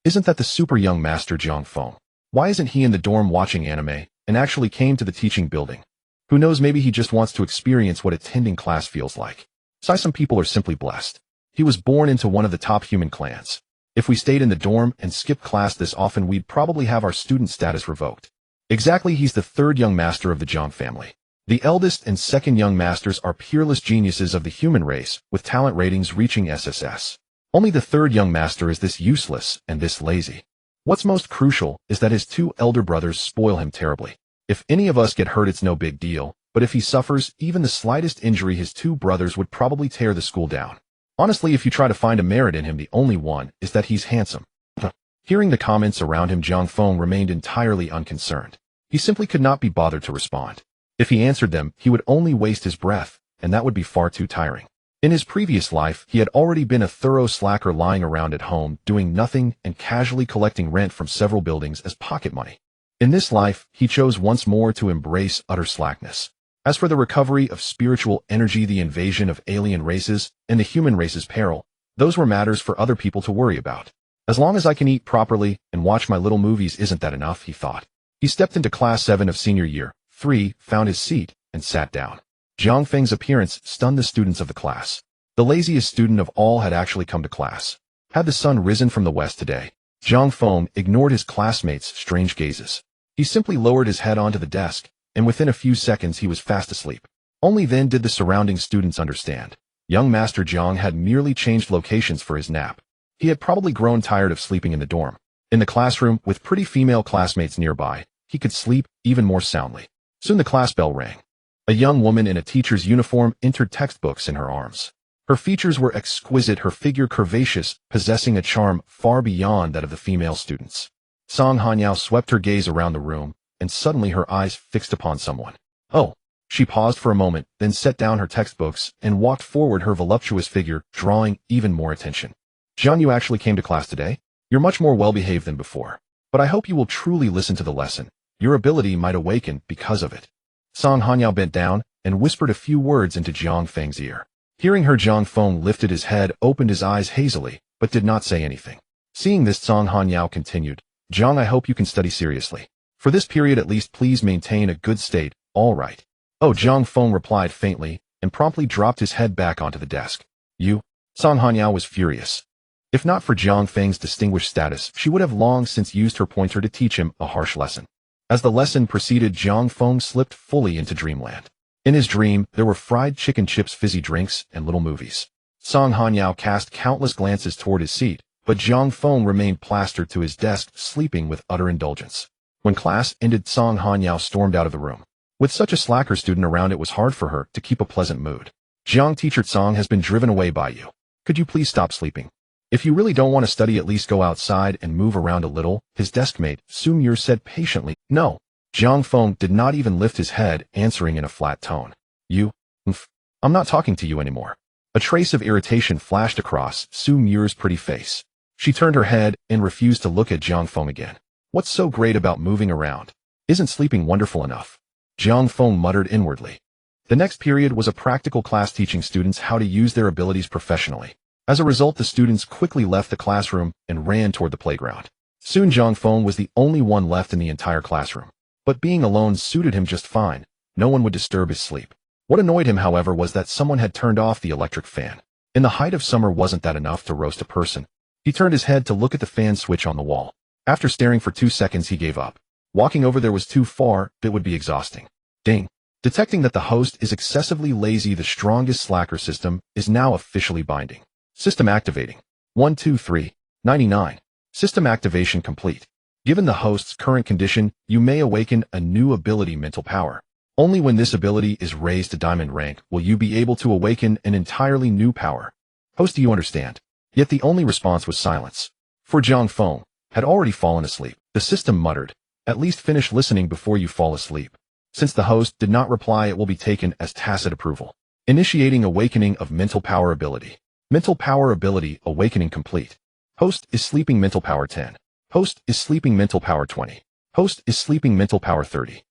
Isn't that the super young master Jiang Feng? Why isn't he in the dorm watching anime and actually came to the teaching building? Who knows, maybe he just wants to experience what attending class feels like. Some people are simply blessed. He was born into one of the top human clans. If we stayed in the dorm and skipped class this often, we'd probably have our student status revoked. Exactly, he's the third young master of the Jiang family. The eldest and second young masters are peerless geniuses of the human race, with talent ratings reaching SSS. Only the third young master is this useless and this lazy. What's most crucial is that his two elder brothers spoil him terribly. If any of us get hurt, it's no big deal, but if he suffers even the slightest injury, his two brothers would probably tear the school down. Honestly, if you try to find a merit in him, the only one is that he's handsome. Hearing the comments around him, Jiang Feng remained entirely unconcerned. He simply could not be bothered to respond. If he answered them, he would only waste his breath, and that would be far too tiring. In his previous life, he had already been a thorough slacker, lying around at home, doing nothing and casually collecting rent from several buildings as pocket money. In this life, he chose once more to embrace utter slackness. As for the recovery of spiritual energy, the invasion of alien races, and the human race's peril, those were matters for other people to worry about. As long as I can eat properly and watch my little movies, isn't that enough, he thought. He stepped into class 7 of senior year 3, found his seat, and sat down. Jiang Feng's appearance stunned the students of the class. The laziest student of all had actually come to class. Had the sun risen from the west today? Jiang Feng ignored his classmates' strange gazes. He simply lowered his head onto the desk, and within a few seconds he was fast asleep. Only then did the surrounding students understand. Young Master Jiang had merely changed locations for his nap. He had probably grown tired of sleeping in the dorm. In the classroom, with pretty female classmates nearby, he could sleep even more soundly. Soon the class bell rang. A young woman in a teacher's uniform entered, textbooks in her arms. Her features were exquisite, her figure curvaceous, possessing a charm far beyond that of the female students. Song Hanyao swept her gaze around the room, and suddenly her eyes fixed upon someone. Oh! She paused for a moment, then set down her textbooks and walked forward, her voluptuous figure drawing even more attention. Jiang, you actually came to class today? You're much more well-behaved than before. But I hope you will truly listen to the lesson. Your ability might awaken because of it. Song Hanyao bent down and whispered a few words into Jiang Feng's ear. Hearing her, Jiang Feng lifted his head, opened his eyes hazily, but did not say anything. Seeing this, Song Hanyao continued, Jiang, I hope you can study seriously. For this period at least, please maintain a good state, all right. Oh, Jiang Feng replied faintly, and promptly dropped his head back onto the desk. You? Song Hanyao was furious. If not for Jiang Feng's distinguished status, she would have long since used her pointer to teach him a harsh lesson. As the lesson proceeded, Jiang Feng slipped fully into dreamland. In his dream, there were fried chicken chips, fizzy drinks, and little movies. Song Hanyao cast countless glances toward his seat, but Jiang Feng remained plastered to his desk, sleeping with utter indulgence. When class ended, Song Hanyao stormed out of the room. With such a slacker student around, it was hard for her to keep a pleasant mood. Jiang, teacher Song has been driven away by you. Could you please stop sleeping? If you really don't want to study, at least go outside and move around a little, his deskmate, Sumir, said patiently. No. Jiang Feng did not even lift his head, answering in a flat tone. I'm not talking to you anymore. A trace of irritation flashed across Sumir's pretty face. She turned her head and refused to look at Jiang Feng again. What's so great about moving around? Isn't sleeping wonderful enough? Jiang Feng muttered inwardly. The next period was a practical class teaching students how to use their abilities professionally. As a result, the students quickly left the classroom and ran toward the playground. Soon Jiang Feng was the only one left in the entire classroom. But being alone suited him just fine. No one would disturb his sleep. What annoyed him, however, was that someone had turned off the electric fan. In the height of summer, wasn't that enough to roast a person? He turned his head to look at the fan switch on the wall. After staring for 2 seconds, he gave up. Walking over there was too far, it would be exhausting. Ding. Detecting that the host is excessively lazy, the strongest slacker system is now officially binding. System activating. 123. 99. System activation complete. Given the host's current condition, you may awaken a new ability, mental power. Only when this ability is raised to diamond rank will you be able to awaken an entirely new power. Host, do you understand? Yet the only response was silence. For Jiang Feng had already fallen asleep. The system muttered, at least finish listening before you fall asleep. Since the host did not reply, it will be taken as tacit approval. Initiating awakening of mental power ability. Mental power ability awakening complete. Host is sleeping, mental power 10. Host is sleeping, mental power 20. Host is sleeping, mental power 30.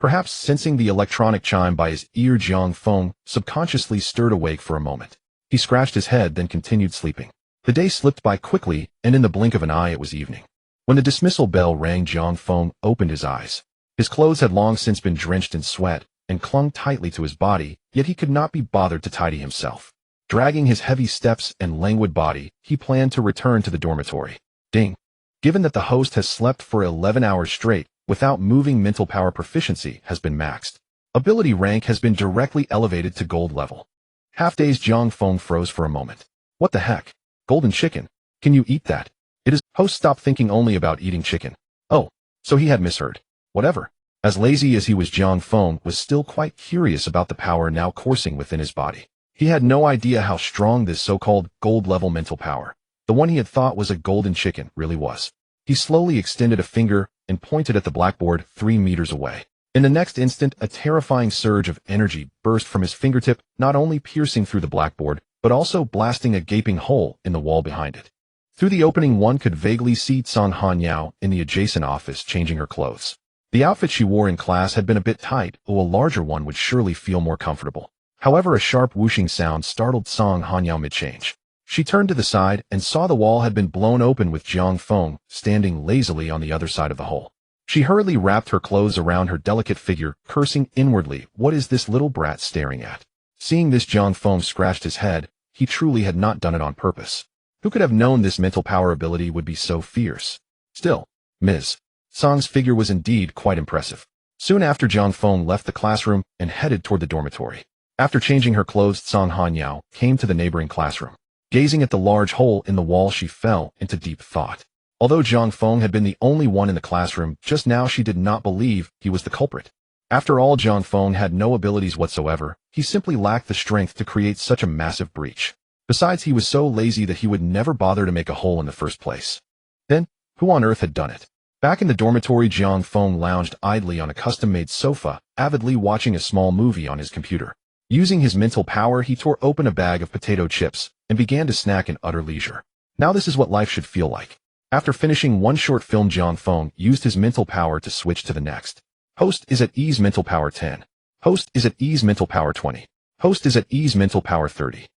Perhaps sensing the electronic chime by his ear, Jiang Feng subconsciously stirred awake for a moment. He scratched his head, then continued sleeping. The day slipped by quickly, and in the blink of an eye it was evening. When the dismissal bell rang, Jiang Feng opened his eyes. His clothes had long since been drenched in sweat and clung tightly to his body, yet he could not be bothered to tidy himself. Dragging his heavy steps and languid body, he planned to return to the dormitory. Ding! Given that the host has slept for 11 hours straight, without moving, mental power proficiency has been maxed. Ability rank has been directly elevated to gold level. Half-dazed Jiang Feng froze for a moment. What the heck? Golden chicken? Can you eat that? It is. Host stopped thinking only about eating chicken. Oh, so he had misheard. Whatever. As lazy as he was, Jiang Feng was still quite curious about the power now coursing within his body. He had no idea how strong this so-called gold-level mental power, the one he had thought was a golden chicken, really was. He slowly extended a finger and pointed at the blackboard 3 meters away. In the next instant, a terrifying surge of energy burst from his fingertip, not only piercing through the blackboard, but also blasting a gaping hole in the wall behind it. Through the opening, one could vaguely see Song Hanyao in the adjacent office changing her clothes. The outfit she wore in class had been a bit tight, though a larger one would surely feel more comfortable. However, a sharp whooshing sound startled Song Hanyao mid-change. She turned to the side and saw the wall had been blown open with Jiang Feng standing lazily on the other side of the hole. She hurriedly wrapped her clothes around her delicate figure, cursing inwardly, "What is this little brat staring at?" Seeing this, Jiang Feng scratched his head. He truly had not done it on purpose. Who could have known this mental power ability would be so fierce? Still, Ms. Song's figure was indeed quite impressive. Soon after, Jiang Feng left the classroom and headed toward the dormitory. After changing her clothes, Song Hanyao came to the neighboring classroom. Gazing at the large hole in the wall, she fell into deep thought. Although Jiang Feng had been the only one in the classroom, just now she did not believe he was the culprit. After all, Jiang Feng had no abilities whatsoever. He simply lacked the strength to create such a massive breach. Besides, he was so lazy that he would never bother to make a hole in the first place. Then, who on earth had done it? Back in the dormitory, Jiang Feng lounged idly on a custom-made sofa, avidly watching a small movie on his computer. Using his mental power, he tore open a bag of potato chips and began to snack in utter leisure. Now this is what life should feel like. After finishing one short film, Jiang Feng used his mental power to switch to the next. Host is at ease, mental power 10. Host is at ease, mental power 20. Host is at ease, mental power 30.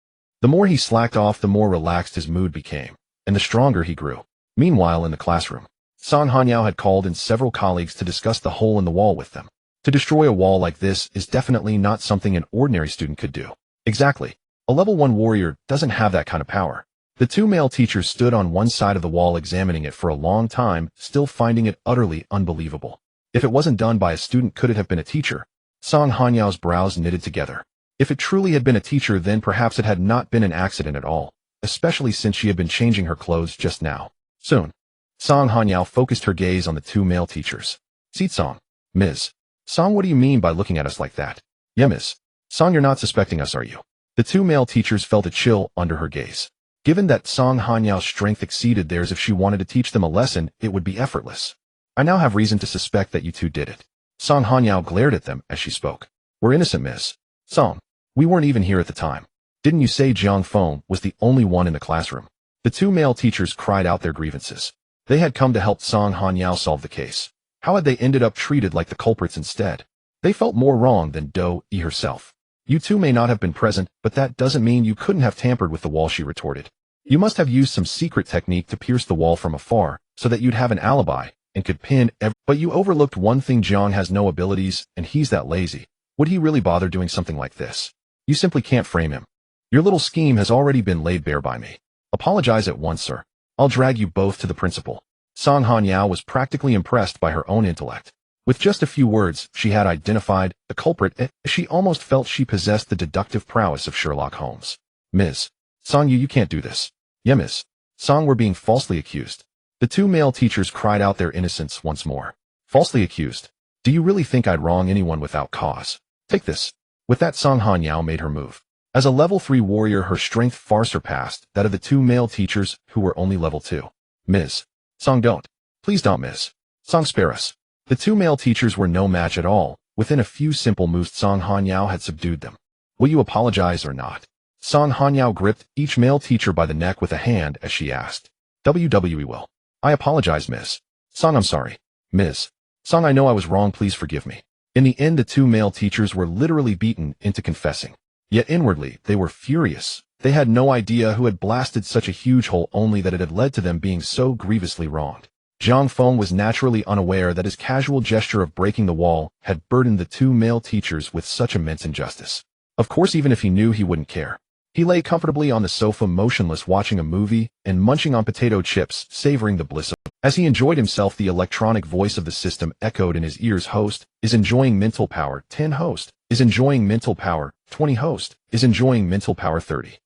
The more he slacked off, the more relaxed his mood became, and the stronger he grew. Meanwhile, in the classroom, Song Hanyao had called in several colleagues to discuss the hole in the wall with them. To destroy a wall like this is definitely not something an ordinary student could do. Exactly. A level 1 warrior doesn't have that kind of power. The two male teachers stood on one side of the wall examining it for a long time, still finding it utterly unbelievable. If it wasn't done by a student, could it have been a teacher? Song Hanyao's brows knitted together. If it truly had been a teacher, then perhaps it had not been an accident at all, especially since she had been changing her clothes just now. Soon, Song Hanyao focused her gaze on the two male teachers. "Seat Song. Ms. Song, what do you mean by looking at us like that?" "Yeah, Ms. Song, you're not suspecting us, are you?" The two male teachers felt a chill under her gaze. Given that Song Hanyao's strength exceeded theirs, if she wanted to teach them a lesson, it would be effortless. "I now have reason to suspect that you two did it." Song Hanyao glared at them as she spoke. "We're innocent, Miss Song. We weren't even here at the time. Didn't you say Jiang Feng was the only one in the classroom?" The two male teachers cried out their grievances. They had come to help Song Hanyao solve the case. How had they ended up treated like the culprits instead? They felt more wrong than Do-e herself. "You two may not have been present, but that doesn't mean you couldn't have tampered with the wall," she retorted. "You must have used some secret technique to pierce the wall from afar, so that you'd have an alibi, and could pin But you overlooked one thing: Jiang has no abilities, and he's that lazy. Would he really bother doing something like this? You simply can't frame him. Your little scheme has already been laid bare by me. Apologize at once, sir. I'll drag you both to the principal." Song Hanyao was practically impressed by her own intellect. With just a few words, she had identified the culprit. She almost felt she possessed the deductive prowess of Sherlock Holmes. "Ms. Song, you can't do this." "Yeah, Ms. Song, we're being falsely accused." The two male teachers cried out their innocence once more. "Falsely accused? Do you really think I'd wrong anyone without cause? Take this." With that, Song Hanyao made her move. As a level 3 warrior, her strength far surpassed that of the two male teachers, who were only level 2. "Ms. Song, don't. Please don't, Ms. Song, spare us." The two male teachers were no match at all. Within a few simple moves, Song Hanyao had subdued them. "Will you apologize or not?" Song Hanyao gripped each male teacher by the neck with a hand as she asked. "WWE will. I apologize, Ms. Song. I'm sorry. Ms. Song, I know I was wrong. Please forgive me." In the end, the two male teachers were literally beaten into confessing. Yet inwardly, they were furious. They had no idea who had blasted such a huge hole, only that it had led to them being so grievously wronged. Jiang Feng was naturally unaware that his casual gesture of breaking the wall had burdened the two male teachers with such immense injustice. Of course, even if he knew, he wouldn't care. He lay comfortably on the sofa, motionless, watching a movie and munching on potato chips, savoring the bliss of it. As he enjoyed himself, the electronic voice of the system echoed in his ears. Host is enjoying mental power 10. Host is enjoying mental power 20. Host is enjoying mental power 30.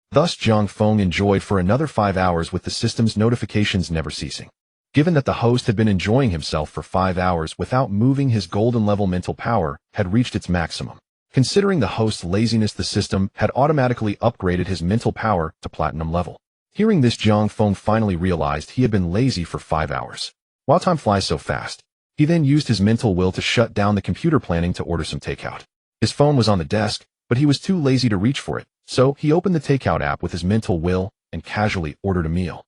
Thus Jiang Feng enjoyed for another 5 hours, with the system's notifications never ceasing. Given that the host had been enjoying himself for 5 hours without moving, his golden level mental power had reached its maximum. Considering the host's laziness, the system had automatically upgraded his mental power to platinum level. Hearing this, Jiang Feng finally realized he had been lazy for 5 hours. While time flies so fast, he then used his mental will to shut down the computer, planning to order some takeout. His phone was on the desk, but he was too lazy to reach for it, so he opened the takeout app with his mental will and casually ordered a meal.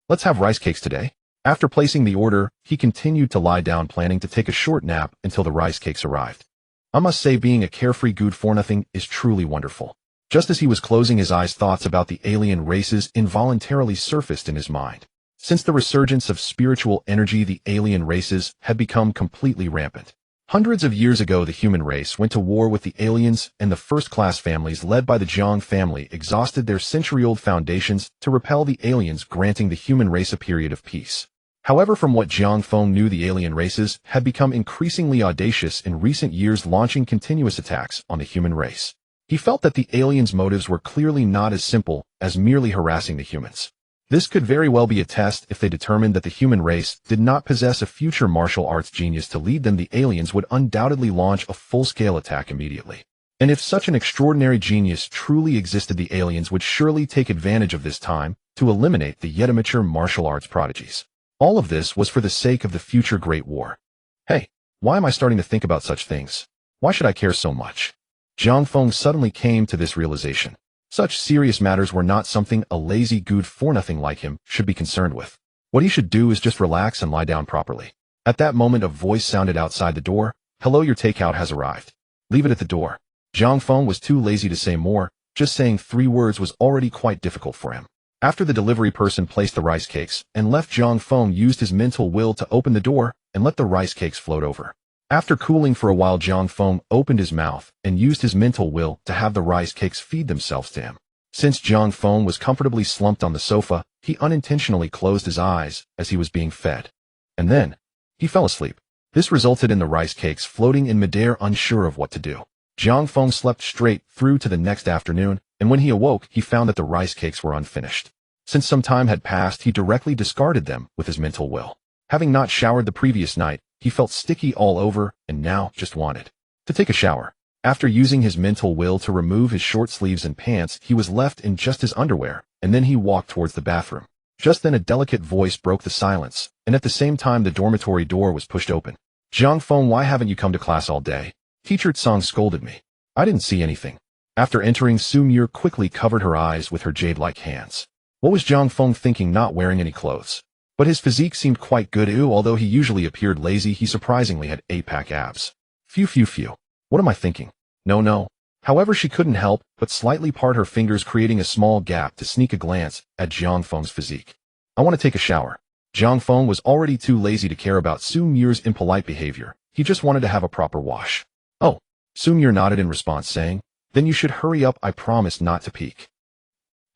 Let's have rice cakes today. After placing the order, he continued to lie down, planning to take a short nap until the rice cakes arrived. I must say, being a carefree good-for-nothing is truly wonderful. Just as he was closing his eyes, thoughts about the alien races involuntarily surfaced in his mind. Since the resurgence of spiritual energy, the alien races had become completely rampant. Hundreds of years ago, the human race went to war with the aliens, and the first-class families led by the Jiang family exhausted their century-old foundations to repel the aliens, granting the human race a period of peace. However, from what Jiang Feng knew, the alien races had become increasingly audacious in recent years, launching continuous attacks on the human race. He felt that the aliens' motives were clearly not as simple as merely harassing the humans. This could very well be a test. If they determined that the human race did not possess a future martial arts genius to lead them, the aliens would undoubtedly launch a full-scale attack immediately. And if such an extraordinary genius truly existed, the aliens would surely take advantage of this time to eliminate the yet immature martial arts prodigies. All of this was for the sake of the future Great War. Hey, why am I starting to think about such things? Why should I care so much? Jiang Feng suddenly came to this realization. Such serious matters were not something a lazy good-for-nothing like him should be concerned with. What he should do is just relax and lie down properly. At that moment, a voice sounded outside the door. Hello, your takeout has arrived. Leave it at the door. Jiang Feng was too lazy to say more. Just saying 3 words was already quite difficult for him. After the delivery person placed the rice cakes and left, Jiang Feng used his mental will to open the door and let the rice cakes float over. After cooling for a while, Jiang Feng opened his mouth and used his mental will to have the rice cakes feed themselves to him. Since Jiang Feng was comfortably slumped on the sofa, he unintentionally closed his eyes as he was being fed. And then, he fell asleep. This resulted in the rice cakes floating in midair, unsure of what to do. Jiang Feng slept straight through to the next afternoon, and when he awoke, he found that the rice cakes were unfinished. Since some time had passed, he directly discarded them with his mental will. Having not showered the previous night, he felt sticky all over and now just wanted to take a shower. After using his mental will to remove his short sleeves and pants, he was left in just his underwear, and then he walked towards the bathroom. Just then a delicate voice broke the silence, and at the same time the dormitory door was pushed open. Jiang Feng, why haven't you come to class all day? Teacher Tsang scolded me. I didn't see anything. After entering, Su Muir quickly covered her eyes with her jade-like hands. What was Jiang Feng thinking, not wearing any clothes? But his physique seemed quite good. Although he usually appeared lazy, he surprisingly had 8-pack abs. Phew. What am I thinking? No. However, she couldn't help but slightly part her fingers, creating a small gap to sneak a glance at Jiang Feng's physique. I want to take a shower. Jiang Feng was already too lazy to care about Su Muir's impolite behavior. He just wanted to have a proper wash. Oh, Su Muir nodded in response, saying, then you should hurry up. I promise not to peek.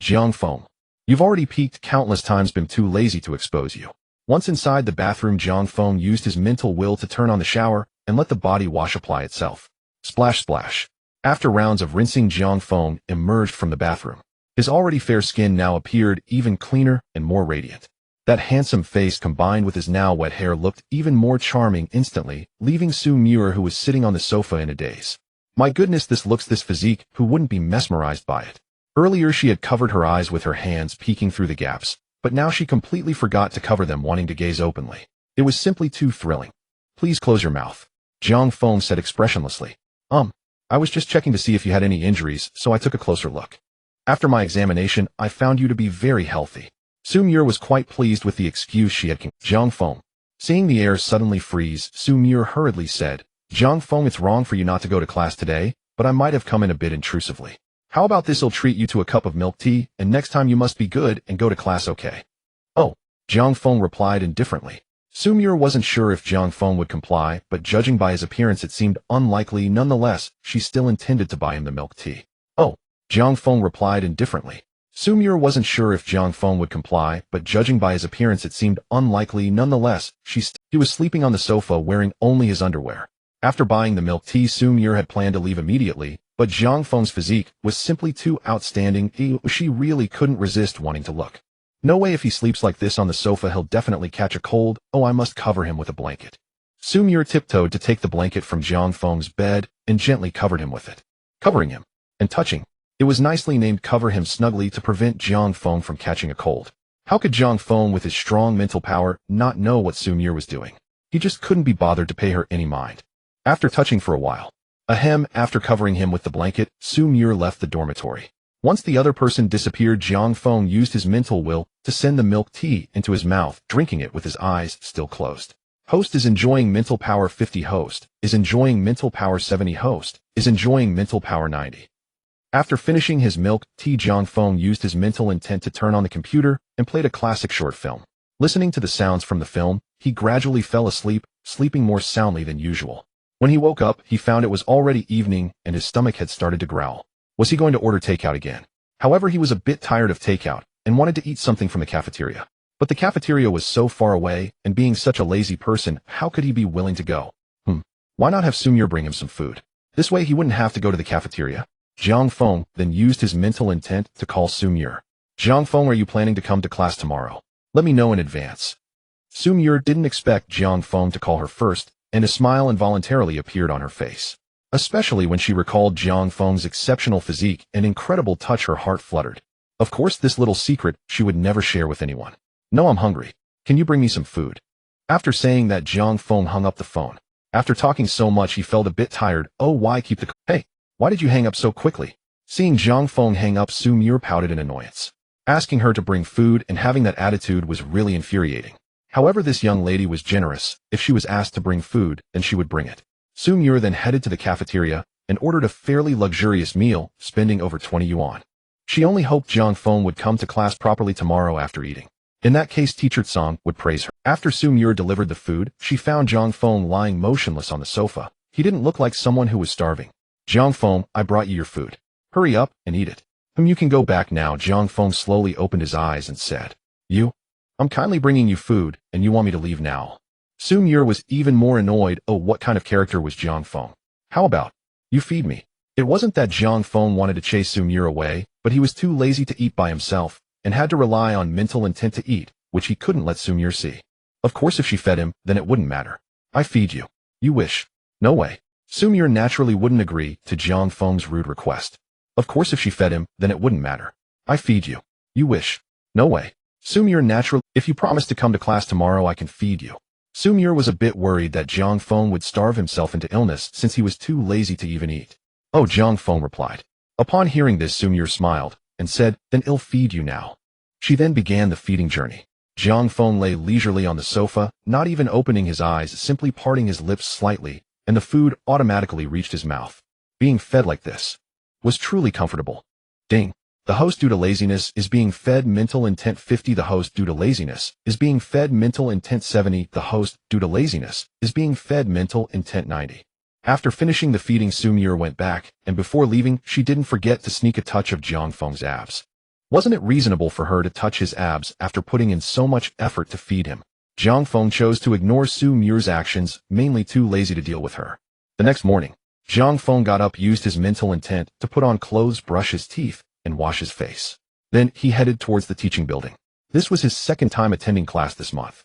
Jiang Feng, you've already peeked countless times, been too lazy to expose you. Once inside the bathroom, Jiang Feng used his mental will to turn on the shower and let the body wash apply itself. Splash, splash. After rounds of rinsing, Jiang Feng emerged from the bathroom. His already fair skin now appeared even cleaner and more radiant. That handsome face combined with his now wet hair looked even more charming instantly, leaving Su Muir, who was sitting on the sofa, in a daze. My goodness, this physique, who wouldn't be mesmerized by it? Earlier she had covered her eyes with her hands, peeking through the gaps, but now she completely forgot to cover them, wanting to gaze openly. It was simply too thrilling. Please close your mouth, Jiang Feng said expressionlessly. I was just checking to see if you had any injuries, so I took a closer look. After my examination, I found you to be very healthy. Su Muir was quite pleased with the excuse she had. Jiang Feng. Seeing the air suddenly freeze, Su Muir hurriedly said, Jiang Feng, it's wrong for you not to go to class today, but I might have come in a bit intrusively. How about this'll treat you to a cup of milk tea, and next time you must be good and go to class okay? Oh, Jiang Feng replied indifferently. Sumir wasn't sure if Jiang Feng would comply, but judging by his appearance it seemed unlikely. Nonetheless, she still intended to buy him the milk tea. Oh, Jiang Feng replied indifferently. Sumir wasn't sure if Jiang Feng would comply, but judging by his appearance it seemed unlikely. Nonetheless, he was sleeping on the sofa wearing only his underwear. After buying the milk tea, Sumir had planned to leave immediately, but Jiang Feng's physique was simply too outstanding. She really couldn't resist wanting to look. No way, if he sleeps like this on the sofa he'll definitely catch a cold. Oh, I must cover him with a blanket. Sumir tiptoed to take the blanket from Jiang Feng's bed and gently covered him with it. Covering him and touching. It was nicely named Cover Him Snugly to prevent Jiang Feng from catching a cold. How could Jiang Feng with his strong mental power not know what Sumir was doing? He just couldn't be bothered to pay her any mind. After touching for a while, after covering him with the blanket, Sumir left the dormitory. Once the other person disappeared, Jiang Feng used his mental will to send the milk tea into his mouth, drinking it with his eyes still closed. Host is enjoying mental power 50. Host is enjoying mental power 70. Host is enjoying mental power 90. After finishing his milk tea, Jiang Feng used his mental intent to turn on the computer and played a classic short film. Listening to the sounds from the film, he gradually fell asleep, sleeping more soundly than usual. When he woke up, he found it was already evening and his stomach had started to growl. Was he going to order takeout again? However, he was a bit tired of takeout and wanted to eat something from the cafeteria. But the cafeteria was so far away, and being such a lazy person, how could he be willing to go? Why not have Sumir bring him some food? This way he wouldn't have to go to the cafeteria. Jiang Feng then used his mental intent to call Sumir. Jiang Feng, are you planning to come to class tomorrow? Let me know in advance. Sumir didn't expect Jiang Feng to call her first, and a smile involuntarily appeared on her face. Especially when she recalled Jiang Feng's exceptional physique and incredible touch, her heart fluttered. Of course, this little secret she would never share with anyone. No, I'm hungry. Can you bring me some food? After saying that, Jiang Feng hung up the phone. After talking so much, he felt a bit tired. Oh, why keep the... Hey, why did you hang up so quickly? Seeing Jiang Feng hang up, Sumir pouted in annoyance. Asking her to bring food and having that attitude was really infuriating. However, this young lady was generous. If she was asked to bring food, then she would bring it. Sumir then headed to the cafeteria and ordered a fairly luxurious meal, spending over 20 yuan. She only hoped Jiang Feng would come to class properly tomorrow after eating. In that case, Teacher Tsang would praise her. After Sumir delivered the food, she found Jiang Feng lying motionless on the sofa. He didn't look like someone who was starving. Jiang Feng, I brought you your food. Hurry up and eat it. You can go back now. Jiang Feng slowly opened his eyes and said, I'm kindly bringing you food, and you want me to leave now? Sumir was even more annoyed. Oh, what kind of character was Jiang Feng? How about, you feed me? It wasn't that Jiang Feng wanted to chase Sumir away, but he was too lazy to eat by himself, and had to rely on mental intent to eat, which he couldn't let Sumir see. Of course, if she fed him, then it wouldn't matter. I feed you. You wish. No way. Sumir naturally wouldn't agree to Jiang Feng's rude request. Of course, if she fed him, then it wouldn't matter. I feed you. You wish. No way. Sumir naturally, if you promise to come to class tomorrow, I can feed you. Sumir was a bit worried that Jiang Feng would starve himself into illness since he was too lazy to even eat. Oh, Jiang Feng replied. Upon hearing this, Sumir smiled and said, then I'll feed you now. She then began the feeding journey. Jiang Feng lay leisurely on the sofa, not even opening his eyes, simply parting his lips slightly, and the food automatically reached his mouth. Being fed like this was truly comfortable. Ding. The host due to laziness is being fed mental intent 50. The host due to laziness is being fed mental intent 70. The host due to laziness is being fed mental intent 90. After finishing the feeding, Sumir went back, and before leaving, she didn't forget to sneak a touch of Jiang Feng's abs. Wasn't it reasonable for her to touch his abs after putting in so much effort to feed him? Jiang Feng chose to ignore Sumir's actions, mainly too lazy to deal with her. The next morning, Jiang Feng got up, used his mental intent to put on clothes, brush his teeth, and wash his face. Then he headed towards the teaching building. This was his second time attending class this month.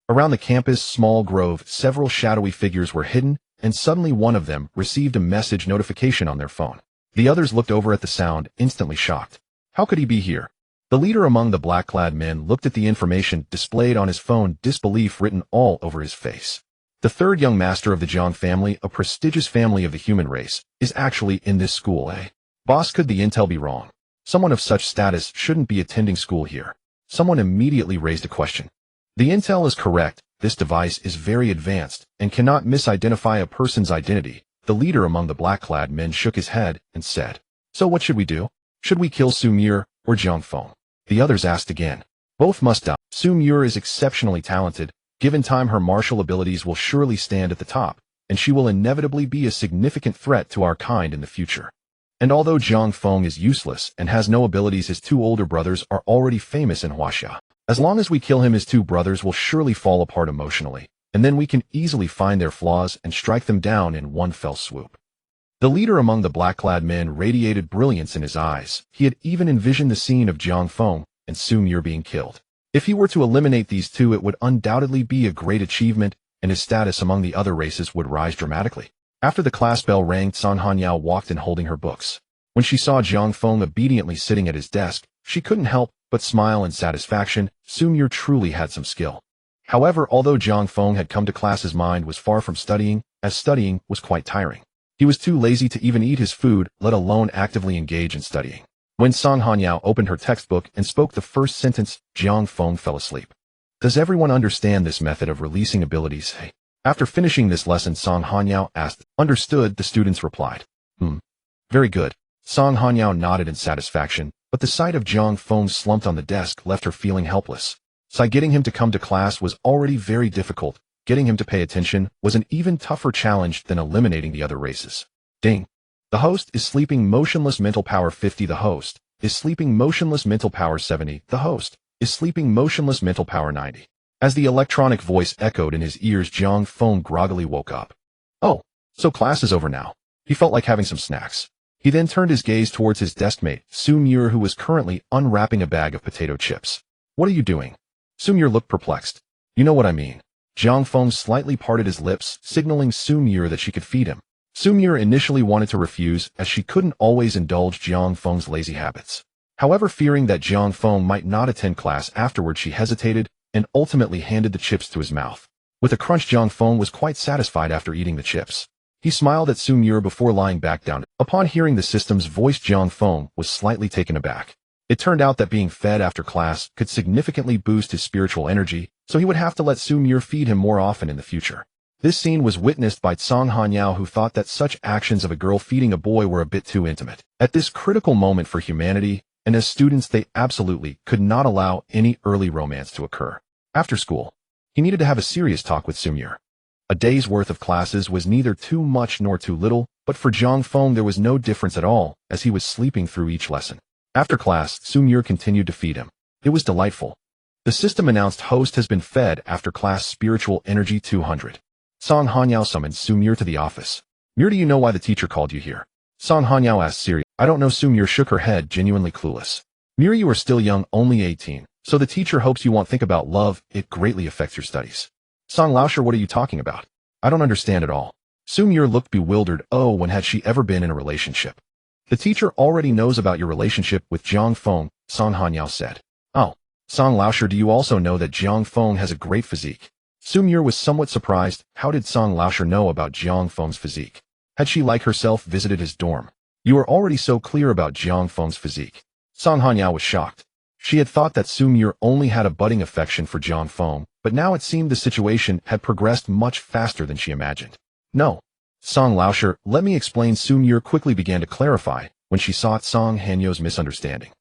Around the campus, small grove, several shadowy figures were hidden, and suddenly one of them received a message notification on their phone. The others looked over at the sound, instantly shocked. How could he be here? The leader among the black-clad men looked at the information displayed on his phone, disbelief written all over his face. The third young master of the Jiang family, a prestigious family of the human race, is actually in this school, eh? Boss, could the intel be wrong? Someone of such status shouldn't be attending school here. Someone immediately raised a question. The intel is correct. This device is very advanced and cannot misidentify a person's identity. The leader among the black-clad men shook his head and said, So what should we do? Should we kill Su Muir or Jiang Feng? The others asked again. Both must die. Su Muir is exceptionally talented. Given time, her martial abilities will surely stand at the top, and she will inevitably be a significant threat to our kind in the future. And although Jiang Feng is useless and has no abilities, his two older brothers are already famous in Huaxia. As long as we kill him, his two brothers will surely fall apart emotionally, and then we can easily find their flaws and strike them down in one fell swoop. The leader among the black-clad men radiated brilliance in his eyes. He had even envisioned the scene of Jiang Feng and Su Muir being killed. If he were to eliminate these two, it would undoubtedly be a great achievement, and his status among the other races would rise dramatically. After the class bell rang, San Hanyao walked in holding her books. When she saw Jiang Feng obediently sitting at his desk, she couldn't help but smile in satisfaction. Su Muir truly had some skill. However, although Jiang Feng had come to class, his mind was far from studying, as studying was quite tiring. He was too lazy to even eat his food, let alone actively engage in studying. When San Hanyao opened her textbook and spoke the first sentence, Jiang Feng fell asleep. Does everyone understand this method of releasing abilities? After finishing this lesson, San Hanyao asked. Understood, the students replied. Very good. San Hanyao nodded in satisfaction, but the sight of Jiang Feng slumped on the desk left her feeling helpless. Getting him to come to class was already very difficult. Getting him to pay attention was an even tougher challenge than eliminating the other races. Ding. The host is sleeping motionless, mental power 50. The host is sleeping motionless, mental power 70. The host is sleeping motionless, mental power 90. As the electronic voice echoed in his ears, Jiang Feng groggily woke up. Oh, so class is over now. He felt like having some snacks. He then turned his gaze towards his deskmate, Su Muir, who was currently unwrapping a bag of potato chips. What are you doing? Su Muir looked perplexed. You know what I mean. Jiang Feng slightly parted his lips, signaling Su Muir that she could feed him. Su Muir initially wanted to refuse, as she couldn't always indulge Jiang Feng's lazy habits. However, fearing that Jiang Feng might not attend class afterward, she hesitated and ultimately handed the chips to his mouth. With a crunch, Jiang Feng was quite satisfied after eating the chips. He smiled at Su Muir before lying back down. Upon hearing the system's voice, Jiang Feng was slightly taken aback. It turned out that being fed after class could significantly boost his spiritual energy, so he would have to let Su Muir feed him more often in the future. This scene was witnessed by San Hanyao, who thought that such actions of a girl feeding a boy were a bit too intimate. At this critical moment for humanity, and as students, they absolutely could not allow any early romance to occur. After school, he needed to have a serious talk with Su Muir. A day's worth of classes was neither too much nor too little, but for Jiang Feng there was no difference at all, as he was sleeping through each lesson. After class, Su Muir continued to feed him. It was delightful. The system announced host has been fed after class, spiritual energy 200. San Hanyao summoned Su Muir to the office. Muir, do you know why the teacher called you here? San Hanyao asked seriously. I don't know. Su Muir shook her head, genuinely clueless. Muir, you are still young, only 18, so the teacher hopes you won't think about love. It greatly affects your studies. Sang Laosher, what are you talking about? I don't understand at all. Su Muir looked bewildered. Oh, when had she ever been in a relationship? The teacher already knows about your relationship with Jiang Feng, San Hanyao said. Oh, Sang Laosher, do you also know that Jiang Feng has a great physique? Su Muir was somewhat surprised. How did Sang Laosher know about Jiang Feng's physique? Had she, like herself, visited his dorm? You are already so clear about Jiang Feng's physique. San Hanyao was shocked. She had thought that Su Muir only had a budding affection for Jiang Feng, but now it seemed the situation had progressed much faster than she imagined. No. Sang Laosher, let me explain. Su Muir quickly began to clarify when she saw Sang Hanyao's misunderstanding.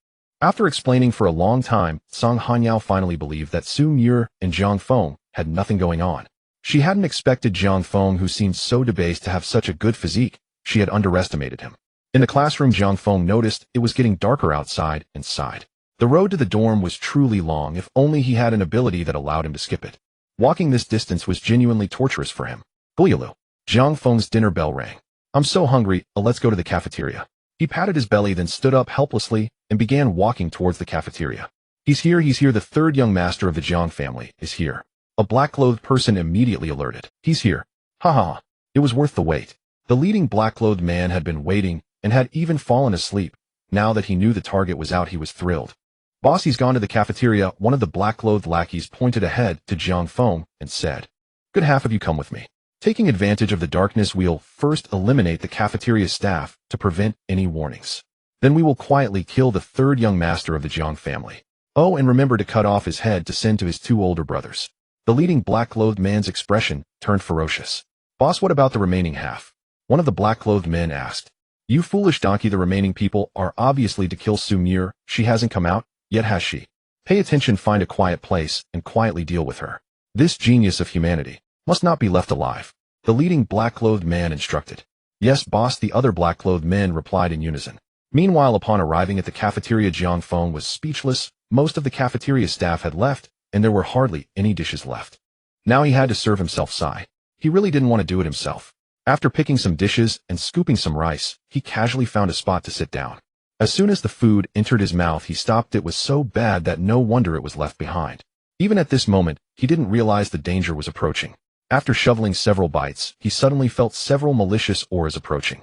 After explaining for a long time, Sang Hanyao finally believed that Su Muir and Jiang Feng had nothing going on. She hadn't expected Jiang Feng, who seemed so debased, to have such a good physique. She had underestimated him. In the classroom, Jiang Feng noticed it was getting darker outside and sighed. The road to the dorm was truly long. If only he had an ability that allowed him to skip it. Walking this distance was genuinely torturous for him. Guilu. Jiang Feng's dinner bell rang. I'm so hungry, let's go to the cafeteria. He patted his belly, then stood up helplessly and began walking towards the cafeteria. He's here, the third young master of the Jiang family is here. A black-clothed person immediately alerted. He's here. Ha ha. It was worth the wait. The leading black-clothed man had been waiting and had even fallen asleep. Now that he knew the target was out, he was thrilled. Boss, he's gone to the cafeteria. One of the black-clothed lackeys pointed ahead to Jiang Feng and said, Good half of you come with me. Taking advantage of the darkness, we'll first eliminate the cafeteria staff to prevent any warnings. Then we will quietly kill the third young master of the Jiang family. Oh, and remember to cut off his head to send to his two older brothers. The leading black-clothed man's expression turned ferocious. Boss, what about the remaining half? One of the black-clothed men asked. You foolish donkey, the remaining people are obviously to kill Sumir. She hasn't come out, yet has she? Pay attention, find a quiet place, and quietly deal with her. This genius of humanity must not be left alive. The leading black-clothed man instructed. Yes, boss, the other black-clothed men replied in unison. Meanwhile, upon arriving at the cafeteria, Jiang Feng was speechless. Most of the cafeteria staff had left, and there were hardly any dishes left. Now he had to serve himself. Sigh. He really didn't want to do it himself. After picking some dishes and scooping some rice, he casually found a spot to sit down. As soon as the food entered his mouth, he stopped. It was so bad that no wonder it was left behind. Even at this moment, he didn't realize the danger was approaching. After shoveling several bites, he suddenly felt several malicious auras approaching.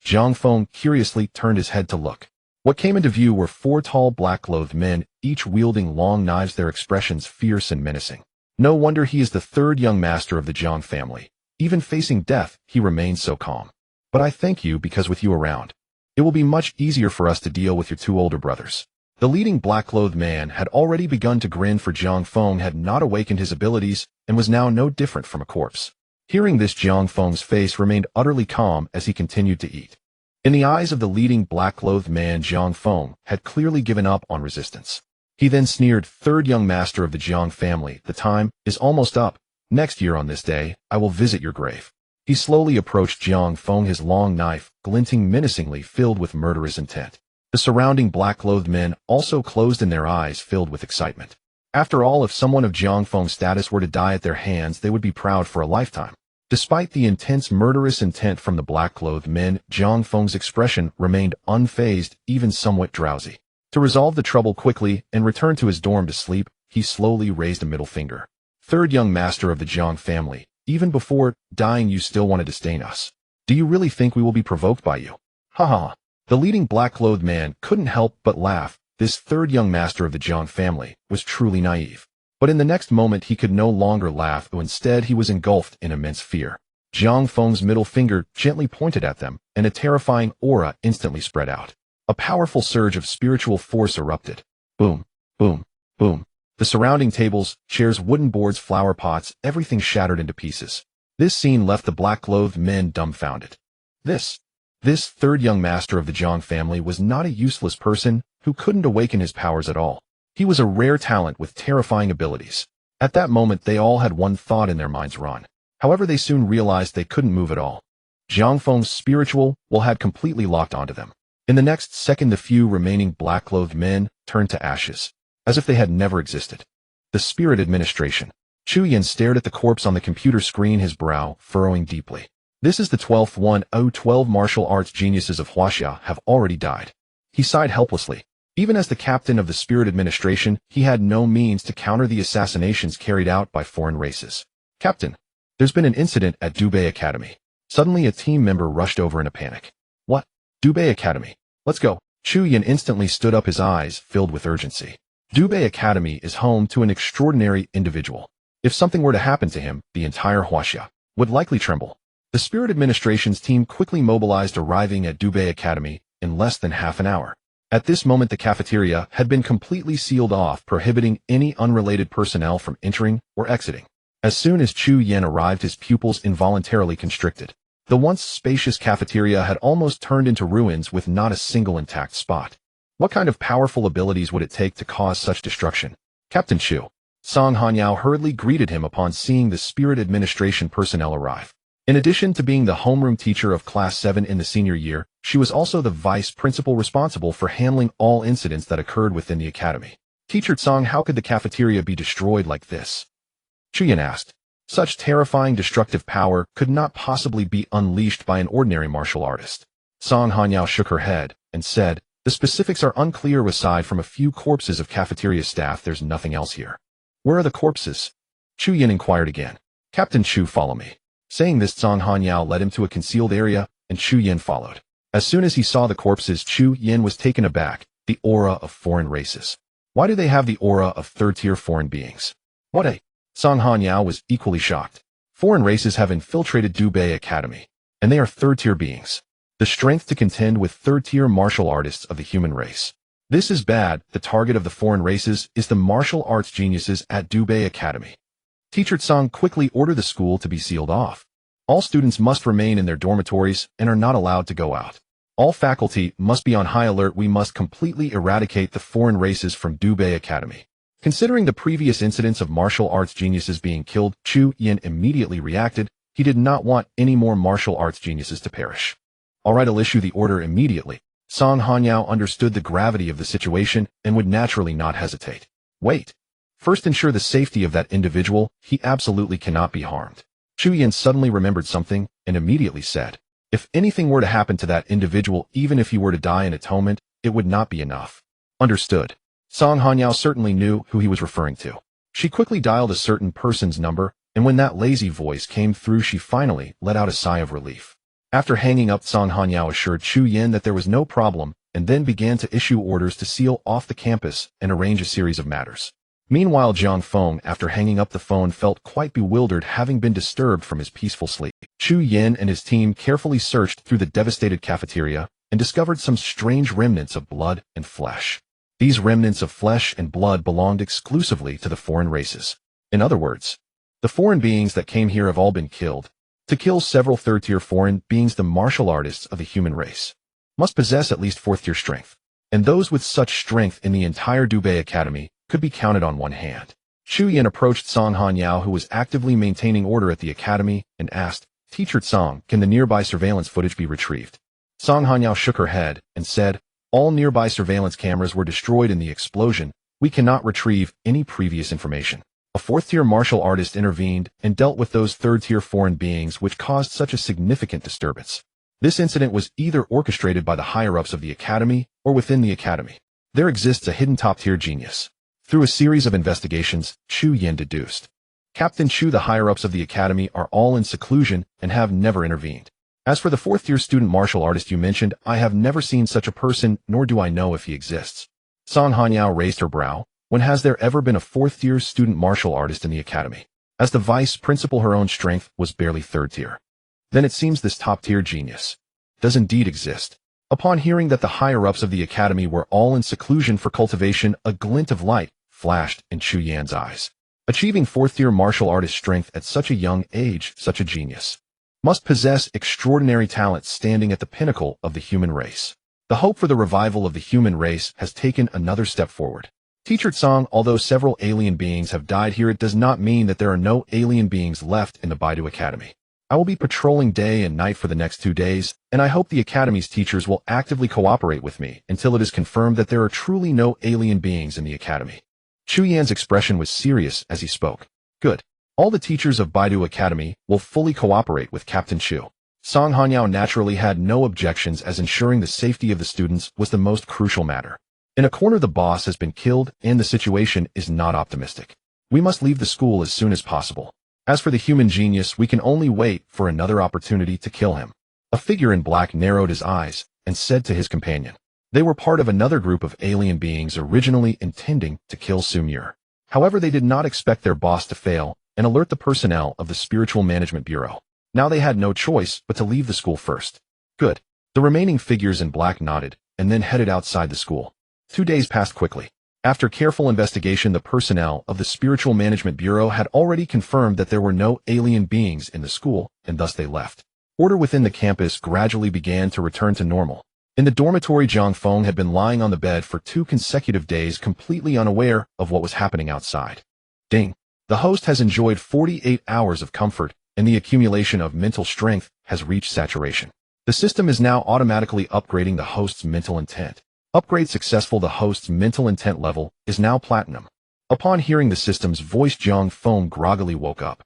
Jiang Feng curiously turned his head to look. What came into view were 4 tall black-clothed men, each wielding long knives, their expressions fierce and menacing. No wonder he is the 3rd young master of the Jiang family. Even facing death, he remains so calm. But I thank you, because with you around, it will be much easier for us to deal with your 2 older brothers. The leading black-clothed man had already begun to grin, for Jiang Feng had not awakened his abilities and was now no different from a corpse. Hearing this, Jiang Feng's face remained utterly calm as he continued to eat. In the eyes of the leading black-clothed man, Jiang Feng had clearly given up on resistance. He then sneered, 3rd young master of the Jiang family, the time is almost up. Next year on this day, I will visit your grave. He slowly approached Jiang Feng, his long knife glinting menacingly, filled with murderous intent. The surrounding black-clothed men also closed in, their eyes filled with excitement. After all, if someone of Jiang Feng's status were to die at their hands, they would be proud for a lifetime. Despite the intense murderous intent from the black-clothed men, Jiang Feng's expression remained unfazed, even somewhat drowsy. To resolve the trouble quickly and return to his dorm to sleep, he slowly raised a middle finger. 3rd young master of the Jiang family, even before dying you still want to disdain us. Do you really think we will be provoked by you? Ha ha. The leading black-clothed man couldn't help but laugh. This 3rd young master of the Jiang family was truly naive. But in the next moment he could no longer laugh, though instead he was engulfed in immense fear. Jiang Feng's middle finger gently pointed at them, and a terrifying aura instantly spread out. A powerful surge of spiritual force erupted. Boom, boom, boom. The surrounding tables, chairs, wooden boards, flower pots, everything shattered into pieces. This scene left the black-clothed men dumbfounded. This 3rd young master of the Jiang family was not a useless person who couldn't awaken his powers at all. He was a rare talent with terrifying abilities. At that moment, they all had one thought in their minds: run. However, they soon realized they couldn't move at all. Jiang Feng's spiritual will had completely locked onto them. In the next second, the few remaining black-clothed men turned to ashes, as if they had never existed. The spirit administration. Chu Yan stared at the corpse on the computer screen, his brow furrowing deeply. This is the 12th one. 12 martial arts geniuses of Huaxia have already died. He sighed helplessly. Even as the captain of the spirit administration, he had no means to counter the assassinations carried out by foreign races. Captain, there's been an incident at Dubei Academy. Suddenly a team member rushed over in a panic. What? Dubei Academy. Let's go. Chu Yan instantly stood up, his eyes filled with urgency. Dubei Academy is home to an extraordinary individual. If something were to happen to him, the entire Huaxia would likely tremble. The Spirit Administration's team quickly mobilized, arriving at Dubei Academy in less than half an hour. At this moment, the cafeteria had been completely sealed off, prohibiting any unrelated personnel from entering or exiting. As soon as Chu Yan arrived, his pupils involuntarily constricted. The once spacious cafeteria had almost turned into ruins with not a single intact spot. What kind of powerful abilities would it take to cause such destruction? Captain Chu. Song Hanyao hurriedly greeted him upon seeing the Spirit Administration personnel arrive. In addition to being the homeroom teacher of Class 7 in the senior year, she was also the vice principal responsible for handling all incidents that occurred within the academy. Teacher Song, how could the cafeteria be destroyed like this? Chu Yan asked. Such terrifying destructive power could not possibly be unleashed by an ordinary martial artist. Song Hanyao shook her head and said, the specifics are unclear. Aside from a few corpses of cafeteria staff, there's nothing else here. Where are the corpses? Chu Yan inquired again. Captain Chu, follow me. Saying this, Song Hanyao led him to a concealed area, and Chu Yan followed. As soon as he saw the corpses, Chu Yan was taken aback. The aura of foreign races. Why do they have the aura of third-tier foreign beings? What a... Song Hanyao was equally shocked. Foreign races have infiltrated Dubei Academy, and they are third-tier beings. The strength to contend with third-tier martial artists of the human race. This is bad. The target of the foreign races is the martial arts geniuses at Dubei Academy. Teacher Tsang quickly ordered the school to be sealed off. All students must remain in their dormitories and are not allowed to go out. All faculty must be on high alert. We must completely eradicate the foreign races from Dubei Academy. Considering the previous incidents of martial arts geniuses being killed, Chu Yin immediately reacted. He did not want any more martial arts geniuses to perish. Alright, I'll issue the order immediately. Song Hanyao understood the gravity of the situation and would naturally not hesitate. Wait. First ensure the safety of that individual. He absolutely cannot be harmed. Chu Yin suddenly remembered something and immediately said, if anything were to happen to that individual, even if he were to die in atonement, it would not be enough. Understood. Song Hanyao certainly knew who he was referring to. She quickly dialed a certain person's number, and when that lazy voice came through, she finally let out a sigh of relief. After hanging up, Song Hanyao assured Chu Yin that there was no problem, and then began to issue orders to seal off the campus and arrange a series of matters. Meanwhile, Jiang Feng, after hanging up the phone, felt quite bewildered, having been disturbed from his peaceful sleep. Chu Yin and his team carefully searched through the devastated cafeteria and discovered some strange remnants of blood and flesh. These remnants of flesh and blood belonged exclusively to the foreign races. In other words, the foreign beings that came here have all been killed. To kill several third-tier foreign beings, the martial artists of the human race must possess at least fourth-tier strength, and those with such strength in the entire Dubei Academy could be counted on one hand. Chu Yin approached Song Hanyao, who was actively maintaining order at the academy, and asked, Teacher Song, can the nearby surveillance footage be retrieved? Song Hanyao shook her head and said, all nearby surveillance cameras were destroyed in the explosion. We cannot retrieve any previous information. A fourth-tier martial artist intervened and dealt with those third-tier foreign beings which caused such a significant disturbance. This incident was either orchestrated by the higher-ups of the academy or within the academy. There exists a hidden top-tier genius. Through a series of investigations, Chu Yin deduced. Captain Chu, the higher-ups of the academy are all in seclusion and have never intervened. As for the fourth-tier student martial artist you mentioned, I have never seen such a person, nor do I know if he exists. Song Hanyao raised her brow. When has there ever been a fourth-tier student martial artist in the academy? As the vice principal, her own strength was barely third-tier. Then it seems this top-tier genius does indeed exist. Upon hearing that the higher-ups of the academy were all in seclusion for cultivation, a glint of light flashed in Chu Yan's eyes. Achieving fourth-tier martial artist strength at such a young age, such a genius must possess extraordinary talent, standing at the pinnacle of the human race. The hope for the revival of the human race has taken another step forward. Teacher Song, although several alien beings have died here, it does not mean that there are no alien beings left in the Baidu Academy. I will be patrolling day and night for the next 2 days, and I hope the Academy's teachers will actively cooperate with me until it is confirmed that there are truly no alien beings in the Academy. Chu Yan's expression was serious as he spoke. Good. All the teachers of Baidu Academy will fully cooperate with Captain Chu. Song Hanyao naturally had no objections, as ensuring the safety of the students was the most crucial matter. In a corner, the boss has been killed, and the situation is not optimistic. We must leave the school as soon as possible. As for the human genius, we can only wait for another opportunity to kill him. A figure in black narrowed his eyes and said to his companion. They were part of another group of alien beings originally intending to kill Sumir. However, they did not expect their boss to fail and alert the personnel of the Spiritual Management Bureau. Now they had no choice but to leave the school first. Good. The remaining figures in black nodded and then headed outside the school. 2 days passed quickly. After careful investigation, the personnel of the Spiritual Management Bureau had already confirmed that there were no alien beings in the school, and thus they left. Order within the campus gradually began to return to normal. In the dormitory, Jiang Feng had been lying on the bed for 2 consecutive days, completely unaware of what was happening outside. Ding! The host has enjoyed 48 hours of comfort, and the accumulation of mental strength has reached saturation. The system is now automatically upgrading the host's mental intent. Upgrade successful. The host's mental intent level is now platinum. Upon hearing the system's voice, Jiang Feng groggily woke up.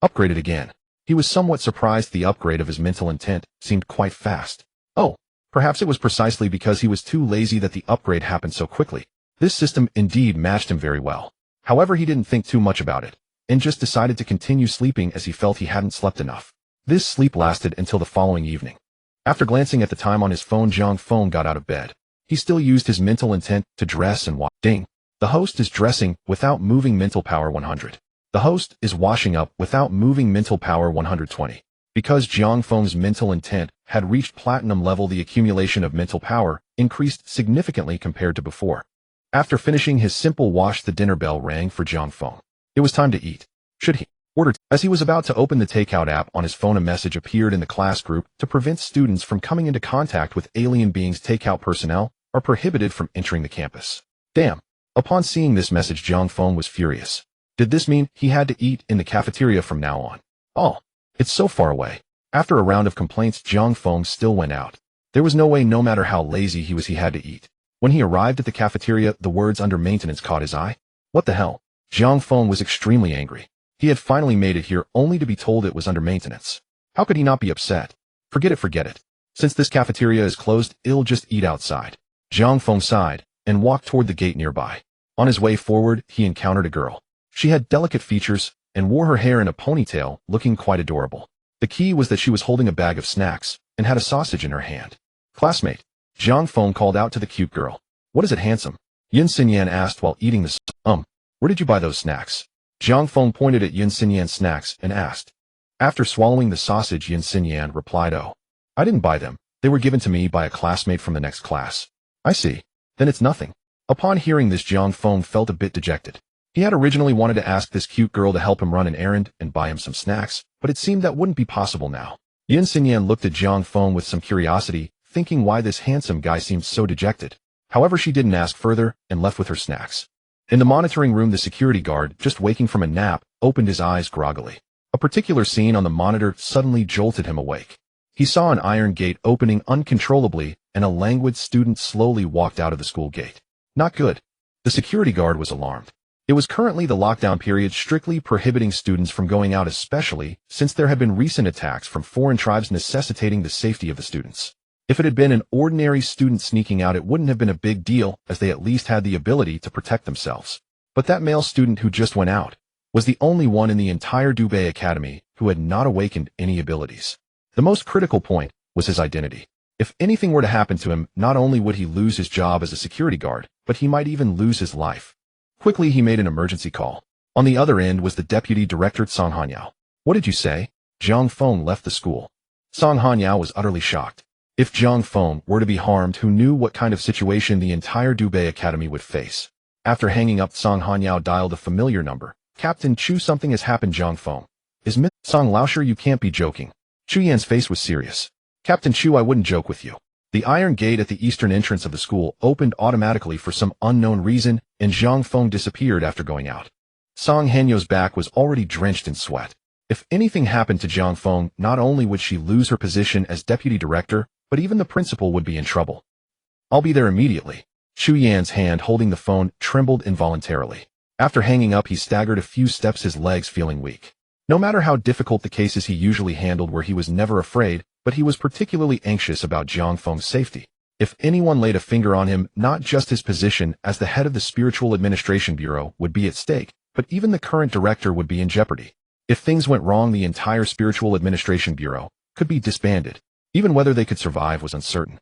Upgraded again. He was somewhat surprised. The upgrade of his mental intent seemed quite fast. Oh, perhaps it was precisely because he was too lazy that the upgrade happened so quickly. This system indeed matched him very well. However, he didn't think too much about it, and just decided to continue sleeping as he felt he hadn't slept enough. This sleep lasted until the following evening. After glancing at the time on his phone, Jiang Feng got out of bed. He still used his mental intent to dress and wash. Ding! The host is dressing without moving. Mental power 100. The host is washing up without moving. Mental power 120. Because Jiang Feng's mental intent had reached platinum level, the accumulation of mental power increased significantly compared to before. After finishing his simple wash, the dinner bell rang for Jiang Feng. It was time to eat. Should he Order. As he was about to open the takeout app on his phone, a message appeared in the class group to prevent students from coming into contact with alien beings. Takeout personnel are prohibited from entering the campus. Damn. Upon seeing this message, Jiang Feng was furious. Did this mean he had to eat in the cafeteria from now on? Oh, it's so far away. After a round of complaints, Jiang Feng still went out. There was no way, no matter how lazy he was, he had to eat. When he arrived at the cafeteria, the words "under maintenance" caught his eye. What the hell? Jiang Feng was extremely angry. He had finally made it here only to be told it was under maintenance. How could he not be upset? Forget it. Since this cafeteria is closed, I'll just eat outside. Jiang Feng sighed and walked toward the gate nearby. On his way forward, he encountered a girl. She had delicate features and wore her hair in a ponytail, looking quite adorable. The key was that she was holding a bag of snacks and had a sausage in her hand. Classmate, Jiang Feng called out to the cute girl. What is it, handsome? Yin Xinyan asked while eating the where did you buy those snacks? Jiang Feng pointed at Yin Xinyan's snacks and asked. After swallowing the sausage, Yin Xinyan replied, oh, I didn't buy them. They were given to me by a classmate from the next class. I see. Then it's nothing. Upon hearing this, Jiang Feng felt a bit dejected. He had originally wanted to ask this cute girl to help him run an errand and buy him some snacks, but it seemed that wouldn't be possible now. Yin Xinyan looked at Jiang Feng with some curiosity, thinking why this handsome guy seemed so dejected. However, she didn't ask further and left with her snacks. In the monitoring room, the security guard, just waking from a nap, opened his eyes groggily. A particular scene on the monitor suddenly jolted him awake. He saw an iron gate opening uncontrollably, and a languid student slowly walked out of the school gate. Not good. The security guard was alarmed. It was currently the lockdown period, strictly prohibiting students from going out, especially since there had been recent attacks from foreign tribes necessitating the safety of the students. If it had been an ordinary student sneaking out, it wouldn't have been a big deal, as they at least had the ability to protect themselves. But that male student who just went out was the only one in the entire Dubei Academy who had not awakened any abilities. The most critical point was his identity. If anything were to happen to him, not only would he lose his job as a security guard, but he might even lose his life. Quickly, he made an emergency call. On the other end was the deputy director, Song Hanyao. What did you say? Jiang Feng left the school. Song Hanyao was utterly shocked. If Jiang Feng were to be harmed, who knew what kind of situation the entire Dubei Academy would face? After hanging up, Song Hanyao dialed a familiar number. Captain Chu, something has happened. Jiang Feng. Is Miss Song Laosher? You can't be joking. Chu Yan's face was serious. Captain Chu, I wouldn't joke with you. The iron gate at the eastern entrance of the school opened automatically for some unknown reason, and Jiang Feng disappeared after going out. Song Hanyo's back was already drenched in sweat. If anything happened to Jiang Feng, not only would she lose her position as deputy director, but even the principal would be in trouble. I'll be there immediately. Chu Yan's hand holding the phone trembled involuntarily. After hanging up, he staggered a few steps, his legs feeling weak. No matter how difficult the cases he usually handled were, he was never afraid, but he was particularly anxious about Jiang Feng's safety. If anyone laid a finger on him, not just his position as the head of the Spiritual Administration Bureau would be at stake, but even the current director would be in jeopardy. If things went wrong, the entire Spiritual Administration Bureau could be disbanded. Even whether they could survive was uncertain.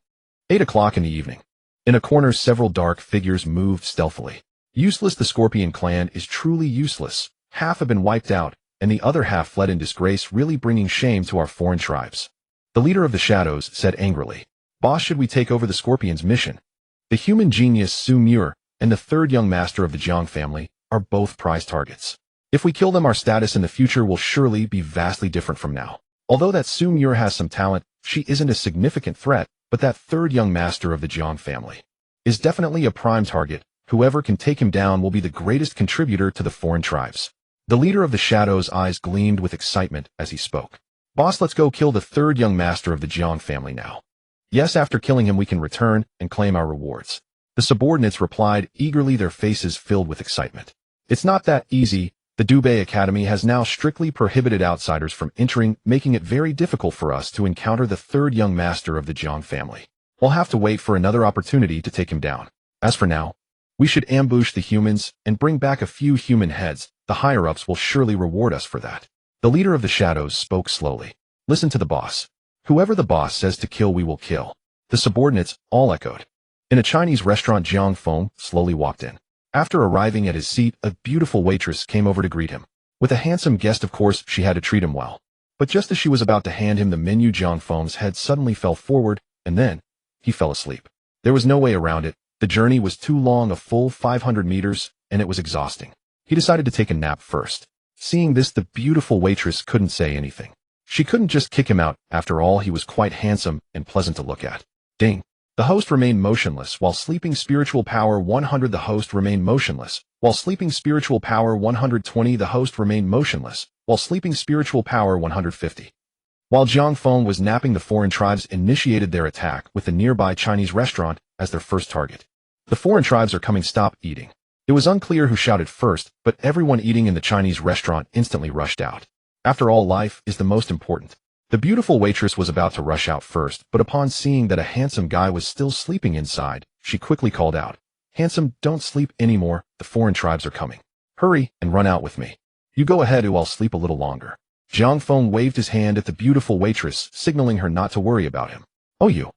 8 o'clock in the evening. In a corner, several dark figures moved stealthily. Useless. The Scorpion clan is truly useless. Half have been wiped out, and the other half fled in disgrace, really bringing shame to our foreign tribes. The leader of the shadows said angrily, Boss, should we take over the Scorpion's mission? The human genius Su Muir and the third young master of the Jiang family are both prize targets. If we kill them, our status in the future will surely be vastly different from now. Although that Su Muir has some talent, she isn't a significant threat, but that third young master of the Jiang family is definitely a prime target. Whoever can take him down will be the greatest contributor to the foreign tribes. The leader of the shadows' eyes gleamed with excitement as he spoke. Boss, let's go kill the third young master of the Jiang family now. Yes, after killing him we can return and claim our rewards. The subordinates replied eagerly, their faces filled with excitement. It's not that easy. The Dubei Academy has now strictly prohibited outsiders from entering, making it very difficult for us to encounter the third young master of the Jiang family. We'll have to wait for another opportunity to take him down. As for now, we should ambush the humans and bring back a few human heads. The higher-ups will surely reward us for that. The leader of the shadows spoke slowly. Listen to the boss. Whoever the boss says to kill, we will kill. The subordinates all echoed. In a Chinese restaurant, Jiang Feng slowly walked in. After arriving at his seat, a beautiful waitress came over to greet him. With a handsome guest, of course, she had to treat him well. But just as she was about to hand him the menu, Jiang Feng's head suddenly fell forward, and then he fell asleep. There was no way around it. The journey was too long, a full 500 meters, and it was exhausting. He decided to take a nap first. Seeing this, the beautiful waitress couldn't say anything. She couldn't just kick him out. After all, he was quite handsome and pleasant to look at. Ding. The host remained motionless while sleeping. Spiritual power 100. The host remained motionless while sleeping. Spiritual power 120. The host remained motionless while sleeping. Spiritual power 150. While Jiang Feng was napping, the foreign tribes initiated their attack with the nearby Chinese restaurant as their first target. The foreign tribes are coming. Stop eating. It was unclear who shouted first, but everyone eating in the Chinese restaurant instantly rushed out. After all, life is the most important. The beautiful waitress was about to rush out first, but upon seeing that a handsome guy was still sleeping inside, she quickly called out, "Handsome, don't sleep anymore. The foreign tribes are coming. Hurry and run out with me. You go ahead, or I'll sleep a little longer." Jiang Feng waved his hand at the beautiful waitress, signaling her not to worry about him. "Oh, you."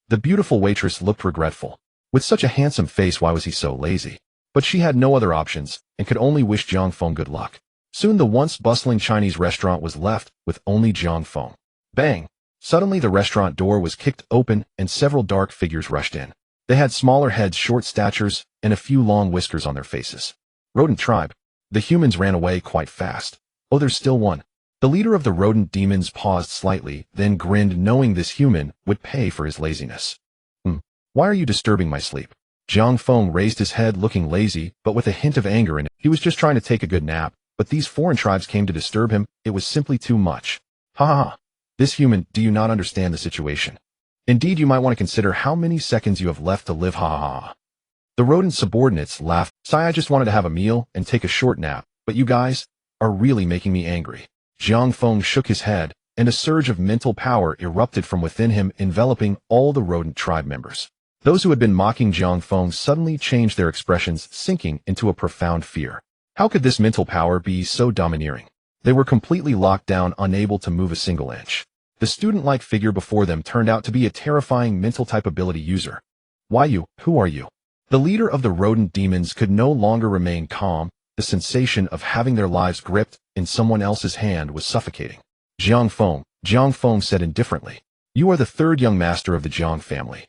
The beautiful waitress looked regretful. With such a handsome face, why was he so lazy? But she had no other options and could only wish Jiang Feng good luck. Soon the once bustling Chinese restaurant was left with only Jiang Feng. Bang! Suddenly the restaurant door was kicked open and several dark figures rushed in. They had smaller heads, short statures, and a few long whiskers on their faces. Rodent tribe. The humans ran away quite fast. Oh, there's still one. The leader of the rodent demons paused slightly, then grinned, knowing this human would pay for his laziness. Why are you disturbing my sleep? Jiang Feng raised his head, looking lazy, but with a hint of anger in it. He was just trying to take a good nap, but these foreign tribes came to disturb him. It was simply too much. Ha ha ha. This human, do you not understand the situation? Indeed, you might want to consider how many seconds you have left to live. Ha ha ha. The rodent subordinates laughed. "Sai, I just wanted to have a meal and take a short nap, but you guys are really making me angry." Jiang Feng shook his head, and a surge of mental power erupted from within him, enveloping all the rodent tribe members. Those who had been mocking Jiang Feng suddenly changed their expressions, sinking into a profound fear. How could this mental power be so domineering? They were completely locked down, unable to move a single inch. The student-like figure before them turned out to be a terrifying mental-type ability user. "Why you? Who are you?" The leader of the rodent demons could no longer remain calm. The sensation of having their lives gripped in someone else's hand was suffocating. Jiang Feng said indifferently, "You are the third young master of the Jiang family."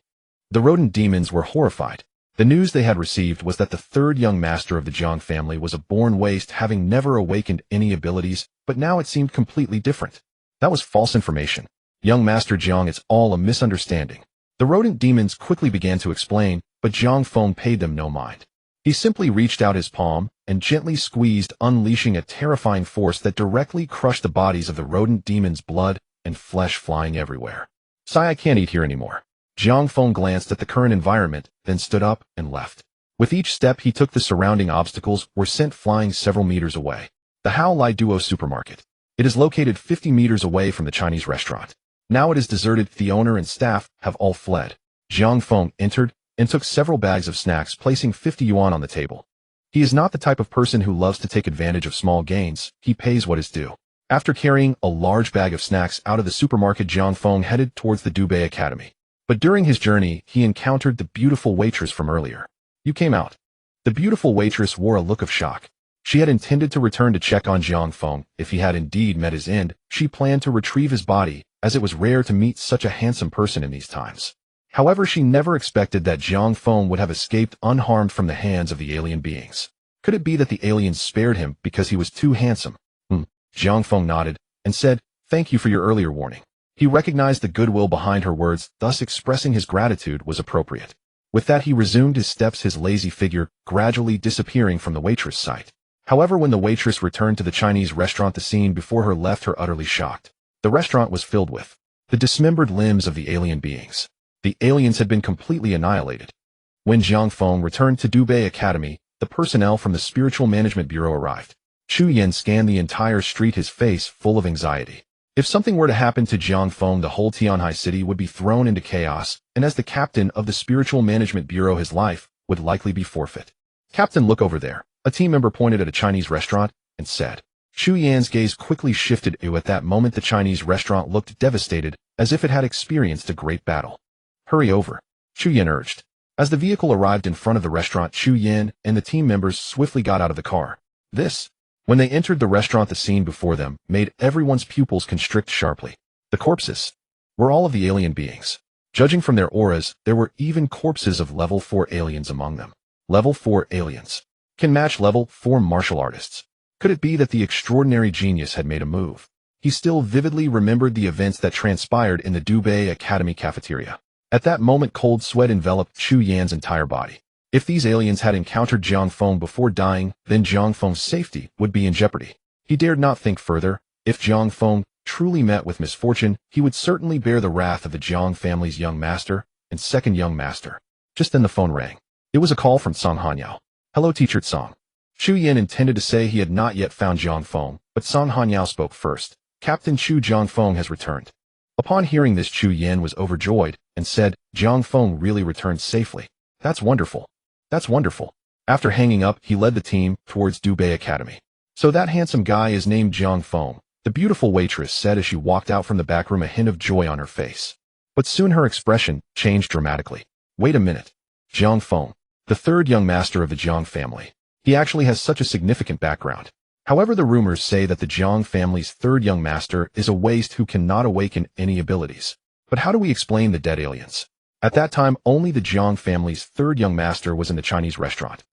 The rodent demons were horrified. The news they had received was that the third young master of the Jiang family was a born waste, having never awakened any abilities, but now it seemed completely different. That was false information. "Young Master Jiang, it's all a misunderstanding." The rodent demons quickly began to explain, but Jiang Feng paid them no mind. He simply reached out his palm and gently squeezed, unleashing a terrifying force that directly crushed the bodies of the rodent demons, blood and flesh flying everywhere. "Sai, I can't eat here anymore." Jiang Feng glanced at the current environment, then stood up and left. With each step he took, the surrounding obstacles were sent flying several meters away. The Hao Lai Duo supermarket. It is located 50 meters away from the Chinese restaurant. Now it is deserted. The owner and staff have all fled. Jiang Feng entered and took several bags of snacks, placing 50 yuan on the table. He is not the type of person who loves to take advantage of small gains. He pays what is due. After carrying a large bag of snacks out of the supermarket, Jiang Feng headed towards the Dubei Academy. But during his journey, he encountered the beautiful waitress from earlier. "You came out." The beautiful waitress wore a look of shock. She had intended to return to check on Jiang Feng. If he had indeed met his end, she planned to retrieve his body, as it was rare to meet such a handsome person in these times. However, she never expected that Jiang Feng would have escaped unharmed from the hands of the alien beings. Could it be that the aliens spared him because he was too handsome? Jiang Feng nodded and said, "Thank you for your earlier warning." He recognized the goodwill behind her words, thus expressing his gratitude was appropriate. With that, he resumed his steps, his lazy figure gradually disappearing from the waitress' sight. However, when the waitress returned to the Chinese restaurant, the scene before her left her utterly shocked. The restaurant was filled with the dismembered limbs of the alien beings. The aliens had been completely annihilated. When Jiang Feng returned to Dubei Academy, the personnel from the Spiritual Management Bureau arrived. Chu Yan scanned the entire street, his face full of anxiety. If something were to happen to Jiang Feng, the whole Tianhai city would be thrown into chaos, and as the captain of the Spiritual Management Bureau, his life would likely be forfeit. "Captain, look over there." A team member pointed at a Chinese restaurant and said. Chu Yan's gaze quickly shifted. At that moment, the Chinese restaurant looked devastated, as if it had experienced a great battle. "Hurry over," Chu Yan urged. As the vehicle arrived in front of the restaurant, Chu Yan and the team members swiftly got out of the car. When they entered the restaurant, the scene before them made everyone's pupils constrict sharply. The corpses were all of the alien beings. Judging from their auras, there were even corpses of level 4 aliens among them. Level 4 aliens can match level 4 martial artists. Could it be that the extraordinary genius had made a move? He still vividly remembered the events that transpired in the Dubei Academy cafeteria. At that moment, cold sweat enveloped Chu Yan's entire body. If these aliens had encountered Jiang Feng before dying, then Jiang Feng's safety would be in jeopardy. He dared not think further. If Jiang Feng truly met with misfortune, he would certainly bear the wrath of the Jiang family's young master and second young master. Just then the phone rang. It was a call from Song Hanyao. Hello, Teacher Song. Chu Yan intended to say he had not yet found Jiang Feng, but Song Hanyao spoke first. Captain Chu, Jiang Feng has returned. Upon hearing this, Chu Yan was overjoyed and said, Jiang Feng really returned safely. That's wonderful. That's wonderful. After hanging up, he led the team towards Dubei Academy. So that handsome guy is named Jiang Feng, the beautiful waitress said as she walked out from the back room, a hint of joy on her face. But soon her expression changed dramatically. Wait a minute. Jiang Feng, the third young master of the Jiang family. He actually has such a significant background. However, the rumors say that the Jiang family's third young master is a waste who cannot awaken any abilities. But how do we explain the dead aliens? At that time, only the Jiang family's third young master was in the Chinese restaurant.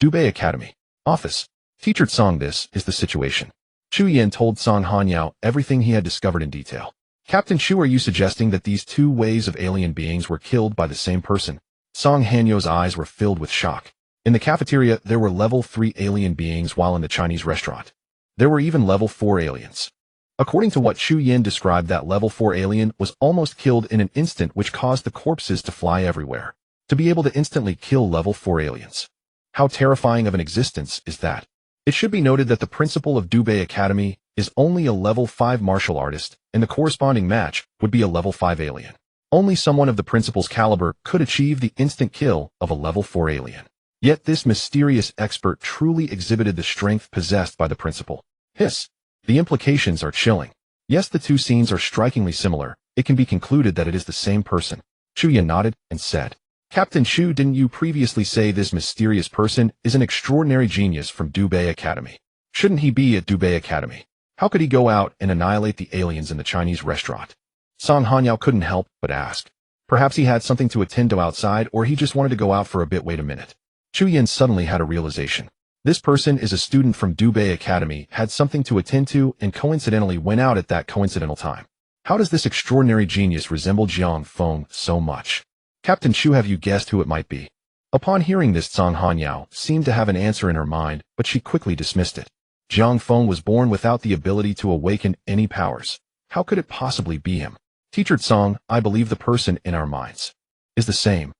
Dubei Academy. Office. Teacher Song, this is the situation. Chu Yan told Song Hanyao everything he had discovered in detail. Captain Chu, are you suggesting that these two waves of alien beings were killed by the same person? Song Hanyao's eyes were filled with shock. In the cafeteria, there were level 3 alien beings, while in the Chinese restaurant, there were even level 4 aliens. According to what Chu Yan described, that level 4 alien was almost killed in an instant, which caused the corpses to fly everywhere. To be able to instantly kill level 4 aliens. How terrifying of an existence is that? It should be noted that the principal of Dubei Academy is only a level 5 martial artist, and the corresponding match would be a level 5 alien. Only someone of the principal's caliber could achieve the instant kill of a level 4 alien. Yet this mysterious expert truly exhibited the strength possessed by the principal. Hiss. The implications are chilling. Yes, the two scenes are strikingly similar. It can be concluded that it is the same person. Chu Yan nodded and said, Captain Chu, didn't you previously say this mysterious person is an extraordinary genius from Dubei Academy? Shouldn't he be at Dubei Academy? How could he go out and annihilate the aliens in the Chinese restaurant? Song Hanyao couldn't help but ask. Perhaps he had something to attend to outside, or he just wanted to go out for a bit. Wait a minute. Chu Yan suddenly had a realization. This person is a student from Dubei Academy, had something to attend to, and coincidentally went out at that coincidental time. How does this extraordinary genius resemble Jiang Feng so much? Captain Chu, have you guessed who it might be? Upon hearing this, Song Hanyao seemed to have an answer in her mind, but she quickly dismissed it. Jiang Feng was born without the ability to awaken any powers. How could it possibly be him? Teacher Song, I believe the person in our minds is the same.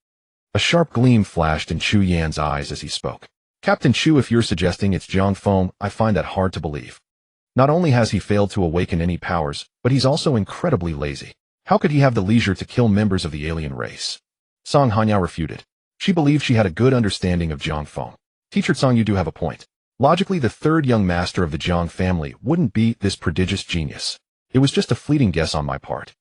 A sharp gleam flashed in Chu Yan's eyes as he spoke. Captain Chu, if you're suggesting it's Jiang Feng, I find that hard to believe. Not only has he failed to awaken any powers, but he's also incredibly lazy. How could he have the leisure to kill members of the alien race? Song Hanyao refuted. She believed she had a good understanding of Jiang Feng. Teacher Song, you do have a point. Logically, the third young master of the Jiang family wouldn't be this prodigious genius. It was just a fleeting guess on my part.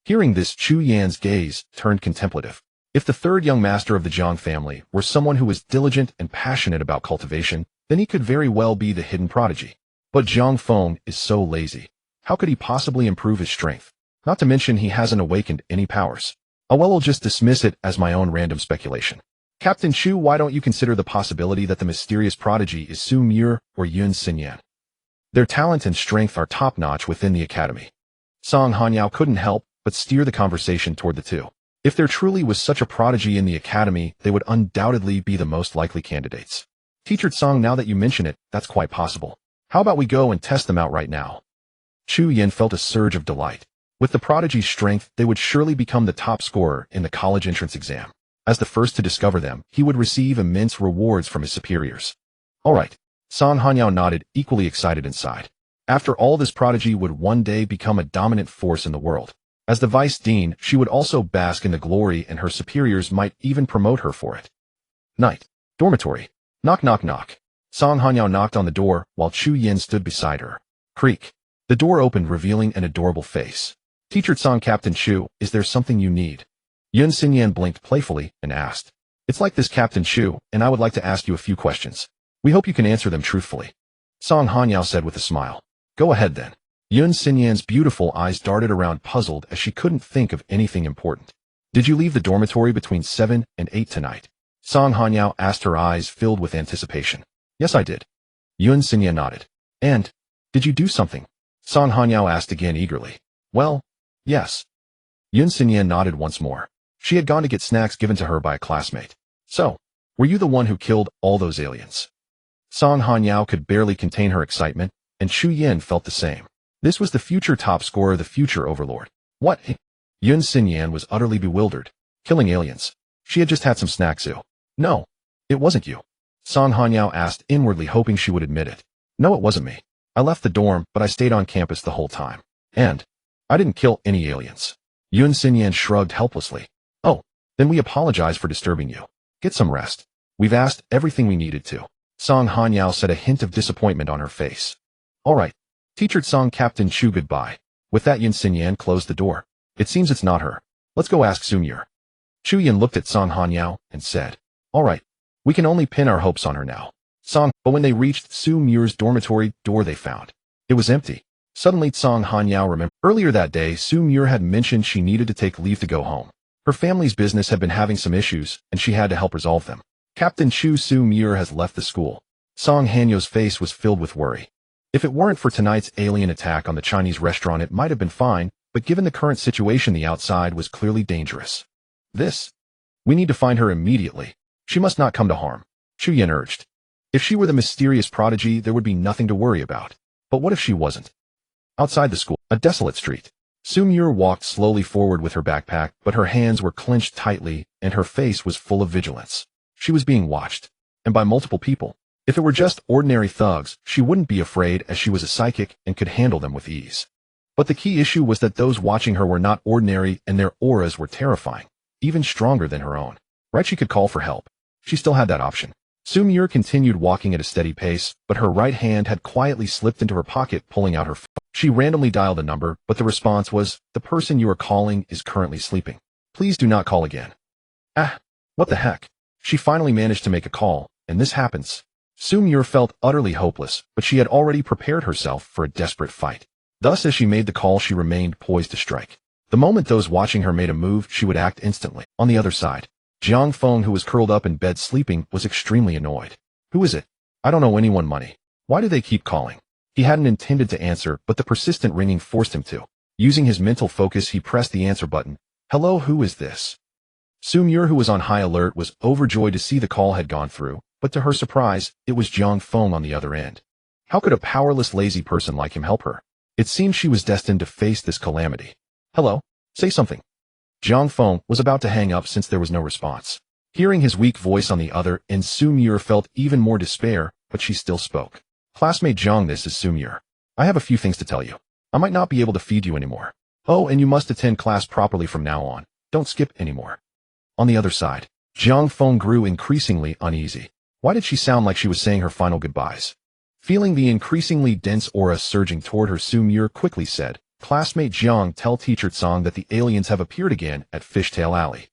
Hearing this, Chu Yan's gaze turned contemplative. If the third young master of the Jiang family were someone who was diligent and passionate about cultivation, then he could very well be the hidden prodigy. But Jiang Feng is so lazy. How could he possibly improve his strength? Not to mention he hasn't awakened any powers. Oh well, I'll just dismiss it as my own random speculation. Captain Chu, why don't you consider the possibility that the mysterious prodigy is Su Mur or Yun Xinyan? Their talent and strength are top-notch within the academy. Song Hanyao couldn't help but steer the conversation toward the two. If there truly was such a prodigy in the academy, they would undoubtedly be the most likely candidates. Teacher Song, now that you mention it, that's quite possible. How about we go and test them out right now? Chu Yan felt a surge of delight. With the prodigy's strength, they would surely become the top scorer in the college entrance exam. As the first to discover them, he would receive immense rewards from his superiors. All right. Song Hanyao nodded, equally excited inside. After all, this prodigy would one day become a dominant force in the world. As the vice dean, she would also bask in the glory, and her superiors might even promote her for it. Night. Dormitory. Knock, knock, knock. Song Hanyao knocked on the door, while Chu Yan stood beside her. Creak. The door opened, revealing an adorable face. Teacher Song, Captain Chu, is there something you need? Yun Xinyan blinked playfully and asked. It's like this, Captain Chu, and I would like to ask you a few questions. We hope you can answer them truthfully. Song Hanyao said with a smile. Go ahead then. Yun Xinyan's beautiful eyes darted around, puzzled as she couldn't think of anything important. Did you leave the dormitory between 7 and 8 tonight? Song Hanyao asked, her eyes filled with anticipation. Yes, I did. Yun Xinyan nodded. And, did you do something? Song Hanyao asked again eagerly. Well, yes. Yun Xinyan nodded once more. She had gone to get snacks given to her by a classmate. So, were you the one who killed all those aliens? Song Hanyao could barely contain her excitement, and Chu Yin felt the same. This was the future top scorer, the future overlord. What? Yun Xinyan was utterly bewildered. Killing aliens. She had just had some snacks. No, it wasn't you. Song Hanyao asked, inwardly hoping she would admit it. No, it wasn't me. I left the dorm, but I stayed on campus the whole time. And I didn't kill any aliens. Yun Xinyan shrugged helplessly. Oh, then we apologize for disturbing you. Get some rest. We've asked everything we needed to. Song Hanyao said, a hint of disappointment on her face. All right. Teacher Song Captain Chu goodbye. With that, Yun Xinyan closed the door. It seems it's not her. Let's go ask Sumyer. Chu Yin looked at Song Hanyao and said, all right. We can only pin our hopes on her now. But when they reached Sumyer's dormitory door, they found it was empty. Suddenly, Song Hanyao remembered. Earlier that day, Sumyer had mentioned she needed to take leave to go home. Her family's business had been having some issues, and she had to help resolve them. Captain Chu Sumyer has left the school. Song Hanyo's face was filled with worry. If it weren't for tonight's alien attack on the Chinese restaurant, it might have been fine, but given the current situation, the outside was clearly dangerous. We need to find her immediately. She must not come to harm, Chu Yin urged. If she were the mysterious prodigy, there would be nothing to worry about. But what if she wasn't? Outside the school, a desolate street. Sumyer walked slowly forward with her backpack, but her hands were clenched tightly, and her face was full of vigilance. She was being watched, and by multiple people. If it were just ordinary thugs, she wouldn't be afraid, as she was a psychic and could handle them with ease. But the key issue was that those watching her were not ordinary, and their auras were terrifying, even stronger than her own. Right, she could call for help. She still had that option. Sumyer continued walking at a steady pace, but her right hand had quietly slipped into her pocket, pulling out her phone. She randomly dialed a number, but the response was, the person you are calling is currently sleeping. Please do not call again. What the heck? She finally managed to make a call, and this happens. Sumyer felt utterly hopeless, but she had already prepared herself for a desperate fight. Thus, as she made the call, she remained poised to strike. The moment those watching her made a move, she would act instantly. On the other side, Jiang Feng, who was curled up in bed sleeping, was extremely annoyed. Who is it? I don't owe anyone money. Why do they keep calling? He hadn't intended to answer, but the persistent ringing forced him to. Using his mental focus, he pressed the answer button. Hello, who is this? Sumyer, who was on high alert, was overjoyed to see the call had gone through, but to her surprise, it was Jiang Feng on the other end. How could a powerless, lazy person like him help her? It seemed she was destined to face this calamity. Hello? Say something. Jiang Feng was about to hang up since there was no response. Hearing his weak voice on the other end, Sumyer felt even more despair, but she still spoke. Classmate Jiang, this is Sumyer. I have a few things to tell you. I might not be able to feed you anymore. Oh, and you must attend class properly from now on. Don't skip anymore. On the other side, Jiang Feng grew increasingly uneasy. Why did she sound like she was saying her final goodbyes? Feeling the increasingly dense aura surging toward her, Sumyer quickly said, Classmate Jiang, tell Teacher Tsang that the aliens have appeared again at Fishtail Alley.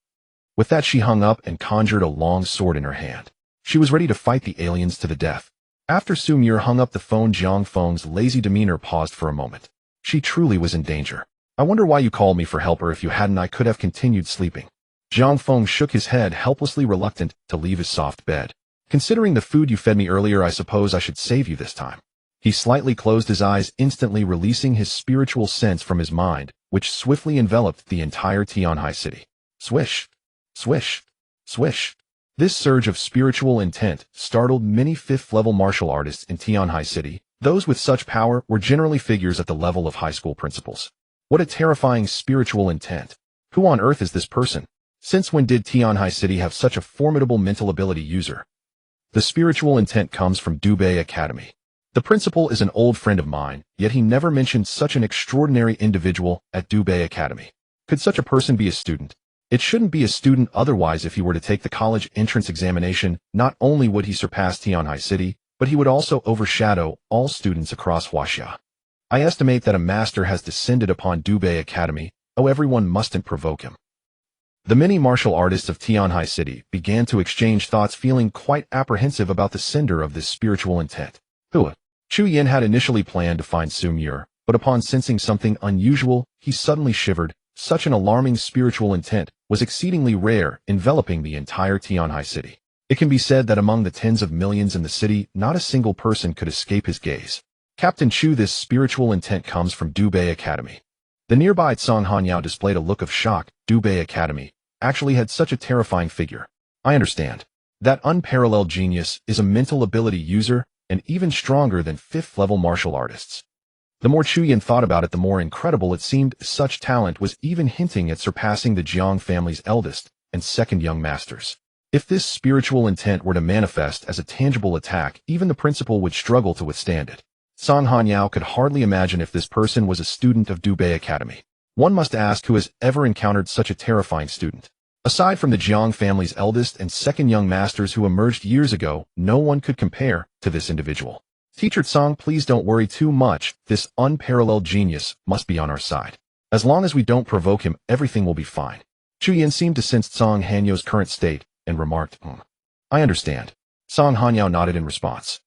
With that, she hung up and conjured a long sword in her hand. She was ready to fight the aliens to the death. After Sumyer hung up the phone, Jiang Feng's lazy demeanor paused for a moment. She truly was in danger. I wonder why you called me for help, or if you hadn't, I could have continued sleeping. Jiang Feng shook his head, helplessly reluctant to leave his soft bed. Considering the food you fed me earlier, I suppose I should save you this time. He slightly closed his eyes, instantly releasing his spiritual sense from his mind, which swiftly enveloped the entire Tianhai city. Swish, swish, swish. This surge of spiritual intent startled many fifth-level martial artists in Tianhai city. Those with such power were generally figures at the level of high school principals. What a terrifying spiritual intent. Who on earth is this person? Since when did Tianhai city have such a formidable mental ability user? The spiritual intent comes from Dubei Academy. The principal is an old friend of mine, yet he never mentioned such an extraordinary individual at Dubei Academy. Could such a person be a student? It shouldn't be a student, otherwise if he were to take the college entrance examination, not only would he surpass Tianhai city, but he would also overshadow all students across Huaxia. I estimate that a master has descended upon Dubei Academy. Oh, everyone mustn't provoke him. The many martial artists of Tianhai city began to exchange thoughts, feeling quite apprehensive about the sender of this spiritual intent. Chu Yin had initially planned to find Sumyer, but upon sensing something unusual, he suddenly shivered. Such an alarming spiritual intent was exceedingly rare, enveloping the entire Tianhai city. It can be said that among the tens of millions in the city, not a single person could escape his gaze. Captain Chu, this spiritual intent comes from Dubei Academy. The nearby Tsang Hanyao displayed a look of shock. Dubei Academy actually had such a terrifying figure. I understand. That unparalleled genius is a mental ability user and even stronger than 5th-level martial artists. The more Chuyan thought about it, the more incredible it seemed. Such talent was even hinting at surpassing the Jiang family's eldest and second young masters. If this spiritual intent were to manifest as a tangible attack, even the principal would struggle to withstand it. Song Hanyao could hardly imagine if this person was a student of Dubei Academy. One must ask who has ever encountered such a terrifying student. Aside from the Jiang family's eldest and second young masters who emerged years ago, no one could compare to this individual. Teacher Tsang, please don't worry too much. This unparalleled genius must be on our side. As long as we don't provoke him, everything will be fine. Chuyan seemed to sense Song Hanyao's current state and remarked, I understand. Song Hanyao nodded in response.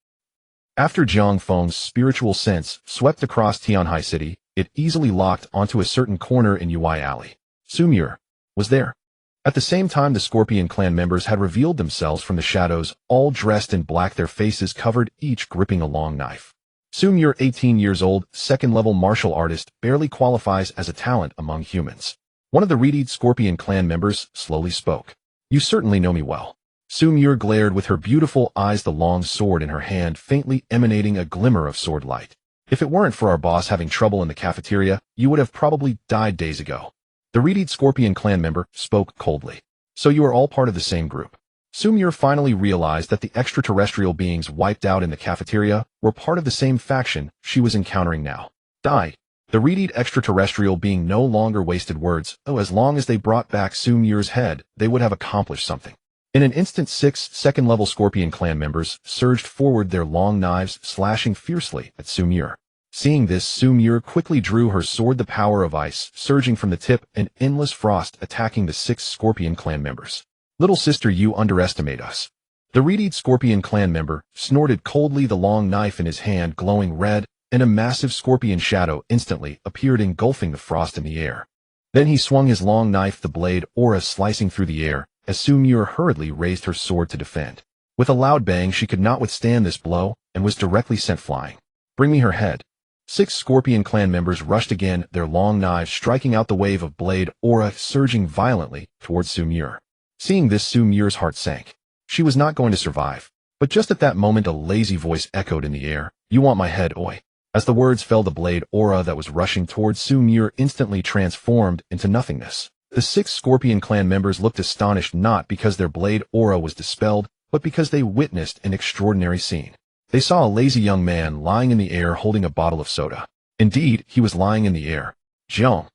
After Jiang Feng's spiritual sense swept across Tianhai City, it easily locked onto a certain corner in Ui Alley. Sumir was there. At the same time, the Scorpion clan members had revealed themselves from the shadows, all dressed in black, their faces covered, each gripping a long knife. Sumir, 18 years old, second-level martial artist, barely qualifies as a talent among humans. One of the reedied Scorpion clan members slowly spoke. You certainly know me well. Sumir glared with her beautiful eyes, the long sword in her hand faintly emanating a glimmer of sword light. If it weren't for our boss having trouble in the cafeteria, you would have probably died days ago. The reedied Scorpion clan member spoke coldly. So you are all part of the same group. Sumir finally realized that the extraterrestrial beings wiped out in the cafeteria were part of the same faction she was encountering now. Die. The reedied extraterrestrial being no longer wasted words. As long as they brought back Sumir's head, they would have accomplished something. In an instant, 6 second-level Scorpion clan members surged forward, their long knives slashing fiercely at Sumir. Seeing this, Sumir quickly drew her sword, the power of ice surging from the tip, an endless frost attacking the 6 Scorpion clan members. Little sister, you underestimate us. The reedied Scorpion clan member snorted coldly, the long knife in his hand glowing red, and a massive scorpion shadow instantly appeared, engulfing the frost in the air. Then he swung his long knife, the blade aura slicing through the air, as Sumir hurriedly raised her sword to defend. With a loud bang, she could not withstand this blow and was directly sent flying. Bring me her head. 6 Scorpion clan members rushed again, their long knives striking out, the wave of blade aura surging violently towards Sumir. Seeing this, Sumir's heart sank. She was not going to survive. But just at that moment, a lazy voice echoed in the air. You want my head, oi? As the words fell, the blade aura that was rushing towards Sumir instantly transformed into nothingness. The 6 Scorpion clan members looked astonished, not because their blade aura was dispelled, but because they witnessed an extraordinary scene. They saw a lazy young man lying in the air holding a bottle of soda. Indeed, he was lying in the air. Jiang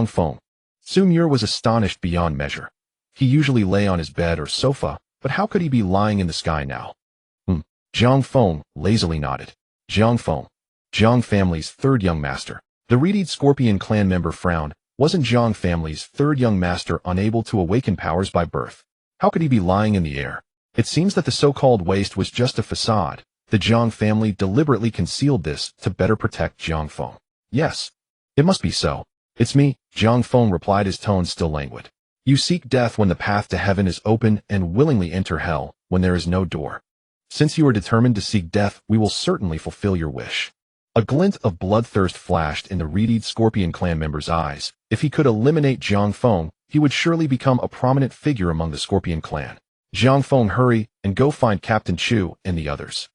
Feng. Sumir was astonished beyond measure. He usually lay on his bed or sofa, but how could he be lying in the sky now? Jiang Feng lazily nodded. Jiang Feng. Jiang family's 3rd young master. The reedied Scorpion clan member frowned. Wasn't Jiang family's 3rd young master unable to awaken powers by birth? How could he be lying in the air? It seems that the so-called waste was just a facade. The Jiang family deliberately concealed this to better protect Jiang Feng. Yes, it must be so. It's me, Jiang Feng replied, his tone still languid. You seek death when the path to heaven is open and willingly enter hell when there is no door. Since you are determined to seek death, we will certainly fulfill your wish. A glint of bloodthirst flashed in the reedied Scorpion clan member's eyes. If he could eliminate Jiang Feng, he would surely become a prominent figure among the Scorpion clan. Jiang Feng, hurry and go find Captain Chu and the others.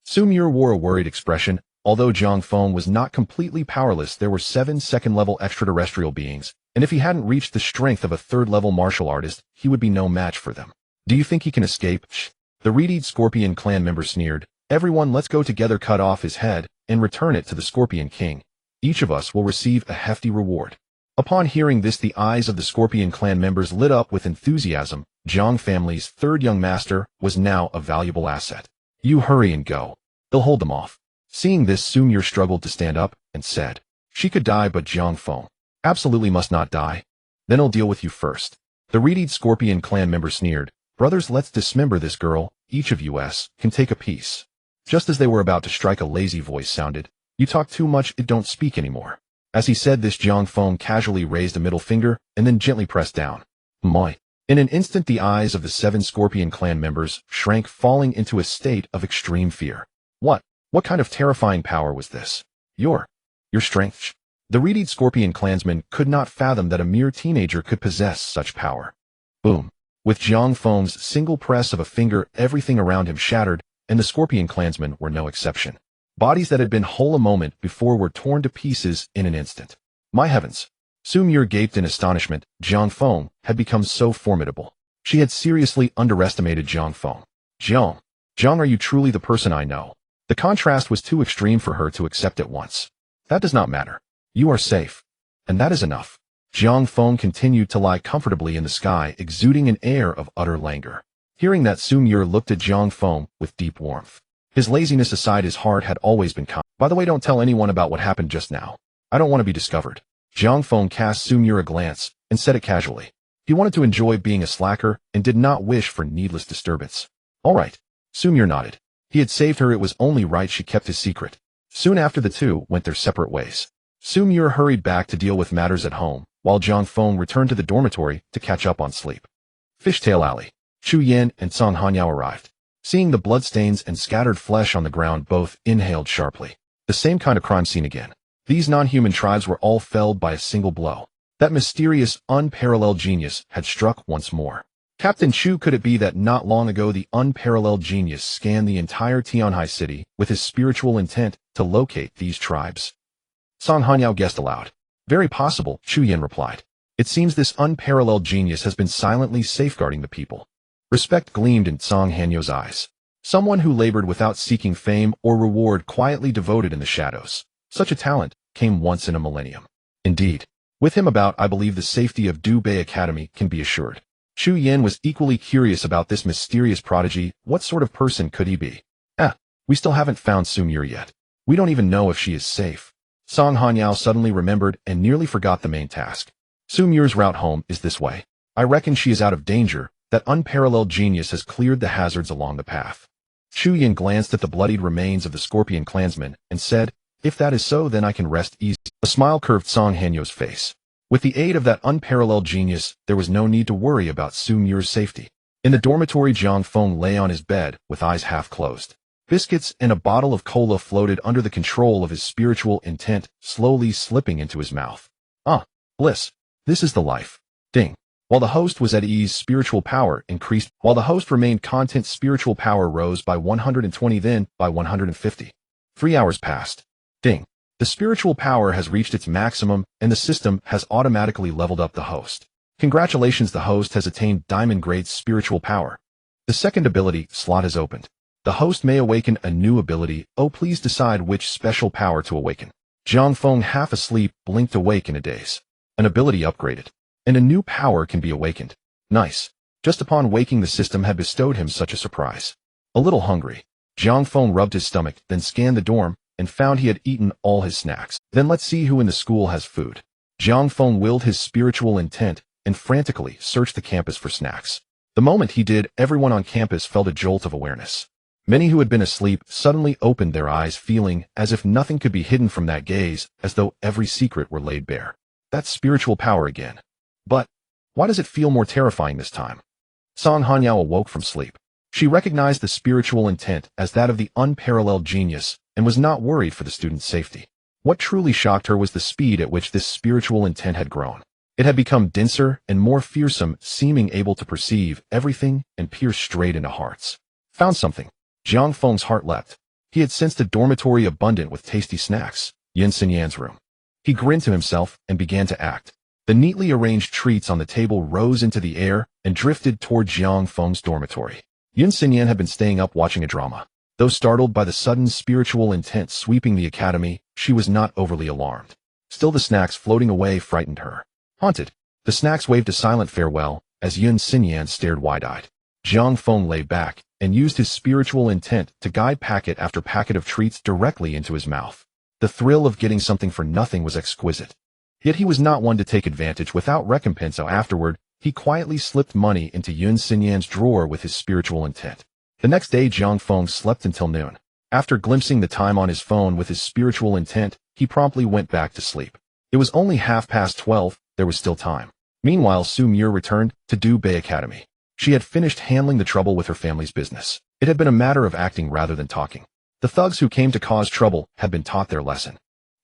Sumir wore a worried expression. Although Jiang Feng was not completely powerless, there were 7 second-level extraterrestrial beings, and if he hadn't reached the strength of a 3rd-level martial artist, he would be no match for them. Do you think he can escape? Shh. The reedied Scorpion clan member sneered. Everyone, let's go together, cut off his head and return it to the Scorpion King. Each of us will receive a hefty reward. Upon hearing this, the eyes of the Scorpion clan members lit up with enthusiasm. Jiang family's 3rd young master was now a valuable asset. You hurry and go. They'll hold them off. Seeing this, Sumir struggled to stand up and said, she could die, but Jiang Feng absolutely must not die. Then I'll deal with you first. The reedied Scorpion clan member sneered. Brothers, let's dismember this girl. Each of us can take a piece. Just as they were about to strike, a lazy voice sounded. You talk too much, it don't speak anymore. As he said this, Jiang Feng casually raised a middle finger and then gently pressed down. Moi. In an instant, the eyes of the 7 Scorpion clan members shrank, falling into a state of extreme fear. What What kind of terrifying power was this? Your strength? The reedied Scorpion clansman could not fathom that a mere teenager could possess such power. Boom. With Jiang Feng's single press of a finger, everything around him shattered, and the Scorpion clansmen were no exception. Bodies that had been whole a moment before were torn to pieces in an instant. My heavens! Sumir gaped in astonishment. Jiang Feng had become so formidable. She had seriously underestimated Jiang Feng. Jiang, are you truly the person I know? The contrast was too extreme for her to accept at once. That does not matter. You are safe. And that is enough. Jiang Feng continued to lie comfortably in the sky, exuding an air of utter languor. Hearing that, Sumir looked at Jiang Feng with deep warmth. His laziness aside, his heart had always been kind. By the way, don't tell anyone about what happened just now. I don't want to be discovered. Jiang Feng cast Sumir a glance and said it casually. He wanted to enjoy being a slacker and did not wish for needless disturbance. All right. Sumir nodded. He had saved her, it was only right she kept his secret. Soon after, the two went their separate ways. Sumir hurried back to deal with matters at home, while Jiang Feng returned to the dormitory to catch up on sleep. Fishtail Alley. Chu Yan and Song Hanyao arrived. Seeing the bloodstains and scattered flesh on the ground, both inhaled sharply. The same kind of crime scene again. These non-human tribes were all felled by a single blow. That mysterious, unparalleled genius had struck once more. Captain Chu, could it be that not long ago the unparalleled genius scanned the entire Tianhai city with his spiritual intent to locate these tribes? Song Hanyao guessed aloud. Very possible, Chu Yan replied. It seems this unparalleled genius has been silently safeguarding the people. Respect gleamed in Song Hanyao's eyes. Someone who labored without seeking fame or reward, quietly devoted in the shadows. Such a talent came once in a millennium. Indeed. With him about, I believe the safety of Dubei Academy can be assured. Chu Yan was equally curious about this mysterious prodigy. What sort of person could he be? We still haven't found Sumir yet. We don't even know if she is safe. Song Hanyao suddenly remembered and nearly forgot the main task. Sumir's route home is this way. I reckon she is out of danger. That unparalleled genius has cleared the hazards along the path. Chu Yan glanced at the bloodied remains of the Scorpion clansmen and said, if that is so, then I can rest easy. A smile curved Song Hanyo's face. With the aid of that unparalleled genius, there was no need to worry about Sumir's safety. In the dormitory, Jiang Feng lay on his bed with eyes half closed. Biscuits and a bottle of cola floated under the control of his spiritual intent, slowly slipping into his mouth. Bliss. This is the life. Ding. While the host was at ease, spiritual power increased. While the host remained content, spiritual power rose by 120, then by 150. 3 hours passed. Ding. The spiritual power has reached its maximum, and the system has automatically leveled up the host. Congratulations, the host has attained diamond grade spiritual power. The second ability slot has opened. The host may awaken a new ability. Please decide which special power to awaken. Jiang Feng, half asleep, blinked awake in a daze. An ability upgraded. And a new power can be awakened. Nice. Just upon waking, the system had bestowed him such a surprise. A little hungry. Jiang Feng rubbed his stomach, then scanned the dorm, and found he had eaten all his snacks. Then let's see who in the school has food. Jiang Feng willed his spiritual intent and frantically searched the campus for snacks. The moment he did, everyone on campus felt a jolt of awareness. Many who had been asleep suddenly opened their eyes, feeling as if nothing could be hidden from that gaze, as though every secret were laid bare. That's spiritual power again. But why does it feel more terrifying this time? Song Hanyao awoke from sleep. She recognized the spiritual intent as that of the unparalleled genius and was not worried for the student's safety. What truly shocked her was the speed at which this spiritual intent had grown. It had become denser and more fearsome, seeming able to perceive everything and pierce straight into hearts. Found something. Jiang Feng's heart leapt. He had sensed a dormitory abundant with tasty snacks. Yin Xinyan's room. He grinned to himself and began to act. The neatly arranged treats on the table rose into the air and drifted toward Jiang Feng's dormitory. Yin Xinyan had been staying up watching a drama. Though startled by the sudden spiritual intent sweeping the academy, she was not overly alarmed. Still, the snacks floating away frightened her. Haunted, the snacks waved a silent farewell as Yin Xinyan stared wide-eyed. Jiang Feng lay back and used his spiritual intent to guide packet after packet of treats directly into his mouth. The thrill of getting something for nothing was exquisite. Yet he was not one to take advantage without recompense, so afterward, he quietly slipped money into Yin Xinyan's drawer with his spiritual intent. The next day, Jiang Feng slept until noon. After glimpsing the time on his phone with his spiritual intent, he promptly went back to sleep. It was only 12:30, there was still time. Meanwhile, Sumir returned to Dubei Academy. She had finished handling the trouble with her family's business. It had been a matter of acting rather than talking. The thugs who came to cause trouble had been taught their lesson.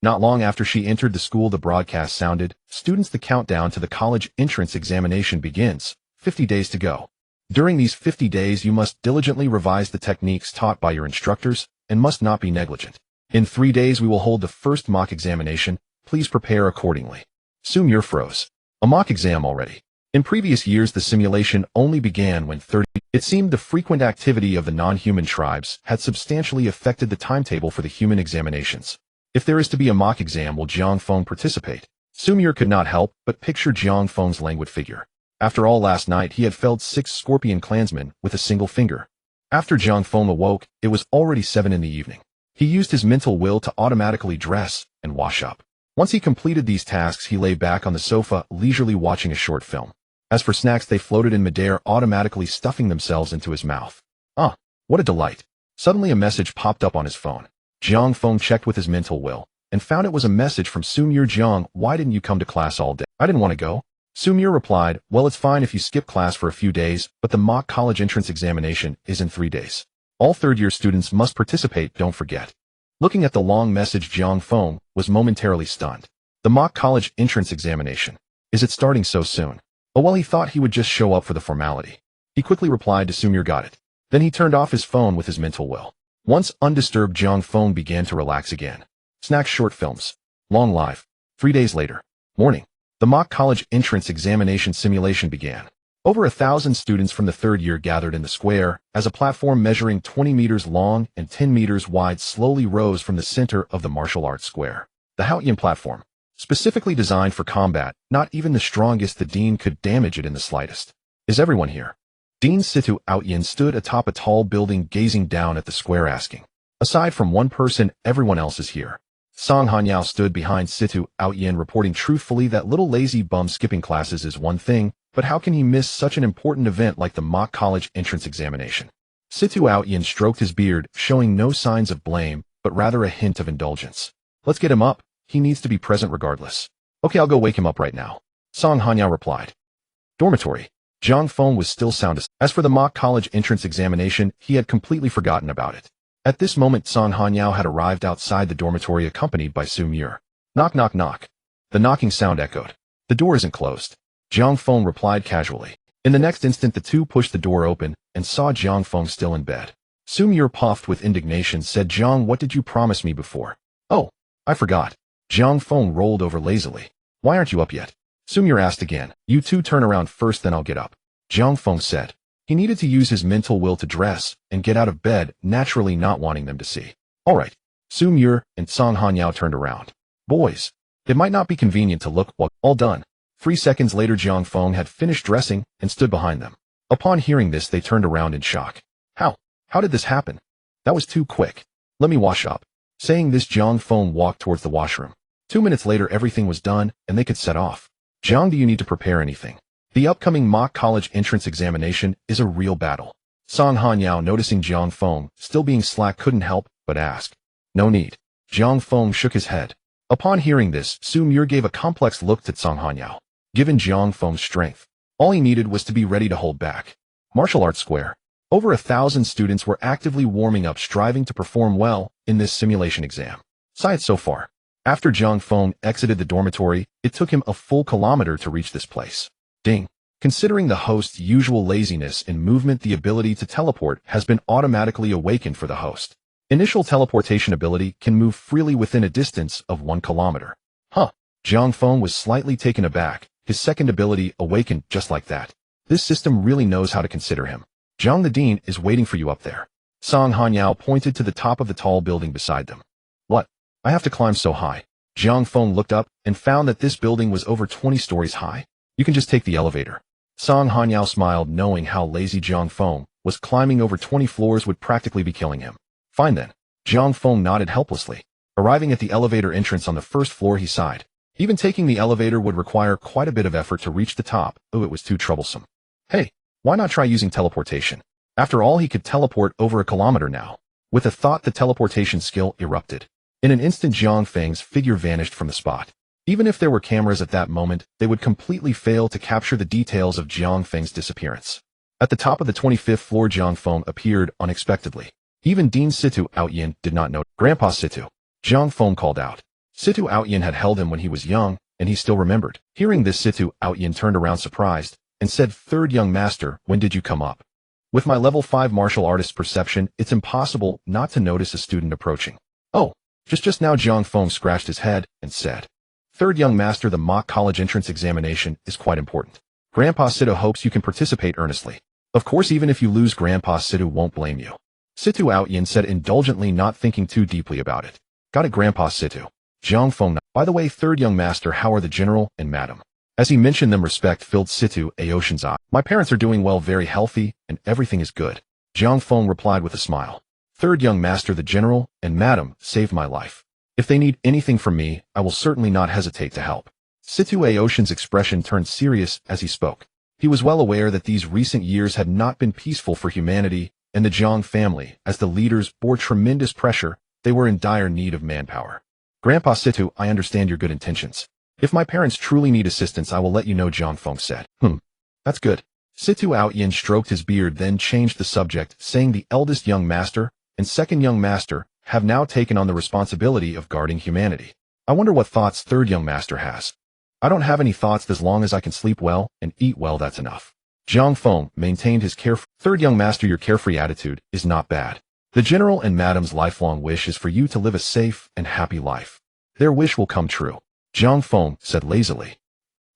Not long after she entered the school, the broadcast sounded, "Students, the countdown to the college entrance examination begins. 50 days to go. During these 50 days, you must diligently revise the techniques taught by your instructors and must not be negligent. In 3 days, we will hold the first mock examination. Please prepare accordingly." Sumir froze. A mock exam already. In previous years, the simulation only began when 30. It seemed the frequent activity of the non-human tribes had substantially affected the timetable for the human examinations. If there is to be a mock exam, will Jiang Feng participate? Sumir could not help but picture Jiang Feng's languid figure. After all, last night he had felled 6 scorpion clansmen with a single finger. After Jiang Feng awoke, it was already 7 in the evening. He used his mental will to automatically dress and wash up. Once he completed these tasks, he lay back on the sofa, leisurely watching a short film. As for snacks, they floated in midair, automatically stuffing themselves into his mouth. Ah, what a delight. Suddenly a message popped up on his phone. Jiang Feng checked with his mental will and found it was a message from Sumir. "Jiang, why didn't you come to class all day?" "I didn't want to go." Sumir replied, "Well, it's fine if you skip class for a few days, but the mock college entrance examination is in 3 days. All third-year students must participate, don't forget." Looking at the long message, Jiang Feng was momentarily stunned. The mock college entrance examination. Is it starting so soon? Oh, well, he thought he would just show up for the formality. He quickly replied to Sumir, "Got it." Then he turned off his phone with his mental will. Once undisturbed, Jiang Feng began to relax again. Snacks, short films. Long live. 3 days later. Morning. The mock college entrance examination simulation began. Over 1,000 students from the third year gathered in the square as a platform measuring 20 meters long and 10 meters wide slowly rose from the center of the martial arts square. The Haoyan platform. Specifically designed for combat, not even the strongest the dean could damage it in the slightest. "Is everyone here?" Dean Situ Outyin stood atop a tall building gazing down at the square, asking. "Aside from one person, everyone else is here." Song Hanyao stood behind Situ Outyin, reporting truthfully that little lazy bum skipping classes is one thing, but how can he miss such an important event like the mock college entrance examination? Situ Outyin stroked his beard, showing no signs of blame, but rather a hint of indulgence. "Let's get him up. He needs to be present regardless." "Okay, I'll go wake him up right now," Song Hanyao replied. Dormitory. Jiang Feng was still sound asleep. As for the mock college entrance examination, he had completely forgotten about it. At this moment, Song Hanyao had arrived outside the dormitory accompanied by Sumir. "Knock, knock, knock." The knocking sound echoed. "The door isn't closed," Jiang Feng replied casually. In the next instant, the two pushed the door open and saw Jiang Feng still in bed. Sumir, puffed with indignation, said, "Jiang, what did you promise me before?" "Oh, I forgot." Jiang Feng rolled over lazily. "Why aren't you up yet?" Sumir asked again. "You two turn around first, then I'll get up," Jiang Feng said. He needed to use his mental will to dress and get out of bed, naturally not wanting them to see. "All right." Sumir and Song Hanyao turned around. "Boys, it might not be convenient to look while all done." 3 seconds later, Jiang Feng had finished dressing and stood behind them. Upon hearing this, they turned around in shock. How did this happen? That was too quick. Let me wash up." Saying this, Jiang Feng walked towards the washroom. 2 minutes later, everything was done and they could set off. "Jiang, do you need to prepare anything? The upcoming mock college entrance examination is a real battle." Song Hanyao, noticing Jiang Feng still being slack, couldn't help but ask. "No need." Jiang Feng shook his head. Upon hearing this, Sumir gave a complex look to Song Hanyao. Given Jiang Feng's strength, all he needed was to be ready to hold back. Martial arts square. Over 1,000 students were actively warming up, striving to perform well in this simulation exam. Science so far. After Jiang Feng exited the dormitory, it took him a full kilometer to reach this place. Ding. Considering the host's usual laziness in movement, the ability to teleport has been automatically awakened for the host. Initial teleportation ability can move freely within a distance of 1 kilometer. Jiang Feng was slightly taken aback. His second ability awakened just like that. This system really knows how to consider him. "Jiang, the dean is waiting for you up there." Song Hanyao pointed to the top of the tall building beside them. "What? I have to climb so high." Jiang Feng looked up and found that this building was over 20 stories high. "You can just take the elevator." Song Hanyao smiled, knowing how lazy Jiang Feng was. Climbing over 20 floors would practically be killing him. "Fine then." Jiang Feng nodded helplessly. Arriving at the elevator entrance on the first floor, he sighed. Even taking the elevator would require quite a bit of effort to reach the top. Oh, it was too troublesome. Hey, why not try using teleportation? After all, he could teleport over 1 kilometer now. With a thought, the teleportation skill erupted. In an instant, Jiang Feng's figure vanished from the spot. Even if there were cameras at that moment, they would completely fail to capture the details of Jiang Feng's disappearance. At the top of the 25th floor, Jiang Feng appeared unexpectedly. Even Dean Situ Outyin did not know. Grandpa Situ. Jiang Feng called out. Situ Outyin had held him when he was young, and he still remembered. Hearing this, Situ Outyin turned around surprised and said, "Third young master, when did you come up?" With my level 5 martial artist perception, it's impossible not to notice a student approaching. Oh, just now Jiang Feng scratched his head and said, "Third young master, the mock college entrance examination is quite important. Grandpa Situ hopes you can participate earnestly. Of course, even if you lose, Grandpa Situ won't blame you." Situ Outyin said indulgently, not thinking too deeply about it. "Got it, Grandpa Situ." Jiang Feng. "By the way, third young master, how are the general and madam?" As he mentioned them, respect filled Situ Aoshan's eye. "My parents are doing well, very healthy, and everything is good." Jiang Feng replied with a smile. "Third young master, the general and madam saved my life. If they need anything from me, I will certainly not hesitate to help." Situ Aoshan's expression turned serious as he spoke. He was well aware that these recent years had not been peaceful for humanity, and the Jiang family, as the leaders bore tremendous pressure, they were in dire need of manpower. "Grandpa Situ, I understand your good intentions. If my parents truly need assistance, I will let you know," Jiang Feng said. That's good." Situ Outyin stroked his beard, then changed the subject, saying, "The eldest young master and second young master have now taken on the responsibility of guarding humanity. I wonder what thoughts third young master has." "I don't have any thoughts. As long as I can sleep well and eat well, that's enough." Jiang Feng maintained his carefree. "Third young master, your carefree attitude is not bad. The general and madam's lifelong wish is for you to live a safe and happy life. Their wish will come true," Jiang Feng said lazily.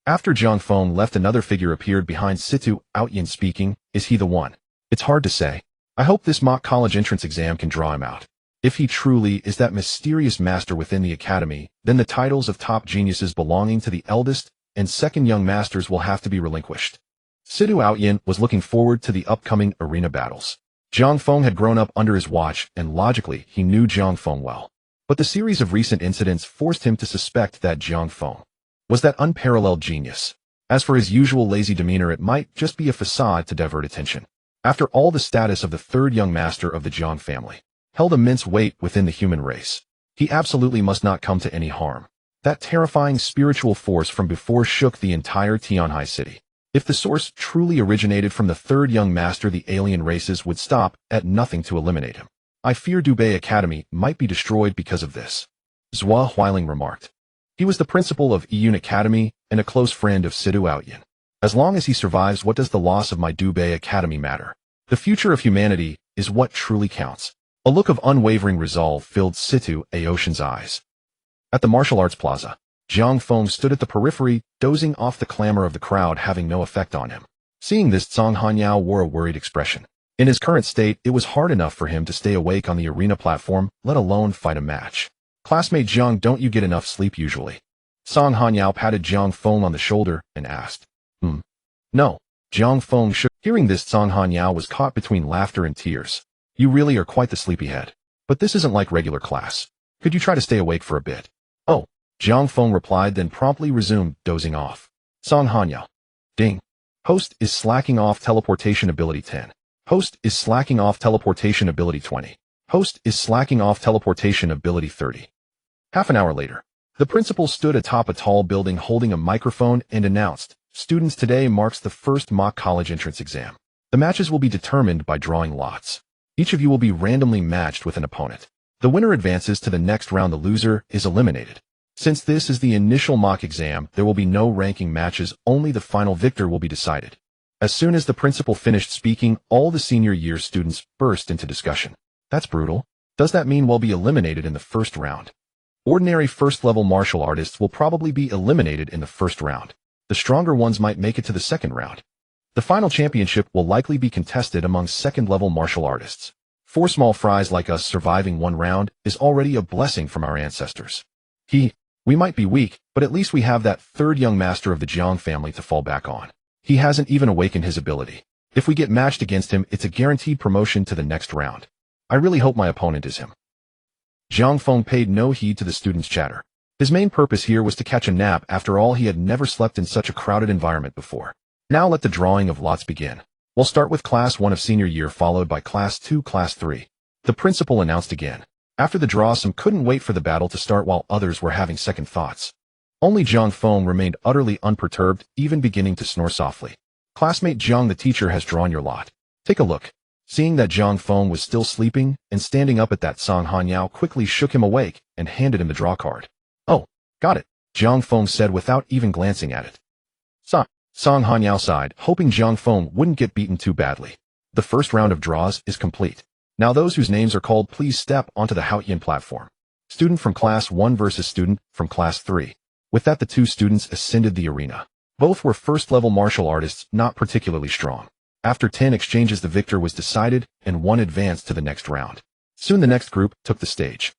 After Jiang Feng left, another figure appeared behind Situ Outyin, speaking. "Is he the one? It's hard to say. I hope this mock college entrance exam can draw him out. If he truly is that mysterious master within the academy, then the titles of top geniuses belonging to the eldest and second young masters will have to be relinquished." Situ Outyin was looking forward to the upcoming arena battles. Jiang Feng had grown up under his watch, and logically, he knew Jiang Feng well. But the series of recent incidents forced him to suspect that Jiang Feng was that unparalleled genius. As for his usual lazy demeanor, it might just be a facade to divert attention. After all, the status of the third young master of the Jiang family held immense weight within the human race. He absolutely must not come to any harm. That terrifying spiritual force from before shook the entire Tianhai city. If the source truly originated from the third young master, the alien races would stop at nothing to eliminate him. "I fear Dubei Academy might be destroyed because of this," Zhua Huiling remarked. He was the principal of Yun Academy and a close friend of Situ Outyin. "As long as he survives, what does the loss of my Dubei Academy matter? The future of humanity is what truly counts." A look of unwavering resolve filled Situ Aoshan's eyes. At the martial arts plaza, Jiang Feng stood at the periphery, dozing off, the clamor of the crowd having no effect on him. Seeing this, Zhang Hanyao wore a worried expression. In his current state, it was hard enough for him to stay awake on the arena platform, let alone fight a match. "Classmate Jiang, don't you get enough sleep usually?" Zhang Hanyao patted Jiang Feng on the shoulder and asked. No. Jiang Feng shook. Hearing this, Zhang Hanyao was caught between laughter and tears. "You really are quite the sleepyhead. But this isn't like regular class. Could you try to stay awake for a bit?" "Oh," Jiang Feng replied, then promptly resumed dozing off. Zhang Hanyao. Ding. Host is slacking off, teleportation ability 10. Host is slacking off, teleportation ability 20. Host is slacking off, teleportation ability 30. Half an hour later, the principal stood atop a tall building holding a microphone and announced, "Students, today marks the first mock college entrance exam. The matches will be determined by drawing lots. Each of you will be randomly matched with an opponent. The winner advances to the next round, the loser is eliminated. Since this is the initial mock exam, there will be no ranking matches, only the final victor will be decided." As soon as the principal finished speaking, all the senior year students burst into discussion. "That's brutal. Does that mean we'll be eliminated in the first round?" "Ordinary first-level martial artists will probably be eliminated in the first round. The stronger ones might make it to the second round. The final championship will likely be contested among second-level martial artists. 4 small fries like us surviving one round is already a blessing from our ancestors. We might be weak, but at least we have that third young master of the Jiang family to fall back on. He hasn't even awakened his ability. If we get matched against him, it's a guaranteed promotion to the next round. I really hope my opponent is him." Jiang Feng paid no heed to the students' chatter. His main purpose here was to catch a nap. After all, he had never slept in such a crowded environment before. Now let the drawing of lots begin. We'll start with Class 1 of senior year, followed by Class 2, Class 3. The principal announced again. After the draw, some couldn't wait for the battle to start, while others were having second thoughts. Only Jiang Feng remained utterly unperturbed, even beginning to snore softly. "Classmate Jiang, the teacher has drawn your lot. Take a look." Seeing that Jiang Feng was still sleeping and standing up at that, Song Hanyao quickly shook him awake and handed him the draw card. "Oh, got it," Jiang Feng said without even glancing at it. Song Hanyao sighed, hoping Jiang Feng wouldn't get beaten too badly. The first round of draws is complete. Now those whose names are called, please step onto the Haotian platform. Student from Class 1 versus student from Class 3. With that, the two students ascended the arena. Both were first-level martial artists, not particularly strong. After 10 exchanges, the victor was decided, and one advanced to the next round. Soon the next group took the stage.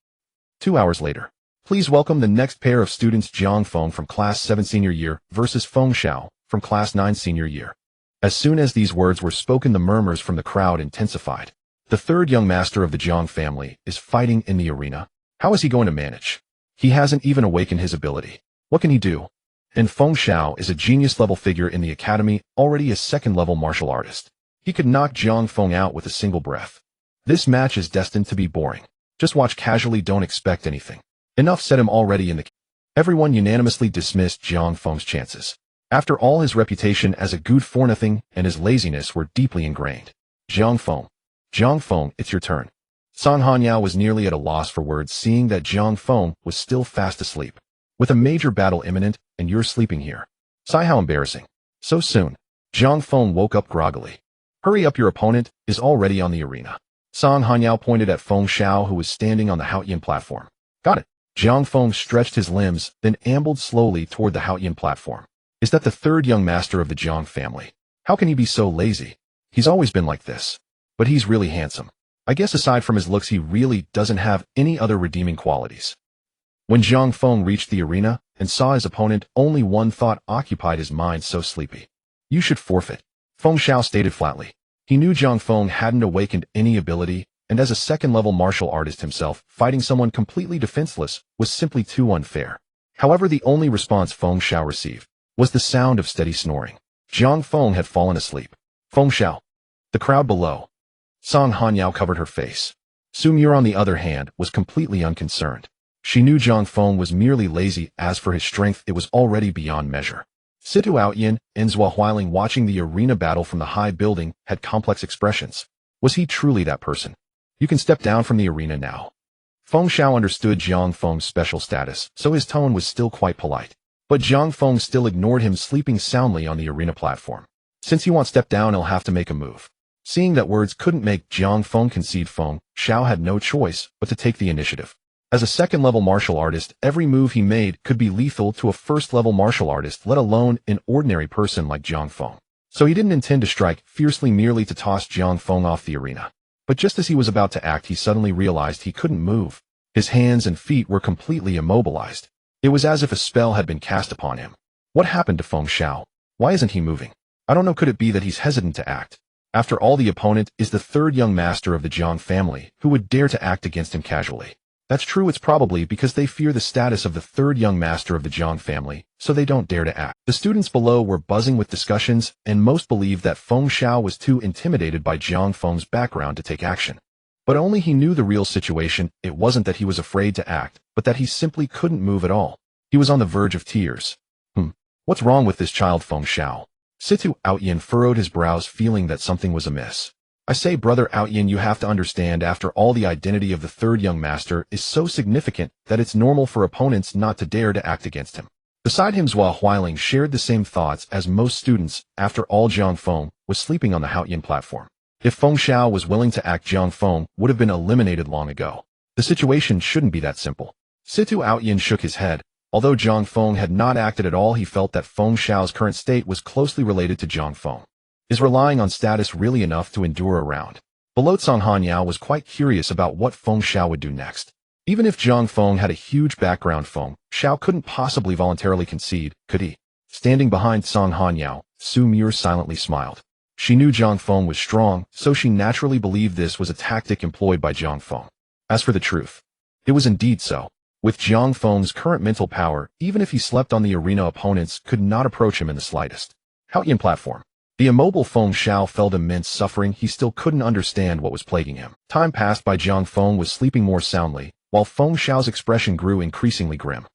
2 hours later. Please welcome the next pair of students, Jiang Feng from Class 7 Senior Year versus Feng Xiao from Class 9 Senior Year. As soon as these words were spoken, the murmurs from the crowd intensified. The third young master of the Jiang family is fighting in the arena. How is he going to manage? He hasn't even awakened his ability. What can he do? And Feng Xiao is a genius-level figure in the academy, already a second-level martial artist. He could knock Jiang Feng out with a single breath. This match is destined to be boring. Just watch casually, don't expect anything. Enough said, him already in the... Everyone unanimously dismissed Jiang Feng's chances. After all, his reputation as a good for nothing and his laziness were deeply ingrained. Jiang Feng, it's your turn. Song Hanyao was nearly at a loss for words, seeing that Jiang Feng was still fast asleep. With a major battle imminent, and you're sleeping here. Sigh, how embarrassing. So soon. Jiang Feng woke up groggily. Hurry up, your opponent is already on the arena. Song Hanyao pointed at Feng Xiao, who was standing on the Haotian platform. Got it. Jiang Feng stretched his limbs, then ambled slowly toward the Haotian platform. Is that the third young master of the Jiang family? How can he be so lazy? He's always been like this. But he's really handsome. I guess aside from his looks, he really doesn't have any other redeeming qualities. When Jiang Feng reached the arena and saw his opponent, only one thought occupied his mind: so sleepy. You should forfeit. Feng Xiao stated flatly. He knew Jiang Feng hadn't awakened any ability, and as a second-level martial artist himself, fighting someone completely defenseless was simply too unfair. However, the only response Feng Xiao received was the sound of steady snoring. Jiang Feng had fallen asleep. Feng Xiao. The crowd below. Song Hanyao covered her face. Su Mure, on the other hand, was completely unconcerned. She knew Jiang Feng was merely lazy. As for his strength, it was already beyond measure. Situ Aotian and Zhua Huiling, watching the arena battle from the high building, had complex expressions. Was he truly that person? You can step down from the arena now. Feng Xiao understood Jiang Feng's special status, so his tone was still quite polite. But Jiang Feng still ignored him, sleeping soundly on the arena platform. Since he won't step down, he'll have to make a move. Seeing that words couldn't make Jiang Feng concede, Feng Xiao had no choice but to take the initiative. As a second-level martial artist, every move he made could be lethal to a first-level martial artist, let alone an ordinary person like Jiang Feng. So he didn't intend to strike fiercely, merely to toss Jiang Feng off the arena. But just as he was about to act, he suddenly realized he couldn't move. His hands and feet were completely immobilized. It was as if a spell had been cast upon him. What happened to Feng Xiao? Why isn't he moving? I don't know, could it be that he's hesitant to act? After all, the opponent is the third young master of the Jiang family, who would dare to act against him casually. That's true, it's probably because they fear the status of the third young master of the Jiang family, so they don't dare to act. The students below were buzzing with discussions, and most believed that Feng Xiao was too intimidated by Jiang Feng's background to take action. But only he knew the real situation. It wasn't that he was afraid to act, but that he simply couldn't move at all. He was on the verge of tears. What's wrong with this child, Feng Xiao? Situ Aotian furrowed his brows, feeling that something was amiss. I say, brother Aotian, you have to understand, after all, the identity of the third young master is so significant that it's normal for opponents not to dare to act against him. Beside him, Zhua Huiling shared the same thoughts as most students. After all, Jiang Feng was sleeping on the Haotian platform. If Feng Xiao was willing to act, Jiang Feng would have been eliminated long ago. The situation shouldn't be that simple. Situ Aotian shook his head. Although Jiang Feng had not acted at all, he felt that Feng Xiao's current state was closely related to Jiang Feng. Is relying on status really enough to endure a round? Below, Song Hanyao was quite curious about what Feng Xiao would do next. Even if Jiang Feng had a huge background, Feng Xiao couldn't possibly voluntarily concede, could he? Standing behind Song Hanyao, Su Mure silently smiled. She knew Jiang Feng was strong, so she naturally believed this was a tactic employed by Jiang Feng. As for the truth, it was indeed so. With Jiang Feng's current mental power, even if he slept on the arena, opponents could not approach him in the slightest. Haotian platform. The immobile Feng Xiao felt immense suffering. He still couldn't understand what was plaguing him. Time passed by. Jiang Feng was sleeping more soundly, while Feng Xiao's expression grew increasingly grim.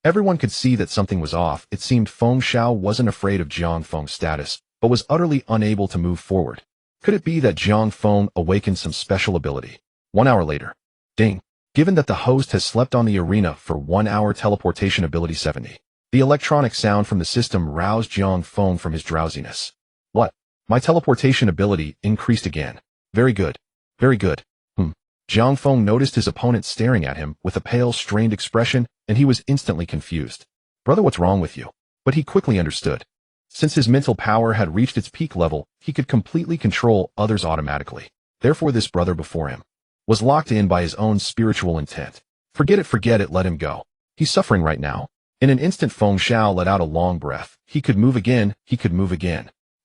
Everyone could see that something was off. It seemed Feng Xiao wasn't afraid of Jiang Feng's status, but was utterly unable to move forward. Could it be that Jiang Feng awakened some special ability? 1 hour later. Ding. Given that the host has slept on the arena for 1 hour, teleportation ability 70. The electronic sound from the system roused Jiang Feng from his drowsiness. What? My teleportation ability increased again. Very good. Very good. Jiang Feng noticed his opponent staring at him with a pale, strained expression, and he was instantly confused. Brother, what's wrong with you? But he quickly understood. Since his mental power had reached its peak level, he could completely control others automatically. Therefore, this brother before him was locked in by his own spiritual intent. Forget it, let him go. He's suffering right now. In an instant, Feng Xiao let out a long breath. He could move again.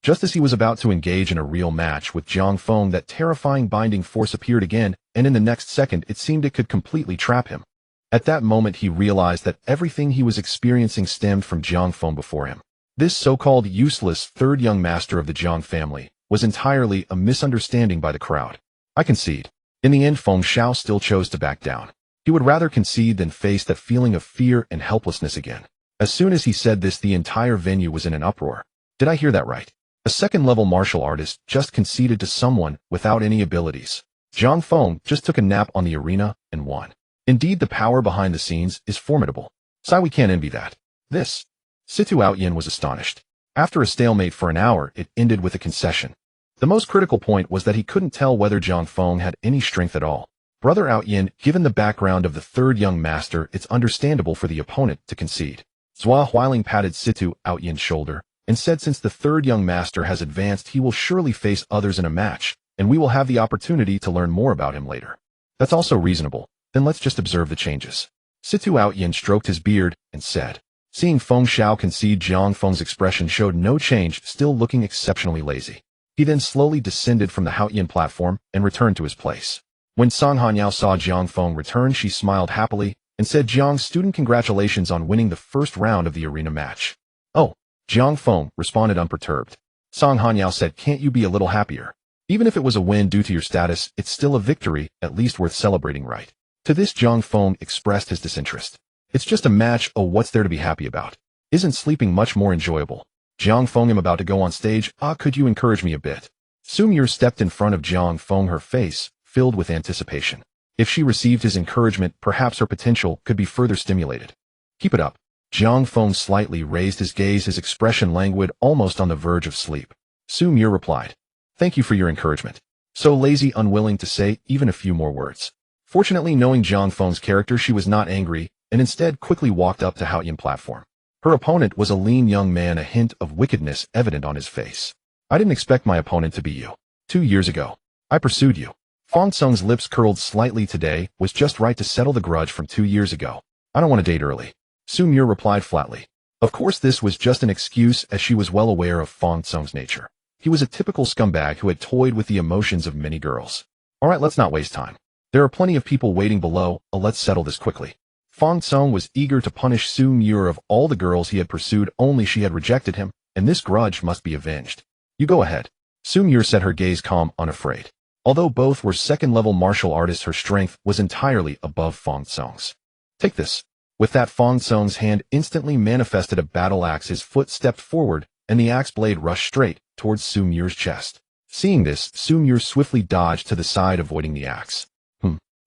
Just as he was about to engage in a real match with Jiang Feng, that terrifying binding force appeared again, and in the next second it seemed it could completely trap him. At that moment he realized that everything he was experiencing stemmed from Jiang Feng before him. This so-called useless third young master of the Jiang family was entirely a misunderstanding by the crowd. I concede. In the end, Feng Xiao still chose to back down. He would rather concede than face that feeling of fear and helplessness again. As soon as he said this, the entire venue was in an uproar. Did I hear that right? A second-level martial artist just conceded to someone without any abilities. Jiang Feng just took a nap on the arena and won. Indeed, the power behind the scenes is formidable. Sai, we can't envy that. This. Situ Outyin was astonished. After a stalemate for an hour, it ended with a concession. The most critical point was that he couldn't tell whether Jiang Feng had any strength at all. Brother Outyin, given the background of the third young master, it's understandable for the opponent to concede. Zhua Huiling patted Situ Outyin's shoulder and said, since the third young master has advanced, he will surely face others in a match, and we will have the opportunity to learn more about him later. That's also reasonable. Then let's just observe the changes. Situ Outyin stroked his beard and said. Seeing Feng Xiao concede, Jiang Feng's expression showed no change, still looking exceptionally lazy. He then slowly descended from the Haoyin platform and returned to his place. When Song Hanyao saw Jiang Feng return, she smiled happily and said, Jiang student, congratulations on winning the first round of the arena match. Oh, Jiang Feng responded unperturbed. Song Hanyao said, can't you be a little happier? Even if it was a win due to your status, it's still a victory, at least worth celebrating, right? To this, Jiang Feng expressed his disinterest. It's just a match, oh, what's there to be happy about? Isn't sleeping much more enjoyable? Jiang Feng, I'm about to go on stage, could you encourage me a bit? Su Mir stepped in front of Jiang Feng, her face filled with anticipation. If she received his encouragement, perhaps her potential could be further stimulated. Keep it up. Jiang Feng slightly raised his gaze, his expression languid, almost on the verge of sleep. Su Mir replied, thank you for your encouragement. So lazy, unwilling to say even a few more words. Fortunately, knowing Jiang Feng's character, she was not angry, and instead quickly walked up to Haoyin platform. Her opponent was a lean young man, a hint of wickedness evident on his face. I didn't expect my opponent to be you. 2 years ago, I pursued you. Fong Tsung's lips curled slightly. Today was just right to settle the grudge from 2 years ago. I don't want to date early. Su Mir replied flatly. Of course, this was just an excuse, as she was well aware of Fong Tsung's nature. He was a typical scumbag who had toyed with the emotions of many girls. Alright, let's not waste time. There are plenty of people waiting below, let's settle this quickly. Fong Tsung was eager to punish Su Mir. Of all the girls he had pursued, only she had rejected him, and this grudge must be avenged. You go ahead. Su Mir set her gaze calm, unafraid. Although both were second-level martial artists, her strength was entirely above Fong Tsung's. Take this. With that, Fong Tsung's hand instantly manifested a battle axe. His foot stepped forward, and the axe blade rushed straight towards Su Mir's chest. Seeing this, Su Mir swiftly dodged to the side, avoiding the axe.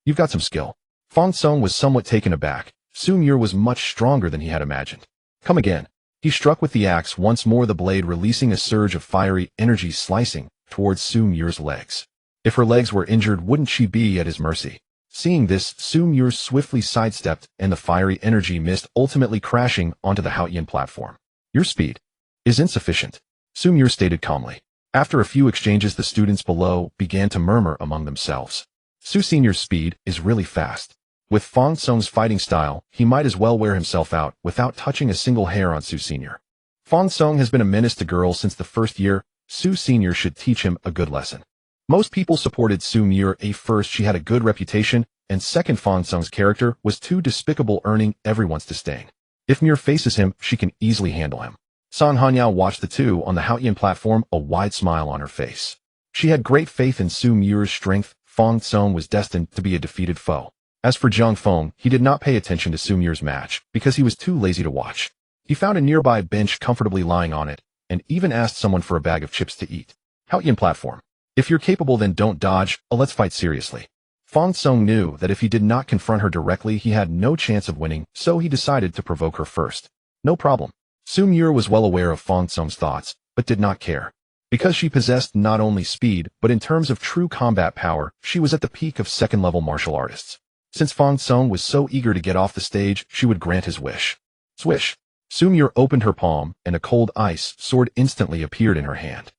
You've got some skill. Fong Tsung was somewhat taken aback. Su Mir was much stronger than he had imagined. Come again. He struck with the axe once more, the blade releasing a surge of fiery energy, slicing towards Su Mir's legs. If her legs were injured, wouldn't she be at his mercy? Seeing this, Su Mir swiftly sidestepped, and the fiery energy missed, ultimately crashing onto the Haoyin platform. Your speed is insufficient, Su Mir stated calmly. After a few exchanges, the students below began to murmur among themselves. Su Senior's speed is really fast. With Fong Tsung's fighting style, he might as well wear himself out without touching a single hair on Su Senior. Fong Tsung has been a menace to girls since the first year. Su Senior should teach him a good lesson. Most people supported Su Mir. First, she had a good reputation, and second, Fong Tsung's character was too despicable, earning everyone's disdain. If Mir faces him, she can easily handle him. Song Hanyao watched the two on the Haoyin platform, a wide smile on her face. She had great faith in Su Mir's strength. Fong Tsung was destined to be a defeated foe. As for Jiang Feng, he did not pay attention to Su Mir's match because he was too lazy to watch. He found a nearby bench, comfortably lying on it, and even asked someone for a bag of chips to eat. Haoyin platform. If you're capable, then don't dodge, let's fight seriously. Fong Song knew that if he did not confront her directly, he had no chance of winning, so he decided to provoke her first. No problem. Su Muir was well aware of Fong Song's thoughts, but did not care. Because she possessed not only speed, but in terms of true combat power, she was at the peak of second-level martial artists. Since Fong Song was so eager to get off the stage, she would grant his wish. Swish! Su Muir opened her palm, and a cold ice sword instantly appeared in her hand.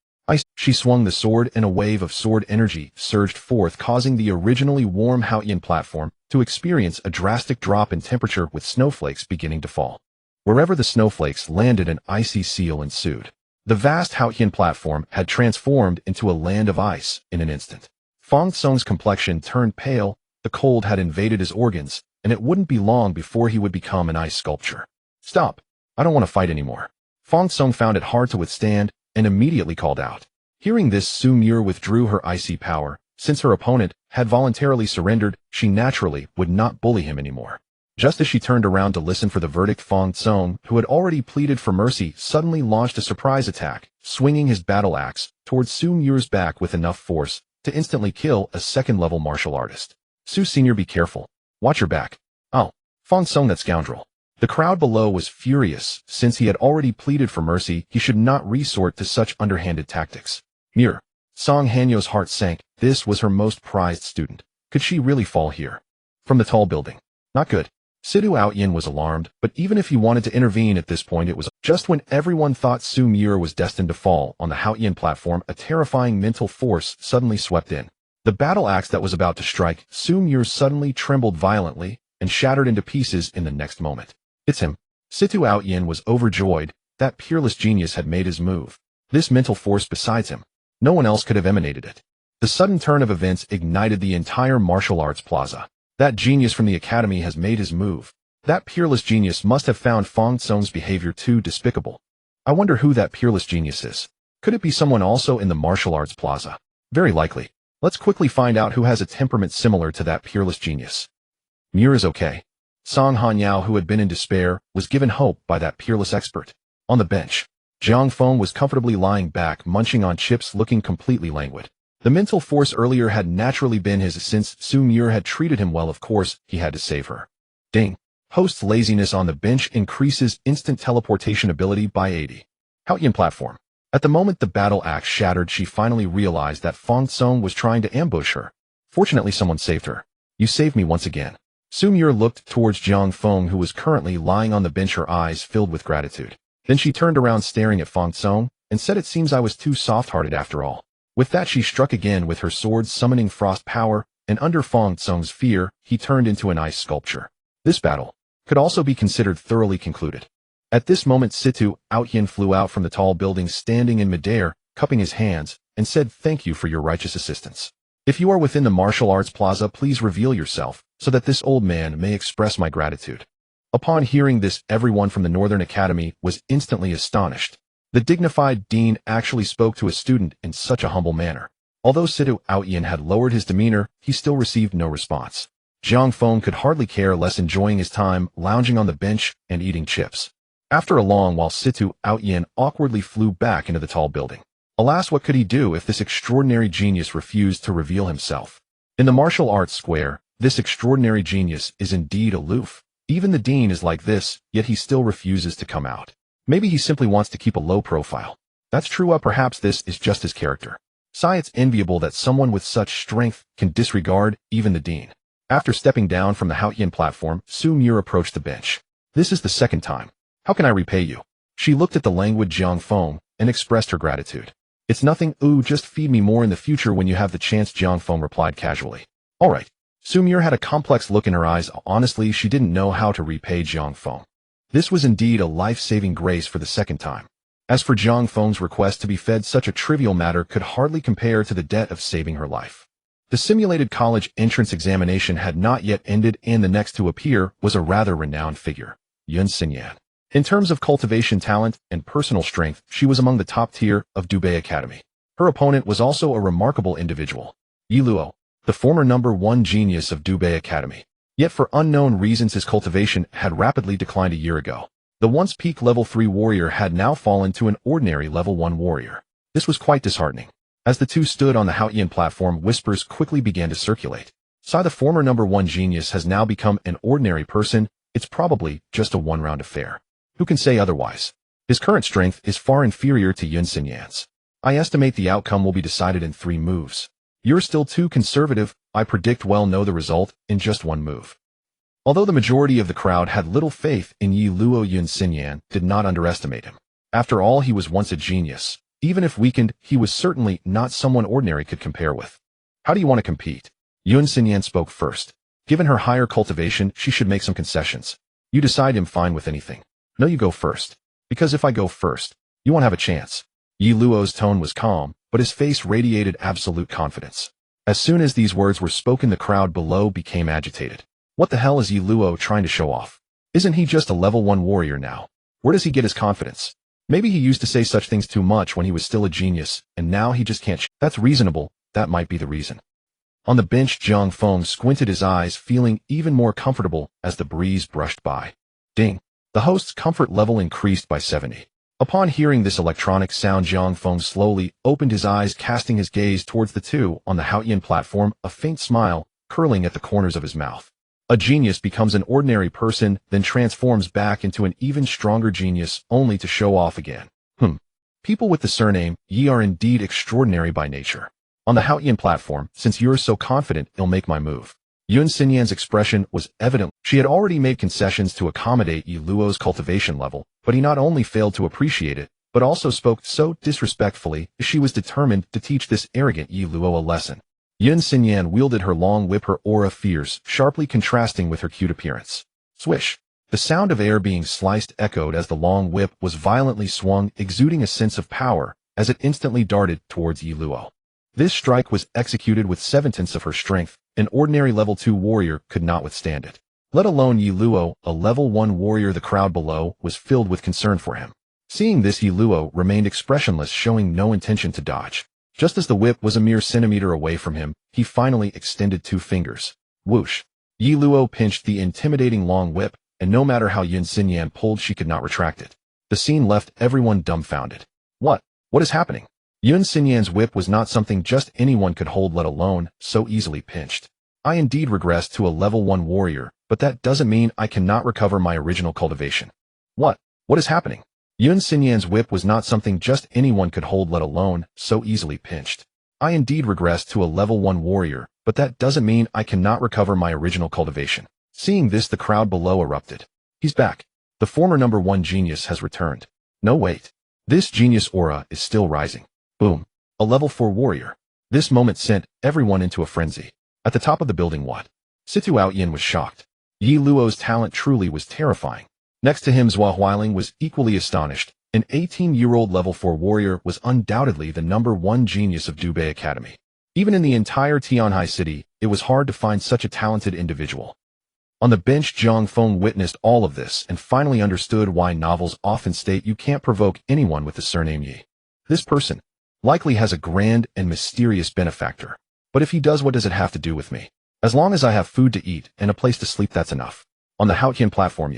She swung the sword, and a wave of sword energy surged forth, causing the originally warm Haoyan platform to experience a drastic drop in temperature, with snowflakes beginning to fall. Wherever the snowflakes landed, an icy seal ensued. The vast Haoyan platform had transformed into a land of ice in an instant. Fong Song's complexion turned pale, the cold had invaded his organs, and it wouldn't be long before he would become an ice sculpture. Stop! I don't want to fight anymore. Fong Song found it hard to withstand, and immediately called out. Hearing this, Su Muir withdrew her icy power. Since her opponent had voluntarily surrendered, she naturally would not bully him anymore. Just as she turned around to listen for the verdict, Fong Song, who had already pleaded for mercy, suddenly launched a surprise attack, swinging his battle axe towards Su Muir's back with enough force to instantly kill a second-level martial artist. Su Senior, be careful. Watch your back. Oh, Fong Song, that scoundrel. The crowd below was furious. Since he had already pleaded for mercy, he should not resort to such underhanded tactics. Muir. Song Hanyo's heart sank. This was her most prized student. Could she really fall here? From the tall building. Not good. Sidu Outyin was alarmed, but even if he wanted to intervene at this point, it was just when everyone thought Su Muir was destined to fall on the Haoyan platform, a terrifying mental force suddenly swept in. The battle axe that was about to strike Su Muir suddenly trembled violently and shattered into pieces in the next moment. It's him. Situ Outyin was overjoyed. That peerless genius had made his move. This mental force besides him. No one else could have emanated it. The sudden turn of events ignited the entire martial arts plaza. That genius from the academy has made his move. That peerless genius must have found Fong Song's behavior too despicable. I wonder who that peerless genius is. Could it be someone also in the martial arts plaza? Very likely. Let's quickly find out who has a temperament similar to that peerless genius. Muir is okay. Song Hanyao, who had been in despair, was given hope by that peerless expert. On the bench, Jiang Feng was comfortably lying back, munching on chips, looking completely languid. The mental force earlier had naturally been his. Since Su Muir had treated him well, of course, he had to save her. Ding. Host's laziness on the bench increases instant teleportation ability by 80. Haoyan platform. At the moment the battle axe shattered, she finally realized that Fong Song was trying to ambush her. Fortunately, someone saved her. You saved me once again. Su Muir looked towards Jiang Feng, who was currently lying on the bench, her eyes filled with gratitude. Then she turned around staring at Fong Song, and said, it seems I was too soft-hearted after all. With that she struck again with her sword, summoning frost power, and under Fong Song's fear, he turned into an ice sculpture. This battle could also be considered thoroughly concluded. At this moment Situ Outyin flew out from the tall building, standing in midair, cupping his hands, and said, thank you for your righteous assistance. If you are within the martial arts plaza, please reveal yourself, so that this old man may express my gratitude. Upon hearing this, everyone from the Northern Academy was instantly astonished. The dignified dean actually spoke to a student in such a humble manner. Although Situ Outyin had lowered his demeanor, he still received no response. Jiang Feng could hardly care less, enjoying his time lounging on the bench and eating chips. After a long while, Situ Outyin awkwardly flew back into the tall building. Alas, what could he do if this extraordinary genius refused to reveal himself? In the martial arts square, this extraordinary genius is indeed aloof. Even the dean is like this, yet he still refuses to come out. Maybe he simply wants to keep a low profile. That's true, perhaps this is just his character. It's enviable that someone with such strength can disregard even the dean. After stepping down from the Haoyan platform, Su Muir approached the bench. This is the second time. How can I repay you? She looked at the languid Jiang Feng and expressed her gratitude. It's nothing, just feed me more in the future when you have the chance, Jiang Feng replied casually. Alright. Su Muir had a complex look in her eyes. Honestly, she didn't know how to repay Jiang Feng. This was indeed a life-saving grace for the second time. As for Jiang Feng's request to be fed, such a trivial matter could hardly compare to the debt of saving her life. The simulated college entrance examination had not yet ended, and the next to appear was a rather renowned figure, Yun Xinyan. In terms of cultivation talent and personal strength, she was among the top tier of Dubei Academy. Her opponent was also a remarkable individual, Yi Luo, the former #1 genius of Dubei Academy. Yet for unknown reasons his cultivation had rapidly declined a year ago. The once peak level 3 warrior had now fallen to an ordinary level 1 warrior. This was quite disheartening. As the two stood on the Haotian platform, whispers quickly began to circulate. Sai, the former #1 genius, has now become an ordinary person. It's probably just a one-round affair. Who can say otherwise? His current strength is far inferior to Yun Xinyan's. I estimate the outcome will be decided in 3 moves. You're still too conservative. I predict we'll know the result in just 1 move. Although the majority of the crowd had little faith in Yi Luo, Yun Xinyan did not underestimate him. After all, he was once a genius. Even if weakened, he was certainly not someone ordinary could compare with. How do you want to compete? Yun Xinyan spoke first. Given her higher cultivation, she should make some concessions. You decide. I'm fine with anything. No, you go first. Because if I go first, you won't have a chance. Yi Luo's tone was calm, but his face radiated absolute confidence. As soon as these words were spoken, the crowd below became agitated. What the hell is Yi Luo trying to show off? Isn't he just a level 1 warrior now? Where does he get his confidence? Maybe he used to say such things too much when he was still a genius, and now he just can't. That's reasonable. That might be the reason. On the bench, Jiang Feng squinted his eyes, feeling even more comfortable as the breeze brushed by. Ding. The host's comfort level increased by 70. Upon hearing this electronic sound, Jiang Feng slowly opened his eyes, casting his gaze towards the two on the Haotian platform, a faint smile curling at the corners of his mouth. A genius becomes an ordinary person, then transforms back into an even stronger genius, only to show off again. People with the surname Yi are indeed extraordinary by nature. On the Haotian platform, since you're so confident, I'll make my move. Yun Xinyan's expression was evident. She had already made concessions to accommodate Yi Luo's cultivation level, but he not only failed to appreciate it, but also spoke so disrespectfully. She was determined to teach this arrogant Yi Luo a lesson. Yun Xinyan wielded her long whip, her aura fierce, sharply contrasting with her cute appearance. Swish! The sound of air being sliced echoed as the long whip was violently swung, exuding a sense of power as it instantly darted towards Yi Luo. This strike was executed with 7/10 of her strength. An ordinary level 2 warrior could not withstand it. Let alone Yi Luo, a level 1 warrior. The crowd below was filled with concern for him. Seeing this, Yi Luo remained expressionless, showing no intention to dodge. Just as the whip was a mere centimeter away from him, he finally extended 2 fingers. Whoosh! Yi Luo pinched the intimidating long whip, and no matter how Yun Xinyan pulled, she could not retract it. The scene left everyone dumbfounded. What is happening? Yun Xinyan's whip was not something just anyone could hold, let alone so easily pinched. I indeed regressed to a level 1 warrior, but that doesn't mean I cannot recover my original cultivation. What is happening? Yun Xinyan's whip was not something just anyone could hold, let alone so easily pinched. I indeed regressed to a level 1 warrior, but that doesn't mean I cannot recover my original cultivation. Seeing this, the crowd below erupted. He's back. The former #1 genius has returned. No, wait. This genius aura is still rising. Boom. A level 4 warrior. This moment sent everyone into a frenzy. At the top of the building, Situ Outyin was shocked. Yi Luo's talent truly was terrifying. Next to him, Zhua Huiling was equally astonished. An 18-year-old level 4 warrior was undoubtedly the #1 genius of Dubei Academy. Even in the entire Tianhai city, it was hard to find such a talented individual. On the bench, Jiang Feng witnessed all of this and finally understood why novels often state you can't provoke anyone with the surname Yi. This person likely has a grand and mysterious benefactor. But if he does, what does it have to do with me? As long as I have food to eat and a place to sleep, that's enough. On the Haotian platform,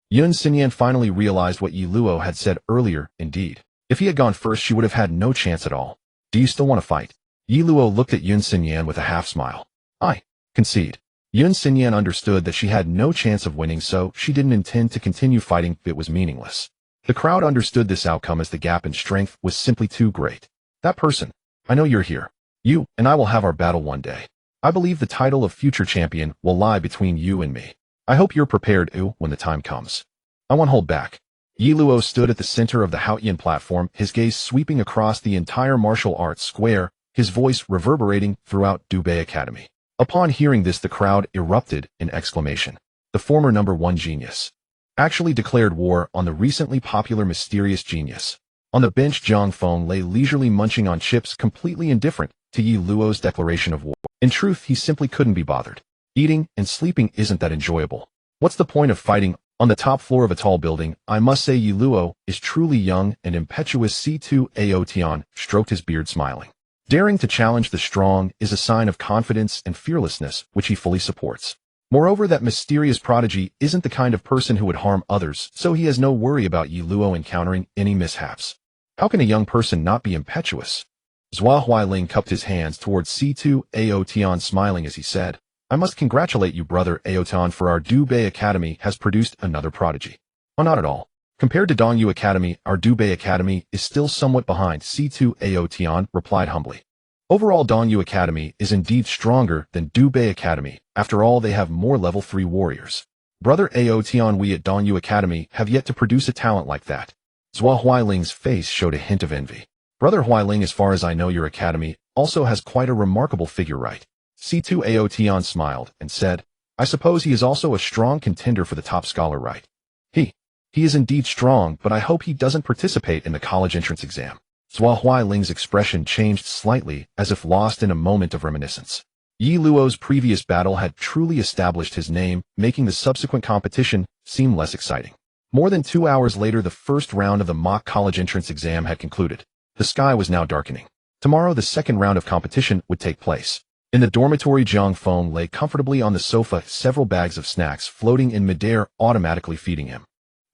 Yun Xinyan finally realized what Yi Luo had said earlier. Indeed, if he had gone first, she would have had no chance at all. Do you still want to fight? Yi Luo looked at Yun Xinyan with a half smile. I concede. Yun Xinyan understood that she had no chance of winning, so she didn't intend to continue fighting. It was meaningless. The crowd understood this outcome as the gap in strength was simply too great. That person, I know you're here. You and I will have our battle one day. I believe the title of future champion will lie between you and me. I hope you're prepared, when the time comes. I won't hold back. Yi Luo stood at the center of the Haotian platform, his gaze sweeping across the entire martial arts square, his voice reverberating throughout Dubei Academy. Upon hearing this, the crowd erupted in exclamation. The former #1 genius actually declared war on the recently popular mysterious genius. On the bench, Jiang Feng lay leisurely munching on chips, completely indifferent to Yi Luo's declaration of war. In truth, he simply couldn't be bothered. Eating and sleeping isn't that enjoyable. What's the point of fighting? On the top floor of a tall building, I must say Yi Luo is truly young and impetuous. C2 Aotian stroked his beard, smiling. Daring to challenge the strong is a sign of confidence and fearlessness, which he fully supports. Moreover, that mysterious prodigy isn't the kind of person who would harm others, so he has no worry about Yi Luo encountering any mishaps. How can a young person not be impetuous? Zhua Huailing cupped his hands towards C2 Aotian, smiling as he said, I must congratulate you, brother Aotian, for our Dubei Academy has produced another prodigy. Oh, not at all. Compared to Dongyu Academy, our Dubei Academy is still somewhat behind, C2 Aotian replied humbly. Overall, Dongyu Academy is indeed stronger than Dubei Academy. After all, they have more level 3 warriors. Brother Aotian, we at Dongyu Academy have yet to produce a talent like that. Zhua Huailing's face showed a hint of envy. Brother Huailing, as far as I know, your academy also has quite a remarkable figure, right? C2 Aotian smiled and said, I suppose he is also a strong contender for the top scholar, right? He is indeed strong, but I hope he doesn't participate in the college entrance exam. Zhua Huailing's expression changed slightly, as if lost in a moment of reminiscence. Yi Luo's previous battle had truly established his name, making the subsequent competition seem less exciting. More than 2 hours later, the first round of the mock college entrance exam had concluded. The sky was now darkening. Tomorrow, the second round of competition would take place. In the dormitory, Jiang Feng lay comfortably on the sofa, several bags of snacks floating in midair, automatically feeding him.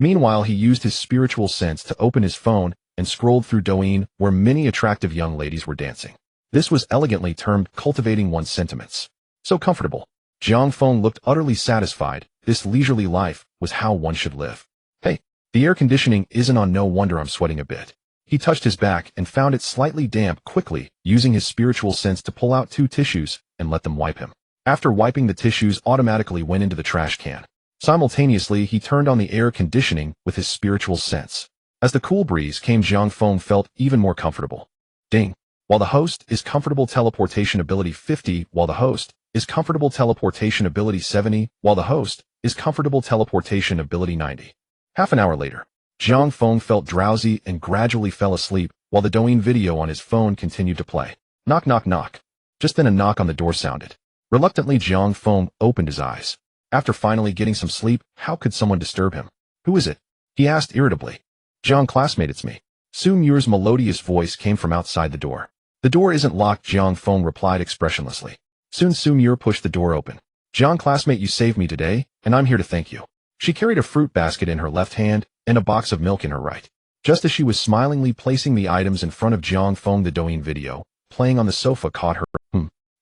Meanwhile, he used his spiritual sense to open his phone and scrolled through Douyin, where many attractive young ladies were dancing. This was elegantly termed cultivating one's sentiments. So comfortable. Jiang Feng looked utterly satisfied. This leisurely life was how one should live. Hey, the air conditioning isn't on, no wonder I'm sweating a bit. He touched his back and found it slightly damp, quickly using his spiritual sense to pull out 2 tissues and let them wipe him. After wiping, the tissues automatically went into the trash can. Simultaneously, he turned on the air conditioning with his spiritual sense. As the cool breeze came, Jiang Feng felt even more comfortable. Ding. While the host is comfortable teleportation ability 50, while the host is comfortable teleportation ability 70, while the host is comfortable teleportation ability 90. Half an hour later, Jiang Feng felt drowsy and gradually fell asleep, while the Douyin video on his phone continued to play. Knock, knock, knock. Just then a knock on the door sounded. Reluctantly, Jiang Feng opened his eyes. After finally getting some sleep, how could someone disturb him? Who is it? He asked irritably. Jiang, classmate, it's me. Su Muir's melodious voice came from outside the door. The door isn't locked, Jiang Feng replied expressionlessly. Soon Su Muir pushed the door open. Jiang, classmate, you saved me today, and I'm here to thank you. She carried a fruit basket in her left hand and a box of milk in her right. Just as she was smilingly placing the items in front of Jiang Feng, the Douyin video playing on the sofa caught her.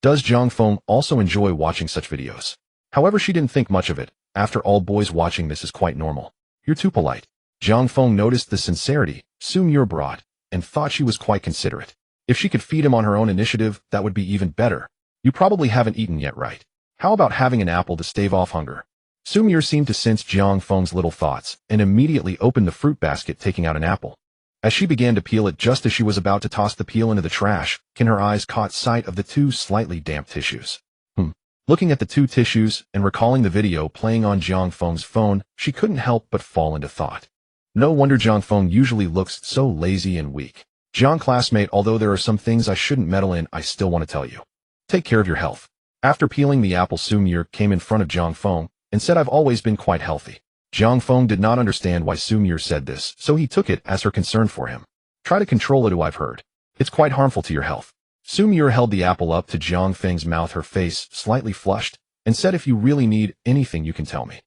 Does Jiang Feng also enjoy watching such videos? However, she didn't think much of it. After all, boys watching this is quite normal. You're too polite. Jiang Feng noticed the sincerity Su Muir brought and thought she was quite considerate. If she could feed him on her own initiative, that would be even better. You probably haven't eaten yet, right? How about having an apple to stave off hunger? Su Muir seemed to sense Jiang Feng's little thoughts and immediately opened the fruit basket, taking out an apple. As she began to peel it, just as she was about to toss the peel into the trash, her eyes caught sight of the 2 slightly damp tissues. Looking at the 2 tissues and recalling the video playing on Jiang Feng's phone, she couldn't help but fall into thought. No wonder Jiang Feng usually looks so lazy and weak. Jiang, classmate, although there are some things I shouldn't meddle in, I still want to tell you. Take care of your health. After peeling the apple, Su Muir came in front of Jiang Feng and said, I've always been quite healthy. Jiang Feng did not understand why Su Muir said this, so he took it as her concern for him. Try to control it, I've heard. It's quite harmful to your health. Su Muir held the apple up to Jiang Feng's mouth, her face slightly flushed, and said, if you really need anything, you can tell me.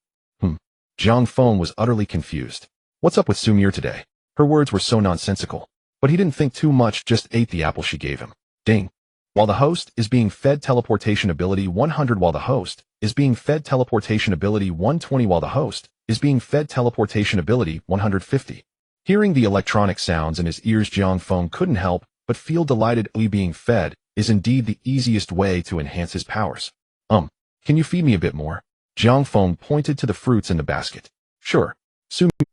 Jiang Feng was utterly confused. What's up with Su Muir today? Her words were so nonsensical. But he didn't think too much, just ate the apple she gave him. Ding. While the host is being fed teleportation ability 100, while the host is being fed teleportation ability 120, while the host is being fed teleportation ability 150. Hearing the electronic sounds in his ears, Jiang Feng couldn't help but feel delighted. Being fed is indeed the easiest way to enhance his powers. Can you feed me a bit more? Jiang Feng pointed to the fruits in the basket. Sure.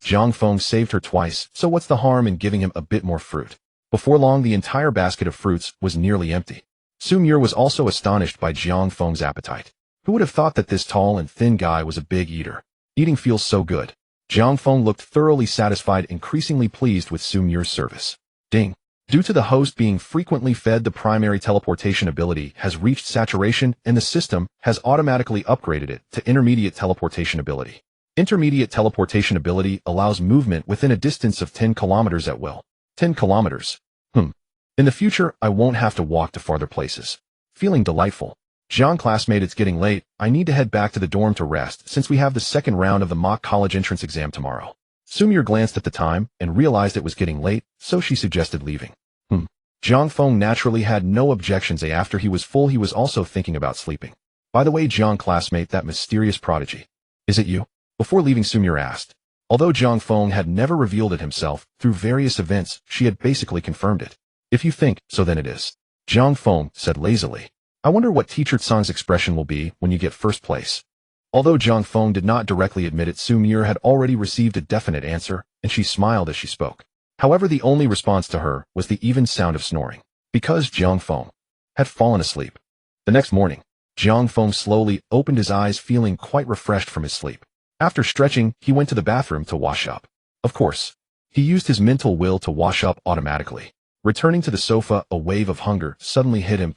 Jiang Feng saved her twice, so what's the harm in giving him a bit more fruit? Before long, the entire basket of fruits was nearly empty. Su Muir was also astonished by Jiang Feng's appetite. Who would have thought that this tall and thin guy was a big eater? Eating feels so good. Jiang Feng looked thoroughly satisfied, increasingly pleased with Su Muir's service. Ding. Due to the host being frequently fed, the primary teleportation ability has reached saturation and the system has automatically upgraded it to intermediate teleportation ability. Intermediate teleportation ability allows movement within a distance of 10 kilometers at will. 10 kilometers. In the future, I won't have to walk to farther places. Feeling delightful. Jiang, classmate, it's getting late. I need to head back to the dorm to rest since we have the second round of the mock college entrance exam tomorrow. Su Muir glanced at the time and realized it was getting late, so she suggested leaving. Jiang Feng naturally had no objections. After he was full, he was also thinking about sleeping. By the way, Jiang classmate, that mysterious prodigy. Is it you? Before leaving, Sumir asked. Although Jiang Feng had never revealed it himself, through various events, she had basically confirmed it. If you think so, then it is. Jiang Feng said lazily. I wonder what Teacher Tsang's expression will be when you get first place. Although Jiang Feng did not directly admit it, Sumir had already received a definite answer, and she smiled as she spoke. However, the only response to her was the even sound of snoring, because Jiang Feng had fallen asleep. The next morning, Jiang Feng slowly opened his eyes, feeling quite refreshed from his sleep. After stretching, he went to the bathroom to wash up. Of course, he used his mental will to wash up automatically. Returning to the sofa, a wave of hunger suddenly hit him.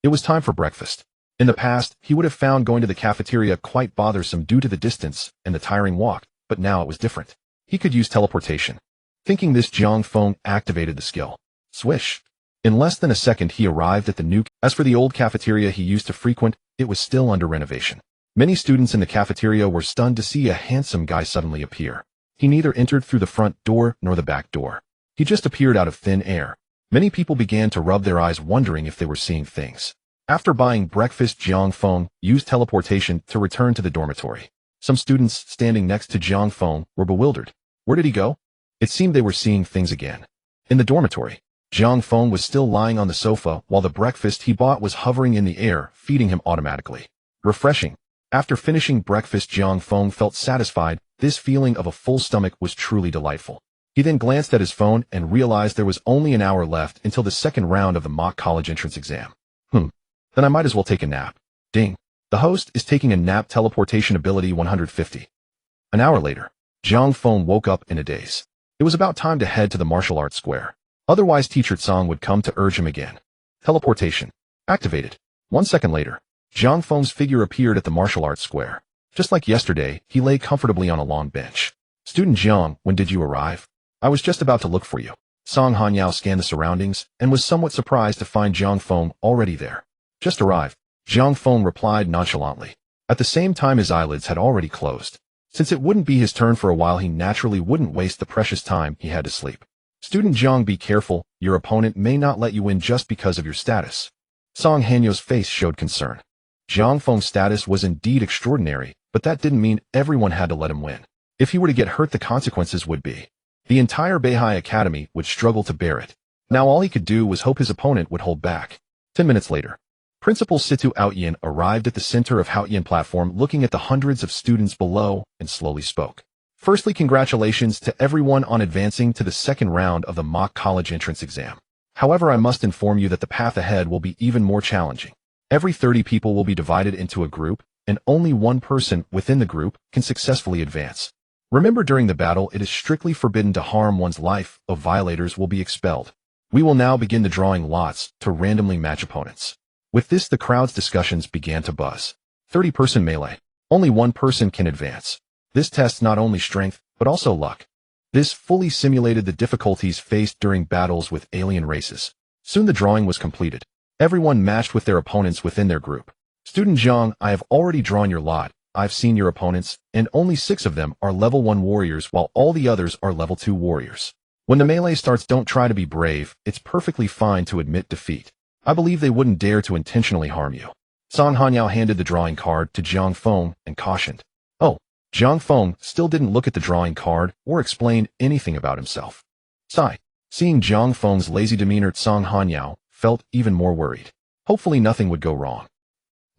It was time for breakfast. In the past, he would have found going to the cafeteria quite bothersome due to the distance and the tiring walk, but now it was different. He could use teleportation. Thinking this, Jiang Feng activated the skill. Swish. In less than a second, he arrived at the new. As for the old cafeteria he used to frequent, it was still under renovation. Many students in the cafeteria were stunned to see a handsome guy suddenly appear. He neither entered through the front door nor the back door. He just appeared out of thin air. Many people began to rub their eyes, wondering if they were seeing things. After buying breakfast, Jiang Feng used teleportation to return to the dormitory. Some students standing next to Jiang Feng were bewildered. Where did he go? It seemed they were seeing things again. In the dormitory, Jiang Feng was still lying on the sofa while the breakfast he bought was hovering in the air, feeding him automatically. Refreshing. After finishing breakfast, Jiang Feng felt satisfied. This feeling of a full stomach was truly delightful. He then glanced at his phone and realized there was only an hour left until the second round of the mock college entrance exam. Then I might as well take a nap. Ding. The host is taking a nap. Teleportation ability 150. An hour later, Jiang Feng woke up in a daze. It was about time to head to the martial arts square. Otherwise, Teacher Tsang would come to urge him again. Teleportation activated. 1 second later, Jiang Feng's figure appeared at the martial arts square. Just like yesterday, he lay comfortably on a long bench. Student Jiang, when did you arrive? I was just about to look for you. Song Hanyao scanned the surroundings and was somewhat surprised to find Jiang Feng already there. Just arrived, Jiang Feng replied nonchalantly. At the same time, his eyelids had already closed. Since it wouldn't be his turn for a while, he naturally wouldn't waste the precious time he had to sleep. Student Jiang, be careful. Your opponent may not let you win just because of your status. Song Hanyo's face showed concern. Jiang Feng's status was indeed extraordinary, but that didn't mean everyone had to let him win. If he were to get hurt, the consequences would be. The entire Beihai Academy would struggle to bear it. Now all he could do was hope his opponent would hold back. 10 minutes later, Principal Situ Haoyan arrived at the center of Haoyan platform, looking at the hundreds of students below, and slowly spoke. Firstly, congratulations to everyone on advancing to the second round of the mock college entrance exam. However, I must inform you that the path ahead will be even more challenging. Every 30 people will be divided into a group, and only one person within the group can successfully advance. Remember, during the battle, it is strictly forbidden to harm one's life, or violators will be expelled. We will now begin the drawing lots to randomly match opponents. With this, the crowd's discussions began to buzz. 30-person melee. Only one person can advance. This tests not only strength, but also luck. This fully simulated the difficulties faced during battles with alien races. Soon the drawing was completed. Everyone matched with their opponents within their group. Student Jiang, I have already drawn your lot. I've seen your opponents, and only 6 of them are level 1 warriors while all the others are level 2 warriors. When the melee starts, don't try to be brave. It's perfectly fine to admit defeat. I believe they wouldn't dare to intentionally harm you. Song Hanyao handed the drawing card to Jiang Feng and cautioned. Oh, Jiang Feng still didn't look at the drawing card or explain anything about himself. Sigh. Seeing Jiang Feng's lazy demeanor, Song Hanyao felt even more worried. Hopefully nothing would go wrong.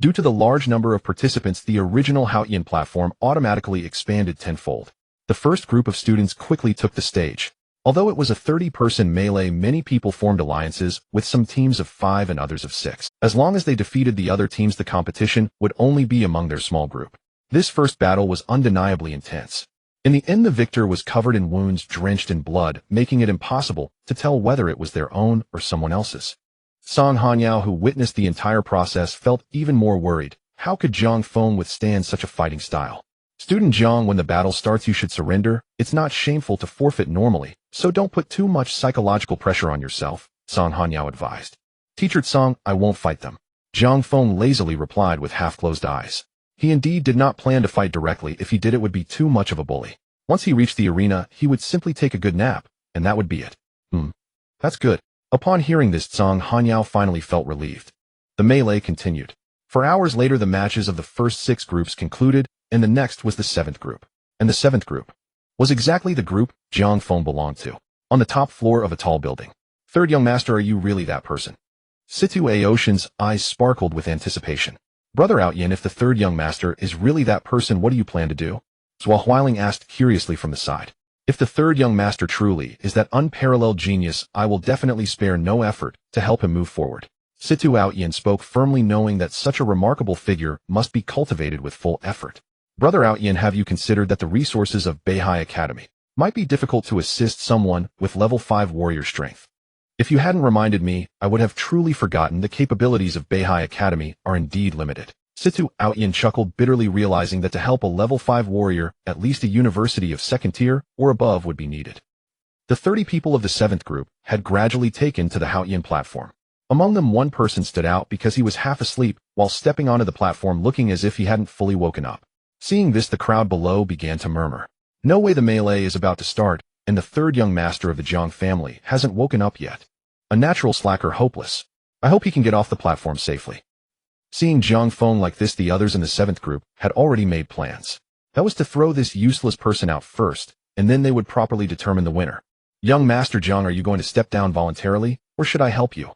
Due to the large number of participants, the original Haoyan platform automatically expanded tenfold. The first group of students quickly took the stage. Although it was a 30-person melee, many people formed alliances, with some teams of 5 and others of 6. As long as they defeated the other teams, the competition would only be among their small group. This first battle was undeniably intense. In the end, the victor was covered in wounds, drenched in blood, making it impossible to tell whether it was their own or someone else's. Song Hanyao, who witnessed the entire process, felt even more worried. How could Jiang Feng withstand such a fighting style? Student Jiang, when the battle starts, you should surrender. It's not shameful to forfeit normally, so don't put too much psychological pressure on yourself, Song Hanyao advised. Teacher Tsang, I won't fight them. Jiang Feng lazily replied with half-closed eyes. He indeed did not plan to fight directly. If he did, it would be too much of a bully. Once he reached the arena, he would simply take a good nap, and that would be it. That's good. Upon hearing this, Zhang Hanyao finally felt relieved. The melee continued. For hours later, the matches of the first 6 groups concluded, and the next was the 7th group. And the 7th group was exactly the group Jiang Feng belonged to, on the top floor of a tall building. Third young master, are you really that person? Situ Aoshan's eyes sparkled with anticipation. Brother Outyin, if the third young master is really that person, what do you plan to do? Zhao Huailing asked curiously from the side. If the third young master truly is that unparalleled genius, I will definitely spare no effort to help him move forward. Situ Outyin spoke firmly, knowing that such a remarkable figure must be cultivated with full effort. Brother Outyin, have you considered that the resources of Beihai Academy might be difficult to assist someone with level 5 warrior strength? If you hadn't reminded me, I would have truly forgotten the capabilities of Beihai Academy are indeed limited. Situ Outyin chuckled bitterly, realizing that to help a level 5 warrior, at least a university of 2nd tier or above would be needed. The 30 people of the 7th group had gradually taken to the Haoyin platform. Among them, one person stood out because he was half asleep while stepping onto the platform, looking as if he hadn't fully woken up. Seeing this, the crowd below began to murmur. No way, the melee is about to start, and the third young master of the Jiang family hasn't woken up yet. A natural slacker, hopeless. I hope he can get off the platform safely. Seeing Jiang Feng like this, the others in the 7th group had already made plans. That was to throw this useless person out first, and then they would properly determine the winner. Young Master Jiang, are you going to step down voluntarily, or should I help you?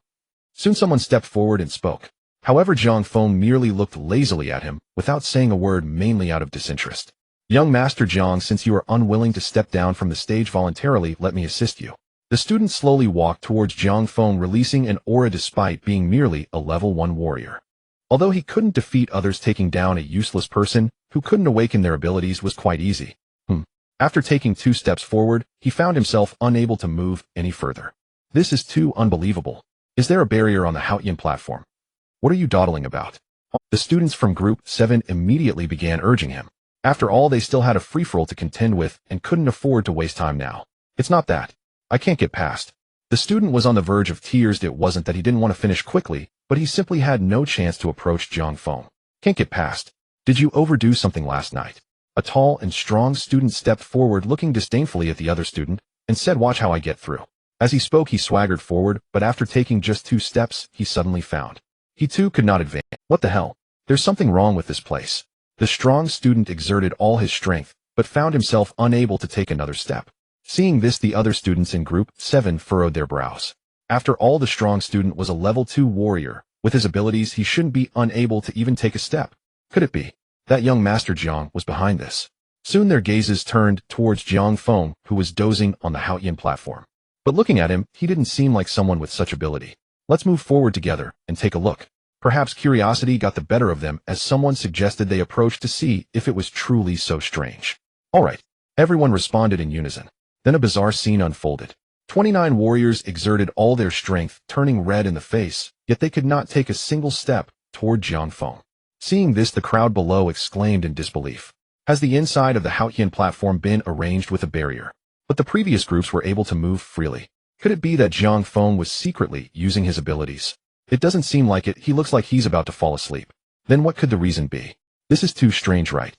Soon someone stepped forward and spoke. However, Jiang Feng merely looked lazily at him, without saying a word, mainly out of disinterest. Young Master Jiang, since you are unwilling to step down from the stage voluntarily, let me assist you. The student slowly walked towards Jiang Feng, releasing an aura despite being merely a level 1 warrior. Although he couldn't defeat others, taking down a useless person who couldn't awaken their abilities was quite easy. After taking 2 steps forward, he found himself unable to move any further. This is too unbelievable. Is there a barrier on the Haoyin platform? What are you dawdling about? The students from Group 7 immediately began urging him. After all, they still had a free-for-all to contend with and couldn't afford to waste time now. It's not that. I can't get past. The student was on the verge of tears. It wasn't that he didn't want to finish quickly, but he simply had no chance to approach Jiang Feng. Can't get past. Did you overdo something last night? A tall and strong student stepped forward, looking disdainfully at the other student, and said, watch how I get through. As he spoke, he swaggered forward, but after taking just 2 steps, he suddenly found he too could not advance. What the hell? There's something wrong with this place. The strong student exerted all his strength, but found himself unable to take another step. Seeing this, the other students in Group 7 furrowed their brows. After all, the strong student was a level 2 warrior. With his abilities, he shouldn't be unable to even take a step. Could it be that young Master Jiang was behind this? Soon their gazes turned towards Jiang Feng, who was dozing on the Haoyin platform. But looking at him, he didn't seem like someone with such ability. Let's move forward together and take a look. Perhaps curiosity got the better of them as someone suggested they approach to see if it was truly so strange. All right. Everyone responded in unison. Then a bizarre scene unfolded. 29 warriors exerted all their strength, turning red in the face, yet they could not take a single step toward Jiang Feng. Seeing this, the crowd below exclaimed in disbelief. Has the inside of the Haoyin platform been arranged with a barrier? But the previous groups were able to move freely. Could it be that Jiang Feng was secretly using his abilities? It doesn't seem like it. He looks like he's about to fall asleep. Then what could the reason be? This is too strange, right?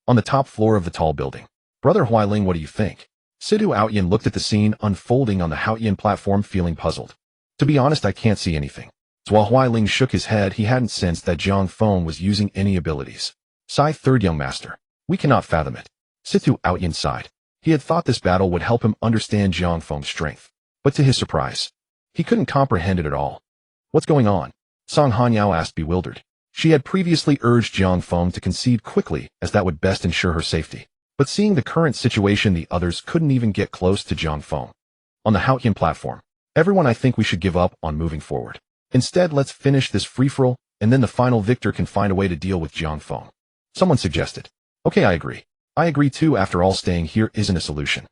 On the top floor of the tall building. Brother Huailing, what do you think? Situ Outyin looked at the scene unfolding on the Haoyin platform, feeling puzzled. To be honest, I can't see anything. While Huailing shook his head, he hadn't sensed that Jiang Feng was using any abilities. Sigh, third young master. We cannot fathom it. Situ Outyin sighed. He had thought this battle would help him understand Jiang Feng's strength. But to his surprise, he couldn't comprehend it at all. What's going on? Song Hanyao asked, bewildered. She had previously urged Jiang Feng to concede quickly, as that would best ensure her safety. But seeing the current situation, the others couldn't even get close to Jiang Feng. On the Haoyin platform, everyone, I think we should give up on moving forward. Instead, let's finish this free-for-all, and then the final victor can find a way to deal with Jiang Feng. Someone suggested. Okay, I agree. I agree too. After all, staying here isn't a solution.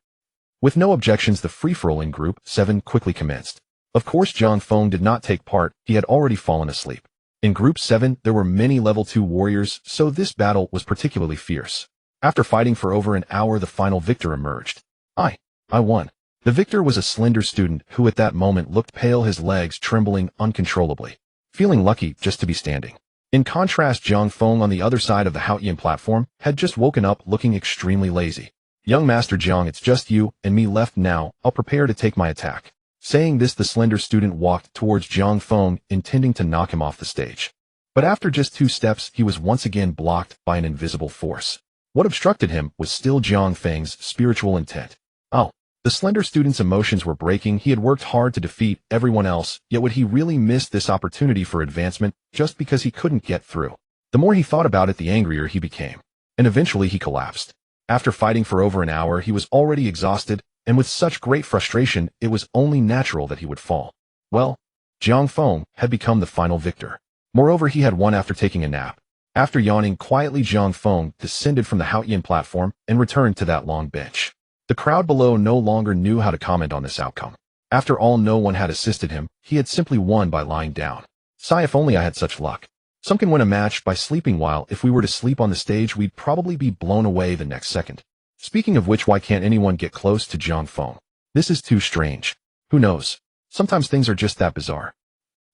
With no objections, the free-for-all in Group 7 quickly commenced. Of course, Jiang Feng did not take part. He had already fallen asleep. In Group 7, there were many level 2 warriors, so this battle was particularly fierce. After fighting for over an hour, the final victor emerged. I won. The victor was a slender student who at that moment looked pale, his legs trembling uncontrollably, feeling lucky just to be standing. In contrast, Jiang Feng on the other side of the Haoyin platform had just woken up looking extremely lazy. Young Master Jiang, it's just you and me left now. I'll prepare to take my attack. Saying this, the slender student walked towards Jiang Feng, intending to knock him off the stage. But after just 2 steps, he was once again blocked by an invisible force. What obstructed him was still Jiang Feng's spiritual intent. Oh, the slender student's emotions were breaking. He had worked hard to defeat everyone else, yet would he really miss this opportunity for advancement just because he couldn't get through? The more he thought about it, the angrier he became. And eventually he collapsed. After fighting for over an hour, he was already exhausted, and with such great frustration, it was only natural that he would fall. Well, Jiang Feng had become the final victor. Moreover, he had won after taking a nap. After yawning quietly, Jiang Feng descended from the Haotian platform and returned to that long bench. The crowd below no longer knew how to comment on this outcome. After all, no one had assisted him. He had simply won by lying down. Sigh, if only I had such luck. Some can win a match by sleeping, while if we were to sleep on the stage, we'd probably be blown away the next second. Speaking of which, why can't anyone get close to Jiang Feng? This is too strange. Who knows? Sometimes things are just that bizarre.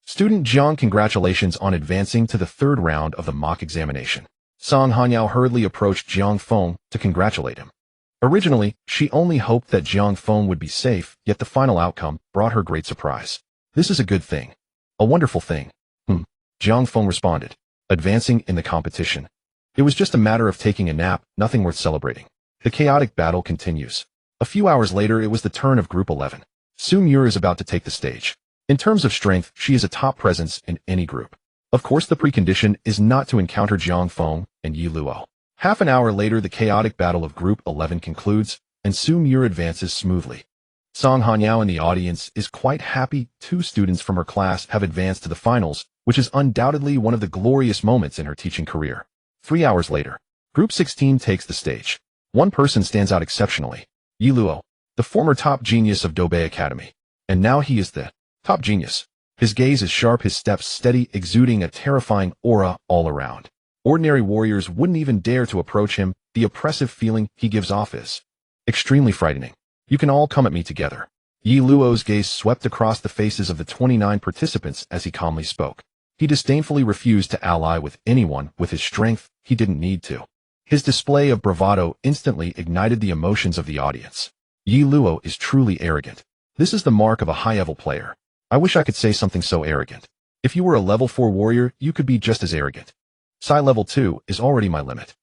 Student Jiang, congratulations on advancing to the 3rd round of the mock examination. Song Hanyao hurriedly approached Jiang Feng to congratulate him. Originally, she only hoped that Jiang Feng would be safe, yet the final outcome brought her great surprise. This is a good thing. A wonderful thing. Jiang Feng responded, advancing in the competition. It was just a matter of taking a nap, nothing worth celebrating. The chaotic battle continues. A few hours later, it was the turn of Group 11. Su Mur is about to take the stage. In terms of strength, she is a top presence in any group. Of course, the precondition is not to encounter Jiang Feng and Yi Luo. Half an hour later, the chaotic battle of Group 11 concludes, and Su Mur advances smoothly. Song Hanyao in the audience is quite happy. 2 students from her class have advanced to the finals, which is undoubtedly one of the glorious moments in her teaching career. 3 hours later, Group 16 takes the stage. One person stands out exceptionally. Yi Luo, the former top genius of Dobei Academy. And now he is the top genius. His gaze is sharp, his steps steady, exuding a terrifying aura all around. Ordinary warriors wouldn't even dare to approach him. The oppressive feeling he gives off is extremely frightening. You can all come at me together. Yi Luo's gaze swept across the faces of the 29 participants as he calmly spoke. He disdainfully refused to ally with anyone. With his strength, he didn't need to. His display of bravado instantly ignited the emotions of the audience. Yi Luo is truly arrogant. This is the mark of a high-level player. I wish I could say something so arrogant. If you were a level 4 warrior, you could be just as arrogant. Psi level 2 is already my limit.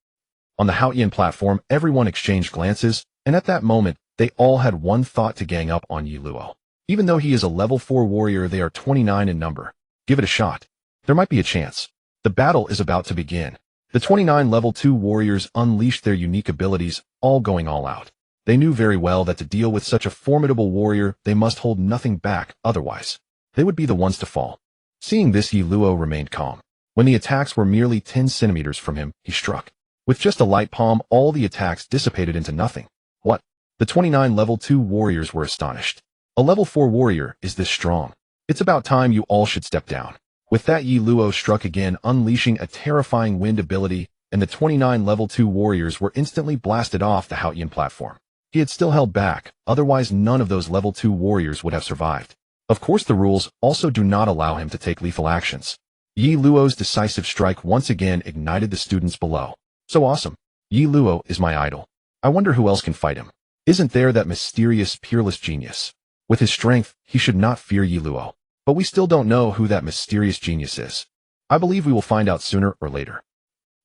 On the Haotian platform, everyone exchanged glances, and at that moment, they all had one thought: to gang up on Yi Luo. Even though he is a level 4 warrior, they are 29 in number. Give it a shot. There might be a chance. The battle is about to begin. The 29 level 2 warriors unleashed their unique abilities, all going all out. They knew very well that to deal with such a formidable warrior, they must hold nothing back, otherwise they would be the ones to fall. Seeing this, Yi Luo remained calm. When the attacks were merely 10 centimeters from him, he struck. With just a light palm, all the attacks dissipated into nothing. What? The 29 level 2 warriors were astonished. A level 4 warrior is this strong. It's about time you all should step down. With that, Yi Luo struck again, unleashing a terrifying wind ability, and the 29 level 2 warriors were instantly blasted off the Haotian platform. He had still held back, otherwise none of those level 2 warriors would have survived. Of course, the rules also do not allow him to take lethal actions. Yi Luo's decisive strike once again ignited the students below. So awesome. Yi Luo is my idol. I wonder who else can fight him. Isn't there that mysterious, peerless genius? With his strength, he should not fear Yi Luo. But we still don't know who that mysterious genius is. I believe we will find out sooner or later.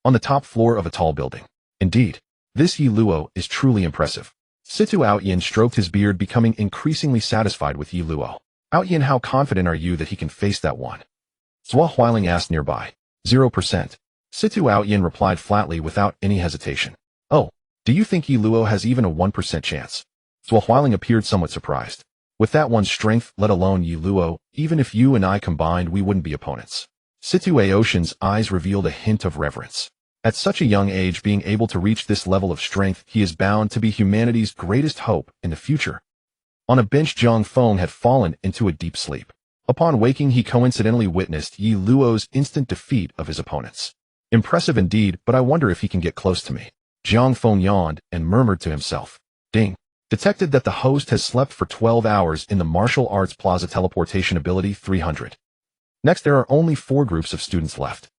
On the top floor of a tall building. Indeed, this Yi Luo is truly impressive. Situ Aotian stroked his beard, becoming increasingly satisfied with Yi Luo. Aotian, how confident are you that he can face that one? Zhua Huiling asked nearby. 0%. Situ Aotian replied flatly without any hesitation. Oh, do you think Yi Luo has even a 1% chance? Zhua Huiling appeared somewhat surprised. With that one's strength, let alone Yi Luo, even if you and I combined, we wouldn't be opponents. Situ Aotian's eyes revealed a hint of reverence. At such a young age, being able to reach this level of strength, he is bound to be humanity's greatest hope in the future. On a bench, Jiang Feng had fallen into a deep sleep. Upon waking, he coincidentally witnessed Yi Luo's instant defeat of his opponents. Impressive indeed, but I wonder if he can get close to me. Jiang Feng yawned and murmured to himself. Ding. Detected that the host has slept for 12 hours in the martial arts plaza. Teleportation ability 300. Next, there are only 4 groups of students left.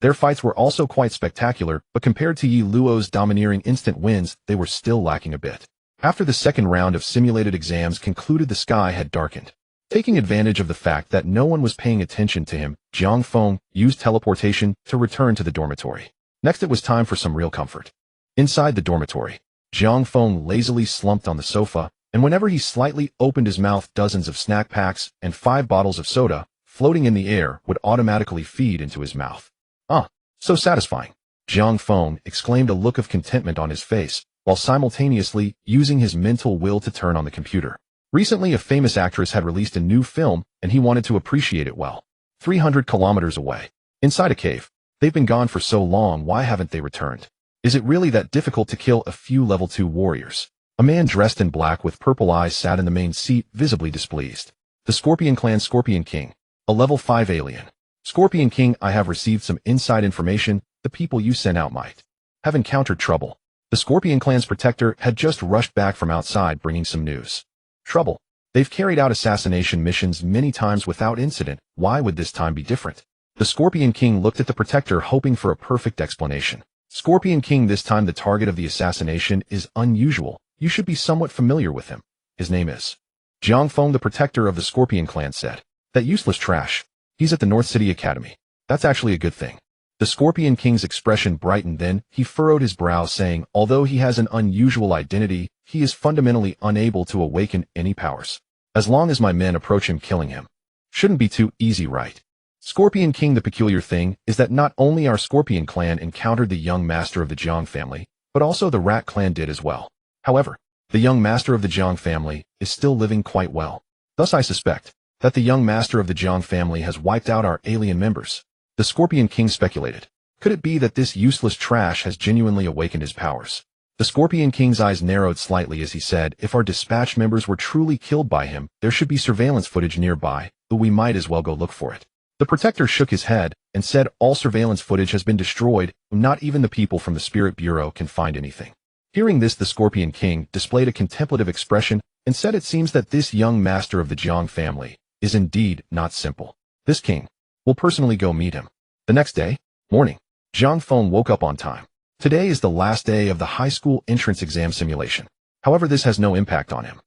Their fights were also quite spectacular, but compared to Yi Luo's domineering instant wins, they were still lacking a bit. After the second round of simulated exams concluded, the sky had darkened. Taking advantage of the fact that no one was paying attention to him, Jiang Feng used teleportation to return to the dormitory. Next, it was time for some real comfort. Inside the dormitory, Jiang Feng lazily slumped on the sofa, and whenever he slightly opened his mouth, dozens of snack packs and 5 bottles of soda, floating in the air, would automatically feed into his mouth. "Ah, so satisfying," Jiang Feng exclaimed, a look of contentment on his face, while simultaneously using his mental will to turn on the computer. Recently, a famous actress had released a new film, and he wanted to appreciate it well. 300 kilometers away, inside a cave. They've been gone for so long, why haven't they returned? Is it really that difficult to kill a few level 2 warriors? A man dressed in black with purple eyes sat in the main seat, visibly displeased. The Scorpion Clan Scorpion King, a level 5 alien. Scorpion King, I have received some inside information. The people you sent out might have encountered trouble. The Scorpion Clan's protector had just rushed back from outside bringing some news. Trouble. They've carried out assassination missions many times without incident. Why would this time be different? The Scorpion King looked at the protector, hoping for a perfect explanation. Scorpion King, this time the target of the assassination is unusual. You should be somewhat familiar with him. His name is Jiang Feng, the protector of the Scorpion Clan said. That useless trash. He's at the North City Academy. That's actually a good thing. The Scorpion King's expression brightened, then he furrowed his brow, saying, although he has an unusual identity, he is fundamentally unable to awaken any powers. As long as my men approach him, killing him shouldn't be too easy, right? Scorpion King, the peculiar thing is that not only our Scorpion Clan encountered the young master of the Jiang family, but also the Rat Clan did as well. However, the young master of the Jiang family is still living quite well. Thus I suspect that the young master of the Jiang family has wiped out our alien members. The Scorpion King speculated. Could it be that this useless trash has genuinely awakened his powers? The Scorpion King's eyes narrowed slightly as he said, if our dispatch members were truly killed by him, there should be surveillance footage nearby, but we might as well go look for it. The protector shook his head and said, all surveillance footage has been destroyed. Not even the people from the Spirit Bureau can find anything. Hearing this, the Scorpion King displayed a contemplative expression and said, it seems that this young master of the Jiang family is indeed not simple. This king will personally go meet him. The next day, morning, Jiang Feng woke up on time. Today is the last day of the high school entrance exam simulation. However, this has no impact on him.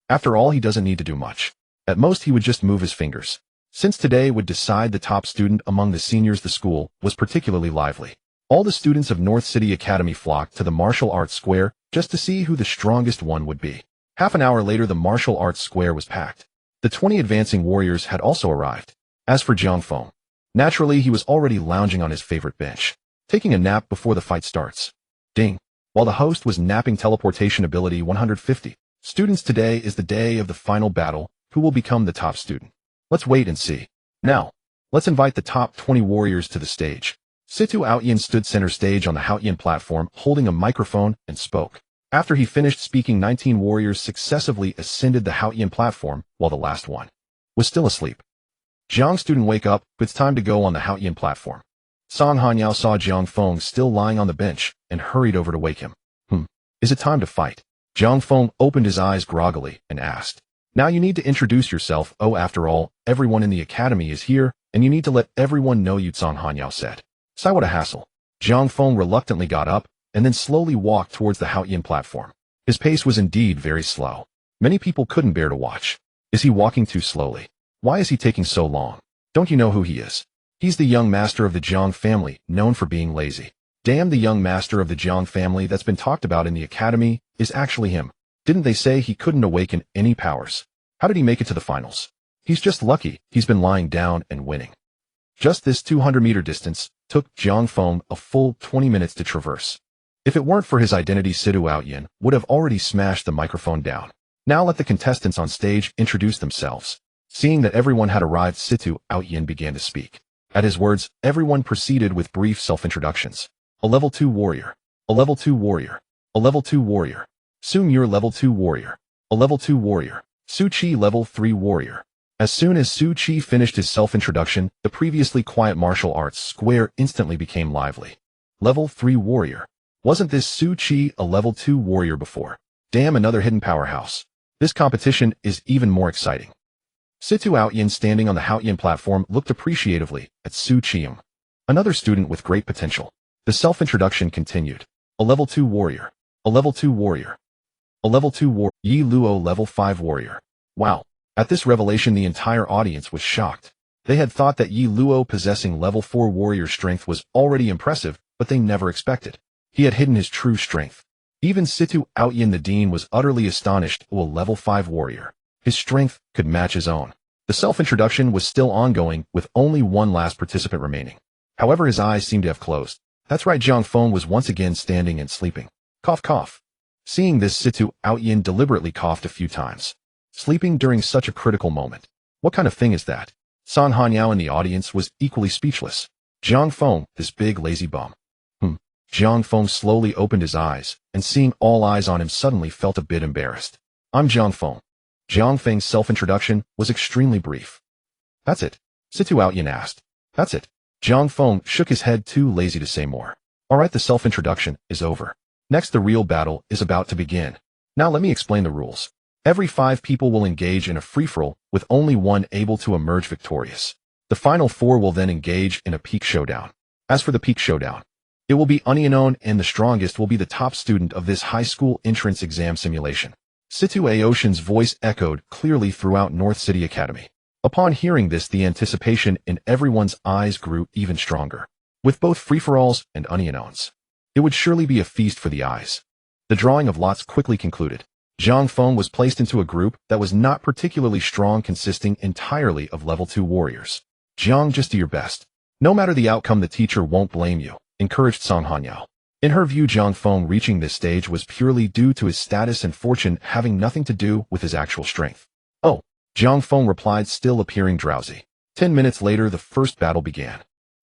After all, he doesn't need to do much. At most, he would just move his fingers. Since today would decide the top student among the seniors, the school was particularly lively. All the students of North City Academy flocked to the martial arts square just to see who the strongest one would be. Half an hour later, the martial arts square was packed. The 20 advancing warriors had also arrived. As for Jiang Feng, naturally he was already lounging on his favorite bench, taking a nap before the fight starts. Ding. While the host was napping, teleportation ability 150. Students, today is the day of the final battle. Who will become the top student? Let's wait and see. Now, let's invite the top 20 warriors to the stage. Situ Outyin stood center stage on the Outyin platform, holding a microphone, and spoke. After he finished speaking, 19 warriors successively ascended the Outyin platform, while the last one was still asleep. Jiang, student, wake up, it's time to go on the Outyin platform. Song Hanyao saw Jiang Feng still lying on the bench and hurried over to wake him. Is it time to fight? Jiang Feng opened his eyes groggily and asked. Now you need to introduce yourself. Oh, after all, everyone in the academy is here, and you need to let everyone know you, Song Hanyao said. Sigh, what a hassle. Jiang Feng reluctantly got up and then slowly walked towards the Outyin platform. His pace was indeed very slow. Many people couldn't bear to watch. Is he walking too slowly? Why is he taking so long? Don't you know who he is? He's the young master of the Jiang family, known for being lazy. Damn, the young master of the Jiang family that's been talked about in the academy is actually him. Didn't they say he couldn't awaken any powers? How did he make it to the finals? He's just lucky he's been lying down and winning. Just this 200-meter distance took Jiang Feng a full 20 minutes to traverse. If it weren't for his identity, Situ Outyin would have already smashed the microphone down. Now let the contestants on stage introduce themselves. Seeing that everyone had arrived, Situ Outyin began to speak. At his words, everyone proceeded with brief self-introductions. A level 2 warrior. A level 2 warrior. A level 2 warrior. Su Mur, level 2 warrior. A level 2 warrior. Su Qi, level 3 warrior. As soon as Su Qi finished his self-introduction, the previously quiet martial arts square instantly became lively. Level 3 warrior. Wasn't this Su Qi a level 2 warrior before? Damn, another hidden powerhouse. This competition is even more exciting. Situ Outyin, standing on the Outyin platform, looked appreciatively at Su Qi, another student with great potential. The self-introduction continued. A level 2 warrior. A level 2 warrior. A level 2 warrior. Yi Luo, level 5 warrior. Wow. At this revelation, the entire audience was shocked. They had thought that Yi Luo possessing level 4 warrior strength was already impressive, but they never expected. He had hidden his true strength. Even Situ Outyin the Dean was utterly astonished at a level 5 warrior. His strength could match his own. The self-introduction was still ongoing, with only one last participant remaining. However, his eyes seemed to have closed. That's right, Jiang Feng was once again standing and sleeping. Cough, cough. Seeing this, Situ Outyin deliberately coughed a few times. Sleeping during such a critical moment. What kind of thing is that? San Hanyao in the audience was equally speechless. Jiang Feng, this big lazy bum. Jiang Feng slowly opened his eyes, and seeing all eyes on him suddenly felt a bit embarrassed. I'm Jiang Feng. Jiang Feng's self-introduction was extremely brief. That's it? Situ Outyin asked. That's it. Jiang Feng shook his head, too lazy to say more. Alright, the self-introduction is over. Next, the real battle is about to begin. Now let me explain the rules. Every 5 people will engage in a free-for-all, with only one able to emerge victorious. The final 4 will then engage in a peak showdown. As for the peak showdown, it will be unknown, and the strongest will be the top student of this high school entrance exam simulation. Situ Aoshin's voice echoed clearly throughout North City Academy. Upon hearing this, the anticipation in everyone's eyes grew even stronger. With both free-for-alls and unknowns, it would surely be a feast for the eyes. The drawing of lots quickly concluded. Jiang Feng was placed into a group that was not particularly strong, consisting entirely of level 2 warriors. Jiang, just do your best. No matter the outcome, the teacher won't blame you, encouraged San Hanyao. In her view, Jiang Feng reaching this stage was purely due to his status and fortune, having nothing to do with his actual strength. Oh, Jiang Feng replied, still appearing drowsy. 10 minutes later, the first battle began.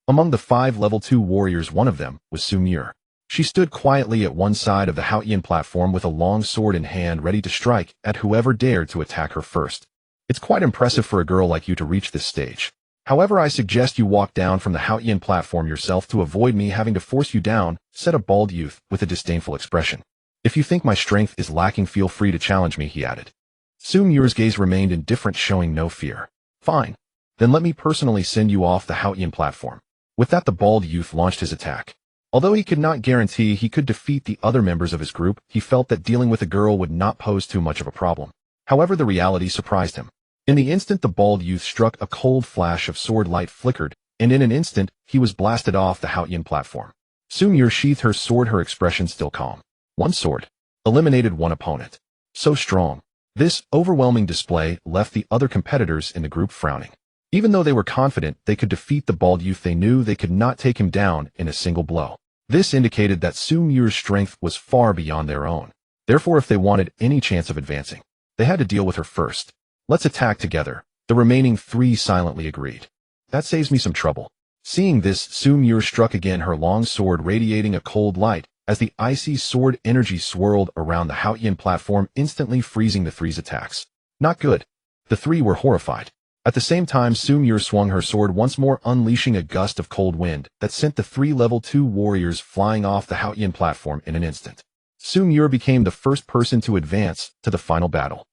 Among the 5 level 2 warriors, one of them was Su Mure. She stood quietly at one side of the Haoyan platform with a long sword in hand, ready to strike at whoever dared to attack her first. It's quite impressive for a girl like you to reach this stage. However, I suggest you walk down from the Haoyan platform yourself to avoid me having to force you down, said a bald youth with a disdainful expression. If you think my strength is lacking, feel free to challenge me, he added. Su Mure's gaze remained indifferent, showing no fear. Fine. Then let me personally send you off the Haoyan platform. With that, the bald youth launched his attack. Although he could not guarantee he could defeat the other members of his group, he felt that dealing with a girl would not pose too much of a problem. However, the reality surprised him. In the instant the bald youth struck, a cold flash of sword light flickered, and in an instant, he was blasted off the Haoyan platform. Su Mure sheathed her sword, her expression still calm. One sword. Eliminated one opponent. So strong. This overwhelming display left the other competitors in the group frowning. Even though they were confident they could defeat the bald youth, they knew they could not take him down in a single blow. This indicated that Su Mure's strength was far beyond their own. Therefore, if they wanted any chance of advancing, they had to deal with her first. Let's attack together. The remaining 3 silently agreed. That saves me some trouble. Seeing this, Su Mure struck again, her long sword radiating a cold light, as the icy sword energy swirled around the Haoyan platform, instantly freezing the 3's attacks. Not good. The 3 were horrified. At the same time, Su Mure swung her sword once more, unleashing a gust of cold wind that sent the 3 level 2 warriors flying off the Haoyan platform in an instant. Su Mure became the first person to advance to the final battle.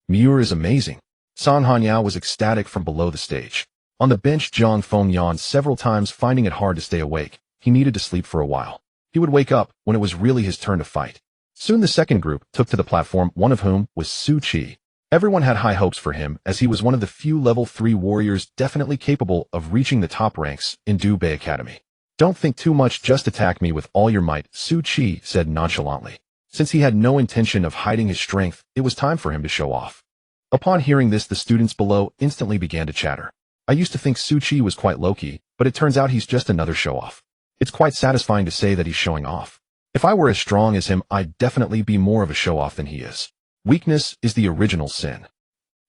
Mure is amazing. San Hanyao was ecstatic from below the stage. On the bench, Jiang Feng yawned several times, finding it hard to stay awake. He needed to sleep for a while. He would wake up when it was really his turn to fight. Soon the second group took to the platform, one of whom was Su Qi. Everyone had high hopes for him, as he was one of the few level 3 warriors definitely capable of reaching the top ranks in Dubei Academy. Don't think too much, just attack me with all your might, Su Qi said nonchalantly. Since he had no intention of hiding his strength, it was time for him to show off. Upon hearing this, the students below instantly began to chatter. I used to think Su Qi was quite low-key, but it turns out he's just another show-off. It's quite satisfying to say that he's showing off. If I were as strong as him, I'd definitely be more of a show-off than he is. Weakness is the original sin.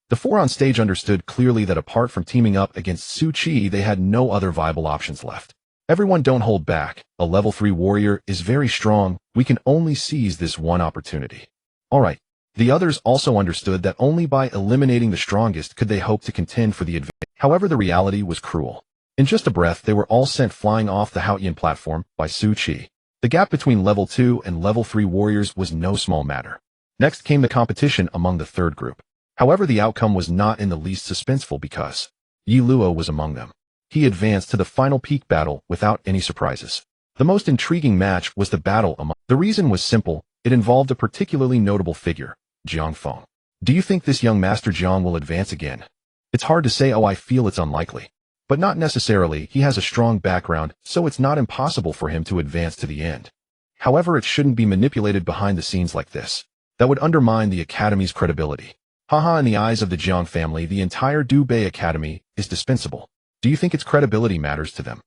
The 4 on stage understood clearly that apart from teaming up against Su Qi, they had no other viable options left. Everyone, don't hold back. A level 3 warrior is very strong. We can only seize this one opportunity. Alright. The others also understood that only by eliminating the strongest could they hope to contend for the advantage. However, the reality was cruel. In just a breath, they were all sent flying off the Haoyan platform by Su Qi. The gap between level 2 and level 3 warriors was no small matter. Next came the competition among the third group. However, the outcome was not in the least suspenseful because Yi Luo was among them. He advanced to the final peak battle without any surprises. The most intriguing match was the battle among. The reason was simple. It involved a particularly notable figure, Jiang Feng. Do you think this young Master Jiang will advance again? It's hard to say. I feel it's unlikely. But not necessarily. He has a strong background, so it's not impossible for him to advance to the end. However, it shouldn't be manipulated behind the scenes like this. That would undermine the Academy's credibility. Haha, in the eyes of the Jiang family, the entire Dubei Academy is dispensable. Do you think its credibility matters to them?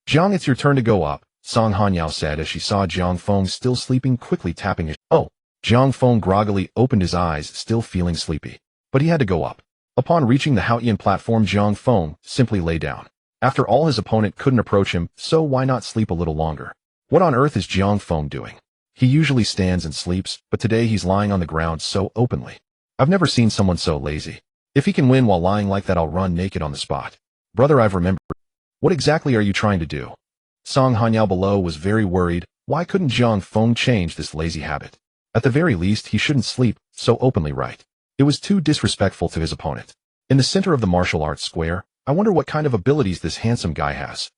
Jiang, it's your turn to go up, Song Hanyao said as she saw Jiang Feng still sleeping, quickly tapping his. Oh! Jiang Feng groggily opened his eyes, still feeling sleepy. But he had to go up. Upon reaching the Haotian platform, Jiang Feng simply lay down. After all, his opponent couldn't approach him, so why not sleep a little longer? What on earth is Jiang Feng doing? He usually stands and sleeps, but today he's lying on the ground so openly. I've never seen someone so lazy. If he can win while lying like that, I'll run naked on the spot. Brother, I've remembered. What exactly are you trying to do? Song Hanyao below was very worried. Why couldn't Jiang Feng change this lazy habit? At the very least, he shouldn't sleep so openly, right? It was too disrespectful to his opponent. In the center of the martial arts square, I wonder what kind of abilities this handsome guy has.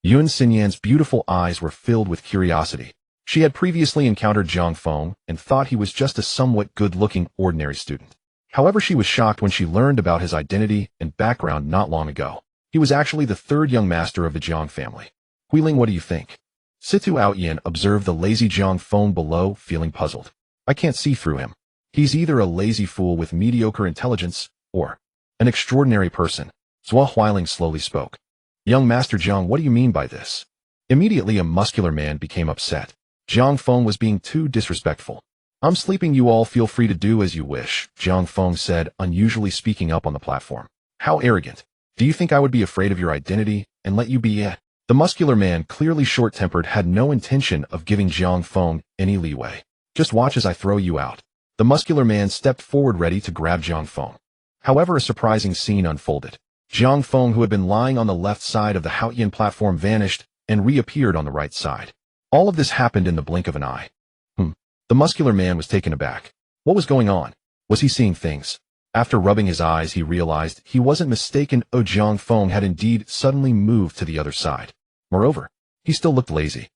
Yun Xinyan's beautiful eyes were filled with curiosity. She had previously encountered Jiang Feng and thought he was just a somewhat good-looking, ordinary student. However, she was shocked when she learned about his identity and background not long ago. He was actually the third young master of the Jiang family. Huiling, what do you think? Situ Aoyan observed the lazy Jiang Feng below, feeling puzzled. I can't see through him. He's either a lazy fool with mediocre intelligence, or an extraordinary person. Zhua Huiling slowly spoke. Young Master Jiang, what do you mean by this? Immediately a muscular man became upset. Jiang Feng was being too disrespectful. I'm sleeping, you all feel free to do as you wish, Jiang Feng said, unusually speaking up on the platform. How arrogant. Do you think I would be afraid of your identity and let you be it? The muscular man, clearly short-tempered, had no intention of giving Jiang Feng any leeway. Just watch as I throw you out. The muscular man stepped forward ready to grab Jiang Feng. However, a surprising scene unfolded. Jiang Feng, who had been lying on the left side of the Haotian platform, vanished and reappeared on the right side. All of this happened in the blink of an eye. The muscular man was taken aback. What was going on? Was he seeing things? After rubbing his eyes, he realized he wasn't mistaken. Jiang Feng had indeed suddenly moved to the other side. Moreover, he still looked lazy.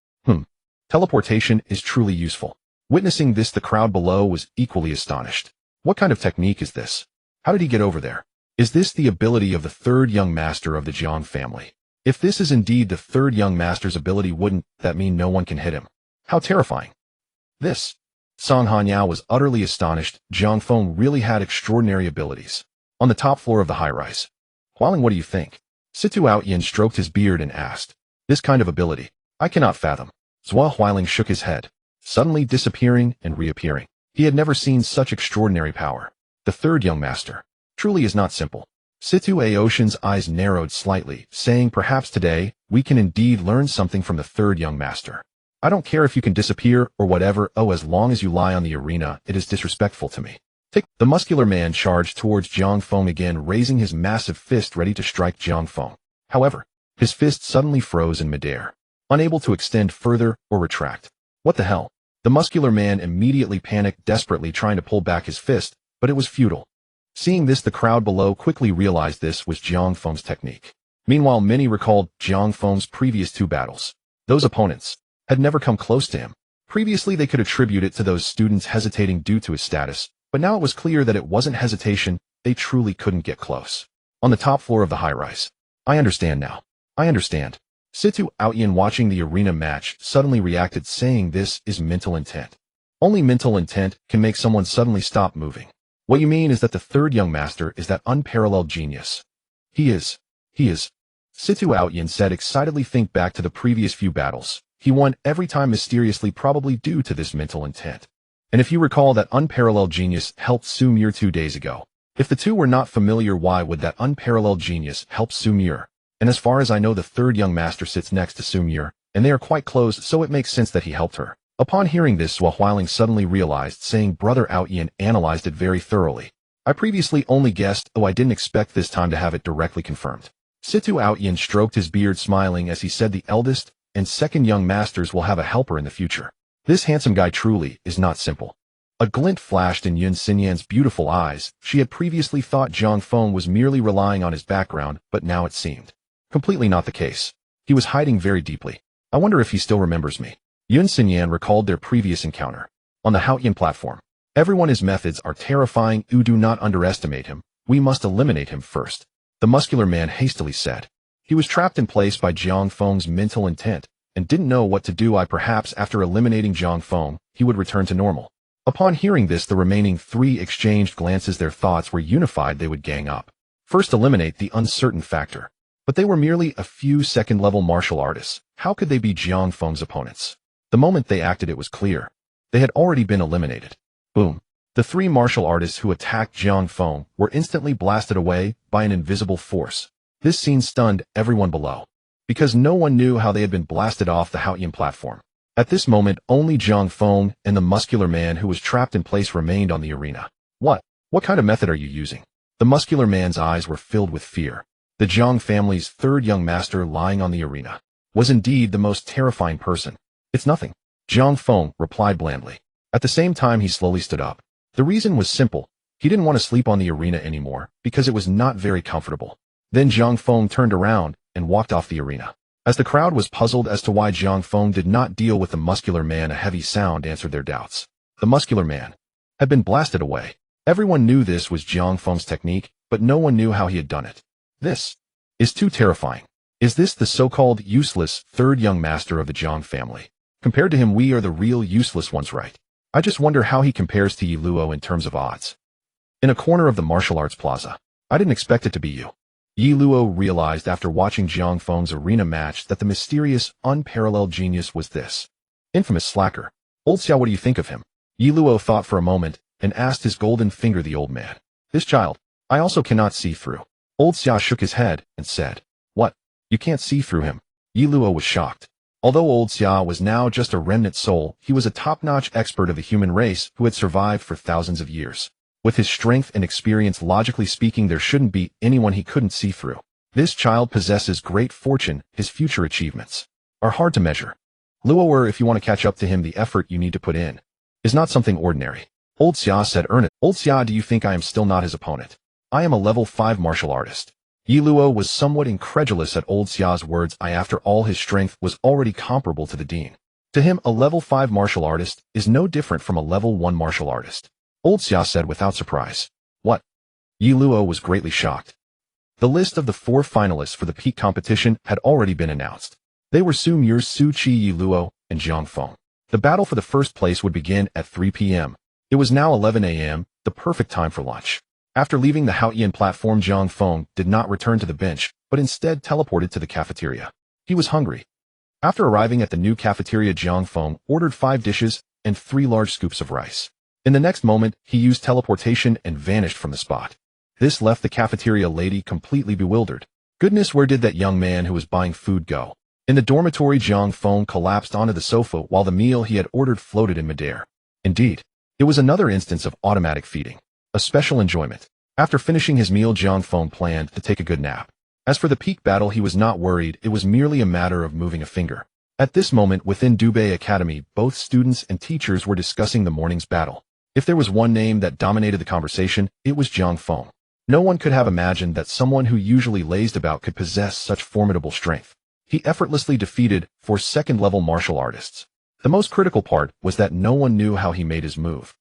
Teleportation is truly useful. Witnessing this, the crowd below was equally astonished. What kind of technique is this? How did he get over there? Is this the ability of the third young master of the Jiang family? If this is indeed the third young master's ability, wouldn't that mean no one can hit him? How terrifying. This. Song Hanyao was utterly astonished. Jiang Feng really had extraordinary abilities. On the top floor of the high-rise. Huiling, what do you think? Situ Aoyan stroked his beard and asked. This kind of ability, I cannot fathom. Zhua Huiling shook his head, suddenly disappearing and reappearing. He had never seen such extraordinary power. The third young master truly is not simple. Situ Aotian's eyes narrowed slightly, saying, perhaps today, we can indeed learn something from the third young master. I don't care if you can disappear or whatever, as long as you lie on the arena, it is disrespectful to me. The muscular man charged towards Jiang Feng again, raising his massive fist ready to strike Jiang Feng. However, his fist suddenly froze in midair, unable to extend further or retract. What the hell? The muscular man immediately panicked, desperately trying to pull back his fist, but it was futile. Seeing this, the crowd below quickly realized this was Jiang Feng's technique. Meanwhile, many recalled Jiang Feng's previous two battles. Those opponents had never come close to him. Previously, they could attribute it to those students hesitating due to his status, but now it was clear that it wasn't hesitation, they truly couldn't get close. On the top floor of the high-rise. I understand now. I understand. Situ Aoyan, watching the arena match, suddenly reacted, saying this is mental intent. Only mental intent can make someone suddenly stop moving. What you mean is that the third young master is that unparalleled genius. He is. Situ Aoyan said excitedly. Think back to the previous few battles. He won every time mysteriously, probably due to this mental intent. And if you recall, that unparalleled genius helped Sumir 2 days ago. If the two were not familiar, why would that unparalleled genius help Sumir? And as far as I know, the third young master sits next to Sumir, and they are quite close, so it makes sense that he helped her. Upon hearing this, Zhua Huiling suddenly realized, saying, Brother Aoyan analyzed it very thoroughly. I previously only guessed, I didn't expect this time to have it directly confirmed. Situ Aoyan stroked his beard, smiling as he said, the eldest and second young masters will have a helper in the future. This handsome guy truly is not simple. A glint flashed in Yun Xinyan's beautiful eyes. She had previously thought Jiang Feng was merely relying on his background, but now it seemed completely not the case. He was hiding very deeply. I wonder if he still remembers me. Yun Xinyan recalled their previous encounter on the Haotian platform. Everyone, his methods are terrifying. You do not underestimate him. We must eliminate him first. The muscular man hastily said. He was trapped in place by Jiang Feng's mental intent, and didn't know what to do. Perhaps after eliminating Jiang Feng, he would return to normal. Upon hearing this, the remaining three exchanged glances. Their thoughts were unified. They would gang up. First, eliminate the uncertain factor. But they were merely a few second-level martial artists. How could they be Jiang Feng's opponents? The moment they acted, it was clear. They had already been eliminated. Boom. The three martial artists who attacked Jiang Feng were instantly blasted away by an invisible force. This scene stunned everyone below, because no one knew how they had been blasted off the Haotian platform. At this moment, only Jiang Feng and the muscular man who was trapped in place remained on the arena. What kind of method are you using? The muscular man's eyes were filled with fear. The Jiang family's third young master lying on the arena was indeed the most terrifying person. It's nothing, Jiang Feng replied blandly. At the same time, he slowly stood up. The reason was simple. He didn't want to sleep on the arena anymore because it was not very comfortable. Then Jiang Feng turned around and walked off the arena. As the crowd was puzzled as to why Jiang Feng did not deal with the muscular man, a heavy sound answered their doubts. The muscular man had been blasted away. Everyone knew this was Jiang Feng's technique, but no one knew how he had done it. This is too terrifying. Is this the so-called useless third young master of the Jiang family? Compared to him, we are the real useless ones, right? I just wonder how he compares to Yi Luo in terms of odds. In a corner of the martial arts plaza. I didn't expect it to be you. Yi Luo realized after watching Jiang Feng's arena match that the mysterious, unparalleled genius was this infamous slacker. Old Xia, what do you think of him? Yi Luo thought for a moment and asked his golden finger the old man. This child, I also cannot see through. Old Xia shook his head and said, What? You can't see through him? Yi Luo was shocked. Although Old Xia was now just a remnant soul, he was a top-notch expert of the human race who had survived for thousands of years. With his strength and experience, logically speaking, there shouldn't be anyone he couldn't see through. This child possesses great fortune. His future achievements are hard to measure. Luo, if you want to catch up to him, the effort you need to put in is not something ordinary. Old Xia said earnestly. Old Xia, do you think I am still not his opponent? I am a level 5 martial artist. Yi Luo was somewhat incredulous at Old Xia's words. After all, his strength was already comparable to the dean. To him, a level 5 martial artist is no different from a level 1 martial artist. Old Xia said without surprise. What? Yi Luo was greatly shocked. The list of the 4 finalists for the peak competition had already been announced. They were Su Mir, Su Qi, Yi Luo, and Jiang Feng. The battle for the first place would begin at 3 p.m. It was now 11 a.m., the perfect time for lunch. After leaving the Haotian platform, Jiang Feng did not return to the bench, but instead teleported to the cafeteria. He was hungry. After arriving at the new cafeteria, Jiang Feng ordered 5 dishes and 3 large scoops of rice. In the next moment, he used teleportation and vanished from the spot. This left the cafeteria lady completely bewildered. Goodness, where did that young man who was buying food go? In the dormitory, Jiang Feng collapsed onto the sofa while the meal he had ordered floated in midair. Indeed, it was another instance of automatic feeding. A special enjoyment. After finishing his meal, Jiang Feng planned to take a good nap. As for the peak battle, he was not worried. It was merely a matter of moving a finger. At this moment, within Dubei Academy, both students and teachers were discussing the morning's battle. If there was one name that dominated the conversation, it was Jiang Feng. No one could have imagined that someone who usually lazed about could possess such formidable strength. He effortlessly defeated 4 second-level martial artists. The most critical part was that no one knew how he made his move.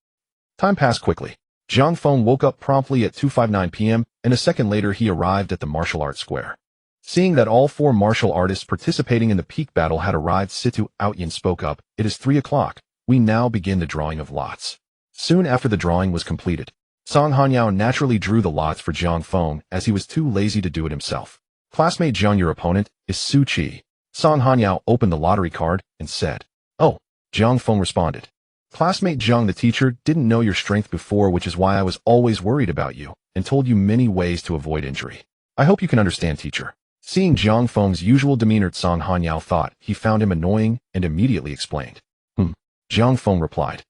Time passed quickly. Jiang Feng woke up promptly at 2:59 p.m., and a second later he arrived at the martial arts square. Seeing that all 4 martial artists participating in the peak battle had arrived, Situ Outyin spoke up. It is 3 o'clock. We now begin the drawing of lots. Soon after the drawing was completed, Song Hanyao naturally drew the lots for Jiang Feng as he was too lazy to do it himself. Classmate Jiang, your opponent is Su Qi. Song Hanyao opened the lottery card and said, Oh, Jiang Feng responded. Classmate Jiang, the teacher didn't know your strength before, which is why I was always worried about you and told you many ways to avoid injury. I hope you can understand, teacher. Seeing Jiang Feng's usual demeanor, Song Hanyao thought he found him annoying and immediately explained. Jiang Feng replied.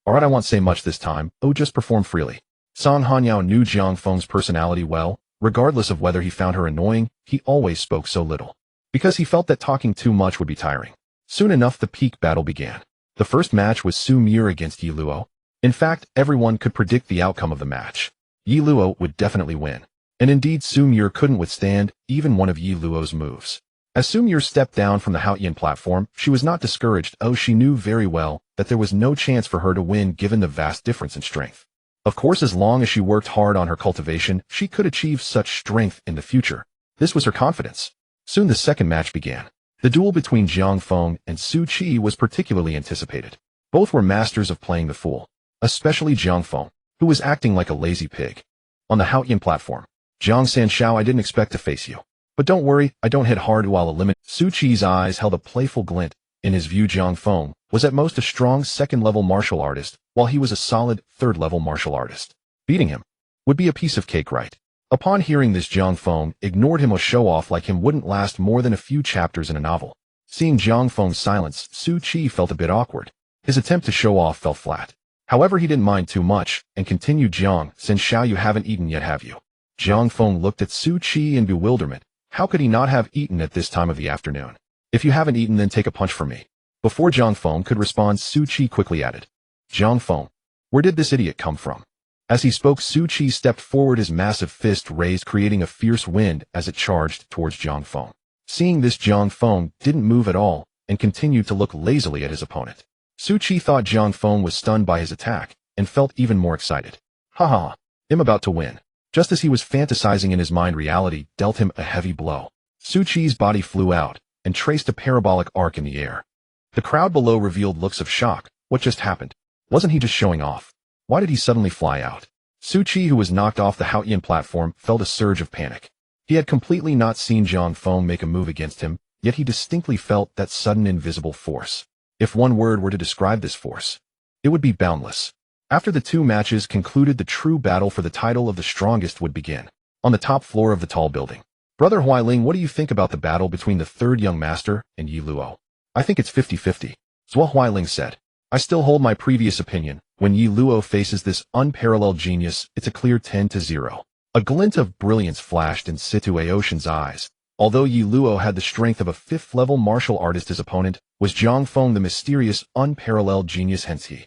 Alright, I won't say much this time. Oh, just perform freely. Song Hanyao knew Jiang Feng's personality well. Regardless of whether he found her annoying, he always spoke so little, because he felt that talking too much would be tiring. Soon enough, the peak battle began. The first match was Su Mir against Yi Luo. In fact, everyone could predict the outcome of the match. Yi Luo would definitely win. And indeed, Su Mir couldn't withstand even one of Yi Luo's moves. As Sun Yer stepped down from the Haotian platform, she was not discouraged. Oh, she knew very well that there was no chance for her to win given the vast difference in strength. Of course, as long as she worked hard on her cultivation, she could achieve such strength in the future. This was her confidence. Soon the second match began. The duel between Jiang Feng and Su Qi was particularly anticipated. Both were masters of playing the fool, especially Jiang Feng, who was acting like a lazy pig. On the Haotian platform, Jiang Sanshao, I didn't expect to face you. But don't worry, I don't hit hard while eliminating. Su Qi's eyes held a playful glint. In his view, Jiang Feng was at most a strong second-level martial artist, while he was a solid third-level martial artist. Beating him would be a piece of cake, right? Upon hearing this, Jiang Feng ignored him. A show-off like him wouldn't last more than a few chapters in a novel. Seeing Jiang Feng's silence, Su Qi felt a bit awkward. His attempt to show off fell flat. However, he didn't mind too much, and continued, Jiang Sanshao, you haven't eaten yet, have you? Jiang Feng looked at Su Qi in bewilderment. How could he not have eaten at this time of the afternoon? If you haven't eaten, then take a punch from me. Before Jiang Feng could respond, Su Qi quickly added, Jiang Feng, where did this idiot come from? As he spoke, Su Qi stepped forward, his massive fist raised, creating a fierce wind as it charged towards Jiang Feng. Seeing this, Jiang Feng didn't move at all and continued to look lazily at his opponent. Su Qi thought Jiang Feng was stunned by his attack and felt even more excited. Haha, I'm about to win. Just as he was fantasizing in his mind, reality dealt him a heavy blow. Su Qi's body flew out and traced a parabolic arc in the air. The crowd below revealed looks of shock. What just happened? Wasn't he just showing off? Why did he suddenly fly out? Su Qi, who was knocked off the Haotian platform, felt a surge of panic. He had completely not seen Jiang Feng make a move against him, yet he distinctly felt that sudden invisible force. If one word were to describe this force, it would be boundless. After the two matches concluded, the true battle for the title of the strongest would begin. On the top floor of the tall building. Brother Huailing, what do you think about the battle between the third young master and Yi Luo? I think it's 50-50. Zhou Huailing said. I still hold my previous opinion. When Yi Luo faces this unparalleled genius, it's a clear 10-0. A glint of brilliance flashed in Situ Aoshan's eyes. Although Yi Luo had the strength of a fifth-level martial artist, his opponent was Jiang Feng, the mysterious, unparalleled genius, hence he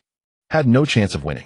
had no chance of winning.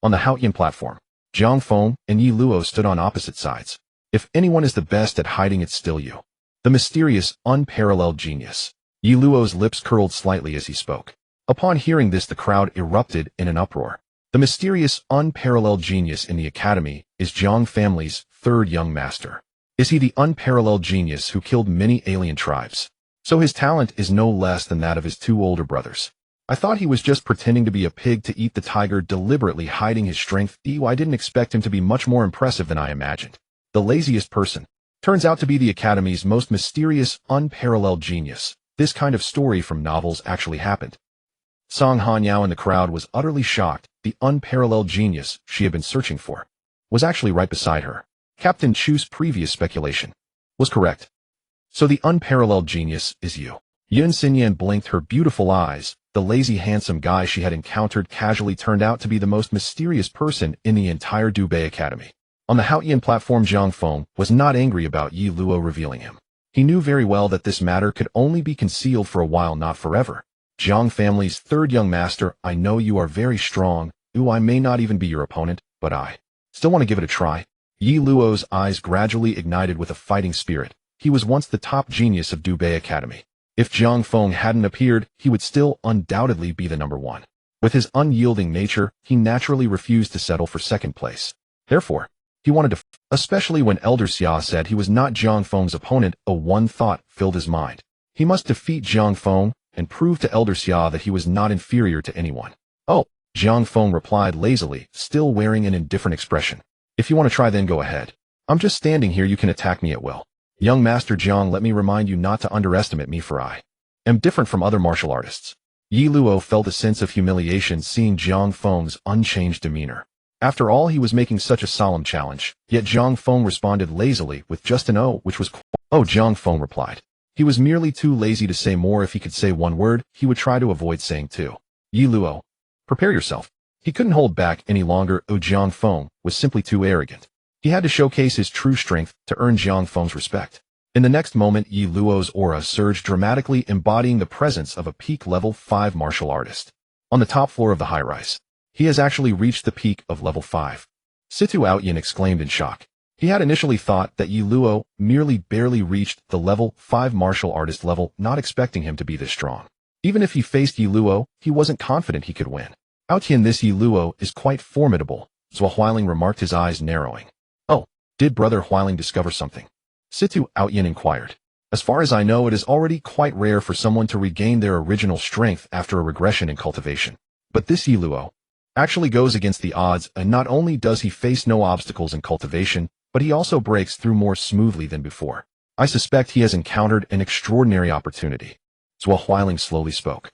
On the Haotian platform, Jiang Feng and Yi Luo stood on opposite sides. If anyone is the best at hiding, it's still you. The mysterious, unparalleled genius. Yi Luo's lips curled slightly as he spoke. Upon hearing this, the crowd erupted in an uproar. The mysterious, unparalleled genius in the academy is Jiang family's third young master. Is he the unparalleled genius who killed many alien tribes? So his talent is no less than that of his two older brothers. I thought he was just pretending to be a pig to eat the tiger, deliberately hiding his strength. I didn't expect him to be much more impressive than I imagined. The laziest person turns out to be the academy's most mysterious, unparalleled genius. This kind of story from novels actually happened. Song Hanyao in the crowd was utterly shocked. The unparalleled genius she had been searching for was actually right beside her. Captain Chu's previous speculation was correct. So the unparalleled genius is you. Yun Xinyan blinked her beautiful eyes. The lazy, handsome guy she had encountered casually turned out to be the most mysterious person in the entire Dubei Academy. On the Haotian platform, Jiang Feng was not angry about Yi Luo revealing him. He knew very well that this matter could only be concealed for a while, not forever. Jiang family's third young master, I know you are very strong. I may not even be your opponent, but I still want to give it a try. Yi Luo's eyes gradually ignited with a fighting spirit. He was once the top genius of Dubei Academy. If Jiang Feng hadn't appeared, he would still undoubtedly be the number one. With his unyielding nature, he naturally refused to settle for second place. Therefore, he wanted to especially when Elder Xia said he was not Jiang Feng's opponent. One thought filled his mind. He must defeat Jiang Feng and prove to Elder Xia that he was not inferior to anyone. Oh, Jiang Feng replied lazily, still wearing an indifferent expression. If you want to try, then go ahead. I'm just standing here, you can attack me at will. Young Master Jiang, let me remind you not to underestimate me, for I am different from other martial artists. Yi Luo felt a sense of humiliation seeing Jiang Feng's unchanged demeanor. After all, he was making such a solemn challenge, yet Jiang Feng responded lazily with just an "oh," which was "oh." Jiang Feng replied. He was merely too lazy to say more. If he could say one word, he would try to avoid saying two. Yi Luo, prepare yourself. He couldn't hold back any longer. Jiang Feng was simply too arrogant. He had to showcase his true strength to earn Jiang Feng's respect. In the next moment, Yi Luo's aura surged dramatically, embodying the presence of a peak level 5 martial artist. On the top floor of the high-rise, he has actually reached the peak of level 5. Situ Aoyan exclaimed in shock. He had initially thought that Yi Luo merely barely reached the level 5 martial artist level, not expecting him to be this strong. Even if he faced Yi Luo, he wasn't confident he could win. Outien, this Yi Luo is quite formidable, Zhou Huailing remarked, his eyes narrowing. Oh, did Brother Huailing discover something? Situ Outyen inquired. As far as I know, it is already quite rare for someone to regain their original strength after a regression in cultivation. But this Yi Luo actually goes against the odds, and not only does he face no obstacles in cultivation, but he also breaks through more smoothly than before. I suspect he has encountered an extraordinary opportunity. Zhou Huailing slowly spoke.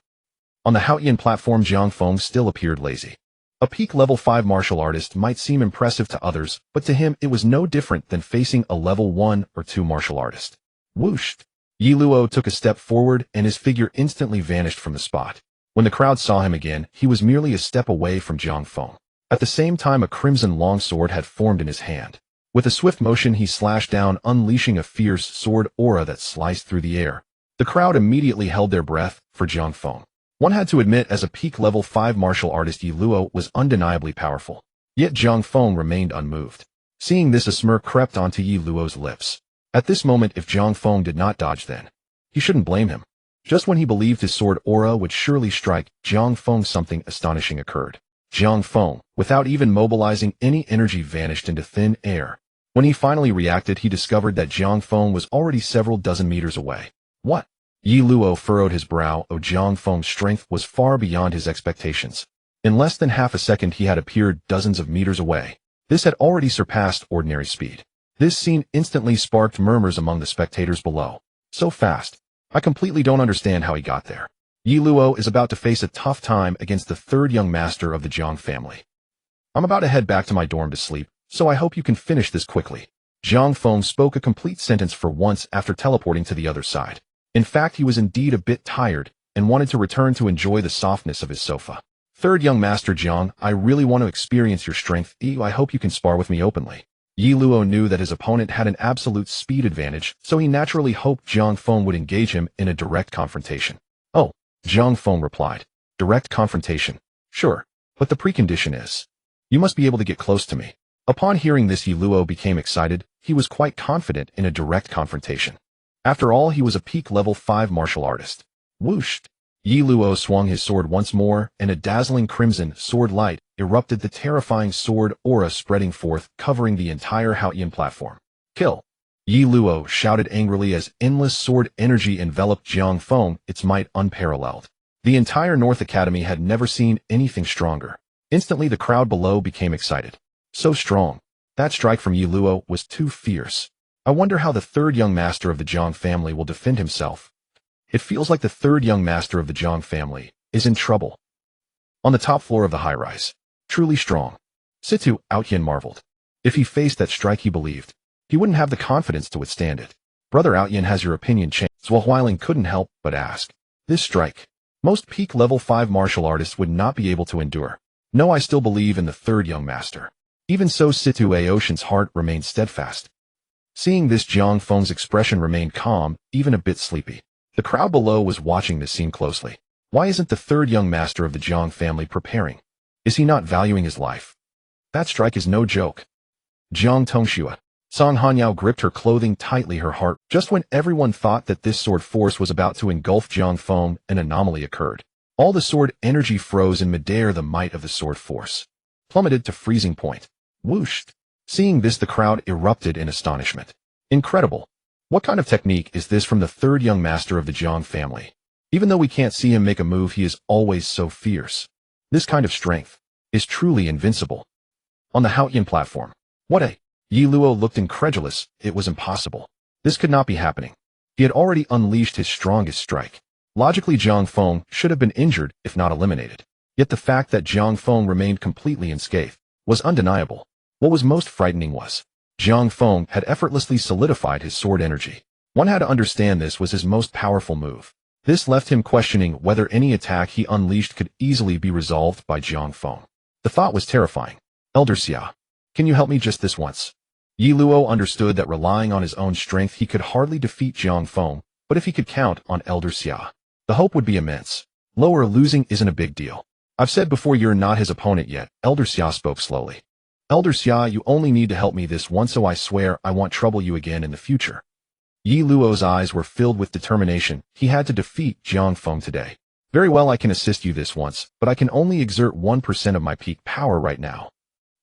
On the Haotian platform, Jiang Feng still appeared lazy. A peak level 5 martial artist might seem impressive to others, but to him it was no different than facing a level 1 or 2 martial artist. Whoosh! Yi Luo took a step forward and his figure instantly vanished from the spot. When the crowd saw him again, he was merely a step away from Jiang Feng. At the same time, a crimson longsword had formed in his hand. With a swift motion, he slashed down, unleashing a fierce sword aura that sliced through the air. The crowd immediately held their breath for Jiang Feng. One had to admit, as a peak level 5 martial artist, Yi Luo was undeniably powerful. Yet Jiang Feng remained unmoved. Seeing this, a smirk crept onto Yi Luo's lips. At this moment, if Jiang Feng did not dodge, then he shouldn't blame him. Just when he believed his sword aura would surely strike Jiang Feng, something astonishing occurred. Jiang Feng, without even mobilizing any energy, vanished into thin air. When he finally reacted, he discovered that Jiang Feng was already several dozen meters away. What? Yi Luo furrowed his brow. Oh, Jiang Feng's strength was far beyond his expectations. In less than half a second, he had appeared dozens of meters away. This had already surpassed ordinary speed. This scene instantly sparked murmurs among the spectators below. So fast. I completely don't understand how he got there. Yi Luo is about to face a tough time against the third young master of the Jiang family. I'm about to head back to my dorm to sleep, so I hope you can finish this quickly. Jiang Feng spoke a complete sentence for once after teleporting to the other side. In fact, he was indeed a bit tired and wanted to return to enjoy the softness of his sofa. Third young master Jiang, I really want to experience your strength. I hope you can spar with me openly. Yi Luo knew that his opponent had an absolute speed advantage, so he naturally hoped Jiang Feng would engage him in a direct confrontation. Oh, Jiang Feng replied. Direct confrontation? Sure, but the precondition is, you must be able to get close to me. Upon hearing this, Yi Luo became excited. He was quite confident in a direct confrontation. After all, he was a peak level 5 martial artist. Whoosh! Yi Luo swung his sword once more, and a dazzling crimson sword light erupted, the terrifying sword aura spreading forth, covering the entire Haotian platform. Kill! Yi Luo shouted angrily as endless sword energy enveloped Jiang Feng, its might unparalleled. The entire North Academy had never seen anything stronger. Instantly, the crowd below became excited. So strong. That strike from Yi Luo was too fierce. I wonder how the third young master of the Jiang family will defend himself. It feels like the third young master of the Jiang family is in trouble. On the top floor of the high-rise. Truly strong. Situ Outyen marveled. If he faced that strike, he believed he wouldn't have the confidence to withstand it. Brother Outyen, has your opinion changed? Zhou Huailing couldn't help but ask. This strike, most peak level 5 martial artists would not be able to endure. No, I still believe in the third young master. Even so, Situ Aoshan's heart remained steadfast. Seeing this, Jiang Feng's expression remained calm, even a bit sleepy. The crowd below was watching this scene closely. Why isn't the third young master of the Jiang family preparing? Is he not valuing his life? That strike is no joke. Jiang Tongxue. Song Hanyao gripped her clothing tightly, her heart. Just when everyone thought that this sword force was about to engulf Jiang Feng, an anomaly occurred. All the sword energy froze in midair. The might of the sword force plummeted to freezing point. Whoosh! Seeing this, the crowd erupted in astonishment. Incredible! What kind of technique is this from the third young master of the Jiang family? Even though we can't see him make a move, he is always so fierce. This kind of strength is truly invincible. On the Haotian platform. What a... Yi Luo looked incredulous. It was impossible. This could not be happening. He had already unleashed his strongest strike. Logically, Jiang Feng should have been injured, if not eliminated. Yet the fact that Jiang Feng remained completely unscathed was undeniable. What was most frightening was, Jiang Feng had effortlessly solidified his sword energy. One had to understand this was his most powerful move. This left him questioning whether any attack he unleashed could easily be resolved by Jiang Feng. The thought was terrifying. Elder Xia, can you help me just this once? Yi Luo understood that relying on his own strength he could hardly defeat Jiang Feng, but if he could count on Elder Xia, the hope would be immense. Lower losing isn't a big deal. I've said before, you're not his opponent yet. Elder Xia spoke slowly. Elder Xia, you only need to help me this once, so I swear I won't trouble you again in the future. Yi Luo's eyes were filled with determination. He had to defeat Jiang Feng today. Very well, I can assist you this once, but I can only exert 1% of my peak power right now.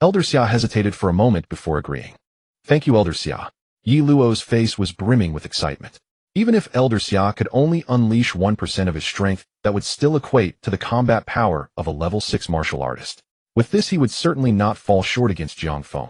Elder Xia hesitated for a moment before agreeing. Thank you, Elder Xia. Yi Luo's face was brimming with excitement. Even if Elder Xia could only unleash 1% of his strength, that would still equate to the combat power of a level 6 martial artist. With this, he would certainly not fall short against Jiang Feng.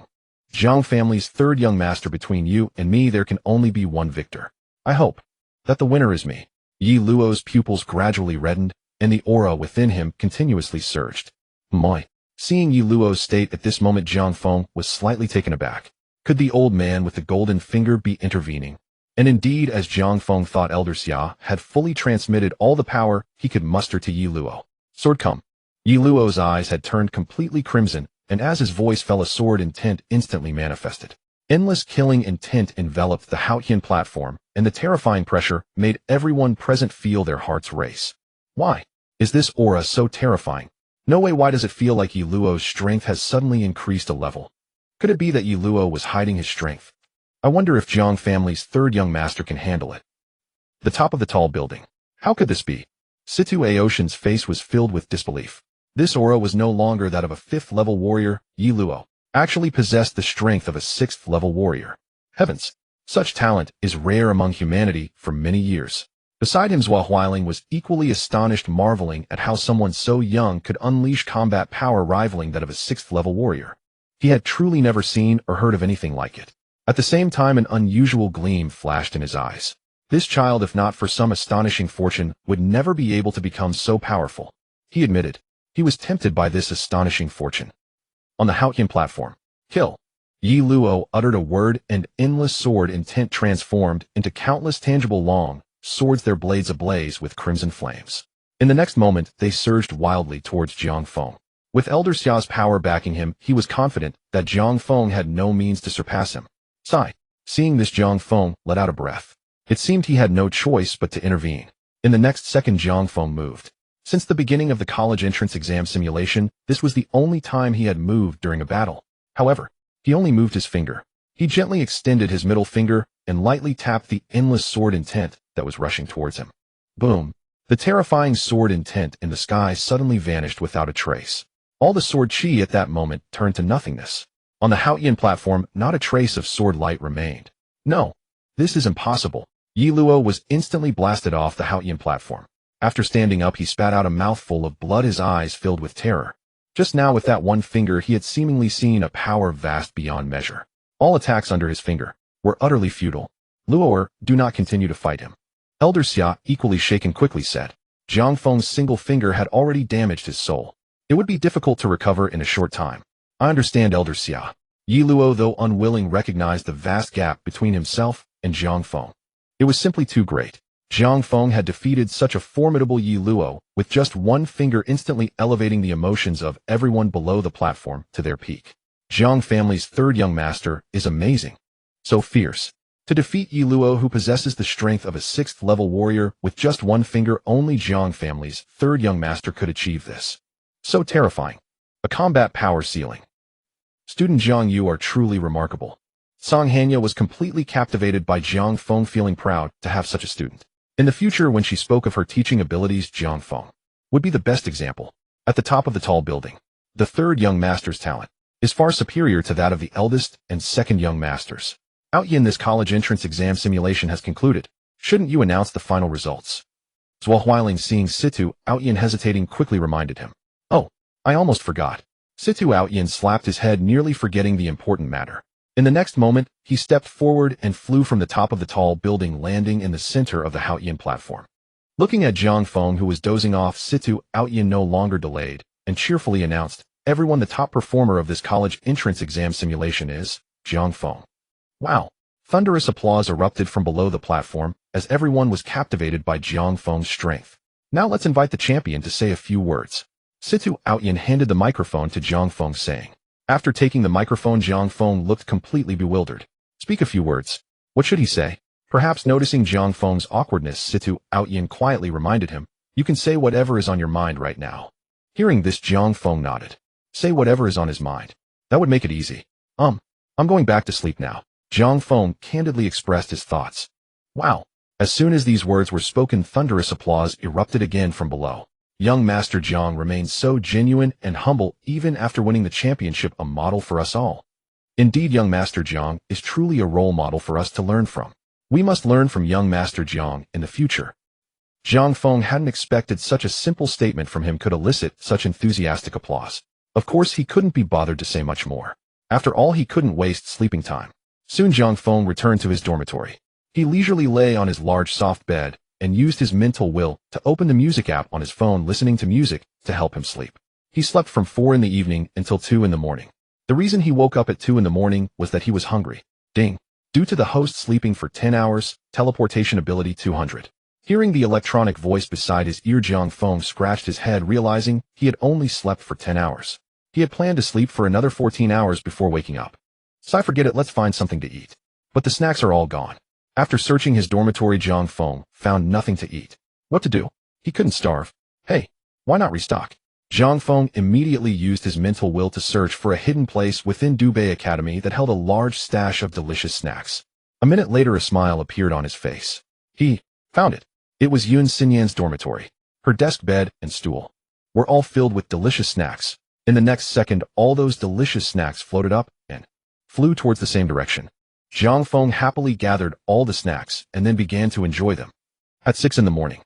Jiang family's third young master, between you and me there can only be one victor. I hope that the winner is me. Yi Luo's pupils gradually reddened, and the aura within him continuously surged. Moi. Seeing Yi Luo's state at this moment, Jiang Feng was slightly taken aback. Could the old man with the golden finger be intervening? And indeed, as Jiang Feng thought, Elder Xia had fully transmitted all the power he could muster to Yi Luo. Sword come. Yi Luo's eyes had turned completely crimson, and as his voice fell, a sword intent instantly manifested. Endless killing intent enveloped the Haotian platform, and the terrifying pressure made everyone present feel their hearts race. Why is this aura so terrifying? No way. Why does it feel like Yi Luo's strength has suddenly increased a level? Could it be that Yi Luo was hiding his strength? I wonder if Jiang family's third young master can handle it. The top of the tall building. How could this be? Situ Aoshan's face was filled with disbelief. This aura was no longer that of a 5th level warrior. Yi Luo actually possessed the strength of a 6th level warrior. Heavens! Such talent is rare among humanity for many years. Beside him, Zhao Huailing was equally astonished, marveling at how someone so young could unleash combat power rivaling that of a 6th level warrior. He had truly never seen or heard of anything like it. At the same time, an unusual gleam flashed in his eyes. This child, if not for some astonishing fortune, would never be able to become so powerful. He admitted he was tempted by this astonishing fortune. On the Haotian platform, kill. Yi Luo uttered a word, and endless sword intent transformed into countless tangible long swords, their blades ablaze with crimson flames. In the next moment, they surged wildly towards Jiang Feng. With Elder Xia's power backing him, he was confident that Jiang Feng had no means to surpass him. Sigh. Seeing this, Jiang Feng let out a breath. It seemed he had no choice but to intervene. In the next second, Jiang Feng moved. Since the beginning of the college entrance exam simulation, this was the only time he had moved during a battle. However, he only moved his finger. He gently extended his middle finger and lightly tapped the endless sword intent that was rushing towards him. Boom! The terrifying sword intent in the sky suddenly vanished without a trace. All the sword chi at that moment turned to nothingness. On the Haotian platform, not a trace of sword light remained. No, this is impossible. Yi Luo was instantly blasted off the Haotian platform. After standing up, he spat out a mouthful of blood, his eyes filled with terror. Just now, with that one finger, he had seemingly seen a power vast beyond measure. All attacks under his finger were utterly futile. Luoer, do not continue to fight him. Elder Xia, equally shaken, quickly said. Jiang Feng's single finger had already damaged his soul. It would be difficult to recover in a short time. I understand, Elder Xia. Yi Luo, though unwilling, recognized the vast gap between himself and Jiang Feng. It was simply too great. Jiang Feng had defeated such a formidable Yi Luo, with just one finger, instantly elevating the emotions of everyone below the platform to their peak. Jiang family's third young master is amazing. So fierce. To defeat Yi Luo, who possesses the strength of a 6th level warrior, with just one finger, only Jiang family's third young master could achieve this. So terrifying. A combat power ceiling. Student Jiang, you are truly remarkable. Song Hanya was completely captivated by Jiang Feng, feeling proud to have such a student. In the future, when she spoke of her teaching abilities, Jiang Feng would be the best example. At the top of the tall building, the third young master's talent is far superior to that of the eldest and second young masters. Outyin, this college entrance exam simulation has concluded. Shouldn't you announce the final results? Zhao Huailing, seeing Situ Outyin hesitating, quickly reminded him. Oh, I almost forgot. Situ Outyin slapped his head, nearly forgetting the important matter. In the next moment, he stepped forward and flew from the top of the tall building, landing in the center of the Haotian platform. Looking at Jiang Feng, who was dozing off, Situ Outyin no longer delayed and cheerfully announced, everyone, the top performer of this college entrance exam simulation is Jiang Feng. Wow! Thunderous applause erupted from below the platform as everyone was captivated by Jiang Feng's strength. Now let's invite the champion to say a few words. Situ Outyin handed the microphone to Jiang Feng, saying. After taking the microphone, Jiang Feng looked completely bewildered. Speak a few words. What should he say? Perhaps noticing Jiang Feng's awkwardness, Situ Outyin quietly reminded him, you can say whatever is on your mind right now. Hearing this, Jiang Feng nodded. Say whatever is on his mind. That would make it easy. I'm going back to sleep now. Jiang Feng candidly expressed his thoughts. Wow. As soon as these words were spoken, thunderous applause erupted again from below. Young Master Jiang remained so genuine and humble even after winning the championship, a model for us all. Indeed, young Master Jiang is truly a role model for us to learn from. We must learn from young Master Jiang in the future. Jiang Feng hadn't expected such a simple statement from him could elicit such enthusiastic applause. Of course, he couldn't be bothered to say much more. After all, he couldn't waste sleeping time. Soon Jiang Feng returned to his dormitory. He leisurely lay on his large soft bed and used his mental will to open the music app on his phone, listening to music to help him sleep. He slept from 4 in the evening until 2 in the morning. The reason he woke up at 2 in the morning was that he was hungry. Ding. Due to the host sleeping for 10 hours, teleportation ability 200. Hearing the electronic voice beside his ear, Jiang Feng scratched his head, realizing he had only slept for 10 hours. He had planned to sleep for another 14 hours before waking up. So forget it, let's find something to eat. But the snacks are all gone. After searching his dormitory, Jiang Feng found nothing to eat. What to do? He couldn't starve. Hey, why not restock? Jiang Feng immediately used his mental will to search for a hidden place within Dubei Academy that held a large stash of delicious snacks. A minute later, a smile appeared on his face. He found it. It was Yun Xinyan's dormitory. Her desk, bed, and stool were all filled with delicious snacks. In the next second, all those delicious snacks floated up and flew towards the same direction. Jiang Feng happily gathered all the snacks and then began to enjoy them. At 6 in the morning.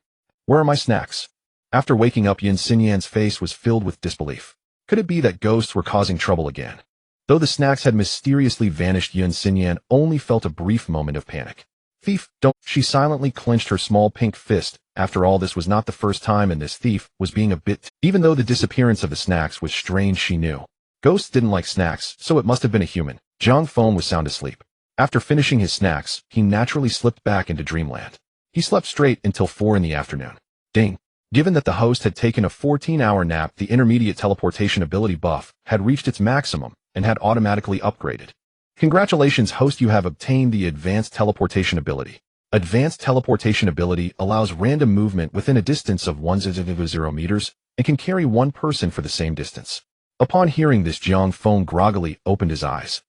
Where are my snacks? After waking up, Yun Xinyan's face was filled with disbelief. Could it be that ghosts were causing trouble again? Though the snacks had mysteriously vanished, Yun Xinyan only felt a brief moment of panic. Thief, don't! She silently clenched her small pink fist. After all, this was not the first time, and this thief was being a bit... Even though the disappearance of the snacks was strange, she knew. Ghosts didn't like snacks, so it must have been a human. Jiang Feng was sound asleep. After finishing his snacks, he naturally slipped back into dreamland. He slept straight until 4 in the afternoon. Ding. Given that the host had taken a 14-hour nap, the intermediate teleportation ability buff had reached its maximum and had automatically upgraded. Congratulations, host, you have obtained the advanced teleportation ability. Advanced teleportation ability allows random movement within a distance of 1.0 meters and can carry one person for the same distance. Upon hearing this, Jiang Feng groggily opened his eyes.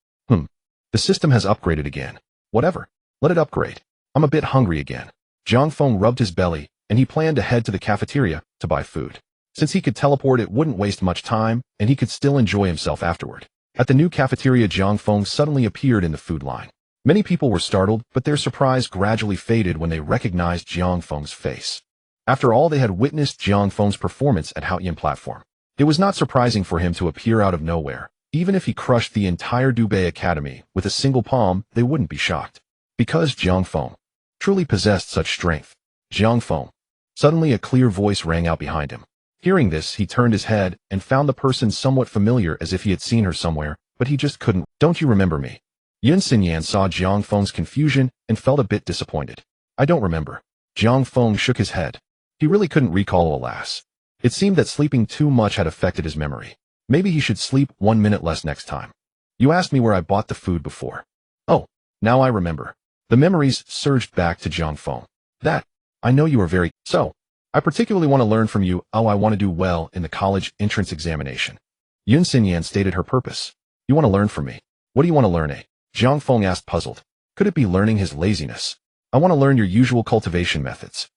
The system has upgraded again. Whatever. Let it upgrade. I'm a bit hungry again. Jiang Feng rubbed his belly, and he planned to head to the cafeteria to buy food. Since he could teleport, it wouldn't waste much time, and he could still enjoy himself afterward. At the new cafeteria, Jiang Feng suddenly appeared in the food line. Many people were startled, but their surprise gradually faded when they recognized Jiang Feng's face. After all, they had witnessed Jiang Feng's performance at Haoyan platform. It was not surprising for him to appear out of nowhere. Even if he crushed the entire Dubei Academy with a single palm, they wouldn't be shocked. Because Jiang Feng truly possessed such strength. Jiang Feng. Suddenly a clear voice rang out behind him. Hearing this, he turned his head and found the person somewhat familiar, as if he had seen her somewhere, but he just couldn't. Don't you remember me? Yun Xinyan saw Jiang Feng's confusion and felt a bit disappointed. I don't remember. Jiang Feng shook his head. He really couldn't recall, alas. It seemed that sleeping too much had affected his memory. Maybe he should sleep 1 minute less next time. You asked me where I bought the food before. Oh, now I remember. The memories surged back to Jiang Feng. That, I know you are very... So, I particularly want to learn from you. Oh, I want to do well in the college entrance examination. Yun Xinyan stated her purpose. You want to learn from me? What do you want to learn, eh? Jiang Feng asked, puzzled. Could it be learning his laziness? I want to learn your usual cultivation methods.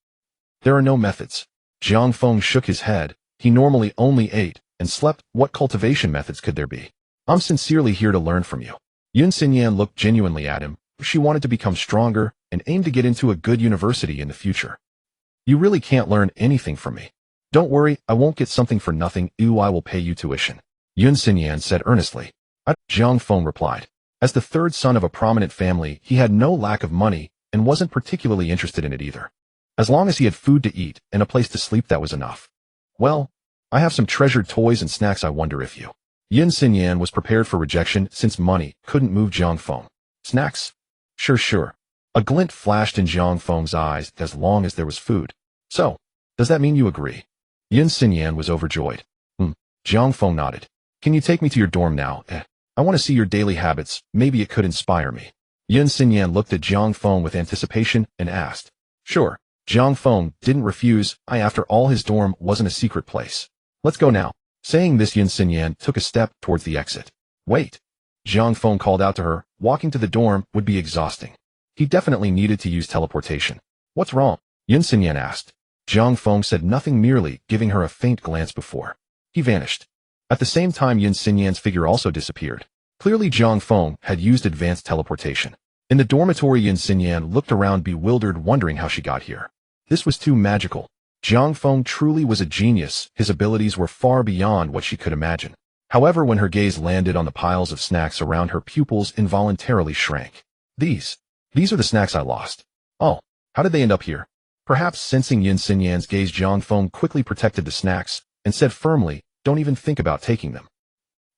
There are no methods. Jiang Feng shook his head. He normally only ate and slept. What cultivation methods could there be? I'm sincerely here to learn from you. Yun Xinyan looked genuinely at him. She wanted to become stronger and aimed to get into a good university in the future. You really can't learn anything from me. Don't worry, I won't get something for nothing. I will pay you tuition. Yun Xinyan said earnestly. Jiang Feng replied. As the third son of a prominent family, he had no lack of money and wasn't particularly interested in it either. As long as he had food to eat and a place to sleep, that was enough. Well, I have some treasured toys and snacks. I wonder if you... Yun Xinyan was prepared for rejection since money couldn't move Jiang Feng. Snacks? Sure. A glint flashed in Jiang Feng's eyes. As long as there was food. So, does that mean you agree? Yun Xinyan was overjoyed. Jiang Feng nodded. Can you take me to your dorm now? I want to see your daily habits. Maybe it could inspire me. Yun Xinyan looked at Jiang Feng with anticipation and asked. Sure. Jiang Feng didn't refuse. After all, his dorm wasn't a secret place. Let's go now. Saying this, Yun Xinyan took a step towards the exit. Wait. Jiang Feng called out to her. Walking to the dorm would be exhausting. He definitely needed to use teleportation. What's wrong? Yin Xinyan asked. Jiang Feng said nothing, merely giving her a faint glance before he vanished. At the same time, Yin Xinyan's figure also disappeared. Clearly, Jiang Feng had used advanced teleportation. In the dormitory, Yin Xinyan looked around bewildered, wondering how she got here. This was too magical. Jiang Feng truly was a genius. His abilities were far beyond what she could imagine. However, when her gaze landed on the piles of snacks around her, pupils involuntarily shrank. These are the snacks I lost. Oh, how did they end up here? Perhaps sensing Yin Xinyan's gaze, Jiang Feng quickly protected the snacks and said firmly, "Don't even think about taking them.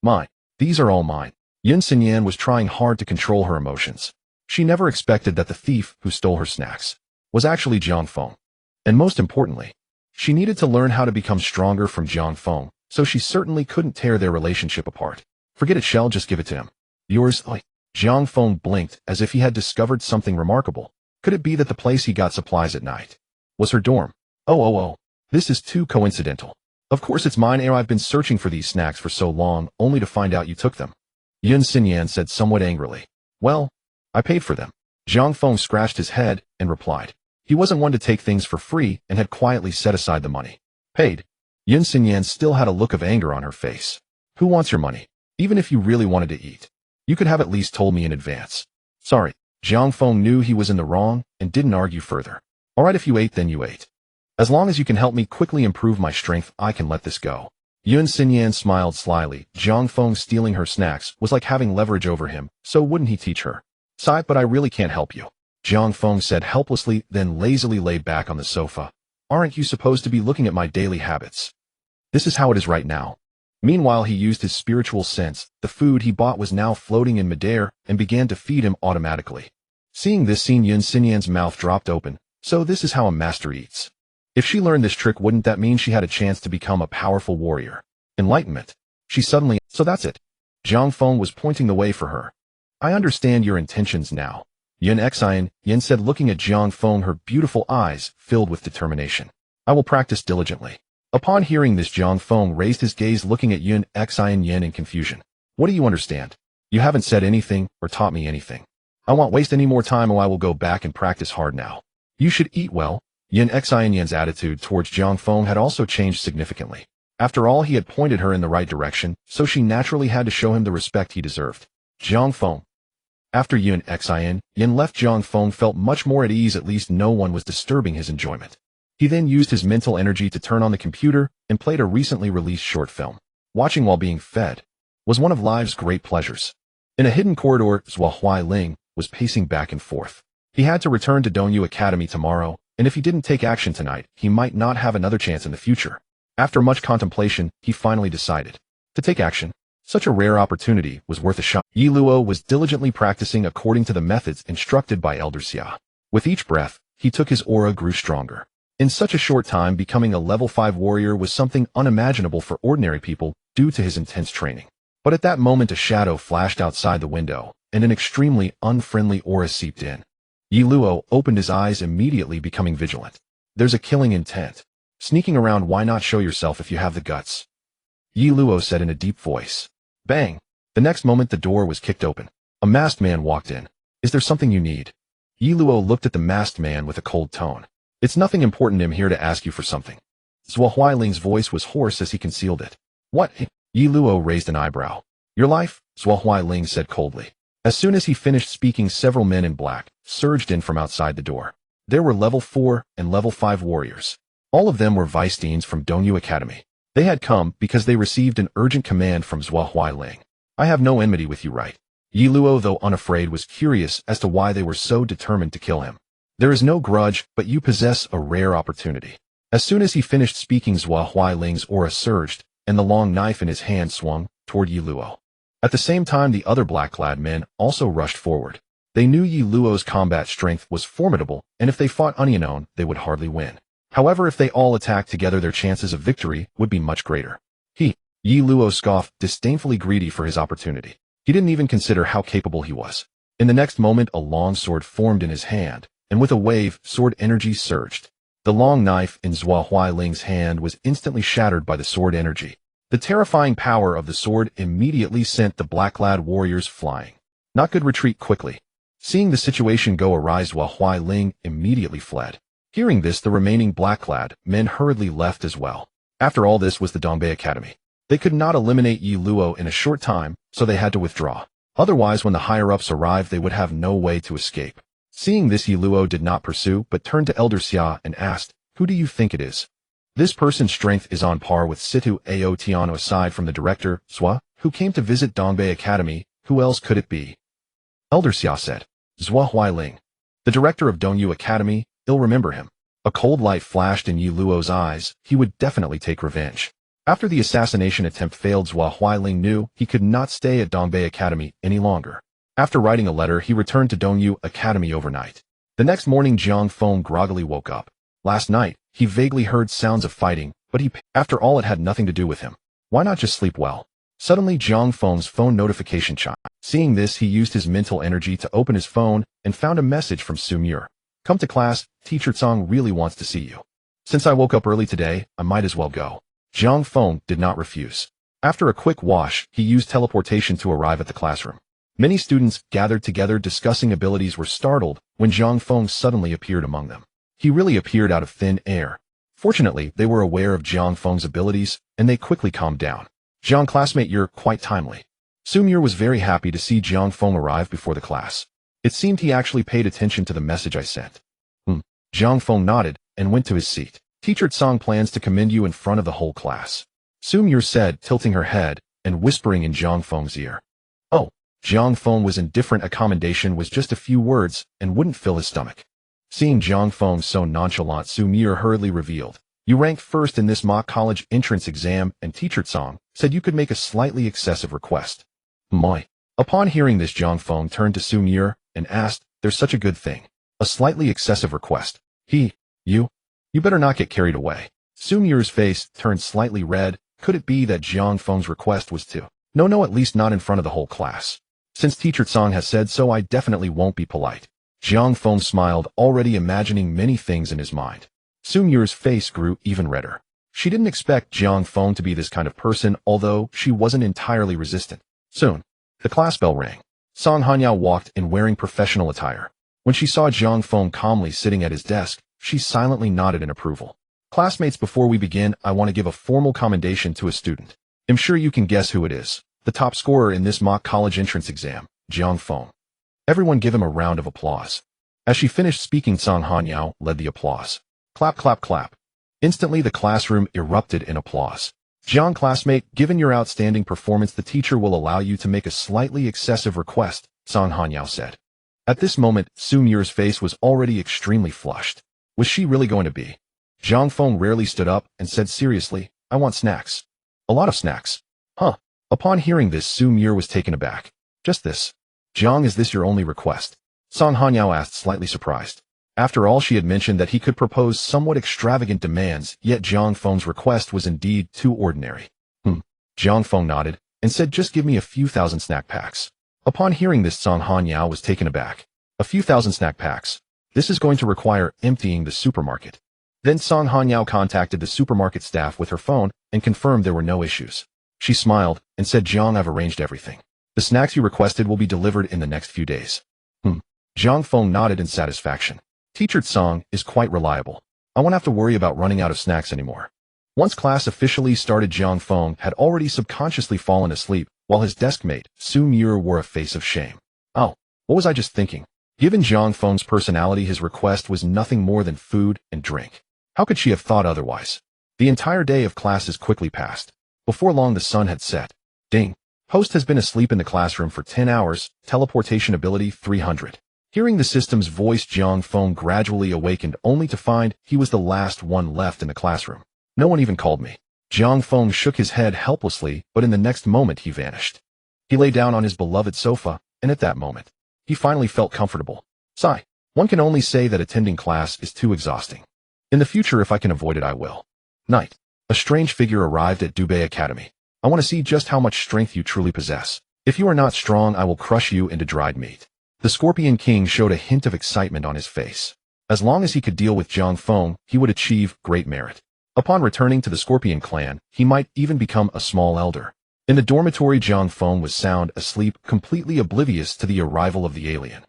Mine. These are all mine." Yin Xinyan was trying hard to control her emotions. She never expected that the thief who stole her snacks was actually Jiang Feng. And most importantly, she needed to learn how to become stronger from Jiang Feng, so she certainly couldn't tear their relationship apart. Forget it, Shell, just give it to him. Yours, like. Jiang Feng blinked as if he had discovered something remarkable. Could it be that the place he got supplies at night was her dorm? Oh. This is too coincidental. Of course it's mine. I've been searching for these snacks for so long, only to find out you took them. Yin Xinyan said somewhat angrily. Well, I paid for them. Jiang Feng scratched his head and replied. He wasn't one to take things for free and had quietly set aside the money. Paid? Yin Xinyan still had a look of anger on her face. Who wants your money? Even if you really wanted to eat, you could have at least told me in advance. Sorry. Jiang Feng knew he was in the wrong and didn't argue further. All right, if you ate, then you ate. As long as you can help me quickly improve my strength, I can let this go. Yin Xinyan smiled slyly. Jiang Feng stealing her snacks was like having leverage over him, so wouldn't he teach her? Sigh, but I really can't help you. Jiang Feng said helplessly, then lazily lay back on the sofa. Aren't you supposed to be looking at my daily habits? This is how it is right now. Meanwhile, he used his spiritual sense. The food he bought was now floating in midair and began to feed him automatically. Seeing this scene, Yin Xinyan's mouth dropped open. So this is how a master eats. If she learned this trick, wouldn't that mean she had a chance to become a powerful warrior? Enlightenment. She suddenly, so that's it. Jiang Feng was pointing the way for her. I understand your intentions now. Yin Xian, Yin said, looking at Jiang Feng, her beautiful eyes filled with determination. I will practice diligently. Upon hearing this, Jiang Feng raised his gaze, looking at Yin Xian Yin in confusion. What do you understand? You haven't said anything or taught me anything. I won't waste any more time, or I will go back and practice hard now. You should eat well. Yin Xian Yin's attitude towards Jiang Feng had also changed significantly. After all, he had pointed her in the right direction, so she naturally had to show him the respect he deserved. Jiang Feng. After Yin Xian Yin left, Jiang Feng felt much more at ease. At least no one was disturbing his enjoyment. He then used his mental energy to turn on the computer and played a recently released short film. Watching while being fed was one of life's great pleasures. In a hidden corridor, Zhao Huailing was pacing back and forth. He had to return to Dongyu Academy tomorrow, and if he didn't take action tonight, he might not have another chance in the future. After much contemplation, he finally decided to take action. Such a rare opportunity was worth a shot. Yi Luo was diligently practicing according to the methods instructed by Elder Xia. With each breath, he took his aura grew stronger. In such a short time, becoming a level 5 warrior was something unimaginable for ordinary people due to his intense training. But at that moment, a shadow flashed outside the window, and an extremely unfriendly aura seeped in. Yi Luo opened his eyes, immediately becoming vigilant. There's a killing intent. Sneaking around, why not show yourself if you have the guts? Yi Luo said in a deep voice. Bang! The next moment, the door was kicked open. A masked man walked in. Is there something you need? Yi Luo looked at the masked man with a cold tone. It's nothing important. I'm here to ask you for something. Zhao Huailing's voice was hoarse as he concealed it. What? Yi Luo raised an eyebrow. Your life? Zhao Huailing said coldly. As soon as he finished speaking, several men in black surged in from outside the door. There were level 4 and level 5 warriors. All of them were vice deans from Dongyu Academy. They had come because they received an urgent command from Zhao Huailing. I have no enmity with you, right? Yi Luo, though unafraid, was curious as to why they were so determined to kill him. There is no grudge, but you possess a rare opportunity. As soon as he finished speaking, Zhao Huailing's aura surged, and the long knife in his hand swung toward Yi Luo. At the same time, the other black-clad men also rushed forward. They knew Yi Luo's combat strength was formidable, and if they fought unknown, they would hardly win. However, if they all attacked together, their chances of victory would be much greater. Yi Luo scoffed, disdainfully greedy for his opportunity. He didn't even consider how capable he was. In the next moment, a long sword formed in his hand, and with a wave, sword energy surged. The long knife in Zhao Huailing's hand was instantly shattered by the sword energy. The terrifying power of the sword immediately sent the black-clad warriors flying. Not good, retreat quickly. Seeing the situation go awry, Zhao Ling immediately fled. Hearing this, the remaining black-clad men hurriedly left as well. After all, this was the Dongbei Academy. They could not eliminate Yi Luo in a short time, so they had to withdraw. Otherwise, when the higher-ups arrived, they would have no way to escape. Seeing this, Yi Luo did not pursue, but turned to Elder Xia and asked, "Who do you think it is?" This person's strength is on par with Situ Ao Tiano aside from the director, Zhua, who came to visit Dongbei Academy. Who else could it be? Elder Xia said. Zhao Ling. The director of Dongyu Academy, you'll remember him. A cold light flashed in Yi Luo's eyes. He would definitely take revenge. After the assassination attempt failed, Zhao Ling knew he could not stay at Dongbei Academy any longer. After writing a letter, he returned to Dongyu Academy overnight. The next morning, Jiang Feng groggily woke up. Last night, he vaguely heard sounds of fighting, but after all, it had nothing to do with him. Why not just sleep well? Suddenly, Jiang Feng's phone notification chimed. Seeing this, he used his mental energy to open his phone and found a message from Su Muir. "Come to class, Teacher Tsang really wants to see you. Since I woke up early today, I might as well go." Jiang Feng did not refuse. After a quick wash, he used teleportation to arrive at the classroom. Many students gathered together discussing abilities were startled when Jiang Feng suddenly appeared among them. He really appeared out of thin air. Fortunately, they were aware of Jiang Feng's abilities, and they quickly calmed down. "Jiang, classmate, you're quite timely." Su Muir was very happy to see Jiang Feng arrive before the class. It seemed he actually paid attention to the message I sent. Jiang Feng nodded and went to his seat. "Teacher Tsang plans to commend you in front of the whole class," Su Muir said, tilting her head and whispering in Jiang Feng's ear. Oh, Jiang Feng was indifferent. A commendation was just a few words and wouldn't fill his stomach. Seeing Jiang Feng so nonchalant, Su Muir hurriedly revealed, "You ranked first in this mock college entrance exam, and Teacher Tsang said you could make a slightly excessive request." My. Upon hearing this, Jiang Feng turned to Su Muir and asked, "There's such a good thing. A slightly excessive request. You better not get carried away." Su Muir's face turned slightly red. Could it be that Jiang Feng's request was to? No, at least not in front of the whole class. Since Teacher Tsang has said so, I definitely won't be polite. Jiang Feng smiled, already imagining many things in his mind. Su Muir's face grew even redder. She didn't expect Jiang Feng to be this kind of person, although she wasn't entirely resistant. Soon, the class bell rang. Song Hanyao walked in wearing professional attire. When she saw Jiang Feng calmly sitting at his desk, she silently nodded in approval. "Classmates, before we begin, I want to give a formal commendation to a student. I'm sure you can guess who it is. The top scorer in this mock college entrance exam, Jiang Feng." Everyone give him a round of applause. As she finished speaking, Song Hanyao led the applause. Clap, clap, clap. Instantly, the classroom erupted in applause. "Jiang, classmate, given your outstanding performance, the teacher will allow you to make a slightly excessive request," Song Hanyao said. At this moment, Su Muir's face was already extremely flushed. Was she really going to be? Jiang Feng rarely stood up and said seriously, "I want snacks. A lot of snacks." Huh. Upon hearing this, Su Muir was taken aback. "Just this? Jiang, is this your only request?" Song Hanyao asked, slightly surprised. After all, she had mentioned that he could propose somewhat extravagant demands, yet Jiang Feng's request was indeed too ordinary. Jiang Feng nodded and said, "Just give me a few thousand snack packs." Upon hearing this, Song Hanyao was taken aback. A few thousand snack packs. This is going to require emptying the supermarket. Then Song Hanyao contacted the supermarket staff with her phone and confirmed there were no issues. She smiled and said, "Jiang, I've arranged everything. The snacks you requested will be delivered in the next few days." Jiang Feng nodded in satisfaction. Teacher Tsang is quite reliable. I won't have to worry about running out of snacks anymore. Once class officially started, Jiang Feng had already subconsciously fallen asleep, while his deskmate, Su Muir, wore a face of shame. Oh, what was I just thinking? Given Jiang Feng's personality, his request was nothing more than food and drink. How could she have thought otherwise? The entire day of classes quickly passed. Before long, the sun had set. Ding. Host has been asleep in the classroom for 10 hours, teleportation ability 300. Hearing the system's voice, Jiang Feng gradually awakened, only to find he was the last one left in the classroom. No one even called me. Jiang Feng shook his head helplessly, but in the next moment he vanished. He lay down on his beloved sofa, and at that moment, he finally felt comfortable. Sigh. One can only say that attending class is too exhausting. In the future, if I can avoid it, I will. Night. A strange figure arrived at Dongbei Academy. "I want to see just how much strength you truly possess. If you are not strong, I will crush you into dried meat." The Scorpion King showed a hint of excitement on his face. As long as he could deal with Jiang Feng, he would achieve great merit. Upon returning to the Scorpion clan, he might even become a small elder. In the dormitory, Jiang Feng was sound asleep, completely oblivious to the arrival of the alien.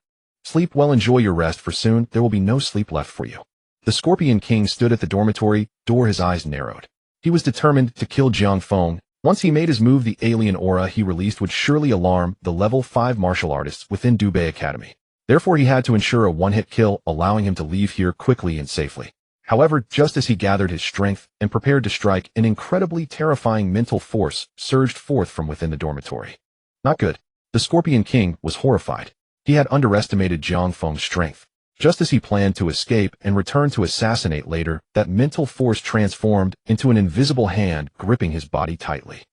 Sleep well, enjoy your rest, for soon there will be no sleep left for you. The Scorpion King stood at the dormitory door, his eyes narrowed. He was determined to kill Jiang Feng. Once he made his move, the alien aura he released would surely alarm the level 5 martial artists within Dubei Academy. Therefore, he had to ensure a one-hit kill, allowing him to leave here quickly and safely. However, just as he gathered his strength and prepared to strike, an incredibly terrifying mental force surged forth from within the dormitory. Not good. The Scorpion King was horrified. He had underestimated Jiang Feng's strength. Just as he planned to escape and return to assassinate later, that mental force transformed into an invisible hand gripping his body tightly.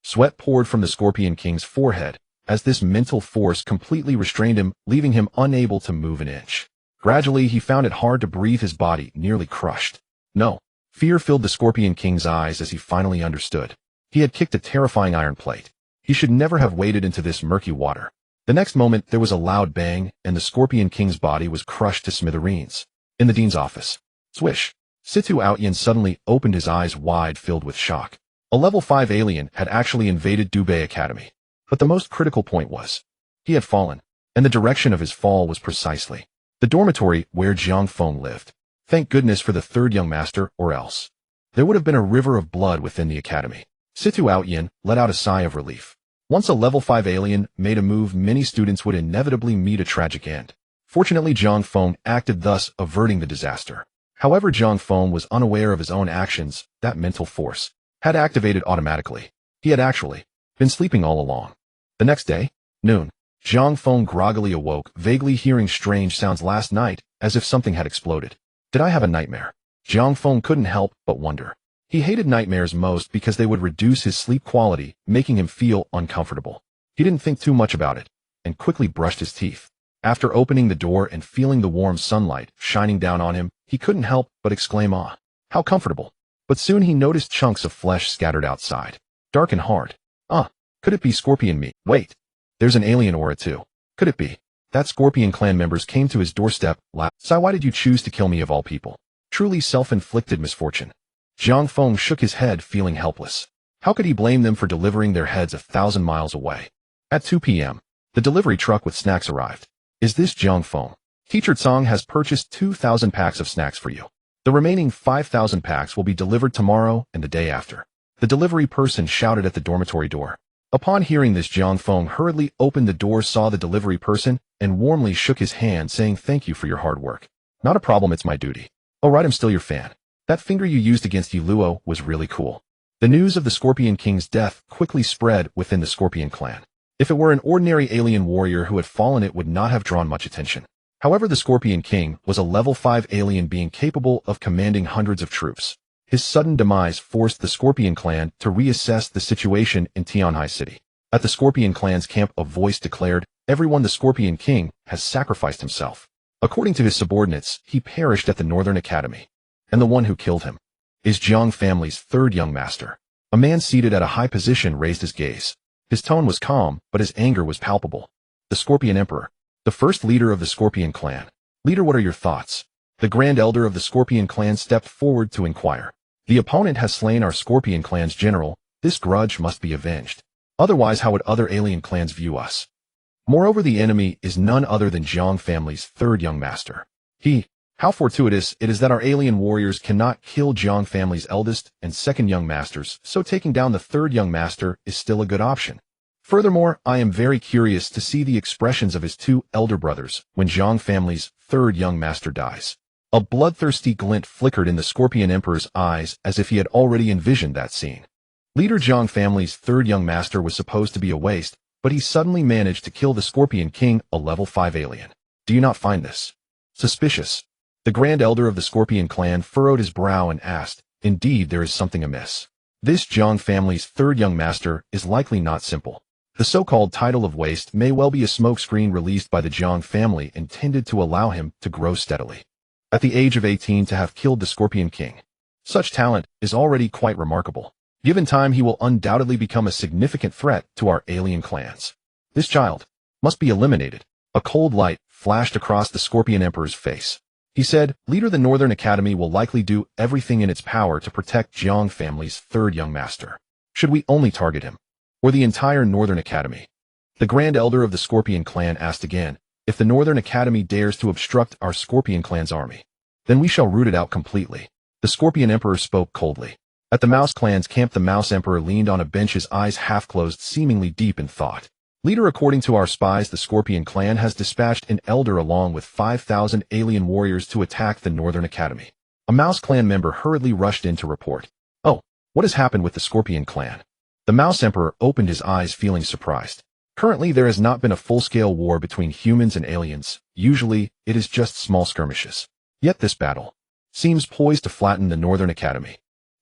Sweat poured from the Scorpion King's forehead as this mental force completely restrained him, leaving him unable to move an inch. Gradually, he found it hard to breathe, his body nearly crushed. No. Fear filled the Scorpion King's eyes as he finally understood. He had kicked a terrifying iron plate. He should never have waded into this murky water. The next moment, there was a loud bang, and the Scorpion King's body was crushed to smithereens. In the dean's office. Swish. Situ Outyin suddenly opened his eyes wide, filled with shock. A level 5 alien had actually invaded Dubei Academy. But the most critical point was, he had fallen, and the direction of his fall was precisely the dormitory where Jiang Feng lived. Thank goodness for the third young master, or else there would have been a river of blood within the academy. Situ Outyin let out a sigh of relief. Once a level 5 alien made a move, many students would inevitably meet a tragic end. Fortunately, Jiang Feng acted, thus averting the disaster. However, Jiang Feng was unaware of his own actions. That mental force had activated automatically. He had actually been sleeping all along. The next day, noon, Jiang Feng groggily awoke, vaguely hearing strange sounds last night, as if something had exploded. Did I have a nightmare? Jiang Feng couldn't help but wonder. He hated nightmares most because they would reduce his sleep quality, making him feel uncomfortable. He didn't think too much about it, and quickly brushed his teeth. After opening the door and feeling the warm sunlight shining down on him, he couldn't help but exclaim, "Ah, how comfortable." But soon he noticed chunks of flesh scattered outside. Dark and hard. Could it be scorpion meat? Wait. There's an alien aura too. Could it be that Scorpion clan members came to his doorstep? Sai, why did you choose to kill me of all people? Truly self-inflicted misfortune. Jiang Feng shook his head, feeling helpless. How could he blame them for delivering their heads 1,000 miles away? At 2 p.m., the delivery truck with snacks arrived. Is this Jiang Feng? Teacher Tsang has purchased 2,000 packs of snacks for you. The remaining 5,000 packs will be delivered tomorrow and the day after. The delivery person shouted at the dormitory door. Upon hearing this, Jiang Feng hurriedly opened the door, saw the delivery person, and warmly shook his hand, saying, "Thank you for your hard work." "Not a problem, it's my duty." "Oh right, I'm still your fan. That finger you used against Yiluo was really cool." The news of the Scorpion King's death quickly spread within the Scorpion clan. If it were an ordinary alien warrior who had fallen, it would not have drawn much attention. However, the Scorpion King was a level 5 alien being capable of commanding hundreds of troops. His sudden demise forced the Scorpion clan to reassess the situation in Tianhai City. At the Scorpion clan's camp, a voice declared, "Everyone, the Scorpion King has sacrificed himself." According to his subordinates, he perished at the Northern Academy. And the one who killed him is Jiang family's third young master. A man seated at a high position raised his gaze. His tone was calm, but his anger was palpable. The Scorpion Emperor, the first leader of the Scorpion clan. "Leader, what are your thoughts?" The Grand Elder of the Scorpion clan stepped forward to inquire. "The opponent has slain our Scorpion clan's general. This grudge must be avenged. Otherwise, how would other alien clans view us? Moreover, the enemy is none other than Jiang family's third young master. How fortuitous it is that our alien warriors cannot kill Jiang family's eldest and second young masters, so taking down the third young master is still a good option. Furthermore, I am very curious to see the expressions of his two elder brothers when Jiang family's third young master dies." A bloodthirsty glint flickered in the Scorpion Emperor's eyes, as if he had already envisioned that scene. Leader Jiang family's third young master was supposed to be a waste, but he suddenly managed to kill the Scorpion King, a level 5 alien. Do you not find this suspicious? The Grand Elder of the Scorpion clan furrowed his brow and asked, "Indeed, there is something amiss. This Jiang family's third young master is likely not simple. The so-called title of waste may well be a smokescreen released by the Jiang family, intended to allow him to grow steadily. At the age of 18 to have killed the Scorpion King. Such talent is already quite remarkable. Given time, he will undoubtedly become a significant threat to our alien clans. This child must be eliminated." A cold light flashed across the Scorpion Emperor's face. He said, "Leader, the Northern Academy will likely do everything in its power to protect Jiang family's third young master. Should we only target him? Or the entire Northern Academy?" The Grand Elder of the Scorpion Clan asked again, "If the Northern Academy dares to obstruct our Scorpion Clan's army, then we shall root it out completely." The Scorpion Emperor spoke coldly. At the Mouse Clan's camp, the Mouse Emperor leaned on a bench, his eyes half-closed, seemingly deep in thought. "Leader, according to our spies, the Scorpion Clan has dispatched an elder along with 5,000 alien warriors to attack the Northern Academy." A Mouse Clan member hurriedly rushed in to report. "Oh, what has happened with the Scorpion Clan?" The Mouse Emperor opened his eyes, feeling surprised. Currently, there has not been a full-scale war between humans and aliens. Usually, it is just small skirmishes. Yet this battle seems poised to flatten the Northern Academy.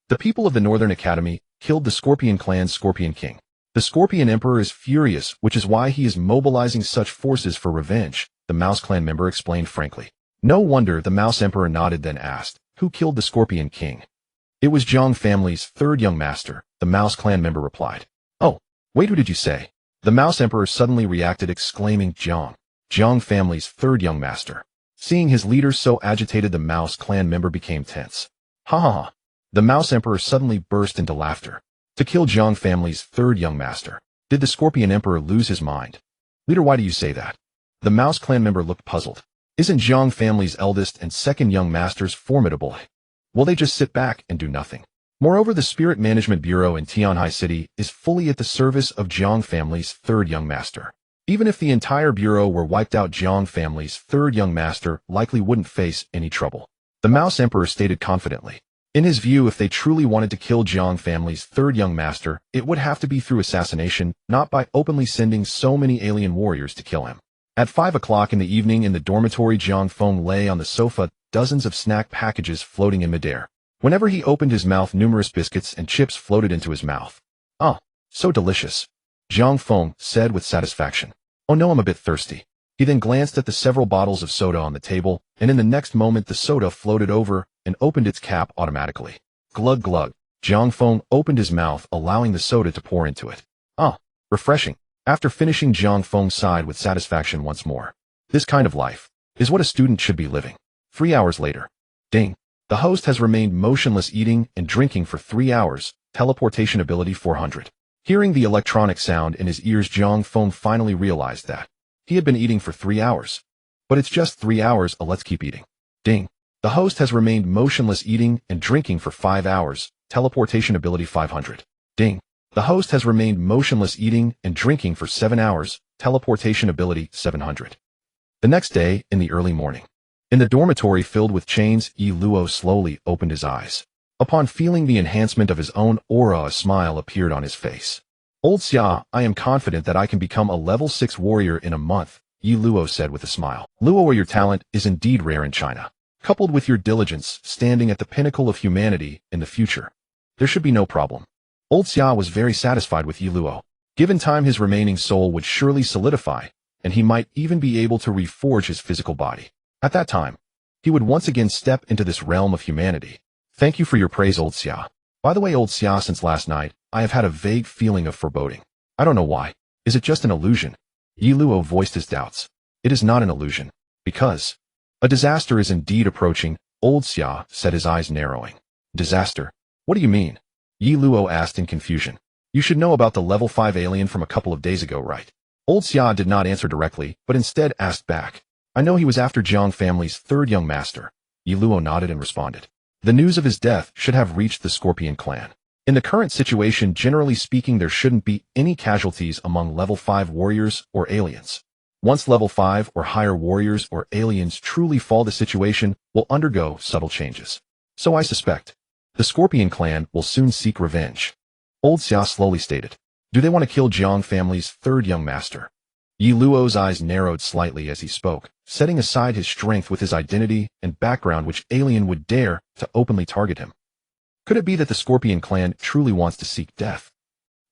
The people of the Northern Academy killed the Scorpion Clan's Scorpion King. The Scorpion Emperor is furious, which is why he is mobilizing such forces for revenge, the Mouse Clan member explained frankly. No wonder. The Mouse Emperor nodded, then asked, "Who killed the Scorpion King?" "It was Jiang family's third young master," the Mouse Clan member replied. "Oh, wait, who did you say?" The Mouse Emperor suddenly reacted, exclaiming, "Jiang. Jiang family's third young master." Seeing his leader so agitated, the Mouse Clan member became tense. "Ha ha ha." The Mouse Emperor suddenly burst into laughter. "To kill Jiang family's third young master. Did the Scorpion Emperor lose his mind?" "Leader, why do you say that?" The Mouse Clan member looked puzzled. "Isn't Jiang family's eldest and second young masters formidable? Will they just sit back and do nothing? Moreover, the Spirit Management Bureau in Tianhai City is fully at the service of Jiang family's third young master. Even if the entire bureau were wiped out, Jiang family's third young master likely wouldn't face any trouble." The Mouse Emperor stated confidently. In his view, if they truly wanted to kill Jiang family's third young master, it would have to be through assassination, not by openly sending so many alien warriors to kill him. At 5 o'clock in the evening in the dormitory, Jiang Feng lay on the sofa, dozens of snack packages floating in midair. Whenever he opened his mouth, numerous biscuits and chips floated into his mouth. "Ah, so delicious," Jiang Feng said with satisfaction. "Oh no, I'm a bit thirsty." He then glanced at the several bottles of soda on the table, and in the next moment the soda floated over and opened its cap automatically. Glug glug. Jiang Feng opened his mouth, allowing the soda to pour into it. "Ah, refreshing." After finishing, Jiang Feng sighed with satisfaction once more. This kind of life is what a student should be living. 3 hours later. Ding. The host has remained motionless, eating and drinking for 3 hours. Teleportation ability 400. Hearing the electronic sound in his ears, Jiang Feng finally realized that he had been eating for 3 hours. But it's just 3 hours, let's keep eating. Ding. The host has remained motionless, eating and drinking for 5 hours. Teleportation ability 500. Ding. The host has remained motionless, eating and drinking for 7 hours. Teleportation ability 700. The next day, in the early morning, in the dormitory filled with chains, Yi Luo slowly opened his eyes. Upon feeling the enhancement of his own aura, a smile appeared on his face. "Old Xia, I am confident that I can become a level 6 warrior in a month," Yi Luo said with a smile. "Luo, your talent is indeed rare in China. Coupled with your diligence, standing at the pinnacle of humanity in the future, there should be no problem." Old Xia was very satisfied with Yi Luo. Given time, his remaining soul would surely solidify, and he might even be able to reforge his physical body. At that time, he would once again step into this realm of humanity. "Thank you for your praise, Old Xia. By the way, Old Xia, since last night, I have had a vague feeling of foreboding. I don't know why. Is it just an illusion?" Yi Luo voiced his doubts. "It is not an illusion. Because a disaster is indeed approaching," Old Xia said, his eyes narrowing. "Disaster? What do you mean?" Yi Luo asked in confusion. "You should know about the level 5 alien from a couple of days ago, right?" Old Xia did not answer directly, but instead asked back. "I know he was after Jiang family's third young master." Yi Luo nodded and responded. "The news of his death should have reached the Scorpion Clan. In the current situation, generally speaking, there shouldn't be any casualties among level 5 warriors or aliens. Once level 5 or higher warriors or aliens truly fall, the situation will undergo subtle changes. So I suspect the Scorpion Clan will soon seek revenge." Old Xia slowly stated. "Do they want to kill Jiang family's third young master?" Yi Luo's eyes narrowed slightly as he spoke, setting aside his strength with his identity and background. Which alien would dare to openly target him? Could it be that the Scorpion Clan truly wants to seek death?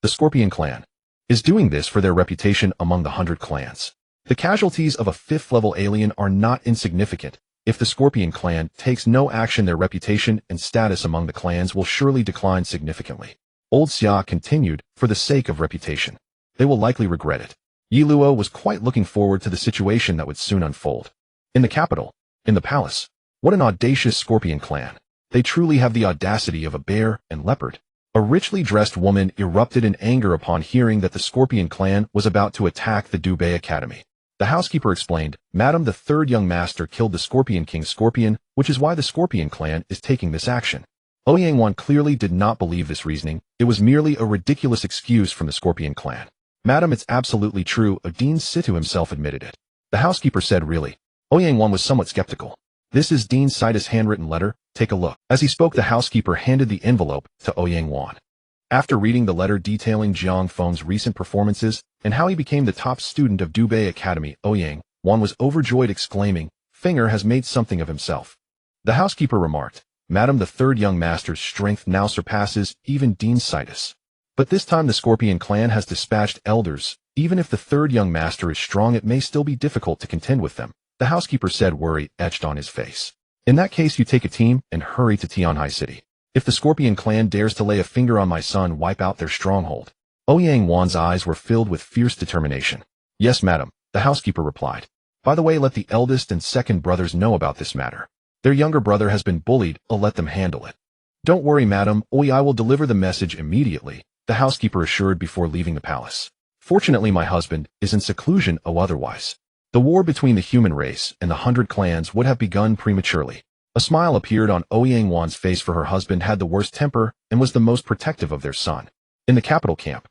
The Scorpion Clan is doing this for their reputation among the 100 clans. The casualties of a 5th-level alien are not insignificant. If the Scorpion Clan takes no action, their reputation and status among the clans will surely decline significantly. Old Xia continued, "For the sake of reputation, they will likely regret it." Yi Luo was quite looking forward to the situation that would soon unfold. In the capital, in the palace, What an audacious Scorpion clan. They truly have the audacity of a bear and leopard. A richly dressed woman erupted in anger upon hearing that the Scorpion clan was about to attack the Dubei Academy. The housekeeper explained, "Madam, the third young master killed the Scorpion King's scorpion, which is why the Scorpion clan is taking this action." Ouyang clearly did not believe this reasoning. It was merely a ridiculous excuse from the Scorpion clan. "Madam, it's absolutely true," Dean Situ himself admitted it. The housekeeper said, "Really?" Ouyang was somewhat skeptical. "This is Dean Situs' handwritten letter. Take a look." As he spoke, the housekeeper handed the envelope to Ouyang. After reading the letter detailing Jiang Feng's recent performances and how he became the top student of Dubei Academy, Ouyang was overjoyed, exclaiming, "Fenger has made something of himself." The housekeeper remarked, "Madam, the third young master's strength now surpasses even Dean Situs. But this time the Scorpion clan has dispatched elders. Even if the third young master is strong, it may still be difficult to contend with them." The housekeeper said, worry etched on his face. "In that case, you take a team and hurry to Tianhai City. If the Scorpion clan dares to lay a finger on my son, wipe out their stronghold." Ouyang eyes were filled with fierce determination. "Yes, madam," the housekeeper replied. "By the way, let the eldest and second brothers know about this matter. Their younger brother has been bullied. I'll let them handle it." "Don't worry, madam. I will deliver the message immediately," the housekeeper assured before leaving the palace. "Fortunately, my husband is in seclusion, otherwise the war between the human race and the 100 clans would have begun prematurely." A smile appeared on Ouyang face, for her husband had the worst temper and was the most protective of their son. In the capital camp,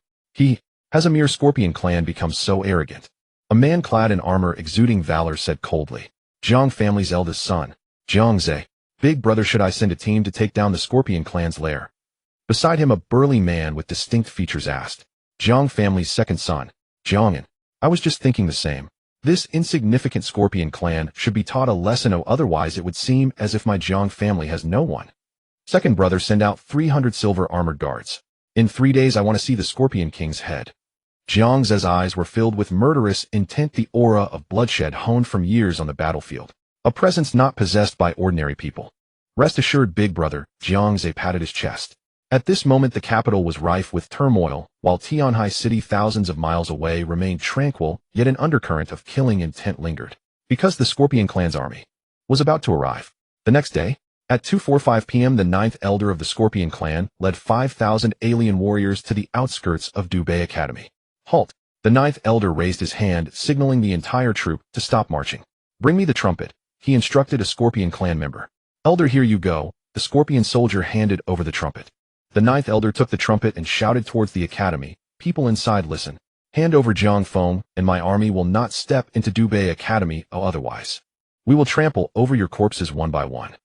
has a mere Scorpion clan become so arrogant? A man clad in armor exuding valor said coldly. "Jiang family's eldest son, Jiang Zhe. Big brother, should I send a team to take down the Scorpion clan's lair?" Beside him, a burly man with distinct features asked. "Jiang family's second son, Jiang'an. I was just thinking the same. This insignificant Scorpion clan should be taught a lesson, otherwise it would seem as if my Jiang family has no one. Second brother, send out 300 silver armored guards. In 3 days I want to see the Scorpion King's head." Jiang Ze's eyes were filled with murderous intent, the aura of bloodshed honed from years on the battlefield. A presence not possessed by ordinary people. "Rest assured, big brother," Jiang Ze patted his chest. At this moment the capital was rife with turmoil, while Tianhai City, thousands of miles away, remained tranquil, yet an undercurrent of killing intent lingered. Because the Scorpion clan's army was about to arrive. The next day, at 2:45 p.m., the 9th elder of the Scorpion clan led 5,000 alien warriors to the outskirts of Dubei Academy. "Halt!" The 9th elder raised his hand, signaling the entire troop to stop marching. "Bring me the trumpet," he instructed a Scorpion clan member. "Elder, here you go." The Scorpion soldier handed over the trumpet. The 9th elder took the trumpet and shouted towards the academy. "People inside, listen. Hand over Jiang Feng, and my army will not step into Dubei Academy, otherwise we will trample over your corpses one by one."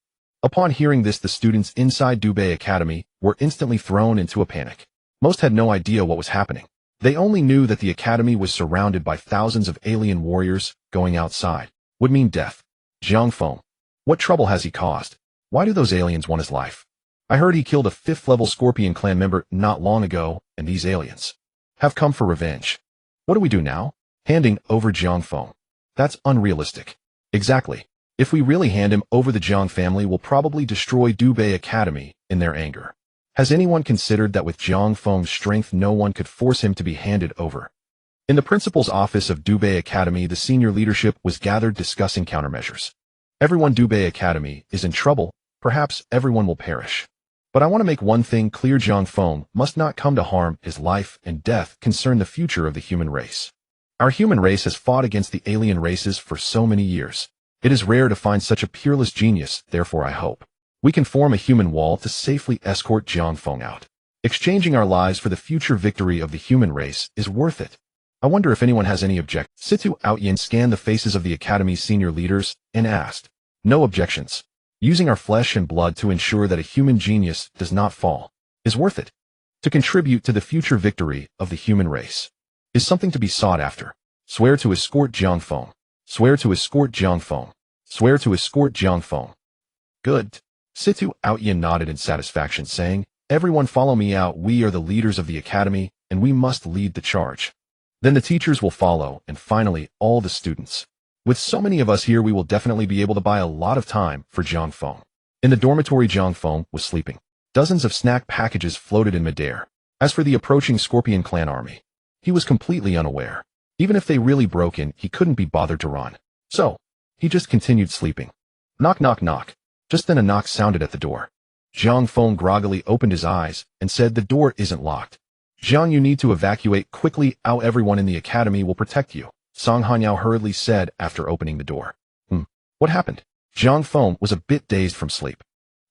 Upon hearing this, the students inside Dubei Academy were instantly thrown into a panic. Most had no idea what was happening. They only knew that the academy was surrounded by thousands of alien warriors. Going outside would mean death. Jiang Feng. What trouble has he caused? Why do those aliens want his life? I heard he killed a 5th-level Scorpion clan member not long ago, and these aliens have come for revenge. What do we do now? Handing over Jiang Feng. That's unrealistic. Exactly. If we really hand him over, the Jiang family will probably destroy Dubei Academy in their anger. Has anyone considered that with Jiang Feng's strength no one could force him to be handed over? In the principal's office of Dubei Academy, the senior leadership was gathered discussing countermeasures. Everyone, Dubei Academy is in trouble. Perhaps everyone will perish. But I want to make one thing clear: Jiang Feng must not come to harm. His life and death concern the future of the human race. Our human race has fought against the alien races for so many years. It is rare to find such a peerless genius, therefore I hope we can form a human wall to safely escort Jiang Feng out. Exchanging our lives for the future victory of the human race is worth it. I wonder if anyone has any objection. Situ Outyin scanned the faces of the Academy's senior leaders and asked, "No objections. Using our flesh and blood to ensure that a human genius does not fall is worth it. To contribute to the future victory of the human race is something to be sought after. Swear to escort Jiang Feng. Swear to escort Jiang Feng. Swear to escort Jiang Feng." "Good." Situ Outyin nodded in satisfaction, saying, "Everyone follow me out. We are the leaders of the academy, and we must lead the charge. Then the teachers will follow, and finally, all the students. With so many of us here, we will definitely be able to buy a lot of time for Jiang Feng." In the dormitory, Jiang Feng was sleeping. Dozens of snack packages floated in midair. As for the approaching Scorpion clan army, he was completely unaware. Even if they really broke in, he couldn't be bothered to run. So, he just continued sleeping. Knock, knock, knock. Just then a knock sounded at the door. Jiang Feng groggily opened his eyes and said, "The door isn't locked. Jiang, you need to evacuate quickly. Everyone in the academy will protect you," Song Hanyao hurriedly said after opening the door. What happened? Jiang Feng was a bit dazed from sleep.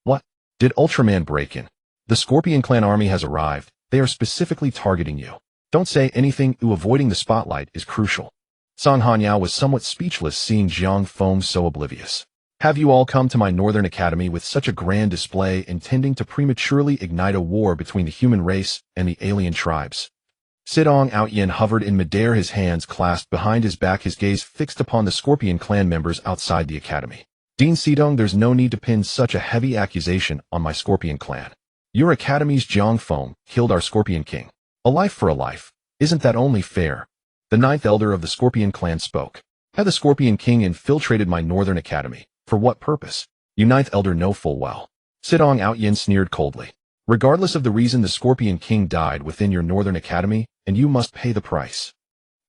What? Did Ultraman break in? The Scorpion Clan army has arrived. They are specifically targeting you. Don't say anything. Avoiding the spotlight is crucial. Song Hanyao was somewhat speechless seeing Jiang Feng so oblivious. Have you all come to my Northern Academy with such a grand display, intending to prematurely ignite a war between the human race and the alien tribes? Sidong Outyen hovered in midair, his hands clasped behind his back, his gaze fixed upon the Scorpion Clan members outside the academy. Dean Sidong, there's no need to pin such a heavy accusation on my Scorpion Clan. Your academy's Jiang Feng killed our Scorpion King. A life for a life. Isn't that only fair? The ninth elder of the Scorpion Clan spoke. Had the Scorpion King infiltrated my Northern Academy? For what purpose? You ninth elder know full well. Sidong Outyen sneered coldly. Regardless of the reason, the Scorpion King died within your Northern Academy, and you must pay the price.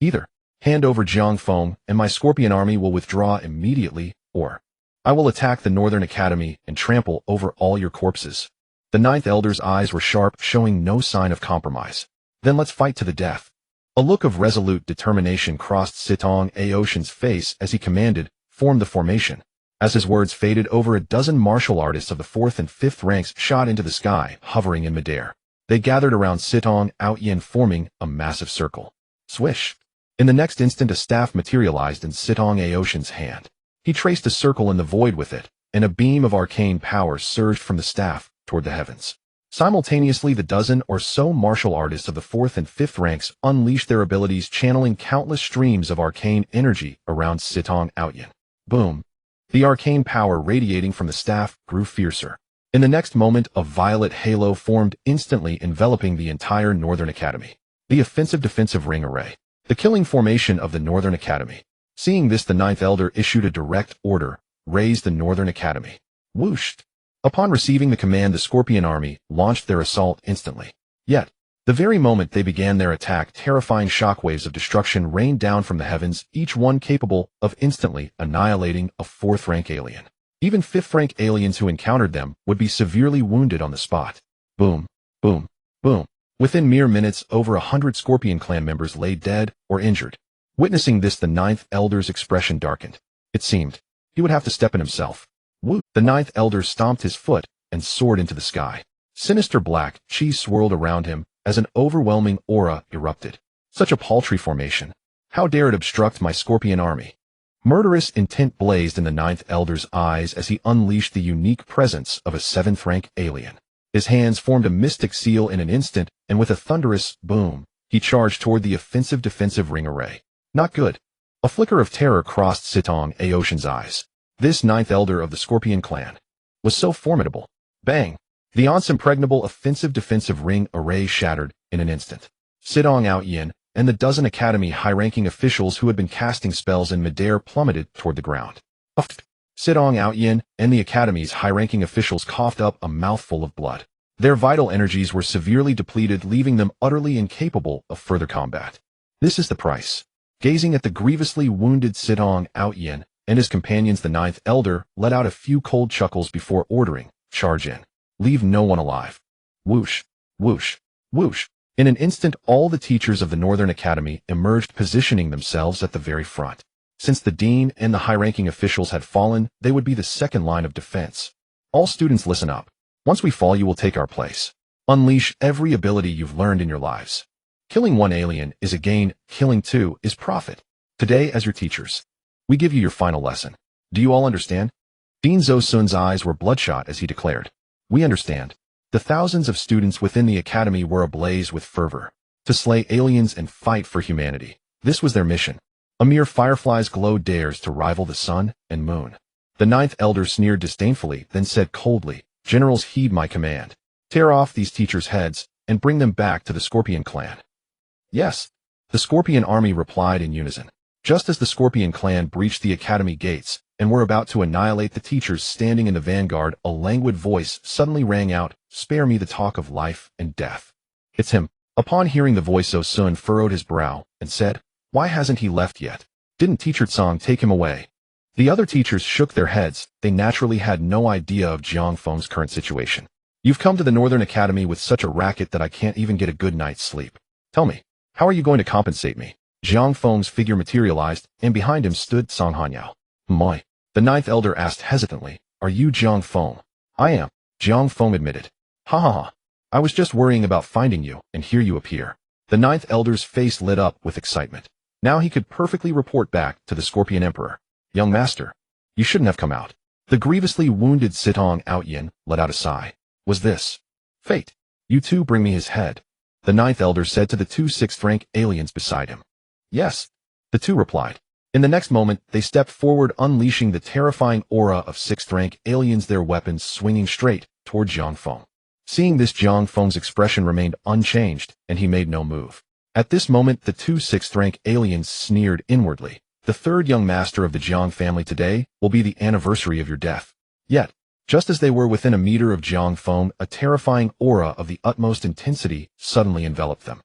Either hand over Jiang Feng, and my Scorpion army will withdraw immediately, or I will attack the Northern Academy and trample over all your corpses. The ninth elder's eyes were sharp, showing no sign of compromise. Then let's fight to the death. A look of resolute determination crossed Sidong Aoshan's face as he commanded, "Form the formation." As his words faded, over a dozen martial artists of the 4th and 5th ranks shot into the sky, hovering in midair. They gathered around Sidong Outyen, forming a massive circle. Swish! In the next instant, a staff materialized in Sidong Aoshan's hand. He traced a circle in the void with it, and a beam of arcane power surged from the staff toward the heavens. Simultaneously, the dozen or so martial artists of the 4th and 5th ranks unleashed their abilities, channeling countless streams of arcane energy around Sidong Outyen. Boom! The arcane power radiating from the staff grew fiercer. In the next moment, a violet halo formed, instantly enveloping the entire Northern Academy. The offensive-defensive ring array. The killing formation of the Northern Academy. Seeing this, the ninth elder issued a direct order: raise the Northern Academy. Whoosh! Upon receiving the command, the Scorpion army launched their assault instantly. Yet, the very moment they began their attack, terrifying shockwaves of destruction rained down from the heavens, each one capable of instantly annihilating a 4th-rank alien. Even 5th-rank aliens who encountered them would be severely wounded on the spot. Boom, boom, boom. Within mere minutes, over 100 Scorpion Clan members lay dead or injured. Witnessing this, the ninth elder's expression darkened. It seemed he would have to step in himself. Woo! The ninth elder stomped his foot and soared into the sky. Sinister black chi swirled around him as an overwhelming aura erupted. Such a paltry formation. How dare it obstruct my Scorpion army? Murderous intent blazed in the ninth elder's eyes as he unleashed the unique presence of a 7th-rank alien. His hands formed a mystic seal in an instant, and with a thunderous boom, he charged toward the offensive-defensive ring array. Not good. A flicker of terror crossed Sidong Aoshan's eyes. This ninth elder of the Scorpion Clan was so formidable. Bang! The once impregnable offensive-defensive ring array shattered in an instant. Sidong Outyen and the dozen academy high-ranking officials who had been casting spells in midair plummeted toward the ground. Sidong Outyen and the academy's high-ranking officials coughed up a mouthful of blood. Their vital energies were severely depleted, leaving them utterly incapable of further combat. This is the price. Gazing at the grievously wounded Sidong Outyen and his companions, the ninth elder let out a few cold chuckles before ordering, "Charge in. Leave no one alive." Whoosh, whoosh, whoosh. In an instant, all the teachers of the Northern Academy emerged, positioning themselves at the very front. Since the dean and the high-ranking officials had fallen, they would be the second line of defense. All students, listen up. Once we fall, you will take our place. Unleash every ability you've learned in your lives. Killing one alien is a gain, killing two is profit. Today, as your teachers, we give you your final lesson. Do you all understand? Dean Zosun's eyes were bloodshot as he declared, "We understand." The thousands of students within the academy were ablaze with fervor. To slay aliens and fight for humanity. This was their mission. A mere firefly's glow dares to rival the sun and moon. The ninth elder sneered disdainfully, then said coldly, "Generals, heed my command. Tear off these teachers' heads and bring them back to the Scorpion Clan." Yes, the Scorpion army replied in unison. Just as the Scorpion Clan breached the academy gates and were about to annihilate the teachers standing in the vanguard, a languid voice suddenly rang out, "Spare me the talk of life and death." It's him. Upon hearing the voice, Zosun furrowed his brow and said, "Why hasn't he left yet? Didn't Teacher Tsang take him away?" The other teachers shook their heads. They naturally had no idea of Jiang Feng's current situation. You've come to the Northern Academy with such a racket that I can't even get a good night's sleep. Tell me, how are you going to compensate me? Jiang Feng's figure materialized, and behind him stood Song Hanyao. My. The ninth elder asked hesitantly, are you Jiang Feng? I am, Jiang Feng admitted. Ha ha ha. I was just worrying about finding you, and here you appear. The ninth elder's face lit up with excitement. Now he could perfectly report back to the Scorpion Emperor. Young master, you shouldn't have come out. The grievously wounded Sitong Outyin let out a sigh. Was this fate? You two bring me his head, the ninth elder said to the two sixth-rank aliens beside him. Yes, the two replied. In the next moment, they stepped forward, unleashing the terrifying aura of sixth-rank aliens, their weapons swinging straight toward Jiang Feng. Seeing this, Jiang Feng's expression remained unchanged, and he made no move. At this moment, the two sixth-rank aliens sneered inwardly. The third young master of the Jiang family today will be the anniversary of your death. Yet, just as they were within a meter of Jiang Feng, a terrifying aura of the utmost intensity suddenly enveloped them.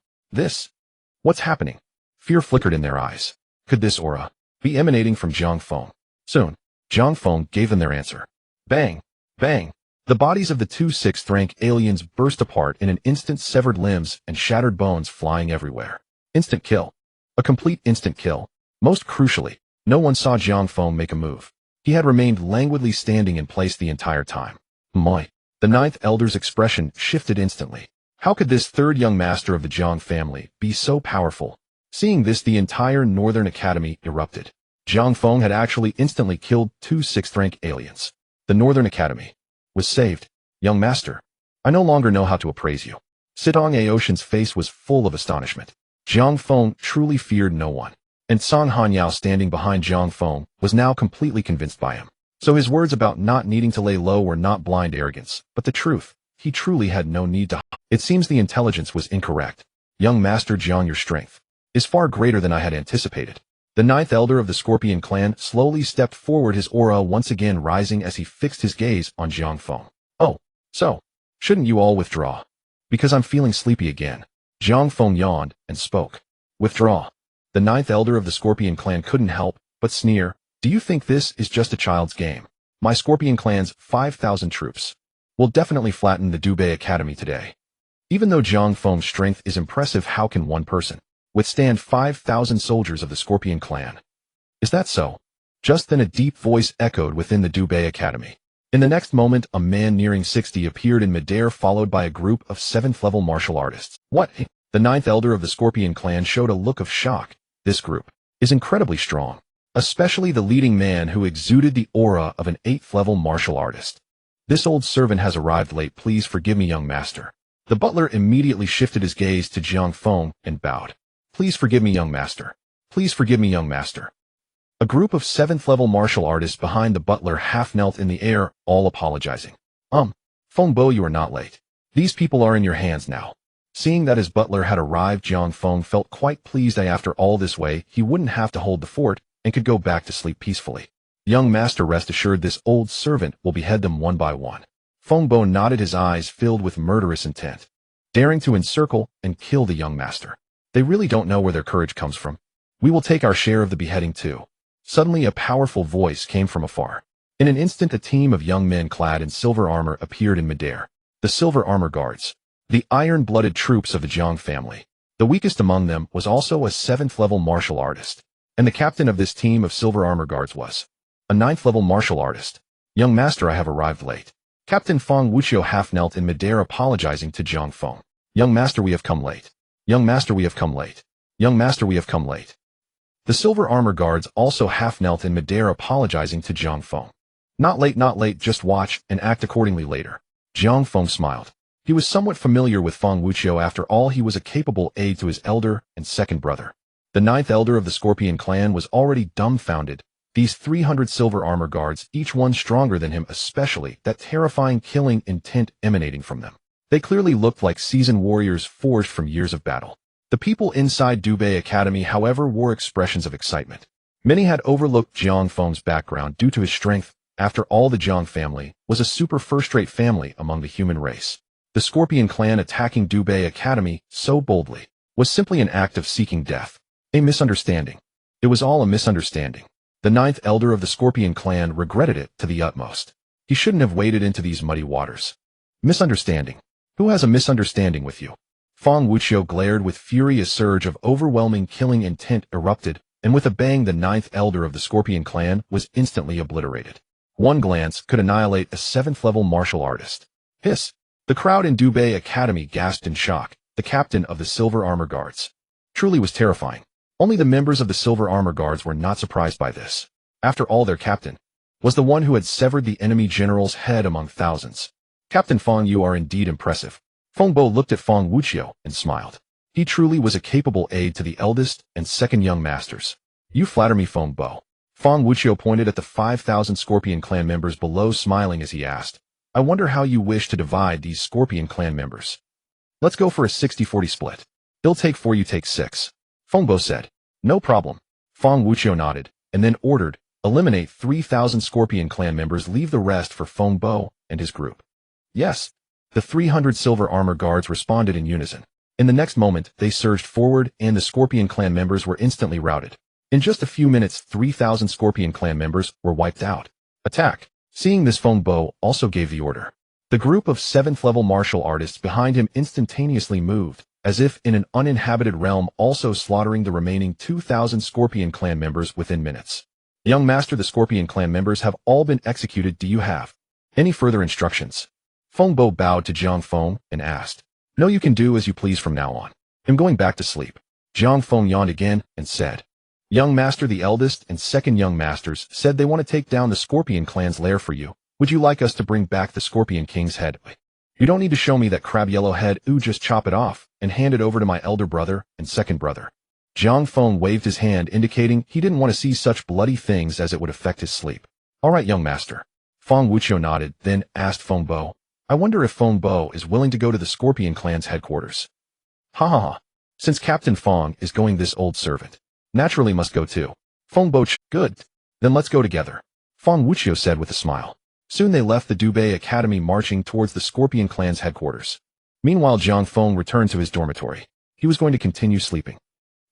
What's happening? Fear flickered in their eyes. Could this aura be emanating from Jiang Feng? Soon, Jiang Feng gave them their answer. Bang! Bang! The bodies of the two sixth-rank aliens burst apart in an instant, severed limbs and shattered bones flying everywhere. Instant kill. A complete instant kill. Most crucially, no one saw Jiang Feng make a move. He had remained languidly standing in place the entire time. My. The ninth elder's expression shifted instantly. How could this third young master of the Jiang family be so powerful? Seeing this, the entire Northern Academy erupted. Jiang Feng had actually instantly killed two sixth-rank aliens. The Northern Academy was saved. Young master, I no longer know how to appraise you. Sitong Aoshan's face was full of astonishment. Jiang Feng truly feared no one. And Song Hanyao, standing behind Jiang Feng, was now completely convinced by him. So his words about not needing to lay low were not blind arrogance, but the truth. He truly had no need to. It seems the intelligence was incorrect. Young Master Jiang, your strength is far greater than I had anticipated. The ninth elder of the Scorpion clan slowly stepped forward, his aura once again rising as he fixed his gaze on Jiang Feng. Oh, so, shouldn't you all withdraw? Because I'm feeling sleepy again. Jiang Feng yawned and spoke. Withdraw. The ninth elder of the Scorpion clan couldn't help but sneer. Do you think this is just a child's game? My Scorpion clan's 5,000 troops will definitely flatten the Dubei Academy today. Even though Jiang Feng's strength is impressive, how can one person withstand 5,000 soldiers of the Scorpion clan? Is that so? Just then a deep voice echoed within the Dubei Academy. In the next moment, a man nearing 60 appeared in midair, followed by a group of 7th-level martial artists. What? The ninth elder of the Scorpion clan showed a look of shock. This group is incredibly strong, especially the leading man who exuded the aura of an 8th-level martial artist. This old servant has arrived late. Please forgive me, young master. The butler immediately shifted his gaze to Jiang Feng and bowed. Please forgive me, young master. Please forgive me, young master. A group of 7th-level martial artists behind the butler half knelt in the air, all apologizing. Feng Bo, you are not late. These people are in your hands now. Seeing that his butler had arrived, Jiang Feng felt quite pleased that after all this way, he wouldn't have to hold the fort and could go back to sleep peacefully. Young master, rest assured this old servant will behead them one by one. Feng Bo nodded, his eyes filled with murderous intent, daring to encircle and kill the young master. They really don't know where their courage comes from. We will take our share of the beheading too. Suddenly a powerful voice came from afar. In an instant, a team of young men clad in silver armor appeared in midair. The silver armor guards, the iron-blooded troops of the Jiang family. The weakest among them was also a 7th-level martial artist, and the captain of this team of silver armor guards was a 9th-level martial artist. Young master, I have arrived late. Captain Feng Wuqiu half knelt in midair, apologizing to Jiang Feng. Young master, we have come late. Young master, we have come late. Young master, we have come late. The silver armor guards also half knelt in midair, apologizing to Jiang Feng. Not late, just watch and act accordingly later. Jiang Feng smiled. He was somewhat familiar with Feng Wuqiu. After all, he was a capable aide to his elder and second brother. The ninth elder of the Scorpion clan was already dumbfounded. These 300 silver armor guards, each one stronger than him, especially that terrifying killing intent emanating from them. They clearly looked like seasoned warriors forged from years of battle. The people inside Dubei Academy, however, wore expressions of excitement. Many had overlooked Jiang Feng's background due to his strength. After all, the Jiang family was a super first-rate family among the human race. The Scorpion clan attacking Dubei Academy so boldly was simply an act of seeking death. A misunderstanding. It was all a misunderstanding. The ninth elder of the Scorpion clan regretted it to the utmost. He shouldn't have waded into these muddy waters. Misunderstanding. Who has a misunderstanding with you? Feng Wuqiu glared with fury. A surge of overwhelming killing intent erupted, and with a bang the ninth elder of the Scorpion clan was instantly obliterated. One glance could annihilate a 7th-level martial artist. Hiss! The crowd in Dubei Academy gasped in shock. The captain of the Silver Armor Guards. Truly was terrifying. Only the members of the Silver Armor Guards were not surprised by this. After all, their captain was the one who had severed the enemy general's head among thousands. Captain Feng, you are indeed impressive. Feng Bo looked at Feng Wuqiu and smiled. He truly was a capable aide to the eldest and second young masters. You flatter me, Feng Bo. Feng Wuqiu pointed at the 5,000 Scorpion clan members below, smiling as he asked, I wonder how you wish to divide these Scorpion clan members. Let's go for a 60-40 split. He'll take 4, you take 6. Feng Bo said. No problem. Feng Wuqiu nodded, and then ordered, eliminate 3,000 Scorpion clan members, leave the rest for Feng Bo and his group. Yes. The 300 Silver Armor Guards responded in unison. In the next moment, they surged forward, and the Scorpion clan members were instantly routed. In just a few minutes, 3,000 Scorpion clan members were wiped out. Attack! Seeing this, Feng Bo also gave the order. The group of 7th-level martial artists behind him instantaneously moved, as if in an uninhabited realm, also slaughtering the remaining 2,000 Scorpion clan members within minutes. Young master, the Scorpion clan members have all been executed. Do you have any further instructions? Feng Bo bowed to Jiang Feng and asked. No, you can do as you please from now on. I'm going back to sleep. Jiang Feng yawned again and said. Young master, the eldest and second young masters said they want to take down the Scorpion clan's lair for you. Would you like us to bring back the Scorpion King's head? You don't need to show me that crab yellow head. Just chop it off and hand it over to my elder brother and second brother. Jiang Feng waved his hand, indicating he didn't want to see such bloody things as it would affect his sleep. All right, young master. Feng Wuqiu nodded, then asked Feng Bo. I wonder if Feng Bo is willing to go to the Scorpion clan's headquarters. Ha ha ha. Since Captain Feng is going, this old servant naturally must go too. Feng Bo, good. Then let's go together. Feng Wuqiu said with a smile. Soon they left the Dubei Academy, marching towards the Scorpion clan's headquarters. Meanwhile, Jiang Feng returned to his dormitory. He was going to continue sleeping.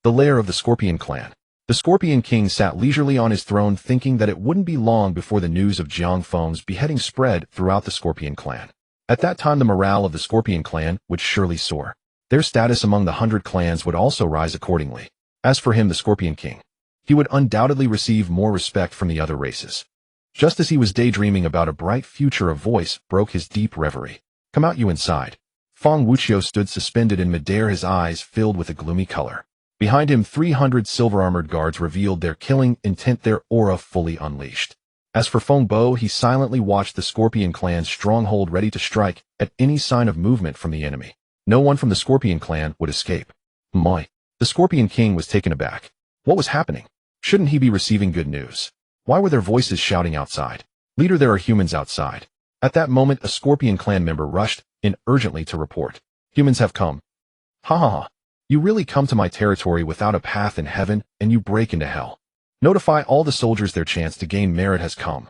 The lair of the Scorpion clan. The Scorpion King sat leisurely on his throne, thinking that it wouldn't be long before the news of Jiang Feng's beheading spread throughout the Scorpion clan. At that time, the morale of the Scorpion clan would surely soar. Their status among the 100 clans would also rise accordingly. As for him, the Scorpion King, he would undoubtedly receive more respect from the other races. Just as he was daydreaming about a bright future, a voice broke his deep reverie. Come out, you inside. Feng Wuqiu stood suspended in midair, his eyes filled with a gloomy color. Behind him, 300 silver-armored guards revealed their killing intent, their aura fully unleashed. As for Feng Bo, he silently watched the Scorpion clan's stronghold, ready to strike at any sign of movement from the enemy. No one from the Scorpion clan would escape. My! The Scorpion King was taken aback. What was happening? Shouldn't he be receiving good news? Why were there voices shouting outside? Leader, there are humans outside. At that moment, a Scorpion clan member rushed in urgently to report. Humans have come. Ha ha ha. You really come to my territory without a path in heaven, and you break into hell. Notify all the soldiers, their chance to gain merit has come.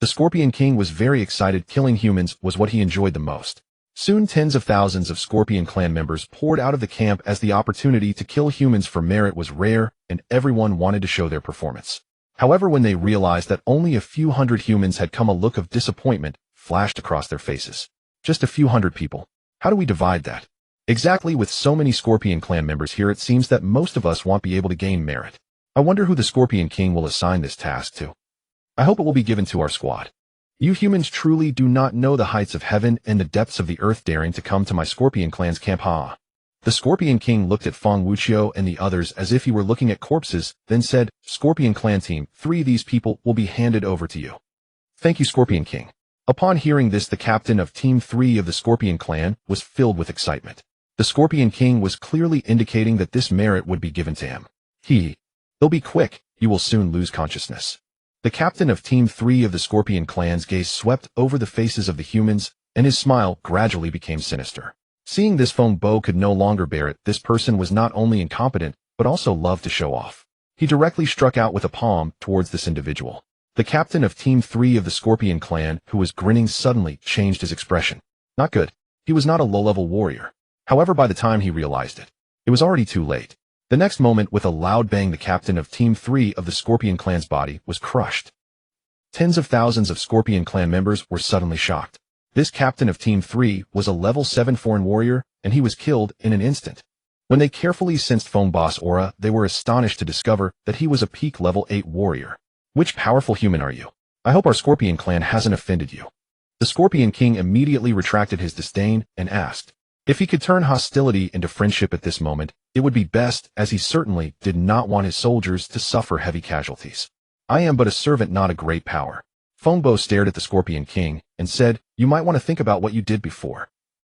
The Scorpion King was very excited. Killing humans was what he enjoyed the most. Soon tens of thousands of Scorpion clan members poured out of the camp, as the opportunity to kill humans for merit was rare, and everyone wanted to show their performance. However, when they realized that only a few hundred humans had come, a look of disappointment flashed across their faces. Just a few hundred people. How do we divide that? Exactly, with so many Scorpion clan members here, it seems that most of us won't be able to gain merit. I wonder who the Scorpion King will assign this task to. I hope it will be given to our squad. You humans truly do not know the heights of heaven and the depths of the earth, daring to come to my Scorpion clan's camp. Ha! The Scorpion King looked at Feng Wuqiu and the others as if he were looking at corpses, then said, Scorpion clan team, 3 of these people will be handed over to you. Thank you, Scorpion King. Upon hearing this, the captain of Team 3 of the Scorpion clan was filled with excitement. The Scorpion King was clearly indicating that this merit would be given to him. They'll be quick, you will soon lose consciousness. The captain of Team 3 of the Scorpion clan's gaze swept over the faces of the humans, and his smile gradually became sinister. Seeing this, Feng Bo could no longer bear it. This person was not only incompetent, but also loved to show off. He directly struck out with a palm towards this individual. The captain of Team 3 of the Scorpion clan, who was grinning, suddenly changed his expression. Not good. He was not a low-level warrior. However, by the time he realized it, it was already too late. The next moment, with a loud bang, the captain of Team 3 of the Scorpion clan's body was crushed. Tens of thousands of Scorpion clan members were suddenly shocked. This captain of Team 3 was a level 7 foreign warrior, and he was killed in an instant. When they carefully sensed Feng Bo's aura, they were astonished to discover that he was a peak level 8 warrior. Which powerful human are you? I hope our Scorpion clan hasn't offended you. The Scorpion King immediately retracted his disdain and asked. If he could turn hostility into friendship at this moment, it would be best, as he certainly did not want his soldiers to suffer heavy casualties. I am but a servant, not a great power. Feng Bo stared at the Scorpion King and said, you might want to think about what you did before.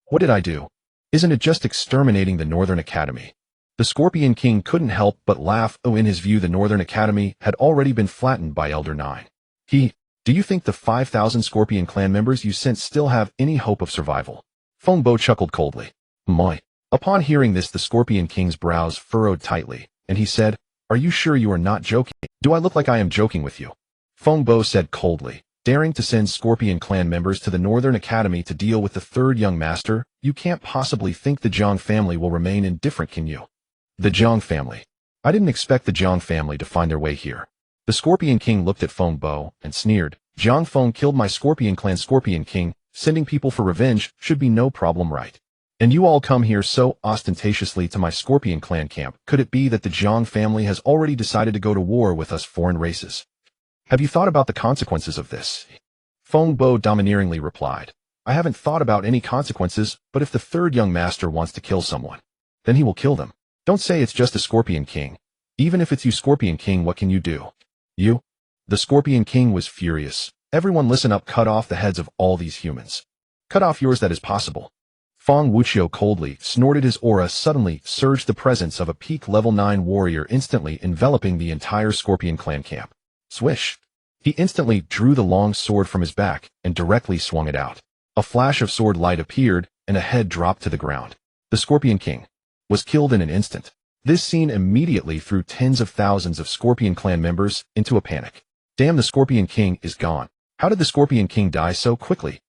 What did I do? Isn't it just exterminating the Northern Academy? The Scorpion King couldn't help but laugh. Oh, in his view, the Northern Academy had already been flattened by Elder 9. Do you think the 5,000 Scorpion clan members you sent still have any hope of survival? Feng Bo chuckled coldly. My. Upon hearing this, the Scorpion King's brows furrowed tightly, and he said, are you sure you are not joking? Do I look like I am joking with you? Feng Bo said coldly, daring to send Scorpion clan members to the Northern Academy to deal with the third young master, you can't possibly think the Jiang family will remain indifferent, can you? The Jiang family. I didn't expect the Jiang family to find their way here. The Scorpion King looked at Feng Bo and sneered. Jiang Feng killed my Scorpion clan Scorpion King. Sending people for revenge should be no problem, right? And you all come here so ostentatiously to my Scorpion clan camp. Could it be that the Jiang family has already decided to go to war with us foreign races? Have you thought about the consequences of this? Feng Bo domineeringly replied. I haven't thought about any consequences, but if the third young master wants to kill someone, then he will kill them. Don't say it's just a Scorpion King. Even if it's you, Scorpion King, what can you do? You? The Scorpion King was furious. Everyone listen up, cut off the heads of all these humans. Cut off yours, that is possible. Feng Wuqiu coldly snorted. His aura suddenly surged, the presence of a peak level 9 warrior instantly enveloping the entire Scorpion clan camp. Swish. He instantly drew the long sword from his back and directly swung it out. A flash of sword light appeared and a head dropped to the ground. The Scorpion King was killed in an instant. This scene immediately threw tens of thousands of Scorpion clan members into a panic. Damn, the Scorpion King is gone. How did the Scorpion King die so quickly?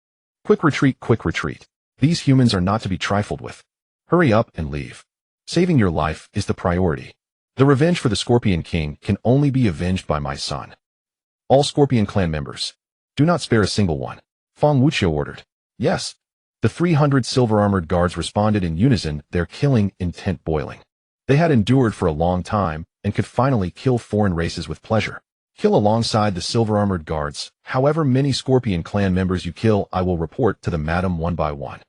Quick retreat, quick retreat. These humans are not to be trifled with. Hurry up and leave. Saving your life is the priority. The revenge for the Scorpion King can only be avenged by my son. All Scorpion clan members, do not spare a single one. Feng Wuqiu ordered. Yes. The 300 silver-armored guards responded in unison, their killing intent boiling. They had endured for a long time and could finally kill foreign races with pleasure. Kill alongside the silver-armored guards. However many Scorpion clan members you kill, I will report to the madam one by one.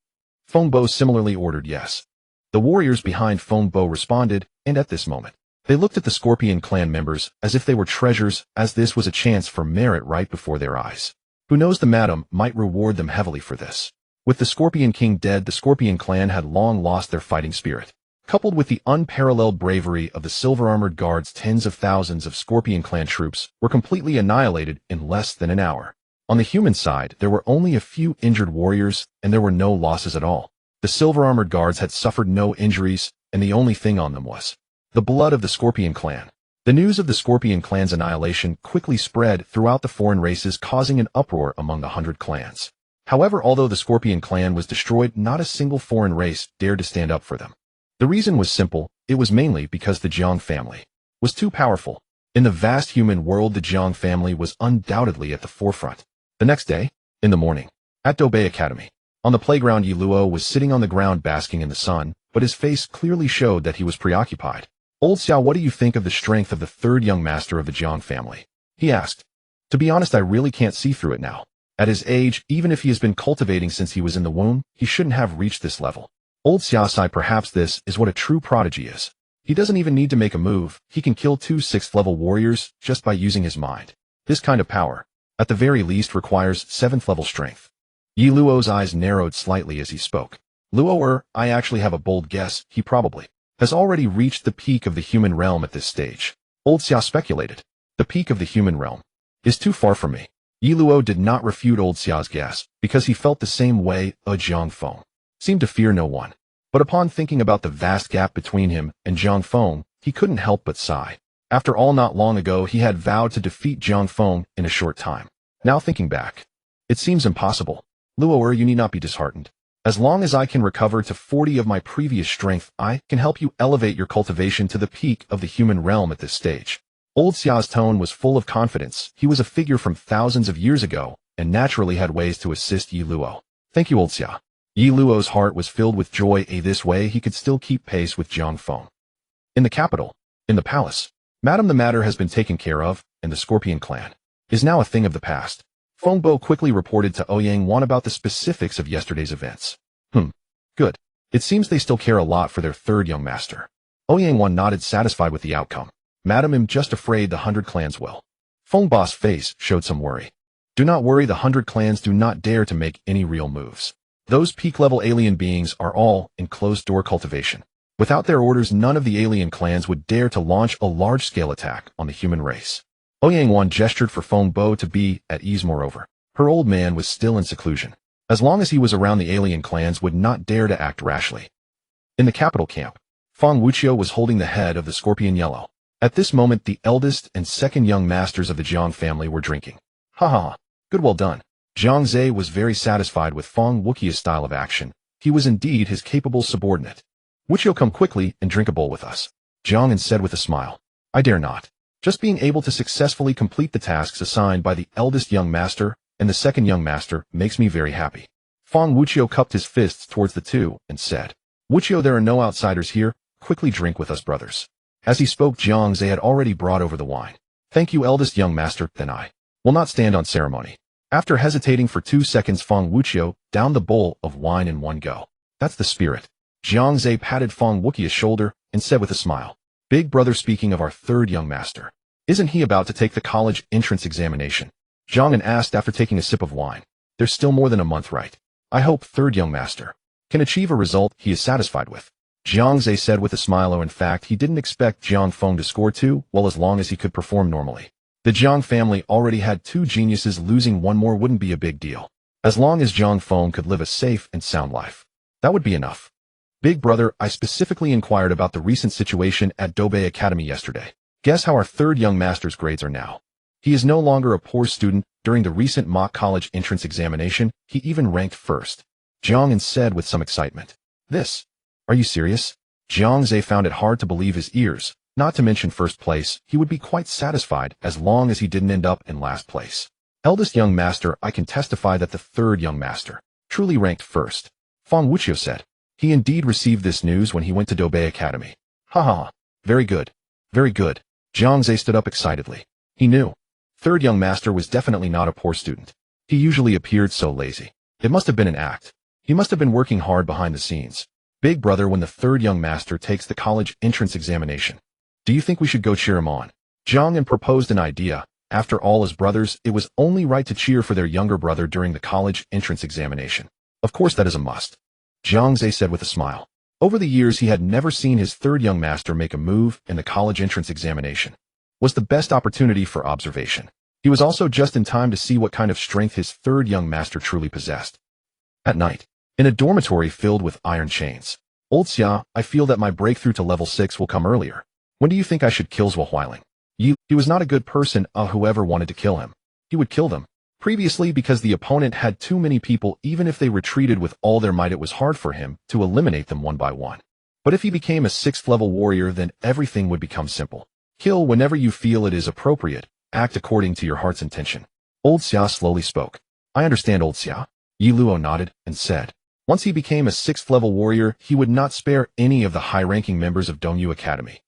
Feng Bo similarly ordered. Yes. The warriors behind Feng Bo responded, and at this moment, they looked at the Scorpion clan members as if they were treasures, as this was a chance for merit right before their eyes. Who knows, the madam might reward them heavily for this. With the Scorpion King dead, the Scorpion clan had long lost their fighting spirit. Coupled with the unparalleled bravery of the silver-armored guards, tens of thousands of Scorpion clan troops were completely annihilated in less than an hour. On the human side, there were only a few injured warriors, and there were no losses at all. The silver-armored guards had suffered no injuries, and the only thing on them was the blood of the Scorpion clan. The news of the Scorpion clan's annihilation quickly spread throughout the foreign races, causing an uproar among the 100 clans. However, although the Scorpion clan was destroyed, not a single foreign race dared to stand up for them. The reason was simple. It was mainly because the Jiang family was too powerful. In the vast human world, the Jiang family was undoubtedly at the forefront. The next day, in the morning, at Dobei Academy, on the playground, Yi Luo was sitting on the ground basking in the sun, but his face clearly showed that he was preoccupied. Old Xiao, what do you think of the strength of the third young master of the Jiang family? He asked. To be honest, I really can't see through it now. At his age, even if he has been cultivating since he was in the womb, he shouldn't have reached this level. Old Xiao sighed. Perhaps this is what a true prodigy is. He doesn't even need to make a move. He can kill 2 6th-level warriors just by using his mind. This kind of power, at the very least, requires 7th-level strength. Yi Luo's eyes narrowed slightly as he spoke. Luo, I actually have a bold guess. He probably has already reached the peak of the human realm at this stage. Old Xiao speculated. The peak of the human realm is too far from me. Yi Luo did not refute Old Xiao's guess, because he felt the same way. Jiang Feng seemed to fear no one. But upon thinking about the vast gap between him and Jiang Feng, he couldn't help but sigh. After all, not long ago he had vowed to defeat Jiang Feng in a short time. Now thinking back, it seems impossible. Luo, you need not be disheartened. As long as I can recover to 40 of my previous strength, I can help you elevate your cultivation to the peak of the human realm at this stage. Old Xia's tone was full of confidence. He was a figure from thousands of years ago, and naturally had ways to assist Yi Luo. Thank you, Old Xia. Yi Luo's heart was filled with joy. This way he could still keep pace with Jiang Feng. In the capital, in the palace, Madam, the matter has been taken care of, and the Scorpion clan is now a thing of the past. Feng Bo quickly reported to Ouyang Wan about the specifics of yesterday's events. Good. It seems they still care a lot for their third young master. Ouyang Wan nodded, satisfied with the outcome. Madam, I'm just afraid the 100 clans will. Feng Bo's face showed some worry. Do not worry, the 100 clans do not dare to make any real moves. Those peak-level alien beings are all in closed-door cultivation. Without their orders, none of the alien clans would dare to launch a large-scale attack on the human race. Ouyang Wan gestured for Feng Bo to be at ease. Moreover, her old man was still in seclusion. As long as he was around, the alien clans would not dare to act rashly. In the capital camp, Feng Wuqiu was holding the head of the Scorpion Yellow. At this moment, the eldest and second young masters of the Jiang family were drinking. Ha ha, good, well done. Jiang Zhe was very satisfied with Feng Wuqiu's style of action. He was indeed his capable subordinate. Wuqiu, come quickly and drink a bowl with us, Jiang said with a smile. I dare not. Just being able to successfully complete the tasks assigned by the eldest young master and the second young master makes me very happy. Feng Wuqiu cupped his fists towards the two and said, Wuqiu, there are no outsiders here. Quickly drink with us, brothers. As he spoke, Jiang Zhe had already brought over the wine. Thank you, eldest young master, then I will not stand on ceremony. After hesitating for 2 seconds, Feng Wuqiu downed the bowl of wine in one go. That's the spirit. Jiang Zhe patted Feng Wuqiu's shoulder and said with a smile, Big brother, speaking of our third young master, isn't he about to take the college entrance examination? Jiang asked after taking a sip of wine. There's still more than a month, right? I hope third young master can achieve a result he is satisfied with. Jiang Zhe said with a smile. In fact, he didn't expect Jiang Feng to score too well as long as he could perform normally. The Jiang family already had 2 geniuses. Losing one more wouldn't be a big deal. As long as Jiang Feng could live a safe and sound life, that would be enough. Big brother, I specifically inquired about the recent situation at Doubei Academy yesterday. Guess how our third young master's grades are now? He is no longer a poor student. During the recent mock college entrance examination, he even ranked first. Jiang said with some excitement. This? Are you serious? Jiang Zhe found it hard to believe his ears. Not to mention first place, he would be quite satisfied as long as he didn't end up in last place. Eldest young master, I can testify that the third young master truly ranked first. Feng Wuqiu said. He indeed received this news when he went to Doubei Academy. Ha ha. Very good. Very good. Jiang Zhe stood up excitedly. He knew. Third young master was definitely not a poor student. He usually appeared so lazy. It must have been an act. He must have been working hard behind the scenes. Big brother, when the third young master takes the college entrance examination, do you think we should go cheer him on? Jiang proposed an idea. After all, as brothers, it was only right to cheer for their younger brother during the college entrance examination. Of course, that is a must. Jiang Zhe said with a smile. Over the years, he had never seen his third young master make a move in the college entrance examination. Was the best opportunity for observation. He was also just in time to see what kind of strength his third young master truly possessed. At night, in a dormitory filled with iron chains. Old Xia, I feel that my breakthrough to level 6 will come earlier. When do you think I should kill Zhuo Huailing? He was not a good person. Whoever wanted to kill him, he would kill them. Previously, because the opponent had too many people, even if they retreated with all their might, it was hard for him to eliminate them one by one. But if he became a 6th level warrior, then everything would become simple. Kill whenever you feel it is appropriate. Act according to your heart's intention. Old Xia slowly spoke. I understand, Old Xia. Yi Luo nodded and said. Once he became a 6th level warrior, he would not spare any of the high-ranking members of Dongyu Academy.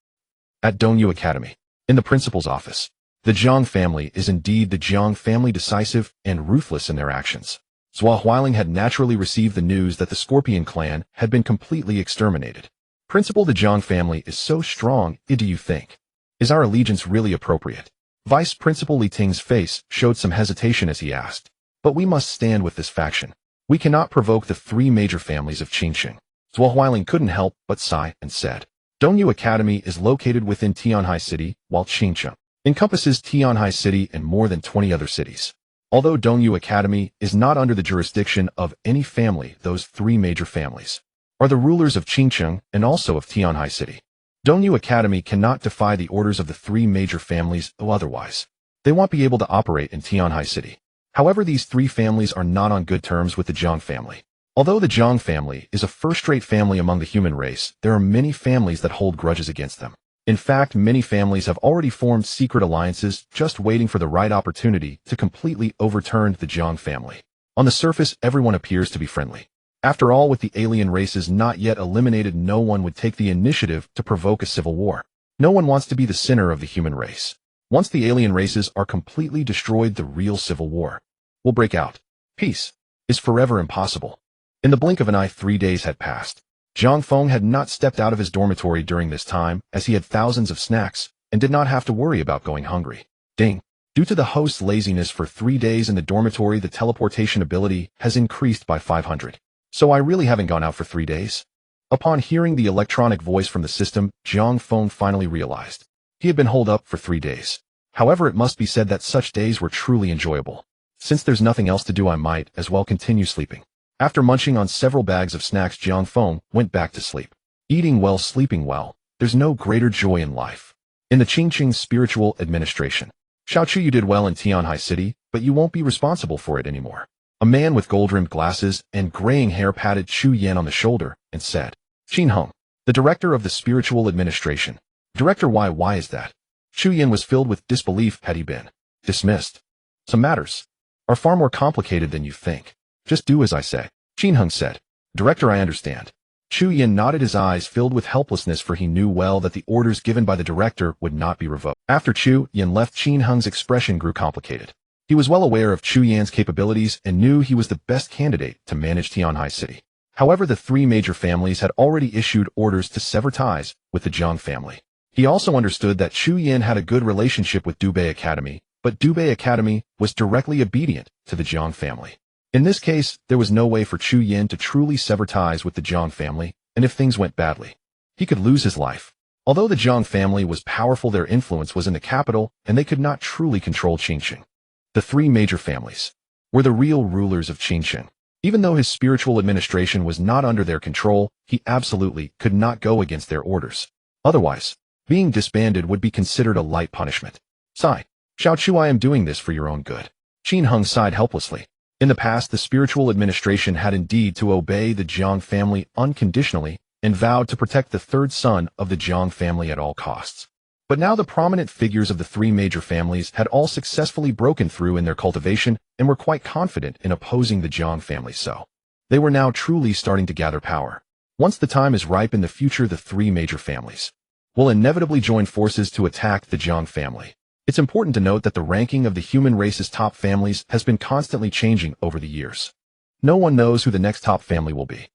At Dongyu Academy, in the principal's office, the Jiang family is indeed the Jiang family, decisive and ruthless in their actions. Zhuo Huailing had naturally received the news that the Scorpion clan had been completely exterminated. Principal, the Jiang family is so strong, do you think? Is our allegiance really appropriate? Vice Principal Li Ting's face showed some hesitation as he asked. But we must stand with this faction. We cannot provoke the 3 major families of Qingqing. Zhuo Huailing couldn't help but sigh and said, Dongyu Academy is located within Tianhai City, while Qingqing encompasses Tianhai City and more than 20 other cities. Although Dongyu Academy is not under the jurisdiction of any family, those 3 major families are the rulers of Qingqing and also of Tianhai City. Dongyu Academy cannot defy the orders of the 3 major families, otherwise they won't be able to operate in Tianhai City. However, these 3 families are not on good terms with the Jiang family. Although the Jiang family is a first-rate family among the human race, there are many families that hold grudges against them. In fact, many families have already formed secret alliances just waiting for the right opportunity to completely overturn the Jiang family. On the surface, everyone appears to be friendly. After all, with the alien races not yet eliminated, no one would take the initiative to provoke a civil war. No one wants to be the center of the human race. Once the alien races are completely destroyed, the real civil war will break out. Peace is forever impossible. In the blink of an eye, 3 days had passed. Jiang Feng had not stepped out of his dormitory during this time, as he had thousands of snacks and did not have to worry about going hungry. Ding. Due to the host's laziness, for 3 days in the dormitory, the teleportation ability has increased by 500. So I really haven't gone out for 3 days? Upon hearing the electronic voice from the system, Jiang Feng finally realized he had been holed up for 3 days. However, it must be said that such days were truly enjoyable. Since there's nothing else to do, I might as well continue sleeping. After munching on several bags of snacks, Jiang Feng went back to sleep. Eating well, sleeping well, there's no greater joy in life. In the Qingqing Spiritual Administration, Xiaochu, you did well in Tianhai City, but you won't be responsible for it anymore. A man with gold-rimmed glasses and graying hair patted Chu Yan on the shoulder and said, Qin Heng, the director of the Spiritual Administration. Director, why is that? Chu Yan was filled with disbelief. Had he been dismissed? Some matters are far more complicated than you think. Just do as I say, Qin Heng said. Director, I understand. Chu Yan nodded, his eyes filled with helplessness, for he knew well that the orders given by the director would not be revoked. After Chu Yan left, Qin Heng's expression grew complicated. He was well aware of Chu Yan's capabilities and knew he was the best candidate to manage Tianhai City. However, the 3 major families had already issued orders to sever ties with the Jiang family. He also understood that Chu Yan had a good relationship with Dubei Academy, but Dubei Academy was directly obedient to the Jiang family. In this case, there was no way for Chu Yan to truly sever ties with the Jiang family, and if things went badly, he could lose his life. Although the Jiang family was powerful, their influence was in the capital, and they could not truly control Qingqing. The 3 major families were the real rulers of Qingqing. Even though his spiritual administration was not under their control, he absolutely could not go against their orders. Otherwise, being disbanded would be considered a light punishment. Sigh. Xiaochu, I am doing this for your own good. Qin Heng sighed helplessly. In the past, the spiritual administration had indeed to obey the Jiang family unconditionally and vowed to protect the 3rd son of the Jiang family at all costs. But now the prominent figures of the 3 major families had all successfully broken through in their cultivation and were quite confident in opposing the Jiang family, so they were now truly starting to gather power. Once the time is ripe in the future, the 3 major families will inevitably join forces to attack the Jiang family. It's important to note that the ranking of the human race's top families has been constantly changing over the years. No one knows who the next top family will be.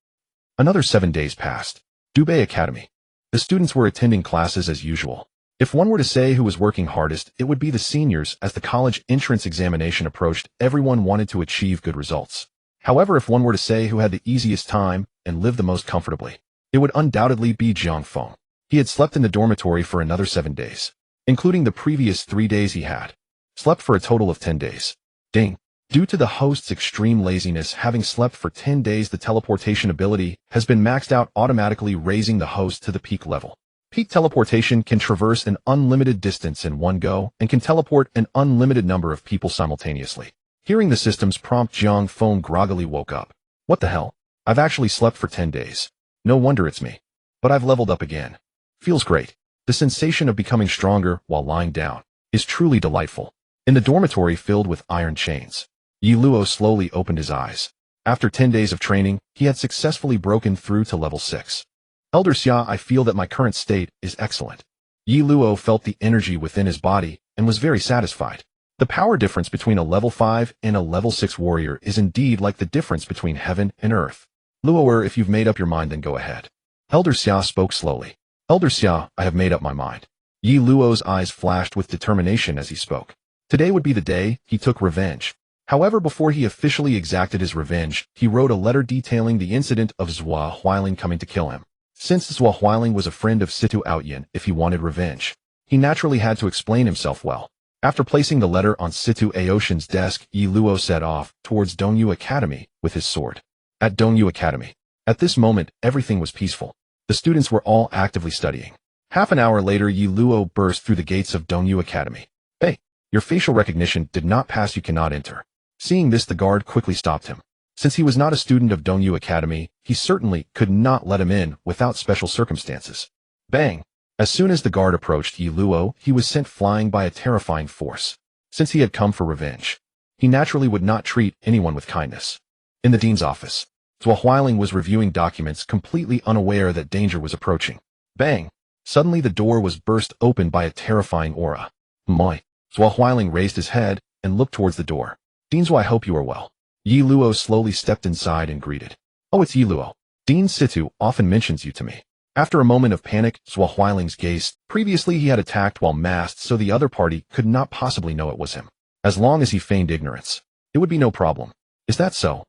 Another 7 days passed. Dubei Academy. The students were attending classes as usual. If one were to say who was working hardest, it would be the seniors. As the college entrance examination approached, everyone wanted to achieve good results. However, if one were to say who had the easiest time and lived the most comfortably, it would undoubtedly be Jiang Feng. He had slept in the dormitory for another 7 days, including the previous 3 days he had slept for a total of 10 days. Ding. Due to the host's extreme laziness, having slept for 10 days, the teleportation ability has been maxed out, automatically raising the host to the peak level. Peak teleportation can traverse an unlimited distance in one go and can teleport an unlimited number of people simultaneously. Hearing the system's prompt, Jiang Feng groggily woke up. What the hell? I've actually slept for 10 days. No wonder it's me. But I've leveled up again. Feels great. The sensation of becoming stronger while lying down is truly delightful. In the dormitory filled with iron chains, Yi Luo slowly opened his eyes. After 10 days of training, he had successfully broken through to level 6. Elder Xia, I feel that my current state is excellent. Yi Luo felt the energy within his body and was very satisfied. The power difference between a level 5 and a level 6 warrior is indeed like the difference between heaven and earth. Luoer, if you've made up your mind, then go ahead. Elder Xia spoke slowly. Elder Xia, I have made up my mind. Yi Luo's eyes flashed with determination as he spoke. Today would be the day he took revenge. However, before he officially exacted his revenge, he wrote a letter detailing the incident of Zhua Huiling coming to kill him. Since Zhua Huiling was a friend of Situ Outyin, if he wanted revenge, he naturally had to explain himself well. After placing the letter on Situ Aoshan's desk, Yi Luo set off towards Dongyu Academy with his sword. At Dongyu Academy, at this moment, everything was peaceful. The students were all actively studying. Half an hour later, Yi Luo burst through the gates of Dongyu Academy. Hey, your facial recognition did not pass, you cannot enter. Seeing this, the guard quickly stopped him. Since he was not a student of Dongyu Academy, he certainly could not let him in without special circumstances. Bang! As soon as the guard approached Yi Luo, he was sent flying by a terrifying force. Since he had come for revenge, he naturally would not treat anyone with kindness. In the dean's office, Zhuo Huailing was reviewing documents, completely unaware that danger was approaching. Bang! Suddenly the door was burst open by a terrifying aura. Moi! Zhuo Huailing raised his head and looked towards the door. Dean Zhuo, I hope you are well. Yi Luo slowly stepped inside and greeted. Oh, it's Yi Luo. Dean Situ often mentions you to me. After a moment of panic, Zhuo Huailing's gaze. Previously he had attacked while masked, so the other party could not possibly know it was him. As long as he feigned ignorance, it would be no problem. Is that so?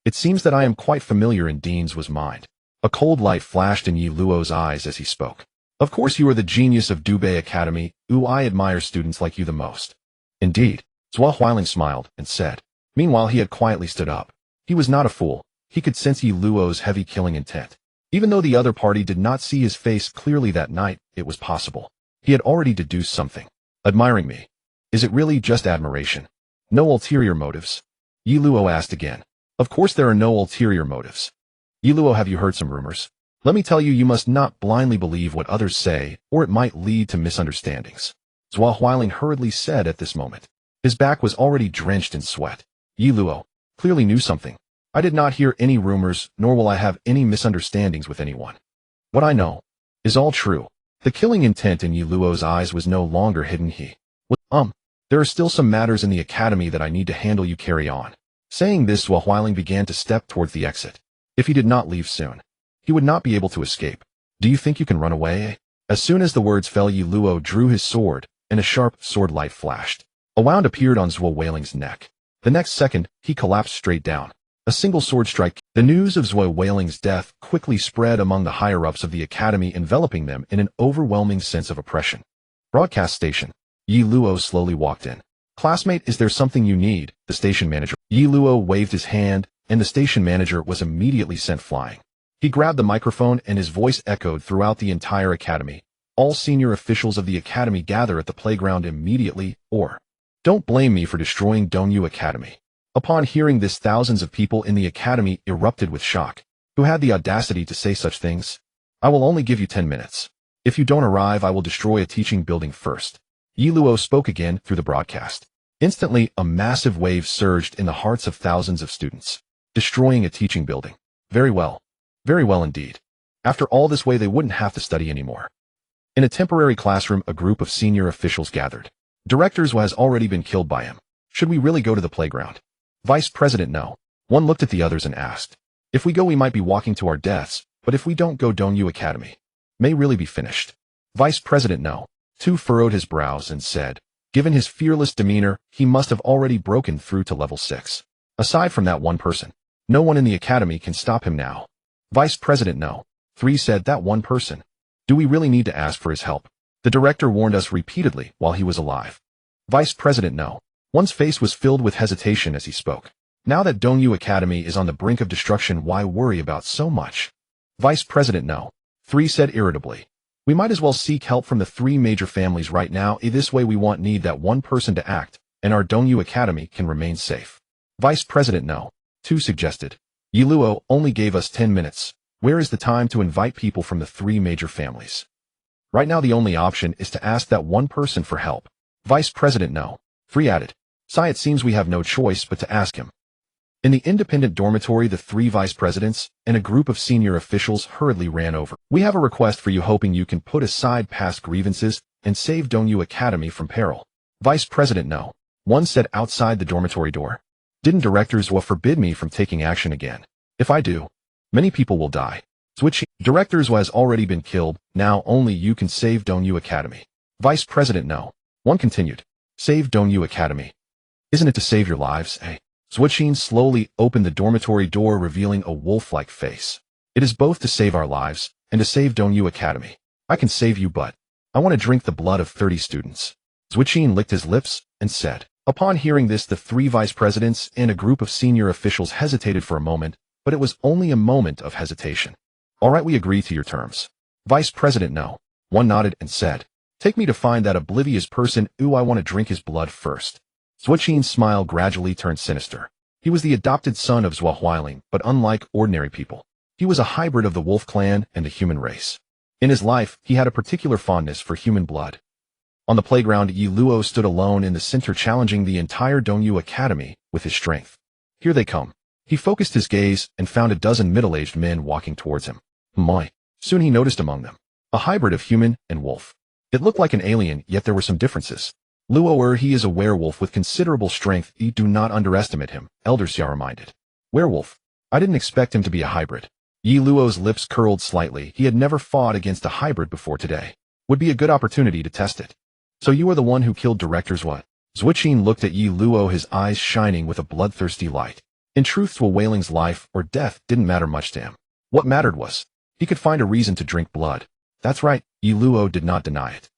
It seems that I am quite familiar in Dean Zhuo's mind. A cold light flashed in Yi Luo's eyes as he spoke. Of course you are the genius of Dubei Academy. I admire students like you the most. Indeed. Zhuo Huailing smiled and said. Meanwhile he had quietly stood up. He was not a fool. He could sense Yi Luo's heavy killing intent. Even though the other party did not see his face clearly that night, it was possible. He had already deduced something. Admiring me. Is it really just admiration? No ulterior motives? Yi Luo asked again. Of course there are no ulterior motives. Yi Luo, have you heard some rumors? Let me tell you, you must not blindly believe what others say, or it might lead to misunderstandings. Zhuo Huailing hurriedly said at this moment. His back was already drenched in sweat. Yi Luo clearly knew something. I did not hear any rumors, nor will I have any misunderstandings with anyone. What I know is all true. The killing intent in Yi Luo's eyes was no longer hidden. There are still some matters in the academy that I need to handle. You carry on. Saying this, Zhuo Huailing began to step towards the exit. If he did not leave soon, he would not be able to escape. Do you think you can run away? As soon as the words fell, Yi Luo drew his sword, and a sharp sword light flashed. A wound appeared on Zhuo Huailing's neck. The next second, he collapsed straight down. A single sword strike. The news of Zhuo Huailing's death quickly spread among the higher-ups of the academy, enveloping them in an overwhelming sense of oppression. Broadcast station. Yi Luo slowly walked in. Classmate, is there something you need? The station manager. Yi Luo waved his hand, and the station manager was immediately sent flying. He grabbed the microphone and his voice echoed throughout the entire academy. All senior officials of the academy gather at the playground immediately, or don't blame me for destroying Dongyu Academy. Upon hearing this, thousands of people in the academy erupted with shock. Who had the audacity to say such things? I will only give you 10 minutes. If you don't arrive, I will destroy a teaching building first. Yi Luo spoke again through the broadcast. Instantly, a massive wave surged in the hearts of thousands of students. Destroying a teaching building. Very well. Very well indeed. After all this way, they wouldn't have to study anymore. In a temporary classroom, a group of senior officials gathered. Director Zhuo has already been killed by him. Should we really go to the playground? Vice President, no. One looked at the others and asked. If we go, we might be walking to our deaths, but if we don't go, Dongyu Academy may really be finished. Vice President, no. Two furrowed his brows and said, given his fearless demeanor, he must have already broken through to level 6. Aside from that one person, no one in the academy can stop him now. Vice President, no. 3 said, that one person. Do we really need to ask for his help? The director warned us repeatedly while he was alive. Vice President, no. One's face was filled with hesitation as he spoke. Now that Dongyu Academy is on the brink of destruction, why worry about so much? Vice President, no. 3 said irritably. We might as well seek help from the 3 major families right now. This way we won't need that one person to act, and our Dongyu Academy can remain safe. Vice President, no. 2 suggested. Yi Luo only gave us 10 minutes. Where is the time to invite people from the 3 major families? Right now the only option is to ask that one person for help. Vice President, no. 3 added. Sai, it seems we have no choice but to ask him. In the independent dormitory, the 3 vice presidents and a group of senior officials hurriedly ran over. We have a request for you, hoping you can put aside past grievances and save Dongyu Academy from peril. Vice President, no. One said outside the dormitory door. Didn't Director Zhuo forbid me from taking action again? If I do, many people will die. Switching. Director Zhuo has already been killed. Now only you can save Dongyu Academy. Vice President, no. One continued. Save Dongyu Academy. Isn't it to save your lives, eh? Zhuoqin slowly opened the dormitory door, revealing a wolf-like face. It is both to save our lives and to save Dongyu Academy. I can save you, but I want to drink the blood of 30 students. Zhuoqin licked his lips and said. Upon hearing this, the 3 vice presidents and a group of senior officials hesitated for a moment, but it was only a moment of hesitation. All right, we agree to your terms. Vice President, no. One nodded and said. Take me to find that oblivious person. I want to drink his blood first. Zhuoqin's smile gradually turned sinister. He was the adopted son of Zhua Huailing, but unlike ordinary people, he was a hybrid of the wolf clan and the human race. In his life, he had a particular fondness for human blood. On the playground, Yi Luo stood alone in the center, challenging the entire Dongyu Academy with his strength. Here they come. He focused his gaze and found a dozen middle-aged men walking towards him. My. Soon he noticed among them a hybrid of human and wolf. It looked like an alien, yet there were some differences. Luo he is a werewolf with considerable strength. Do not underestimate him, Elder Xia reminded. Werewolf? I didn't expect him to be a hybrid. Yi Luo's lips curled slightly. He had never fought against a hybrid before today. Would be a good opportunity to test it. So you are the one who killed Director Zhua? Zuoqin looked at Yi Luo, his eyes shining with a bloodthirsty light. In truth, Zhua Weiling's life or death didn't matter much to him. What mattered was, he could find a reason to drink blood. That's right, Yi Luo did not deny it.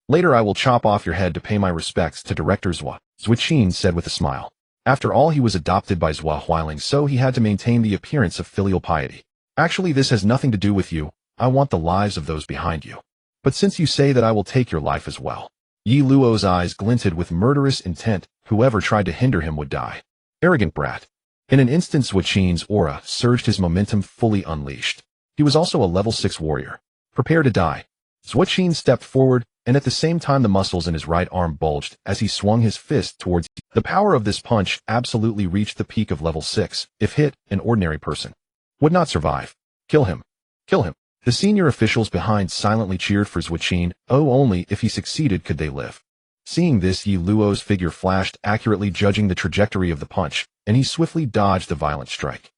Later I will chop off your head to pay my respects to Director Zhua, Zuoqin said with a smile. After all, he was adopted by Zhua Huailing, so he had to maintain the appearance of filial piety. Actually, this has nothing to do with you. I want the lives of those behind you. But since you say that, I will take your life as well. Yi Luo's eyes glinted with murderous intent. Whoever tried to hinder him would die. Arrogant brat. In an instant, Zuoqin's aura surged, his momentum fully unleashed. He was also a level 6 warrior. Prepare to die. Zuoqin stepped forward, and at the same time the muscles in his right arm bulged as he swung his fist towards him. The power of this punch absolutely reached the peak of level 6. If hit, an ordinary person would not survive. Kill him. Kill him. The senior officials behind silently cheered for Zuoqin. Oh, only if he succeeded could they live. Seeing this, Yi Luo's figure flashed, accurately judging the trajectory of the punch, and he swiftly dodged the violent strike.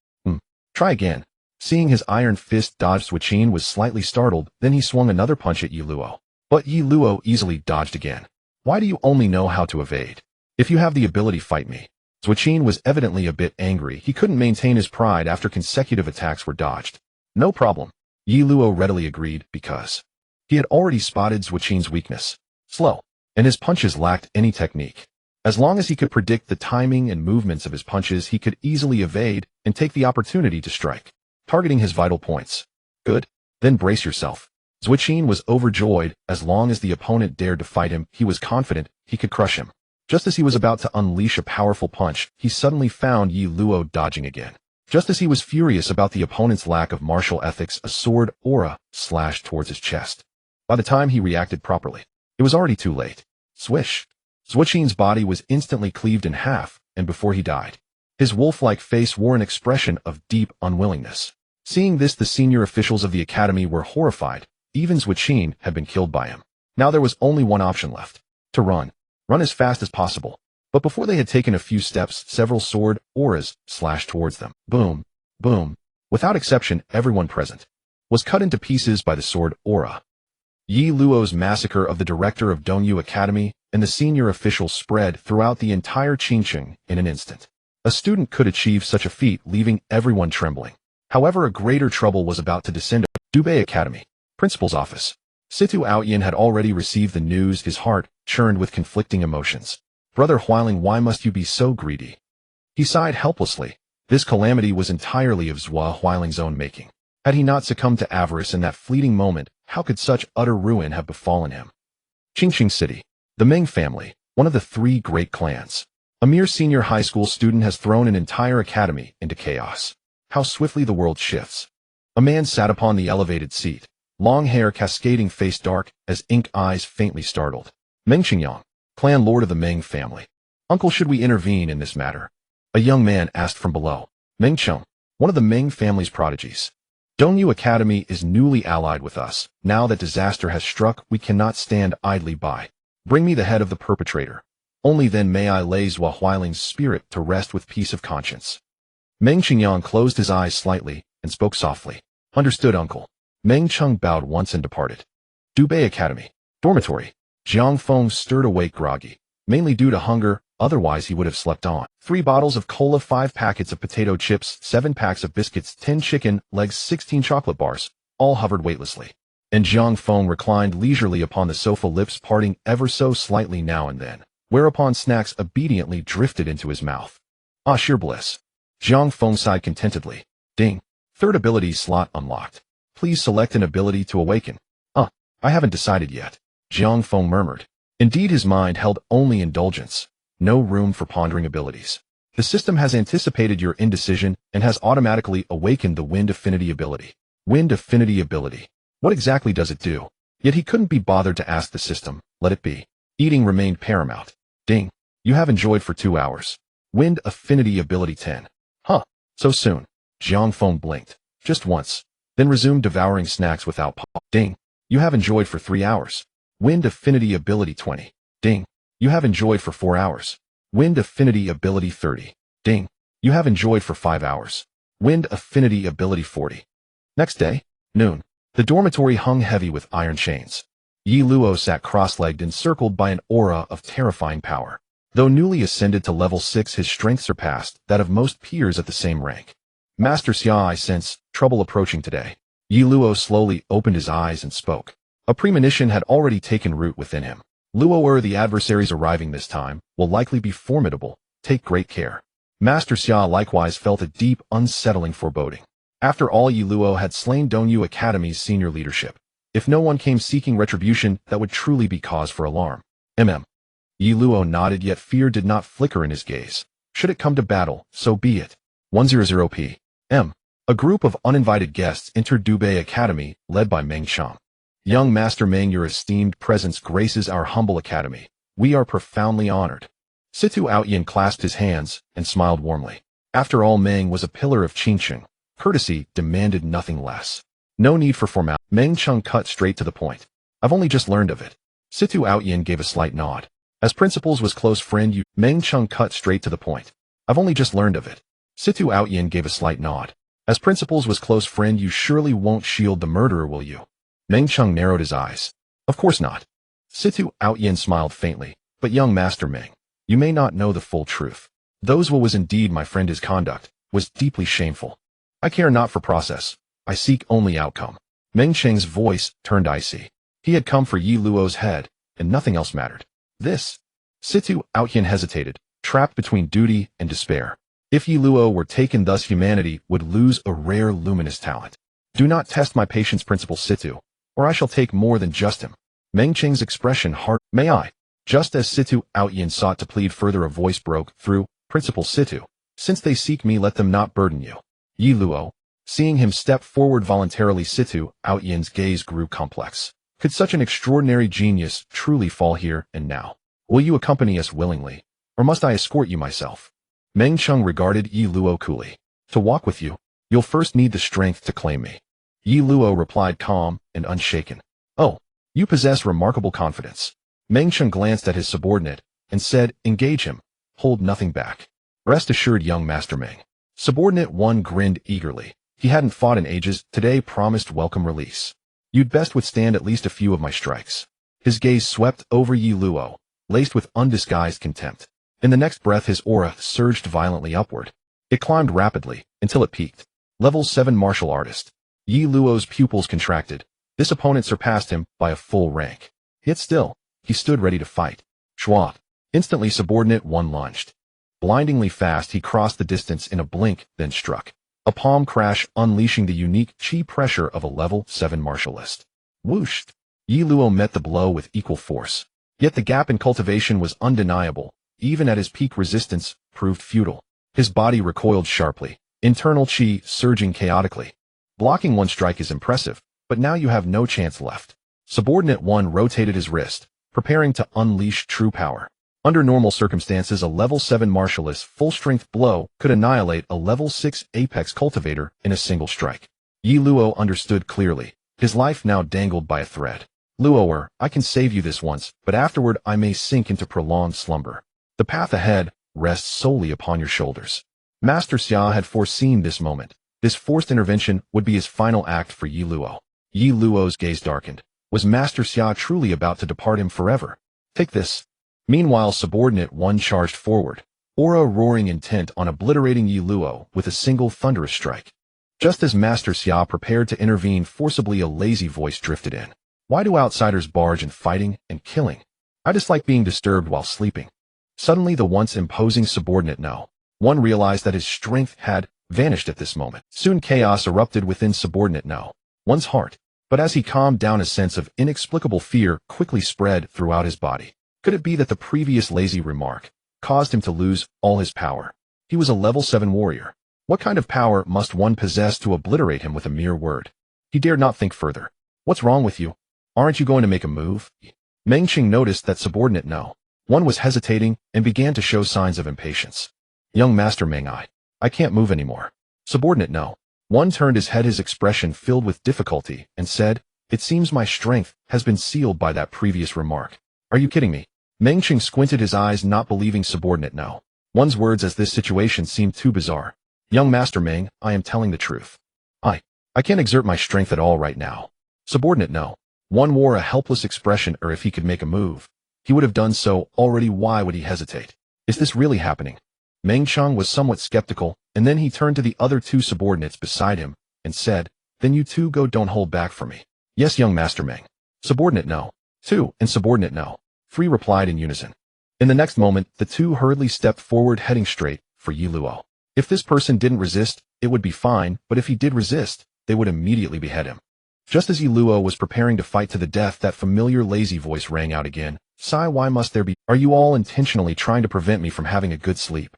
Try again. Seeing his iron fist dodge, Zuoqin was slightly startled, then he swung another punch at Yi Luo. But Yi Luo easily dodged again. Why do you only know how to evade? If you have the ability, fight me. Zuoqin was evidently a bit angry. He couldn't maintain his pride after consecutive attacks were dodged. No problem. Yi Luo readily agreed, because he had already spotted Zuoqin's weakness. Slow. And his punches lacked any technique. As long as he could predict the timing and movements of his punches, he could easily evade and take the opportunity to strike, targeting his vital points. Good. Then brace yourself. Zuoqin was overjoyed. As long as the opponent dared to fight him, he was confident he could crush him. Just as he was about to unleash a powerful punch, he suddenly found Yi Luo dodging again. Just as he was furious about the opponent's lack of martial ethics, a sword aura slashed towards his chest. By the time he reacted properly, it was already too late. Swish. Zuoqin's body was instantly cleaved in half, and before he died, his wolf-like face wore an expression of deep unwillingness. Seeing this, the senior officials of the academy were horrified. Even Zuoqin had been killed by him. Now there was only one option left. To run. Run as fast as possible. But before they had taken a few steps, several sword auras slashed towards them. Boom. Boom. Without exception, everyone present was cut into pieces by the sword aura. Yi Luo's massacre of the director of Dongyu Academy and the senior officials spread throughout the entire Qingqing in an instant. A student could achieve such a feat, leaving everyone trembling. However, a greater trouble was about to descend on Dubei Academy. Principal's office. Situ Aoyan had already received the news. His heart churned with conflicting emotions. Brother Huailing, why must you be so greedy? He sighed helplessly. This calamity was entirely of Zhua Huailing's own making. Had he not succumbed to avarice in that fleeting moment, how could such utter ruin have befallen him? Qingqing City. The Meng family, one of the 3 great clans. A mere senior high school student has thrown an entire academy into chaos. How swiftly the world shifts. A man sat upon the elevated seat. Long hair, cascading, face dark as ink, eyes faintly startled. Meng Qingyang, clan lord of the Meng family. Uncle, should we intervene in this matter? A young man asked from below. Meng Cheng, one of the Meng family's prodigies. Dongyu Academy is newly allied with us. Now that disaster has struck, we cannot stand idly by. Bring me the head of the perpetrator. Only then may I lay Zhua Huailing's spirit to rest with peace of conscience. Meng Qingyang closed his eyes slightly and spoke softly. Understood, uncle. Meng Cheng bowed once and departed. Dubei Academy. Dormitory. Jiang Feng stirred awake groggy, mainly due to hunger, otherwise he would have slept on. 3 bottles of cola, 5 packets of potato chips, 7 packs of biscuits, 10 chicken legs, 16 chocolate bars, all hovered weightlessly. And Jiang Feng reclined leisurely upon the sofa, lips parting ever so slightly now and then, whereupon snacks obediently drifted into his mouth. Ah, sheer bliss. Jiang Feng sighed contentedly. Ding. 3rd ability slot unlocked. Please select an ability to awaken. I haven't decided yet. Jiang Feng murmured. Indeed, his mind held only indulgence. No room for pondering abilities. The system has anticipated your indecision and has automatically awakened the Wind Affinity ability. Wind Affinity ability. What exactly does it do? Yet he couldn't be bothered to ask the system. Let it be. Eating remained paramount. Ding. You have enjoyed for 2 hours. Wind Affinity ability 10. Huh. So soon. Jiang Feng blinked. Just once. Then resumed devouring snacks without pause. Ding. You have enjoyed for 3 hours. Wind Affinity ability 20. Ding. You have enjoyed for 4 hours. Wind Affinity ability 30. Ding. You have enjoyed for 5 hours. Wind Affinity ability 40. Next day, noon. The dormitory hung heavy with iron chains. Yi Luo sat cross-legged encircled by an aura of terrifying power. Though newly ascended to level 6, his strength surpassed that of most peers at the same rank. Master Xia, I sense trouble approaching today. Yi Luo slowly opened his eyes and spoke. A premonition had already taken root within him. Luo, the adversaries arriving this time will likely be formidable. Take great care. Master Xia likewise felt a deep, unsettling foreboding. After all, Yi Luo had slain Dongyu Academy's senior leadership. If no one came seeking retribution, that would truly be cause for alarm. Yi Luo nodded, yet fear did not flicker in his gaze. Should it come to battle, so be it. 100 p.m. A group of uninvited guests entered Dubei Academy, led by Meng Chang. Young Master Meng, your esteemed presence graces our humble academy. We are profoundly honored. Situ Outyin clasped his hands and smiled warmly. After all, Meng was a pillar of Qingqing. Courtesy demanded nothing less. No need for formality. Meng Chang cut straight to the point. I've only just learned of it. Situ Outyin gave a slight nod. As principals was close friend you. Meng Chang cut straight to the point. I've only just learned of it. Situ Outyin gave a slight nod. As principals was close friend, you surely won't shield the murderer, will you? Meng Chang narrowed his eyes. Of course not. Situ Outyin smiled faintly. But young Master Meng, you may not know the full truth. Those what was indeed my friend, his conduct was deeply shameful. I care not for process. I seek only outcome. Meng Chang's voice turned icy. He had come for Yi Luo's head, and nothing else mattered. This. Situ Outyin hesitated, trapped between duty and despair. If Yi Luo were taken, thus humanity would lose a rare luminous talent. Do not test my patience, Principal Situ, or I shall take more than just him. Meng Chang's expression hard. May I? Just as Situ Outyin sought to plead further, a voice broke through. Principal Situ, since they seek me, let them not burden you. Yi Luo. Seeing him step forward voluntarily, Situ Outyin's gaze grew complex. Could such an extraordinary genius truly fall here and now? Will you accompany us willingly, or must I escort you myself? Meng Chang regarded Yi Luo coolly. To walk with you, you'll first need the strength to claim me. Yi Luo replied, calm and unshaken. Oh, you possess remarkable confidence. Meng Chang glanced at his subordinate and said, engage him. Hold nothing back. Rest assured, young Master Meng. Subordinate 1 grinned eagerly. He hadn't fought in ages, today promised welcome release. You'd best withstand at least a few of my strikes. His gaze swept over Yi Luo, laced with undisguised contempt. In the next breath, his aura surged violently upward. It climbed rapidly, until it peaked. Level 7 martial artist. Yi Luo's pupils contracted. This opponent surpassed him by a full rank. Yet still, he stood ready to fight. Schwa. Instantly, subordinate 1 lunged. Blindingly fast, he crossed the distance in a blink, then struck. A palm crash, unleashing the unique chi pressure of a level 7 martialist. Whoosh! Yi Luo met the blow with equal force. Yet the gap in cultivation was undeniable. Even at his peak, resistance proved futile. His body recoiled sharply, internal chi surging chaotically. Blocking 1 strike is impressive, but now you have no chance left. Subordinate 1 rotated his wrist, preparing to unleash true power. Under normal circumstances, a level 7 martialist's full-strength blow could annihilate a level 6 apex cultivator in a single strike. Yi Luo understood clearly. His life now dangled by a thread. Luoer, I can save you this once, but afterward I may sink into prolonged slumber. The path ahead rests solely upon your shoulders. Master Xia had foreseen this moment. This forced intervention would be his final act for Yi Luo. Yi Luo's gaze darkened. Was Master Xia truly about to depart him forever? Take this. Meanwhile, subordinate 1 charged forward, aura roaring, intent on obliterating Yi Luo with a single thunderous strike. Just as Master Xia prepared to intervene forcibly, a lazy voice drifted in. Why do outsiders barge in fighting and killing? I dislike being disturbed while sleeping. Suddenly, the once imposing subordinate one realized that his strength had vanished at this moment. Soon chaos erupted within subordinate one's heart. But as he calmed down, a sense of inexplicable fear quickly spread throughout his body. Could it be that the previous lazy remark caused him to lose all his power? He was a level 7 warrior. What kind of power must one possess to obliterate him with a mere word? He dared not think further. What's wrong with you? Aren't you going to make a move? Meng Qing noticed that subordinate No. 1 was hesitating and began to show signs of impatience. Young Master Meng, I can't move anymore. Subordinate No. 1 turned his head, his expression filled with difficulty, and said, It seems my strength has been sealed by that previous remark. Are you kidding me? Meng Qing squinted his eyes, not believing Subordinate No. 1's words, as this situation seemed too bizarre. Young Master Meng, I am telling the truth. I can't exert my strength at all right now. Subordinate No. 1 wore a helpless expression, or if he could make a move, he would have done so already. Why would he hesitate? Is this really happening? Meng Qing was somewhat skeptical, and then he turned to the other 2 subordinates beside him and said, Then you 2 go, don't hold back for me. Yes, young Master Meng. Subordinate No. 2 and Subordinate No. 3 replied in unison. In the next moment, the 2 hurriedly stepped forward, heading straight for Yi Luo. If this person didn't resist, it would be fine, but if he did resist, they would immediately behead him. Just as Yi Luo was preparing to fight to the death, that familiar lazy voice rang out again. Sigh, why must there be? Are you all intentionally trying to prevent me from having a good sleep?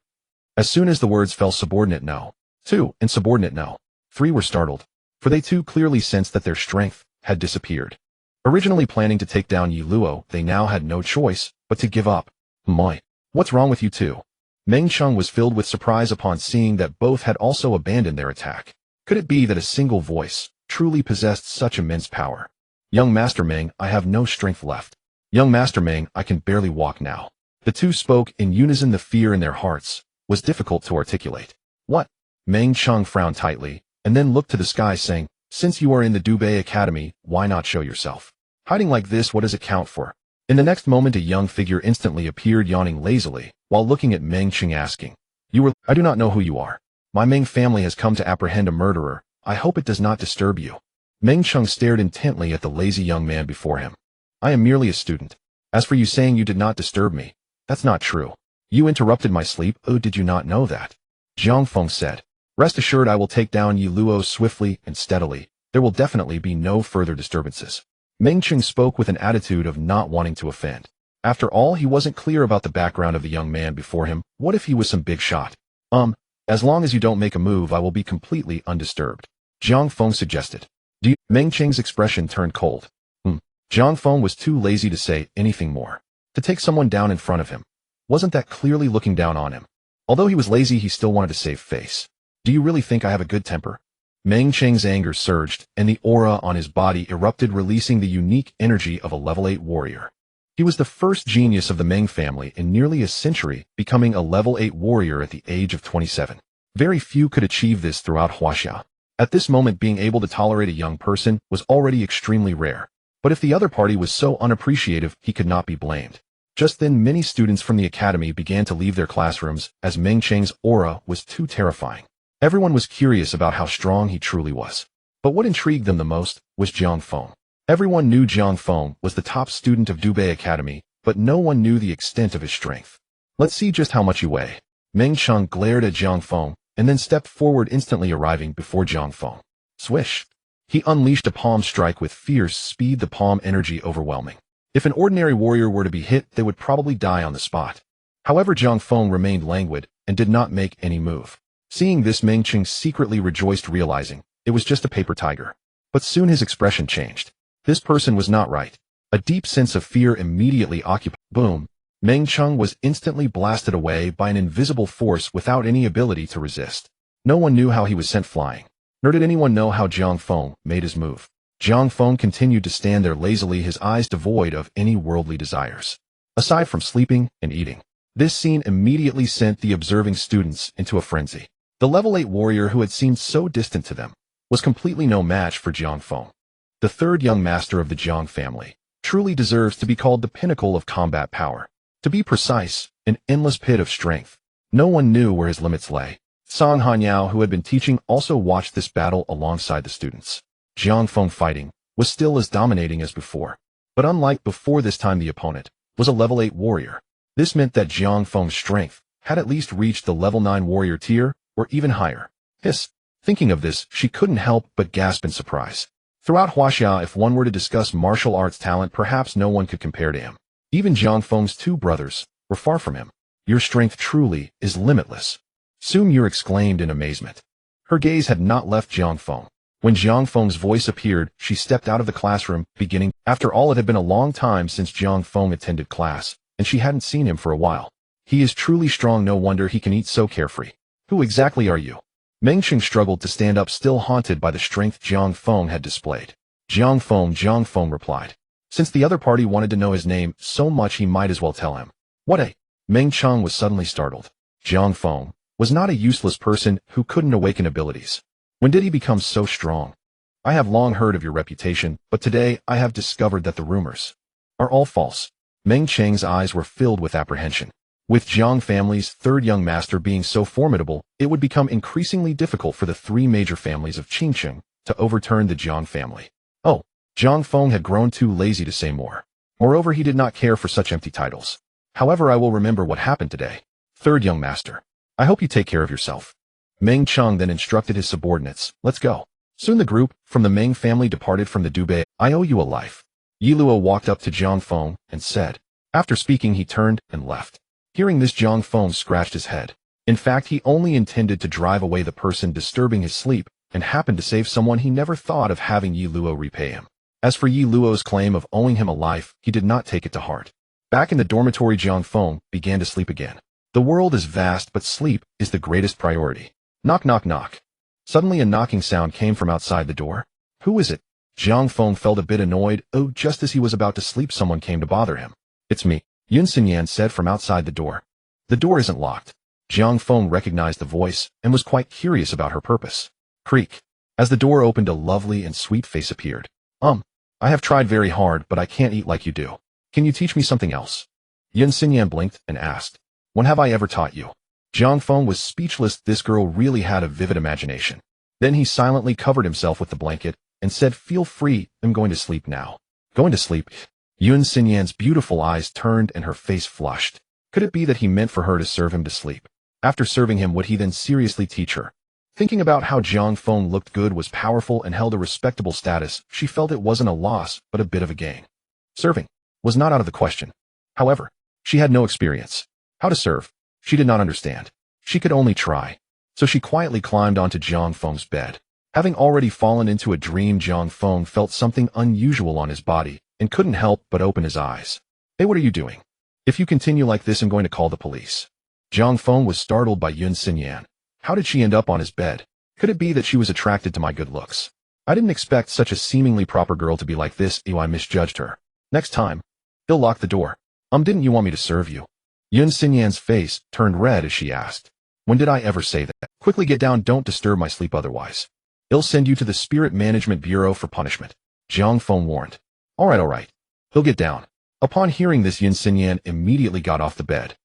As soon as the words fell, Subordinate No. 2 and Subordinate No. 3 were startled, for they too clearly sensed that their strength had disappeared. Originally planning to take down Yi Luo, they now had no choice but to give up. My, what's wrong with you 2? Meng Qing was filled with surprise upon seeing that both had also abandoned their attack. Could it be that a single voice truly possessed such immense power? Young Master Meng, I have no strength left. Young Master Meng, I can barely walk now. The 2 spoke in unison. The fear in their hearts was difficult to articulate. What? Meng Qing frowned tightly, and then looked to the sky, saying, Since you are in the Dubei Academy, why not show yourself? Hiding like this, what does it count for? In the next moment, a young figure instantly appeared, yawning lazily, while looking at Meng Qing, asking, I do not know who you are. My Meng family has come to apprehend a murderer. I hope it does not disturb you. Meng Qing stared intently at the lazy young man before him. I am merely a student. As for you saying you did not disturb me, that's not true. You interrupted my sleep. Oh, did you not know that? Jiang Feng said. Rest assured, I will take down Yi Luo swiftly and steadily. There will definitely be no further disturbances. Meng Qing spoke with an attitude of not wanting to offend. After all, he wasn't clear about the background of the young man before him. What if he was some big shot? As long as you don't make a move, I will be completely undisturbed. Jiang Feng suggested. Meng Qing's expression turned cold. Jiang Feng was too lazy to say anything more. To take someone down in front of him, wasn't that clearly looking down on him? Although he was lazy, he still wanted to save face. Do you really think I have a good temper? Meng Qing's anger surged, and the aura on his body erupted, releasing the unique energy of a level 8 warrior. He was the first genius of the Meng family in nearly a century, becoming a level 8 warrior at the age of 27. Very few could achieve this throughout Huaxia. At this moment, being able to tolerate a young person was already extremely rare. But if the other party was so unappreciative, he could not be blamed. Just then, many students from the academy began to leave their classrooms, as Meng Qing's aura was too terrifying. Everyone was curious about how strong he truly was. But what intrigued them the most was Jiang Feng. Everyone knew Jiang Feng was the top student of Dubei Academy, but no one knew the extent of his strength. Let's see just how much you weigh. Meng Qing glared at Jiang Feng, and then stepped forward, instantly arriving before Jiang Feng. Swish! He unleashed a palm strike with fierce speed, the palm energy overwhelming. If an ordinary warrior were to be hit, they would probably die on the spot. However, Jiang Feng remained languid and did not make any move. Seeing this, Meng Qing secretly rejoiced, realizing it was just a paper tiger. But soon his expression changed. This person was not right. A deep sense of fear immediately occupied. Boom! Meng Qing was instantly blasted away by an invisible force without any ability to resist. No one knew how he was sent flying. Nor did anyone know how Jiang Feng made his move. Jiang Feng continued to stand there lazily, his eyes devoid of any worldly desires, aside from sleeping and eating. This scene immediately sent the observing students into a frenzy. The level 8 warrior, who had seemed so distant to them, was completely no match for Jiang Feng. The third young master of the Jiang family truly deserves to be called the pinnacle of combat power. To be precise, an endless pit of strength. No one knew where his limits lay. Song Hanyao, who had been teaching, also watched this battle alongside the students. Jiang Feng fighting was still as dominating as before. But unlike before, this time the opponent was a level 8 warrior. This meant that Jiang Feng's strength had at least reached the level 9 warrior tier, or even higher. Thinking of this, she couldn't help but gasp in surprise. Throughout Huaxia, if one were to discuss martial arts talent, perhaps no one could compare to him. Even Jiang Feng's 2 brothers were far from him. Your strength truly is limitless. Su Muir exclaimed in amazement. Her gaze had not left Jiang Feng. When Jiang Feng's voice appeared, she stepped out of the classroom, beginning. After all, it had been a long time since Jiang Feng attended class, and she hadn't seen him for a while. He is truly strong, no wonder he can eat so carefree. Who exactly are you? Meng Qing struggled to stand up, still haunted by the strength Jiang Feng had displayed. Jiang Feng replied. Since the other party wanted to know his name so much, he might as well tell him. What a... Meng Qing was suddenly startled. Jiang Feng was not a useless person who couldn't awaken abilities. When did he become so strong? I have long heard of your reputation, but today I have discovered that the rumors are all false. Meng Qing's eyes were filled with apprehension. With Jiang family's third young master being so formidable, it would become increasingly difficult for the three major families of Qingqing to overturn the Jiang family. Oh, Jiang Feng had grown too lazy to say more. Moreover, he did not care for such empty titles. However, I will remember what happened today. Third young master, I hope you take care of yourself. Meng Qing then instructed his subordinates, let's go. Soon the group from the Meng family departed from the Dubei. I owe you a life. Yi Luo walked up to Jiang Feng and said. After speaking, he turned and left. Hearing this, Jiang Feng scratched his head. In fact, he only intended to drive away the person disturbing his sleep and happened to save someone. He never thought of having Yi Luo repay him. As for Yi Luo's claim of owing him a life, he did not take it to heart. Back in the dormitory, Jiang Feng began to sleep again. The world is vast, but sleep is the greatest priority. Knock, knock, knock. Suddenly a knocking sound came from outside the door. Who is it? Jiang Feng felt a bit annoyed. Oh, just as he was about to sleep, someone came to bother him. It's me, Yun Xinyan said from outside the door. The door isn't locked. Jiang Feng recognized the voice and was quite curious about her purpose. Creak. As the door opened, a lovely and sweet face appeared. I have tried very hard, but I can't eat like you do. Can you teach me something else? Yun Xinyan blinked and asked. When have I ever taught you? Jiang Feng was speechless. This girl really had a vivid imagination. Then he silently covered himself with the blanket and said, feel free, I'm going to sleep now. Going to sleep? Yun Xinyan's beautiful eyes turned and her face flushed. Could it be that he meant for her to serve him to sleep? After serving him, would he then seriously teach her? Thinking about how Jiang Feng looked good, was powerful, and held a respectable status, she felt it wasn't a loss, but a bit of a gain. Serving was not out of the question. However, she had no experience. How to serve? She did not understand. She could only try. So she quietly climbed onto Jiang Feng's bed. Having already fallen into a dream, Jiang Feng felt something unusual on his body and couldn't help but open his eyes. Hey, what are you doing? If you continue like this, I'm going to call the police. Jiang Feng was startled by Yun Xinyan. How did she end up on his bed? Could it be that she was attracted to my good looks? I didn't expect such a seemingly proper girl to be like this. I misjudged her. Next time, he'll lock the door. Didn't you want me to serve you? Yun Xinyan's face turned red as she asked. When did I ever say that? Quickly get down, don't disturb my sleep otherwise. He'll send you to the Spirit Management Bureau for punishment. Jiang Feng warned. All right. He'll get down. Upon hearing this, Yun Xinyan immediately got off the bed.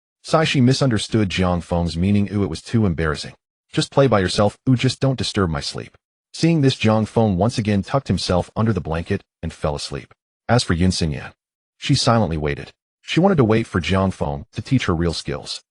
She misunderstood Jiang Feng's meaning. It was too embarrassing. Just play by yourself. Just don't disturb my sleep. Seeing this, Jiang Feng once again tucked himself under the blanket and fell asleep. As for Yun Xinyan, she silently waited. She wanted to wait for Jiang Feng to teach her real skills.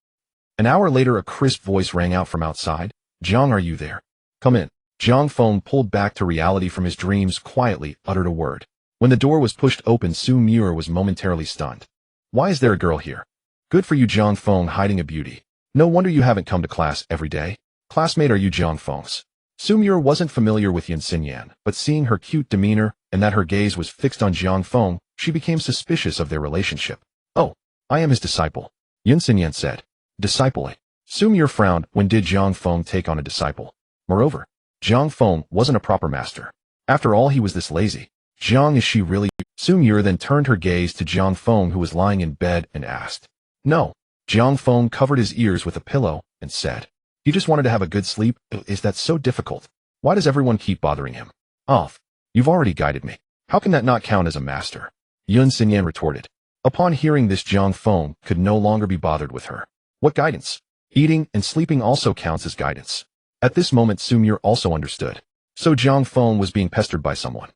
An hour later, a crisp voice rang out from outside. Jiang, are you there? Come in. Jiang Feng pulled back to reality from his dreams, quietly uttered a word. When the door was pushed open, Su Muir was momentarily stunned. Why is there a girl here? Good for you, Jiang Feng, hiding a beauty. No wonder you haven't come to class every day. Classmate, are you Jiang Feng's? Su Muir wasn't familiar with Yun Xinyan, but seeing her cute demeanor and that her gaze was fixed on Jiang Feng, she became suspicious of their relationship. Oh, I am his disciple, Yun Xinyan said. Disciple? Su Muir frowned. When did Jiang Feng take on a disciple? Moreover, Jiang Feng wasn't a proper master. After all, he was this lazy. Jiang, is she really? Su Muir then turned her gaze to Jiang Feng, who was lying in bed, and asked. No. Jiang Feng covered his ears with a pillow and said. He just wanted to have a good sleep. Is that so difficult? Why does everyone keep bothering him? You've already guided me. How can that not count as a master? Yun Xinyan retorted. Upon hearing this, Jiang Feng could no longer be bothered with her. What guidance? Eating and sleeping also counts as guidance. At this moment, Su Muir also understood. So Jiang Feng was being pestered by someone.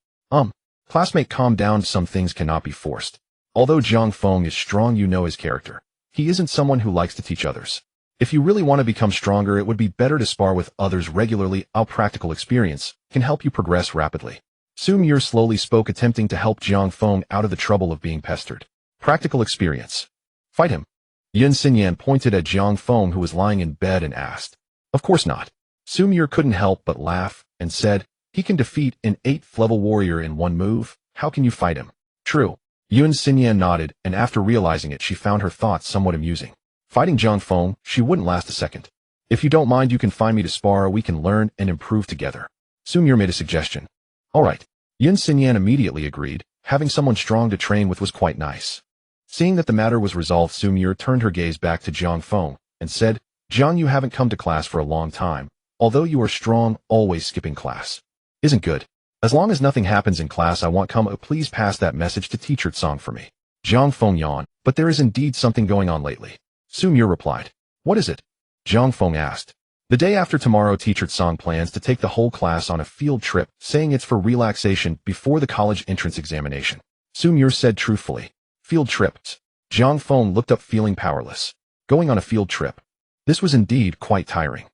Classmate, calm down. Some things cannot be forced. Although Jiang Feng is strong, you know his character. He isn't someone who likes to teach others. If you really want to become stronger, it would be better to spar with others regularly. Our practical experience can help you progress rapidly. Su Muir slowly spoke, attempting to help Jiang Feng out of the trouble of being pestered. Practical experience. Fight him. Yun Xinyan pointed at Jiang Feng, who was lying in bed, and asked. Of course not. Sumir couldn't help but laugh and said, he can defeat an 8th level warrior in one move. How can you fight him? True. Yun Xinyan nodded, and after realizing it, she found her thoughts somewhat amusing. Fighting Jiang Feng, she wouldn't last a second. If you don't mind, you can find me to spar. We can learn and improve together. Sumir made a suggestion. All right. Yun Xinyan immediately agreed. Having someone strong to train with was quite nice. Seeing that the matter was resolved, Sumir turned her gaze back to Jiang Feng and said, Jiang, you haven't come to class for a long time. Although you are strong, always skipping class isn't good. As long as nothing happens in class, I want please pass that message to Teacher Tsang for me. Jiang Feng yawned, but there is indeed something going on lately. Sumir replied. What is it? Jiang Feng asked. The day after tomorrow, Teacher Tsang plans to take the whole class on a field trip, saying it's for relaxation before the college entrance examination. Sumir said truthfully. Field trips. Jiang Feng looked up, feeling powerless. Going on a field trip. This was indeed quite tiring.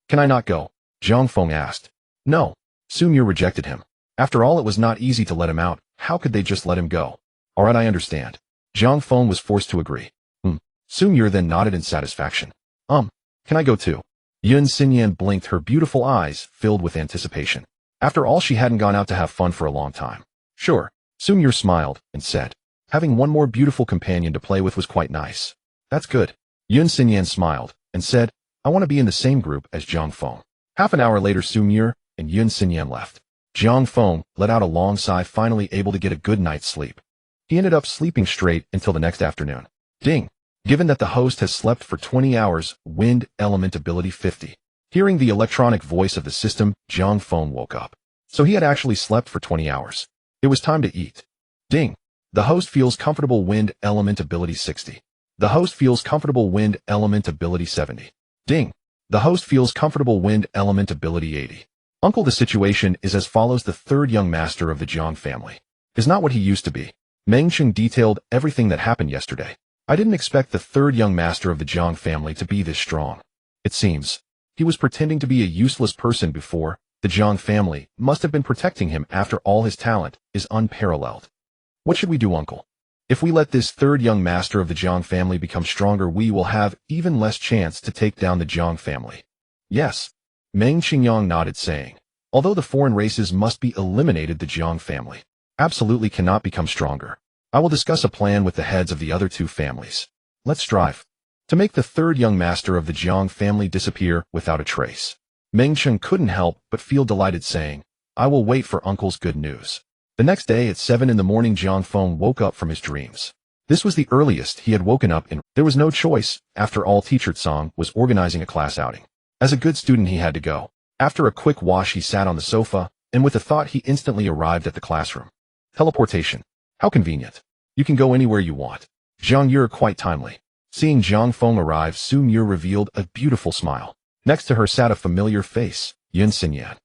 Can I not go? Jiang Feng asked. No. Sumir rejected him. After all, it was not easy to let him out. How could they just let him go? All right, I understand. Jiang Feng was forced to agree. Sumir then nodded in satisfaction. Can I go too? Yun Xinyan blinked, her beautiful eyes filled with anticipation. After all, she hadn't gone out to have fun for a long time. Sure. Sumir smiled and said, having one more beautiful companion to play with was quite nice. That's good. Yun Xinyan smiled and said, I want to be in the same group as Jiang Feng. Half an hour later, Sumir and Yun Xinyan left. Jiang Feng let out a long sigh, finally able to get a good night's sleep. He ended up sleeping straight until the next afternoon. Ding! Given that the host has slept for 20 hours, wind element ability 50. Hearing the electronic voice of the system, Jiang Feng woke up. So he had actually slept for 20 hours. It was time to eat. Ding! The host feels comfortable, wind element ability 60. The host feels comfortable, wind element ability 70. Ding! The host feels comfortable, wind element ability 80. Uncle, the situation is as follows. The third young master of the Jiang family is not what he used to be. Meng Cheng detailed everything that happened yesterday. I didn't expect the third young master of the Jiang family to be this strong. It seems he was pretending to be a useless person before. The Jiang family must have been protecting him. After all, his talent is unparalleled. What should we do, uncle? If we let this third young master of the Jiang family become stronger, we will have even less chance to take down the Jiang family. Yes. Meng Qingyang nodded, saying, although the foreign races must be eliminated, the Jiang family absolutely cannot become stronger. I will discuss a plan with the heads of the other two families. Let's strive to make the third young master of the Jiang family disappear without a trace. Meng Cheng couldn't help but feel delighted, saying, I will wait for uncle's good news. The next day at 7 in the morning, Jiang Feng woke up from his dreams. This was the earliest he had woken up in. There was no choice. After all, Teacher Tsang was organizing a class outing. As a good student, he had to go. After a quick wash, he sat on the sofa, and with a thought, he instantly arrived at the classroom. Teleportation. How convenient. You can go anywhere you want. Zhang, you're quite timely. Seeing Jiang Feng arrive, Su Mu revealed a beautiful smile. Next to her sat a familiar face, Yun Xinyan.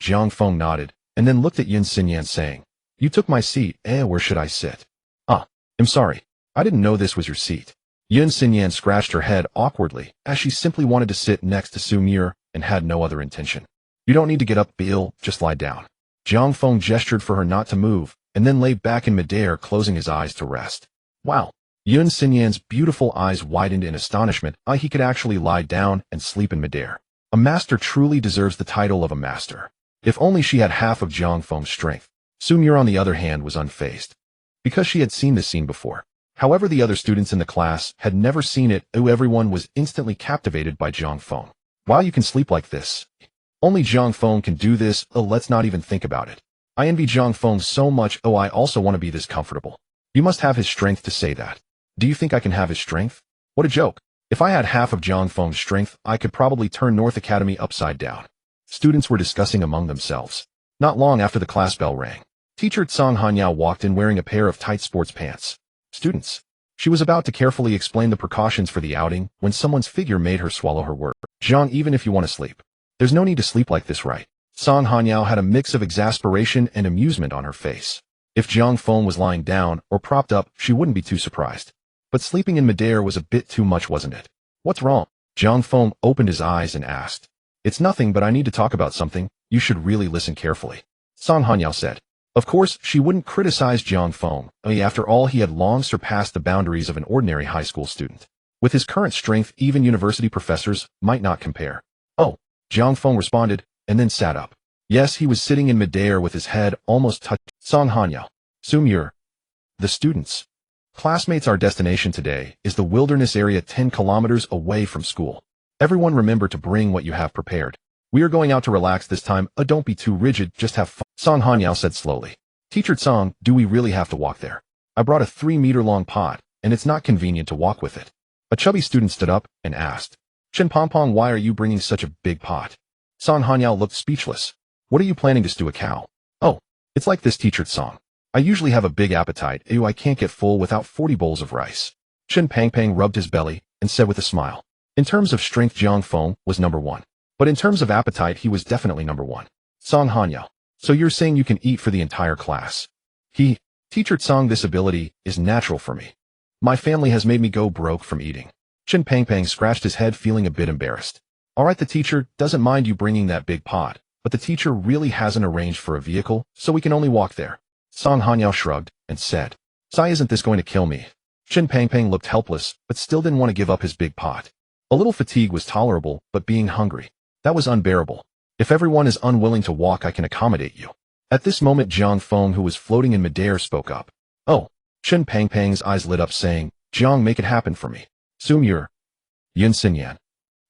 Jiang Feng nodded, and then looked at Yun Xinyan, saying, you took my seat. Where should I sit? I'm sorry. I didn't know this was your seat. Yun Xinyan scratched her head awkwardly, as she simply wanted to sit next to Su Mu and had no other intention. You don't need to get up, Bill, just lie down. Jiang Feng gestured for her not to move, and then lay back in midair, closing his eyes to rest. Wow. Yun Xinyan's beautiful eyes widened in astonishment. He could actually lie down and sleep in midair. A master truly deserves the title of a master. If only she had half of Jiang Feng's strength. Su Mu, on the other hand, was unfazed, because she had seen this scene before. However, the other students in the class had never seen it. Everyone was instantly captivated by Jiang Feng. Wow, you can sleep like this. Only Jiang Feng can do this. Let's not even think about it. I envy Jiang Feng so much. I also want to be this comfortable. You must have his strength to say that. Do you think I can have his strength? What a joke. If I had half of Jiang Feng's strength, I could probably turn North Academy upside down. Students were discussing among themselves. Not long after the class bell rang, Teacher Tsang Hanyao walked in wearing a pair of tight sports pants. Students. She was about to carefully explain the precautions for the outing when someone's figure made her swallow her word. Zhang, even if you want to sleep, there's no need to sleep like this, right? Tsang Hanyao had a mix of exasperation and amusement on her face. If Jiang Feng was lying down or propped up, she wouldn't be too surprised. But sleeping in midair was a bit too much, wasn't it? What's wrong? Jiang Feng opened his eyes and asked. It's nothing, but I need to talk about something. You should really listen carefully. Tsang Hanyao said. Of course, she wouldn't criticize Jiang Feng. After all, he had long surpassed the boundaries of an ordinary high school student. With his current strength, even university professors might not compare. Jiang Feng responded, and then sat up. Yes, he was sitting in midair with his head almost touched. Song Hanyao. Sumyur. The students. Classmates, our destination today is the wilderness area 10 kilometers away from school. Everyone remember to bring what you have prepared. We are going out to relax this time. Don't be too rigid, just have fun. Song Hanyao said slowly. Teacher Song, do we really have to walk there? I brought a 3-meter-long pot, and it's not convenient to walk with it. A chubby student stood up and asked. Chen Pompong, why are you bringing such a big pot? Song Hanyao looked speechless. What are you planning to stew a cow? Oh, it's like this, Teacher Song. I usually have a big appetite. Ew, I can't get full without 40 bowls of rice. Chen Pangpang rubbed his belly and said with a smile. In terms of strength, Jiang Feng was number 1. But in terms of appetite, he was definitely number 1. Song Hanyao. So you're saying you can eat for the entire class? Teacher Song, this ability is natural for me. My family has made me go broke from eating. Chen Pangpang scratched his head, feeling a bit embarrassed. All right, the teacher doesn't mind you bringing that big pot, but the teacher really hasn't arranged for a vehicle, so we can only walk there. Song Hanyao shrugged and said, Sai, isn't this going to kill me? Chen Pangpang looked helpless, but still didn't want to give up his big pot. A little fatigue was tolerable, but being hungry, that was unbearable. If everyone is unwilling to walk, I can accommodate you. At this moment, Jiang Feng, who was floating in midair, spoke up. Oh. Chen Pangpang's eyes lit up, saying, Jiang, make it happen for me. Sumyur. Yun Xinyan.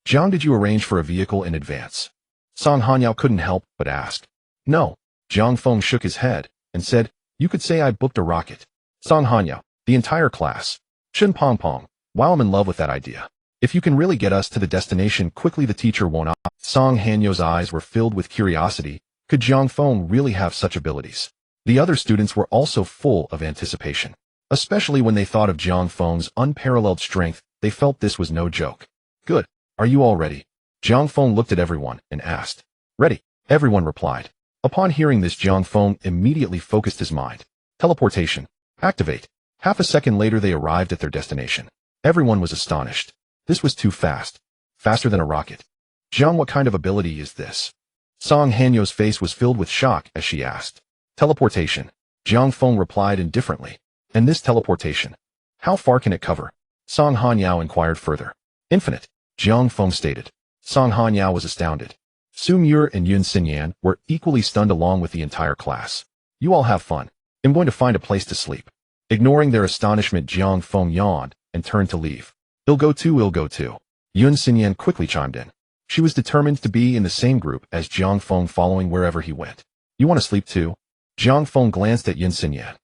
Jiang, did you arrange for a vehicle in advance? Song Hanyao couldn't help but ask. No. Jiang Feng shook his head and said, you could say I booked a rocket. Song Hanyao, the entire class. Chen Pongpong, wow, I'm in love with that idea. If you can really get us to the destination quickly, the teacher won't. Song Hanyao's eyes were filled with curiosity. Could Jiang Feng really have such abilities? The other students were also full of anticipation. Especially when they thought of Jiang Feng's unparalleled strength, they felt this was no joke. Good. Are you all ready? Jiang Feng looked at everyone and asked. Ready. Everyone replied. Upon hearing this, Jiang Feng immediately focused his mind. Teleportation. Activate. Half a second later, they arrived at their destination. Everyone was astonished. This was too fast. Faster than a rocket. Jiang, what kind of ability is this? Song Hanyo's face was filled with shock as she asked. Teleportation. Jiang Feng replied indifferently. And this teleportation, how far can it cover? Song Hanyao inquired further. Infinite. Jiang Feng stated. Song Hanyao was astounded. Sumyur and Yun Xinyan were equally stunned, along with the entire class. You all have fun. I'm going to find a place to sleep. Ignoring their astonishment, Jiang Feng yawned and turned to leave. I'll go too. Yun Xinyan quickly chimed in. She was determined to be in the same group as Jiang Feng, following wherever he went. You want to sleep too? Jiang Feng glanced at Yun Xinyan.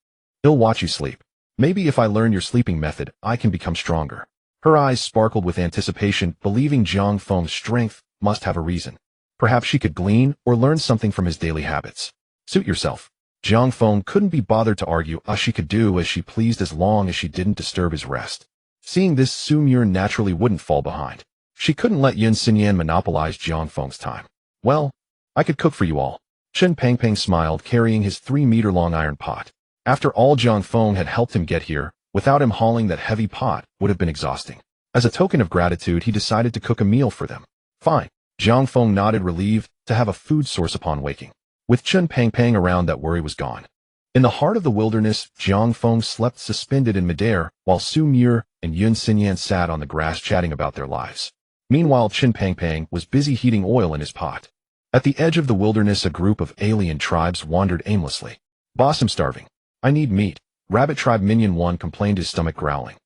I'll watch you sleep. Maybe if I learn your sleeping method, I can become stronger. Her eyes sparkled with anticipation, believing Jiang Feng's strength must have a reason. Perhaps she could glean or learn something from his daily habits. Suit yourself. Jiang Feng couldn't be bothered to argue. She could do as she pleased as long as she didn't disturb his rest. Seeing this, Sumyur naturally wouldn't fall behind. She couldn't let Yun Xinyan monopolize Jiang Feng's time. Well, I could cook for you all. Chen Pangpang smiled, carrying his 3-meter-long iron pot. After all Jiang Feng had helped him get here, without him hauling that heavy pot would have been exhausting. As a token of gratitude, he decided to cook a meal for them. Fine. Jiang Feng nodded, relieved to have a food source upon waking. With Chen Pangpang around, that worry was gone. In the heart of the wilderness, Jiang Feng slept suspended in midair, while Sumyur and Yun Xinyan sat on the grass chatting about their lives. Meanwhile, Chen Pangpang was busy heating oil in his pot. At the edge of the wilderness, a group of alien tribes wandered aimlessly. Boss, I'm starving. I need meat. Rabbit Tribe Minion 1 complained, his stomach growling.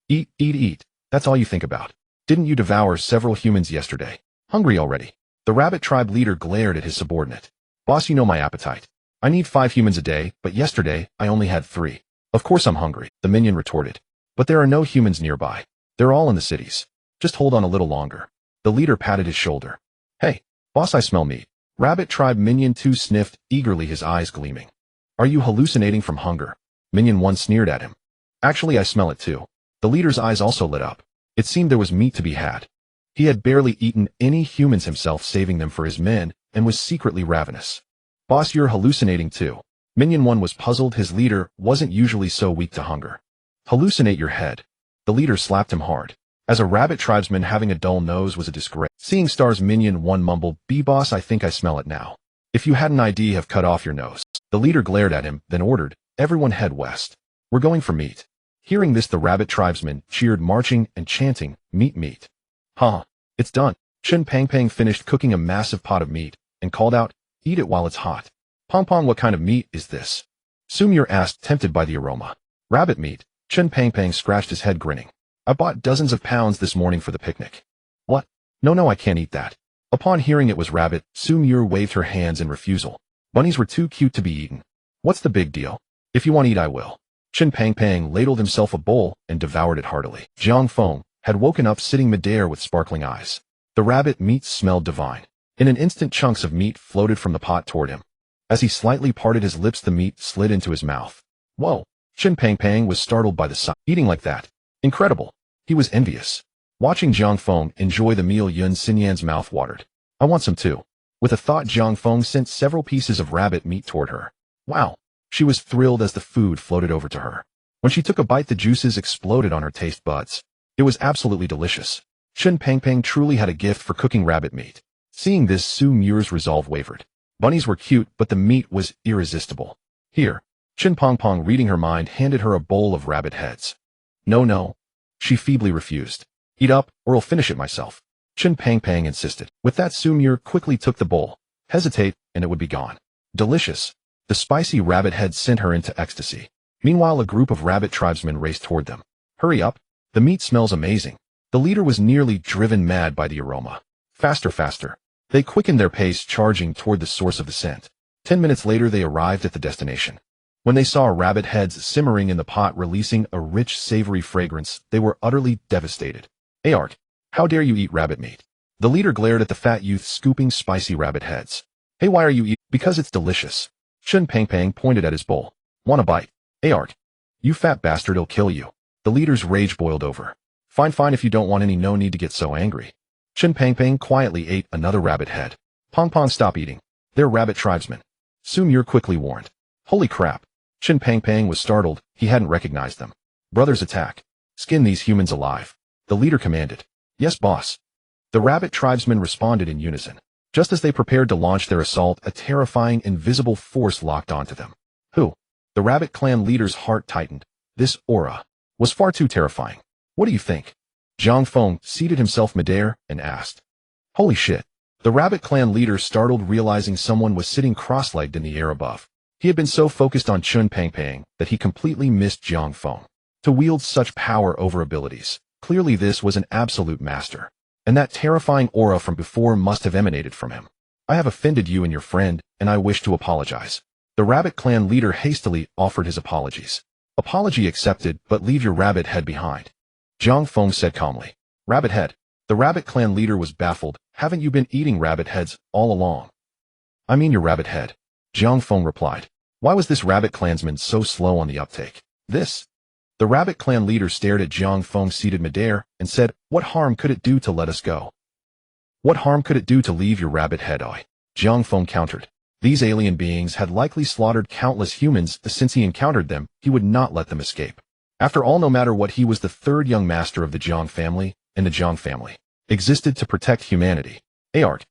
Eat. That's all you think about. Didn't you devour several humans yesterday? Hungry already? The Rabbit Tribe leader glared at his subordinate. Boss, you know my appetite. I need 5 humans a day, but yesterday I only had 3. Of course I'm hungry, the minion retorted. But there are no humans nearby. They're all in the cities. Just hold on a little longer. The leader patted his shoulder. Hey, boss, I smell meat. Rabbit Tribe Minion 2 sniffed eagerly, his eyes gleaming. Are you hallucinating from hunger? Minion 1 sneered at him. Actually, I smell it too. The leader's eyes also lit up. It seemed there was meat to be had. He had barely eaten any humans himself, saving them for his men, and was secretly ravenous. Boss, you're hallucinating too. Minion 1 was puzzled. His leader wasn't usually so weak to hunger. Hallucinate your head. The leader slapped him hard. As a rabbit tribesman, having a dull nose was a disgrace. Seeing stars, Minion 1 mumbled, boss, I think I smell it now. If you had an ID, have cut off your nose. The leader glared at him, then ordered, everyone head west. We're going for meat. Hearing this, the rabbit tribesmen cheered, marching and chanting, meat. Huh. It's done. Chen Pangpang finished cooking a massive pot of meat and called out, "Eat it while it's hot." "Pong Pong, what kind of meat is this?" Sumir asked, tempted by the aroma. "Rabbit meat." Chen Pangpang scratched his head, grinning. "I bought dozens of pounds this morning for the picnic." "What? No, I can't eat that." Upon hearing it was rabbit, Sumir waved her hands in refusal. "Bunnies were too cute to be eaten. What's the big deal? If you want to eat, I will." Chen Pangpang ladled himself a bowl and devoured it heartily. Jiang Feng had woken up sitting midair with sparkling eyes. The rabbit meat smelled divine. In an instant, chunks of meat floated from the pot toward him. As he slightly parted his lips, the meat slid into his mouth. Whoa! Chen Pangpang was startled by the sight. Eating like that. Incredible. He was envious. Watching Jiang Feng enjoy the meal, Yun Xinyan's mouth watered. "I want some too." With a thought, Jiang Feng sent several pieces of rabbit meat toward her. Wow! She was thrilled as the food floated over to her. When she took a bite, the juices exploded on her taste buds. It was absolutely delicious. Chen Pangpang truly had a gift for cooking rabbit meat. Seeing this, Sumir's resolve wavered. Bunnies were cute, but the meat was irresistible. "Here." Chen Pangpang, reading her mind, handed her a bowl of rabbit heads. No. She feebly refused. "Eat up, or I'll finish it myself." Chen Pangpang insisted. With that, Sumir quickly took the bowl. Hesitate, and it would be gone. Delicious. The spicy rabbit head sent her into ecstasy. Meanwhile, a group of rabbit tribesmen raced toward them. "Hurry up. The meat smells amazing." The leader was nearly driven mad by the aroma. Faster. They quickened their pace, charging toward the source of the scent. 10 minutes later, they arrived at the destination. When they saw rabbit heads simmering in the pot, releasing a rich, savory fragrance, they were utterly devastated. "Art, how dare you eat rabbit meat?" The leader glared at the fat youth scooping spicy rabbit heads. "Hey, why are you eating?" "Because it's delicious." Chen Pangpang pointed at his bowl. "Want a bite?" "Art, you fat bastard, it'll kill you." The leader's rage boiled over. Fine, if you don't want any, no need to get so angry." Chen Pangpang quietly ate another rabbit head. Pong, stop eating. They're rabbit tribesmen." Sumir quickly warned. "Holy crap." Chen Pangpang was startled. He hadn't recognized them. "Brothers, attack. Skin these humans alive." The leader commanded. "Yes, boss." The rabbit tribesmen responded in unison. Just as they prepared to launch their assault, a terrifying, invisible force locked onto them. Who? The rabbit clan leader's heart tightened. This aura was far too terrifying. "What do you think?" Jiang Feng seated himself midair and asked. "Holy shit." The rabbit clan leader startled, realizing someone was sitting cross-legged in the air above. He had been so focused on Chen Pangpang that he completely missed Jiang Feng. To wield such power over abilities, clearly this was an absolute master. And that terrifying aura from before must have emanated from him. "I have offended you and your friend, and I wish to apologize." The rabbit clan leader hastily offered his apologies. "Apology accepted, but leave your rabbit head behind," Jiang Feng said calmly. "Rabbit head?" The rabbit clan leader was baffled. "Haven't you been eating rabbit heads all along?" "I mean your rabbit head," Jiang Feng replied. Why was this rabbit clansman so slow on the uptake? This? The rabbit clan leader stared at Jiang Feng seated midair and said, "What harm could it do to let us go? What harm could it do to leave your rabbit head?" Jiang Feng countered. These alien beings had likely slaughtered countless humans. Since he encountered them, he would not let them escape. After all, no matter what, he was the third young master of the Jiang family, and the Jiang family existed to protect humanity. Art.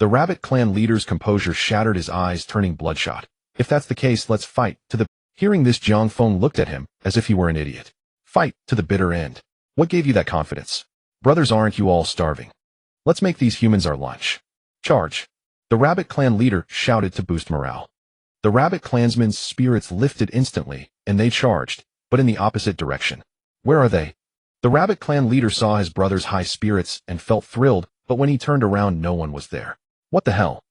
The rabbit clan leader's composure shattered, his eyes turning bloodshot. "If that's the case, let's fight to the..." Hearing this, Jiang Feng looked at him as if he were an idiot. "Fight to the bitter end. What gave you that confidence? Brothers, aren't you all starving? Let's make these humans our lunch. Charge." The rabbit clan leader shouted to boost morale. The rabbit clansmen's spirits lifted instantly, and they charged, but in the opposite direction. "Where are they?" The rabbit clan leader saw his brother's high spirits and felt thrilled, but when he turned around, no one was there. "What the hell?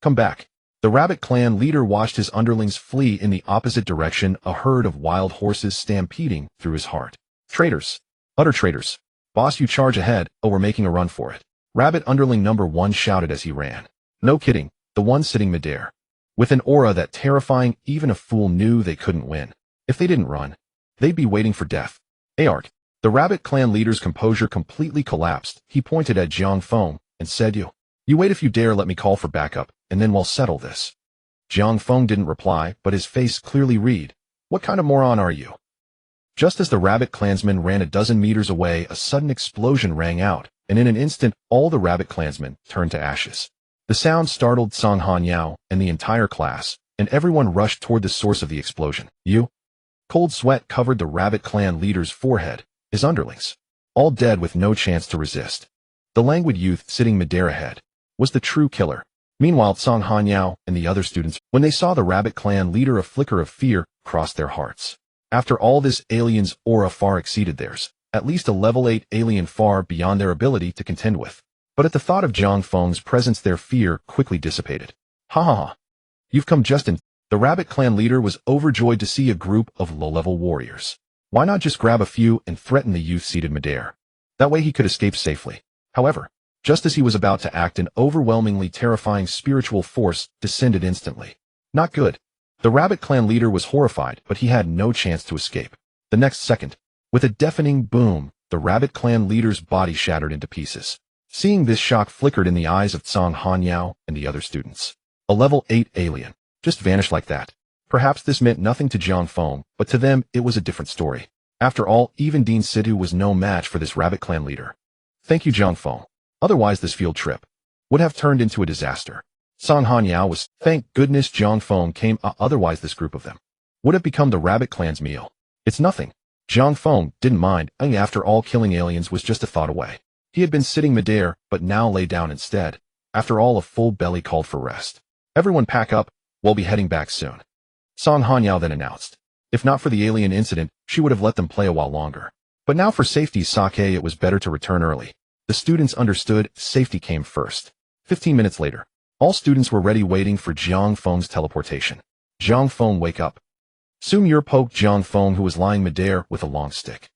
Come back." The rabbit clan leader watched his underlings flee in the opposite direction, a herd of wild horses stampeding through his heart. "Traitors. Utter traitors. Boss, you charge ahead. Oh, we're making a run for it." Rabbit underling number 1 shouted as he ran. No kidding, the one sitting midair. With an aura that terrifying, even a fool knew they couldn't win. If they didn't run, they'd be waiting for death. Art. The rabbit clan leader's composure completely collapsed. He pointed at Jiang Feng and said, You wait if you dare, let me call for backup, and then we'll settle this." Jiang Feng didn't reply, but his face clearly read, "What kind of moron are you?" Just as the rabbit clansmen ran a dozen meters away, a sudden explosion rang out, and in an instant, all the rabbit clansmen turned to ashes. The sound startled Song Han Yao and the entire class, and everyone rushed toward the source of the explosion. Cold sweat covered the rabbit clan leader's forehead, his underlings, all dead with no chance to resist. The languid youth sitting midair ahead was the true killer. Meanwhile, Song Hanyao and the other students, when they saw the rabbit clan leader, a flicker of fear crossed their hearts. After all, this alien's aura far exceeded theirs, at least a level 8 alien far beyond their ability to contend with. But at the thought of Jiang Feng's presence, their fear quickly dissipated. Ha ha ha. You've come just in. The rabbit clan leader was overjoyed to see a group of low-level warriors. Why not just grab a few and threaten the youth seated midair? That way he could escape safely. However, just as he was about to act, an overwhelmingly terrifying spiritual force descended instantly. Not good. The rabbit clan leader was horrified, but he had no chance to escape. The next second, with a deafening boom, the rabbit clan leader's body shattered into pieces. Seeing this, shock flickered in the eyes of Song Hanyao and the other students. A level 8 alien just vanished like that. Perhaps this meant nothing to Jiang Feng, but to them it was a different story. After all, even Dean Situ was no match for this rabbit clan leader. Thank you, Jiang Feng. Otherwise this field trip would have turned into a disaster. Song Hanyao was, thank goodness Jiang Feng came, otherwise this group of them would have become the rabbit clan's meal. It's nothing. Jiang Feng didn't mind, and after all, killing aliens was just a thought away. He had been sitting midair, but now lay down instead. After all, a full belly called for rest. Everyone pack up, we'll be heading back soon. Song Hanyao then announced. If not for the alien incident, she would have let them play a while longer. But now for safety's sake, it was better to return early. The students understood, safety came first. 15 minutes later, all students were ready, waiting for Jiang Feng's teleportation. Jiang Feng, wake up. Soon Yer poked Jiang Feng, who was lying midair with a long stick.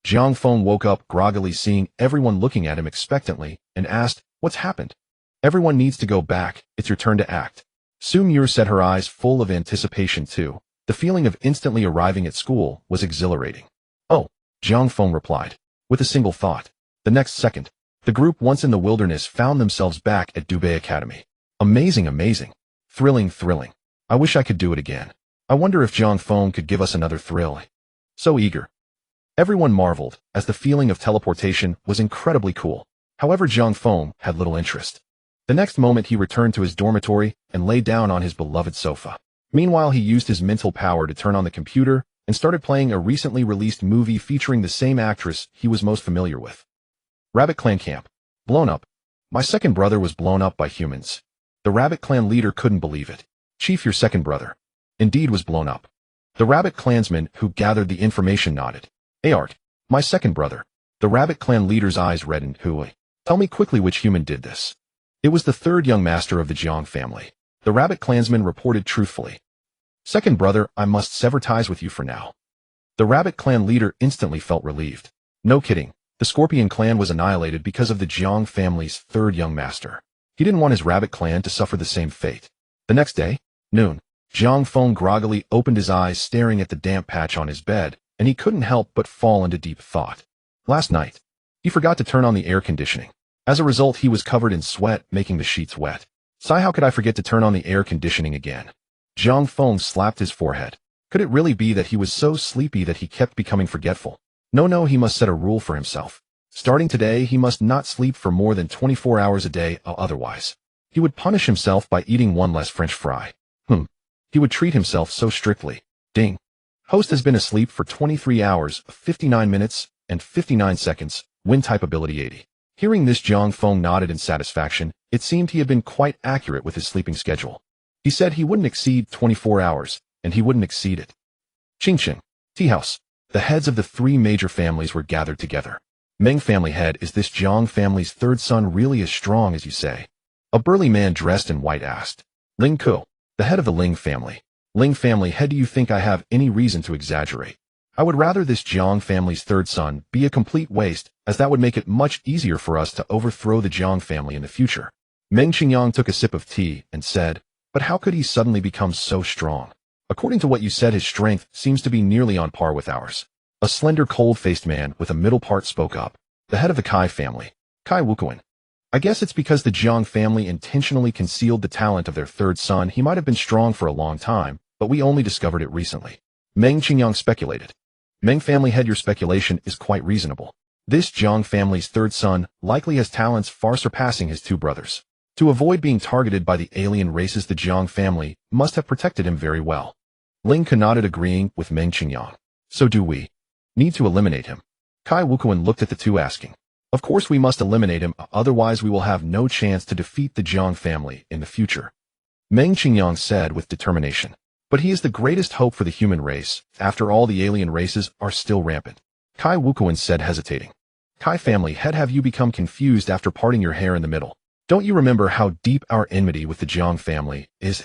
Jiang Feng woke up groggily, seeing everyone looking at him expectantly, and asked, what's happened? Everyone needs to go back, it's your turn to act. Soon Yer said, her eyes full of anticipation too. The feeling of instantly arriving at school was exhilarating. Oh, Jiang Feng replied, with a single thought. The next second, the group once in the wilderness found themselves back at Dubei Academy. Amazing, amazing. Thrilling, thrilling. I wish I could do it again. I wonder if Jiang Feng could give us another thrill. So eager. Everyone marveled, as the feeling of teleportation was incredibly cool. However, Jiang Feng had little interest. The next moment he returned to his dormitory and lay down on his beloved sofa. Meanwhile, he used his mental power to turn on the computer and started playing a recently released movie featuring the same actress he was most familiar with. Rabbit Clan Camp. Blown up. My second brother was blown up by humans. The Rabbit Clan leader couldn't believe it. Chief, your second brother indeed was blown up. The Rabbit Clansman who gathered the information nodded. Art, my second brother. The Rabbit Clan leader's eyes reddened. Who? Tell me quickly which human did this. It was the third young master of the Jiang family. The Rabbit Clansman reported truthfully. Second brother, I must sever ties with you for now. The Rabbit Clan leader instantly felt relieved. No kidding. The Scorpion clan was annihilated because of the Jiang family's third young master. He didn't want his rabbit clan to suffer the same fate. The next day, noon, Jiang Feng groggily opened his eyes, staring at the damp patch on his bed, and he couldn't help but fall into deep thought. Last night, he forgot to turn on the air conditioning. As a result, he was covered in sweat, making the sheets wet. Sigh, how could I forget to turn on the air conditioning again? Jiang Feng slapped his forehead. Could it really be that he was so sleepy that he kept becoming forgetful? No, he must set a rule for himself. Starting today, he must not sleep for more than 24 hours a day, otherwise he would punish himself by eating one less French fry. He would treat himself so strictly. Ding. Host has been asleep for 23 hours, 59 minutes, and 59 seconds, win type ability 80. Hearing this, Jiang Feng nodded in satisfaction. It seemed he had been quite accurate with his sleeping schedule. He said he wouldn't exceed 24 hours, and he wouldn't exceed it. Qingqing. Tea house. The heads of the three major families were gathered together. Meng family head, is this Jiang family's third son really as strong as you say? A burly man dressed in white asked. Ling Ku, the head of the Ling family. Ling family head, do you think I have any reason to exaggerate? I would rather this Jiang family's third son be a complete waste, as that would make it much easier for us to overthrow the Jiang family in the future. Meng Qingyang took a sip of tea and said, but how could he suddenly become so strong? According to what you said, his strength seems to be nearly on par with ours. A slender, cold-faced man with a middle part spoke up. The head of the Kai family. Kai Wukuan. I guess it's because the Jiang family intentionally concealed the talent of their third son. He might have been strong for a long time, but we only discovered it recently. Meng Qingyang speculated. Meng family head, your speculation is quite reasonable. This Jiang family's third son likely has talents far surpassing his two brothers. To avoid being targeted by the alien races, the Jiang family must have protected him very well. Ling Ke nodded, agreeing with Meng Qingyang. So do we need to eliminate him? Kai Wukuan looked at the two, asking. Of course we must eliminate him, otherwise we will have no chance to defeat the Jiang family in the future. Meng Qingyang said with determination. But he is the greatest hope for the human race. After all, the alien races are still rampant. Kai Wukuan said, hesitating. Kai family head, have you become confused after parting your hair in the middle? Don't you remember how deep our enmity with the Jiang family is?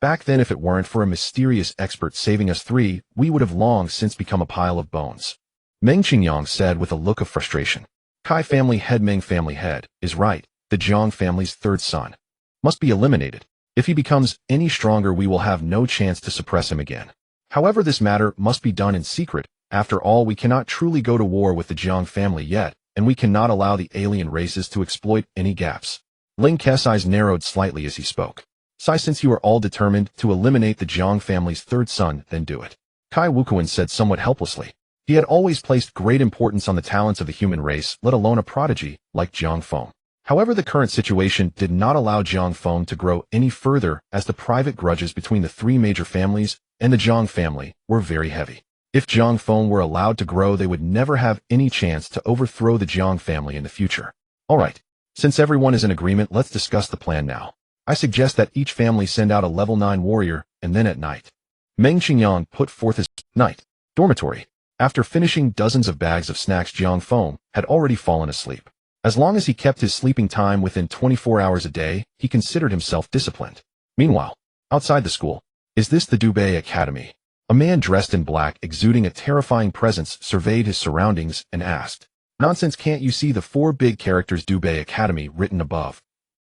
Back then, if it weren't for a mysterious expert saving us three, we would have long since become a pile of bones. Meng Qingyang said with a look of frustration. Kai family head Meng family head is right. The Jiang family's third son must be eliminated. If he becomes any stronger, we will have no chance to suppress him again. However, this matter must be done in secret. After all, we cannot truly go to war with the Jiang family yet, and we cannot allow the alien races to exploit any gaps. Ling Ke's eyes narrowed slightly as he spoke. Since you are all determined to eliminate the Jiang family's third son, then do it. Kai Wukuan said somewhat helplessly. He had always placed great importance on the talents of the human race, let alone a prodigy like Jiang Feng. However, the current situation did not allow Jiang Feng to grow any further, as the private grudges between the three major families and the Jiang family were very heavy. If Jiang Feng were allowed to grow, they would never have any chance to overthrow the Jiang family in the future. Alright, since everyone is in agreement, let's discuss the plan now. I suggest that each family send out a level 9 warrior, and then at night. Meng Qingyang put forth his night dormitory. After finishing dozens of bags of snacks, Jiang Feng had already fallen asleep. As long as he kept his sleeping time within 24 hours a day, he considered himself disciplined. Meanwhile, outside the school, is this the Dubei Academy? A man dressed in black, exuding a terrifying presence, surveyed his surroundings and asked, Nonsense, can't you see the 4 big characters Dubei Academy written above?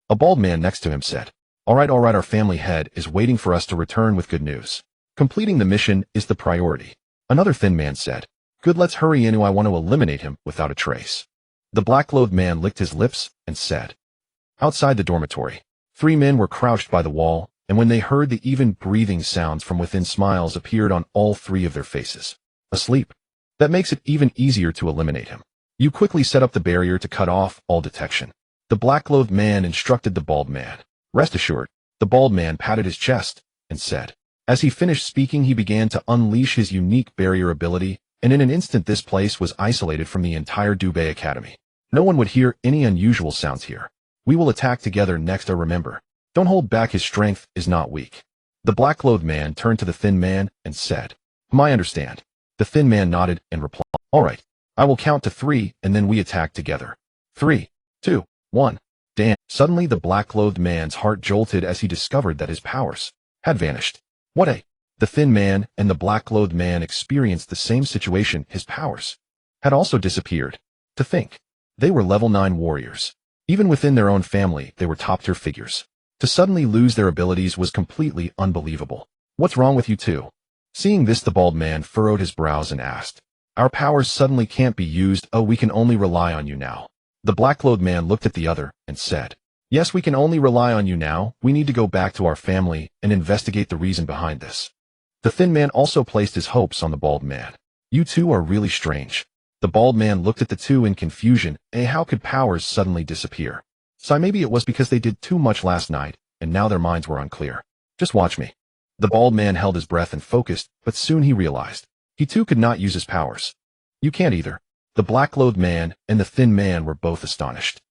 A bald man next to him said, Alright, our family head is waiting for us to return with good news. Completing the mission is the priority. Another thin man said, Good, let's hurry in, I want to eliminate him without a trace. The black-clothed man licked his lips and said. Outside the dormitory, 3 men were crouched by the wall, and when they heard the even breathing sounds from within, smiles appeared on all 3 of their faces. Asleep. That makes it even easier to eliminate him. You quickly set up the barrier to cut off all detection. The black-clothed man instructed the bald man. Rest assured, the bald man patted his chest and said. As he finished speaking, he began to unleash his unique barrier ability, and in an instant this place was isolated from the entire Dubei Academy. No one would hear any unusual sounds here. We will attack together next, remember. Don't hold back, his strength is not weak. The black-clothed man turned to the thin man and said, I understand. The thin man nodded and replied, Alright, I will count to 3 and then we attack together. 3, 2, 1. Damn. Suddenly the black-clothed man's heart jolted as he discovered that his powers had vanished. The thin man and the black-clothed man experienced the same situation. His powers had also disappeared. To think, they were level 9 warriors. Even within their own family, they were top-tier figures. To suddenly lose their abilities was completely unbelievable. What's wrong with you two? Seeing this, the bald man furrowed his brows and asked, Our powers suddenly can't be used. Oh, we can only rely on you now. The black-clothed man looked at the other and said, Yes, we can only rely on you now. We need to go back to our family and investigate the reason behind this. The thin man also placed his hopes on the bald man. You two are really strange. The bald man looked at the two in confusion. How could powers suddenly disappear? So maybe it was because they did too much last night, and now their minds were unclear. Just watch me. The bald man held his breath and focused, but soon he realized. He too could not use his powers. You can't either. The black-clothed man and the thin man were both astonished.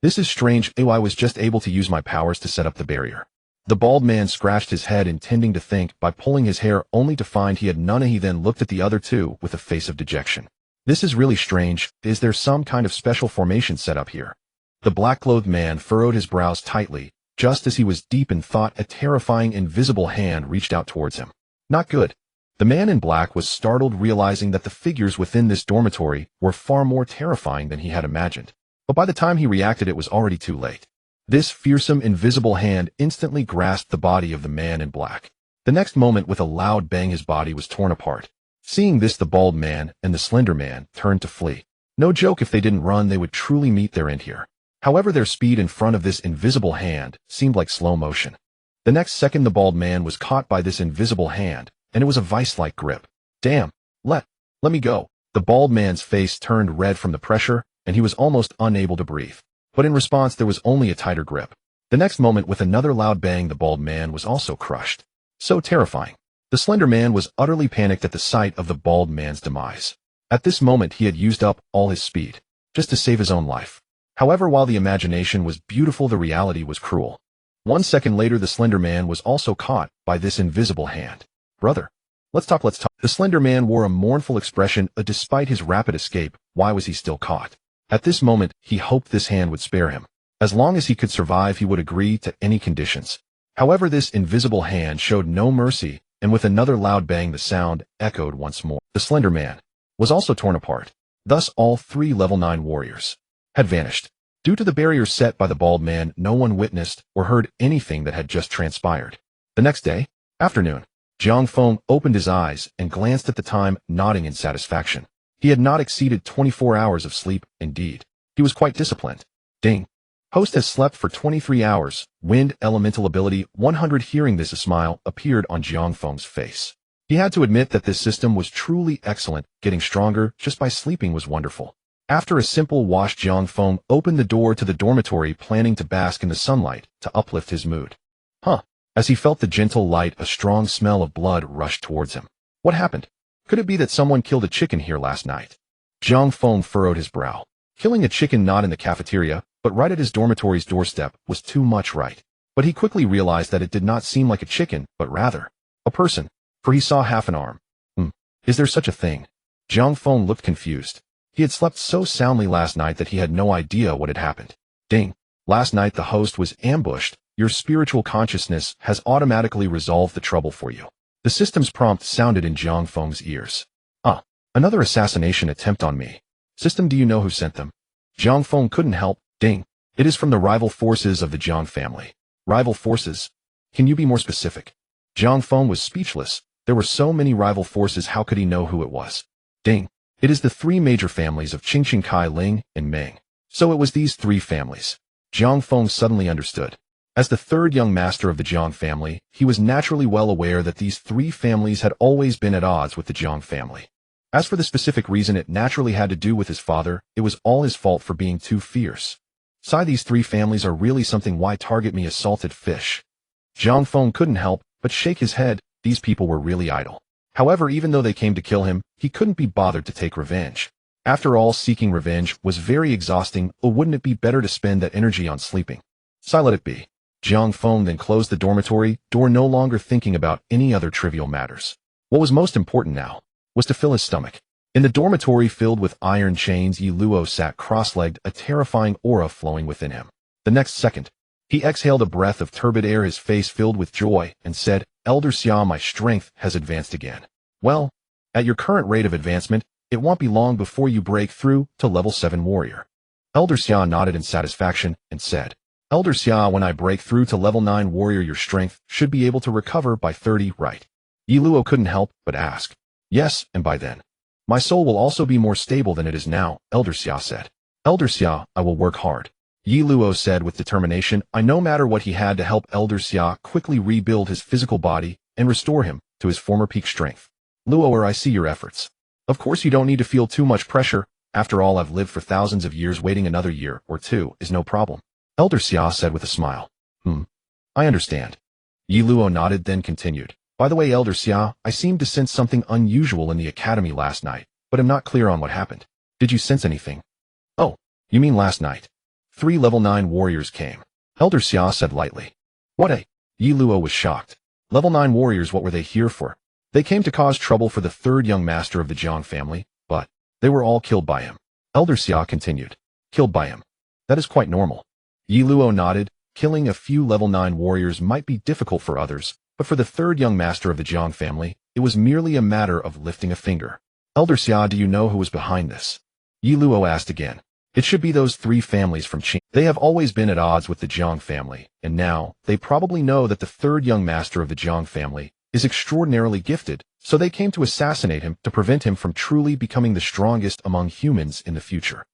This is strange. I was just able to use my powers to set up the barrier. The bald man scratched his head, intending to think by pulling his hair, only to find he had none. He then looked at the other two with a face of dejection. This is really strange. Is there some kind of special formation set up here? The black-clothed man furrowed his brows tightly. Just as he was deep in thought, a terrifying invisible hand reached out towards him. Not good. The man in black was startled, realizing that the figures within this dormitory were far more terrifying than he had imagined. But by the time he reacted, it was already too late. This fearsome invisible hand instantly grasped the body of the man in black. The next moment, with a loud bang, his body was torn apart. Seeing this, the bald man and the slender man turned to flee. No joke, if they didn't run, they would truly meet their end here. However, their speed in front of this invisible hand seemed like slow motion. The next second, the bald man was caught by this invisible hand, and it was a vice-like grip. Damn! Let me go. The bald man's face turned red from the pressure, and he was almost unable to breathe. But in response, there was only a tighter grip. The next moment, with another loud bang, the bald man was also crushed. So terrifying. The slender man was utterly panicked at the sight of the bald man's demise. At this moment, he had used up all his speed. just to save his own life. However, while the imagination was beautiful, the reality was cruel. 1 second later, the Slender Man was also caught by this invisible hand. Brother, let's talk. The Slender Man wore a mournful expression. Despite his rapid escape, why was he still caught? At this moment, he hoped this hand would spare him. As long as he could survive, he would agree to any conditions. However, this invisible hand showed no mercy, and with another loud bang, the sound echoed once more. The Slender Man was also torn apart. Thus, all 3 level 9 warriors had vanished. Due to the barriers set by the bald man, no one witnessed or heard anything that had just transpired. The next day, afternoon, Jiang Feng opened his eyes and glanced at the time, nodding in satisfaction. He had not exceeded 24 hours of sleep. Indeed, he was quite disciplined. Ding. Host has slept for 23 hours. Wind elemental ability 100. Hearing this, a smile appeared on Jiang Feng's face. He had to admit that this system was truly excellent. Getting stronger just by sleeping was wonderful. After a simple wash, Jiang Feng opened the door to the dormitory, planning to bask in the sunlight to uplift his mood. As he felt the gentle light, a strong smell of blood rushed towards him. What happened? Could it be that someone killed a chicken here last night? Jiang Feng furrowed his brow. Killing a chicken not in the cafeteria, but right at his dormitory's doorstep was too much, right? But he quickly realized that it did not seem like a chicken, but rather a person, for he saw half an arm. Is there such a thing? Jiang Feng looked confused. He had slept so soundly last night that he had no idea what had happened. Ding. Last night the host was ambushed. Your spiritual consciousness has automatically resolved the trouble for you. The system's prompt sounded in Jiang Feng's ears. Another assassination attempt on me. System, do you know who sent them? Jiang Feng couldn't help. Ding. It is from the rival forces of the Jiang family. Rival forces? Can you be more specific? Jiang Feng was speechless. There were so many rival forces, how could he know who it was? Ding. It is the 3 major families of Qingqing, Kai Ling, and Ming. So it was these 3 families. Jiang Feng suddenly understood. As the 3rd young master of the Jiang family, he was naturally well aware that these 3 families had always been at odds with the Jiang family. As for the specific reason, it naturally had to do with his father. It was all his fault for being too fierce. These 3 families are really something. Why target me as salted fish? Jiang Feng couldn't help but shake his head. These people were really idle. However, even though they came to kill him, he couldn't be bothered to take revenge. After all, seeking revenge was very exhausting. Or wouldn't it be better to spend that energy on sleeping? Let it be. Jiang Feng then closed the dormitory door, no longer thinking about any other trivial matters. What was most important now was to fill his stomach. In the dormitory filled with iron chains, Yi Luo sat cross-legged, a terrifying aura flowing within him. The next second, he exhaled a breath of turbid air, his face filled with joy, and said, Elder Xia, my strength has advanced again. Well, at your current rate of advancement, it won't be long before you break through to level 7 warrior. Elder Xia nodded in satisfaction and said, Elder Xia, when I break through to level 9 warrior, your strength should be able to recover by 30, right? Yi Luo couldn't help but ask. Yes, and by then, my soul will also be more stable than it is now, Elder Xia said. Elder Xia, I will work hard. Yi Luo said with determination. No matter what, he had to help Elder Xia quickly rebuild his physical body and restore him to his former peak strength. Luo, I see your efforts. Of course you don't need to feel too much pressure. After all, I've lived for thousands of years. Waiting another year or 2 is no problem. Elder Xia said with a smile. I understand. Yi Luo nodded, then continued. By the way, Elder Xia, I seemed to sense something unusual in the academy last night, but am not clear on what happened. Did you sense anything? Oh, you mean last night? 3 level 9 warriors came. Elder Xia said lightly. What? Yi Luo was shocked. Level 9 warriors, what were they here for? They came to cause trouble for the 3rd young master of the Jiang family, but they were all killed by him. Elder Xia continued. Killed by him. That is quite normal. Yi Luo nodded. Killing a few level 9 warriors might be difficult for others, but for the 3rd young master of the Jiang family, it was merely a matter of lifting a finger. Elder Xia, do you know who was behind this? Yi Luo asked again. It should be those 3 families from Qing. They have always been at odds with the Jiang family, and now they probably know that the 3rd young master of the Jiang family is extraordinarily gifted, so they came to assassinate him to prevent him from truly becoming the strongest among humans in the future.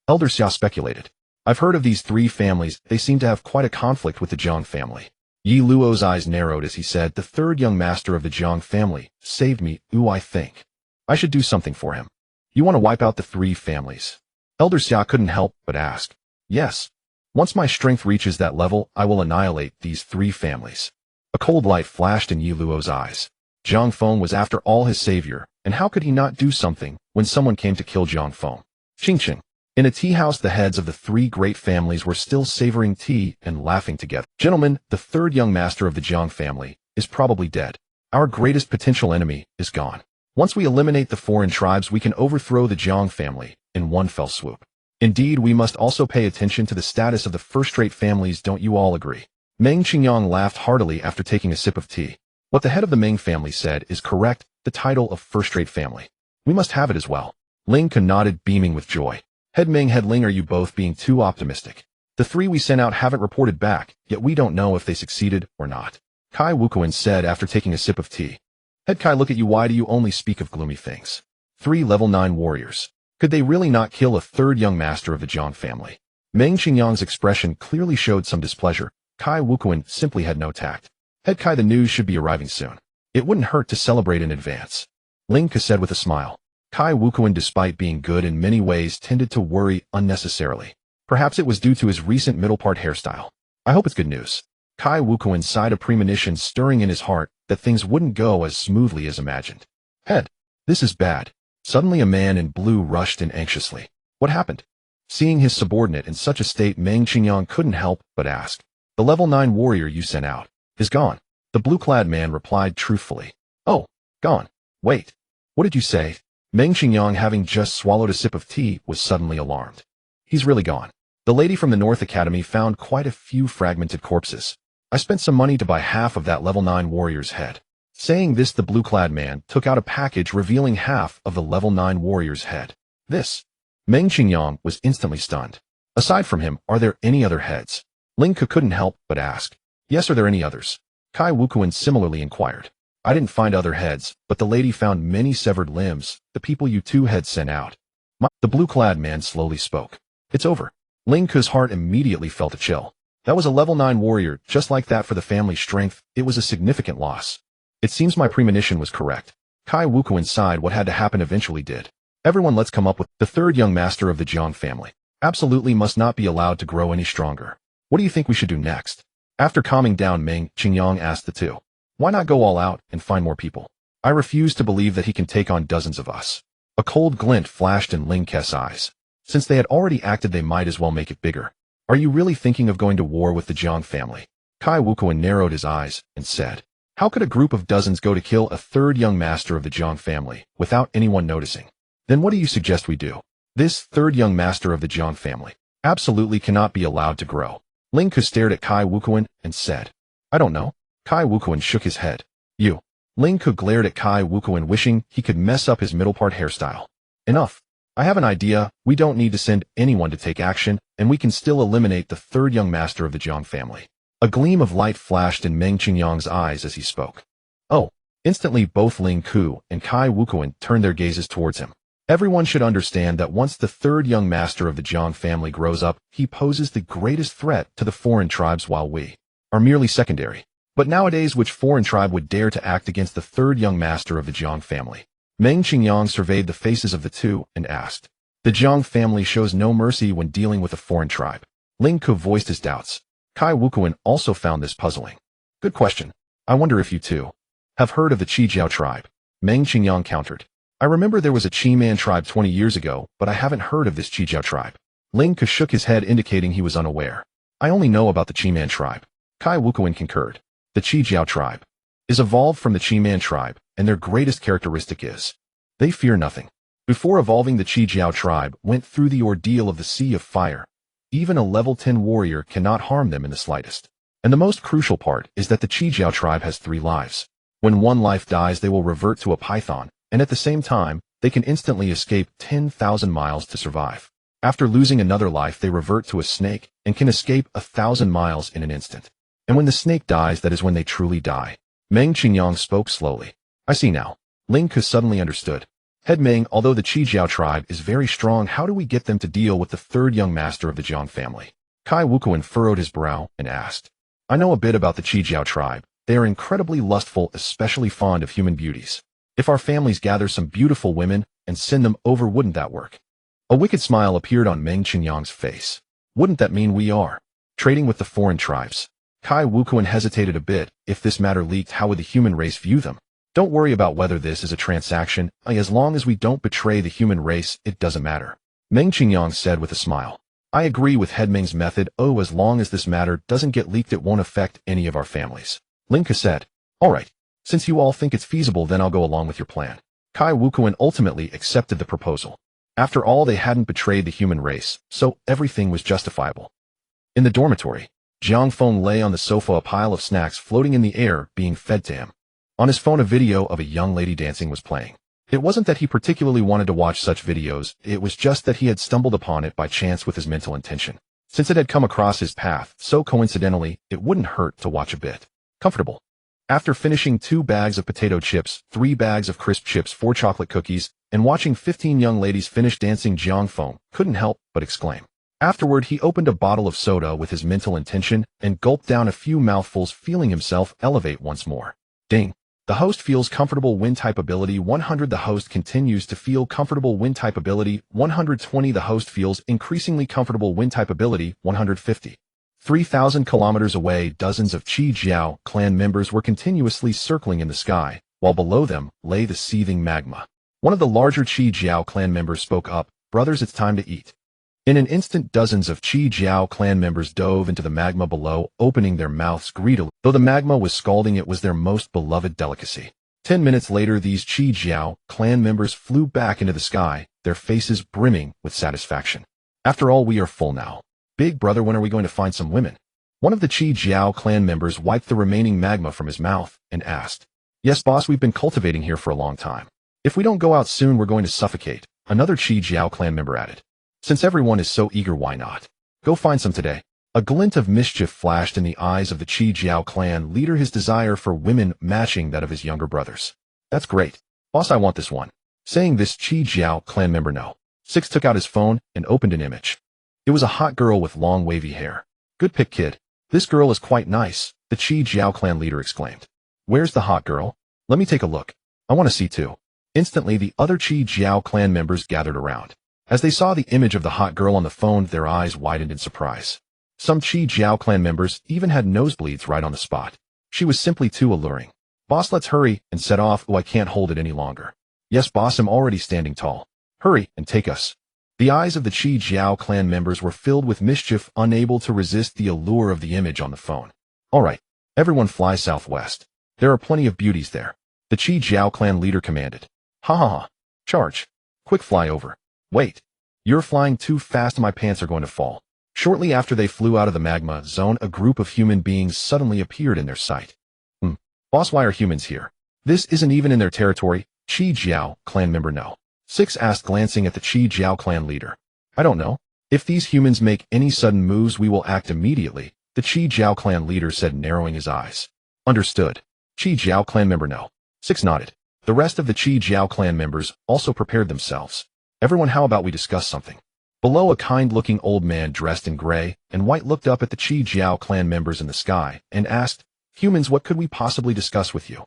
Elder Xia speculated. I've heard of these 3 families. They seem to have quite a conflict with the Jiang family. Yi Luo's eyes narrowed as he said, the 3rd young master of the Jiang family saved me. I think I should do something for him. You want to wipe out the 3 families? Elder Xia couldn't help but ask. Yes. Once my strength reaches that level, I will annihilate these 3 families. A cold light flashed in Yi Luo's eyes. Jiang Feng was after all his savior, and how could he not do something when someone came to kill Jiang Feng? Qingqing. In a tea house, the heads of the three great families were still savoring tea and laughing together. Gentlemen, the third young master of the Jiang family is probably dead. Our greatest potential enemy is gone. Once we eliminate the foreign tribes, we can overthrow the Jiang family in one fell swoop. Indeed, we must also pay attention to the status of the first-rate families, don't you all agree? Meng Qingyang laughed heartily after taking a sip of tea. What the head of the Meng family said is correct, the title of first-rate family. We must have it as well. Ling Ke nodded, beaming with joy. Head Meng, Head Ling, are you both being too optimistic? The three we sent out haven't reported back, yet we don't know if they succeeded or not. Kai Wukuan said after taking a sip of tea. Head Kai, look at you, why do you only speak of gloomy things? 3 level 9 warriors. Could they really not kill a third young master of the Jiang family? Meng Qingyang's expression clearly showed some displeasure. Kai Wukuan simply had no tact. Head Kai, the news should be arriving soon. It wouldn't hurt to celebrate in advance. Ling Ke said with a smile. Kai Wukuan, despite being good in many ways, tended to worry unnecessarily. Perhaps it was due to his recent middle-part hairstyle. I hope it's good news. Kai Wukuan sighed, a premonition stirring in his heart that things wouldn't go as smoothly as imagined. Head, this is bad. Suddenly a man in blue rushed in anxiously. What happened? Seeing his subordinate in such a state, Meng Qingyang couldn't help but ask. The level 9 warrior you sent out is gone. The blue-clad man replied truthfully. Oh, gone. Wait. What did you say? Meng Qingyang, having just swallowed a sip of tea, was suddenly alarmed. He's really gone. The lady from the North Academy found quite a few fragmented corpses. I spent some money to buy half of that level 9 warrior's head. Saying this, the blue-clad man took out a package revealing half of the level 9 warrior's head. This. Meng Qingyang was instantly stunned. Aside from him, are there any other heads? Ling Ke couldn't help but ask. Yes, are there any others? Kai Wukuan similarly inquired. I didn't find other heads, but the lady found many severed limbs, the people you two had sent out. The blue-clad man slowly spoke. It's over. Ling Ke's heart immediately felt a chill. That was a level 9 warrior, just like that. For the family strength, it was a significant loss. It seems my premonition was correct. Kai Wukuan sighed. What had to happen eventually did. Everyone, let's come up with the third young master of the Jiang family. Absolutely must not be allowed to grow any stronger. What do you think we should do next? After calming down, Meng Qingyang asked the two. Why not go all out and find more people? I refuse to believe that he can take on dozens of us. A cold glint flashed in Ling Ke's eyes. Since they had already acted, they might as well make it bigger. Are you really thinking of going to war with the Jiang family? Kai Wukuan narrowed his eyes and said, how could a group of dozens go to kill a third young master of the Jiang family without anyone noticing? Then what do you suggest we do? This third young master of the Jiang family absolutely cannot be allowed to grow. Ling Ke stared at Kai Wukuan and said, I don't know. Kai Wukuan shook his head. You. Ling Ke glared at Kai Wukuan, wishing he could mess up his middle-part hairstyle. Enough. I have an idea. We don't need to send anyone to take action, and we can still eliminate the third young master of the Jiang family. A gleam of light flashed in Meng Qingyang's eyes as he spoke. Oh. Instantly both Ling Ke and Kai Wukuan turned their gazes towards him. Everyone should understand that once the third young master of the Jiang family grows up, he poses the greatest threat to the foreign tribes, while we are merely secondary. But nowadays, which foreign tribe would dare to act against the third young master of the Jiang family? Meng Qingyang surveyed the faces of the two and asked. The Jiang family shows no mercy when dealing with a foreign tribe. Ling Ke voiced his doubts. Kai Wukuan also found this puzzling. Good question. I wonder if you two have heard of the Qijiao tribe. Meng Qingyang countered. I remember there was a Qi-Man tribe 20 years ago, but I haven't heard of this Qijiao tribe. Ling Ke shook his head, indicating he was unaware. I only know about the Qi-Man tribe. Kai Wukuan concurred. The Qijiao tribe is evolved from the Qi-Man tribe, and their greatest characteristic is they fear nothing. Before evolving, the Qijiao tribe went through the ordeal of the Sea of Fire. Even a level 10 warrior cannot harm them in the slightest. And the most crucial part is that the Qijiao tribe has 3 lives. When one life dies, they will revert to a python, and at the same time, they can instantly escape 10,000 miles to survive. After losing another life, they revert to a snake and can escape 1,000 miles in an instant. And when the snake dies, that is when they truly die. Meng Qingyang spoke slowly. I see now. Ling Ke suddenly understood. Head Meng, although the Qijiao tribe is very strong, how do we get them to deal with the third young master of the Jiang family? Kai Wukuan furrowed his brow and asked. I know a bit about the Qijiao tribe. They are incredibly lustful, especially fond of human beauties. If our families gather some beautiful women and send them over, wouldn't that work? A wicked smile appeared on Meng Qingyang's face. Wouldn't that mean we are trading with the foreign tribes? Kai Wukuan hesitated a bit. If this matter leaked, how would the human race view them? Don't worry about whether this is a transaction. As long as we don't betray the human race, it doesn't matter. Meng Qingyang said with a smile. I agree with Head Meng's method. Oh, as long as this matter doesn't get leaked, it won't affect any of our families. Lin Ke said. All right. Since you all think it's feasible, then I'll go along with your plan. Kai Wukuan ultimately accepted the proposal. After all, they hadn't betrayed the human race, so everything was justifiable. In the dormitory, Jiang Feng lay on the sofa, a pile of snacks floating in the air being fed to him. On his phone, a video of a young lady dancing was playing. It wasn't that he particularly wanted to watch such videos, it was just that he had stumbled upon it by chance with his mental intention. Since it had come across his path so coincidentally, it wouldn't hurt to watch a bit. Comfortable. After finishing 2 bags of potato chips, 3 bags of crisp chips, 4 chocolate cookies, and watching 15 young ladies finish dancing, Jiang Feng couldn't help but exclaim. Afterward, he opened a bottle of soda with his mental intention and gulped down a few mouthfuls, feeling himself elevate once more. Ding. The host feels comfortable. Win type ability 100. The host continues to feel comfortable. Win type ability 120. The host feels increasingly comfortable. Win type ability 150. 3,000 kilometers away, dozens of Qi Jiao clan members were continuously circling in the sky, while below them lay the seething magma. One of the larger Qi Jiao clan members spoke up. Brothers, it's time to eat. In an instant, dozens of Qi Jiao clan members dove into the magma below, opening their mouths greedily. Though the magma was scalding, it was their most beloved delicacy. 10 minutes later, these Qi Jiao clan members flew back into the sky, their faces brimming with satisfaction. After all, we are full now. Big brother, when are we going to find some women? One of the Qi Jiao clan members wiped the remaining magma from his mouth and asked. Yes, boss, we've been cultivating here for a long time. If we don't go out soon, we're going to suffocate, another Qi Jiao clan member added. Since everyone is so eager, why not? Go find some today. A glint of mischief flashed in the eyes of the Qi Jiao clan leader, his desire for women matching that of his younger brothers. That's great. Boss, I want this one. Saying this, Qi Jiao clan member No. 6 took out his phone and opened an image. It was a hot girl with long wavy hair. Good pick, kid. This girl is quite nice, the Qi Jiao clan leader exclaimed. Where's the hot girl? Let me take a look. I want to see too. Instantly, the other Qi Jiao clan members gathered around. As they saw the image of the hot girl on the phone, their eyes widened in surprise. Some Qi Jiao clan members even had nosebleeds right on the spot. She was simply too alluring. Boss, let's hurry and set off. Oh, I can't hold it any longer. Yes, boss, I'm already standing tall. Hurry and take us. The eyes of the Qi Jiao clan members were filled with mischief, unable to resist the allure of the image on the phone. All right, everyone fly southwest. There are plenty of beauties there. The Qi Jiao clan leader commanded. Ha ha ha. Charge. Quick, fly over. Wait. You're flying too fast, my pants are going to fall. Shortly after they flew out of the magma zone, a group of human beings suddenly appeared in their sight. Boss, why are humans here? This isn't even in their territory, Qi Jiao clan member No. 6 asked, glancing at the Qi Jiao clan leader. I don't know. If these humans make any sudden moves, we will act immediately, the Qi Jiao clan leader said, narrowing his eyes. Understood. Qi Jiao clan member No. 6 nodded. The rest of the Qi Jiao clan members also prepared themselves. Everyone, how about we discuss something? Below, a kind-looking old man dressed in gray and white looked up at the Qi Jiao clan members in the sky and asked, Humans, what could we possibly discuss with you?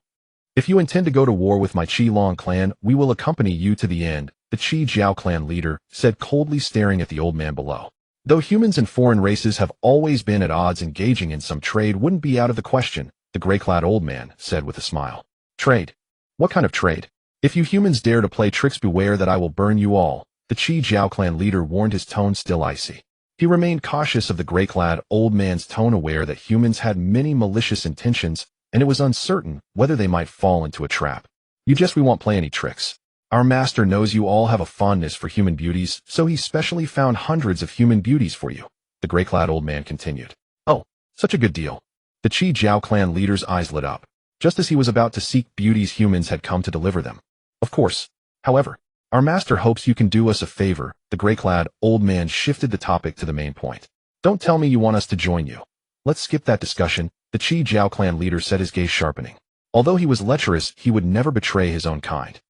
If you intend to go to war with my Qi Long clan, we will accompany you to the end, the Qi Jiao clan leader said, coldly staring at the old man below. Though humans and foreign races have always been at odds, engaging in some trade wouldn't be out of the question, the gray-clad old man said with a smile. Trade? What kind of trade? If you humans dare to play tricks, beware that I will burn you all, the Qi Jiao clan leader warned, his tone still icy. He remained cautious of the gray-clad old man's tone, aware that humans had many malicious intentions, and it was uncertain whether they might fall into a trap. We won't play any tricks. Our master knows you all have a fondness for human beauties, so he specially found hundreds of human beauties for you, the gray-clad old man continued. Oh, such a good deal. The Qi Jiao clan leader's eyes lit up. Just as he was about to seek beauties, humans had come to deliver them. Of course. However, our master hopes you can do us a favor. The gray-clad old man shifted the topic to the main point. Don't tell me you want us to join you. Let's skip that discussion, the Qi Jiao clan leader said, his gaze sharpening. Although he was lecherous, he would never betray his own kind.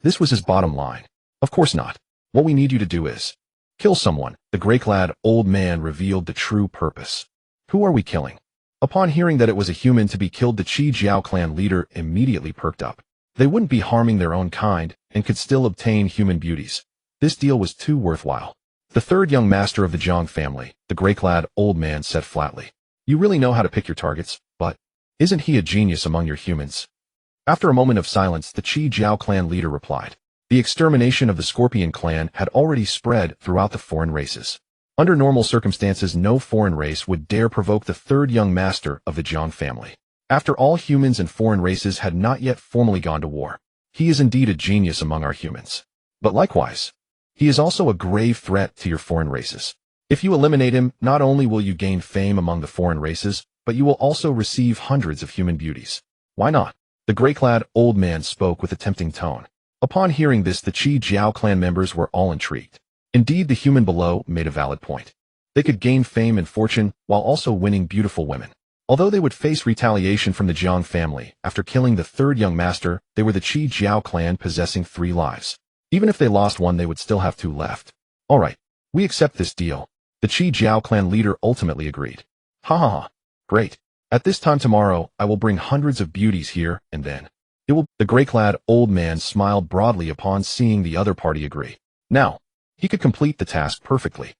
This was his bottom line. Of course not. What we need you to do is kill someone. The gray-clad old man revealed the true purpose. Who are we killing? Upon hearing that it was a human to be killed, the Qi Jiao clan leader immediately perked up. They wouldn't be harming their own kind and could still obtain human beauties. This deal was too worthwhile. The third young master of the Jiang family, the gray-clad old man said flatly. You really know how to pick your targets, but isn't he a genius among your humans? After a moment of silence, the Qi Jiao clan leader replied. The extermination of the Scorpion clan had already spread throughout the foreign races. Under normal circumstances, no foreign race would dare provoke the third young master of the Jiang family. After all, humans and foreign races had not yet formally gone to war. He is indeed a genius among our humans. But likewise, he is also a grave threat to your foreign races. If you eliminate him, not only will you gain fame among the foreign races, but you will also receive hundreds of human beauties. Why not? The gray-clad old man spoke with a tempting tone. Upon hearing this, the Qi Jiao clan members were all intrigued. Indeed, the human below made a valid point. They could gain fame and fortune while also winning beautiful women. Although they would face retaliation from the Jiang family, after killing the third young master, they were the Qi Jiao clan possessing 3 lives. Even if they lost one, they would still have 2 left. Alright, we accept this deal. The Qi Jiao clan leader ultimately agreed. Ha ha ha. Great. At this time tomorrow, I will bring hundreds of beauties here, and then it will. The gray-clad old man smiled broadly upon seeing the other party agree. Now, he could complete the task perfectly.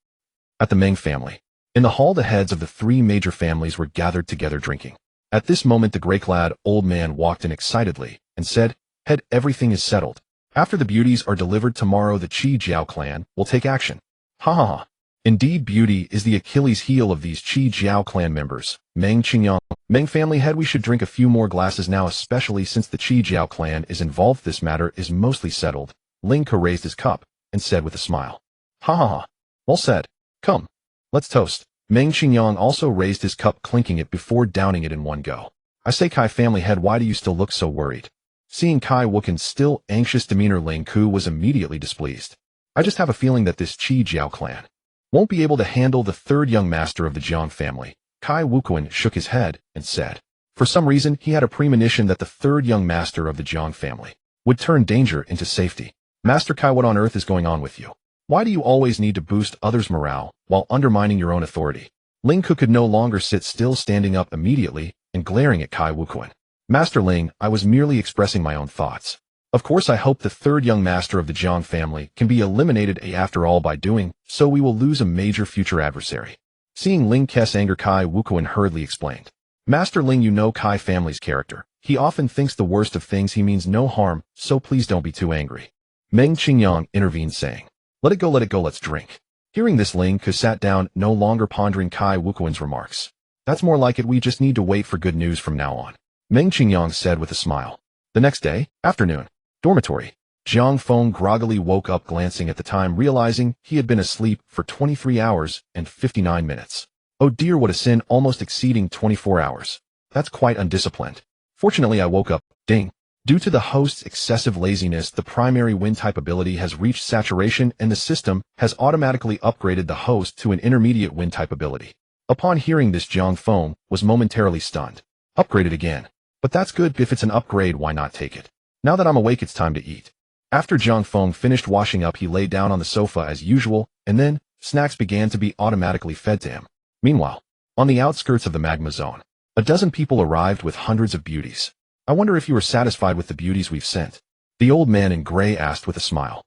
At the Meng family. In the hall, the heads of the 3 major families were gathered together drinking. At this moment, the gray-clad old man walked in excitedly and said, "Head, everything is settled. After the beauties are delivered tomorrow, the Qi Jiao clan will take action." Ha ha ha. Indeed, beauty is the Achilles heel of these Qi Jiao clan members. Meng Qingyang. Meng family head, we should drink a few more glasses now, especially since the Qi Jiao clan is involved. This matter is mostly settled. Ling Ke raised his cup and said with a smile. Ha ha ha. Well said. Come. Let's toast. Meng Qingyang also raised his cup, clinking it before downing it in one go. I say, Kai family head, why do you still look so worried? Seeing Kai Wukan's still anxious demeanor, Ling Ke was immediately displeased. I just have a feeling that this Qi Jiao clan won't be able to handle the third young master of the Jiang family. Kai Wukuan shook his head and said, for some reason, he had a premonition that the third young master of the Jiang family would turn danger into safety. Master Kai, what on earth is going on with you? Why do you always need to boost others' morale while undermining your own authority? Ling Ke could no longer sit still, standing up immediately and glaring at Kai Wukuan. Master Ling, I was merely expressing my own thoughts. Of course, I hope the third young master of the Jiang family can be eliminated. After all, by doing so, we will lose a major future adversary. Seeing Ling Ke's anger, Kai Wukuan hurriedly explained. Master Ling, you know Kai family's character. He often thinks the worst of things. He means no harm, so please don't be too angry. Meng Qingyang intervened, saying, let it go, let's drink. Hearing this, Ling Ke sat down, no longer pondering Kai Wukuan's remarks. That's more like it, we just need to wait for good news from now on. Meng Qingyang said with a smile. The next day, afternoon. Dormitory. Jiang Feng groggily woke up, glancing at the time, realizing he had been asleep for 23 hours and 59 minutes. Oh dear, what a sin, almost exceeding 24 hours. That's quite undisciplined. Fortunately, I woke up. Ding. Due to the host's excessive laziness, the primary wind-type ability has reached saturation and the system has automatically upgraded the host to an intermediate wind-type ability. Upon hearing this, Jiang Feng was momentarily stunned. Upgraded again. But that's good. If it's an upgrade, why not take it? Now that I'm awake, it's time to eat. After Jiang Feng finished washing up, he lay down on the sofa as usual, and then snacks began to be automatically fed to him. Meanwhile, on the outskirts of the magma zone, a dozen people arrived with hundreds of beauties. I wonder if you are satisfied with the beauties we've sent. The old man in gray asked with a smile.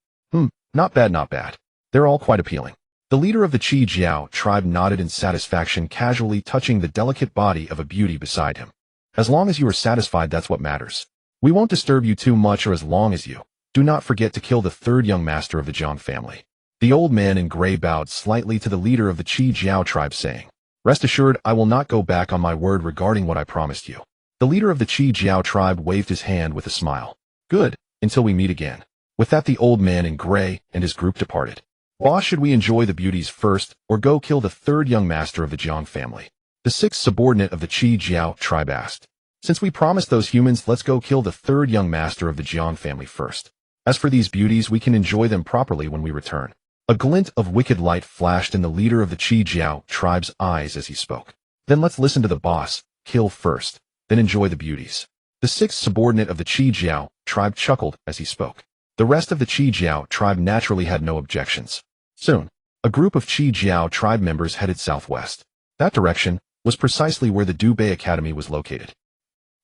Not bad, not bad. They're all quite appealing. The leader of the Qi Jiao tribe nodded in satisfaction, casually touching the delicate body of a beauty beside him. As long as you are satisfied, that's what matters. We won't disturb you too much, or as long as you do not forget to kill the third young master of the Jiang family. The old man in gray bowed slightly to the leader of the Qi Jiao tribe, saying, rest assured, I will not go back on my word regarding what I promised you. The leader of the Qi Jiao tribe waved his hand with a smile. Good, until we meet again. With that, the old man in gray and his group departed. Boss, should we enjoy the beauties first, or go kill the third young master of the Jiang family? The sixth subordinate of the Qi Jiao tribe asked. Since we promised those humans, let's go kill the third young master of the Jiang family first. As for these beauties, we can enjoy them properly when we return. A glint of wicked light flashed in the leader of the Qi Jiao tribe's eyes as he spoke. Then let's listen to the boss, kill first, then enjoy the beauties. The sixth subordinate of the Qi Jiao tribe chuckled as he spoke. The rest of the Qi Jiao tribe naturally had no objections. Soon, a group of Qi Jiao tribe members headed southwest. That direction was precisely where the Dubei Academy was located.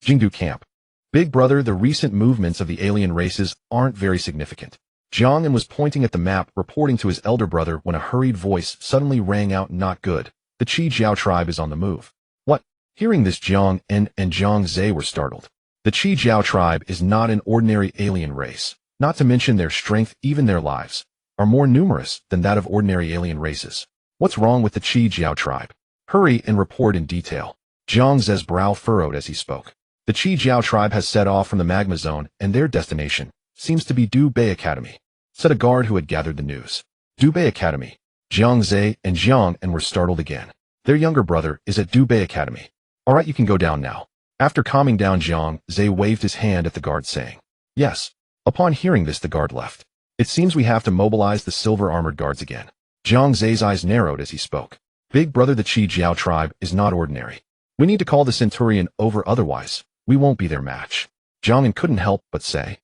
Jingdu Camp. Big brother, the recent movements of the alien races aren't very significant. Jiang was pointing at the map, reporting to his elder brother when a hurried voice suddenly rang out, not good. The Qi Jiao tribe is on the move. What? Hearing this, Jiang and Jiang Zhe were startled. The Qi Jiao tribe is not an ordinary alien race. Not to mention their strength, even their lives, are more numerous than that of ordinary alien races. What's wrong with the Qi Jiao tribe? Hurry and report in detail. Jiang Ze's brow furrowed as he spoke. The Qi Jiao tribe has set off from the magma zone, and their destination seems to be Dubei Academy, said a guard who had gathered the news. Dubei Academy. Jiang Ze and Jiang were startled again. Their younger brother is at Dubei Academy. All right, you can go down now. After calming down, Jiang Ze waved his hand at the guard, saying, yes. Upon hearing this, the guard left. It seems we have to mobilize the silver-armored guards again. Jiang Ze's eyes narrowed as he spoke. Big brother, the Qi Jiao tribe is not ordinary. We need to call the Centurion over, otherwise we won't be their match. Jiang couldn't help but say,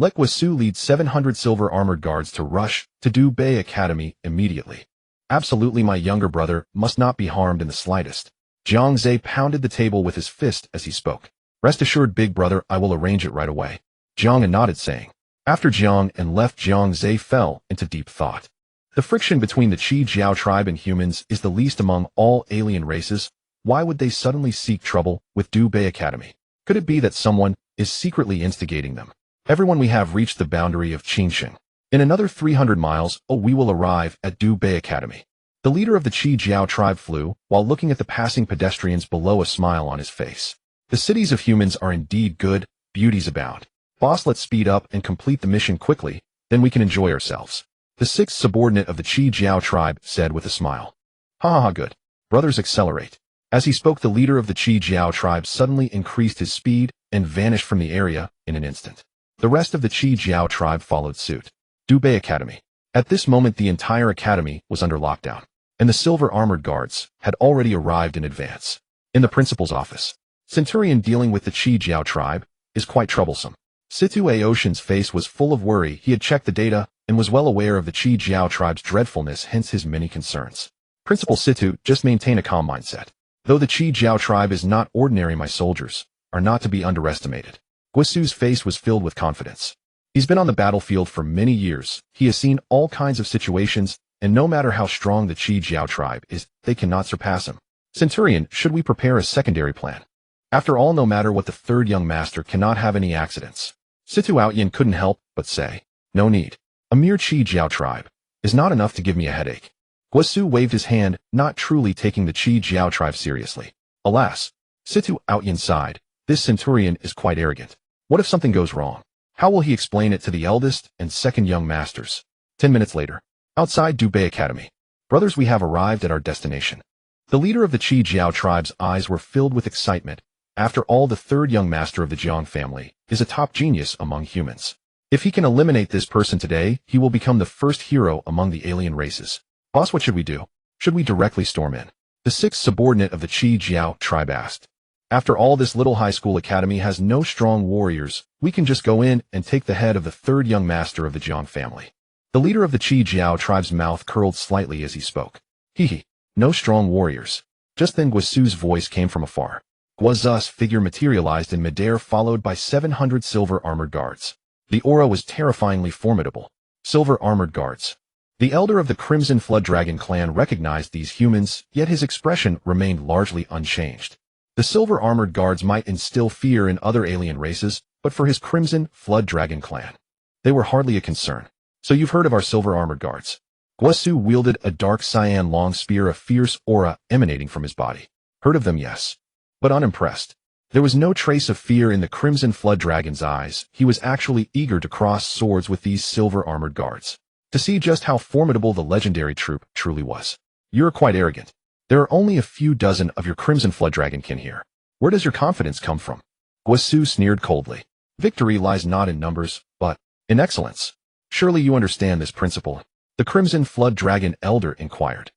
let Guisu lead 700 silver-armored guards to rush to Dubei Academy immediately. Absolutely, my younger brother must not be harmed in the slightest. Jiang Ze pounded the table with his fist as he spoke. Rest assured, big brother, I will arrange it right away. Jiang nodded, saying. After Jiang left, Jiang Ze fell into deep thought. The friction between the Qi Jiao tribe and humans is the least among all alien races. Why would they suddenly seek trouble with Dubei Academy? Could it be that someone is secretly instigating them? Everyone, we have reached the boundary of Qingxing. In another 300 miles, we will arrive at Dubei Academy. The leader of the Qi Jiao tribe flew, while looking at the passing pedestrians below, a smile on his face. The cities of humans are indeed good, beauties abound. Boss, let's speed up and complete the mission quickly, then we can enjoy ourselves. The sixth subordinate of the Qi Jiao tribe said with a smile. Ha, good. Brothers, accelerate. As he spoke, the leader of the Qi Jiao tribe suddenly increased his speed and vanished from the area in an instant. The rest of the Qi Jiao tribe followed suit. Dubei Academy. At this moment, the entire academy was under lockdown, and the silver-armored guards had already arrived in advance. In the principal's office, Centurion, dealing with the Qi Jiao tribe is quite troublesome. Situ Aoshan's face was full of worry. He had checked the data and was well aware of the Qi Jiao tribe's dreadfulness, hence his many concerns. Principal Situ, just maintain a calm mindset. Though the Qi Jiao tribe is not ordinary, my soldiers are not to be underestimated. Guisu's face was filled with confidence. He's been on the battlefield for many years. He has seen all kinds of situations, and no matter how strong the Qi Jiao tribe is, they cannot surpass him. Centurion, should we prepare a secondary plan? After all, no matter what, the third young master cannot have any accidents. Situ Aoyan couldn't help but say, no need. A mere Qi Jiao tribe is not enough to give me a headache. Guisu waved his hand, not truly taking the Qi Jiao tribe seriously. Alas, Situ Aoyan sighed. This Centurion is quite arrogant. What if something goes wrong? How will he explain it to the eldest and second young masters? 10 minutes later, outside Dubei Academy. Brothers, we have arrived at our destination. The leader of the Qi Jiao tribe's eyes were filled with excitement. After all, the third young master of the Jiang family is a top genius among humans. If he can eliminate this person today, he will become the first hero among the alien races. Boss, what should we do? Should we directly storm in? The sixth subordinate of the Qi Jiao tribe asked. After all, this little high school academy has no strong warriors. We can just go in and take the head of the third young master of the Jiang family. The leader of the Qi Jiao tribe's mouth curled slightly as he spoke. Hee, no strong warriors. Just then Guisu's voice came from afar. Guizu's figure materialized in midair, followed by 700 silver-armored guards. The aura was terrifyingly formidable. Silver-armored guards. The elder of the Crimson Flood Dragon clan recognized these humans, yet his expression remained largely unchanged. The silver-armored guards might instill fear in other alien races, but for his Crimson Flood Dragon clan, they were hardly a concern. So you've heard of our silver-armored guards. Guisu wielded a dark cyan long spear, a fierce aura emanating from his body. Heard of them, yes, but unimpressed. There was no trace of fear in the Crimson Flood Dragon's eyes. He was actually eager to cross swords with these silver-armored guards, to see just how formidable the legendary troop truly was. You're quite arrogant. There are only a few dozen of your Crimson Flood Dragon kin here. Where does your confidence come from? Guisu sneered coldly. Victory lies not in numbers, but in excellence. Surely you understand this principle. The Crimson Flood Dragon elder inquired.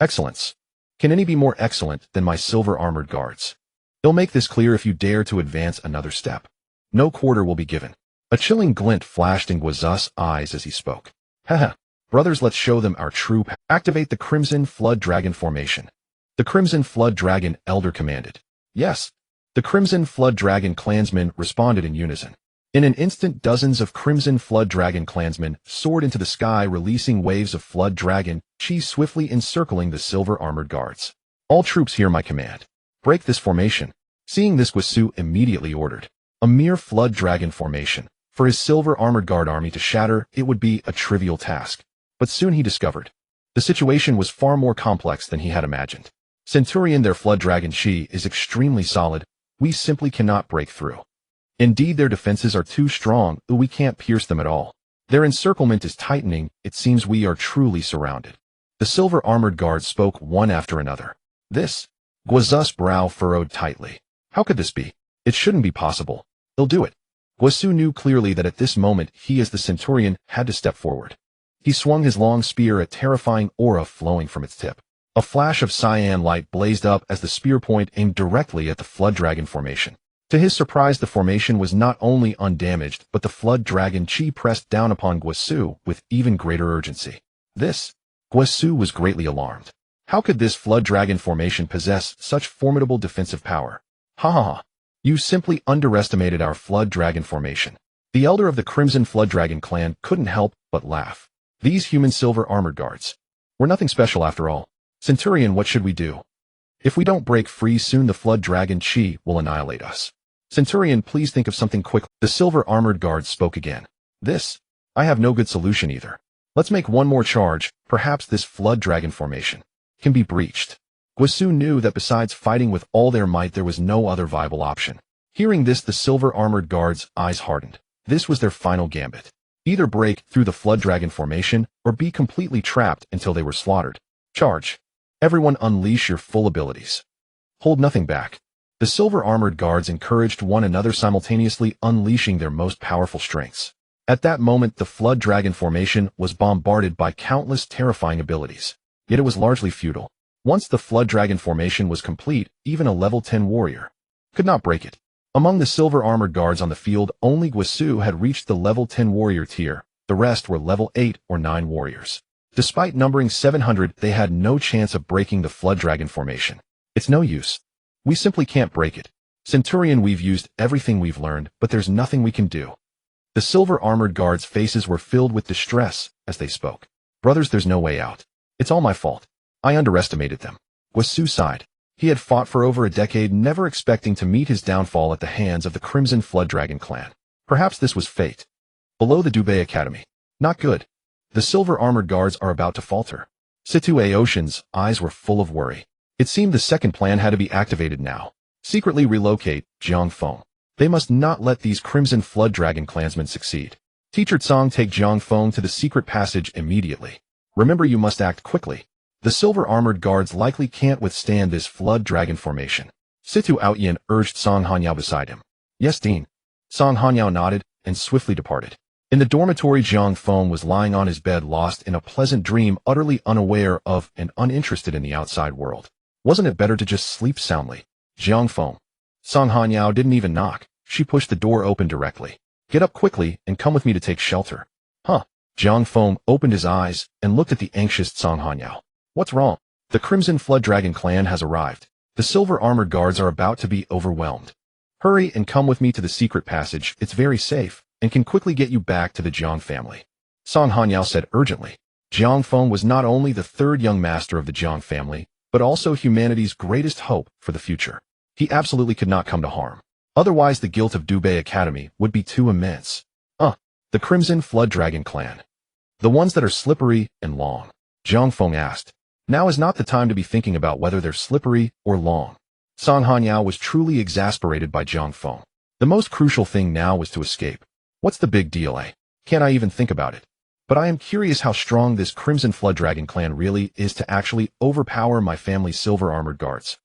Excellence. Can any be more excellent than my silver-armored guards? They'll make this clear if you dare to advance another step. No quarter will be given. A chilling glint flashed in Guizu's eyes as he spoke. Haha. Brothers, let's show them our true power. Activate the Crimson Flood Dragon formation. The Crimson Flood Dragon elder commanded. Yes. The Crimson Flood Dragon clansmen responded in unison. In an instant, dozens of Crimson Flood Dragon clansmen soared into the sky, releasing waves of Flood Dragon chi swiftly encircling the silver-armored guards. All troops hear my command. Break this formation. Seeing this, Guisu immediately ordered. A mere Flood Dragon formation, For his silver armored guard army to shatter, it would be a trivial task. But soon he discovered the situation was far more complex than he had imagined. Centurion, their flood dragon chi is extremely solid. We simply cannot break through. Indeed, their defenses are too strong, we can't pierce them at all. Their encirclement is tightening. It seems we are truly surrounded. The silver armored guards spoke one after another. This? Guazu's brow furrowed tightly. How could this be? It shouldn't be possible. They'll do it. Guazu knew clearly that at this moment he as the centurion had to step forward. He swung his long spear, a terrifying aura flowing from its tip. A flash of cyan light blazed up as the spear point aimed directly at the flood dragon formation. To his surprise, the formation was not only undamaged, but the flood dragon chi pressed down upon Guazu with even greater urgency. Guazu was greatly alarmed. How could this flood dragon formation possess such formidable defensive power? Ha ha ha. You simply underestimated our flood dragon formation. The elder of the Crimson Flood Dragon clan couldn't help but laugh. These human silver armored guards were nothing special after all. Centurion, what should we do? If we don't break free soon, the flood dragon chi will annihilate us. Centurion, please think of something quick. The silver armored guard spoke again. I have no good solution either. Let's make one more charge. Perhaps this flood dragon formation can be breached. Guazu knew that besides fighting with all their might, there was no other viable option. Hearing this, the silver armored guards' eyes hardened. This was their final gambit. Either break through the flood dragon formation or be completely trapped until they were slaughtered. Charge. Everyone unleash your full abilities. Hold nothing back. The silver armored guards encouraged one another, simultaneously unleashing their most powerful strengths. At that moment, the flood dragon formation was bombarded by countless terrifying abilities. Yet it was largely futile. Once the flood dragon formation was complete, even a level 10 warrior could not break it. Among the silver armored guards on the field, only Guazu had reached the level 10 warrior tier. The rest were level 8 or 9 warriors. Despite numbering 700, they had no chance of breaking the flood dragon formation. It's no use. We simply can't break it. Centurion, we've used everything we've learned, but there's nothing we can do. The silver armored guards' faces were filled with distress as they spoke. Brothers, there's no way out. It's all my fault. I underestimated them. Guazu sighed. He had fought for over a decade, never expecting to meet his downfall at the hands of the Crimson Flood Dragon clan. Perhaps this was fate. Below the Dubei Academy. Not good. The silver armored guards are about to falter. Situ Aoshin's eyes were full of worry. It seemed the second plan had to be activated now. Secretly relocate Jiang Feng. They must not let these Crimson Flood Dragon clansmen succeed. Teacher Tsang, take Jiang Feng to the secret passage immediately. Remember, you must act quickly. The silver armored guards likely can't withstand this flood dragon formation. Situ Aoyan urged Song Hanyao beside him. Yes, Dean. Song Hanyao nodded and swiftly departed. In the dormitory, Jiang Feng was lying on his bed, lost in a pleasant dream, utterly unaware of and uninterested in the outside world. Wasn't it better to just sleep soundly? Jiang Feng. Song Hanyao didn't even knock. She pushed the door open directly. Get up quickly and come with me to take shelter. Huh. Jiang Feng opened his eyes and looked at the anxious Song Hanyao. What's wrong? The Crimson Flood Dragon clan has arrived. The silver armored guards are about to be overwhelmed. Hurry and come with me to the secret passage. It's very safe and can quickly get you back to the Jiang family. Song Hanyao said urgently. Jiang Feng was not only the third young master of the Jiang family, but also humanity's greatest hope for the future. He absolutely could not come to harm. Otherwise, the guilt of Dubei Academy would be too immense. The Crimson Flood Dragon clan. The ones that are slippery and long. Jiang Feng asked. Now is not the time to be thinking about whether they're slippery or long. Song Hanyao was truly exasperated by Jiang Feng. The most crucial thing now was to escape. What's the big deal, eh? Can't I even think about it? But I am curious how strong this Crimson Flood Dragon clan really is to actually overpower my family's silver armored guards.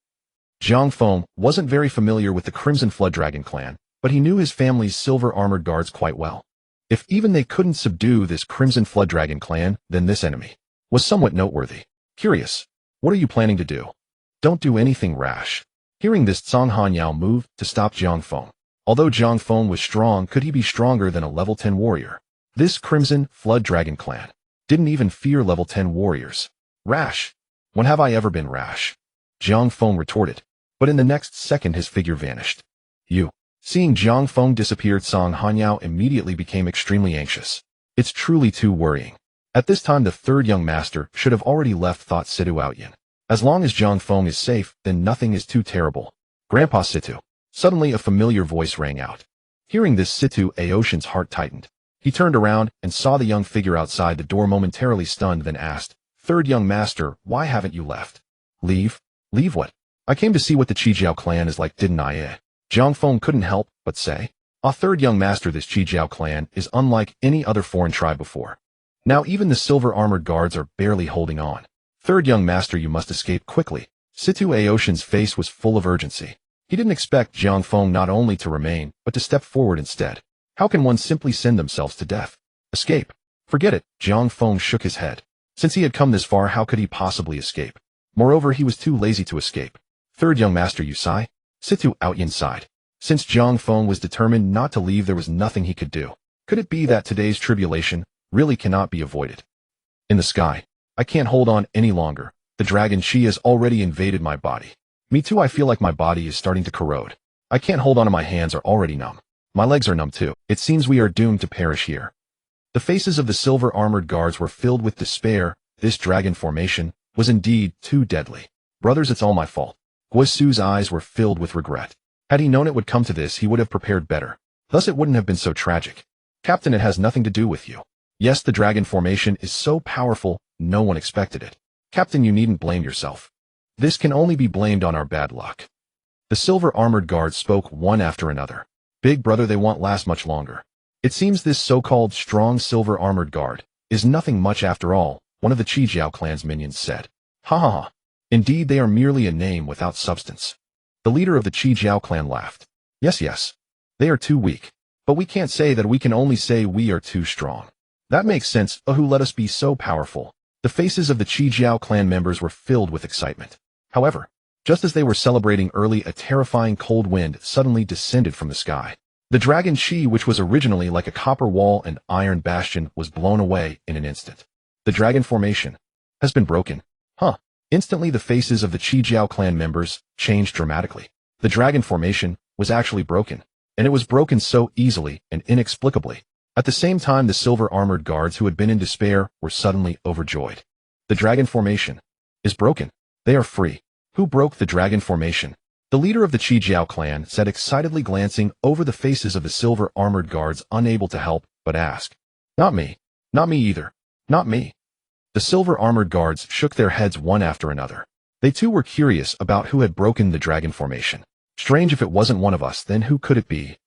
Jiang Feng wasn't very familiar with the Crimson Flood Dragon clan, but he knew his family's silver armored guards quite well. If even they couldn't subdue this Crimson Flood Dragon clan, then this enemy was somewhat noteworthy. Curious. What are you planning to do? Don't do anything rash. Hearing this, Song Hanyao moved to stop Jiang Feng. Although Jiang Feng was strong, could he be stronger than a level 10 warrior? This Crimson Flood Dragon clan didn't even fear level 10 warriors. Rash? When have I ever been rash? Jiang Feng retorted. But in the next second, his figure vanished. Seeing Jiang Feng disappear, Song Hanyao immediately became extremely anxious. It's truly too worrying. At this time, the third young master should have already left, thought Situ Aoyan. As long as Jiang Feng is safe, then nothing is too terrible. Grandpa Situ. Suddenly a familiar voice rang out. Hearing this, Situ Aoshin's heart tightened. He turned around and saw the young figure outside the door, momentarily stunned, then asked, "Third young master, why haven't you left?" "Leave? Leave what? I came to see what the Qijiao clan is like, didn't I, Jiang Feng couldn't help but say. Third young master, this Qijiao clan is unlike any other foreign tribe before. Now even the silver-armored guards are barely holding on. Third young master, you must escape quickly." Situ Aoshin's face was full of urgency. He didn't expect Jiang Feng not only to remain, but to step forward instead. How can one simply send themselves to death? Escape? Forget it, Jiang Feng shook his head. Since he had come this far, how could he possibly escape? Moreover, he was too lazy to escape. "Third young master, you sigh?" Situ Aoyin sighed. Since Jiang Feng was determined not to leave, there was nothing he could do. Could it be that today's tribulation really cannot be avoided? In the sky, I can't hold on any longer. The dragon Qi has already invaded my body. Me too, I feel like my body is starting to corrode. I can't hold on, to my hands are already numb. My legs are numb too. It seems we are doomed to perish here. The faces of the silver-armored guards were filled with despair. This dragon formation was indeed too deadly. "Brothers, it's all my fault." Guosu's eyes were filled with regret. Had he known it would come to this, he would have prepared better. Thus it wouldn't have been so tragic. "Captain, it has nothing to do with you. Yes, the dragon formation is so powerful, no one expected it. Captain, you needn't blame yourself. This can only be blamed on our bad luck." The silver-armored guards spoke one after another. "Big brother, they won't last much longer. It seems this so-called strong silver-armored guard is nothing much after all," one of the Qijiao clan's minions said. "Ha ha ha. Indeed, they are merely a name without substance." The leader of the Qijiao clan laughed. Yes. They are too weak. But we can't say that, we can only say we are too strong." "That makes sense. Who let us be so powerful?" The faces of the Qijiao clan members were filled with excitement. However, just as they were celebrating early, a terrifying cold wind suddenly descended from the sky. The dragon Qi, which was originally like a copper wall and iron bastion, was blown away in an instant. "The dragon formation has been broken." Huh. Instantly the faces of the Qijiao clan members changed dramatically. The dragon formation was actually broken, and it was broken so easily and inexplicably. At the same time, the silver-armored guards who had been in despair were suddenly overjoyed. "The dragon formation is broken. They are free." "Who broke the dragon formation?" The leader of the Qijiao clan said, excitedly glancing over the faces of the silver-armored guards, unable to help but ask. "Not me. Not me either. Not me." The silver-armored guards shook their heads one after another. They too were curious about who had broken the dragon formation. Strange, if it wasn't one of us, then who could it be?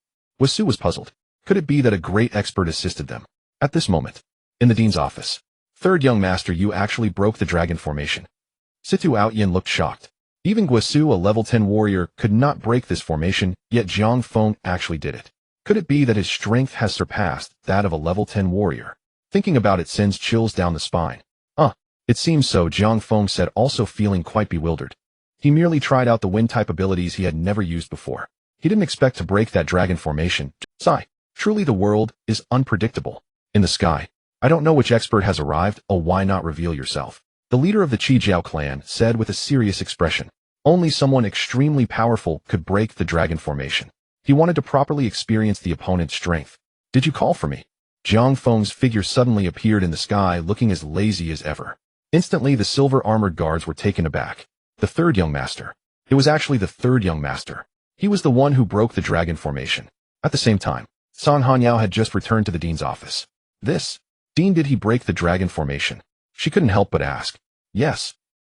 Guosu was puzzled. Could it be that a great expert assisted them? At this moment, in the dean's office, "Third young master, you actually broke the dragon formation." Situ Aoyin looked shocked. Even Guosu, a level 10 warrior, could not break this formation, yet Jiang Feng actually did it. Could it be that his strength has surpassed that of a level 10 warrior? Thinking about it sends chills down the spine. It seems so, Jiang Feng said, also feeling quite bewildered. He merely tried out the wind-type abilities he had never used before. He didn't expect to break that dragon formation. Sigh. Truly the world is unpredictable. In the sky, I don't know which expert has arrived. Oh, why not reveal yourself? The leader of the Qijiao clan said with a serious expression. Only someone extremely powerful could break the dragon formation. He wanted to properly experience the opponent's strength. "Did you call for me?" Jiang Feng's figure suddenly appeared in the sky, looking as lazy as ever. Instantly, the silver-armored guards were taken aback. The third young master. It was actually the third young master. He was the one who broke the dragon formation. At the same time, San Hanyao had just returned to the dean's office. "This? Dean, did he break the dragon formation?" She couldn't help but ask. "Yes."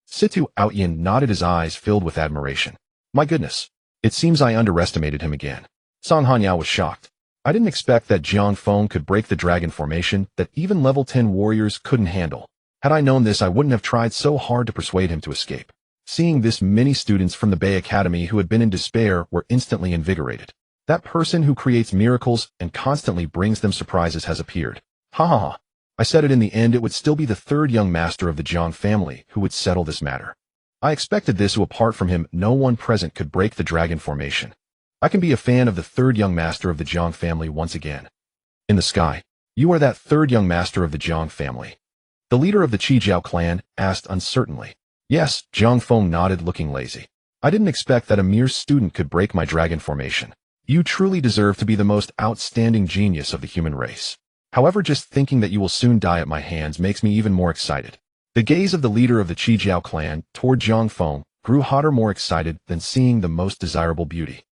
Situ Aoyin nodded, his eyes filled with admiration. "My goodness. It seems I underestimated him again." San Hanyao was shocked. "I didn't expect that Jiang Feng could break the dragon formation that even level 10 warriors couldn't handle. Had I known this, I wouldn't have tried so hard to persuade him to escape." Seeing this, many students from the Bay Academy who had been in despair were instantly invigorated. That person who creates miracles and constantly brings them surprises has appeared. Ha ha ha. I said it, in the end it would still be the third young master of the Jiang family who would settle this matter. I expected this, who apart from him, no one present could break the dragon formation. I can be a fan of the third young master of the Jiang family once again. In the sky, you are that third young master of the Jiang family? The leader of the Qijiao clan asked uncertainly. Yes, Jiang Feng nodded, looking lazy. I didn't expect that a mere student could break my dragon formation. You truly deserve to be the most outstanding genius of the human race. However, just thinking that you will soon die at my hands makes me even more excited. The gaze of the leader of the Qijiao clan toward Jiang Feng grew hotter, more excited than seeing the most desirable beauty.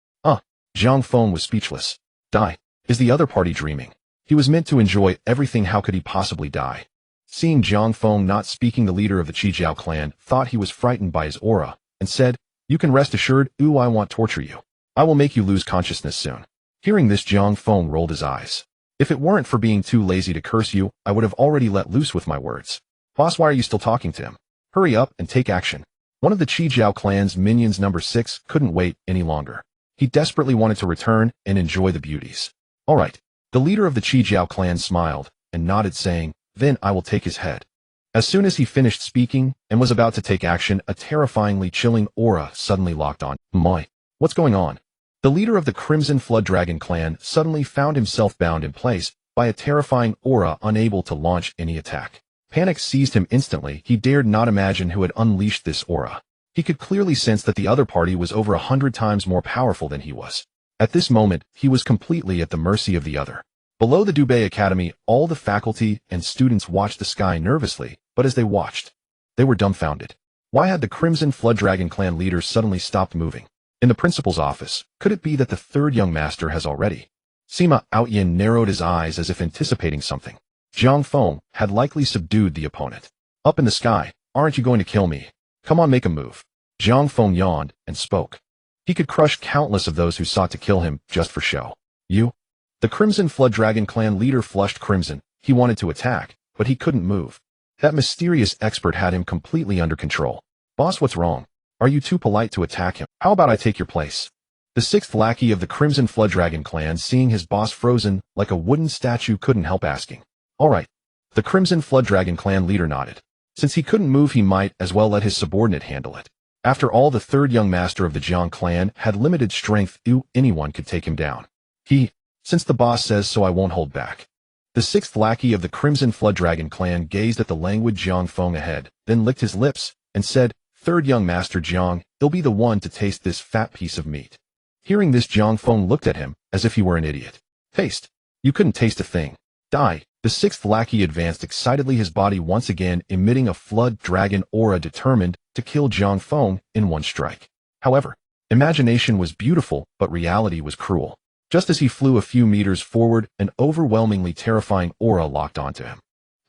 Jiang Feng was speechless. Die. Is the other party dreaming? He was meant to enjoy everything. How could he possibly die? Seeing Jiang Feng not speaking, the leader of the Qijiao clan thought he was frightened by his aura and said, "You can rest assured, I won't torture you. I will make you lose consciousness soon." Hearing this, Jiang Feng rolled his eyes. "If it weren't for being too lazy to curse you, I would have already let loose with my words. Boss, why are you still talking to him? Hurry up and take action." One of the Qijiao clan's minions, number 6, couldn't wait any longer. He desperately wanted to return and enjoy the beauties. "All right." The leader of the Qijiao clan smiled and nodded, saying, "Then I will take his head." As soon as he finished speaking and was about to take action, a terrifyingly chilling aura suddenly locked on. "My, what's going on?" The leader of the Crimson Flood Dragon clan suddenly found himself bound in place by a terrifying aura, unable to launch any attack. Panic seized him instantly. He dared not imagine who had unleashed this aura. He could clearly sense that the other party was over 100 times more powerful than he was. At this moment, he was completely at the mercy of the other. Below the Dubé Academy, all the faculty and students watched the sky nervously, but as they watched, they were dumbfounded. Why had the Crimson Flood Dragon clan leader suddenly stopped moving? In the principal's office, could it be that the third young master has already? Sima Outyin narrowed his eyes as if anticipating something. Jiang Feng had likely subdued the opponent. "Up in the sky, aren't you going to kill me? Come on, make a move." Jiang Feng yawned and spoke. He could crush countless of those who sought to kill him just for show. "You?" The Crimson Flood Dragon clan leader flushed crimson. He wanted to attack, but he couldn't move. That mysterious expert had him completely under control. "Boss, what's wrong? Are you too polite to attack him? How about I take your place?" The 6th lackey of the Crimson Flood Dragon clan, seeing his boss frozen like a wooden statue, couldn't help asking. "All right." The Crimson Flood Dragon clan leader nodded. Since he couldn't move, he might as well let his subordinate handle it. After all, the third young master of the Jiang clan had limited strength. Anyone could take him down. Since the boss says so, I won't hold back." The 6th lackey of the Crimson Flood Dragon clan gazed at the languid Jiang Feng ahead, then licked his lips and said, "Third young master Jiang, you'll be the one to taste this fat piece of meat." Hearing this, Jiang Feng looked at him as if he were an idiot. "Taste? You couldn't taste a thing. Die." The 6th lackey advanced excitedly, his body once again emitting a flood dragon aura, determined to kill Jiang Feng in one strike. However, imagination was beautiful, but reality was cruel. Just as he flew a few meters forward, an overwhelmingly terrifying aura locked onto him.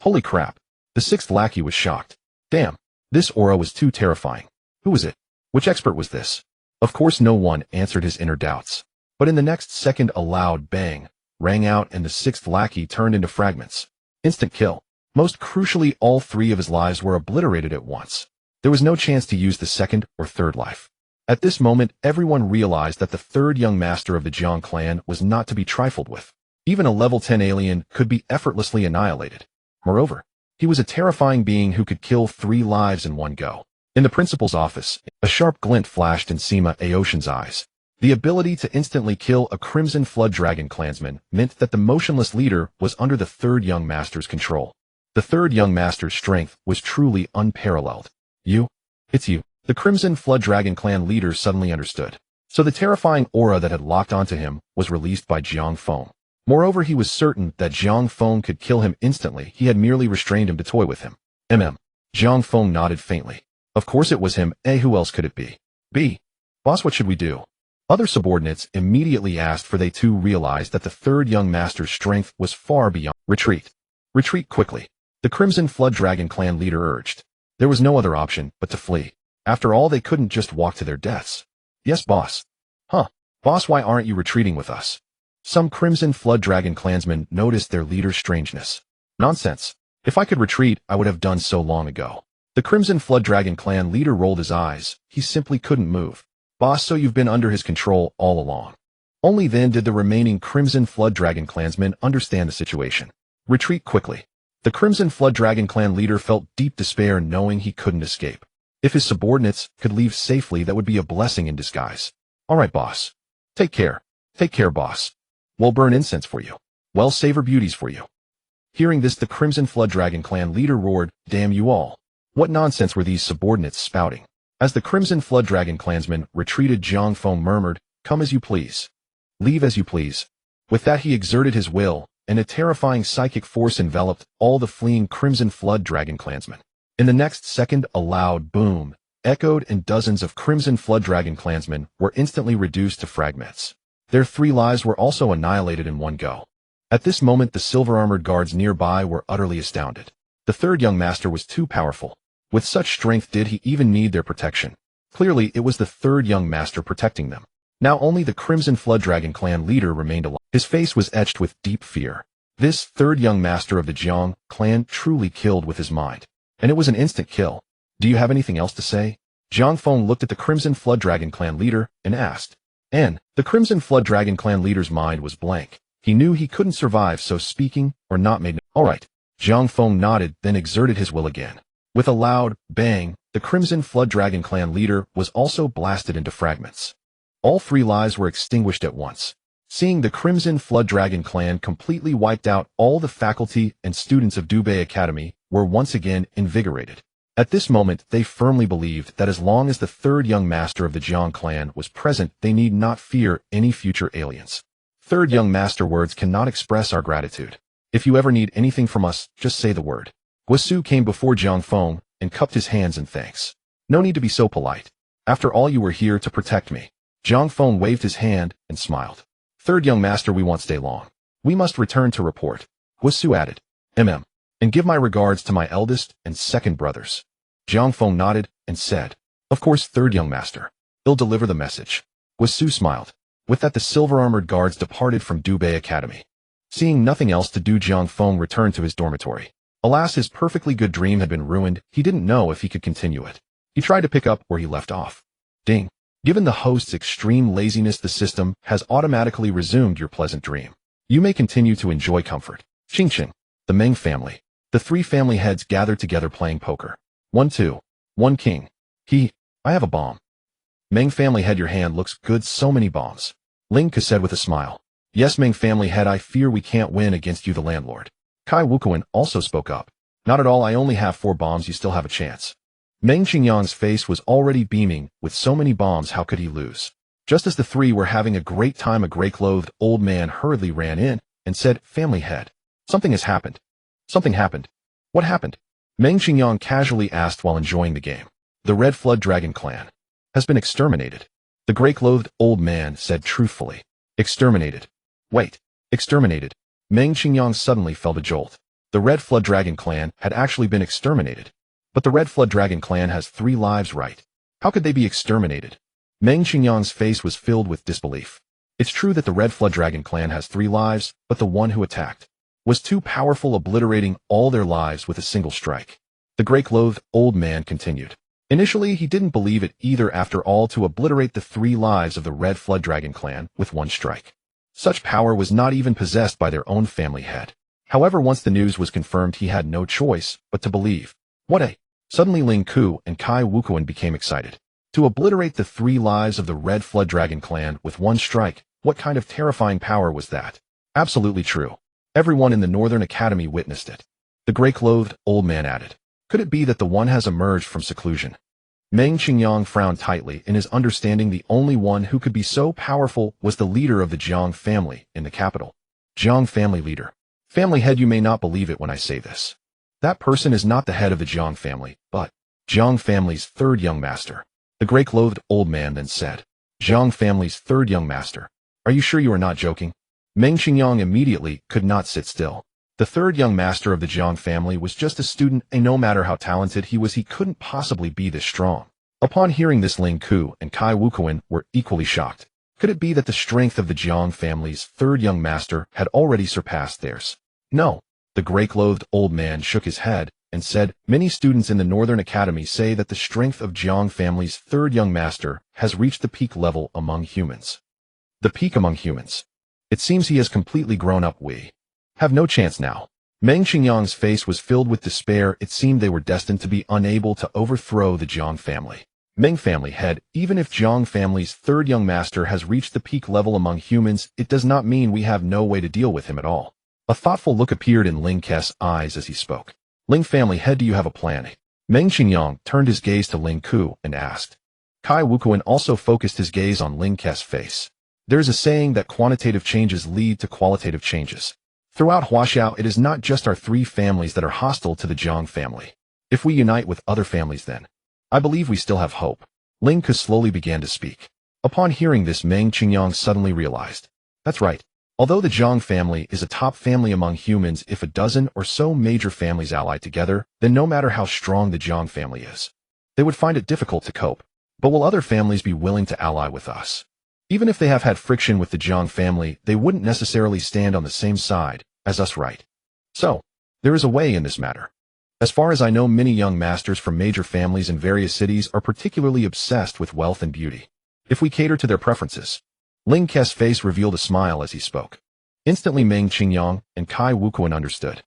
Holy crap! The 6th lackey was shocked. Damn, this aura was too terrifying. Who was it? Which expert was this? Of course no one answered his inner doubts. But in the next second, a loud bang rang out and the 6th lackey turned into fragments. Instant kill. Most crucially, all 3 of his lives were obliterated at once. There was no chance to use the second or third life. At this moment, everyone realized that the third young master of the Jiang clan was not to be trifled with. Even a level 10 alien could be effortlessly annihilated. Moreover, he was a terrifying being who could kill 3 lives in one go. In the principal's office, a sharp glint flashed in Sima Aoshin's eyes. The ability to instantly kill a Crimson Flood Dragon clansman meant that the motionless leader was under the third young master's control. The third young master's strength was truly unparalleled. It's you. The Crimson Flood Dragon clan leader suddenly understood. So the terrifying aura that had locked onto him was released by Jiang Feng. Moreover, he was certain that Jiang Feng could kill him instantly. He had merely restrained him to toy with him. Jiang Feng nodded faintly. Of course it was him. Who else could it be? Boss, what should we do? Other subordinates immediately asked, for they too realized that the third young master's strength was far beyond. Retreat. Retreat quickly. The Crimson Flood Dragon clan leader urged. There was no other option but to flee. After all, they couldn't just walk to their deaths. Yes, boss. Boss, why aren't you retreating with us? Some Crimson Flood Dragon clansmen noticed their leader's strangeness. Nonsense. If I could retreat, I would have done so long ago. The Crimson Flood Dragon clan leader rolled his eyes. He simply couldn't move. Boss, so you've been under his control all along. Only then did the remaining Crimson Flood Dragon clansmen understand the situation. Retreat quickly. The Crimson Flood Dragon clan leader felt deep despair, knowing he couldn't escape. If his subordinates could leave safely, that would be a blessing in disguise. All right, boss. Take care. Take care, boss. We'll burn incense for you. We'll savor beauties for you. Hearing this, the Crimson Flood Dragon clan leader roared, Damn you all. What nonsense were these subordinates spouting? As the Crimson Flood Dragon clansman retreated, Jiang Feng murmured, Come as you please. Leave as you please. With that, he exerted his will, and a terrifying psychic force enveloped all the fleeing Crimson Flood Dragon clansmen. In the next second, a loud boom echoed, and dozens of Crimson Flood Dragon clansmen were instantly reduced to fragments. Their 3 lives were also annihilated in one go. At this moment, the silver-armored guards nearby were utterly astounded. The third young master was too powerful. With such strength did he even need their protection. Clearly, it was the third young master protecting them. Now only the Crimson Flood Dragon clan leader remained alive. His face was etched with deep fear. This third young master of the Jiang clan truly killed with his mind. And it was an instant kill. Do you have anything else to say? Jiang Feng looked at the Crimson Flood Dragon clan leader and asked. And the Crimson Flood Dragon clan leader's mind was blank. He knew he couldn't survive, so speaking or not made no. All right. Jiang Feng nodded, then exerted his will again. With a loud bang, the Crimson Flood Dragon clan leader was also blasted into fragments. All 3 lives were extinguished at once. Seeing the Crimson Flood Dragon clan completely wiped out, all the faculty and students of Dubei Academy were once again invigorated. At this moment, they firmly believed that as long as the third young master of the Jiang clan was present, they need not fear any future aliens. Third young master, words cannot express our gratitude. If you ever need anything from us, just say the word. Guisu came before Jiang Feng and cupped his hands in thanks. No need to be so polite. After all, you were here to protect me. Jiang Feng waved his hand and smiled. Third young master, we won't stay long. We must return to report. Guisu added. And give my regards to my eldest and second brothers. Jiang Feng nodded and said. Of course, third young master. He'll deliver the message. Guisu smiled. With that, the silver-armored guards departed from Dubei Academy. Seeing nothing else to do, Jiang Feng returned to his dormitory. Alas, his perfectly good dream had been ruined. He didn't know if he could continue it. He tried to pick up where he left off. Ding. Given the host's extreme laziness, the system has automatically resumed your pleasant dream. You may continue to enjoy comfort. Ching. The Meng family. The 3 family heads gathered together playing poker. 1-2. 1 king. I have a bomb. Meng family head, your hand looks good, so many bombs. Ling Ke said with a smile. Yes, Meng family head, I fear we can't win against you, the landlord. Kai Wukuan also spoke up. Not at all, I only have 4 bombs, you still have a chance. Meng Qingyang's face was already beaming. With so many bombs, how could he lose? Just as the 3 were having a great time, a gray-clothed old man hurriedly ran in and said, Family head, something has happened. Something happened. What happened? Meng Qingyang casually asked while enjoying the game. The Red Flood Dragon clan has been exterminated. The gray-clothed old man said truthfully. Exterminated. Wait. Exterminated. Meng Qingyang suddenly felt a jolt. The Red Flood Dragon clan had actually been exterminated. But the Red Flood Dragon clan has 3 lives, right? How could they be exterminated? Meng Qingyang's face was filled with disbelief. It's true that the Red Flood Dragon clan has 3 lives, but the one who attacked was too powerful, obliterating all their lives with a single strike. The gray-clothed old man continued. Initially, he didn't believe it either. After all, to obliterate the 3 lives of the Red Flood Dragon clan with 1 strike. Such power was not even possessed by their own family head. However, once the news was confirmed, he had no choice but to believe. Suddenly Ling Ku and Kai Wukuan became excited. To obliterate the 3 lives of the Red Flood Dragon clan with 1 strike, what kind of terrifying power was that? Absolutely true. Everyone in the Northern Academy witnessed it. The gray-clothed old man added. Could it be that the one has emerged from seclusion? Meng Qingyang frowned tightly. In his understanding, the only one who could be so powerful was the leader of the Jiang family in the capital. Jiang family leader. Family head, you may not believe it when I say this. That person is not the head of the Jiang family, but Jiang family's 3rd young master. The gray-clothed old man then said. Jiang family's 3rd young master. Are you sure you are not joking? Meng Qingyang immediately could not sit still. The 3rd young master of the Jiang family was just a student, and no matter how talented he was, he couldn't possibly be this strong. Upon hearing this, Ling Ku and Kai Wukuan were equally shocked. Could it be that the strength of the Jiang family's 3rd young master had already surpassed theirs? No. The gray-clothed old man shook his head and said, Many students in the Northern Academy say that the strength of Jiang family's 3rd young master has reached the peak level among humans. The peak among humans. It seems he has completely grown up. We have no chance now. Meng Qingyang's face was filled with despair. It seemed they were destined to be unable to overthrow the Jiang family. Meng family head, even if Jiang family's 3rd young master has reached the peak level among humans, it does not mean we have no way to deal with him at all. A thoughtful look appeared in Ling Ke's eyes as he spoke. Ling family head, do you have a plan? Meng Qingyang turned his gaze to Ling Ku and asked. Kai Wukuan also focused his gaze on Ling Ke's face. There's a saying that quantitative changes lead to qualitative changes. Throughout Huaxiao, it is not just our 3 families that are hostile to the Jiang family. If we unite with other families, then I believe we still have hope. Ling Ke slowly began to speak. Upon hearing this, Meng Qingyang suddenly realized. That's right. Although the Jiang family is a top family among humans, if a dozen or so major families allied together, then no matter how strong the Jiang family is, they would find it difficult to cope. But will other families be willing to ally with us? Even if they have had friction with the Jiang family, they wouldn't necessarily stand on the same side as us, right? So, there is a way in this matter. As far as I know, many young masters from major families in various cities are particularly obsessed with wealth and beauty. If we cater to their preferences. Ling Ke's face revealed a smile as he spoke. Instantly Meng Qingyang and Kai Wuquan understood.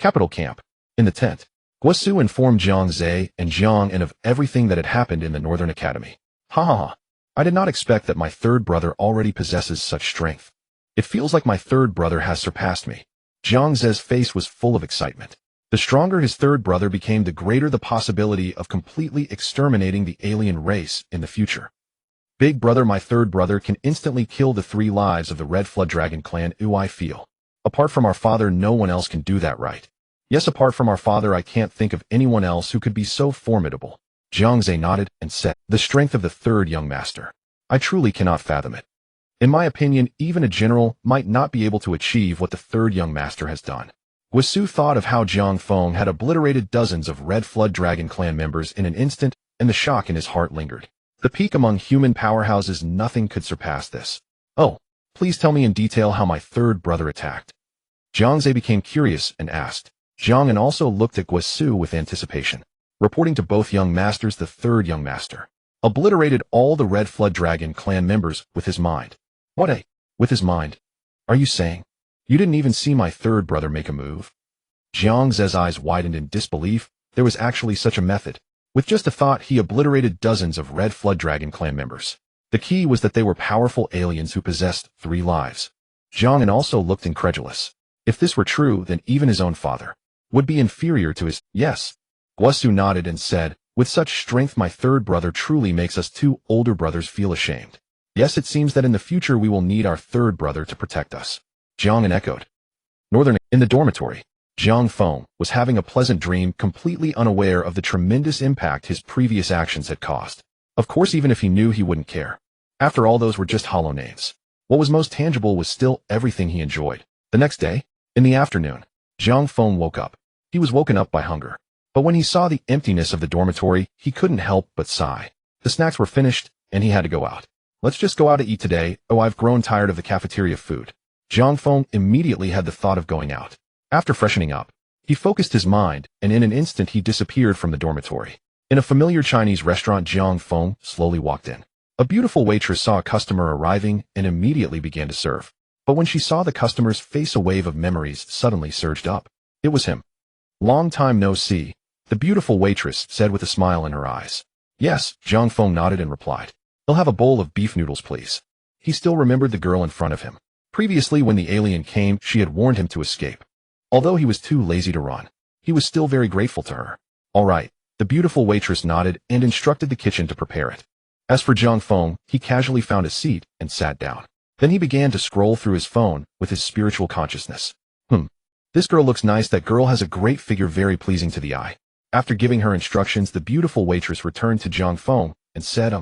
Capital Camp. In the tent, Guosu informed Jiang Zhe and Jiang and of everything that had happened in the Northern Academy. Ha ha ha. I did not expect that my third brother already possesses such strength. It feels like my third brother has surpassed me. Jiang Zhe's face was full of excitement. The stronger his third brother became, the greater the possibility of completely exterminating the alien race in the future. Big brother, my third brother can instantly kill the 3 lives of the Red Flood Dragon clan. I feel. Apart from our father, no one else can do that, right? Yes, apart from our father, I can't think of anyone else who could be so formidable. Jiang Zhe nodded and said, the strength of the third young master. I truly cannot fathom it. In my opinion, even a general might not be able to achieve what the third young master has done. Guosu thought of how Jiang Feng had obliterated dozens of Red Flood Dragon clan members in an instant, and the shock in his heart lingered. The peak among human powerhouses, nothing could surpass this. Oh, please tell me in detail how my third brother attacked. Jiang Zhe became curious and asked. Jiang and also looked at Guosu with anticipation. Reporting to both young masters, the third young master obliterated all the Red Flood Dragon clan members with his mind. What with his mind? Are you saying you didn't even see my third brother make a move? Jiang Zhe's eyes widened in disbelief. There was actually such a method. With just a thought, he obliterated dozens of Red Flood Dragon clan members. The key was that they were powerful aliens who possessed 3 lives. Jiang and also looked incredulous. If this were true, then even his own father would be inferior to his. Yes. Guosu nodded and said, with such strength, my third brother truly makes us 2 older brothers feel ashamed. Yes, it seems that in the future we will need our third brother to protect us. Jiang echoed. In the dormitory, Jiang Feng was having a pleasant dream, completely unaware of the tremendous impact his previous actions had caused. Of course, even if he knew, he wouldn't care. After all, those were just hollow names. What was most tangible was still everything he enjoyed. The next day, in the afternoon, Jiang Feng woke up. He was woken up by hunger. But when he saw the emptiness of the dormitory, he couldn't help but sigh. The snacks were finished, and he had to go out. Let's just go out to eat today. Oh, I've grown tired of the cafeteria food. Jiang Feng immediately had the thought of going out. After freshening up, he focused his mind, and in an instant he disappeared from the dormitory. In a familiar Chinese restaurant, Jiang Feng slowly walked in. A beautiful waitress saw a customer arriving and immediately began to serve. But when she saw the customer's face, a wave of memories suddenly surged up. It was him. Long time no see, the beautiful waitress said with a smile in her eyes. Yes, Jiang Feng nodded and replied. He'll have a bowl of beef noodles, please. He still remembered the girl in front of him. Previously, when the alien came, she had warned him to escape. Although he was too lazy to run, he was still very grateful to her. All right, the beautiful waitress nodded and instructed the kitchen to prepare it. As for Jiang Feng, he casually found a seat and sat down. Then he began to scroll through his phone with his spiritual consciousness. This girl looks nice. That girl has a great figure, very pleasing to the eye. After giving her instructions, the beautiful waitress returned to Jiang Feng and said,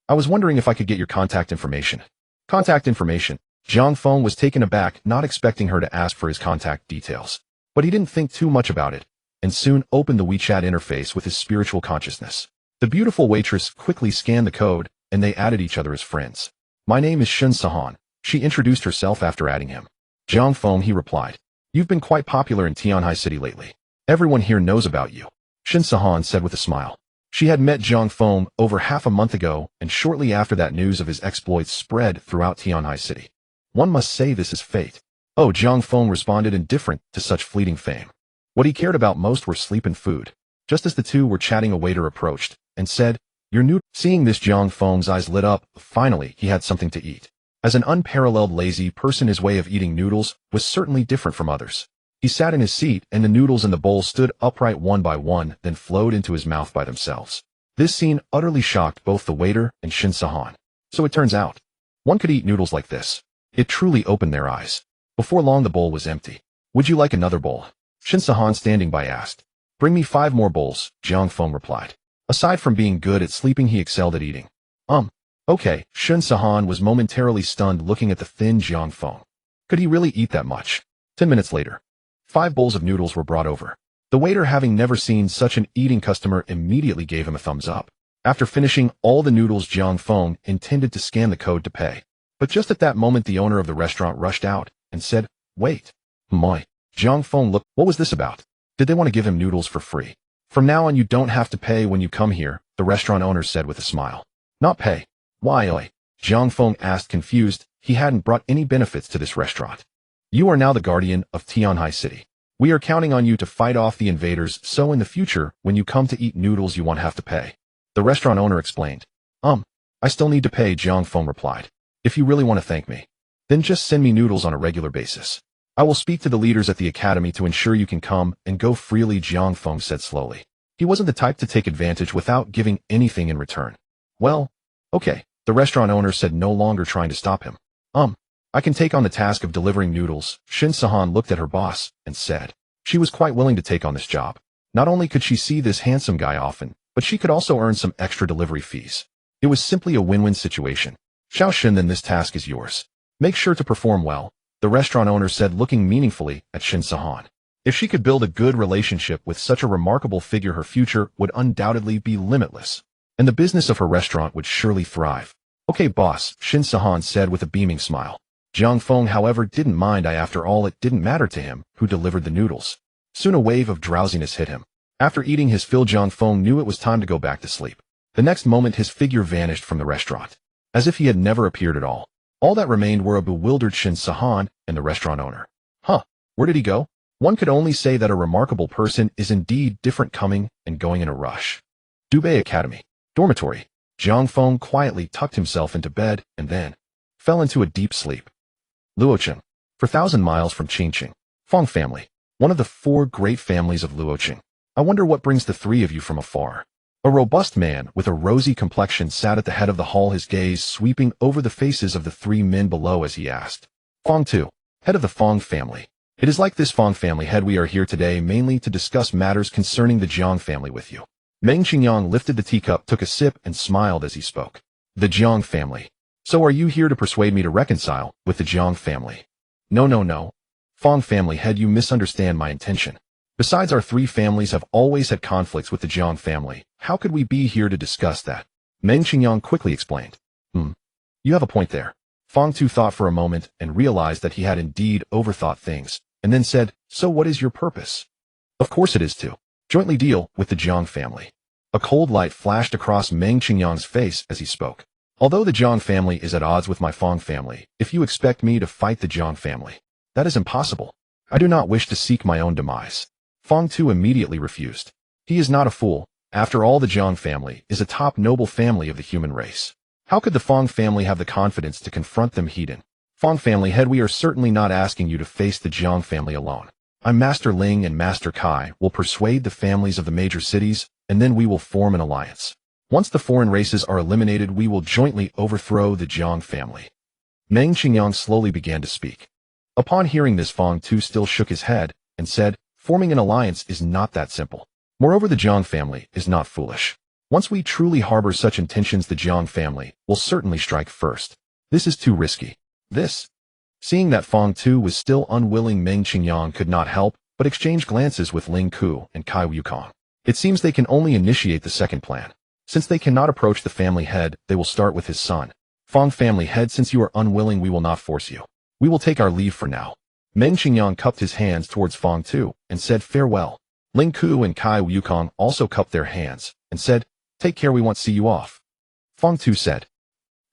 I was wondering if I could get your contact information. Contact information? Jiang Feng was taken aback, not expecting her to ask for his contact details. But he didn't think too much about it, and soon opened the WeChat interface with his spiritual consciousness. The beautiful waitress quickly scanned the code, and they added each other as friends. My name is Shen Sahan. She introduced herself after adding him. Jiang Feng, he replied. You've been quite popular in Tianhai City lately. Everyone here knows about you. Shen Sahan said with a smile. She had met Jiang Feng over half a month ago, and shortly after that, news of his exploits spread throughout Tianhai City. One must say this is fate. Oh, Jiang Feng responded, indifferent to such fleeting fame. What he cared about most were sleep and food. Just as the two were chatting, a waiter approached and said, You're new. Seeing this, Jiang Feng's eyes lit up. Finally, he had something to eat. As an unparalleled lazy person, his way of eating noodles was certainly different from others. He sat in his seat, and the noodles in the bowl stood upright one by one, then flowed into his mouth by themselves. This scene utterly shocked both the waiter and Shen Sahan. So it turns out, one could eat noodles like this. It truly opened their eyes. Before long, the bowl was empty. Would you like another bowl? Shen Sahan, standing by, asked. Bring me 5 more bowls, Jiang Feng replied. Aside from being good at sleeping, he excelled at eating. Okay, Shun Sahan was momentarily stunned looking at the thin Jiang Feng. Could he really eat that much? 10 minutes later, 5 bowls of noodles were brought over. The waiter, having never seen such an eating customer, immediately gave him a thumbs up. After finishing all the noodles, Jiang Feng intended to scan the code to pay. But just at that moment, the owner of the restaurant rushed out and said, "Wait." My. Jiang Feng looked, what was this about? Did they want to give him noodles for free? From now on you don't have to pay when you come here, the restaurant owner said with a smile. Not pay? Why? Jiang Feng asked, confused. He hadn't brought any benefits to this restaurant. You are now the guardian of Tianhai City. We are counting on you to fight off the invaders, so in the future, when you come to eat noodles you won't have to pay. The restaurant owner explained. I still need to pay, Jiang Feng replied. If you really want to thank me, then just send me noodles on a regular basis. I will speak to the leaders at the academy to ensure you can come and go freely, Jiang Feng said slowly. He wasn't the type to take advantage without giving anything in return. Well, okay, the restaurant owner said, no longer trying to stop him. I can take on the task of delivering noodles. Shin Sahan looked at her boss and said she was quite willing to take on this job. Not only could she see this handsome guy often, but she could also earn some extra delivery fees. It was simply a win-win situation. Xiao Shin, then this task is yours. Make sure to perform well, the restaurant owner said, looking meaningfully at Shin Sahan. If she could build a good relationship with such a remarkable figure, her future would undoubtedly be limitless, and the business of her restaurant would surely thrive. Okay, boss, Shin Sahan said with a beaming smile. Jiang Feng, however, didn't mind. After all, it didn't matter to him who delivered the noodles. Soon a wave of drowsiness hit him. After eating his fill, Jiang Feng knew it was time to go back to sleep. The next moment his figure vanished from the restaurant, as if he had never appeared at all. All that remained were a bewildered Shin Sahan and the restaurant owner. Where did he go? One could only say that a remarkable person is indeed different, coming and going in a rush. Dubei Academy. Dormitory. Jiang Feng quietly tucked himself into bed and then fell into a deep sleep. Luocheng. 4,000 miles from Qingqing. Feng family. One of the 4 great families of Luocheng. I wonder what brings the 3 of you from afar. A robust man with a rosy complexion sat at the head of the hall, his gaze sweeping over the faces of the 3 men below as he asked. Feng Tu, head of the Feng family. It is like this, Feng family head, we are here today mainly to discuss matters concerning the Jiang family with you. Meng Qingyang lifted the teacup, took a sip, and smiled as he spoke. The Jiang family. So are you here to persuade me to reconcile with the Jiang family? No. Feng family head, you misunderstand my intention. Besides, our 3 families have always had conflicts with the Jiang family. How could we be here to discuss that? Meng Qingyang quickly explained. You have a point there. Feng Tu thought for a moment and realized that he had indeed overthought things, and then said, so what is your purpose? Of course it is to jointly deal with the Jiang family. A cold light flashed across Meng Qingyang's face as he spoke. Although the Jiang family is at odds with my Feng family, if you expect me to fight the Jiang family, that is impossible. I do not wish to seek my own demise. Feng Tu immediately refused. He is not a fool. After all, the Jiang family is a top noble family of the human race. How could the Feng family have the confidence to confront them head-on? Feng family head, we are certainly not asking you to face the Jiang family alone. I'm Master Ling and Master Kai will persuade the families of the major cities, and then we will form an alliance. Once the foreign races are eliminated, we will jointly overthrow the Jiang family. Meng Qingyang slowly began to speak. Upon hearing this, Feng Tu still shook his head and said, forming an alliance is not that simple. Moreover, the Jiang family is not foolish. Once we truly harbor such intentions, the Jiang family will certainly strike first. This is too risky. Seeing that Feng Tu was still unwilling, Meng Qingyang could not help but exchange glances with Ling Ku and Kai Wukong. It seems they can only initiate the second plan. Since they cannot approach the family head, they will start with his son. Feng family head, since you are unwilling, we will not force you. We will take our leave for now. Meng Qingyang cupped his hands towards Feng Tu and said farewell. Ling Ku and Kai Wukong also cupped their hands and said, take care, we won't see you off. Feng Tu said.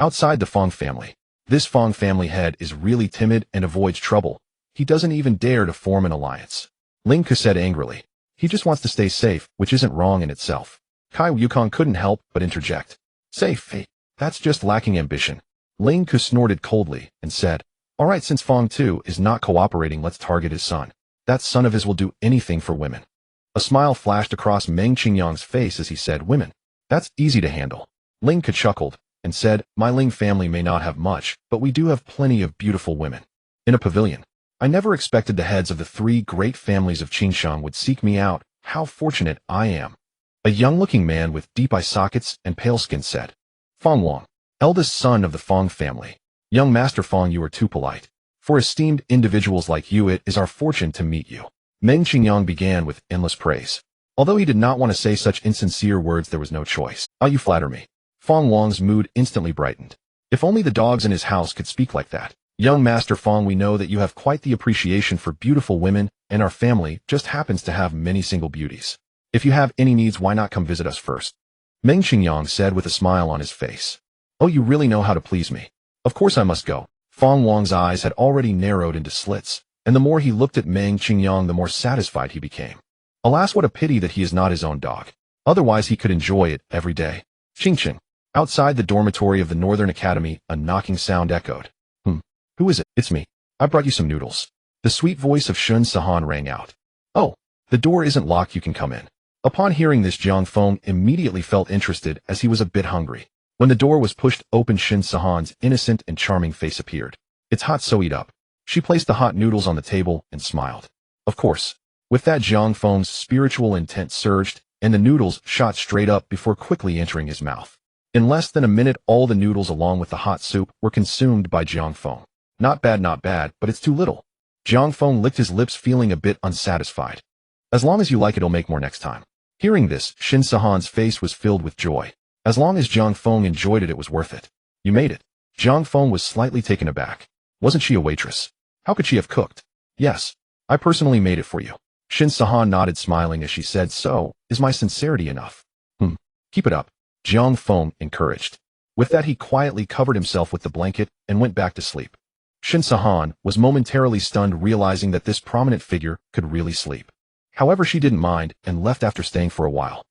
Outside the Feng family, this Feng family head is really timid and avoids trouble. He doesn't even dare to form an alliance. Ling Ku said angrily. He just wants to stay safe, which isn't wrong in itself. Kai Wukong couldn't help but interject. Safe? Hey, that's just lacking ambition. Ling Ku snorted coldly and said, alright, since Feng Tu is not cooperating, let's target his son. That son of his will do anything for women. A smile flashed across Meng Qingyang's face as he said, women? That's easy to handle. Ling Ku chuckled and said, my Ling family may not have much, but we do have plenty of beautiful women. In a pavilion. I never expected the heads of the 3 great families of Qingshang would seek me out. How fortunate I am. A young-looking man with deep eye sockets and pale skin said. Feng Wang. eldest son of the Feng family. Young Master Feng, you are too polite. For esteemed individuals like you, it is our fortune to meet you. Meng Qingyang began with endless praise. Although he did not want to say such insincere words, there was no choice. Ah, you flatter me. Feng Wang's mood instantly brightened. If only the dogs in his house could speak like that. Young Master Feng, we know that you have quite the appreciation for beautiful women, and our family just happens to have many single beauties. If you have any needs, why not come visit us first? Meng Qingyang said with a smile on his face. Oh, you really know how to please me. Of course I must go. Feng Wang's eyes had already narrowed into slits, and the more he looked at Meng Qingyang, the more satisfied he became. Alas, what a pity that he is not his own dog. Otherwise he could enjoy it every day. Ching ching. Outside the dormitory of the Northern Academy, a knocking sound echoed. Who is it? It's me. I brought you some noodles. The sweet voice of Shun Sahan rang out. Oh, the door isn't locked, you can come in. Upon hearing this, Jiang Feng immediately felt interested, as he was a bit hungry. When the door was pushed open, Shun Sahan's innocent and charming face appeared. It's hot, so eat up. She placed the hot noodles on the table and smiled. Of course. With that, Jiang Feng's spiritual intent surged, and the noodles shot straight up before quickly entering his mouth. In less than a minute, all the noodles along with the hot soup were consumed by Jiang Feng. Not bad, but it's too little. Jiang Feng licked his lips, feeling a bit unsatisfied. As long as you like it, I'll make more next time. Hearing this, Shin Sahan's face was filled with joy. As long as Jiang Feng enjoyed it, it was worth it. You made it. Jiang Feng was slightly taken aback. Wasn't she a waitress? How could she have cooked? Yes. I personally made it for you. Shin Sahan nodded, smiling as she said, so, is my sincerity enough? Keep it up. Jiang Feng encouraged. With that, he quietly covered himself with the blanket and went back to sleep. Shin Sahan was momentarily stunned, realizing that this prominent figure could really sleep. However, she didn't mind and left after staying for a while.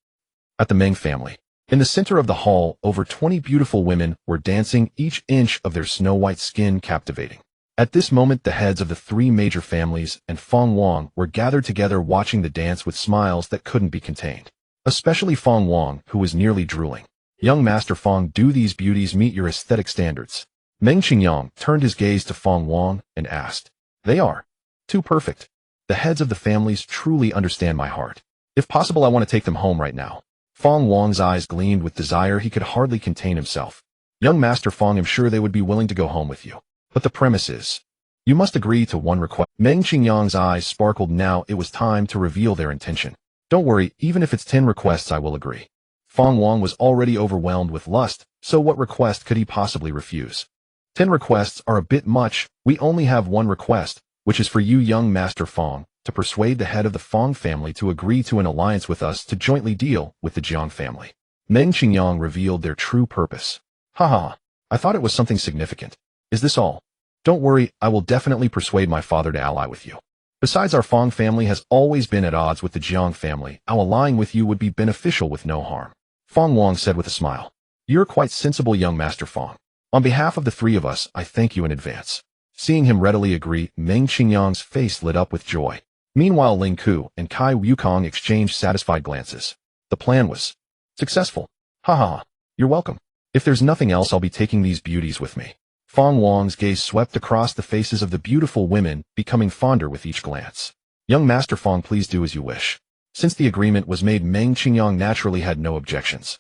At the Meng family. In the center of the hall, over 20 beautiful women were dancing, each inch of their snow-white skin captivating. At this moment, the heads of the three major families and Feng Wang were gathered together, watching the dance with smiles that couldn't be contained. Especially Feng Wang, who was nearly drooling. Young Master Feng, do these beauties meet your aesthetic standards? Meng Qingyang turned his gaze to Feng Wang and asked. They are. Too perfect. The heads of the families truly understand my heart. If possible, I want to take them home right now. Feng Wang's eyes gleamed with desire. He could hardly contain himself. Young Master Feng, I'm sure they would be willing to go home with you. But the premise is, you must agree to one request. Meng Qingyang's eyes sparkled. Now it was time to reveal their intention. Don't worry, even if it's 10 requests, I will agree. Feng Wang was already overwhelmed with lust, so what request could he possibly refuse? 10 requests are a bit much. We only have one request, which is for you, young Master Feng, to persuade the head of the Feng family to agree to an alliance with us to jointly deal with the Jiang family. Meng Qingyang revealed their true purpose. Haha, I thought it was something significant. Is this all? Don't worry, I will definitely persuade my father to ally with you. Besides, our Feng family has always been at odds with the Jiang family. Our allying with you would be beneficial with no harm. Feng Wang said with a smile. You're quite sensible, young Master Feng. On behalf of the three of us, I thank you in advance. Seeing him readily agree, Meng Qingyang's face lit up with joy. Meanwhile, Ling Ku and Kai Wukong exchanged satisfied glances. The plan was successful. Haha, you're welcome. If there's nothing else, I'll be taking these beauties with me. Feng Wang's gaze swept across the faces of the beautiful women, becoming fonder with each glance. Young Master Feng, please do as you wish. Since the agreement was made, Meng Qingyang naturally had no objections.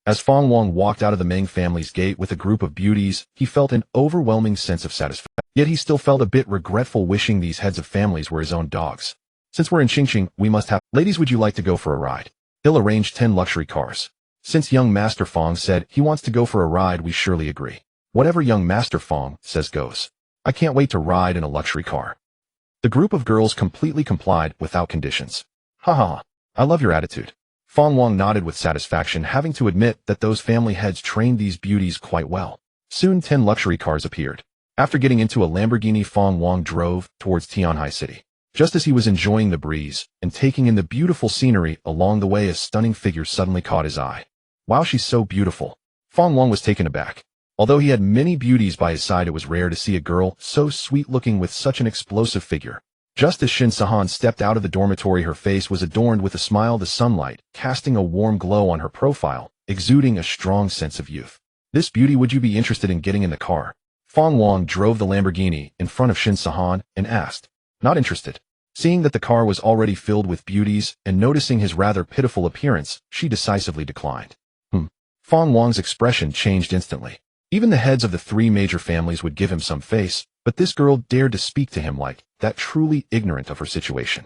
As Feng Wang walked out of the Meng family's gate with a group of beauties, he felt an overwhelming sense of satisfaction. Yet he still felt a bit regretful, wishing these heads of families were his own dogs. Since we're in Qingqing, we must have— Ladies, would you like to go for a ride? He'll arrange 10 luxury cars. Since young Master Feng said he wants to go for a ride, we surely agree. Whatever young Master Feng says goes. I can't wait to ride in a luxury car. The group of girls completely complied without conditions. Haha, I love your attitude. Feng Wang nodded with satisfaction, having to admit that those family heads trained these beauties quite well. Soon 10 luxury cars appeared. After getting into a Lamborghini, Feng Wang drove towards Tianhai City. Just as he was enjoying the breeze and taking in the beautiful scenery along the way, a stunning figure suddenly caught his eye. Wow, she's so beautiful. Feng Wang was taken aback. Although he had many beauties by his side, it was rare to see a girl so sweet-looking with such an explosive figure. Just as Shin Sahan stepped out of the dormitory, her face was adorned with a smile, the sunlight casting a warm glow on her profile, exuding a strong sense of youth. This beauty, would you be interested in getting in the car? Feng Wang drove the Lamborghini in front of Shin Sahan and asked. Not interested. Seeing that the car was already filled with beauties and noticing his rather pitiful appearance, she decisively declined. Feng Wang's expression changed instantly. Even the heads of the three major families would give him some face, but this girl dared to speak to him like that, truly ignorant of her situation.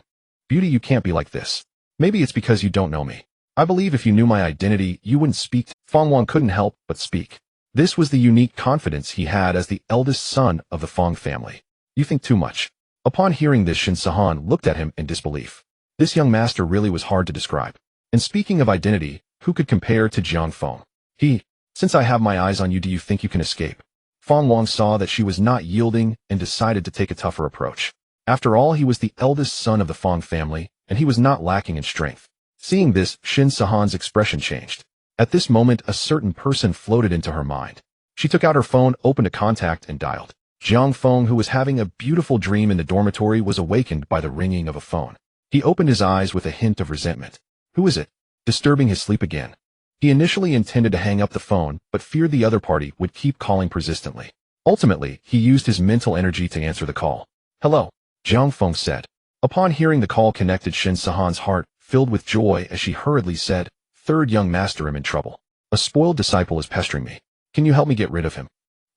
Beauty, you can't be like this. Maybe it's because you don't know me. I believe if you knew my identity, you wouldn't speak. Feng Wang couldn't help but speak. This was the unique confidence he had as the eldest son of the Feng family. You think too much. Upon hearing this, Shin Sahan looked at him in disbelief. This young master really was hard to describe. And speaking of identity, who could compare to Jiang Feng? Since I have my eyes on you, do you think you can escape? Feng Wang saw that she was not yielding and decided to take a tougher approach. After all, he was the eldest son of the Feng family, and he was not lacking in strength. Seeing this, Shin Sahan's expression changed. At this moment, a certain person floated into her mind. She took out her phone, opened a contact, and dialed. Jiang Feng, who was having a beautiful dream in the dormitory, was awakened by the ringing of a phone. He opened his eyes with a hint of resentment. Who is it? Disturbing his sleep again. He initially intended to hang up the phone, but feared the other party would keep calling persistently. Ultimately, he used his mental energy to answer the call. Hello, Jiang Feng said. Upon hearing the call connected, Shin Sahan's heart filled with joy as she hurriedly said, Third young master, I'm in trouble. A spoiled disciple is pestering me. Can you help me get rid of him?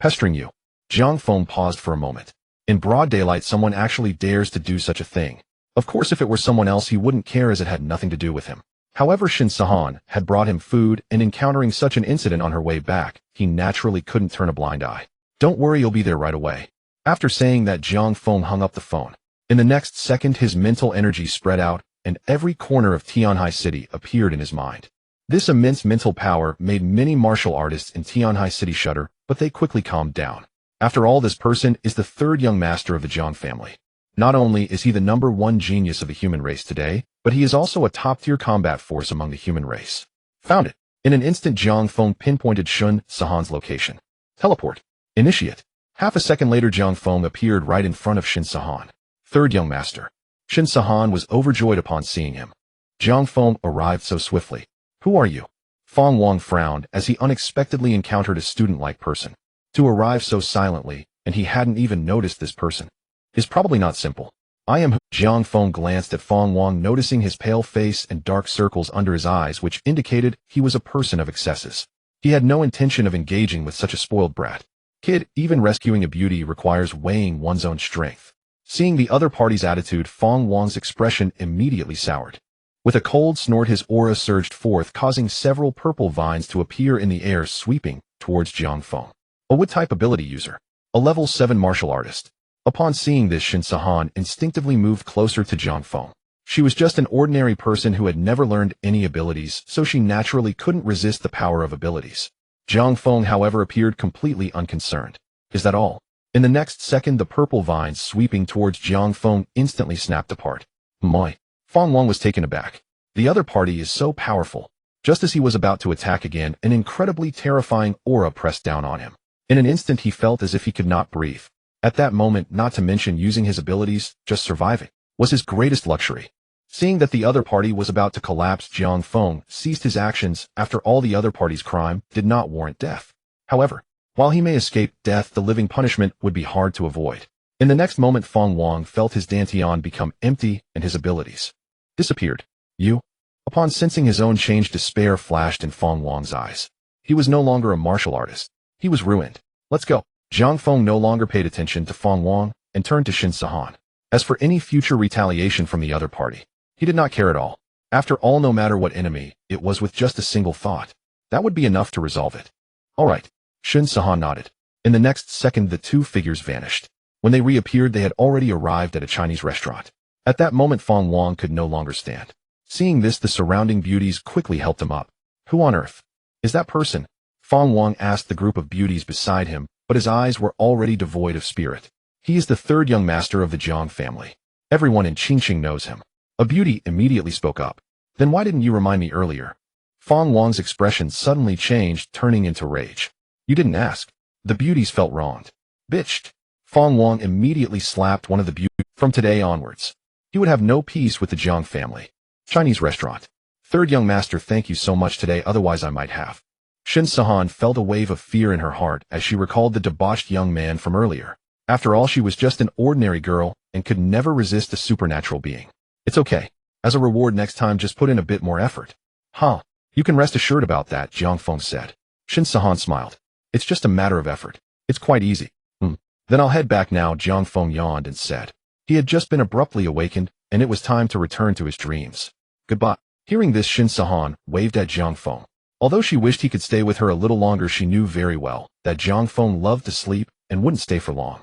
Pestering you? Jiang Feng paused for a moment. In broad daylight, someone actually dares to do such a thing. Of course, if it were someone else, he wouldn't care, as it had nothing to do with him. However, Shin Sahan had brought him food, and encountering such an incident on her way back, he naturally couldn't turn a blind eye. Don't worry, you'll be there right away. After saying that, Jiang Feng hung up the phone. In the next second, his mental energy spread out, and every corner of Tianhai City appeared in his mind. This immense mental power made many martial artists in Tianhai City shudder, but they quickly calmed down. After all, this person is the third young master of the Jiang family. Not only is he the #1 genius of the human race today, but he is also a top-tier combat force among the human race. Found it. In an instant, Jiang Feng pinpointed Shin Sahan's location. Teleport. Initiate. Half a second later, Jiang Feng appeared right in front of Shin Sahan. Third young master. Shin Sahan was overjoyed upon seeing him. Jiang Feng arrived so swiftly. Who are you? Feng Wang frowned as he unexpectedly encountered a student-like person. To arrive so silently, and he hadn't even noticed this person, is probably not simple. I am. Jiang Feng glanced at Feng Wang, noticing his pale face and dark circles under his eyes, which indicated he was a person of excesses. He had no intention of engaging with such a spoiled brat. Kid, even rescuing a beauty requires weighing one's own strength. Seeing the other party's attitude, Feng Wang's expression immediately soured. With a cold snort, his aura surged forth, causing several purple vines to appear in the air, sweeping towards Jiang Feng. A wood-type ability user. A level 7 martial artist. Upon seeing this, Shin Sahan instinctively moved closer to Jiang Feng. She was just an ordinary person who had never learned any abilities, so she naturally couldn't resist the power of abilities. Jiang Feng, however, appeared completely unconcerned. Is that all? In the next second, the purple vines sweeping towards Jiang Feng instantly snapped apart. My. Feng Wang was taken aback. The other party is so powerful. Just as he was about to attack again, an incredibly terrifying aura pressed down on him. In an instant, he felt as if he could not breathe. At that moment, not to mention using his abilities, just surviving was his greatest luxury. Seeing that the other party was about to collapse, Jiang Feng ceased his actions. After all, the other party's crime did not warrant death. However, while he may escape death, the living punishment would be hard to avoid. In the next moment, Feng Wang felt his dantian become empty and his abilities disappeared. You? Upon sensing his own change, despair flashed in Feng Wang's eyes. He was no longer a martial artist. He was ruined. Let's go. Jiang Feng no longer paid attention to Feng Wang and turned to Shin Sahan. As for any future retaliation from the other party, he did not care at all. After all, no matter what enemy it was, with just a single thought, that would be enough to resolve it. All right. Shin Sahan nodded. In the next second, the two figures vanished. When they reappeared, they had already arrived at a Chinese restaurant. At that moment, Feng Wang could no longer stand. Seeing this, the surrounding beauties quickly helped him up. Who on earth is that person? Feng Wang asked the group of beauties beside him, but his eyes were already devoid of spirit. He is the third young master of the Jiang family. Everyone in Qingqing knows him. A beauty immediately spoke up. Then why didn't you remind me earlier? Feng Wang's expression suddenly changed, turning into rage. You didn't ask. The beauties felt wronged. Bitched. Feng Wang immediately slapped one of the beauties. From today onwards, he would have no peace with the Jiang family. Chinese restaurant. Third young master, thank you so much today, otherwise I might have. Shin Sahan felt a wave of fear in her heart as she recalled the debauched young man from earlier. After all, she was just an ordinary girl and could never resist a supernatural being. It's okay. As a reward next time, just put in a bit more effort. Huh. You can rest assured about that, Jiang Feng said. Shin Sahan smiled. It's just a matter of effort. It's quite easy. Then I'll head back now, Jiang Feng yawned and said. He had just been abruptly awakened, and it was time to return to his dreams. Goodbye. Hearing this, Shin Sahan waved at Jiang Feng. Although she wished he could stay with her a little longer, she knew very well that Jiang Feng loved to sleep and wouldn't stay for long.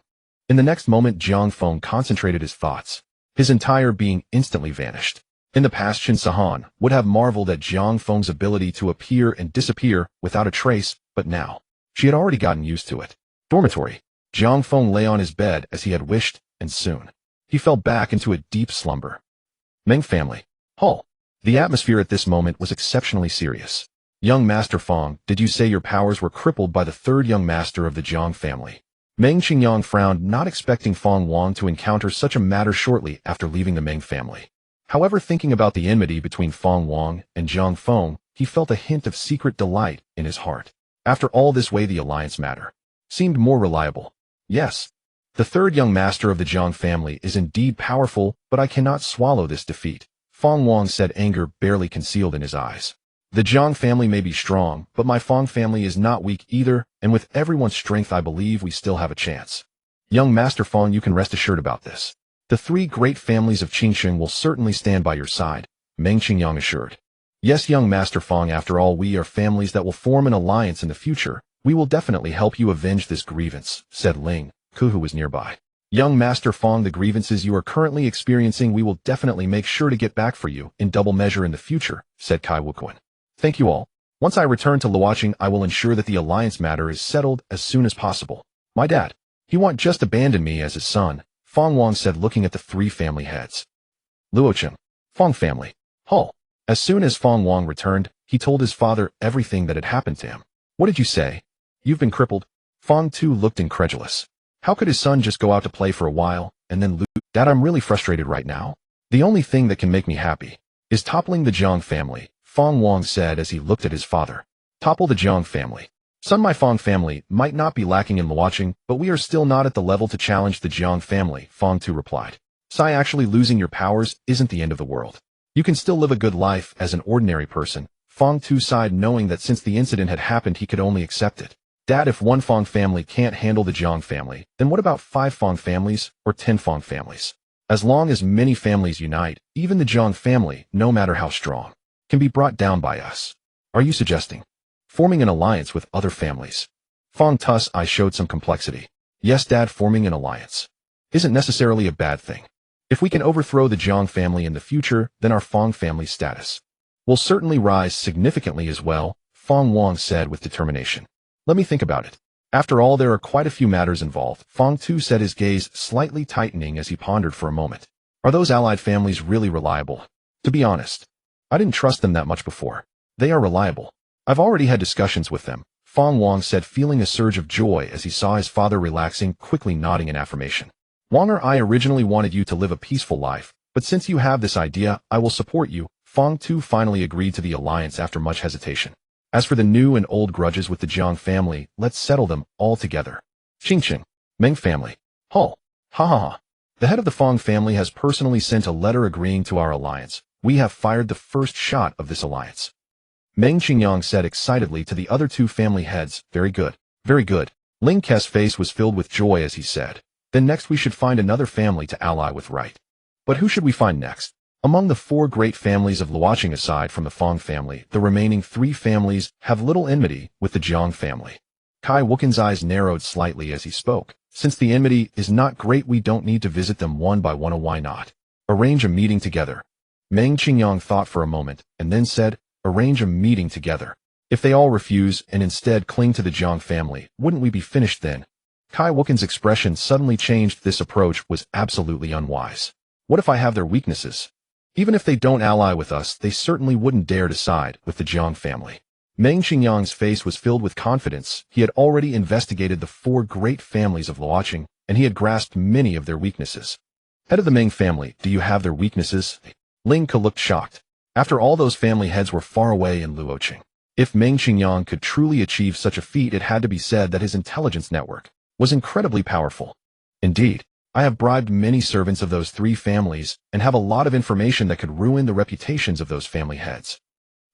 In the next moment, Jiang Feng concentrated his thoughts. His entire being instantly vanished. In the past, Shin Sahan would have marveled at Jiang Feng's ability to appear and disappear without a trace, but now, she had already gotten used to it. Dormitory. Jiang Feng lay on his bed as he had wished, and soon, he fell back into a deep slumber. Meng family. Hull. The atmosphere at this moment was exceptionally serious. Young Master Feng, did you say your powers were crippled by the third young master of the Jiang family? Meng Qingyang frowned, not expecting Feng Wang to encounter such a matter shortly after leaving the Meng family. However, thinking about the enmity between Feng Wang and Jiang Feng, he felt a hint of secret delight in his heart. After all, this way the alliance matter seemed more reliable. Yes, the third young master of the Jiang family is indeed powerful, but I cannot swallow this defeat, Feng Wang said, anger barely concealed in his eyes. The Jiang family may be strong, but my Feng family is not weak either, and with everyone's strength I believe we still have a chance. Young Master Feng, you can rest assured about this. The three great families of Qingsheng will certainly stand by your side, Meng Qingyang assured. Yes, young Master Feng, after all, we are families that will form an alliance in the future. We will definitely help you avenge this grievance, said Ling Ku, who was nearby. Young Master Feng, the grievances you are currently experiencing we will definitely make sure to get back for you in double measure in the future, said Kai Wuquan. Thank you all. Once I return to Luoqing, I will ensure that the alliance matter is settled as soon as possible. My dad, he won't just abandon me as his son, Feng Wang said, looking at the three family heads. Luoqing, Feng family, Hull. As soon as Feng Wang returned, he told his father everything that had happened to him. What did you say? You've been crippled? Feng Tu looked incredulous. How could his son just go out to play for a while, and then lose? Dad, I'm really frustrated right now. The only thing that can make me happy is toppling the Jiang family, Feng Wang said as he looked at his father. Topple the Jiang family. Son, my Feng family might not be lacking in Luoqing, but we are still not at the level to challenge the Jiang family, Feng Tu replied. Sai, actually losing your powers isn't the end of the world. You can still live a good life as an ordinary person. Feng Tu sighed, knowing that since the incident had happened he could only accept it. Dad, if one Feng family can't handle the Jiang family, then what about 5 Feng families or 10 Feng families? As long as many families unite, even the Jiang family, no matter how strong, can be brought down by us. Are you suggesting forming an alliance with other families? Feng Tu's eyes showed some complexity. Yes, Dad, forming an alliance isn't necessarily a bad thing. If we can overthrow the Jiang family in the future, then our Feng family's status will certainly rise significantly as well, Feng Wang said with determination. Let me think about it. After all, there are quite a few matters involved. Feng Tu said, his gaze slightly tightening as he pondered for a moment. Are those allied families really reliable? To be honest, I didn't trust them that much before. They are reliable. I've already had discussions with them, Feng Wang said, feeling a surge of joy as he saw his father relaxing, quickly nodding in affirmation. Wanger, I originally wanted you to live a peaceful life, but since you have this idea, I will support you. Feng Tu finally agreed to the alliance after much hesitation. As for the new and old grudges with the Jiang family, let's settle them all together. Qingqing, Meng family, Hull. Ha ha ha. The head of the Feng family has personally sent a letter agreeing to our alliance. We have fired the first shot of this alliance. Meng Qingyang said excitedly to the other 2 family heads. Very good. Very good. Ling Ke's face was filled with joy as he said. Then next we should find another family to ally with, right? But who should we find next? Among the 4 great families of Luoqing, aside from the Feng family, the remaining 3 families have little enmity with the Jiang family. Kai Wuquan's eyes narrowed slightly as he spoke. Since the enmity is not great, we don't need to visit them one by one. Why not arrange a meeting together? Meng Qingyang thought for a moment, and then said, arrange a meeting together. If they all refuse and instead cling to the Jiang family, wouldn't we be finished then? Kai Wuquan's expression suddenly changed. This approach was absolutely unwise. What if I have their weaknesses? Even if they don't ally with us, they certainly wouldn't dare to side with the Jiang family. Meng Qingyang's face was filled with confidence. He had already investigated the 4 great families of Luoqing, and he had grasped many of their weaknesses. Head of the Meng family, do you have their weaknesses? Ling Ke looked shocked. After all, those family heads were far away in Luoqing. If Meng Qingyang could truly achieve such a feat, it had to be said that his intelligence network was incredibly powerful. Indeed, I have bribed many servants of those 3 families and have a lot of information that could ruin the reputations of those family heads.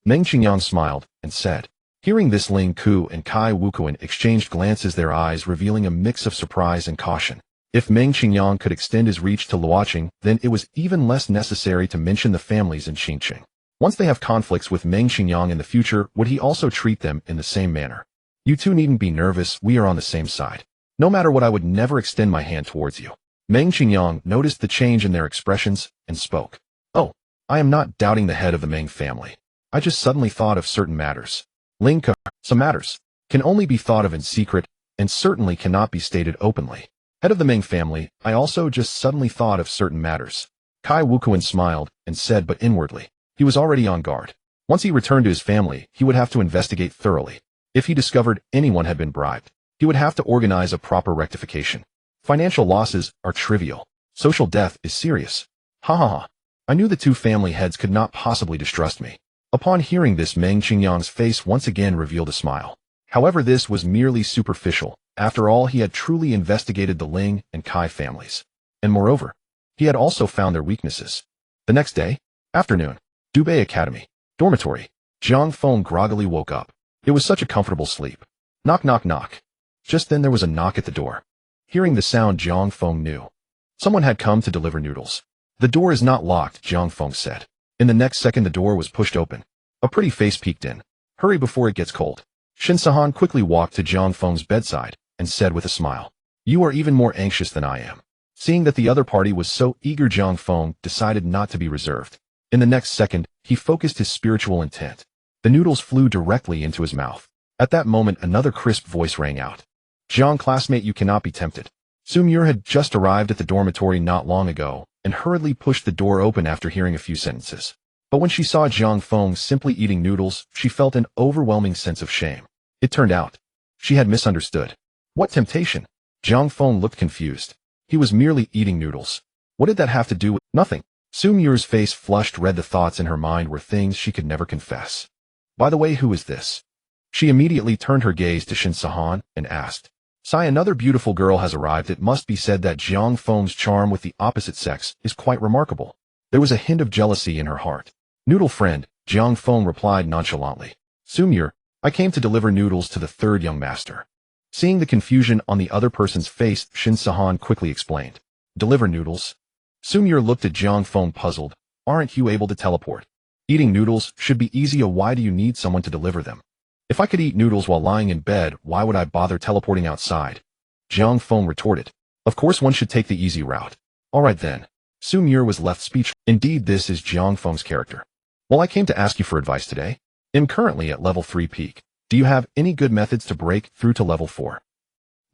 Meng Qingyang smiled and said, Hearing this, Ling Ku and Kai Wukuan exchanged glances, their eyes revealing a mix of surprise and caution. If Meng Qingyang could extend his reach to Luoqing, then it was even less necessary to mention the families in Xinqing. Once they have conflicts with Meng Qingyang in the future, would he also treat them in the same manner? You two needn't be nervous, we are on the same side. No matter what, I would never extend my hand towards you. Meng Qingyang noticed the change in their expressions and spoke. Oh, I am not doubting the head of the Meng family. I just suddenly thought of certain matters. Ling Ke, some matters can only be thought of in secret and certainly cannot be stated openly. Head of the Meng family, I also just suddenly thought of certain matters. Kai Wukuan smiled and said, but inwardly, he was already on guard. Once he returned to his family, he would have to investigate thoroughly. If he discovered anyone had been bribed, he would have to organize a proper rectification. Financial losses are trivial. Social death is serious. Ha ha ha. I knew the two family heads could not possibly distrust me. Upon hearing this, Meng Qingyang's face once again revealed a smile. However, this was merely superficial. After all, he had truly investigated the Ling and Kai families. And moreover, he had also found their weaknesses. The next day, afternoon, Dubei Academy, dormitory. Jiang Feng groggily woke up. It was such a comfortable sleep. Knock knock knock. Just then there was a knock at the door. Hearing the sound, Jiang Feng knew someone had come to deliver noodles. The door is not locked, Jiang Feng said. In the next second, the door was pushed open. A pretty face peeked in. Hurry before it gets cold. Shin Sahan quickly walked to Jiang Feng's bedside and said with a smile, you are even more anxious than I am. Seeing that the other party was so eager, Jiang Feng decided not to be reserved. In the next second, he focused his spiritual intent. The noodles flew directly into his mouth. At that moment, another crisp voice rang out. Jiang, classmate, you cannot be tempted. Sumir had just arrived at the dormitory not long ago and hurriedly pushed the door open after hearing a few sentences. But when she saw Jiang Feng simply eating noodles, she felt an overwhelming sense of shame. It turned out she had misunderstood. What temptation? Jiang Feng looked confused. He was merely eating noodles. What did that have to do with nothing? Sumir's face flushed red. The thoughts in her mind were things she could never confess. By the way, who is this? She immediately turned her gaze to Shin Sahan and asked. Sai, another beautiful girl has arrived. It must be said that Jiang Feng's charm with the opposite sex is quite remarkable. There was a hint of jealousy in her heart. Noodle friend, Jiang Feng replied nonchalantly. Sumir, I came to deliver noodles to the third young master. Seeing the confusion on the other person's face, Shin Sahan quickly explained. Deliver noodles? Sumir looked at Jiang Feng puzzled. Aren't you able to teleport? Eating noodles should be easy. Why do you need someone to deliver them? If I could eat noodles while lying in bed, why would I bother teleporting outside? Jiang Feng retorted. Of course one should take the easy route. Alright then. Sumir was left speechless. Indeed, this is Jiang Feng's character. Well, I came to ask you for advice today. I'm currently at level 3 peak. Do you have any good methods to break through to level 4?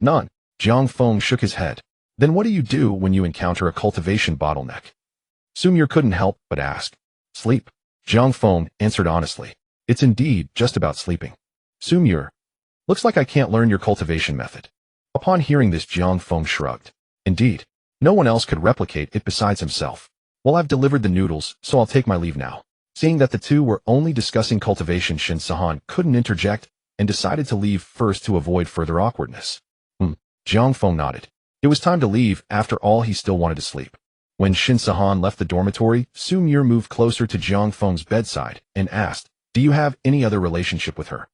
None. Jiang Feng shook his head. Then what do you do when you encounter a cultivation bottleneck? Sumir couldn't help but ask. Sleep. Jiang Feng answered honestly. It's indeed just about sleeping. Sumir. Looks like I can't learn your cultivation method. Upon hearing this, Jiang Feng shrugged. Indeed. No one else could replicate it besides himself. Well, I've delivered the noodles, so I'll take my leave now. Seeing that the two were only discussing cultivation, Shin Sahan couldn't interject and decided to leave first to avoid further awkwardness. Jiang Feng nodded. It was time to leave. After all, he still wanted to sleep. When Shin Sahan left the dormitory, Sumir moved closer to Jiang Feng's bedside and asked, do you have any other relationship with her?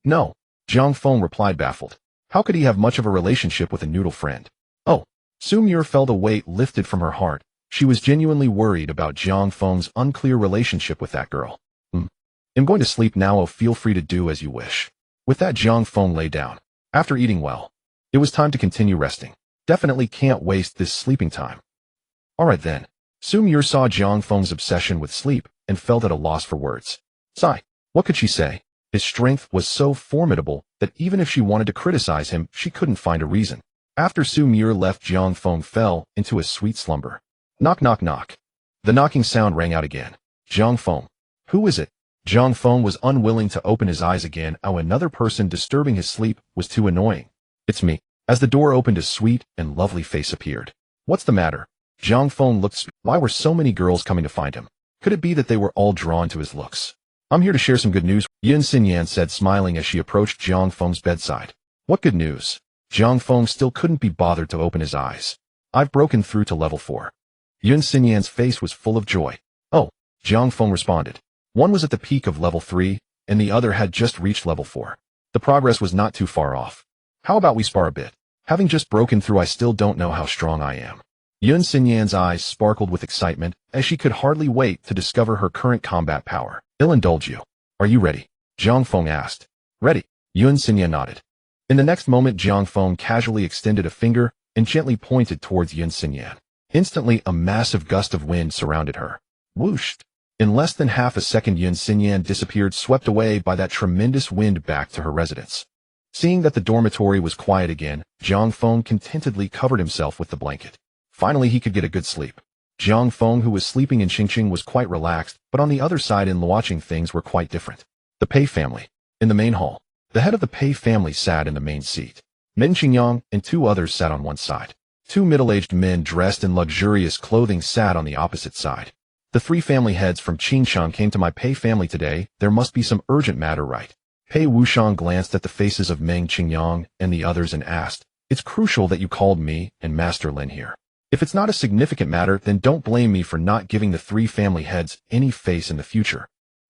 No. Jiang Feng replied, baffled. How could he have much of a relationship with a noodle friend? Oh. Sumir felt a weight lifted from her heart. She was genuinely worried about Jiang Feng's unclear relationship with that girl. I'm going to sleep now. Oh, feel free to do as you wish. With that, Jiang Feng lay down. After eating well, it was time to continue resting. Definitely can't waste this sleeping time. Alright then. Sumir saw Jiang Feng's obsession with sleep and felt at a loss for words. Sigh. What could she say? His strength was so formidable that even if she wanted to criticize him, she couldn't find a reason. After Sumir left, Jiang Feng fell into a sweet slumber. Knock knock knock. The knocking sound rang out again. Jiang Feng. Who is it? Jiang Feng was unwilling to open his eyes again. Oh, another person disturbing his sleep was too annoying. It's me. As the door opened, a sweet and lovely face appeared. What's the matter? Jiang Feng looked. Why were so many girls coming to find him? Could it be that they were all drawn to his looks? I'm here to share some good news, Yin Xinyan said, smiling as she approached Jiang Feng's bedside. What good news? Jiang Feng still couldn't be bothered to open his eyes. I've broken through to level 4. Yun Xinyan's face was full of joy. Oh, Jiang Feng responded. One was at the peak of level 3, and the other had just reached level 4. The progress was not too far off. How about we spar a bit? Having just broken through, I still don't know how strong I am. Yun Xinyan's eyes sparkled with excitement as she could hardly wait to discover her current combat power. I'll indulge you. Are you ready? Jiang Feng asked. Ready. Yun Xinyan nodded. In the next moment, Jiang Feng casually extended a finger and gently pointed towards Yun Xinyan. Instantly, a massive gust of wind surrounded her. Whooshed. In less than half a second, Yun Xinyan disappeared, swept away by that tremendous wind back to her residence. Seeing that the dormitory was quiet again, Jiang Feng contentedly covered himself with the blanket. Finally, he could get a good sleep. Jiang Feng, who was sleeping in Qingqing, was quite relaxed, but on the other side in Luoqing things were quite different. The Pei family. In the main hall, the head of the Pei family sat in the main seat. Meng Qingyang and 2 others sat on one side. 2 middle-aged men dressed in luxurious clothing sat on the opposite side. The 3 family heads from Qingchang came to my Pei family today. There must be some urgent matter, right? Pei Wuxiang glanced at the faces of Meng Qingyang and the others and asked, It's crucial that you called me and Master Lin here. If it's not a significant matter, then don't blame me for not giving the 3 family heads any face in the future.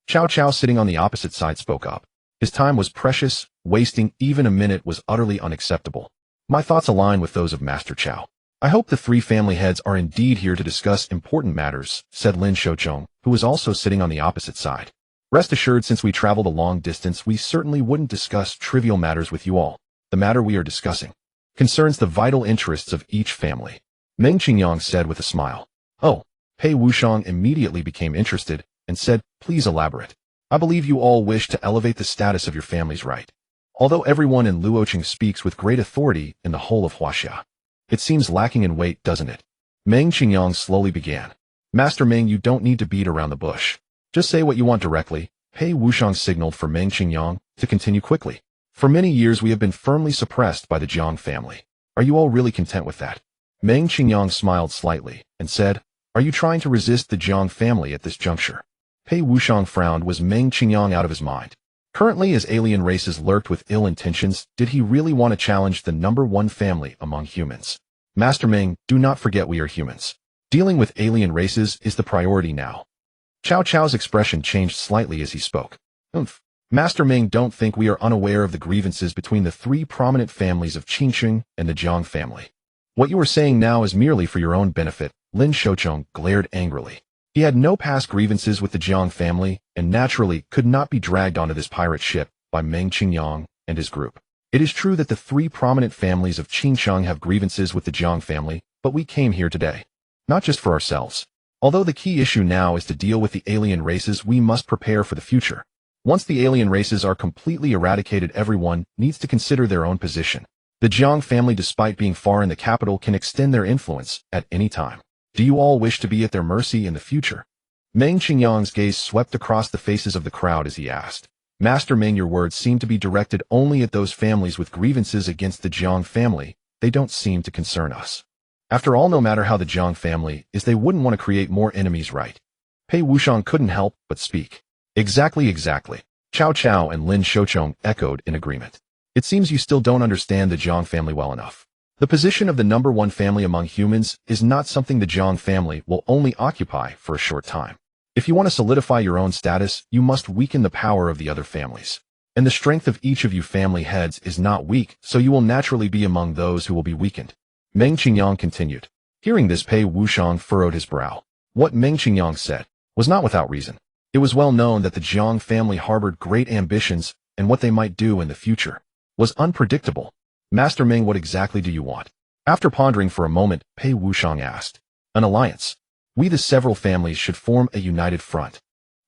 Cao Cao, sitting on the opposite side, spoke up. His time was precious. Wasting even a minute was utterly unacceptable. My thoughts align with those of Master Cao. I hope the 3 family heads are indeed here to discuss important matters, said Lin Shouchong, who was also sitting on the opposite side. Rest assured, since we traveled a long distance, we certainly wouldn't discuss trivial matters with you all. The matter we are discussing concerns the vital interests of each family. Meng Qingyang said with a smile. Oh, Pei Wuxiang immediately became interested and said, Please elaborate. I believe you all wish to elevate the status of your families, right? Although everyone in Luoqing speaks with great authority in the whole of Huaxia, it seems lacking in weight, doesn't it? Meng Qingyang slowly began. Master Meng, you don't need to beat around the bush. Just say what you want directly. Pei Wuxiang signaled for Meng Qingyang to continue quickly. For many years we have been firmly suppressed by the Jiang family. Are you all really content with that? Meng Qingyang smiled slightly and said, Are you trying to resist the Jiang family at this juncture? Pei Wuxiang frowned. Was Meng Qingyang out of his mind? Currently, as alien races lurked with ill intentions, did he really want to challenge the #1 family among humans? Master Meng, do not forget we are humans. Dealing with alien races is the priority now. Cao Cao's expression changed slightly as he spoke. Master Meng, don't think we are unaware of the grievances between the 3 prominent families of Qingqing and the Jiang family. What you are saying now is merely for your own benefit. Lin Shouchong glared angrily. He had no past grievances with the Jiang family and naturally could not be dragged onto this pirate ship by Meng Qingyang and his group. It is true that the 3 prominent families of Qingchang have grievances with the Jiang family, but we came here today not just for ourselves. Although the key issue now is to deal with the alien races, we must prepare for the future. Once the alien races are completely eradicated, everyone needs to consider their own position. The Jiang family, despite being far in the capital, can extend their influence at any time. Do you all wish to be at their mercy in the future? Meng Qingyang's gaze swept across the faces of the crowd as he asked. Master Meng, your words seem to be directed only at those families with grievances against the Jiang family. They don't seem to concern us. After all, no matter how the Jiang family is, they wouldn't want to create more enemies, right? Pei Wuxiang couldn't help but speak. Exactly. Cao Cao and Lin Shouchong echoed in agreement. It seems you still don't understand the Jiang family well enough. The position of the #1 family among humans is not something the Jiang family will only occupy for a short time. If you want to solidify your own status, you must weaken the power of the other families. And the strength of each of you family heads is not weak, so you will naturally be among those who will be weakened. Meng Qingyang continued. Hearing this, Pei Wuxiang furrowed his brow. What Meng Qingyang said was not without reason. It was well known that the Jiang family harbored great ambitions, and what they might do in the future was unpredictable. Master Meng, what exactly do you want? After pondering for a moment, Pei Wuxiang asked. An alliance. We, the several families, should form a united front.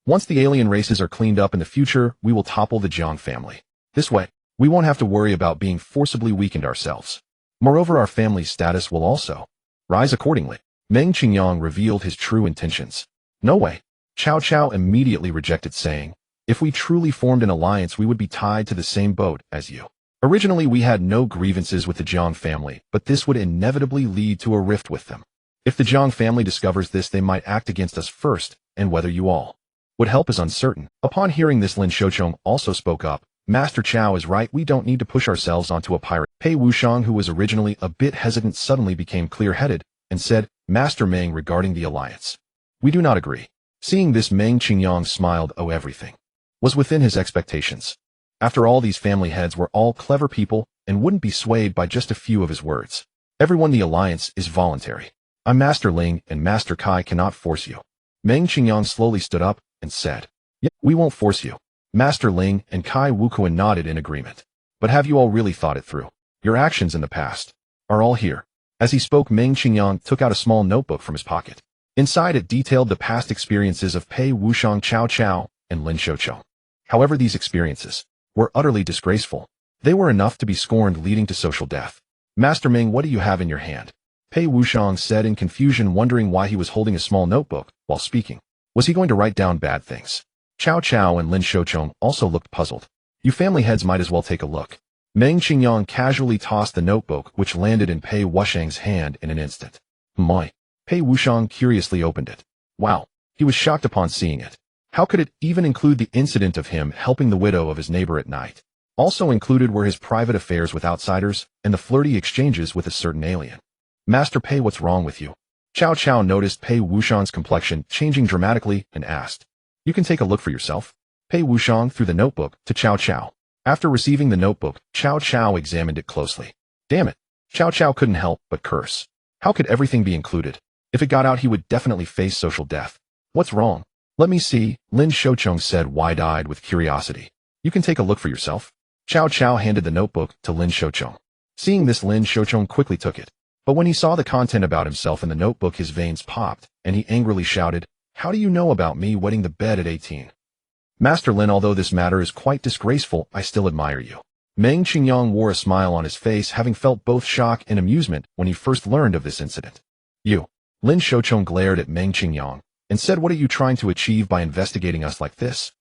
Once the alien races are cleaned up in the future, we will topple the Jiang family. This way, we won't have to worry about being forcibly weakened ourselves. Moreover, our family's status will also rise accordingly. Meng Qingyang revealed his true intentions. No way. Cao Cao immediately rejected, saying, If we truly formed an alliance, we would be tied to the same boat as you. Originally, we had no grievances with the Jiang family, but this would inevitably lead to a rift with them. If the Jiang family discovers this, they might act against us first, and whether you all would help is uncertain. Upon hearing this, Lin Shouchong also spoke up. Master Cao is right, we don't need to push ourselves onto a pirate. Pei Wuxiang, who was originally a bit hesitant, suddenly became clear-headed and said, Master Meng, regarding the alliance, we do not agree. Seeing this, Meng Qingyang smiled. Oh, everything was within his expectations. After all, these family heads were all clever people and wouldn't be swayed by just a few of his words. Everyone, the alliance is voluntary. I'm Master Ling and Master Kai cannot force you. Meng Qingyang slowly stood up and said, "Yeah, we won't force you." Master Ling and Kai Wukuan nodded in agreement. But have you all really thought it through? Your actions in the past are all here. As he spoke, Meng Qingyang took out a small notebook from his pocket. Inside it detailed the past experiences of Pei Wushang Chao Chao and Lin Shouchou. However, these experiences were utterly disgraceful. They were enough to be scorned, leading to social death. Master Ming, what do you have in your hand? Pei Wushang said in confusion, wondering why he was holding a small notebook while speaking. Was he going to write down bad things? Chao Chao and Lin Shouchou also looked puzzled. You family heads might as well take a look. Meng Qingyang casually tossed the notebook, which landed in Pei Wushang's hand in an instant. My. Pei Wushang curiously opened it. Wow. He was shocked upon seeing it. How could it even include the incident of him helping the widow of his neighbor at night? Also included were his private affairs with outsiders and the flirty exchanges with a certain alien. Master Pei, what's wrong with you? Chao Chao noticed Pei Wushang's complexion changing dramatically and asked. You can take a look for yourself. Pei Wushang threw the notebook to Chao Chao. After receiving the notebook, Chao Chao examined it closely. Damn it. Chao Chao couldn't help but curse. How could everything be included? If it got out, he would definitely face social death. What's wrong? Let me see, Lin Shouchou said, wide-eyed with curiosity. You can take a look for yourself. Chao Chao handed the notebook to Lin Shouchou. Seeing this, Lin Shouchou quickly took it. But when he saw the content about himself in the notebook, his veins popped, and he angrily shouted, How do you know about me wetting the bed at 18? Master Lin, although this matter is quite disgraceful, I still admire you. Meng Qingyang wore a smile on his face, having felt both shock and amusement when he first learned of this incident. You. Lin Shouchou glared at Meng Qingyang and said, What are you trying to achieve by investigating us like this?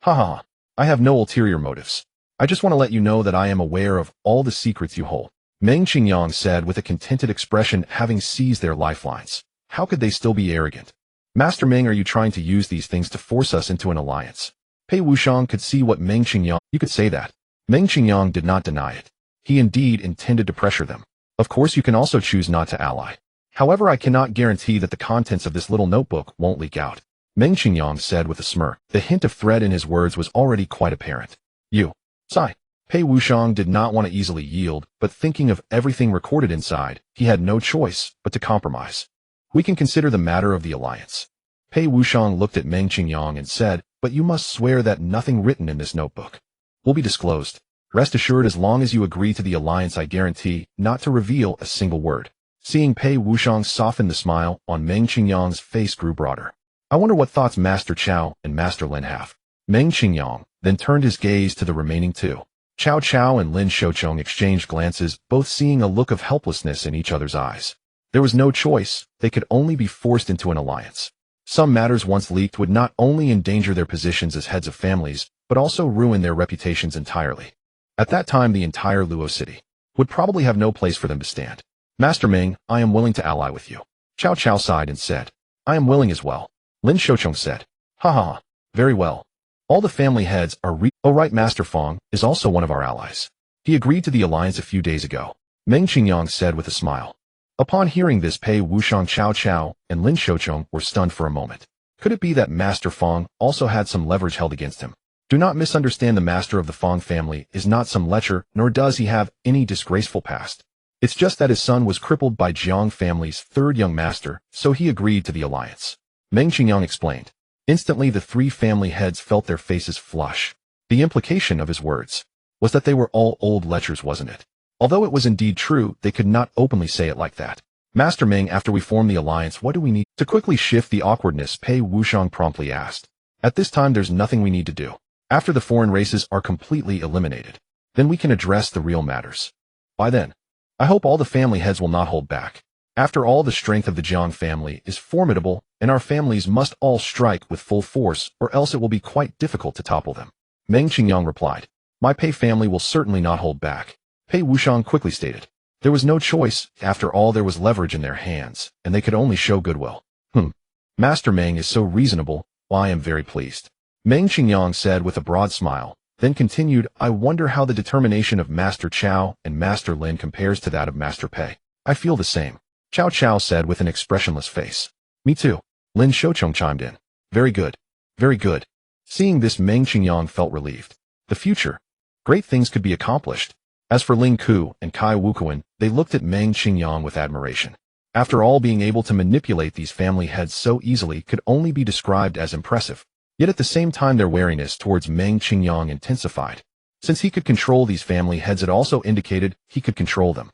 Ha ha. I have no ulterior motives. I just want to let you know that I am aware of all the secrets you hold. Meng Qingyang said with a contented expression, having seized their lifelines. How could they still be arrogant? Master Meng, are you trying to use these things to force us into an alliance? Pei Wushang could see what Meng Qingyang... You could say that. Meng Qingyang did not deny it. He indeed intended to pressure them. Of course, you can also choose not to ally. However, I cannot guarantee that the contents of this little notebook won't leak out. Meng Qingyang said with a smirk. The hint of threat in his words was already quite apparent. You. Sigh. Pei Wushang did not want to easily yield, but thinking of everything recorded inside, he had no choice but to compromise. We can consider the matter of the alliance. Pei Wushang looked at Meng Qingyang and said, But you must swear that nothing written in this notebook will be disclosed. Rest assured, as long as you agree to the alliance, I guarantee not to reveal a single word. Seeing Pei Wushang soften, the smile on Meng Qingyang's face grew broader. I wonder what thoughts Master Chao and Master Lin have. Meng Qingyang then turned his gaze to the remaining two. Chao Chao and Lin Shouchou exchanged glances, both seeing a look of helplessness in each other's eyes. There was no choice. They could only be forced into an alliance. Some matters once leaked would not only endanger their positions as heads of families, but also ruin their reputations entirely. At that time, the entire Luo city would probably have no place for them to stand. Master Ming, I am willing to ally with you. Chao Chao sighed and said, I am willing as well. Lin Shouchou said, Ha ha, very well. All the family heads are Oh right, Master Feng is also one of our allies. He agreed to the alliance a few days ago. Meng Qingyang said with a smile. Upon hearing this, Pei Wushang, Chao Chao, and Lin Shouchou were stunned for a moment. Could it be that Master Feng also had some leverage held against him? Do not misunderstand, the master of the Feng family is not some lecher, nor does he have any disgraceful past. It's just that his son was crippled by Jiang family's third young master, so he agreed to the alliance. Meng Qingyang explained. Instantly, the three family heads felt their faces flush. The implication of his words was that they were all old lechers, wasn't it? Although it was indeed true, they could not openly say it like that. Master Ming, after we form the alliance, what do we need? To quickly shift the awkwardness, Pei Wushang promptly asked. At this time, there's nothing we need to do. After the foreign races are completely eliminated, then we can address the real matters. By then, I hope all the family heads will not hold back. After all, the strength of the Jiang family is formidable, and our families must all strike with full force, or else it will be quite difficult to topple them. Meng Qingyang replied. My Pei family will certainly not hold back. Pei Wushang quickly stated. There was no choice. After all, there was leverage in their hands, and they could only show goodwill. Master Meng is so reasonable. Well, I am very pleased. Meng Qingyang said with a broad smile, then continued, I wonder how the determination of Master Chao and Master Lin compares to that of Master Pei. I feel the same. Chao Chao said with an expressionless face. Me too. Lin Shouchou chimed in. Very good. Very good. Seeing this, Meng Qingyang felt relieved. The future. Great things could be accomplished. As for Ling Ku and Kai Wukuan, they looked at Meng Qingyang with admiration. After all, being able to manipulate these family heads so easily could only be described as impressive. Yet at the same time, their wariness towards Meng Qingyang intensified. Since he could control these family heads, it also indicated he could control them.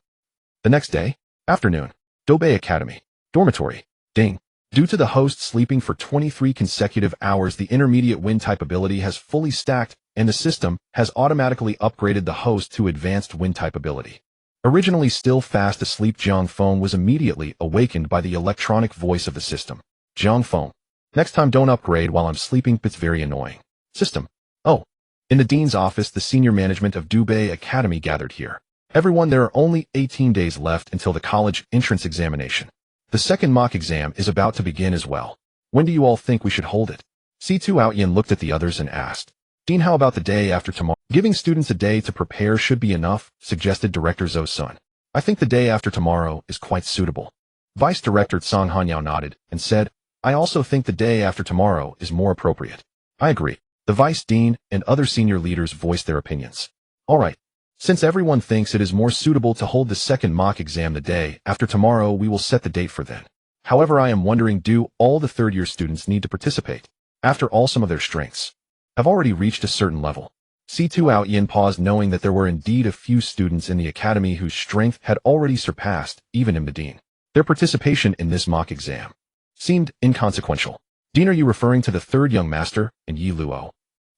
The next day, afternoon, Dobei Academy, dormitory, ding. Due to the host sleeping for 23 consecutive hours, the intermediate wind type ability has fully stacked, and the system has automatically upgraded the host to advanced wind type ability. Originally still fast asleep, Jiang Feng was immediately awakened by the electronic voice of the system. Jiang Feng, next time don't upgrade while I'm sleeping, it's very annoying. System. Oh. In the dean's office, the senior management of Dobei Academy gathered here. Everyone, there are only 18 days left until the college entrance examination. The second mock exam is about to begin as well. When do you all think we should hold it? C2 Outyin looked at the others and asked. Dean, how about the day after tomorrow? Giving students a day to prepare should be enough, suggested Director Zhou Sun. I think the day after tomorrow is quite suitable. Vice Director Song Hanyao nodded and said, I also think the day after tomorrow is more appropriate. I agree. The Vice Dean and other senior leaders voiced their opinions. All right. Since everyone thinks it is more suitable to hold the second mock exam the day after tomorrow, we will set the date for then. However, I am wondering, do all the third-year students need to participate? After all, some of their strengths have already reached a certain level. C2 Outyin paused, knowing that there were indeed a few students in the academy whose strength had already surpassed even him, the dean. Their participation in this mock exam seemed inconsequential. Dean, are you referring to the third young master and Yi Luo?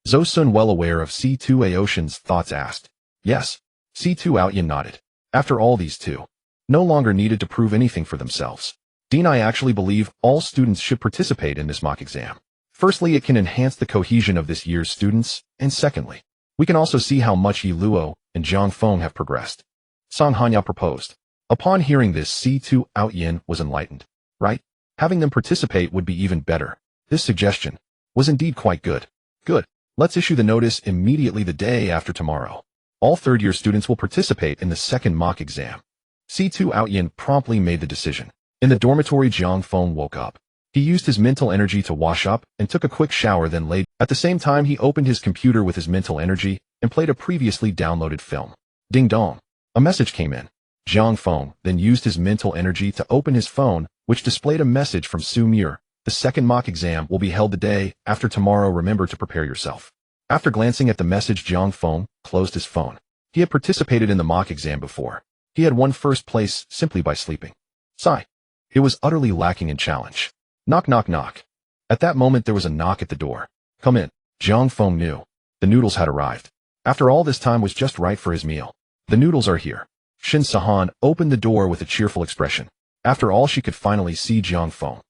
Zhou Sun, well aware of C2 Aoshan's thoughts, asked. Yes. C2 Outyin nodded. After all, these two no longer needed to prove anything for themselves. Dean, I actually believe all students should participate in this mock exam. Firstly, it can enhance the cohesion of this year's students, and secondly, we can also see how much Yi Luo and Jiang Feng have progressed. Song Hanyao proposed. Upon hearing this, C2 Outyin was enlightened. Right? Having them participate would be even better. This suggestion was indeed quite good. Good. Let's issue the notice immediately the day after tomorrow. All third-year students will participate in the second mock exam. C2 Outyin promptly made the decision. In the dormitory, Jiang Feng woke up. He used his mental energy to wash up and took a quick shower, then laid. At the same time, he opened his computer with his mental energy and played a previously downloaded film. Ding dong. A message came in. Jiang Feng then used his mental energy to open his phone, which displayed a message from Su Mir. The second mock exam will be held the day after tomorrow. Remember to prepare yourself. After glancing at the message, Jiang Feng closed his phone. He had participated in the mock exam before. He had won first place simply by sleeping. Sigh. It was utterly lacking in challenge. Knock, knock, knock. At that moment, there was a knock at the door. Come in. Jiang Feng knew. The noodles had arrived. After all this time was just right for his meal. The noodles are here. Shin Sahan opened the door with a cheerful expression. After all, she could finally see Jiang Feng.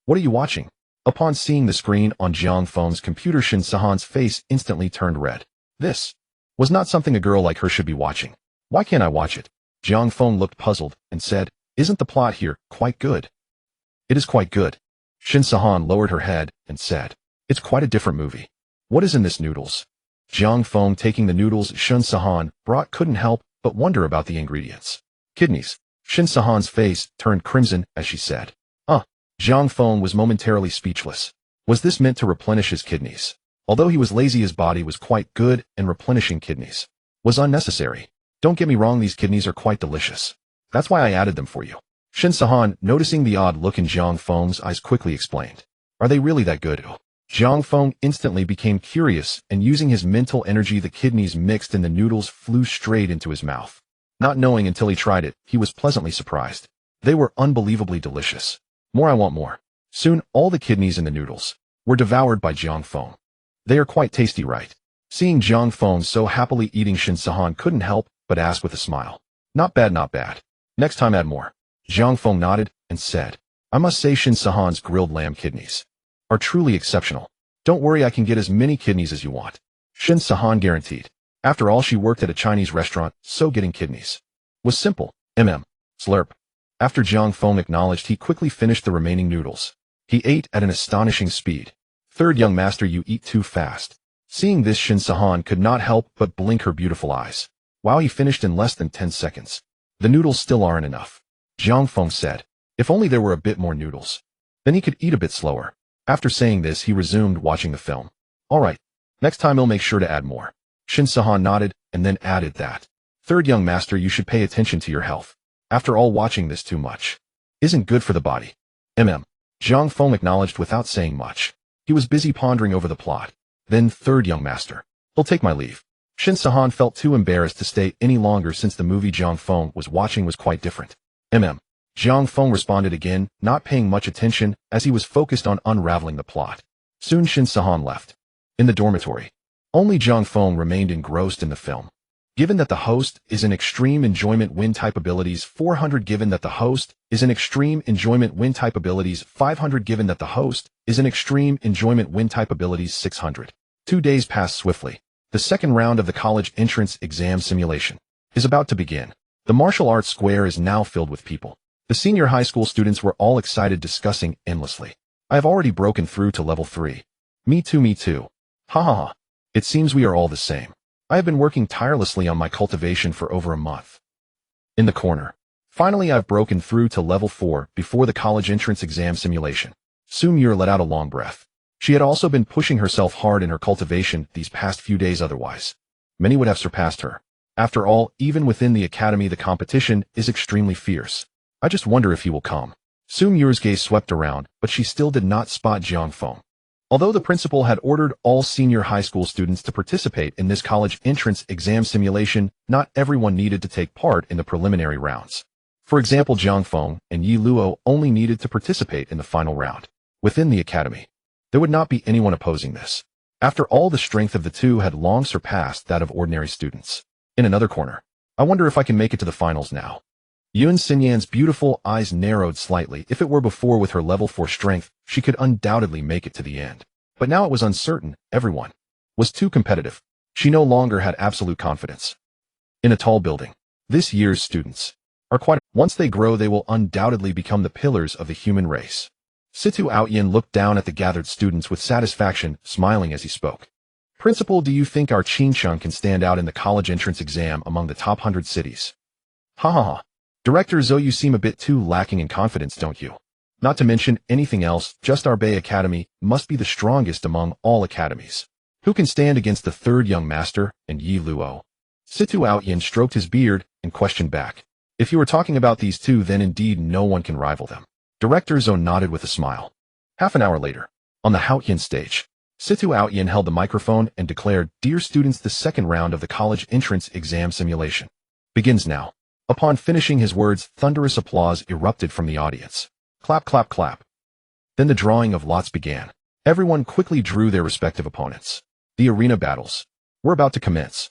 What are you watching? Upon seeing the screen on Jiang Feng's computer, Shin Sahan's face instantly turned red. This was not something a girl like her should be watching. Why can't I watch it? Jiang Feng looked puzzled and said, Isn't the plot here quite good? It is quite good. Shin Sahan lowered her head and said, It's quite a different movie. What is in this noodles? Jiang Feng, taking the noodles Shin Sahan brought, couldn't help but wonder about the ingredients. Kidneys. Shin Sahan's face turned crimson as she said, Jiang Feng was momentarily speechless. Was this meant to replenish his kidneys? Although he was lazy, his body was quite good, and replenishing kidneys was unnecessary. Don't get me wrong, these kidneys are quite delicious. That's why I added them for you. Shin Sahan, noticing the odd look in Jiang Feng's eyes, quickly explained. Are they really that good? Jiang Feng instantly became curious, and using his mental energy, the kidneys mixed in the noodles flew straight into his mouth. Not knowing until he tried it, he was pleasantly surprised. They were unbelievably delicious. More, I want more. Soon, all the kidneys in the noodles were devoured by Jiang Feng. They are quite tasty, right? Seeing Jiang Feng so happily eating, Shin Sahan couldn't help but ask with a smile. Not bad, not bad. Next time add more. Jiang Feng nodded and said, I must say Shin Sahan's grilled lamb kidneys are truly exceptional. Don't worry, I can get as many kidneys as you want. Shin Sahan guaranteed. After all, she worked at a Chinese restaurant, so getting kidneys was simple. Slurp. After Jiang Feng acknowledged, he quickly finished the remaining noodles. He ate at an astonishing speed. Third young master, you eat too fast. Seeing this, Shin Sahan could not help but blink her beautiful eyes. Wow, he finished in less than 10 seconds. The noodles still aren't enough. Jiang Feng said, if only there were a bit more noodles. Then he could eat a bit slower. After saying this, he resumed watching the film. Alright. Next time he'll make sure to add more. Shin Sahan nodded, and then added that. Third young master, you should pay attention to your health. After all, watching this too much isn't good for the body. Jiang Feng acknowledged without saying much. He was busy pondering over the plot. Then, third young master. He'll take my leave. Shin Sahan felt too embarrassed to stay any longer since the movie Jiang Feng was watching was quite different. Jiang Feng responded again, not paying much attention as he was focused on unraveling the plot. Soon Shin Sahan left. In the dormitory, only Jiang Feng remained engrossed in the film. Given that the host is an extreme enjoyment win type abilities 400. Given that the host is an extreme enjoyment win type abilities 500. Given that the host is an extreme enjoyment win type abilities 600. 2 days passed swiftly. The second round of the college entrance exam simulation is about to begin. The martial arts square is now filled with people. The senior high school students were all excited, discussing endlessly. I have already broken through to level 3. Me too, me too. Ha ha ha. It seems we are all the same. I have been working tirelessly on my cultivation for over a month. In the corner. Finally, I've broken through to level 4 before the college entrance exam simulation. Soo-Myur let out a long breath. She had also been pushing herself hard in her cultivation these past few days, otherwise many would have surpassed her. After all, even within the academy the competition is extremely fierce. I just wonder if he will come. Soo-Myur's gaze swept around, but she still did not spot Jiang Feng. Although the principal had ordered all senior high school students to participate in this college entrance exam simulation, not everyone needed to take part in the preliminary rounds. For example, Jiang Feng and Yi Luo only needed to participate in the final round. Within the academy, there would not be anyone opposing this. After all, the strength of the two had long surpassed that of ordinary students. In another corner, I wonder if I can make it to the finals now. Yun Xinyan's beautiful eyes narrowed slightly. If it were before with her level 4 strength, she could undoubtedly make it to the end. But now it was uncertain. Everyone was too competitive. She no longer had absolute confidence. In a tall building, this year's students are quite. Once they grow, they will undoubtedly become the pillars of the human race. Situ Aoyan looked down at the gathered students with satisfaction, smiling as he spoke. Principal, do you think our Qingcheng can stand out in the college entrance exam among the top 100 cities? Ha ha ha. Director Zhou, you seem a bit too lacking in confidence, don't you? Not to mention anything else, just our Bay Academy must be the strongest among all academies. Who can stand against the third young master and Yi Luo? Situ Aoyan stroked his beard and questioned back. If you were talking about these two, then indeed no one can rival them. Director Zhou nodded with a smile. Half an hour later, on the Haotian stage, Situ Aoyan held the microphone and declared, "Dear students, the second round of the college entrance exam simulation begins now." Upon finishing his words, thunderous applause erupted from the audience. Clap, clap, clap. Then the drawing of lots began. Everyone quickly drew their respective opponents. The arena battles were about to commence.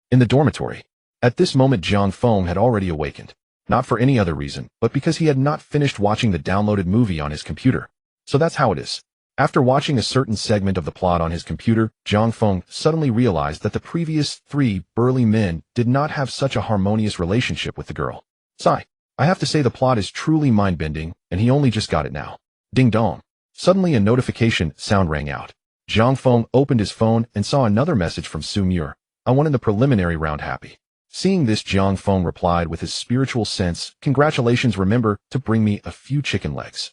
In the dormitory, at this moment Jiang Feng had already awakened. Not for any other reason, but because he had not finished watching the downloaded movie on his computer. So that's how it is. After watching a certain segment of the plot on his computer, Jiang Feng suddenly realized that the previous 3 burly men did not have such a harmonious relationship with the girl. Sigh. I have to say the plot is truly mind-bending, and he only just got it now. Ding dong. Suddenly a notification sound rang out. Jiang Feng opened his phone and saw another message from Soo-Myur. I won in the preliminary round, happy. Seeing this, Jiang Feng replied with his spiritual sense, congratulations, remember to bring me a few chicken legs.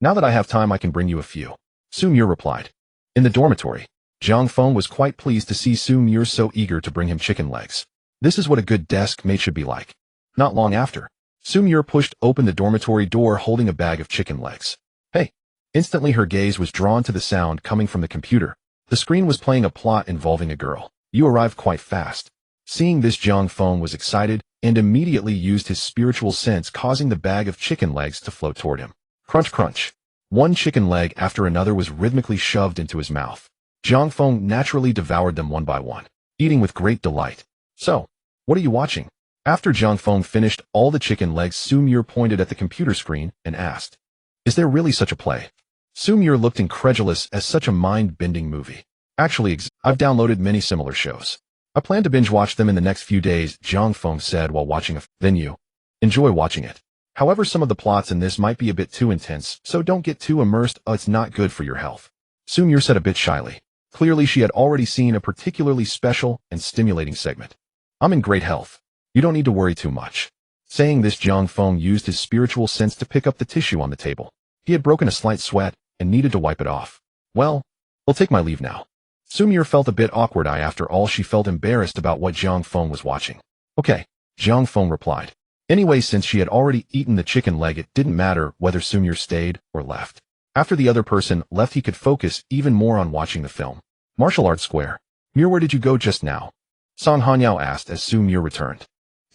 Now that I have time, I can bring you a few. Soo-Myur replied. In the dormitory, Jiang Feng was quite pleased to see Soo-Myur so eager to bring him chicken legs. This is what a good desk mate should be like. Not long after, Soo-Myur pushed open the dormitory door holding a bag of chicken legs. Hey! Instantly her gaze was drawn to the sound coming from the computer. The screen was playing a plot involving a girl. You arrived quite fast. Seeing this, Jiang Feng was excited and immediately used his spiritual sense, causing the bag of chicken legs to float toward him. Crunch, crunch. One chicken leg after another was rhythmically shoved into his mouth. Jiang Feng naturally devoured them one by one, eating with great delight. So, what are you watching? After Jiang Feng finished all the chicken legs, Soo-Myur pointed at the computer screen and asked, "Is there really such a play?" Soo-Myur looked incredulous as such a mind-bending movie. Actually, I've downloaded many similar shows. I plan to binge-watch them in the next few days, Jiang Feng said while watching Then you enjoy watching it. However, some of the plots in this might be a bit too intense, so don't get too immersed. It's not good for your health. Soo-Myur said a bit shyly. Clearly, she had already seen a particularly special and stimulating segment. I'm in great health. You don't need to worry too much. Saying this, Jiang Feng used his spiritual sense to pick up the tissue on the table. He had broken a slight sweat and needed to wipe it off. Well, I'll take my leave now. Sumir felt a bit awkward. After all, she felt embarrassed about what Jiang Feng was watching. Okay, Jiang Feng replied. Anyway, since she had already eaten the chicken leg, it didn't matter whether Sumir stayed or left. After the other person left, he could focus even more on watching the film. Martial Arts Square. Mir, where did you go just now? Song Hanyao asked as Sumir returned.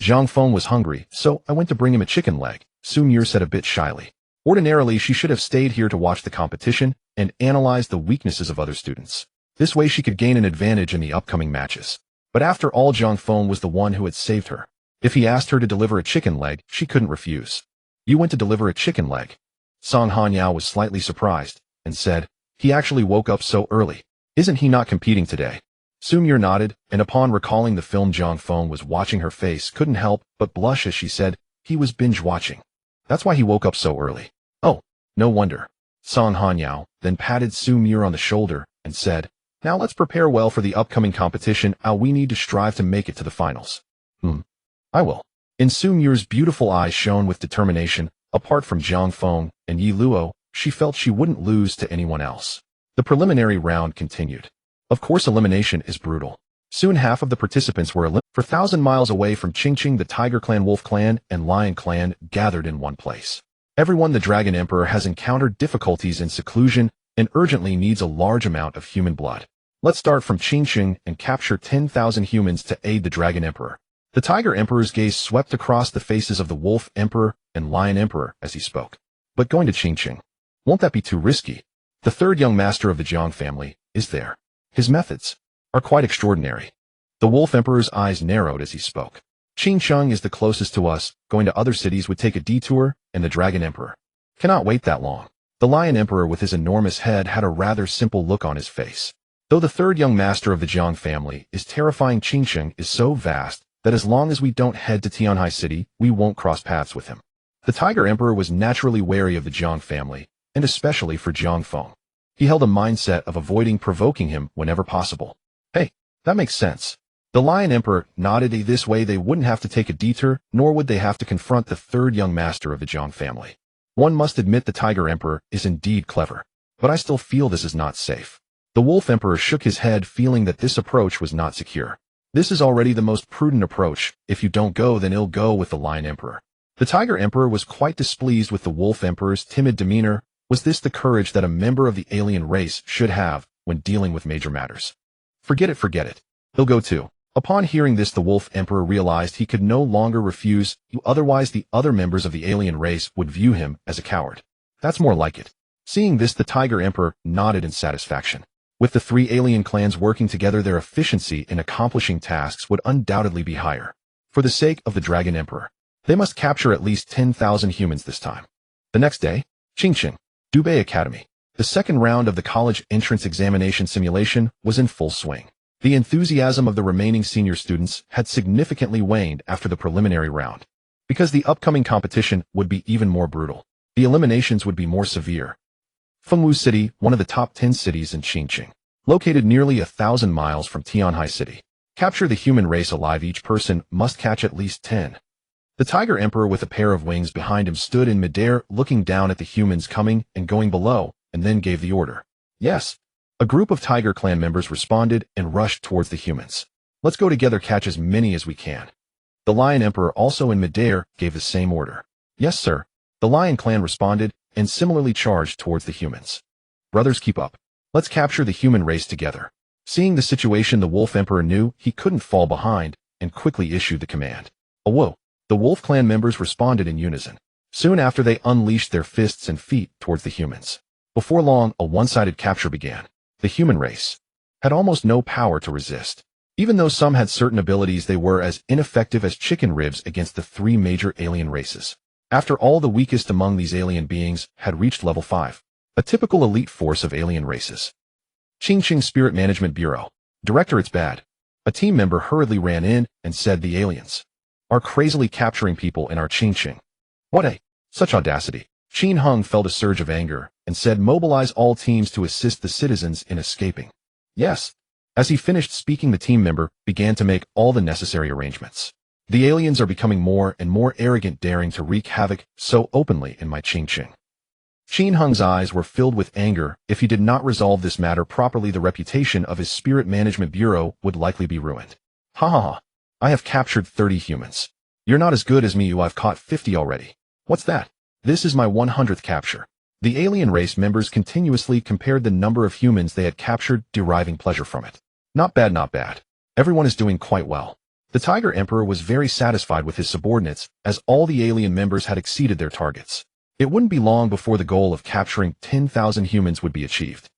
Jiang Feng was hungry, so I went to bring him a chicken leg, Sumir said a bit shyly. Ordinarily, she should have stayed here to watch the competition and analyze the weaknesses of other students. This way she could gain an advantage in the upcoming matches. But after all, Jiang Feng was the one who had saved her. If he asked her to deliver a chicken leg, she couldn't refuse. You went to deliver a chicken leg? Song Hanyao was slightly surprised and said, he actually woke up so early. Isn't he not competing today? Sumir nodded, and upon recalling the film Jiang Feng was watching, her face couldn't help but blush as she said, he was binge watching. That's why he woke up so early. Oh, no wonder. Song Hanyao then patted Sumir on the shoulder and said, now let's prepare well for the upcoming competition. We need to strive to make it to the finals. I will. In Sumir's beautiful eyes shone with determination. Apart from Jiang Feng and Yi Luo, she felt she wouldn't lose to anyone else. The preliminary round continued. Of course, elimination is brutal. Soon half of the participants were eliminated. 1,000 miles away from Qingqing, the Tiger Clan, Wolf Clan, and Lion Clan gathered in one place. Everyone, the Dragon Emperor, has encountered difficulties in seclusion and urgently needs a large amount of human blood. Let's start from Qingqing and capture 10,000 humans to aid the Dragon Emperor. The Tiger Emperor's gaze swept across the faces of the Wolf Emperor and Lion Emperor as he spoke. But going to Qingqing, won't that be too risky? The third young master of the Jiang family is there. His methods are quite extraordinary. The Wolf Emperor's eyes narrowed as he spoke. Qingqing is the closest to us. Going to other cities would take a detour, and the Dragon Emperor cannot wait that long. The Lion Emperor, with his enormous head, had a rather simple look on his face. Though the third young master of the Jiang family is terrifying, Qingqing is so vast that as long as we don't head to Tianhai City, we won't cross paths with him. The Tiger Emperor was naturally wary of the Jiang family, and especially for Jiang Feng. He held a mindset of avoiding provoking him whenever possible. Hey, that makes sense. The Lion Emperor nodded. This way they wouldn't have to take a detour, nor would they have to confront the third young master of the Jiang family. One must admit the Tiger Emperor is indeed clever, but I still feel this is not safe. The Wolf Emperor shook his head, feeling that this approach was not secure. This is already the most prudent approach. If you don't go, then he'll go with the Lion Emperor. The Tiger Emperor was quite displeased with the Wolf Emperor's timid demeanor. Was this the courage that a member of the alien race should have when dealing with major matters? Forget it. He'll go too. Upon hearing this, the Wolf Emperor realized he could no longer refuse, otherwise the other members of the alien race would view him as a coward. That's more like it. Seeing this, the Tiger Emperor nodded in satisfaction. With the three alien clans working together, their efficiency in accomplishing tasks would undoubtedly be higher. For the sake of the Dragon Emperor, they must capture at least 10,000 humans this time. The next day, Qingqing, Dubei Academy. The second round of the college entrance examination simulation was in full swing. The enthusiasm of the remaining senior students had significantly waned after the preliminary round. Because the upcoming competition would be even more brutal, the eliminations would be more severe. Fengwu City, one of the top 10 cities in Qingqing, located nearly 1,000 miles from Tianhai City. Capture the human race alive. Each person must catch at least 10. The Tiger Emperor, with a pair of wings behind him, stood in midair, looking down at the humans coming and going below, and then gave the order. Yes. A group of Tiger Clan members responded and rushed towards the humans. Let's go together, catch as many as we can. The Lion Emperor, also in midair, gave the same order. Yes, sir. The Lion Clan responded and similarly charged towards the humans. Brothers, keep up. Let's capture the human race together. Seeing the situation, the Wolf Emperor knew he couldn't fall behind and quickly issued the command. Awo! The Wolf Clan members responded in unison. Soon after, they unleashed their fists and feet towards the humans. Before long, a one-sided capture began. The human race had almost no power to resist. Even though some had certain abilities, they were as ineffective as chicken ribs against the three major alien races. After all, the weakest among these alien beings had reached level 5, a typical elite force of alien races. Qingqing Spirit Management Bureau. Director, it's bad. A team member hurriedly ran in and said, the aliens are crazily capturing people in our Qingqing. What such audacity. Qin Hung felt a surge of anger and said, mobilize all teams to assist the citizens in escaping. Yes. As he finished speaking, the team member began to make all the necessary arrangements. The aliens are becoming more and more arrogant, daring to wreak havoc so openly in my Qingqing. Qin Heng's eyes were filled with anger. If he did not resolve this matter properly, the reputation of his Spirit Management Bureau would likely be ruined. Ha ha ha. I have captured 30 humans. You're not as good as me, I've caught 50 already. What's that? This is my 100th capture. The alien race members continuously compared the number of humans they had captured, deriving pleasure from it. Not bad, not bad. Everyone is doing quite well. The Tiger Emperor was very satisfied with his subordinates, as all the alien members had exceeded their targets. It wouldn't be long before the goal of capturing 10,000 humans would be achieved.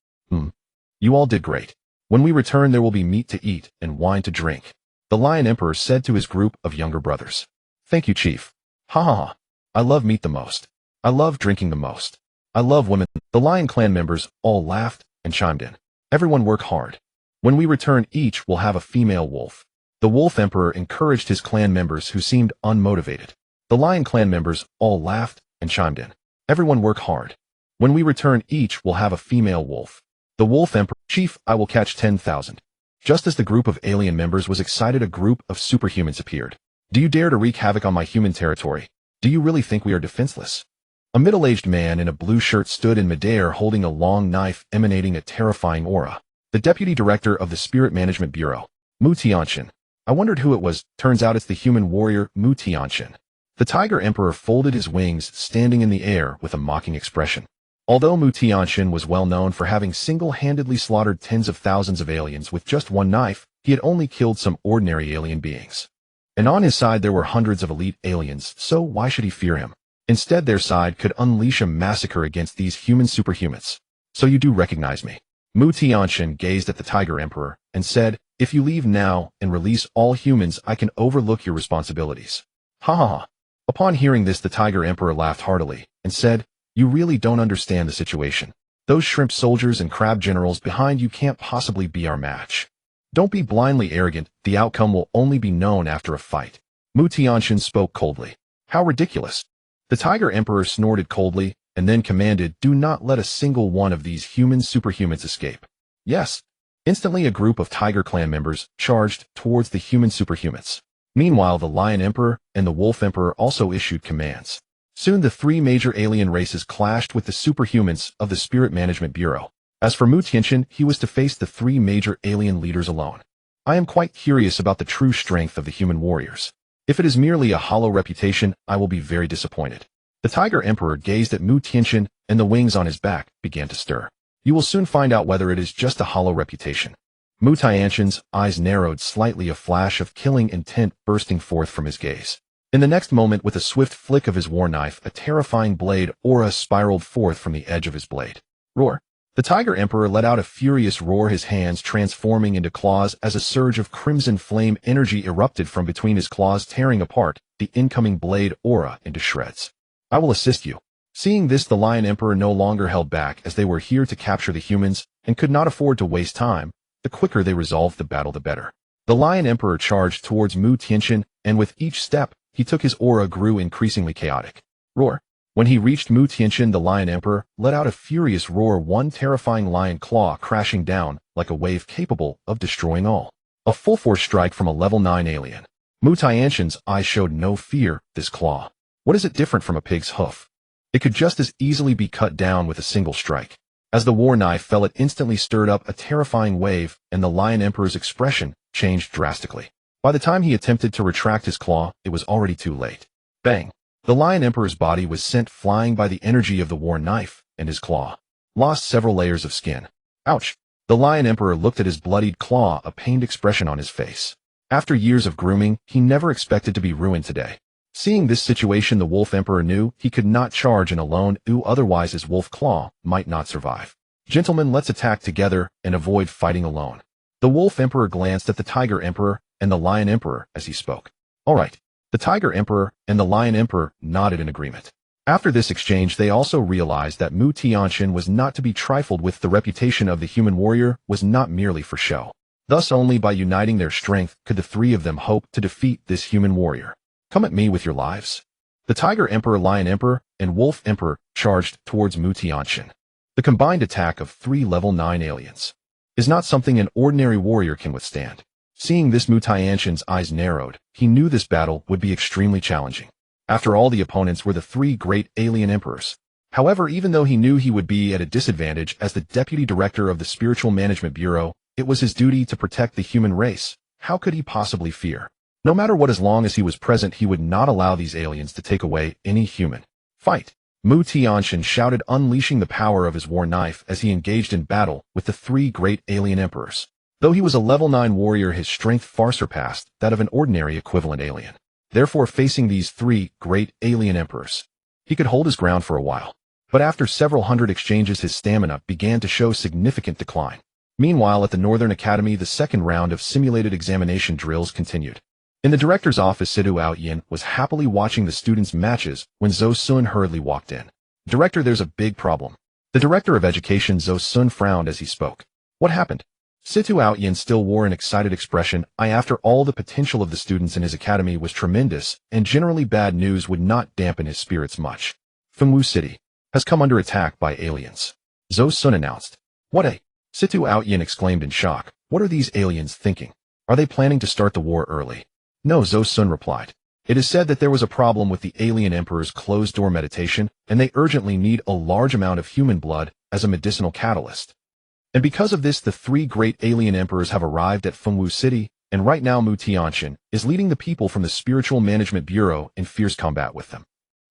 You all did great. When we return, there will be meat to eat and wine to drink, the Lion Emperor said to his group of younger brothers. Thank you, Chief. Ha ha ha. I love meat the most. I love drinking the most. I love women. The Lion Clan members all laughed and chimed in. Everyone work hard. When we return, each will have a female wolf. The Wolf Emperor encouraged his clan members who seemed unmotivated. The Lion Clan members all laughed and chimed in. Everyone work hard. When we return, each will have a female wolf. The Wolf Emperor, Chief, I will catch 10,000. Just as the group of alien members was excited, a group of superhumans appeared. Do you dare to wreak havoc on my human territory? Do you really think we are defenseless? A middle-aged man in a blue shirt stood in midair holding a long knife emanating a terrifying aura. The deputy director of the Spirit Management Bureau, Mu Tianqian. I wondered who it was. Turns out it's the human warrior, Mu Tianqian. The Tiger Emperor folded his wings, standing in the air with a mocking expression. Although Mu Tianqian was well known for having single-handedly slaughtered tens of thousands of aliens with just one knife, he had only killed some ordinary alien beings. And on his side there were hundreds of elite aliens, so why should he fear him? Instead, their side could unleash a massacre against these human superhumans. So you do recognize me? Mu Tianqian gazed at the Tiger Emperor and said, if you leave now and release all humans, I can overlook your responsibilities. Ha ha ha. Upon hearing this, the Tiger Emperor laughed heartily and said, you really don't understand the situation. Those shrimp soldiers and crab generals behind you can't possibly be our match. Don't be blindly arrogant. The outcome will only be known after a fight. Mu Tianqian spoke coldly. How ridiculous. The Tiger Emperor snorted coldly and then commanded, do not let a single one of these human superhumans escape. Yes. Instantly, a group of Tiger Clan members charged towards the human superhumans. Meanwhile, the Lion Emperor and the Wolf Emperor also issued commands. Soon the three major alien races clashed with the superhumans of the Spirit Management Bureau. As for Mu Tianqian, he was to face the three major alien leaders alone. I am quite curious about the true strength of the human warriors. If it is merely a hollow reputation, I will be very disappointed. The Tiger Emperor gazed at Mu Tianqian, and the wings on his back began to stir. You will soon find out whether it is just a hollow reputation. Mu Tianqian's eyes narrowed slightly, a flash of killing intent bursting forth from his gaze. In the next moment, with a swift flick of his war knife, a terrifying blade aura spiraled forth from the edge of his blade. Roar! The Tiger Emperor let out a furious roar, his hands transforming into claws as a surge of crimson flame energy erupted from between his claws, tearing apart the incoming blade aura into shreds. I will assist you. Seeing this, the Lion Emperor no longer held back, as they were here to capture the humans and could not afford to waste time. The quicker they resolved the battle, the better. The Lion Emperor charged towards Mu Tianqian, and with each step he took, his aura grew increasingly chaotic. Roar! When he reached Mu Tianqian, the Lion Emperor let out a furious roar, one terrifying lion claw crashing down like a wave capable of destroying all. A full-force strike from a level 9 alien. Mu Tianqian's eyes showed no fear. This claw. What is it different from a pig's hoof? It could just as easily be cut down with a single strike. As the war knife fell, it instantly stirred up a terrifying wave, and the Lion Emperor's expression changed drastically. By the time he attempted to retract his claw, it was already too late. Bang! The Lion Emperor's body was sent flying by the energy of the war knife, and his claw lost several layers of skin. Ouch! The Lion Emperor looked at his bloodied claw, a pained expression on his face. After years of grooming, he never expected to be ruined today. Seeing this situation, the Wolf Emperor knew he could not charge in alone, otherwise his wolf claw might not survive. Gentlemen, let's attack together and avoid fighting alone. The Wolf Emperor glanced at the Tiger Emperor and the Lion Emperor as he spoke. All right. The Tiger Emperor and the Lion Emperor nodded in agreement. After this exchange, they also realized that Mu Tianqian was not to be trifled with. The reputation of the human warrior was not merely for show. Thus, only by uniting their strength could the three of them hope to defeat this human warrior. Come at me with your lives. The Tiger Emperor, Lion Emperor, and Wolf Emperor charged towards Mu Tianqian. The combined attack of 3 level 9 aliens is not something an ordinary warrior can withstand. Seeing this, Mu Tianqian's eyes narrowed. He knew this battle would be extremely challenging. After all, the opponents were the 3 great alien emperors. However, even though he knew he would be at a disadvantage as the deputy director of the Spiritual Management Bureau, it was his duty to protect the human race. How could he possibly fear? No matter what, as long as he was present, he would not allow these aliens to take away any human. Fight! Mu Tianxian shouted, unleashing the power of his war knife as he engaged in battle with the three great alien emperors. Though he was a level 9 warrior, his strength far surpassed that of an ordinary equivalent alien. Therefore, facing these three great alien emperors, he could hold his ground for a while. But after several hundred exchanges, his stamina began to show significant decline. Meanwhile, at the Northern Academy, the second round of simulated examination drills continued. In the director's office, Situ Aoyin was happily watching the students' matches when Zhou Sun hurriedly walked in. Director, there's a big problem. The director of education, Zhou Sun, frowned as he spoke. What happened? Situ Aoyin still wore an excited expression. After all, the potential of the students in his academy was tremendous, and generally bad news would not dampen his spirits much. Fengwu City has come under attack by aliens, Zhou Sun announced. What a... Situ Aoyin exclaimed in shock. What are these aliens thinking? Are they planning to start the war early? No, Zhou Sun replied. It is said that there was a problem with the alien emperor's closed-door meditation, and they urgently need a large amount of human blood as a medicinal catalyst. And because of this, the three great alien emperors have arrived at Fengwu City, and right now Mu Tianxian is leading the people from the Spiritual Management Bureau in fierce combat with them.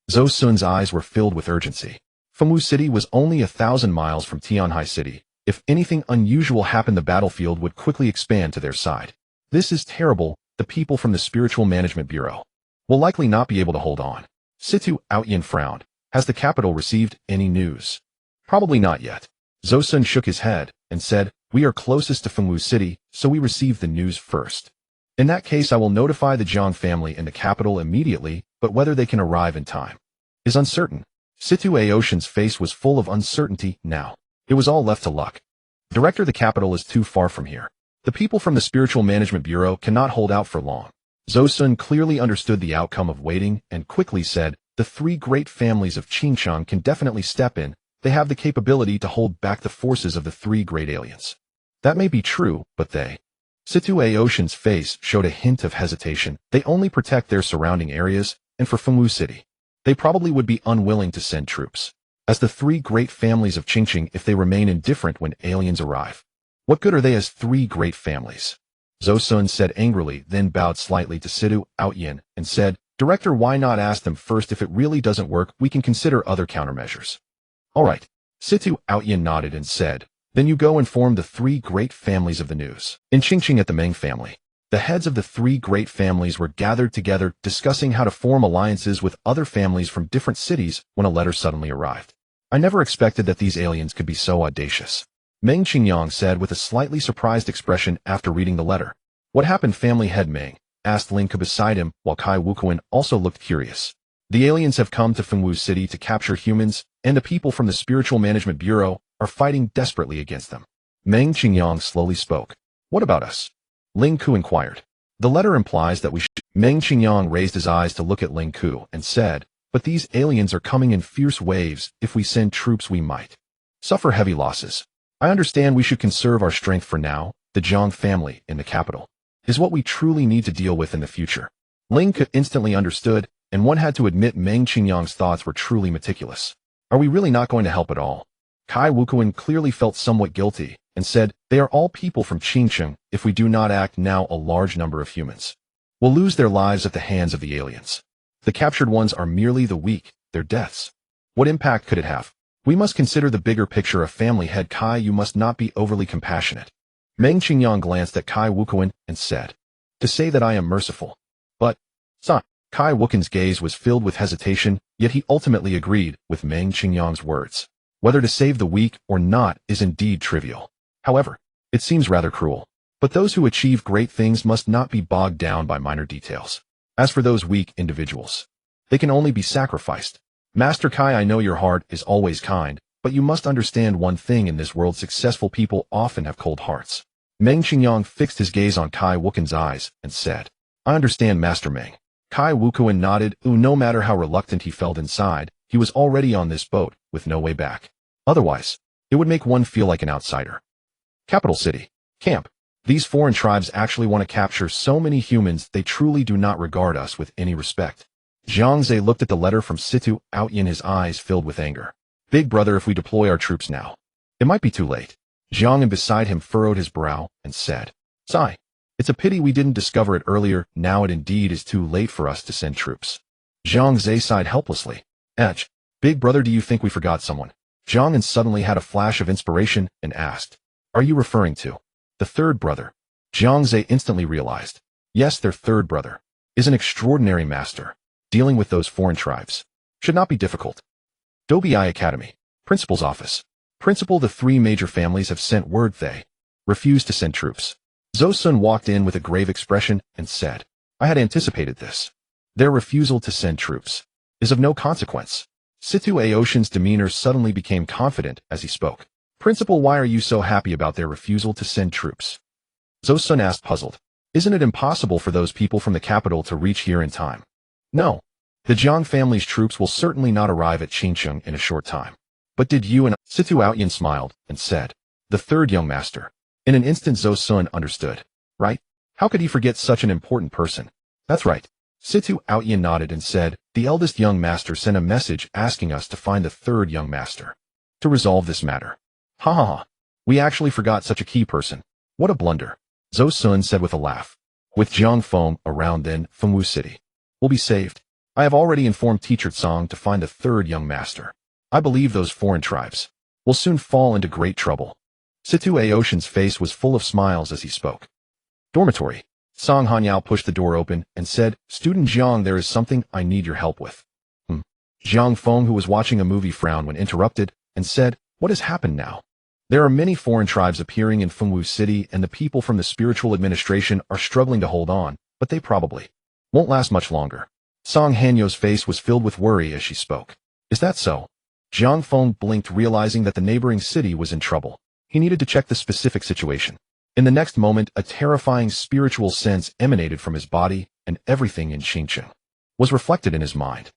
Zhou Sun's eyes were filled with urgency. Fengwu City was only 1,000 miles from Tianhai City. If anything unusual happened, the battlefield would quickly expand to their side. This is terrible. The people from the Spiritual Management Bureau will likely not be able to hold on. Situ Aoyin frowned. Has the capital received any news? Probably not yet. Zhou Sun shook his head and said, we are closest to Fengwu City, so we received the news first. In that case, I will notify the Jiang family in the capital immediately, but whether they can arrive in time is uncertain. Situ Aoyin's face was full of uncertainty now. It was all left to luck. Director, the capital is too far from here. The people from the Spiritual Management Bureau cannot hold out for long. Zhou Sun clearly understood the outcome of waiting and quickly said, the three great families of Qingcheng can definitely step in. They have the capability to hold back the forces of the three great aliens. That may be true, but they... Situ Aoyin's face showed a hint of hesitation. They only protect their surrounding areas, and for Fengwu City, they probably would be unwilling to send troops. As the three great families of Qingcheng, if they remain indifferent when aliens arrive, what good are they as three great families? Zhou Sun said angrily, then bowed slightly to Situ Aoyin and said, Director, why not ask them first? If it really doesn't work, we can consider other countermeasures. All right. Situ Aoyin nodded and said, then you go inform the three great families of the news. In Qingcheng at the Meng family, the heads of the three great families were gathered together discussing how to form alliances with other families from different cities when a letter suddenly arrived. I never expected that these aliens could be so audacious, Meng Qingyang said with a slightly surprised expression after reading the letter. What happened, family head Meng? Asked Lin Ke beside him, while Kai Wukuan also looked curious. The aliens have come to Fengwu City to capture humans, and the people from the Spiritual Management Bureau are fighting desperately against them. Meng Qingyang slowly spoke. What about us? Ling Ku inquired. The letter implies that we should... Meng Qingyang raised his eyes to look at Ling Ku and said, but these aliens are coming in fierce waves. If we send troops, we might suffer heavy losses. I understand we should conserve our strength for now. The Jiang family in the capital is what we truly need to deal with in the future. Ling Ke instantly understood, and one had to admit Meng Qingyang's thoughts were truly meticulous. Are we really not going to help at all? Kai Wukuan clearly felt somewhat guilty and said, they are all people from Qingcheng. If we do not act now, a large number of humans will lose their lives at the hands of the aliens. The captured ones are merely the weak, their deaths. What impact could it have? We must consider the bigger picture of family head Kai. You must not be overly compassionate. Meng Qingyang glanced at Kai Wukuan and said, to say that I am merciful. But, son, Kai Wukuan's gaze was filled with hesitation, yet he ultimately agreed with Meng Qingyang's words. Whether to save the weak or not is indeed trivial. However, it seems rather cruel. But those who achieve great things must not be bogged down by minor details. As for those weak individuals, they can only be sacrificed. Master Kai, I know your heart is always kind, but you must understand one thing: in this world, successful people often have cold hearts. Meng Qingyang fixed his gaze on Kai Wukuan's eyes and said, I understand, Master Meng. Kai Wukuan nodded. No matter how reluctant he felt inside, he was already on this boat with no way back. Otherwise, it would make one feel like an outsider. Capital City. Camp. These foreign tribes actually want to capture so many humans. They truly do not regard us with any respect. Jiang Zhe looked at the letter from Situ Aoyin, his eyes filled with anger. Big brother, if we deploy our troops now, it might be too late. Jiang and beside him furrowed his brow and said, Sigh. It's a pity we didn't discover it earlier. Now it indeed is too late for us to send troops. Jiang Zhe sighed helplessly. Big brother, do you think we forgot someone? Jiang and suddenly had a flash of inspiration and asked, Are you referring to the third brother? Jiang Zhe instantly realized, yes, their third brother is an extraordinary master. Dealing with those foreign tribes should not be difficult. Dobi Academy, Principal's office. Principal, the three major families have sent word they refuse to send troops. Zhou Sun walked in with a grave expression and said, I had anticipated this. Their refusal to send troops is of no consequence. Situ Aoshan's demeanor suddenly became confident as he spoke. Principal, why are you so happy about their refusal to send troops? Zhou Sun asked, puzzled. Isn't it impossible for those people from the capital to reach here in time? No. The Jiang family's troops will certainly not arrive at Qingcheng in a short time. But did you and Situ Aoyan smiled and said, the third young master. In an instant Zhou Sun understood. Right? How could he forget such an important person? That's right. Situ Aoyan nodded and said, the eldest young master sent a message asking us to find the third young master to resolve this matter. Ha ha ha. We actually forgot such a key person. What a blunder. Zhou Sun said with a laugh. With Jiang Feng around then, Fengwu City will be saved. I have already informed Teacher Tsang to find the third young master. I believe those foreign tribes will soon fall into great trouble. Situ Aoshan's face was full of smiles as he spoke. Dormitory. Song Hanyao pushed the door open and said, Student Jiang, there is something I need your help with. Jiang Feng, who was watching a movie, frowned when interrupted and said, What has happened now? There are many foreign tribes appearing in Fengwu City and the people from the spiritual administration are struggling to hold on, but they probably won't last much longer. Song Hanyo's face was filled with worry as she spoke. Is that so? Jiang Feng blinked, realizing that the neighboring city was in trouble. He needed to check the specific situation. In the next moment, a terrifying spiritual sense emanated from his body, and everything in Qingcheng was reflected in his mind.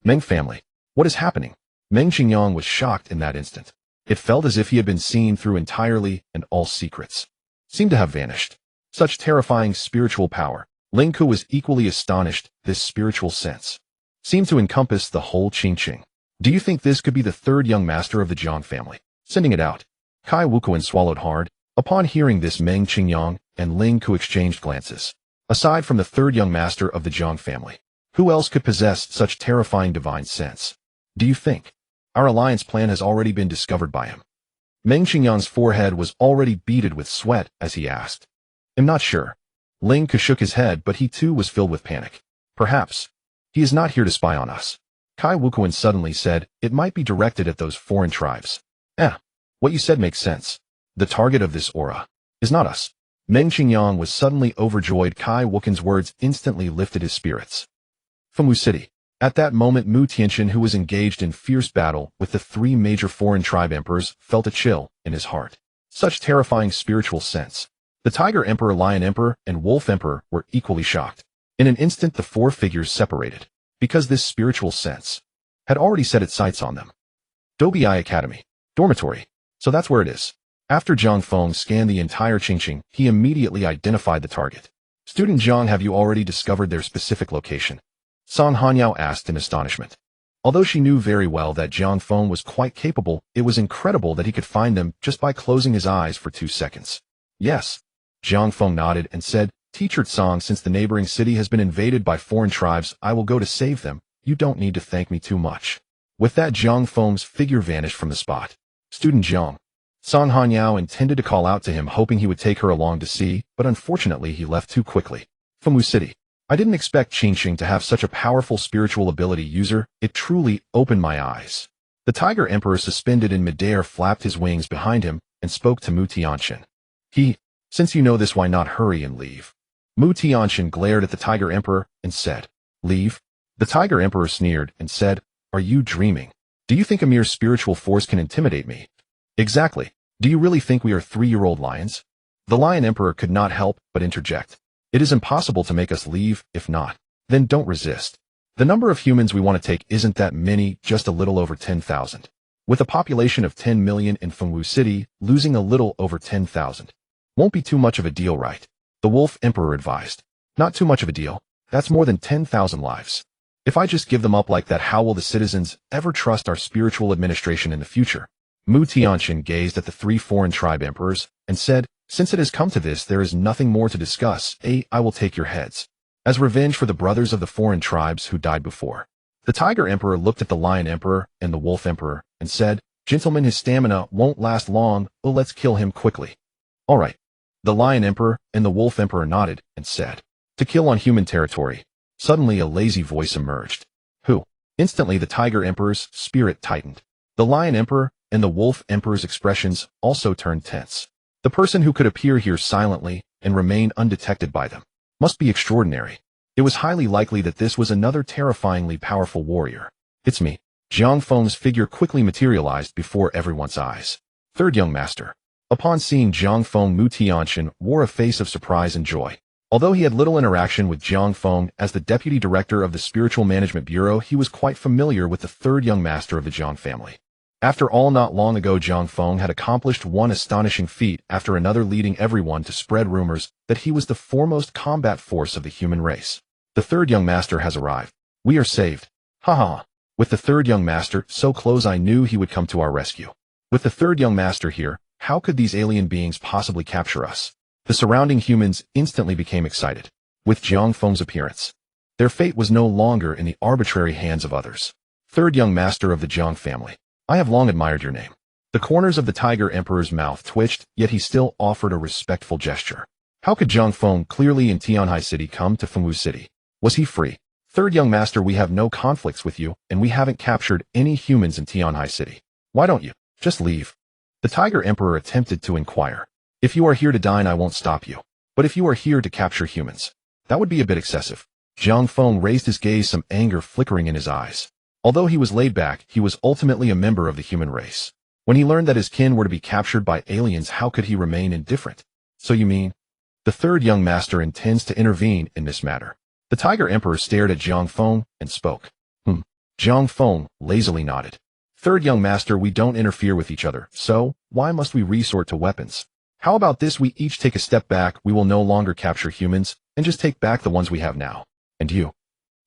Meng family. What is happening? Meng Qingyang was shocked in that instant. It felt as if he had been seen through entirely, and all secrets seemed to have vanished. Such terrifying spiritual power. Ling Ku was equally astonished. This spiritual sense seemed to encompass the whole Qingcheng. Do you think this could be the third young master of the Jiang family sending it out? Kai Wukuan swallowed hard. Upon hearing this, Meng Qingyang and Ling Ku exchanged glances. Aside from the third young master of the Jiang family, who else could possess such terrifying divine sense? Do you think our alliance plan has already been discovered by him? Meng Qingyang's forehead was already beaded with sweat as he asked. I'm not sure. Ling Ku shook his head, but he too was filled with panic. Perhaps he is not here to spy on us. Kai Wukuan suddenly said, it might be directed at those foreign tribes. What you said makes sense. The target of this aura is not us. Meng Qingyang was suddenly overjoyed. Kai Wukuan's words instantly lifted his spirits. Fengwu City. At that moment, Mu Tianxian, who was engaged in fierce battle with the three major foreign tribe emperors, felt a chill in his heart. Such terrifying spiritual sense. The Tiger Emperor, Lion Emperor, and Wolf Emperor were equally shocked. In an instant, the four figures separated, because this spiritual sense had already set its sights on them. Dobi Academy. Dormitory. So that's where it is. After Jiang Feng scanned the entire Qingcheng, he immediately identified the target. Student Jiang, have you already discovered their specific location? Song Hanyao asked in astonishment. Although she knew very well that Jiang Feng was quite capable, it was incredible that he could find them just by closing his eyes for 2 seconds. Yes. Jiang Feng nodded and said, Teacher Tsang, since the neighboring city has been invaded by foreign tribes, I will go to save them. You don't need to thank me too much. With that, Jiang Feng's figure vanished from the spot. Student Jiang. Song Hanyao intended to call out to him, hoping he would take her along to see, but unfortunately he left too quickly. Fengwu City. I didn't expect Qingcheng to have such a powerful spiritual ability user. It truly opened my eyes. The Tiger Emperor, suspended in midair, flapped his wings behind him and spoke to Mu Tianxian. Since you know this, why not hurry and leave? Mu Tianxian glared at the Tiger Emperor and said, Leave? The Tiger Emperor sneered and said, Are you dreaming? Do you think a mere spiritual force can intimidate me? Exactly. Do you really think we are 3-year-old lions? The Lion Emperor could not help but interject. It is impossible to make us leave. If not, then don't resist. The number of humans we want to take isn't that many, just a little over 10,000. With a population of 10 million in Fengwu City, losing a little over 10,000 won't be too much of a deal, right? The Wolf Emperor advised. Not too much of a deal. That's more than 10,000 lives. If I just give them up like that, how will the citizens ever trust our spiritual administration in the future? Mu Tianqian gazed at the three foreign tribe emperors and said, since it has come to this, there is nothing more to discuss. I will take your heads as revenge for the brothers of the foreign tribes who died before. The Tiger Emperor looked at the Lion Emperor and the Wolf Emperor and said, gentlemen, his stamina won't last long. Let's kill him quickly. All right. The Lion Emperor and the Wolf Emperor nodded and said, to kill on human territory. Suddenly a lazy voice emerged. Who? Instantly the Tiger Emperor's spirit tightened. The Lion Emperor and the Wolf Emperor's expressions also turned tense. The person who could appear here silently and remain undetected by them must be extraordinary. It was highly likely that this was another terrifyingly powerful warrior. It's me. Jiang Feng's figure quickly materialized before everyone's eyes. Third young master. Upon seeing Jiang Feng, Mu Tianqian wore a face of surprise and joy. Although he had little interaction with Jiang Feng as the deputy director of the Spiritual Management Bureau, he was quite familiar with the third young master of the Jiang family. After all, not long ago Jiang Feng had accomplished one astonishing feat after another, leading everyone to spread rumors that he was the foremost combat force of the human race. The third young master has arrived. We are saved. Ha. With the third young master so close, I knew he would come to our rescue. With the third young master here, how could these alien beings possibly capture us? The surrounding humans instantly became excited. With Jiang Feng's appearance, their fate was no longer in the arbitrary hands of others. Third young master of the Jiang family, I have long admired your name. The corners of the Tiger Emperor's mouth twitched, yet he still offered a respectful gesture. How could Jiang Feng, clearly in Tianhai City, come to Fengwu City? Was he free? Third young master, we have no conflicts with you, and we haven't captured any humans in Tianhai City. Why don't you just leave? The Tiger Emperor attempted to inquire. If you are here to dine, I won't stop you. But if you are here to capture humans, that would be a bit excessive. Jiang Feng raised his gaze, some anger flickering in his eyes. Although he was laid back, he was ultimately a member of the human race. When he learned that his kin were to be captured by aliens, how could he remain indifferent? So you mean the third young master intends to intervene in this matter? The Tiger Emperor stared at Jiang Feng and spoke. Jiang Feng lazily nodded. Third young master, we don't interfere with each other, so why must we resort to weapons? How about this? We each take a step back. We will no longer capture humans and just take back the ones we have now. And you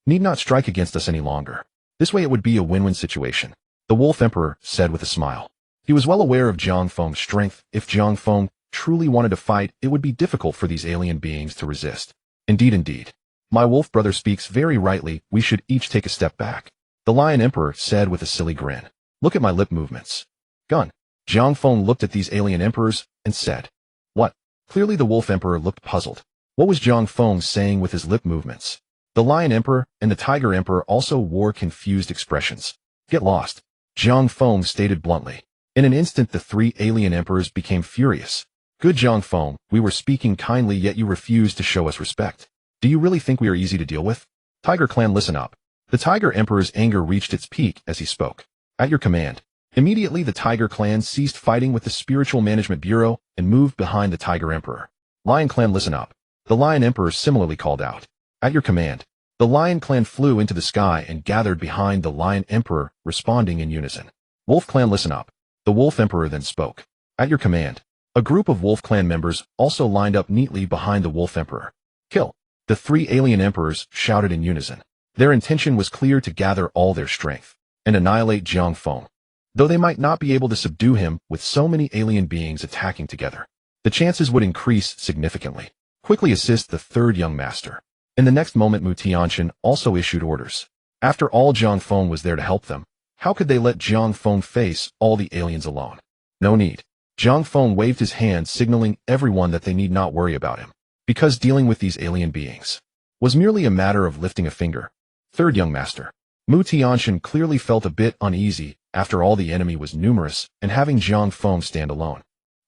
need not strike against us any longer. This way it would be a win-win situation. The Wolf Emperor said with a smile. He was well aware of Jiang Feng's strength. If Jiang Feng truly wanted to fight, it would be difficult for these alien beings to resist. Indeed. My wolf brother speaks very rightly. We should each take a step back. The Lion Emperor said with a silly grin. Look at my lip movements. Gun. Jiang Feng looked at these alien emperors and said, what? Clearly the Wolf Emperor looked puzzled. What was Jiang Feng saying with his lip movements? The Lion Emperor and the Tiger Emperor also wore confused expressions. Get lost, Jiang Feng stated bluntly. In an instant the three alien emperors became furious. Good Jiang Feng, we were speaking kindly, yet you refused to show us respect. Do you really think we are easy to deal with? Tiger Clan, listen up. The Tiger Emperor's anger reached its peak as he spoke. At your command. Immediately the Tiger Clan ceased fighting with the Spiritual Management Bureau and moved behind the Tiger Emperor. Lion Clan, listen up. The Lion Emperor similarly called out. At your command. The Lion Clan flew into the sky and gathered behind the Lion Emperor, responding in unison. Wolf Clan, listen up. The Wolf Emperor then spoke. At your command. A group of Wolf Clan members also lined up neatly behind the Wolf Emperor. Kill. The three alien emperors shouted in unison. Their intention was clear, to gather all their strength and annihilate Jiang Feng. Though they might not be able to subdue him with so many alien beings attacking together, the chances would increase significantly. Quickly assist the third young master. In the next moment Mu Tianqian also issued orders. After all, Jiang Feng was there to help them. How could they let Jiang Feng face all the aliens alone? No need. Jiang Feng waved his hand, signaling everyone that they need not worry about him, because dealing with these alien beings was merely a matter of lifting a finger. Third young master. Mu Tianqian clearly felt a bit uneasy. After all, the enemy was numerous, and having Jiang Feng stand alone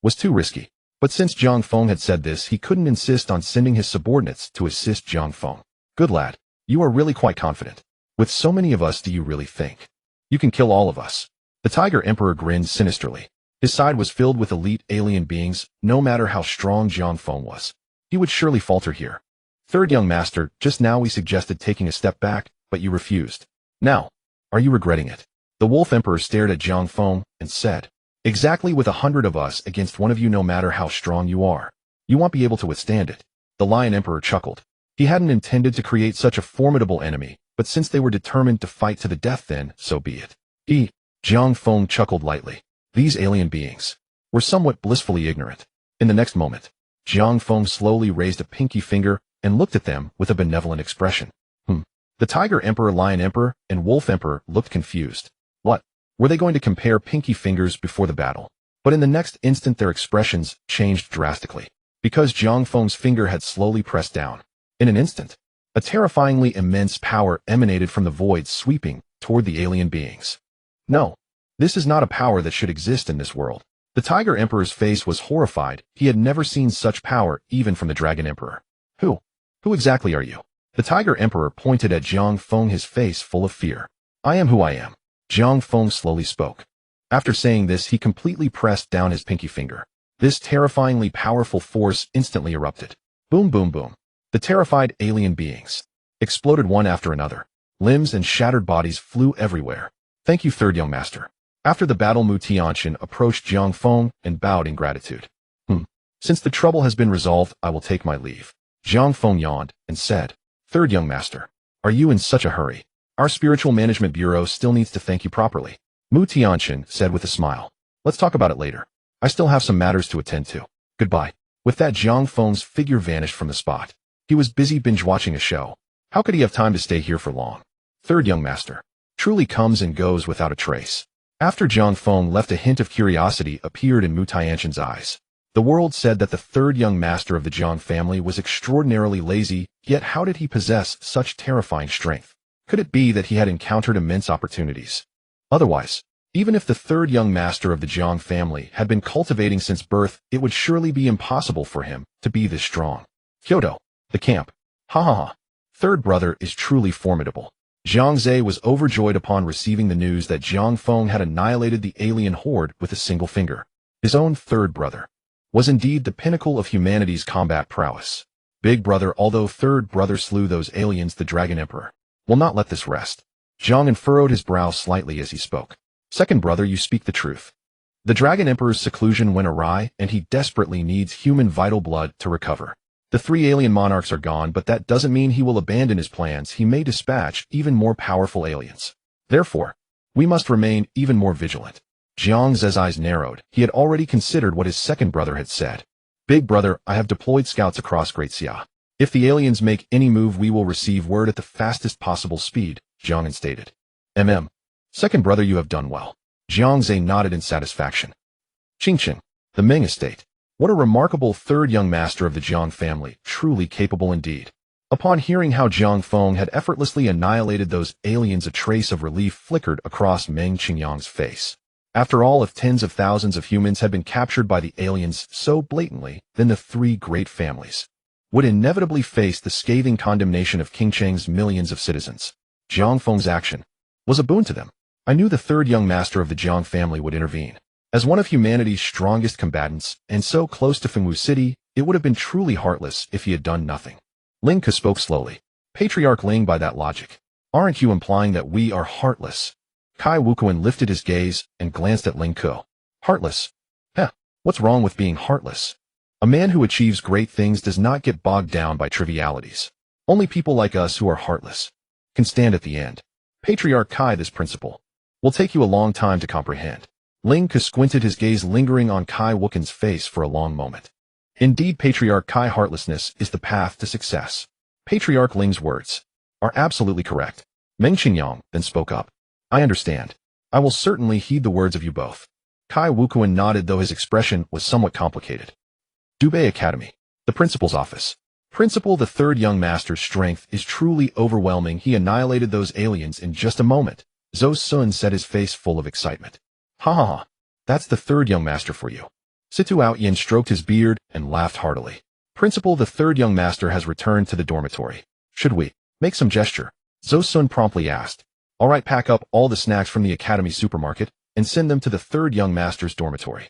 was too risky. But since Jiang Feng had said this, he couldn't insist on sending his subordinates to assist Jiang Feng. Good lad, you are really quite confident. With so many of us, do you really think you can kill all of us? The Tiger Emperor grinned sinisterly. His side was filled with elite alien beings. No matter how strong Jiang Feng was, he would surely falter here. Third young master, just now we suggested taking a step back, but you refused. Now, are you regretting it? The Wolf Emperor stared at Jiang Feng and said, exactly, with 100 of us against one of you, no matter how strong you are, you won't be able to withstand it. The Lion Emperor chuckled. He hadn't intended to create such a formidable enemy, but since they were determined to fight to the death, then so be it. Jiang Feng chuckled lightly. These alien beings were somewhat blissfully ignorant. In the next moment, Jiang Feng slowly raised a pinky finger and looked at them with a benevolent expression. The Tiger Emperor, Lion Emperor, and Wolf Emperor looked confused. What? Were they going to compare pinky fingers before the battle? But in the next instant their expressions changed drastically, because Jiang Feng's finger had slowly pressed down. In an instant, a terrifyingly immense power emanated from the void, sweeping toward the alien beings. No, this is not a power that should exist in this world. The Tiger Emperor's face was horrified. He had never seen such power, even from the Dragon Emperor. Who exactly are you? The Tiger Emperor pointed at Jiang Feng, his face full of fear. I am who I am. Jiang Feng slowly spoke. After saying this, he completely pressed down his pinky finger. This terrifyingly powerful force instantly erupted. Boom, boom, boom. The terrified alien beings exploded one after another. Limbs and shattered bodies flew everywhere. Thank you, third young master. After the battle, Mu Tianqian approached Jiang Feng and bowed in gratitude. Since the trouble has been resolved, I will take my leave. Jiang Feng yawned and said, Third young master, are you in such a hurry? Our spiritual management bureau still needs to thank you properly. Mu Tianqian said with a smile. Let's talk about it later. I still have some matters to attend to. Goodbye. With that, Jiang Feng's figure vanished from the spot. He was busy binge-watching a show. How could he have time to stay here for long? Third young master truly comes and goes without a trace. After Jiang Feng left, a hint of curiosity appeared in Mu Tianqian's eyes. The world said that the third young master of the Jiang family was extraordinarily lazy, yet how did he possess such terrifying strength? Could it be that he had encountered immense opportunities? Otherwise, even if the third young master of the Jiang family had been cultivating since birth, it would surely be impossible for him to be this strong. Kyoto, the camp. Ha ha ha. Third brother is truly formidable. Jiang Zhe was overjoyed upon receiving the news that Jiang Feng had annihilated the alien horde with a single finger. His own third brother was indeed the pinnacle of humanity's combat prowess. Big brother, although third brother slew those aliens, the Dragon Emperor will not let this rest. Jiang furrowed his brow slightly as he spoke. Second brother, you speak the truth. The Dragon Emperor's seclusion went awry, and he desperately needs human vital blood to recover. The three alien monarchs are gone, but that doesn't mean he will abandon his plans. He may dispatch even more powerful aliens. Therefore, we must remain even more vigilant. Jiang Ze's eyes narrowed. He had already considered what his second brother had said. Big brother, I have deployed scouts across Great Xia. If the aliens make any move, we will receive word at the fastest possible speed, Jiang stated. Second brother, you have done well. Jiang Ze nodded in satisfaction. Qingqing, the Ming estate. What a remarkable third young master of the Jiang family, truly capable indeed. Upon hearing how Jiang Feng had effortlessly annihilated those aliens, a trace of relief flickered across Meng Qingyang's face. After all, if tens of thousands of humans had been captured by the aliens so blatantly, then the three great families would inevitably face the scathing condemnation of Qingcheng's millions of citizens. Jiang Feng's action was a boon to them. I knew the third young master of the Jiang family would intervene. As one of humanity's strongest combatants, and so close to Fengwu City, it would have been truly heartless if he had done nothing. Ling Ke spoke slowly. Patriarch Ling, by that logic, aren't you implying that we are heartless? Kai Wukuan lifted his gaze and glanced at Ling Ke. Heartless? What's wrong with being heartless? A man who achieves great things does not get bogged down by trivialities. Only people like us who are heartless can stand at the end. Patriarch Kai, this principle will take you a long time to comprehend. Ling Ke squinted, his gaze lingering on Kai Wukuan's face for a long moment. Indeed, Patriarch Kai, heartlessness is the path to success. Patriarch Ling's words are absolutely correct. Meng Qingyang then spoke up. I understand. I will certainly heed the words of you both. Kai Wukuan nodded, though his expression was somewhat complicated. Dubei Academy, the principal's office. Principal, the third young master's strength is truly overwhelming. He annihilated those aliens in just a moment. Zhou Sun said, his face full of excitement. Ha ha ha. That's the third young master for you. Situ Outyin stroked his beard and laughed heartily. Principal, the third young master has returned to the dormitory. Should we make some gesture? Zhou Sun promptly asked. All right, pack up all the snacks from the academy supermarket and send them to the third young master's dormitory.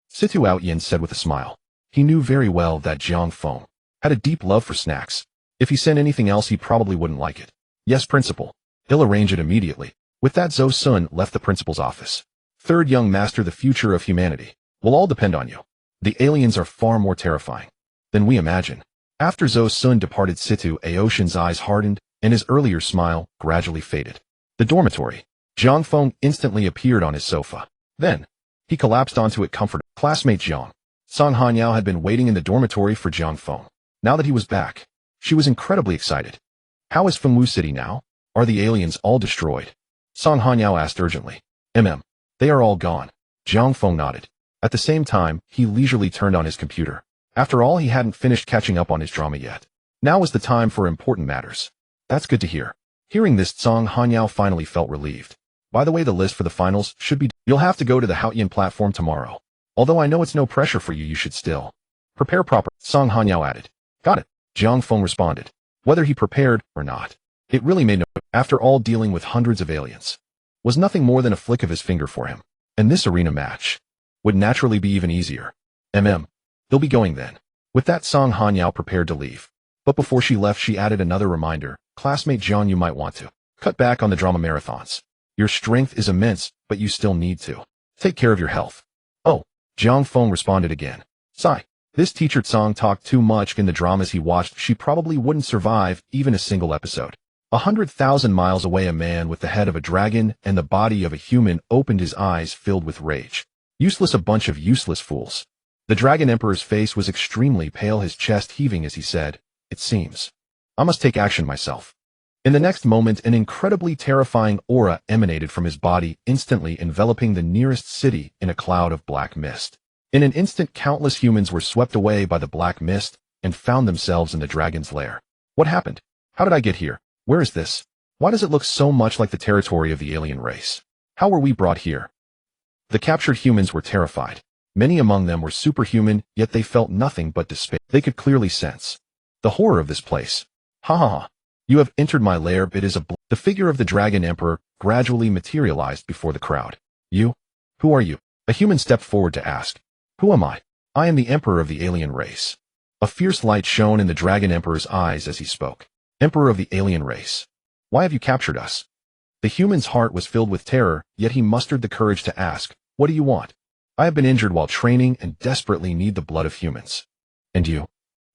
Situ Outyin said with a smile. He knew very well that Jiang Feng had a deep love for snacks. If he sent anything else, he probably wouldn't like it. Yes, principal. He'll arrange it immediately. With that, Zhou Sun left the principal's office. Third young master, the future of humanity will all depend on you. The aliens are far more terrifying than we imagine. After Zhou Sun departed, Situ Aoshin's eyes hardened and his earlier smile gradually faded. The dormitory. Jiang Feng instantly appeared on his sofa. Then, he collapsed onto it comfortably. Classmate Jiang. Song Hanyao had been waiting in the dormitory for Jiang Feng. Now that he was back, she was incredibly excited. How is Fengwu City now? Are the aliens all destroyed? Song Hanyao asked urgently. They are all gone. Jiang Feng nodded. At the same time, he leisurely turned on his computer. After all, he hadn't finished catching up on his drama yet. Now was the time for important matters. That's good to hear. Hearing this, Song Hanyao finally felt relieved. By the way, the list for the finals should be... You'll have to go to the Haoyan platform tomorrow. Although I know it's no pressure for you, you should still prepare proper. Song Hanyao added. Got it. Jiang Feng responded. Whether he prepared or not, it really made no... After all, dealing with hundreds of aliens was nothing more than a flick of his finger for him. And this arena match would naturally be even easier. He'll be going then. With that, Song Hanyao prepared to leave. But before she left, she added another reminder. Classmate Jiang, you might want to cut back on the drama marathons. Your strength is immense, but you still need to take care of your health. Oh, Jiang Feng responded again. Sigh. This teacher Song talked too much in the dramas he watched. She probably wouldn't survive even a single episode. 100,000 miles away, a man with the head of a dragon and the body of a human opened his eyes filled with rage. Useless, a bunch of useless fools. The Dragon Emperor's face was extremely pale, his chest heaving as he said, It seems I must take action myself. In the next moment, an incredibly terrifying aura emanated from his body, instantly enveloping the nearest city in a cloud of black mist. In an instant, countless humans were swept away by the black mist and found themselves in the dragon's lair. What happened? How did I get here? Where is this? Why does it look so much like the territory of the alien race? How were we brought here? The captured humans were terrified. Many among them were superhuman, yet they felt nothing but despair. They could clearly sense the horror of this place. Ha ha ha. You have entered my lair. It is The figure of the Dragon Emperor gradually materialized before the crowd. You? Who are you? A human stepped forward to ask. Who am I? I am the Emperor of the alien race. A fierce light shone in the Dragon Emperor's eyes as he spoke. Emperor of the alien race. Why have you captured us? The human's heart was filled with terror, yet he mustered the courage to ask, What do you want? I have been injured while training and desperately need the blood of humans. And you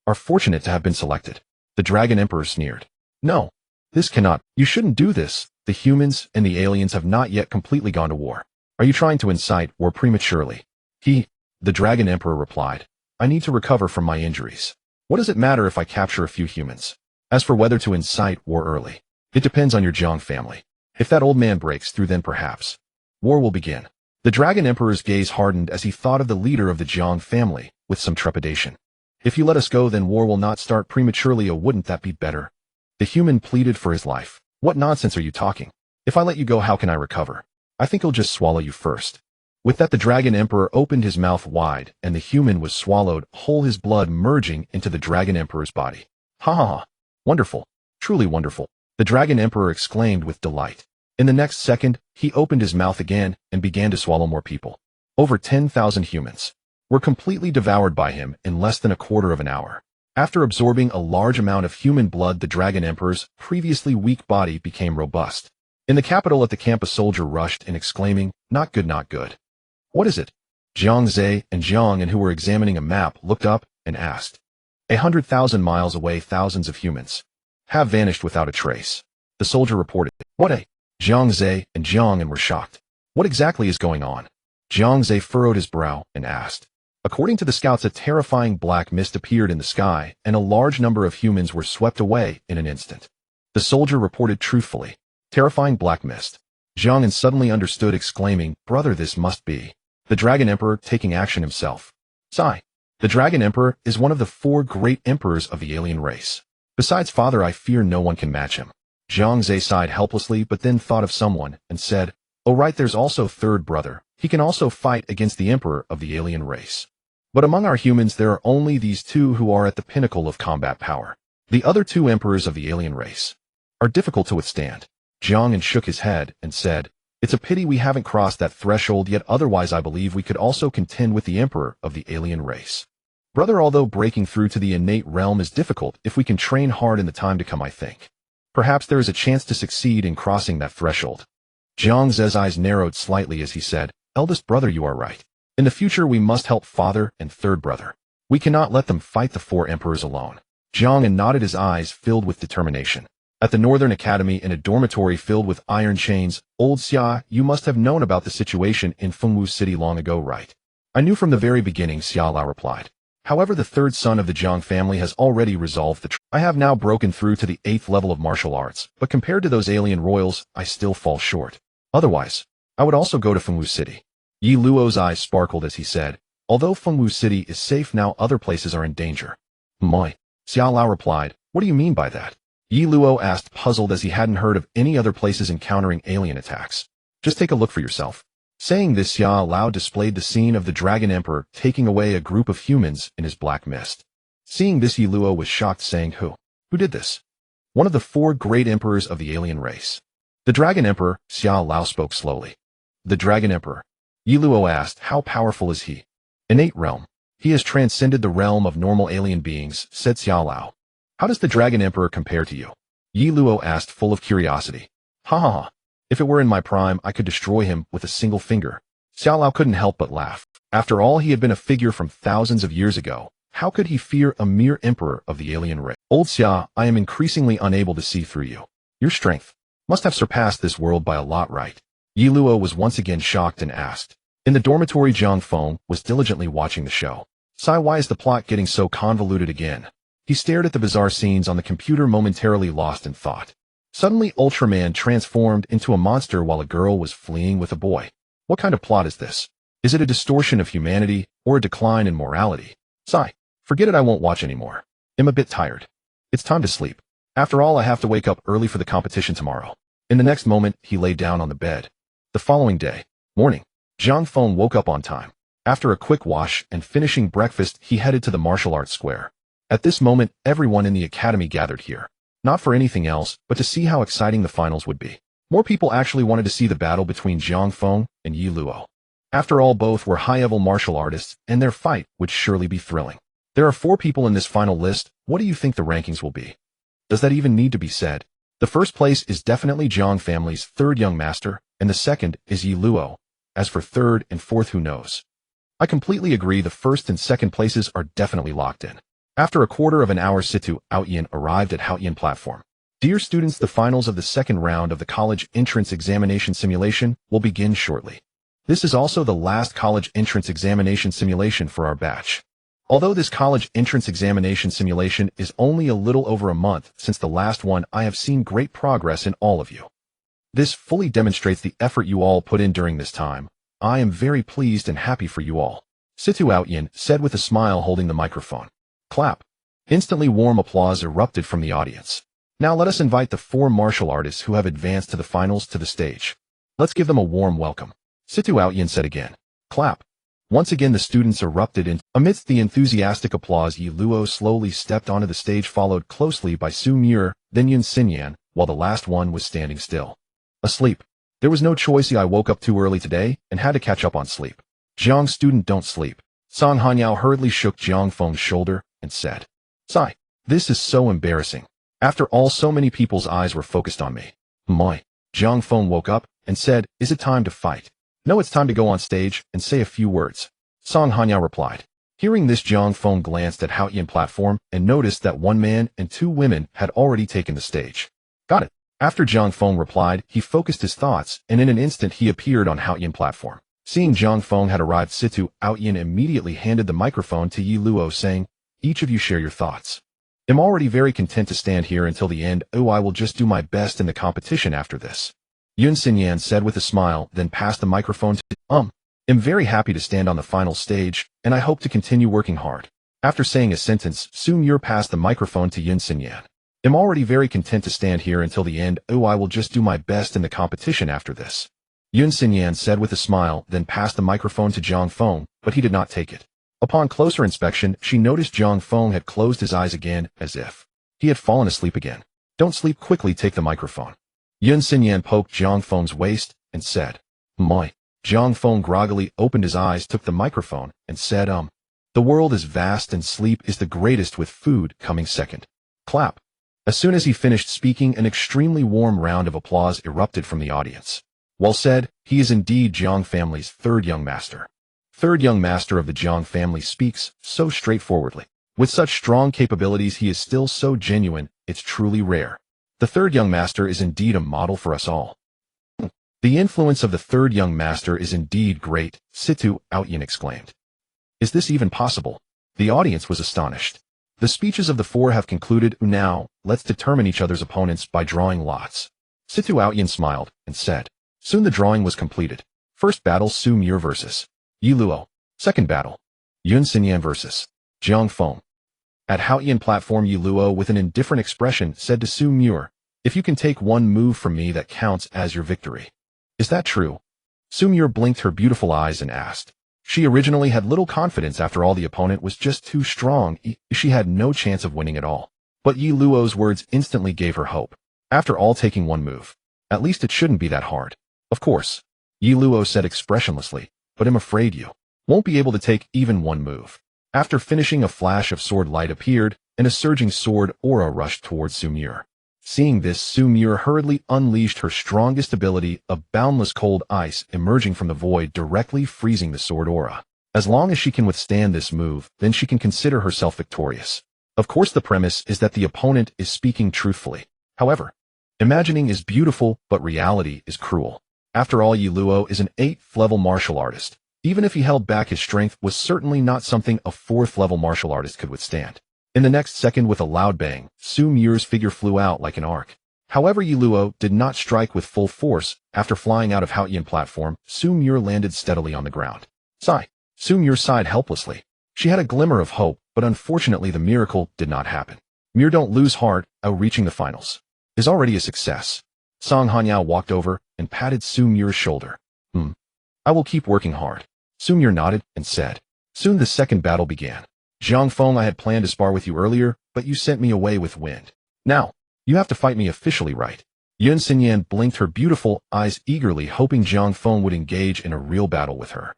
are fortunate to have been selected. The Dragon Emperor sneered. No, this cannot. You shouldn't do this. The humans and the aliens have not yet completely gone to war. Are you trying to incite war prematurely? The Dragon Emperor replied. I need to recover from my injuries. What does it matter if I capture a few humans? As for whether to incite war early, it depends on your Jiang family. If that old man breaks through, then perhaps war will begin. The Dragon Emperor's gaze hardened as he thought of the leader of the Jiang family with some trepidation. If you let us go, then war will not start prematurely. Oh, wouldn't that be better? The human pleaded for his life. What nonsense are you talking? If I let you go, how can I recover? I think he'll just swallow you first. With that, the Dragon Emperor opened his mouth wide, and the human was swallowed whole, his blood merging into the Dragon Emperor's body. Ha ha ha. Wonderful. Truly wonderful. The Dragon Emperor exclaimed with delight. In the next second, he opened his mouth again and began to swallow more people. Over 10,000 humans were completely devoured by him in less than a quarter of an hour. After absorbing a large amount of human blood, the Dragon Emperor's previously weak body became robust. In the capital at the camp, a soldier rushed in exclaiming, Not good, not good. What is it? Jiang Zhe and Jiang, who were examining a map, looked up and asked. 100,000 miles away, thousands of humans have vanished without a trace. The soldier reported. What? Jiang Zhe and Jiang were shocked. What exactly is going on? Jiang Zhe furrowed his brow and asked. According to the scouts, a terrifying black mist appeared in the sky, and a large number of humans were swept away in an instant. The soldier reported truthfully. Terrifying black mist. Jiang suddenly understood, exclaiming, Brother, this must be the Dragon Emperor taking action himself. Sigh. The Dragon Emperor is one of the 4 great emperors of the alien race. Besides Father, I fear no one can match him. Jiang Zhe sighed helplessly, but then thought of someone and said, Oh right, there's also third brother. He can also fight against the Emperor of the alien race. But among our humans, there are only these 2 who are at the pinnacle of combat power. The other 2 emperors of the alien race are difficult to withstand. Jiang shook his head and said, It's a pity we haven't crossed that threshold yet, otherwise I believe we could also contend with the Emperor of the alien race. Brother, although breaking through to the innate realm is difficult, if we can train hard in the time to come, I think perhaps there is a chance to succeed in crossing that threshold. Jiang Ze's eyes narrowed slightly as he said, Eldest brother, you are right. In the future we must help father and third brother. We cannot let them fight the 4 emperors alone. Jiang nodded, his eyes filled with determination. At the Northern Academy in a dormitory filled with iron chains, old Xia, you must have known about the situation in Fengwu City long ago, right? I knew from the very beginning, Xia Lao replied. However, the third son of the Jiang family has already resolved the I have now broken through to the 8th level of martial arts, but compared to those alien royals, I still fall short. Otherwise, I would also go to Fengwu City. Yi Luo's eyes sparkled as he said, although Fengwu City is safe now, other places are in danger. Moi. Xia Lao replied, what do you mean by that? Yi Luo asked, puzzled as he hadn't heard of any other places encountering alien attacks. Just take a look for yourself. Saying this, Xia Lao displayed the scene of the Dragon Emperor taking away a group of humans in his black mist. Seeing this, Yi Luo was shocked, saying, Who did this? One of the 4 great emperors of the alien race. The Dragon Emperor, Xia Lao spoke slowly. The Dragon Emperor. Yi Luo asked, how powerful is he? Innate realm. He has transcended the realm of normal alien beings, said Xia Lao. How does the Dragon Emperor compare to you? Yi Luo asked, full of curiosity. Ha ha ha. If it were in my prime, I could destroy him with a single finger. Xia Lao couldn't help but laugh. After all, he had been a figure from thousands of years ago. How could he fear a mere emperor of the alien race? Old Xia, I am increasingly unable to see through you. Your strength must have surpassed this world by a lot, right? Yi Luo was once again shocked and asked. In the dormitory, Jiang Feng was diligently watching the show. Sai, why is the plot getting so convoluted again? He stared at the bizarre scenes on the computer, momentarily lost in thought. Suddenly, Ultraman transformed into a monster while a girl was fleeing with a boy. What kind of plot is this? Is it a distortion of humanity or a decline in morality? Sai, forget it, I won't watch anymore. I'm a bit tired. It's time to sleep. After all, I have to wake up early for the competition tomorrow. In the next moment, he lay down on the bed. The following day, morning, Jiang Feng woke up on time. After a quick wash and finishing breakfast, he headed to the martial arts square. At this moment, everyone in the academy gathered here. Not for anything else, but to see how exciting the finals would be. More people actually wanted to see the battle between Jiang Feng and Yi Luo. After all, both were high-level martial artists, and their fight would surely be thrilling. There are 4 people in this final list. What do you think the rankings will be? Does that even need to be said? The first place is definitely Jiang family's 3rd young master, and the second is Yi Luo. As for 3rd and 4th, who knows? I completely agree, the 1st and 2nd places are definitely locked in. After a quarter of an hour, Situ Outyin arrived at Haoyan platform. Dear students, the finals of the 2nd round of the college entrance examination simulation will begin shortly. This is also the last college entrance examination simulation for our batch. Although this college entrance examination simulation is only a little over a month since the last one, I have seen great progress in all of you. This fully demonstrates the effort you all put in during this time. I am very pleased and happy for you all. Situ Outyin said with a smile, holding the microphone. Clap. Instantly warm applause erupted from the audience. Now let us invite the 4 martial artists who have advanced to the finals to the stage. Let's give them a warm welcome. Situ Outyin said again. Clap. Once again the students erupted and, amidst the enthusiastic applause, Yi Luo slowly stepped onto the stage, followed closely by Su Muir, then Yun Xinyan, while the last one was standing still. Asleep. There was no choice. I woke up too early today and had to catch up on sleep. Jiang, student, don't sleep. Song Hanyao hurriedly shook Jiang Feng's shoulder and said, Sai, this is so embarrassing. After all, so many people's eyes were focused on me. Moi. Jiang Feng woke up and said, is it time to fight? No, it's time to go on stage and say a few words. Song Hanyao replied. Hearing this, Jiang Feng glanced at Haoyan platform and noticed that 1 man and 2 women had already taken the stage. Got it. After Jiang Feng replied, he focused his thoughts, and in an instant he appeared on Haoyan platform. Seeing Jiang Feng had arrived, Situ Outyin immediately handed the microphone to Yi Luo, saying, each of you share your thoughts. I'm already very content to stand here until the end. Oh, I will just do my best in the competition after this. Yun Xinyan said with a smile, then passed the microphone to I'm very happy to stand on the final stage, and I hope to continue working hard. After saying a sentence, Su Muir passed the microphone to Yun Xinyan. I'm already very content to stand here until the end. Oh, I will just do my best in the competition after this. Yun Xinyan said with a smile, then passed the microphone to Jiang Feng, but he did not take it. Upon closer inspection, she noticed Jiang Feng had closed his eyes again, as if he had fallen asleep again. Don't sleep, quickly take the microphone. Yun Xinyan poked Jiang Feng's waist and said, Moi. Jiang Feng groggily opened his eyes, took the microphone, and said, The world is vast and sleep is the greatest, with food coming second. Clap. As soon as he finished speaking, an extremely warm round of applause erupted from the audience. Well said, he is indeed Jiang family's 3rd young master. 3rd young master of the Jiang family speaks so straightforwardly. With such strong capabilities, he is still so genuine, it's truly rare. The third young master is indeed a model for us all. The influence of the third young master is indeed great, Superpowers exclaimed. Is this even possible? The audience was astonished. The speeches of the four have concluded. Now, let's determine each other's opponents by drawing lots. Superpowers smiled and said. Soon the drawing was completed. First battle, Su Mur versus Yi Luo. Second battle, Yun Xinyan versus Jiang Feng. At Haoyan platform, Yi Luo, with an indifferent expression, said to Su Mur, if you can take one move from me, that counts as your victory. Is that true? Su Mur blinked her beautiful eyes and asked. She originally had little confidence. After all, the opponent was just too strong. She had no chance of winning at all. But Yi Luo's words instantly gave her hope. After all, taking one move. At least it shouldn't be that hard. Of course, Yi Luo said expressionlessly, but I'm afraid you won't be able to take even one move. After finishing, a flash of sword light appeared, and a surging sword aura rushed towards Su Mur. Seeing this, Su Mur hurriedly unleashed her strongest ability, a boundless cold ice emerging from the void, directly freezing the sword aura. As long as she can withstand this move, then she can consider herself victorious. Of course, the premise is that the opponent is speaking truthfully. However, imagining is beautiful, but reality is cruel. After all, Yi Luo is an 8th level martial artist. Even if he held back, his strength was certainly not something a 4th level martial artist could withstand. In the next second, with a loud bang, Su Mur's figure flew out like an arc. However, Yi Luo did not strike with full force. After flying out of Haoyan platform, Su Mur landed steadily on the ground. Sigh. Su Mur sighed helplessly. She had a glimmer of hope, but unfortunately the miracle did not happen. Mur, don't lose heart. Reaching the finals is already a success. Song Hanyao walked over and patted Su Mur's shoulder. I will keep working hard. Su Mur nodded and said. Soon the second battle began. Jiang Feng, I had planned to spar with you earlier, but you sent me away with wind. Now, you have to fight me officially, right? Yun Xinyan blinked her beautiful eyes eagerly, hoping Jiang Feng would engage in a real battle with her.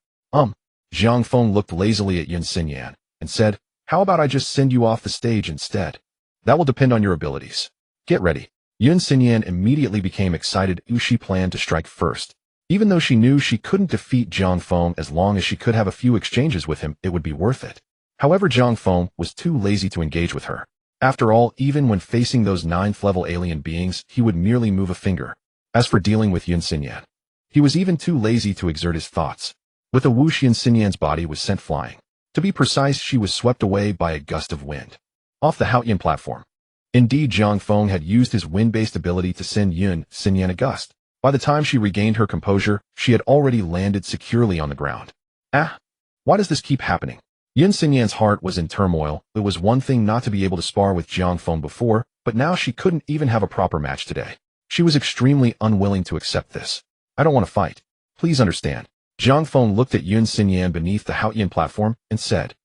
Jiang Feng looked lazily at Yun Xinyan and said, how about I just send you off the stage instead? That will depend on your abilities. Get ready. Yun Xinyan immediately became excited. She planned to strike first. Even though she knew she couldn't defeat Jiang Feng, as long as she could have a few exchanges with him, it would be worth it. However, Jiang Feng was too lazy to engage with her. After all, even when facing those 9th level alien beings, he would merely move a finger. As for dealing with Yun Xinyan, he was even too lazy to exert his thoughts. With a whoosh, Yun Xinyan's body was sent flying. To be precise, she was swept away by a gust of wind. Off the Haoyan platform. Indeed, Jiang Feng had used his wind-based ability to send Yun Xinyan a gust. By the time she regained her composure, she had already landed securely on the ground. Why does this keep happening? Yun Xinyan's heart was in turmoil. It was one thing not to be able to spar with Jiang Feng before, but now she couldn't even have a proper match today. She was extremely unwilling to accept this. I don't want to fight. Please understand. Jiang Feng looked at Yun Xinyan beneath the Haoyan platform and said,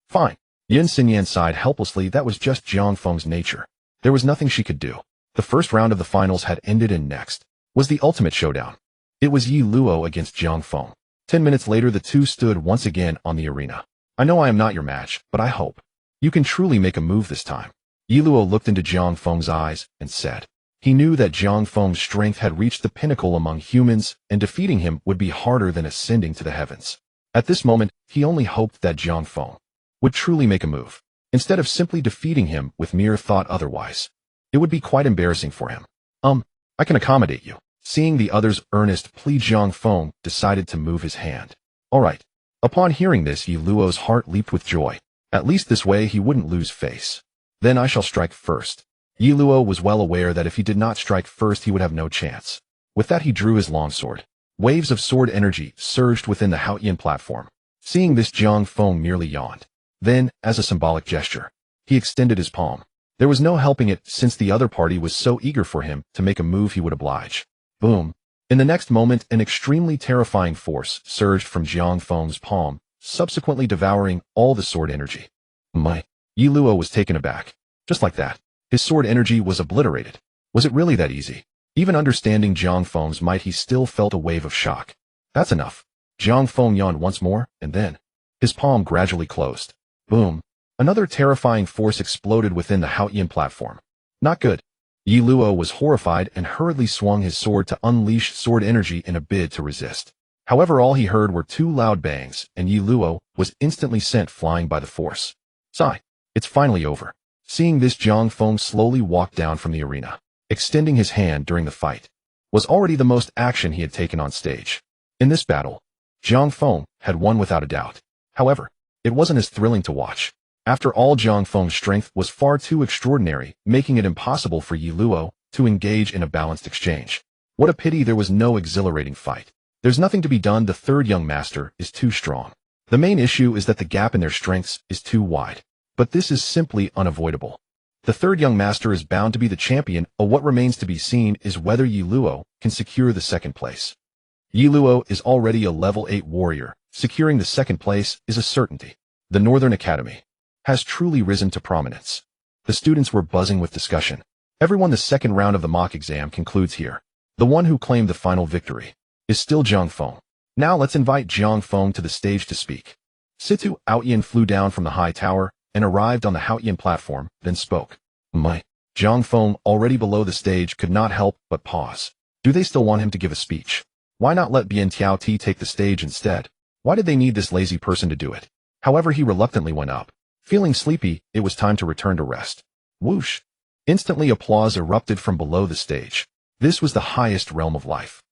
fine. Yun Xinyan sighed helplessly. That was just Jiang Feng's nature. There was nothing she could do. The first round of the finals had ended, and next was the ultimate showdown. It was Yi Luo against Jiang Feng. 10 minutes later, the two stood once again on the arena. I know I am not your match, but I hope you can truly make a move this time. Yi Luo looked into Jiang Feng's eyes and said. He knew that Jiang Feng's strength had reached the pinnacle among humans, and defeating him would be harder than ascending to the heavens. At this moment, he only hoped that Jiang Feng would truly make a move, instead of simply defeating him with mere thought otherwise. It would be quite embarrassing for him. I can accommodate you. Seeing the other's earnest plea, Jiang Feng decided to move his hand. All right. Upon hearing this, Yi Luo's heart leaped with joy. At least this way he wouldn't lose face. Then I shall strike first. Yi Luo was well aware that if he did not strike first, he would have no chance. With that, he drew his longsword. Waves of sword energy surged within the Haoyan platform. Seeing this, Jiang Feng merely yawned. Then, as a symbolic gesture, he extended his palm. There was no helping it, since the other party was so eager for him to make a move he would oblige. Boom. In the next moment, an extremely terrifying force surged from Jiang Feng's palm, subsequently devouring all the sword energy. Yi Luo was taken aback. Just like that, his sword energy was obliterated. Was it really that easy? Even understanding Jiang Feng's might, he still felt a wave of shock. That's enough. Jiang Feng yawned once more, and then his palm gradually closed. Boom. Another terrifying force exploded within the Haoyan platform. Not good. Yi Luo was horrified and hurriedly swung his sword to unleash sword energy in a bid to resist. However, all he heard were two loud bangs, and Yi Luo was instantly sent flying by the force. Sigh. It's finally over. Seeing this, Jiang Feng slowly walked down from the arena. extending his hand during the fight, was already the most action he had taken on stage. In this battle, Jiang Feng had won without a doubt. However, it wasn't as thrilling to watch. After all, Jiang Feng's strength was far too extraordinary, making it impossible for Yi Luo to engage in a balanced exchange. What a pity there was no exhilarating fight. There's nothing to be done, the third young master is too strong. The main issue is that the gap in their strengths is too wide. But this is simply unavoidable. The third young master is bound to be the champion, or what remains to be seen is whether Yi Luo can secure the second place. Yi Luo is already a level 8 warrior. Securing the second place is a certainty. The Northern Academy has truly risen to prominence. The students were buzzing with discussion. The second round of the mock exam concludes here. The one who claimed the final victory is still Jiang Feng. Now let's invite Jiang Feng to the stage to speak. Situ Haoyan flew down from the high tower and arrived on the Haoyan platform, then spoke. Jiang Feng, already below the stage, could not help but pause. Do they still want him to give a speech? Why not let Bian Tiaoti take the stage instead? Why did they need this lazy person to do it? However, he reluctantly went up. Feeling sleepy, it was time to return to rest. Whoosh! Instantly applause erupted from below the stage. This was the highest realm of life.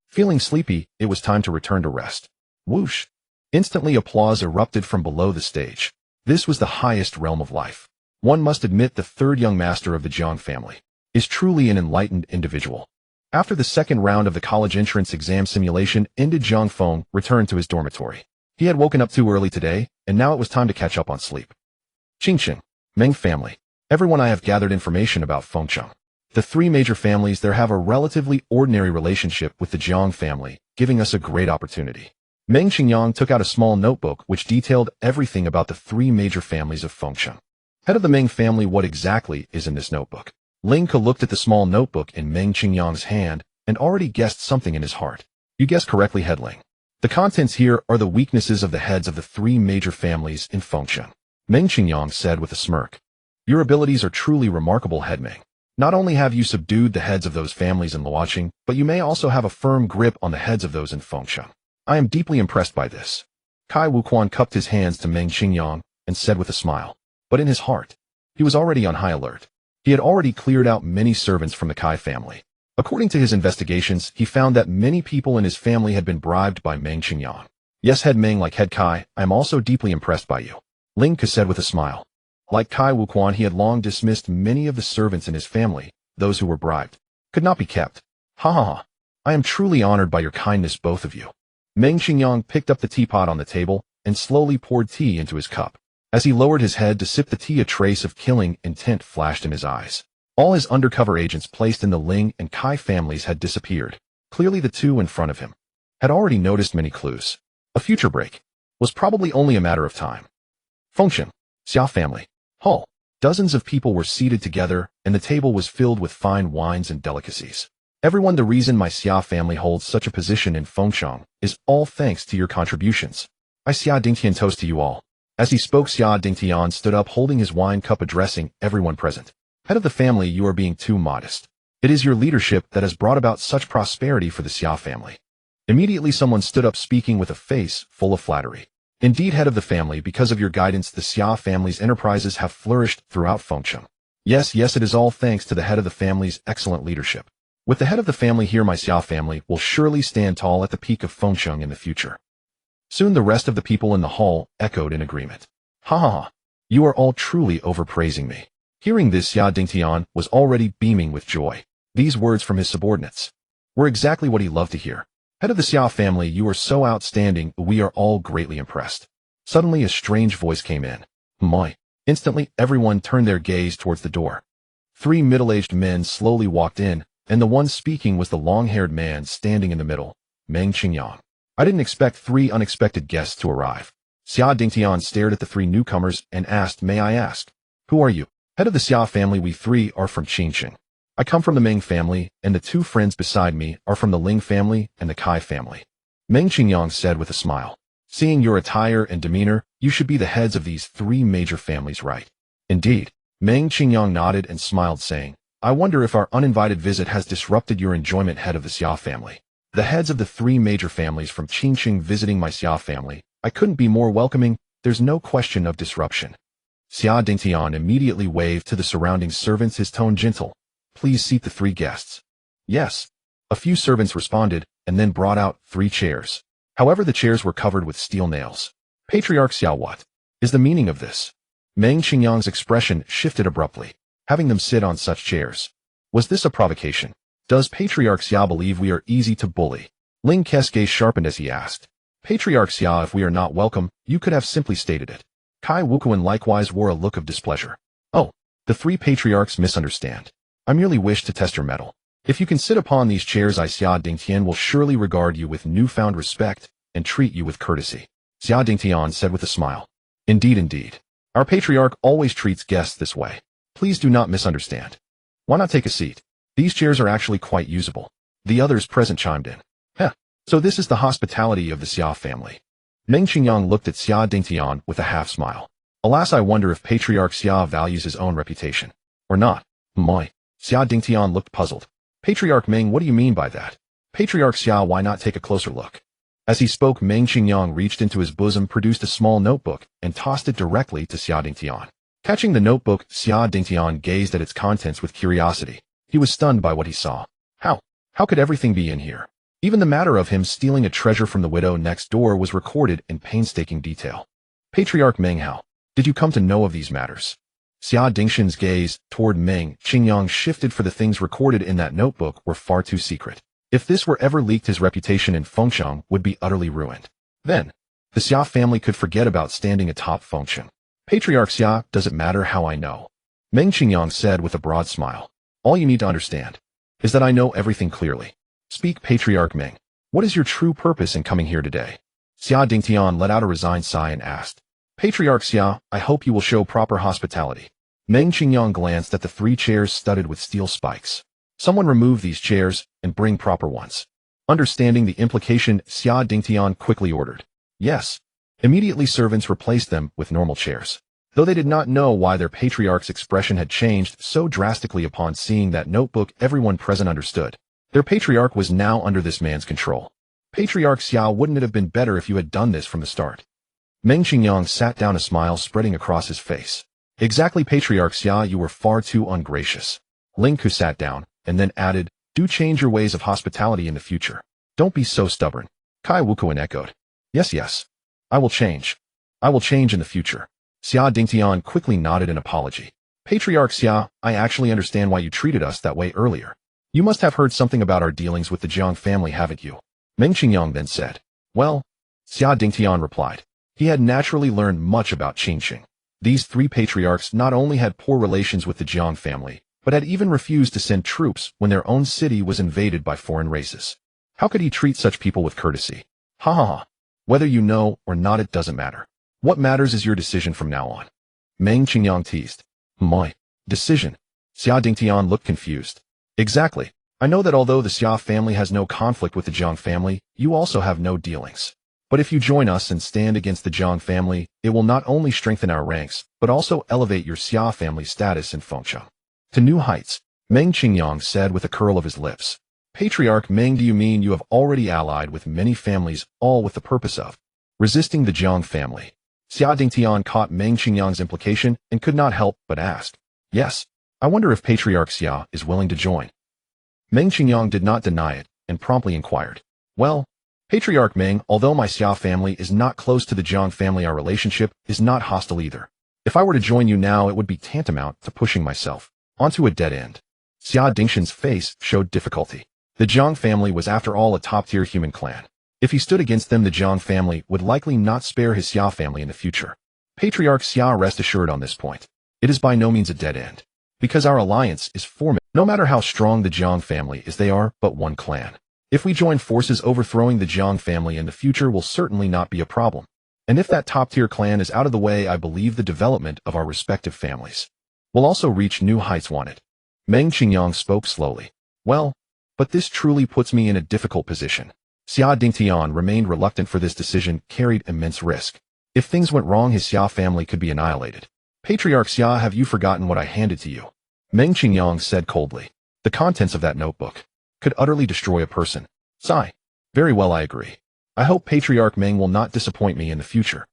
Feeling sleepy, it was time to return to rest. Whoosh! Instantly applause erupted from below the stage. This was the highest realm of life. One must admit the third young master of the Jiang family is truly an enlightened individual. After the second round of the college entrance exam simulation ended, Jiang Feng returned to his dormitory. He had woken up too early today, and now it was time to catch up on sleep. Qingqing, Meng family. Everyone, I have gathered information about Fengcheng. The three major families there have a relatively ordinary relationship with the Jiang family, giving us a great opportunity. Meng Qingyang took out a small notebook which detailed everything about the three major families of Fengcheng. Head of the Meng family, what exactly is in this notebook? Ling Ke looked at the small notebook in Meng Qingyang's hand and already guessed something in his heart. You guessed correctly, Head Ling. The contents here are the weaknesses of the heads of the three major families in Fengcheng. Meng Qingyang said with a smirk. Your abilities are truly remarkable, Head Meng. Not only have you subdued the heads of those families in Luoqing, but you may also have a firm grip on the heads of those in Fengcheng. I am deeply impressed by this. Kai Wuquan cupped his hands to Meng Qingyang and said with a smile. But in his heart, he was already on high alert. He had already cleared out many servants from the Kai family. According to his investigations, he found that many people in his family had been bribed by Meng Qingyang. Yes, Head Meng, like Head Kai, I am also deeply impressed by you. Ling Ke said with a smile. Like Kai Wuquan, he had long dismissed many of the servants in his family. Those who were bribed could not be kept. Ha ha ha. I am truly honored by your kindness, both of you. Meng Qingyang picked up the teapot on the table and slowly poured tea into his cup. As he lowered his head to sip the tea, a trace of killing intent flashed in his eyes. All his undercover agents placed in the Ling and Kai families had disappeared. Clearly the two in front of him had already noticed many clues. A future break was probably only a matter of time. Fengcheng, Xia family. Hall. Dozens of people were seated together, and the table was filled with fine wines and delicacies. Everyone, the reason my Xia family holds such a position in Fengcheng is all thanks to your contributions. I Xia Dingtian toast to you all. As he spoke, Xia Dingtian stood up holding his wine cup, addressing everyone present. Head of the family, you are being too modest. It is your leadership that has brought about such prosperity for the Xia family. Immediately someone stood up, speaking with a face full of flattery. Indeed, head of the family, because of your guidance, the Xia family's enterprises have flourished throughout Fengcheng. Yes, it is all thanks to the head of the family's excellent leadership. With the head of the family here, my Xia family will surely stand tall at the peak of Fengcheng in the future. Soon the rest of the people in the hall echoed in agreement. Ha ha ha. You are all truly overpraising me. Hearing this, Xia Dingtian was already beaming with joy. These words from his subordinates were exactly what he loved to hear. Head of the Xia family, you are so outstanding, we are all greatly impressed. Suddenly a strange voice came in. Moi. Instantly everyone turned their gaze towards the door. Three middle-aged men slowly walked in, and the one speaking was the long-haired man standing in the middle, Meng Qingyang. I didn't expect three unexpected guests to arrive. Xia Dingtian stared at the three newcomers and asked, may I ask, who are you? Head of the Xia family, we three are from Qingqing. I come from the Meng family, and the two friends beside me are from the Ling family and the Kai family. Meng Qingyang said with a smile. Seeing your attire and demeanor, you should be the heads of these three major families, right? Indeed. Meng Qingyang nodded and smiled, saying, I wonder if our uninvited visit has disrupted your enjoyment, head of the Xia family. The heads of the three major families from Qingqing visiting my Xia family. I couldn't be more welcoming. There's no question of disruption. Xia Dingtian immediately waved to the surrounding servants, his tone gentle. please seat the 3 guests. Yes. A few servants responded, and then brought out 3 chairs. However, the chairs were covered with steel nails. Patriarch Xiao, what is the meaning of this? Meng Qingyang's expression shifted abruptly. Having them sit on such chairs. Was this a provocation? Does Patriarch Xiao believe we are easy to bully? Ling Ke's gaze sharpened as he asked. Patriarch Xiao, if we are not welcome, you could have simply stated it. Kai Wukuan likewise wore a look of displeasure. Oh, the 3 patriarchs misunderstand. I merely wish to test your mettle. If you can sit upon these chairs, Xia Dingtian will surely regard you with newfound respect and treat you with courtesy. Xia Dingtian said with a smile. Indeed, indeed. Our patriarch always treats guests this way. Please do not misunderstand. Why not take a seat? These chairs are actually quite usable. The others present chimed in. Heh, so this is the hospitality of the Xia family. Meng Qingyang looked at Xia Dingtian with a half smile. Alas, I wonder if Patriarch Xia values his own reputation. Or not. Moi. Xia Dingtian looked puzzled. Patriarch Meng, what do you mean by that? Patriarch Xia, why not take a closer look? As he spoke, Meng Qingyang reached into his bosom, produced a small notebook, and tossed it directly to Xia Dingtian. Catching the notebook, Xia Dingtian gazed at its contents with curiosity. He was stunned by what he saw. How could everything be in here? Even the matter of him stealing a treasure from the widow next door was recorded in painstaking detail. Patriarch Meng, how did you come to know of these matters? Xia Dingshan's gaze toward Meng Qingyang shifted, for the things recorded in that notebook were far too secret. If this were ever leaked, his reputation in Fengcheng would be utterly ruined. Then, the Xia family could forget about standing atop Fengcheng. Patriarch Xia, does it matter how I know? Meng Qingyang said with a broad smile. All you need to understand is that I know everything clearly. Speak, Patriarch Meng. What is your true purpose in coming here today? Xia Dingtian let out a resigned sigh and asked. Patriarch Xia, I hope you will show proper hospitality. Meng Qingyang glanced at the 3 chairs studded with steel spikes. Someone remove these chairs and bring proper ones. Understanding the implication, Xia Dingtian quickly ordered. Yes. Immediately servants replaced them with normal chairs. Though they did not know why their patriarch's expression had changed so drastically upon seeing that notebook, everyone present understood. Their patriarch was now under this man's control. Patriarch Xiao, wouldn't it have been better if you had done this from the start? Meng Qingyang sat down, a smile spreading across his face. Exactly, Patriarch Xia, you were far too ungracious. Ling Ku sat down, and then added, do change your ways of hospitality in the future. Don't be so stubborn. Kai Wukuan echoed. Yes. I will change. I will change in the future. Xia Dingtian quickly nodded in apology. Patriarch Xia, I actually understand why you treated us that way earlier. You must have heard something about our dealings with the Jiang family, haven't you? Meng Qingyang then said. Well, Xia Dingtian replied. He had naturally learned much about Qingqing. These 3 patriarchs not only had poor relations with the Jiang family, but had even refused to send troops when their own city was invaded by foreign races. How could he treat such people with courtesy? Ha ha ha. Whether you know or not, it doesn't matter. What matters is your decision from now on. Meng Qingyang teased. My decision? Xia Dingtian looked confused. Exactly. I know that although the Xia family has no conflict with the Jiang family, you also have no dealings. But if you join us and stand against the Jiang family, it will not only strengthen our ranks, but also elevate your Xia family's status in Fengcheng to new heights, Meng Qingyang said with a curl of his lips. Patriarch Meng, do you mean you have already allied with many families, all with the purpose of resisting the Jiang family? Xia Dingtian caught Meng Qingyang's implication and could not help but ask. Yes. I wonder if Patriarch Xia is willing to join. Meng Qingyang did not deny it and promptly inquired. Well, Patriarch Meng, although my Xia family is not close to the Jiang family, our relationship is not hostile either. If I were to join you now, it would be tantamount to pushing myself onto a dead end. Xia Dingshan's face showed difficulty. The Jiang family was after all a top-tier human clan. If he stood against them, the Jiang family would likely not spare his Xia family in the future. Patriarch Xia, rest assured on this point. It is by no means a dead end. Because our alliance is formidable. No matter how strong the Jiang family is, they are but one clan. If we join forces, overthrowing the Jiang family in the future will certainly not be a problem. And if that top-tier clan is out of the way, I believe the development of our respective families will also reach new heights. Wanted. Meng Qingyang spoke slowly. Well, but this truly puts me in a difficult position. Xia Dingtian remained reluctant, for this decision carried immense risk. If things went wrong, his Xia family could be annihilated. Patriarch Xia, have you forgotten what I handed to you? Meng Qingyang said coldly. The contents of that notebook could utterly destroy a person. Sigh. Very well, I agree. I hope Patriarch Meng will not disappoint me in the future.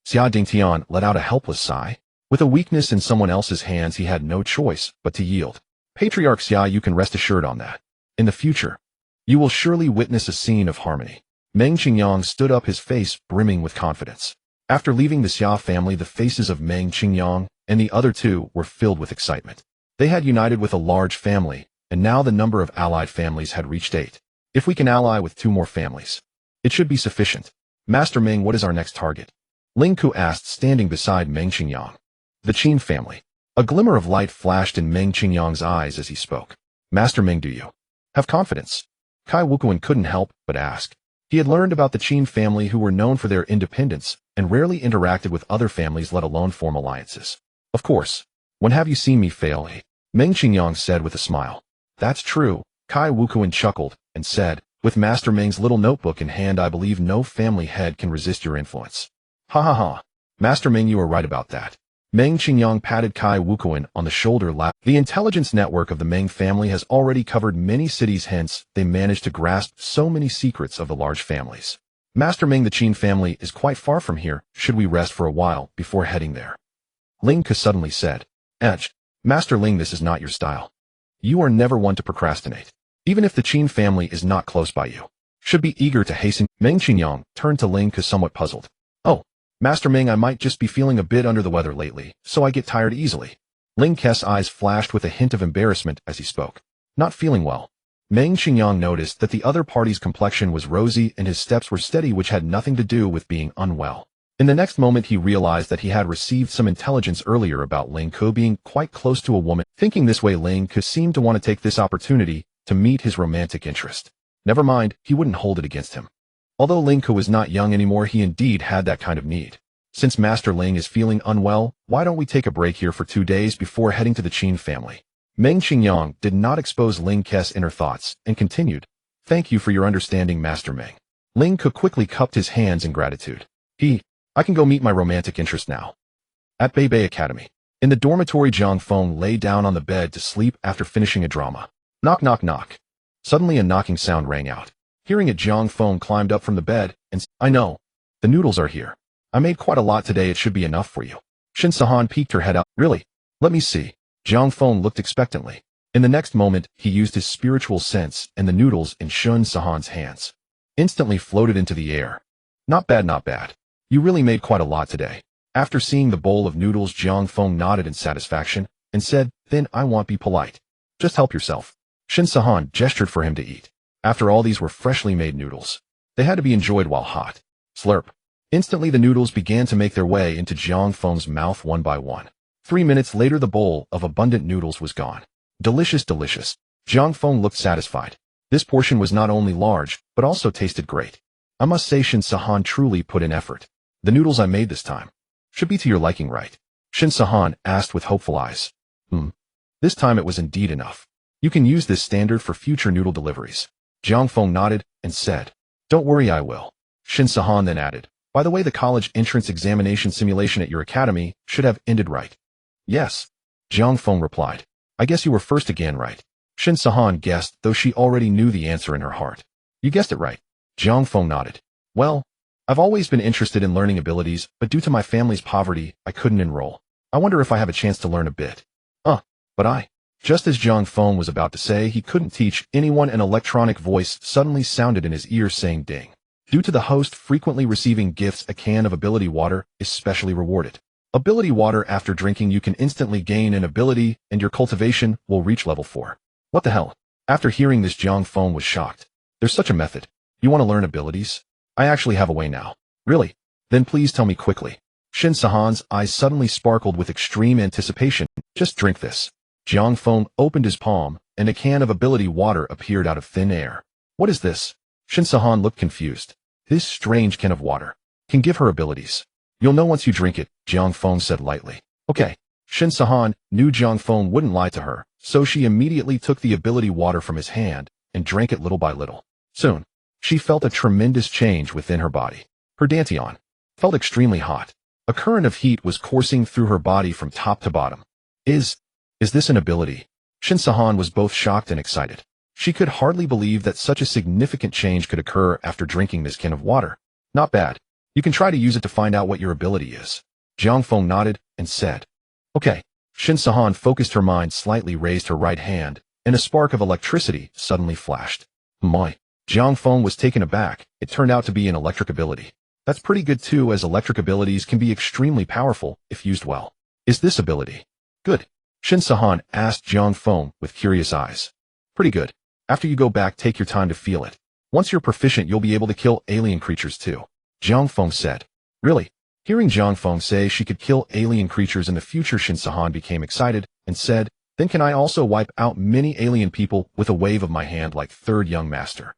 Xia Dingtian let out a helpless sigh. With a weakness in someone else's hands, he had no choice but to yield. Patriarch Xia, you can rest assured on that. In the future, you will surely witness a scene of harmony. Meng Qingyang stood up, his face brimming with confidence. After leaving the Xia family, the faces of Meng Qingyang and the other two were filled with excitement. They had united with a large family, and now the number of allied families had reached 8. If we can ally with 2 more families, it should be sufficient. Master Meng, what is our next target? Ling Ku asked, standing beside Meng Qingyang. The Qin family. A glimmer of light flashed in Meng Qingyang's eyes as he spoke. Master Meng, do you have confidence? Kai Wukuan couldn't help but ask. He had learned about the Qin family, who were known for their independence and rarely interacted with other families, let alone form alliances. Of course. When have you seen me fail? Meng Qingyang said with a smile. That's true. Kai Wukuan chuckled and said, with Master Meng's little notebook in hand, I believe no family head can resist your influence. Ha ha ha. Master Meng, you are right about that. Meng Qingyang patted Kai Wukuan on the shoulder. The intelligence network of the Meng family has already covered many cities, hence they managed to grasp so many secrets of the large families. Master Meng, the Qin family is quite far from here. Should we rest for a while before heading there? Ling Ke suddenly said. Master Ling, this is not your style. You are never one to procrastinate. Even if the Qin family is not close by, you should be eager to hasten. Meng Qingyang turned to Ling Ke, somewhat puzzled. Oh, Master Meng, I might just be feeling a bit under the weather lately, so I get tired easily. Ling Ke's eyes flashed with a hint of embarrassment as he spoke. Not feeling well. Meng Qingyang noticed that the other party's complexion was rosy and his steps were steady, which had nothing to do with being unwell. In the next moment, he realized that he had received some intelligence earlier about Ling Ke being quite close to a woman. Thinking this way, Ling Ke seemed to want to take this opportunity to meet his romantic interest. Never mind, he wouldn't hold it against him. Although Ling Ke was not young anymore, he indeed had that kind of need. Since Master Ling is feeling unwell, why don't we take a break here for 2 days before heading to the Qin family? Meng Qingyang did not expose Ling Ke's inner thoughts and continued. Thank you for your understanding, Master Meng. Ling Ke quickly cupped his hands in gratitude. I can go meet my romantic interest now. At Beibei Academy. In the dormitory, Jiang Feng lay down on the bed to sleep after finishing a drama. Knock, knock, knock. Suddenly a knocking sound rang out. Hearing it, Jiang Feng climbed up from the bed and I know. The noodles are here. I made quite a lot today, it should be enough for you. Shin Sahan peeked her head out. Really? Let me see. Jiang Feng looked expectantly. In the next moment, he used his spiritual sense, and the noodles in Shin Sahan's hands instantly floated into the air. Not bad, not bad. You really made quite a lot today. After seeing the bowl of noodles, Jiang Feng nodded in satisfaction and said, then I won't be polite. Just help yourself. Shin Sahan gestured for him to eat. After all, these were freshly made noodles. They had to be enjoyed while hot. Slurp. Instantly the noodles began to make their way into Jiang Feng's mouth one by one. 3 minutes later, the bowl of abundant noodles was gone. Delicious, delicious. Jiang Feng looked satisfied. This portion was not only large, but also tasted great. I must say Shin Sahan truly put in effort. The noodles I made this time should be to your liking, right? Shin Sahan asked with hopeful eyes. This time it was indeed enough. You can use this standard for future noodle deliveries. Jiang Feng nodded and said, don't worry, I will. Shin Sahan then added, by the way, the college entrance examination simulation at your academy should have ended, right? Yes. Jiang Feng replied. I guess you were first again, right? Shin Sahan guessed, though she already knew the answer in her heart. You guessed it right. Jiang Feng nodded. Well, I've always been interested in learning abilities, but due to my family's poverty, I couldn't enroll. I wonder if I have a chance to learn a bit. But Just as Jiang Feng was about to say he couldn't teach anyone, an electronic voice suddenly sounded in his ear saying ding. Due to the host frequently receiving gifts, a can of ability water is specially rewarded. Ability water, after drinking you can instantly gain an ability and your cultivation will reach level 4. What the hell? After hearing this, Jiang Feng was shocked. There's such a method. You want to learn abilities? I actually have a way now. Really? Then please tell me quickly. Shin Sahan's eyes suddenly sparkled with extreme anticipation. Just drink this. Jiang Feng opened his palm, and a can of ability water appeared out of thin air. What is this? Shin Sahan looked confused. This strange can of water can give her abilities. You'll know once you drink it, Jiang Feng said lightly. Okay. Shin Sahan knew Jiang Feng wouldn't lie to her, so she immediately took the ability water from his hand and drank it little by little. Soon, she felt a tremendous change within her body. Her dantian felt extremely hot. A current of heat was coursing through her body from top to bottom. Is this an ability? Shin Sahan was both shocked and excited. She could hardly believe that such a significant change could occur after drinking this can of water. Not bad. You can try to use it to find out what your ability is. Jiang Feng nodded and said, okay. Shin Sahan focused her mind, slightly raised her right hand, and a spark of electricity suddenly flashed. My. Jiang Feng was taken aback. It turned out to be an electric ability. That's pretty good too, as electric abilities can be extremely powerful if used well. Is this ability good? Shin Sahan asked Jiang Feng with curious eyes. Pretty good. After you go back, take your time to feel it. Once you're proficient, you'll be able to kill alien creatures too, Jiang Feng said. Really? Hearing Jiang Feng say she could kill alien creatures in the future, Shin Sahan became excited and said, then can I also wipe out many alien people with a wave of my hand like third young master?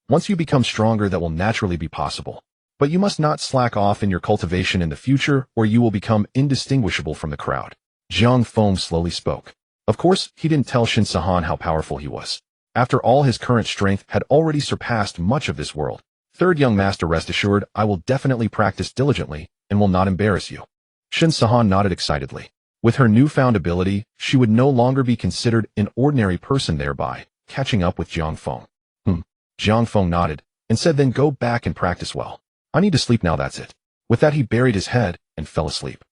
Once you become stronger, that will naturally be possible. But you must not slack off in your cultivation in the future, or you will become indistinguishable from the crowd. Jiang Feng slowly spoke. Of course, he didn't tell Shin Sahan how powerful he was. After all, his current strength had already surpassed much of this world. Third young master, rest assured, I will definitely practice diligently and will not embarrass you. Shin Sahan nodded excitedly. With her newfound ability, she would no longer be considered an ordinary person, thereby catching up with Jiang Feng. Jiang Feng nodded and said, then go back and practice well. I need to sleep now, that's it. With that, he buried his head and fell asleep.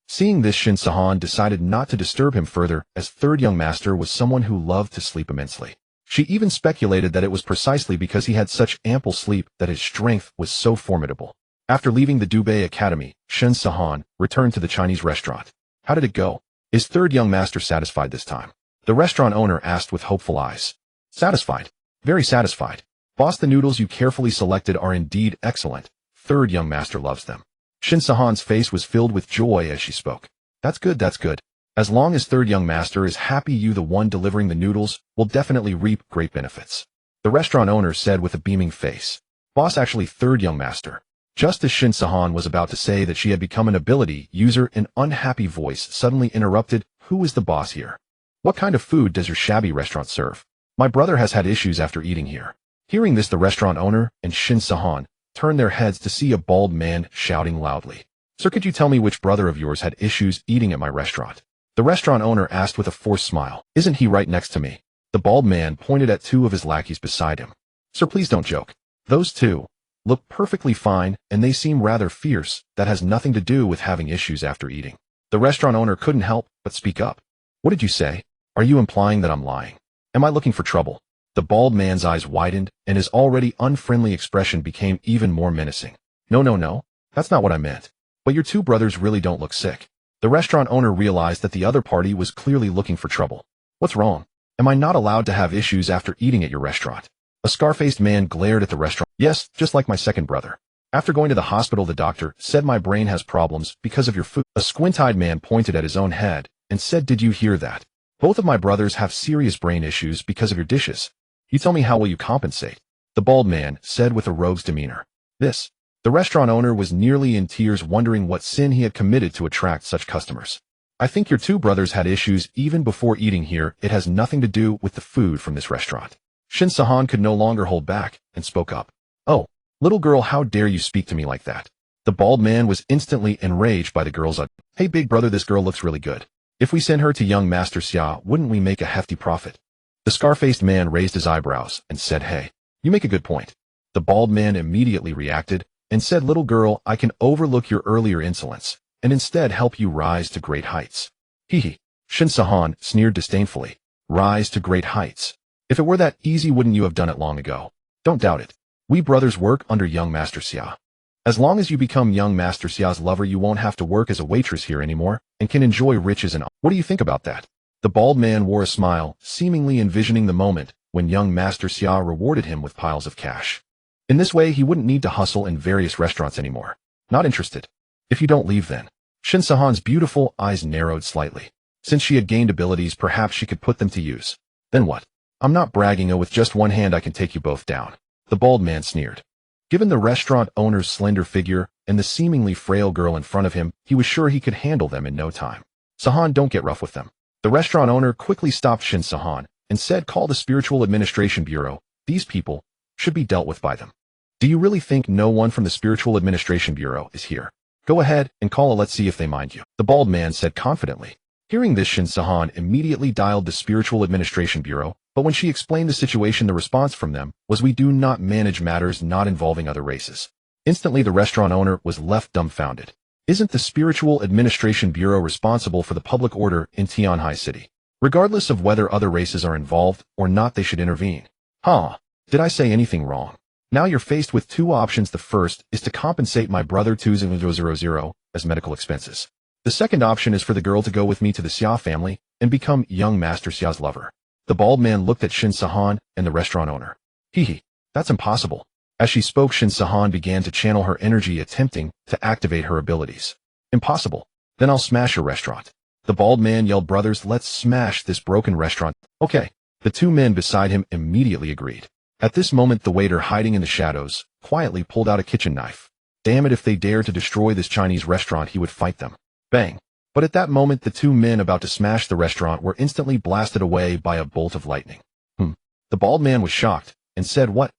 Seeing this, Shin Sahan decided not to disturb him further, as third young master was someone who loved to sleep immensely. She even speculated that it was precisely because he had such ample sleep that his strength was so formidable. After leaving the Dubei Academy, Shin Sahan returned to the Chinese restaurant. How did it go? Is third young master satisfied this time? The restaurant owner asked with hopeful eyes. Satisfied. Very satisfied. Boss, the noodles you carefully selected are indeed excellent. Third young master loves them. Shin Sahan's face was filled with joy as she spoke. That's good, that's good. As long as third young master is happy, you, the one delivering the noodles, will definitely reap great benefits. The restaurant owner said with a beaming face. Boss, actually, third young master. Just as Shin Sahan was about to say that she had become an ability user, an unhappy voice suddenly interrupted. Who is the boss here? What kind of food does your shabby restaurant serve? My brother has had issues after eating here. Hearing this, the restaurant owner and Shin Sahan turned their heads to see a bald man shouting loudly. Sir, could you tell me which brother of yours had issues eating at my restaurant? The restaurant owner asked with a forced smile. Isn't he right next to me? The bald man pointed at two of his lackeys beside him. Sir, please don't joke. Those two look perfectly fine, and they seem rather fierce. That has nothing to do with having issues after eating. The restaurant owner couldn't help but speak up. What did you say? Are you implying that I'm lying? Am I looking for trouble? The bald man's eyes widened, and his already unfriendly expression became even more menacing. No, that's not what I meant. But your two brothers really don't look sick. The restaurant owner realized that the other party was clearly looking for trouble. What's wrong? Am I not allowed to have issues after eating at your restaurant? A scar-faced man glared at the restaurant. Yes, just like my second brother. After going to the hospital, the doctor said my brain has problems because of your food. A squint-eyed man pointed at his own head and said, did you hear that? Both of my brothers have serious brain issues because of your dishes. You tell me, how will you compensate? The bald man said with a rogue's demeanor. The restaurant owner was nearly in tears, wondering what sin he had committed to attract such customers. I think your two brothers had issues even before eating here. It has nothing to do with the food from this restaurant. Shin Sahan could no longer hold back and spoke up. Oh, little girl, how dare you speak to me like that? The bald man was instantly enraged by the girl's Hey big brother, this girl looks really good. If we send her to young Master Xia, wouldn't we make a hefty profit? The scar-faced man raised his eyebrows and said, hey, you make a good point. The bald man immediately reacted and said, little girl, I can overlook your earlier insolence and instead help you rise to great heights. Hee. Shin Sahan sneered disdainfully. Rise to great heights. If it were that easy, wouldn't you have done it long ago? Don't doubt it. We brothers work under young Master Xia. As long as you become young Master Xia's lover, you won't have to work as a waitress here anymore and can enjoy riches and all. What do you think about that? The bald man wore a smile, seemingly envisioning the moment when young Master Xia rewarded him with piles of cash. In this way, he wouldn't need to hustle in various restaurants anymore. Not interested. If you don't leave, then. Shin Sahan's beautiful eyes narrowed slightly. Since she had gained abilities, perhaps she could put them to use. Then what? I'm not bragging. Oh, with just one hand I can take you both down. The bald man sneered. Given the restaurant owner's slender figure and the seemingly frail girl in front of him, he was sure he could handle them in no time. Sahan, don't get rough with them. The restaurant owner quickly stopped Shin Sahan and said, call the Spiritual Administration Bureau. These people should be dealt with by them. Do you really think no one from the Spiritual Administration Bureau is here? Go ahead and call it. Let's see if they mind you. The bald man said confidently. Hearing this, Shin Sahan immediately dialed the Spiritual Administration Bureau, but when she explained the situation, the response from them was, we do not manage matters not involving other races. Instantly, the restaurant owner was left dumbfounded. Isn't the Spiritual Administration Bureau responsible for the public order in Tianhai City? Regardless of whether other races are involved or not, they should intervene. Huh? Did I say anything wrong? Now you're faced with two options. The first is to compensate my brother 2000 as medical expenses. The second option is for the girl to go with me to the Xia family and become young Master Xia's lover. The bald man looked at Shin Sahan and the restaurant owner. Hee, that's impossible. As she spoke, Shin Sahan began to channel her energy, attempting to activate her abilities. Impossible. Then I'll smash your restaurant. The bald man yelled, brothers, let's smash this broken restaurant. Okay. The two men beside him immediately agreed. At this moment, the waiter, hiding in the shadows, quietly pulled out a kitchen knife. Damn it, if they dared to destroy this Chinese restaurant, he would fight them. Bang. But at that moment, the two men about to smash the restaurant were instantly blasted away by a bolt of lightning. The bald man was shocked and said, What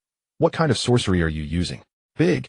kind of sorcery are you using? Big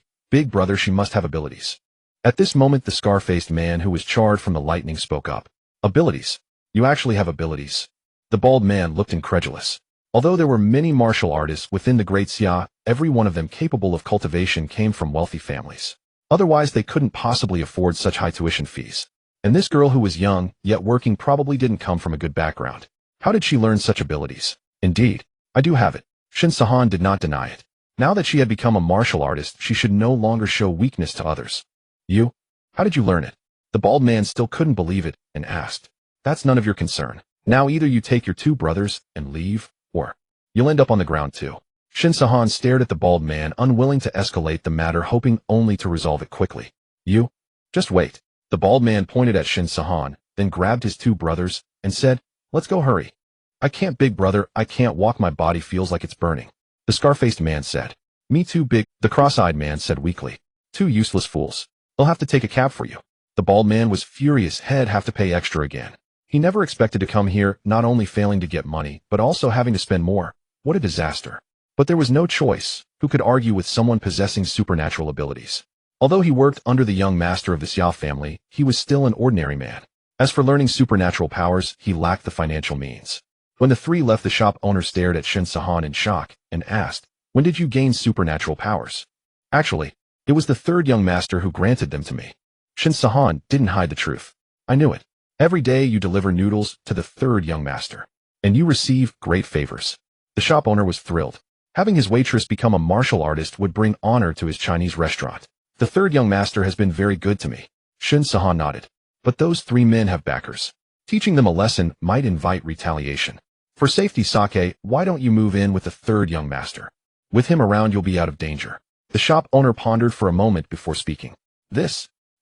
brother, she must have abilities. At this moment, the scar-faced man who was charred from the lightning spoke up. Abilities? You actually have abilities? The bald man looked incredulous. Although there were many martial artists within the Great Xia, every one of them capable of cultivation came from wealthy families. Otherwise, they couldn't possibly afford such high tuition fees. And this girl who was young, yet working, probably didn't come from a good background. How did she learn such abilities? Indeed, I do have it. Shin Sahan did not deny it. Now that she had become a martial artist, she should no longer show weakness to others. You? How did you learn it? The bald man still couldn't believe it and asked. That's none of your concern. Now either you take your two brothers and leave, or you'll end up on the ground too. Shin Sahan stared at the bald man, unwilling to escalate the matter, hoping only to resolve it quickly. You? Just wait. The bald man pointed at Shin Sahan, then grabbed his two brothers and said, let's go, hurry. I can't, big brother, I can't walk, my body feels like it's burning. The scar-faced man said. Me too, big. The cross-eyed man said weakly. Two useless fools. They'll have to take a cab for you. The bald man was furious. He'd have to pay extra again. He never expected to come here, not only failing to get money, but also having to spend more. What a disaster. But there was no choice. Who could argue with someone possessing supernatural abilities? Although he worked under the young master of the Xiao family, he was still an ordinary man. As for learning supernatural powers, he lacked the financial means. When the three left, the shop owner stared at Shin Sahan in shock and asked, when did you gain supernatural powers? Actually, it was the third young master who granted them to me. Shin Sahan didn't hide the truth. I knew it. Every day you deliver noodles to the third young master, and you receive great favors. The shop owner was thrilled. Having his waitress become a martial artist would bring honor to his Chinese restaurant. The third young master has been very good to me. Shin Sahan nodded. But those three men have backers. Teaching them a lesson might invite retaliation. For safety's sake, why don't you move in with the third young master? With him around, you'll be out of danger. The shop owner pondered for a moment before speaking.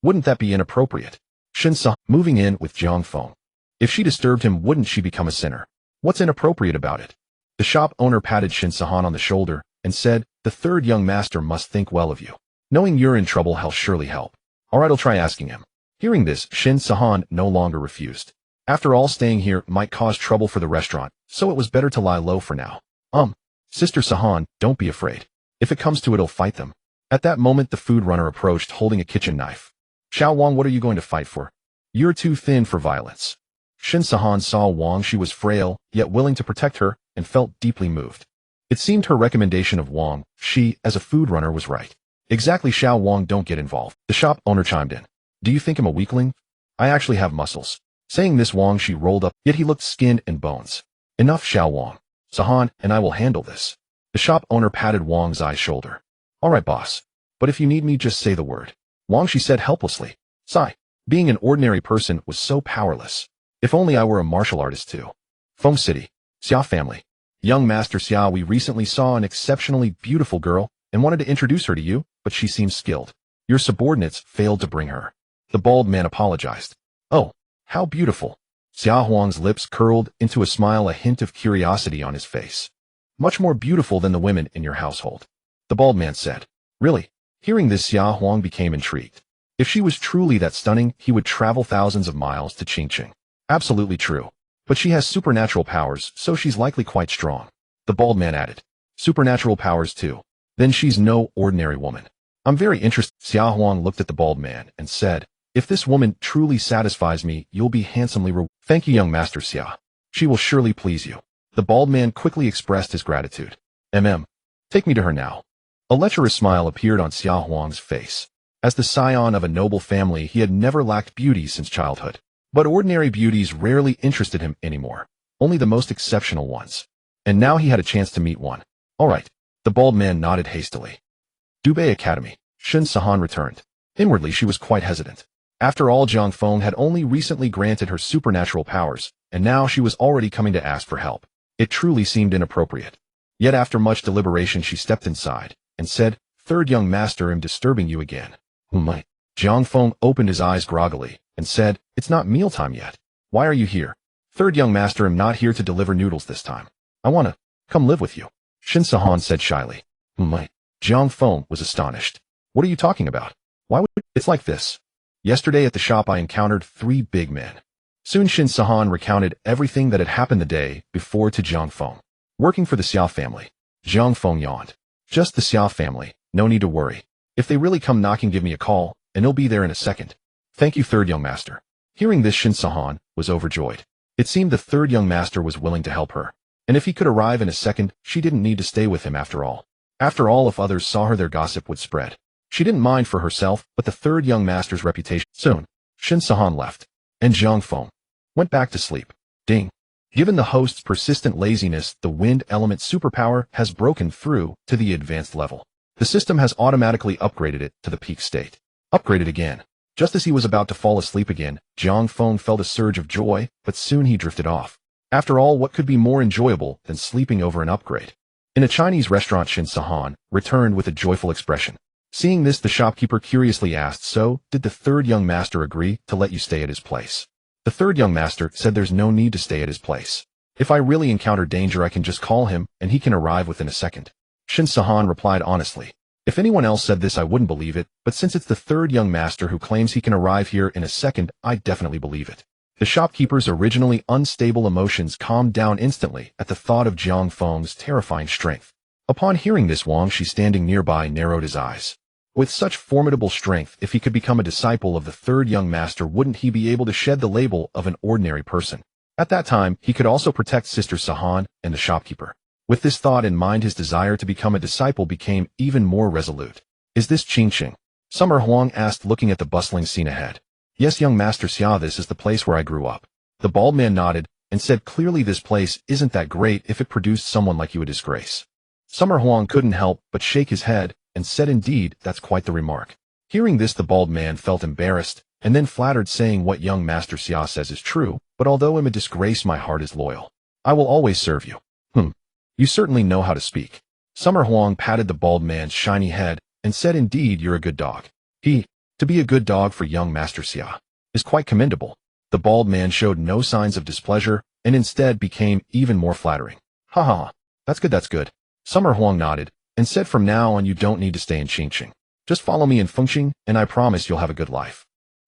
Wouldn't that be inappropriate? Shin Sahan, moving in with Jiang Feng. If she disturbed him, wouldn't she become a sinner? What's inappropriate about it? The shop owner patted Shin Sahan on the shoulder and said, the third young master must think well of you. Knowing you're in trouble, he'll surely help. All right, I'll try asking him. Hearing this, Shin Sahan no longer refused. After all, staying here might cause trouble for the restaurant, so it was better to lie low for now. Sister Sahan, don't be afraid. If it comes to it, I'll fight them. At that moment, the food runner approached holding a kitchen knife. Xiao Wang, what are you going to fight for? You're too thin for violence. Shin Sahan saw Wang. She was frail, yet willing to protect her, and felt deeply moved. It seemed her recommendation of Wang, she, as a food runner, was right. Exactly, Xiao Wang, don't get involved. The shop owner chimed in. Do you think I'm a weakling? I actually have muscles. Saying this, Wang, she rolled up, yet he looked skin and bones. Enough, Xiao Wang. Sahan and I will handle this. The shop owner patted Wang's shoulder. All right, boss. But if you need me, just say the word. Wang, she said helplessly. Sigh. Being an ordinary person was so powerless. If only I were a martial artist too. Feng City. Xia family. Young Master Xia, we recently saw an exceptionally beautiful girl and wanted to introduce her to you, but she seems skilled. Your subordinates failed to bring her. The bald man apologized. Oh, how beautiful. Xia Huang's lips curled into a smile, a hint of curiosity on his face. Much more beautiful than the women in your household. The bald man said. Really? Hearing this, Xia Huang became intrigued. If she was truly that stunning, he would travel thousands of miles to Qingqing. Absolutely true. But she has supernatural powers, so she's likely quite strong. The bald man added. Supernatural powers too. Then she's no ordinary woman. I'm very interested. Xia Huang looked at the bald man and said, if this woman truly satisfies me, you'll be handsomely rewarded. Thank you, young Master Xia. She will surely please you. The bald man quickly expressed his gratitude. Take me to her now. A lecherous smile appeared on Xia Huang's face. As the scion of a noble family, he had never lacked beauty since childhood. But ordinary beauties rarely interested him anymore, only the most exceptional ones. And now he had a chance to meet one. All right. The bald man nodded hastily. Dubei Academy. Shin Sahan returned. Inwardly, she was quite hesitant. After all, Jiang Feng had only recently granted her supernatural powers, and now she was already coming to ask for help. It truly seemed inappropriate. Yet after much deliberation, she stepped inside and said, "Third young master, am disturbing you again." Jiang Feng opened his eyes groggily and said, "It's not mealtime yet. Why are you here?" "Third young master, am not here to deliver noodles this time. I want to come live with you," Shin Sahan said shyly. Jiang Feng was astonished. "What are you talking about? Why would it's like this? Yesterday at the shop I encountered 3 big men." Soon Shin Sahan recounted everything that had happened the day before to Jiang Feng. "Working for the Xiao family." Jiang Feng yawned. "Just the Xiao family, no need to worry. If they really come knocking, give me a call, and they'll be there in a second." "Thank you, third young master." Hearing this, Shin Sahan was overjoyed. It seemed the third young master was willing to help her. And if he could arrive in a second, she didn't need to stay with him after all. After all, if others saw her, their gossip would spread. She didn't mind for herself, but the third young master's reputation. Soon, Shin Sahan left, and Jiang Feng went back to sleep. Ding. Given the host's persistent laziness, the wind element superpower has broken through to the advanced level. The system has automatically upgraded it to the peak state. Upgraded again. Just as he was about to fall asleep again, Jiang Feng felt a surge of joy, but soon he drifted off. After all, what could be more enjoyable than sleeping over an upgrade? In a Chinese restaurant, Shin Sahan returned with a joyful expression. Seeing this, the shopkeeper curiously asked, "So, did the third young master agree to let you stay at his place?" The third young master said there's no need to stay at his place. "If I really encounter danger, I can just call him, and he can arrive within a second." Shin Sahan replied honestly. "If anyone else said this, I wouldn't believe it, but since it's the third young master who claims he can arrive here in a second, I definitely believe it." The shopkeeper's originally unstable emotions calmed down instantly at the thought of Jiang Feng's terrifying strength. Upon hearing this, Wang Shi standing nearby narrowed his eyes. With such formidable strength, if he could become a disciple of the third young master, wouldn't he be able to shed the label of an ordinary person? At that time, he could also protect Sister Sahan and the shopkeeper. With this thought in mind, his desire to become a disciple became even more resolute. "Is this Qingqing?" Summer Huang asked, looking at the bustling scene ahead. "Yes, young Master Xia, this is the place where I grew up." The bald man nodded and said, "Clearly this place isn't that great if it produced someone like you, a disgrace." Summer Huang couldn't help but shake his head and said, "Indeed, that's quite the remark." Hearing this, the bald man felt embarrassed and then flattered, saying, "What young Master Xia says is true, but although I'm a disgrace, my heart is loyal. I will always serve you." You certainly know how to speak." Summer Huang patted the bald man's shiny head and said, "Indeed, you're a good dog." To be a good dog for young Master Xia is quite commendable." The bald man showed no signs of displeasure and instead became even more flattering. "Ha ha, that's good. Summer Huang nodded and said, "From now on, you don't need to stay in Qingqing. Just follow me in Fengqing, and I promise you'll have a good life."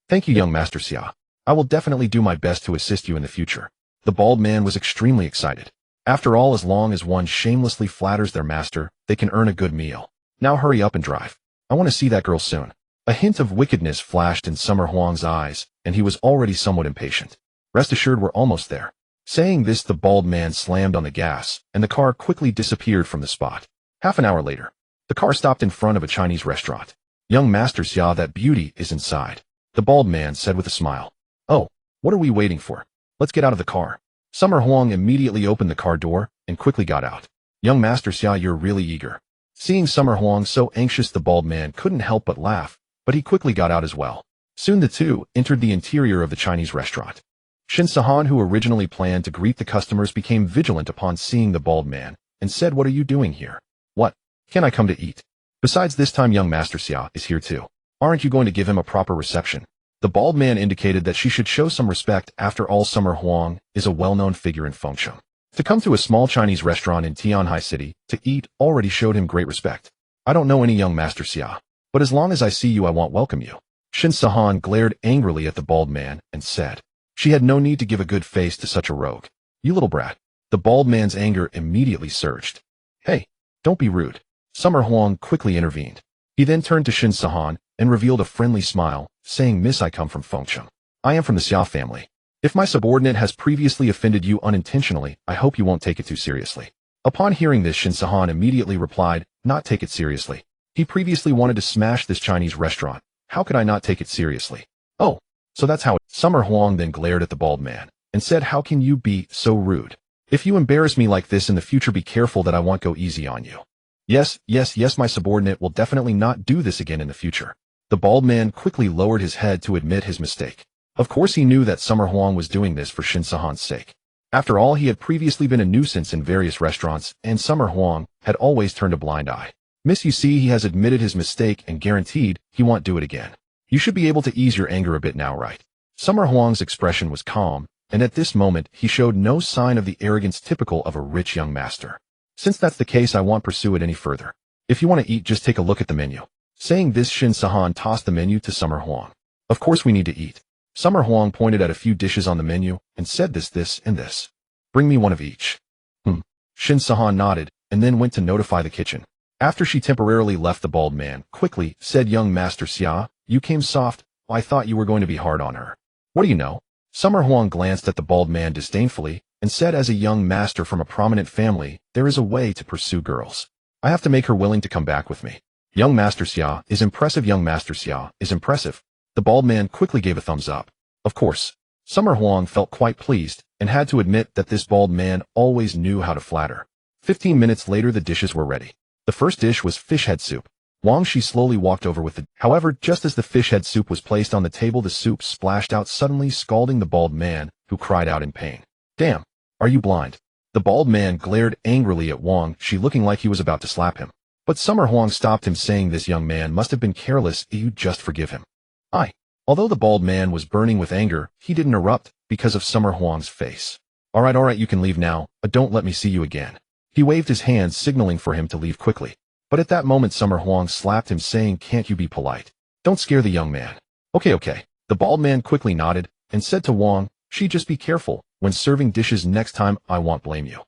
"Thank you, young Master Xia. I will definitely do my best to assist you in the future." The bald man was extremely excited. After all, as long as one shamelessly flatters their master, they can earn a good meal. "Now hurry up and drive. I want to see that girl soon." A hint of wickedness flashed in Summer Huang's eyes, and he was already somewhat impatient. "Rest assured, we're almost there." Saying this, the bald man slammed on the gas, and the car quickly disappeared from the spot. Half an hour later, the car stopped in front of a Chinese restaurant. "Young Master Xia, that beauty is inside," the bald man said with a smile. "Oh, what are we waiting for? Let's get out of the car." Summer Huang immediately opened the car door and quickly got out. "Young Master Xia, you're really eager." Seeing Summer Huang so anxious, the bald man couldn't help but laugh, but he quickly got out as well. Soon the two entered the interior of the Chinese restaurant. Shin Sahan, who originally planned to greet the customers, became vigilant upon seeing the bald man and said, "What are you doing here? What? Can I come to eat? Besides, this time young Master Xia is here too. Aren't you going to give him a proper reception?" The bald man indicated that she should show some respect. After all, Summer Huang is a well-known figure in Fengsheng. To come to a small Chinese restaurant in Tianhai City to eat already showed him great respect. "I don't know any young Master Xia, but as long as I see you, I won't welcome you." Shin Sahan glared angrily at the bald man and said, she had no need to give a good face to such a rogue. "You little brat." The bald man's anger immediately surged. "Hey, don't be rude." Summer Huang quickly intervened. He then turned to Shin Sahan and revealed a friendly smile, saying, "Miss, I come from Fengsheng. I am from the Xia family. If my subordinate has previously offended you unintentionally, I hope you won't take it too seriously." Upon hearing this, Shin Sahan immediately replied, "Not take it seriously. He previously wanted to smash this Chinese restaurant, How could I not take it seriously? Oh, so that's how it. Summer Huang then glared at the bald man and said, how can you be so rude? If you embarrass me like this in the future, be careful that I won't go easy on you. Yes, my subordinate will definitely not do this again in the future. The bald man quickly lowered his head to admit his mistake. Of course he knew that Summer Huang was doing this for Shin Sahan's sake. After all, he had previously been a nuisance in various restaurants, and Summer Huang had always turned a blind eye. Miss, you see, he has admitted his mistake and guaranteed he won't do it again. You should be able to ease your anger a bit now, right? Summer Huang's expression was calm, and at this moment he showed no sign of the arrogance typical of a rich young master. Since that's the case, I won't pursue it any further. If you want to eat, just take a look at the menu. Saying this, Shin Sahan tossed the menu to Summer Huang. Of course we need to eat. Summer Huang pointed at a few dishes on the menu and said this, and this. Bring me one of each. Shin Sahan nodded and then went to notify the kitchen. After she temporarily left, the bald man quickly said, young Master Xia, you came soft. I thought you were going to be hard on her. What do you know? Summer Huang glanced at the bald man disdainfully and said, as a young master from a prominent family, there is a way to pursue girls. I have to make her willing to come back with me. Young Master Xia is impressive. Young Master Xia is impressive. The bald man quickly gave a thumbs up. Of course, Summer Huang felt quite pleased and had to admit that this bald man always knew how to flatter. 15 minutes later, the dishes were ready. The first dish was fish head soup. She slowly walked over with it. However, just as the fish head soup was placed on the table, the soup splashed out suddenly, scalding the bald man, who cried out in pain. Damn, are you blind? The bald man glared angrily at She looking like he was about to slap him. But Summer Huang stopped him, saying, this young man must have been careless. You just forgive him. Although the bald man was burning with anger, he didn't erupt because of Summer Huang's face. All right, you can leave now, but don't let me see you again. He waved his hand, signaling for him to leave quickly. But at that moment, Summer Huang slapped him, saying, can't you be polite? Don't scare the young man. Okay. The bald man quickly nodded and said to Wang, just be careful. When serving dishes next time, I won't blame you.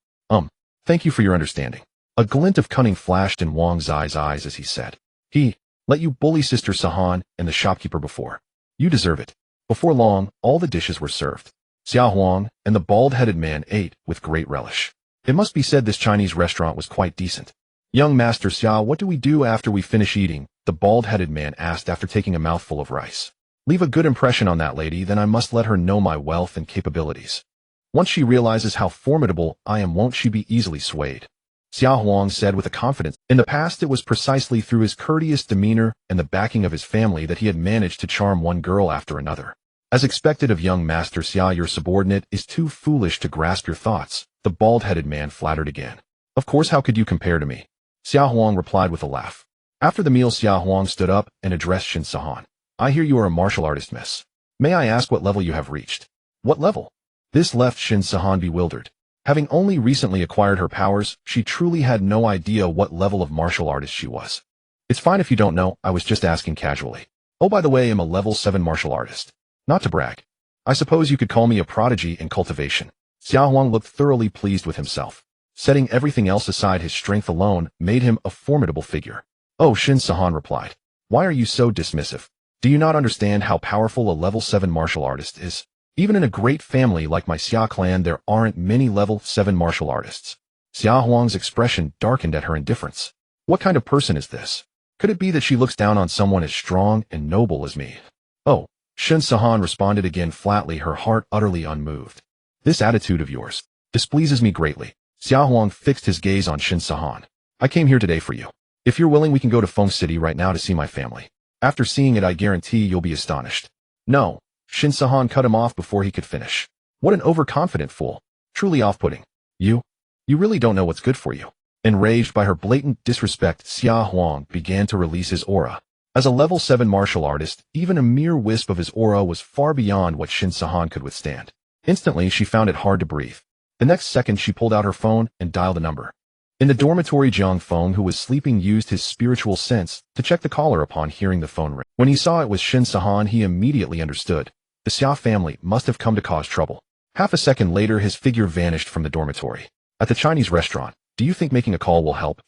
Thank you for your understanding. A glint of cunning flashed in Wang's eyes as he said, he let you bully Sister Sahan and the shopkeeper before. You deserve it. Before long, all the dishes were served. Xia Huang and the bald-headed man ate with great relish. It must be said this Chinese restaurant was quite decent. Young Master Xia, what do we do after we finish eating? The bald-headed man asked after taking a mouthful of rice. Leave a good impression on that lady, then I must let her know my wealth and capabilities. Once she realizes how formidable I am, won't she be easily swayed? Xia Huang said with a confidence. In the past, it was precisely through his courteous demeanor and the backing of his family that he had managed to charm one girl after another. As expected of young Master Xia, your subordinate is too foolish to grasp your thoughts, the bald-headed man flattered again. Of course, how could you compare to me? Xia Huang replied with a laugh. After the meal, Xia Huang stood up and addressed Shin Sahan. I hear you are a martial artist, miss. May I ask what level you have reached? What level? This left Shin Sahan bewildered. Having only recently acquired her powers, she truly had no idea what level of martial artist she was. It's fine if you don't know, I was just asking casually. Oh, by the way, I'm a level 7 martial artist. Not to brag. I suppose you could call me a prodigy in cultivation. Xia Huang looked thoroughly pleased with himself. Setting everything else aside, his strength alone made him a formidable figure. Oh, Shin Sahan replied. Why are you so dismissive? Do you not understand how powerful a level 7 martial artist is? Even in a great family like my Xia clan, there aren't many level 7 martial artists. Xia Huang's expression darkened at her indifference. What kind of person is this? Could it be that she looks down on someone as strong and noble as me? Oh, Shin Sahan responded again flatly, her heart utterly unmoved. This attitude of yours displeases me greatly. Xia Huang fixed his gaze on Shin Sahan. I came here today for you. If you're willing, we can go to Feng City right now to see my family. After seeing it, I guarantee you'll be astonished. No. Shin Sahan cut him off before he could finish. What an overconfident fool. Truly off-putting. You really don't know what's good for you. Enraged by her blatant disrespect, Xia Huang began to release his aura. As a level 7 martial artist, even a mere wisp of his aura was far beyond what Shin Sahan could withstand. Instantly, she found it hard to breathe. The next second, she pulled out her phone and dialed a number. In the dormitory, Jiang Feng, who was sleeping, used his spiritual sense to check the caller upon hearing the phone ring. When he saw it was Shin Sahan, he immediately understood. The Xia family must have come to cause trouble. Half a second later, his figure vanished from the dormitory. At the Chinese restaurant, do you think making a call will help?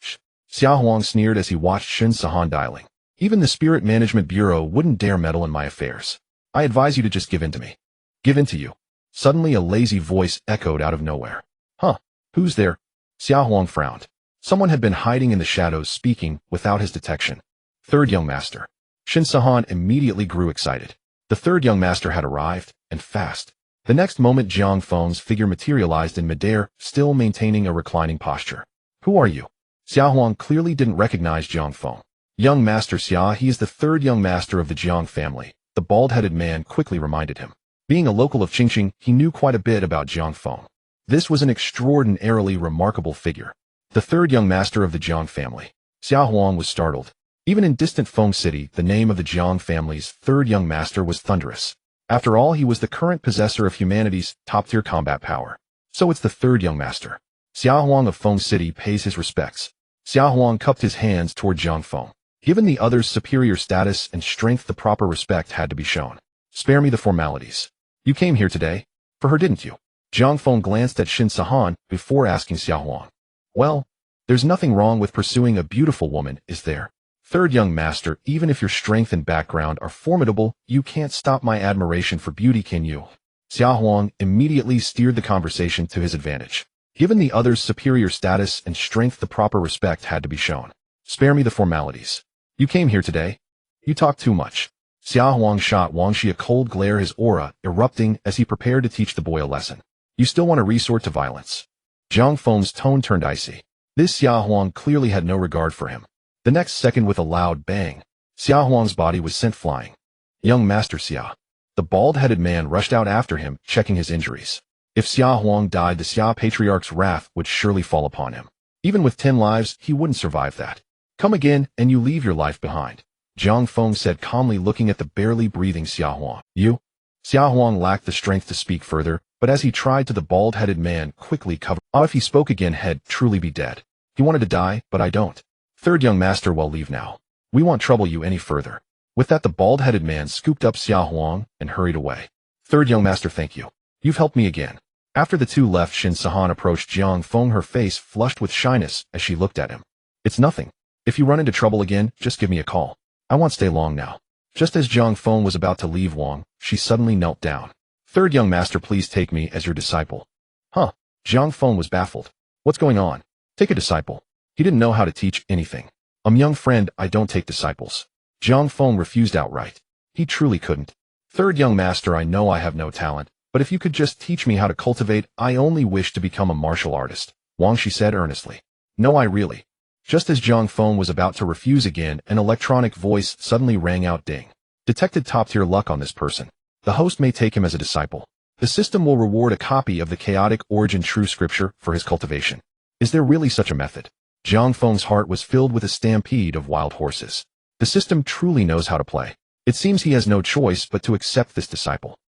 Xia Huang sneered as he watched Shin Sahan dialing. Even the Spirit Management Bureau wouldn't dare meddle in my affairs. I advise you to just give in to me. Give in to you. Suddenly, a lazy voice echoed out of nowhere. Huh? Who's there? Xia Huang frowned. Someone had been hiding in the shadows, speaking without his detection. Third young master. Shin Sahan immediately grew excited. The third young master had arrived, and fast. The next moment Jiang Feng's figure materialized in midair, still maintaining a reclining posture. Who are you? Xia Huang clearly didn't recognize Jiang Feng. Young Master Xia, he is the third young master of the Jiang family, the bald-headed man quickly reminded him. Being a local of Qingqing, he knew quite a bit about Jiang Feng. This was an extraordinarily remarkable figure. The third young master of the Jiang family. Xia Huang was startled. Even in distant Feng City, the name of the Jiang family's third young master was thunderous. After all, he was the current possessor of humanity's top-tier combat power. So it's the third young master. Xia Huang of Feng City pays his respects. Xia Huang cupped his hands toward Jiang Feng. Given the other's superior status and strength, the proper respect had to be shown. Spare me the formalities. You came here today? For her, didn't you? Jiang Feng glanced at Shin Sahan before asking Xia Huang. Well, there's nothing wrong with pursuing a beautiful woman, is there? Third young master, even if your strength and background are formidable, you can't stop my admiration for beauty, can you? Xia Huang immediately steered the conversation to his advantage. Given the other's superior status and strength, the proper respect had to be shown. Spare me the formalities. You came here today? You talk too much. Xia Huang shot Wang Shi a cold glare, his aura erupting as he prepared to teach the boy a lesson. You still want to resort to violence? Jiang Feng's tone turned icy. This Xia Huang clearly had no regard for him. The next second, with a loud bang, Xia Huang's body was sent flying. Young Master Xia. The bald-headed man rushed out after him, checking his injuries. If Xia Huang died, the Xia Patriarch's wrath would surely fall upon him. Even with 10 lives, he wouldn't survive that. Come again, and you leave your life behind, Jiang Feng said calmly, looking at the barely breathing Xia Huang. You? Xia Huang lacked the strength to speak further, but as he tried to, the bald-headed man quickly covered. If he spoke again, he'd truly be dead. He wanted to die, but I don't. Third young master, well, leave now. We won't trouble you any further. With that, the bald-headed man scooped up Xia Huang and hurried away. Third young master, thank you. You've helped me again. After the two left, Shin Sahan approached Jiang Feng, her face flushed with shyness as she looked at him. It's nothing. If you run into trouble again, just give me a call. I won't stay long now. Just as Jiang Feng was about to leave Wang, she suddenly knelt down. Third young master, please take me as your disciple. Huh? Jiang Feng was baffled. What's going on? Take a disciple. He didn't know how to teach anything. Young friend, I don't take disciples. Jiang Feng refused outright. He truly couldn't. Third young master, I know I have no talent, but if you could just teach me how to cultivate, I only wish to become a martial artist, Wang Shi said earnestly. No, I really. Just as Jiang Feng was about to refuse again, an electronic voice suddenly rang out. Ding. Detected top-tier luck on this person. The host may take him as a disciple. The system will reward a copy of the Chaotic Origin True Scripture for his cultivation. Is there really such a method? Jiang Feng's heart was filled with a stampede of wild horses. The system truly knows how to play. It seems he has no choice but to accept this disciple.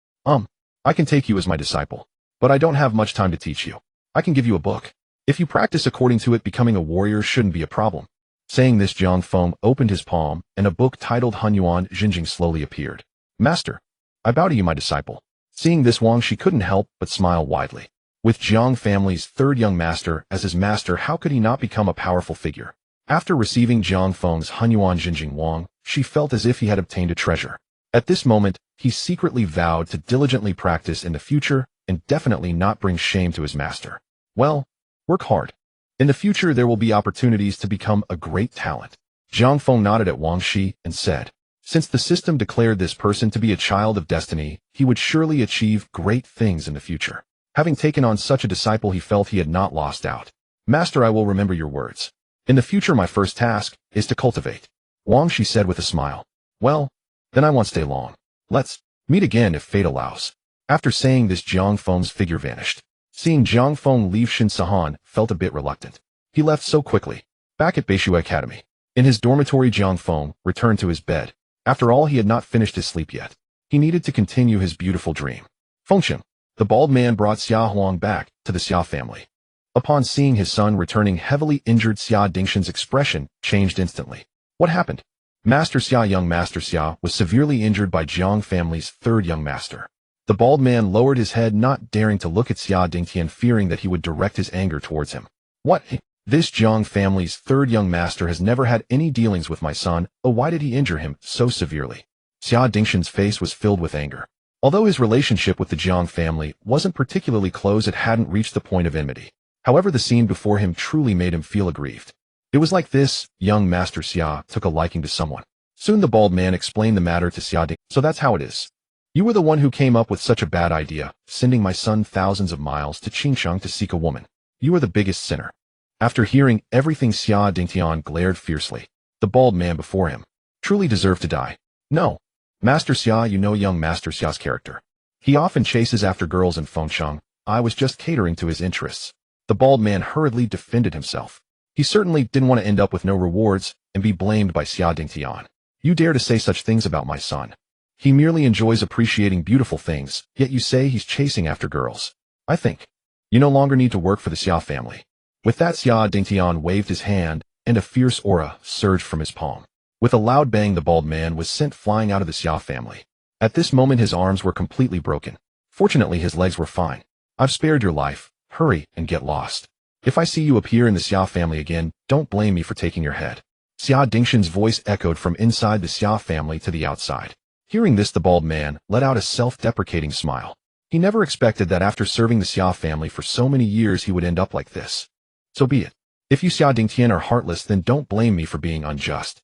I can take you as my disciple, but I don't have much time to teach you. I can give you a book. If you practice according to it, becoming a warrior shouldn't be a problem. Saying this, Jiang Feng opened his palm, and a book titled Hunyuan Jinjing slowly appeared. Master, I bow to you, my disciple. Seeing this, Wang Shi couldn't help but smile widely. With Jiang family's third young master as his master, how could he not become a powerful figure? After receiving Jiang Feng's Hunyuan Jinjing, Wang Shi felt as if he had obtained a treasure. At this moment, he secretly vowed to diligently practice in the future and definitely not bring shame to his master. Well, work hard. In the future, there will be opportunities to become a great talent. Jiang Feng nodded at Wang Shi and said, since the system declared this person to be a child of destiny, he would surely achieve great things in the future. Having taken on such a disciple, he felt he had not lost out. Master, I will remember your words. In the future, my first task is to cultivate. Wang Shi said with a smile. Well, then I won't stay long. Let's meet again if fate allows. After saying this, Jiang Feng's figure vanished. Seeing Jiang Feng leave, Shin Sahan felt a bit reluctant. He left so quickly. Back at Beishu Academy. In his dormitory, Jiang Feng returned to his bed. After all, he had not finished his sleep yet. He needed to continue his beautiful dream. Fengsheng. The bald man brought Xia Huang back to the Xia family. Upon seeing his son returning heavily injured, Xia Dingshan's expression changed instantly. What happened? Master Xia, young Master Xia, was severely injured by Jiang family's third young master. The bald man lowered his head, not daring to look at Xia Dingtian, fearing that he would direct his anger towards him. What? This Jiang family's third young master has never had any dealings with my son. Oh, why did he injure him so severely? Xia Dingshan's face was filled with anger. Although his relationship with the Jiang family wasn't particularly close, it hadn't reached the point of enmity. However, the scene before him truly made him feel aggrieved. It was like this young Master Xia took a liking to someone. Soon the bald man explained the matter to Xia Ding. So that's how it is. You were the one who came up with such a bad idea, sending my son thousands of miles to Qingsheng to seek a woman. You are the biggest sinner. After hearing everything, Xia Dingtian glared fiercely. The bald man before him truly deserved to die. No. Master Xia, you know young Master Xia's character. He often chases after girls in Fengsheng. I was just catering to his interests. The bald man hurriedly defended himself. He certainly didn't want to end up with no rewards and be blamed by Xia Dingtian. You dare to say such things about my son. He merely enjoys appreciating beautiful things, yet you say he's chasing after girls. I think you no longer need to work for the Xia family. With that, Xia Dingtian waved his hand, and a fierce aura surged from his palm. With a loud bang, the bald man was sent flying out of the Xia family. At this moment, his arms were completely broken. Fortunately, his legs were fine. I've spared your life. Hurry and get lost. If I see you appear in the Xia family again, don't blame me for taking your head. Xia Dingshan's voice echoed from inside the Xia family to the outside. Hearing this, the bald man let out a self-deprecating smile. He never expected that after serving the Xia family for so many years he would end up like this. So be it. If you Xia Dingtian are heartless, then don't blame me for being unjust.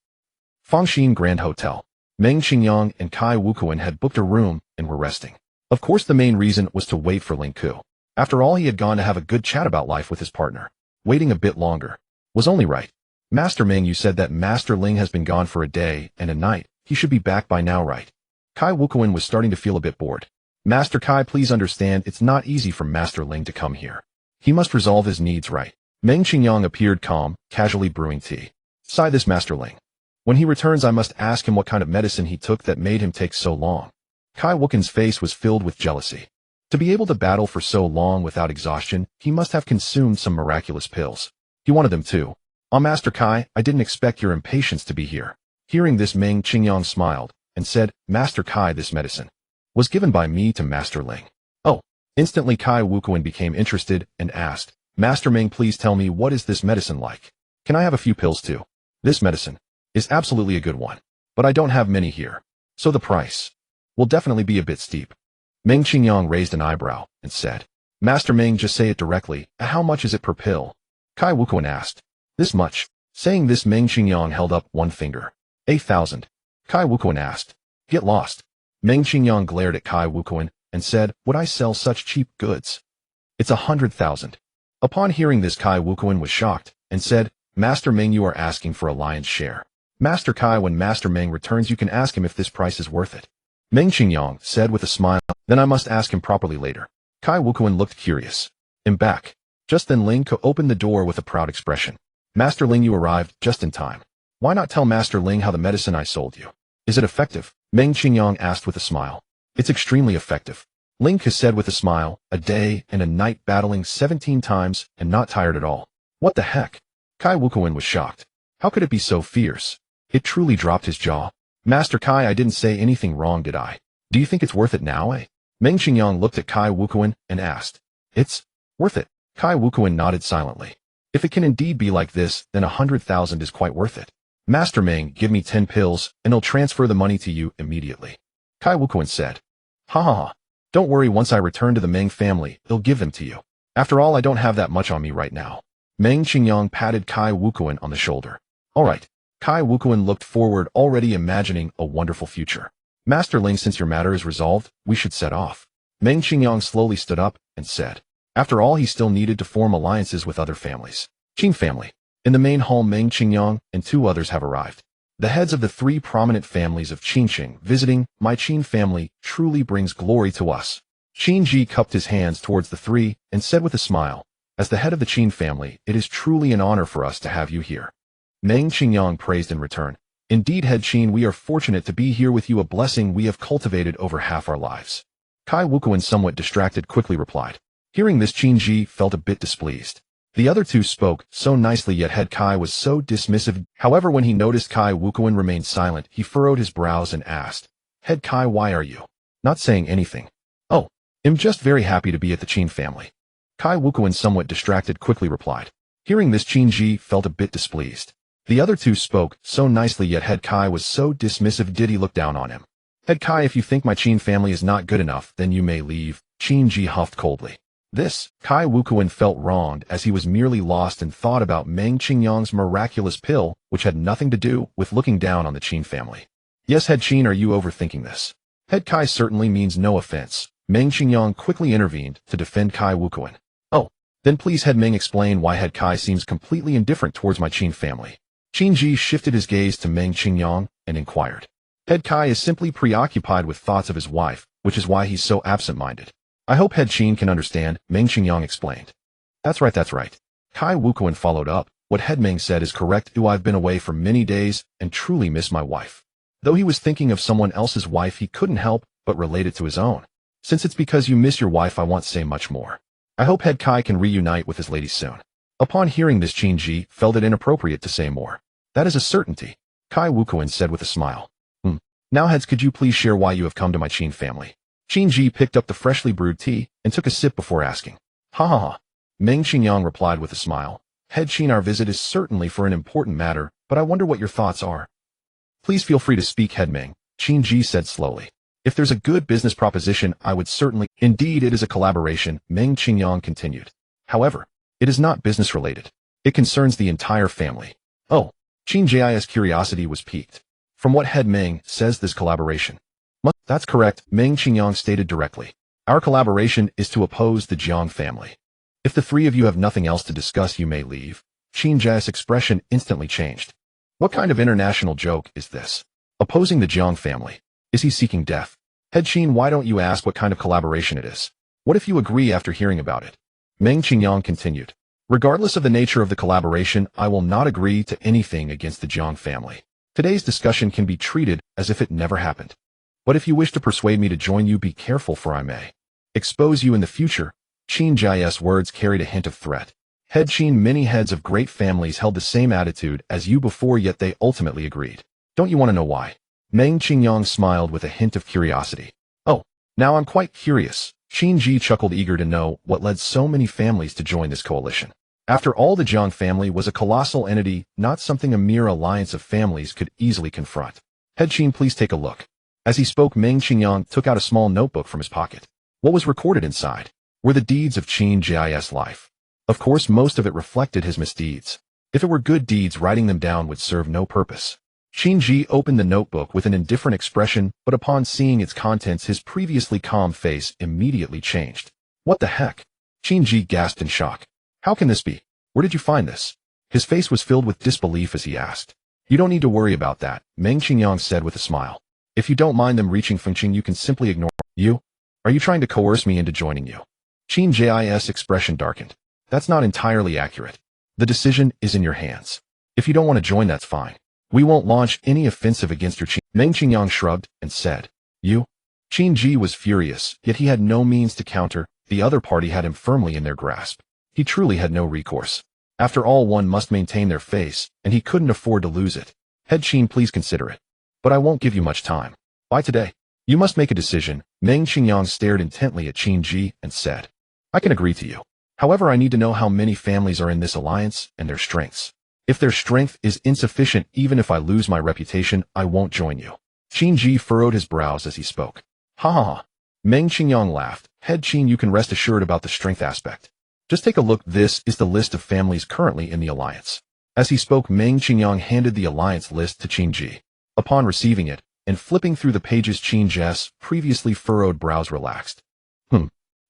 Fangxin Grand Hotel. Meng Qingyang and Kai Wukuan had booked a room and were resting. Of course, the main reason was to wait for Ling Ku. After all, he had gone to have a good chat about life with his partner. Waiting a bit longer was only right. Master Meng, you said that Master Ling has been gone for a day and a night. He should be back by now, right? Kai Wukuan was starting to feel a bit bored. Master Kai, please understand, it's not easy for Master Ling to come here. He must resolve his needs, right? Meng Qingyang appeared calm, casually brewing tea. Sigh this Master Ling. When he returns, I must ask him what kind of medicine he took that made him take so long. Kai Wukuan's face was filled with jealousy. To be able to battle for so long without exhaustion, he must have consumed some miraculous pills. He wanted them too. Master Kai, I didn't expect your impatience to be here. Hearing this, Meng Qingyang smiled and said, Master Kai, this medicine was given by me to Master Ling. Oh. Instantly Kai Wukuan became interested and asked, Master Meng, please tell me, what is this medicine like? Can I have a few pills too? This medicine is absolutely a good one, but I don't have many here, so the price will definitely be a bit steep. Meng Qingyang raised an eyebrow and said, Master Meng, just say it directly. How much is it per pill? Kai Wukuan asked. This much. Saying this, Meng Qingyang held up one finger. 8,000. Kai Wukuan asked. Get lost. Meng Qingyang glared at Kai Wukuan and said, would I sell such cheap goods? It's 100,000. Upon hearing this, Kai Wukuan was shocked and said, Master Meng, you are asking for a lion's share. Master Kai, when Master Meng returns, you can ask him if this price is worth it. Meng Qingyang said with a smile, then I must ask him properly later. Kai Wukuan looked curious. I'm back. Just then Ling Ku opened the door with a proud expression. Master Ling, you arrived just in time. Why not tell Master Ling how the medicine I sold you? Is it effective? Meng Qingyang asked with a smile. It's extremely effective. Ling Ku said with a smile, a day and a night battling 17 times and not tired at all. What the heck? Kai Wukuan was shocked. How could it be so fierce? It truly dropped his jaw. Master Kai, I didn't say anything wrong, did I? Do you think it's worth it now, eh? Meng Qingyang looked at Kai Wukuan and asked. It's worth it. Kai Wukuan nodded silently. If it can indeed be like this, then 100,000 is quite worth it. Master Meng, give me 10 pills, and I'll transfer the money to you immediately. Kai Wukuan said. Ha ha ha. Don't worry, once I return to the Meng family, they'll give them to you. After all, I don't have that much on me right now. Meng Qingyang patted Kai Wukuan on the shoulder. All right. Kai Wukuan looked forward, already imagining a wonderful future. Master Ling, since your matter is resolved, we should set off. Meng Qingyang slowly stood up and said. After all, he still needed to form alliances with other families. Qin family. In the main hall, Meng Qingyang and 2 others have arrived. The heads of the 3 prominent families of Qinsheng visiting my Qin family truly brings glory to us. Qin Ji cupped his hands towards the 3 and said with a smile, as the head of the Qin family, it is truly an honor for us to have you here. Meng Qingyang praised in return. Indeed, Head Qin, we are fortunate to be here with you, a blessing we have cultivated over half our lives. Kai Wukuan, somewhat distracted, quickly replied. Hearing this, Qin Ji felt a bit displeased. The other 2 spoke so nicely, yet Head Kai was so dismissive. However, when he noticed Kai Wukuan remained silent, he furrowed his brows and asked, Head Kai, why are you not saying anything? Oh, I'm just very happy to be at the Qin family. Kai Wukuan, somewhat distracted, quickly replied. Hearing this, Qin Ji felt a bit displeased. The other 2 spoke so nicely, yet Head Kai was so dismissive. Did he look down on him? Head Kai, if you think my Qin family is not good enough, then you may leave. Qin Ji huffed coldly. Kai Wukuan felt wronged as he was merely lost in thought about Meng Qingyang's miraculous pill, which had nothing to do with looking down on the Qin family. Yes, Head Qin, are you overthinking this? Head Kai certainly means no offense. Meng Qingyang quickly intervened to defend Kai Wukuan. Oh, then please Head Meng explain why Head Kai seems completely indifferent towards my Qin family. Qin Ji shifted his gaze to Meng Qingyang and inquired. Head Kai is simply preoccupied with thoughts of his wife, which is why he's so absent-minded. I hope Head Qin can understand, Meng Qingyang explained. That's right. Kai Wukuan followed up. What Head Meng said is correct. I've been away for many days and truly miss my wife. Though he was thinking of someone else's wife, he couldn't help but relate it to his own. Since it's because you miss your wife, I won't say much more. I hope Head Kai can reunite with his lady soon. Upon hearing this, Qin Ji felt it inappropriate to say more. That is a certainty, Kai Wukuan said with a smile. Now Heads, could you please share why you have come to my Qin family? Qin Ji picked up the freshly brewed tea and took a sip before asking. Ha. Meng Qingyang replied with a smile. Head Qin, our visit is certainly for an important matter, but I wonder what your thoughts are. Please feel free to speak, Head Meng, Qin Ji said slowly. If there's a good business proposition, I would certainly— Indeed, it is a collaboration, Meng Qingyang continued. However, it is not business-related. It concerns the entire family. Oh, Qin Ji's curiosity was piqued. From what Head Meng says, this collaboration— That's correct, Meng Qingyang stated directly. Our collaboration is to oppose the Jiang family. If the three of you have nothing else to discuss, you may leave. Qin Ji's expression instantly changed. What kind of international joke is this? Opposing the Jiang family. Is he seeking death? Head Qin, why don't you ask what kind of collaboration it is? What if you agree after hearing about it? Meng Qingyang continued. Regardless of the nature of the collaboration, I will not agree to anything against the Jiang family. Today's discussion can be treated as if it never happened. But if you wish to persuade me to join you, be careful, for I may expose you in the future. Qin Ji's words carried a hint of threat. Head Qin, many heads of great families held the same attitude as you before, yet they ultimately agreed. Don't you want to know why? Meng Qingyang smiled with a hint of curiosity. Oh, now I'm quite curious. Qin Ji chuckled, eager to know what led so many families to join this coalition. After all, the Jiang family was a colossal entity, not something a mere alliance of families could easily confront. Head Qin, please take a look. As he spoke, Meng Qingyang took out a small notebook from his pocket. What was recorded inside were the deeds of Qin Ji's life. Of course, most of it reflected his misdeeds. If it were good deeds, writing them down would serve no purpose. Qin Ji opened the notebook with an indifferent expression, but upon seeing its contents, his previously calm face immediately changed. What the heck? Qin Ji gasped in shock. How can this be? Where did you find this? His face was filled with disbelief as he asked. You don't need to worry about that, Meng Qingyang said with a smile. If you don't mind them reaching Fengqing, you can simply ignore. You? Are you trying to coerce me into joining you? Qin Ji's expression darkened. That's not entirely accurate. The decision is in your hands. If you don't want to join, that's fine. We won't launch any offensive against your Qin. Meng Qingyang shrugged and said, You? Qin Ji was furious, yet he had no means to counter. The other party had him firmly in their grasp. He truly had no recourse. After all, one must maintain their face, and he couldn't afford to lose it. Head Qin, please consider it. But I won't give you much time. By today, you must make a decision. Meng Qingyang stared intently at Qin Ji and said, I can agree to you. However, I need to know how many families are in this alliance and their strengths. If their strength is insufficient, even if I lose my reputation, I won't join you. Qin Ji furrowed his brows as he spoke. Ha. Meng Qingyang laughed. Head Qin, you can rest assured about the strength aspect. Just take a look. This is the list of families currently in the alliance. As he spoke, Meng Qingyang handed the alliance list to Qin Ji. Upon receiving it, and flipping through the pages, Qin Ji's previously furrowed brows relaxed.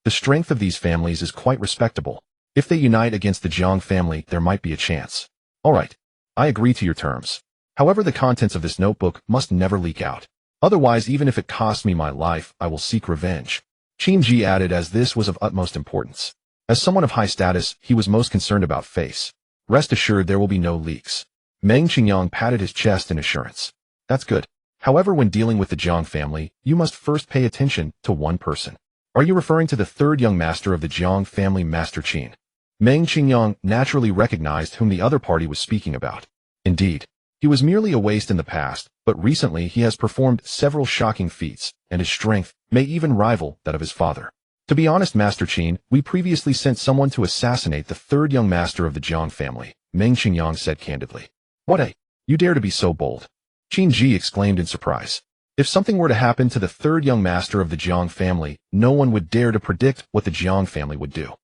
The strength of these families is quite respectable. If they unite against the Jiang family, there might be a chance. All right, I agree to your terms. However, the contents of this notebook must never leak out. Otherwise, even if it costs me my life, I will seek revenge. Qin Ji added, as this was of utmost importance. As someone of high status, he was most concerned about face. Rest assured there will be no leaks. Meng Qingyang patted his chest in assurance. That's good. However, when dealing with the Jiang family, you must first pay attention to one person. Are you referring to the third young master of the Jiang family, Master Qin? Meng Qingyang naturally recognized whom the other party was speaking about. Indeed, he was merely a waste in the past, but recently he has performed several shocking feats, and his strength may even rival that of his father. To be honest, Master Qin, we previously sent someone to assassinate the third young master of the Jiang family, Meng Qingyang said candidly. What? You dare to be so bold? Qin Ji exclaimed in surprise. If something were to happen to the third young master of the Jiang family, no one would dare to predict what the Jiang family would do.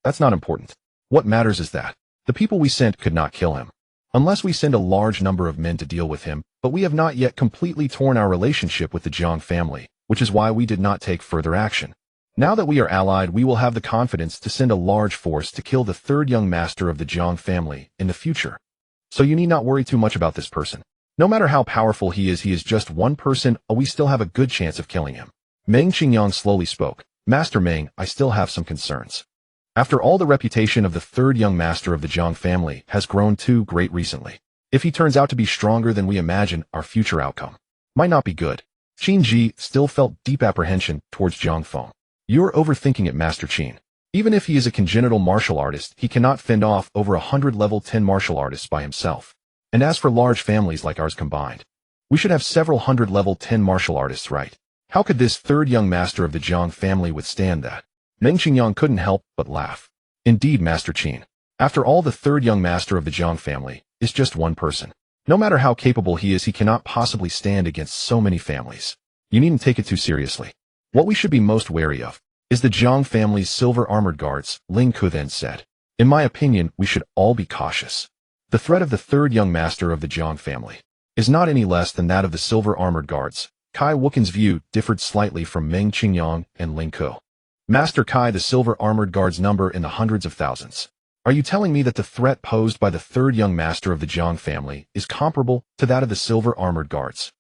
That's not important. What matters is that the people we sent could not kill him. Unless we send a large number of men to deal with him, but we have not yet completely torn our relationship with the Jiang family, which is why we did not take further action. Now that we are allied, we will have the confidence to send a large force to kill the third young master of the Jiang family in the future. So you need not worry too much about this person. No matter how powerful he is just one person, we still have a good chance of killing him. Meng Qingyang slowly spoke. Master Meng, I still have some concerns. After all, the reputation of the third young master of the Jiang family has grown too great recently. If he turns out to be stronger than we imagine, our future outcome might not be good. Qin Ji still felt deep apprehension towards Jiang Feng. You're overthinking it, Master Qin. Even if he is a congenital martial artist, he cannot fend off over 100 level 10 martial artists by himself. And as for large families like ours combined, we should have several hundred level 10 martial artists, right? How could this third young master of the Jiang family withstand that? Meng Qingyang couldn't help but laugh. Indeed, Master Qin. After all, the third young master of the Jiang family is just one person. No matter how capable he is, he cannot possibly stand against so many families. You needn't take it too seriously. What we should be most wary of is the Jiang family's silver armored guards, Ling Ku then said. In my opinion, we should all be cautious. The threat of the third young master of the Jiang family is not any less than that of the silver armored guards. Kai Wukan's view differed slightly from Meng Qingyang and Ling Ku. Master Kai, the silver armored guards number in the hundreds of thousands. Are you telling me that the threat posed by the third young master of the Jiang family is comparable to that of the silver armored guards?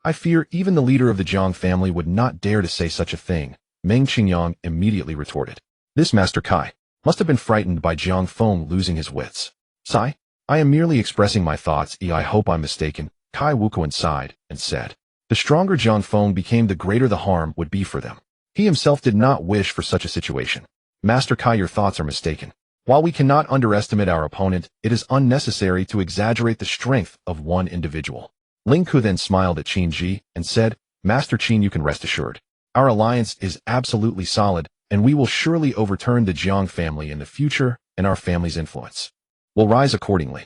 I fear even the leader of the Jiang family would not dare to say such a thing, Meng Qingyang immediately retorted. This Master Kai must have been frightened by Jiang Feng losing his wits. Sigh. I am merely expressing my thoughts. I hope I'm mistaken. Kai Wukuan sighed and said, the stronger Jiang Feng became, the greater the harm would be for them. He himself did not wish for such a situation. Master Kai, your thoughts are mistaken. While we cannot underestimate our opponent, it is unnecessary to exaggerate the strength of one individual. Ling Ku then smiled at Qin Ji and said, Master Qin, you can rest assured. Our alliance is absolutely solid, and we will surely overturn the Jiang family in the future, and our family's influence will rise accordingly.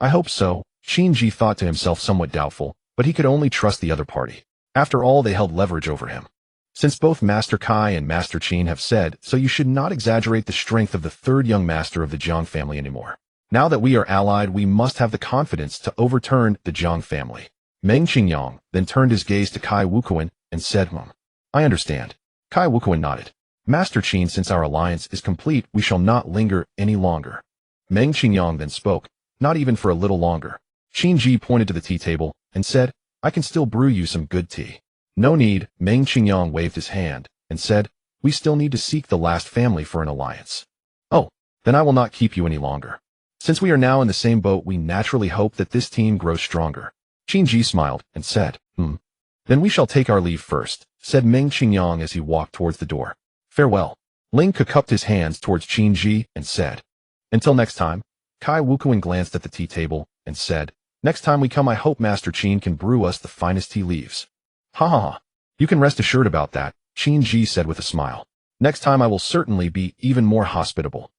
I hope so. Qin Ji thought to himself, somewhat doubtful, but he could only trust the other party. After all, they held leverage over him. Since both Master Kai and Master Qin have said so, you should not exaggerate the strength of the third young master of the Jiang family anymore. Now that we are allied, we must have the confidence to overturn the Jiang family. Meng Qingyang then turned his gaze to Kai Wukuan and said, I understand. Kai Wukuan nodded. Master Qin, since our alliance is complete, we shall not linger any longer. Meng Qingyang then spoke, not even for a little longer. Qin Ji pointed to the tea table and said, I can still brew you some good tea. No need. Meng Qingyang waved his hand and said, we still need to seek the last family for an alliance. Oh, then I will not keep you any longer. Since we are now in the same boat, we naturally hope that this team grows stronger. Qin Ji smiled and said, Then we shall take our leave first, said Meng Qingyang as he walked towards the door. Farewell. Ling Ke cupped his hands towards Qin Ji and said, Until next time. Kai Wukuan glanced at the tea table and said, Next time we come, I hope Master Qin can brew us the finest tea leaves. Ha ha ha. You can rest assured about that, Qin Ji said with a smile. Next time I will certainly be even more hospitable.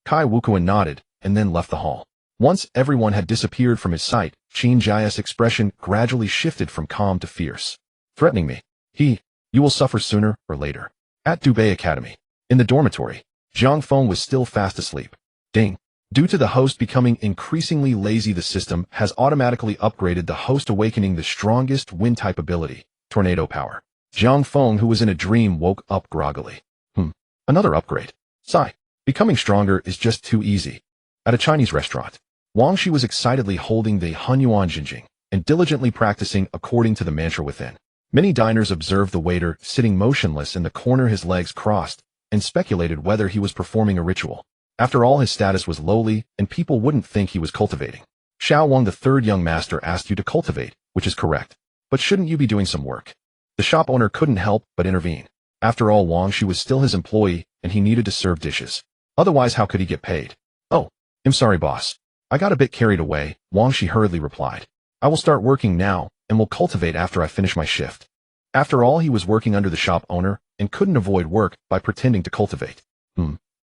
Kai Wukuan nodded and then left the hall. Once everyone had disappeared from his sight, Qin Ji's expression gradually shifted from calm to fierce. Threatening me. You will suffer sooner or later. At Dubei Academy. In the dormitory, Jiang Feng was still fast asleep. Ding. Due to the host becoming increasingly lazy, the system has automatically upgraded the host, awakening the strongest wind-type ability, tornado power. Jiang Feng, who was in a dream, woke up groggily. Another upgrade. Sigh. Becoming stronger is just too easy. At a Chinese restaurant, Wang Shi was excitedly holding the Hunyuan Jinjing and diligently practicing according to the mantra within. Many diners observed the waiter sitting motionless in the corner, his legs crossed, and speculated whether he was performing a ritual. After all, his status was lowly, and people wouldn't think he was cultivating. Xiao Wang, the third young master, asked you to cultivate, which is correct. But shouldn't you be doing some work? The shop owner couldn't help but intervene. After all, Wang Shi was still his employee, and he needed to serve dishes. Otherwise, how could he get paid? Oh, I'm sorry, boss. I got a bit carried away, Wang Shi hurriedly replied. I will start working now, and will cultivate after I finish my shift. After all, he was working under the shop owner, and couldn't avoid work by pretending to cultivate.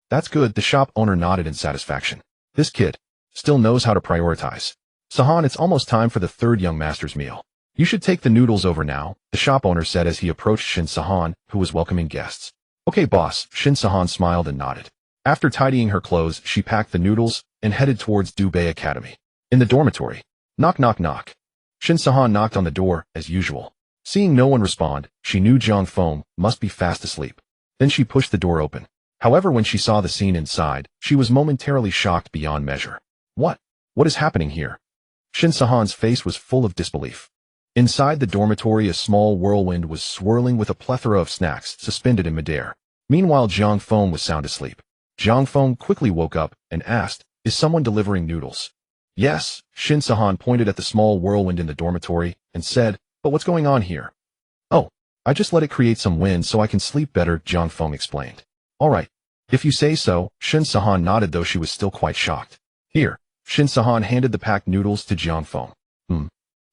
That's good, the shop owner nodded in satisfaction. This kid still knows how to prioritize. Sahan, it's almost time for the third young master's meal. You should take the noodles over now, the shop owner said as he approached Shin Sahan, who was welcoming guests. Okay, boss, Shin Sahan smiled and nodded. After tidying her clothes, she packed the noodles and headed towards Dubei Academy. In the dormitory. Knock, knock, knock. Shin Sahan knocked on the door, as usual. Seeing no one respond, she knew Jiang Feng must be fast asleep. Then she pushed the door open. However, when she saw the scene inside, she was momentarily shocked beyond measure. What? What is happening here? Shin Sahan's face was full of disbelief. Inside the dormitory, a small whirlwind was swirling with a plethora of snacks suspended in midair. Meanwhile, Jiang Feng was sound asleep. Jiang Feng quickly woke up and asked, "Is someone delivering noodles?" Yes, Shin Sahan pointed at the small whirlwind in the dormitory and said, "But what's going on here?" "Oh, I just let it create some wind so I can sleep better," Jiang Feng explained. "All right. If you say so," Shin Sahan nodded, though she was still quite shocked. "Here." Shin Sahan handed the packed noodles to Jiang Feng.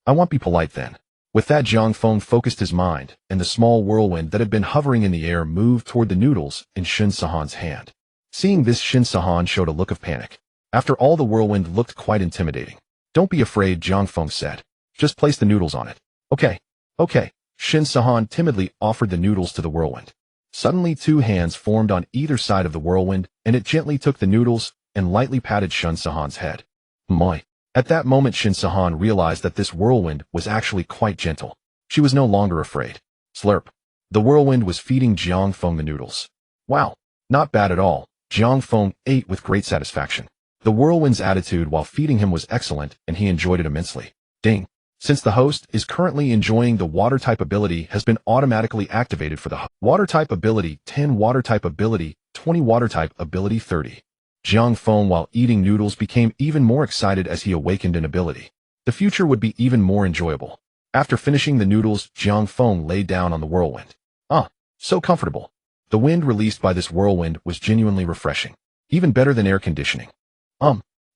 I won't be polite then." With that, Jiang Feng focused his mind, and the small whirlwind that had been hovering in the air moved toward the noodles in Shin Sahan's hand. Seeing this, Shin Sahan showed a look of panic. After all, the whirlwind looked quite intimidating. "Don't be afraid," Jiang Feng said. "Just place the noodles on it." Okay. Shin Sahan timidly offered the noodles to the whirlwind. Suddenly, two hands formed on either side of the whirlwind, and it gently took the noodles and lightly patted Shin Sahan's head. My. At that moment, Shin Sahan realized that this whirlwind was actually quite gentle. She was no longer afraid. Slurp. The whirlwind was feeding Jiang Feng the noodles. Wow. Not bad at all. Jiang Feng ate with great satisfaction. The whirlwind's attitude while feeding him was excellent, and he enjoyed it immensely. Ding. Since the host is currently enjoying the water type ability has been automatically activated for the water type ability 10 water type ability 20 water type ability 30. Jiang Feng, while eating noodles, became even more excited as he awakened an ability. The future would be even more enjoyable. After finishing the noodles, Jiang Feng lay down on the whirlwind. So comfortable. The wind released by this whirlwind was genuinely refreshing. Even better than air conditioning.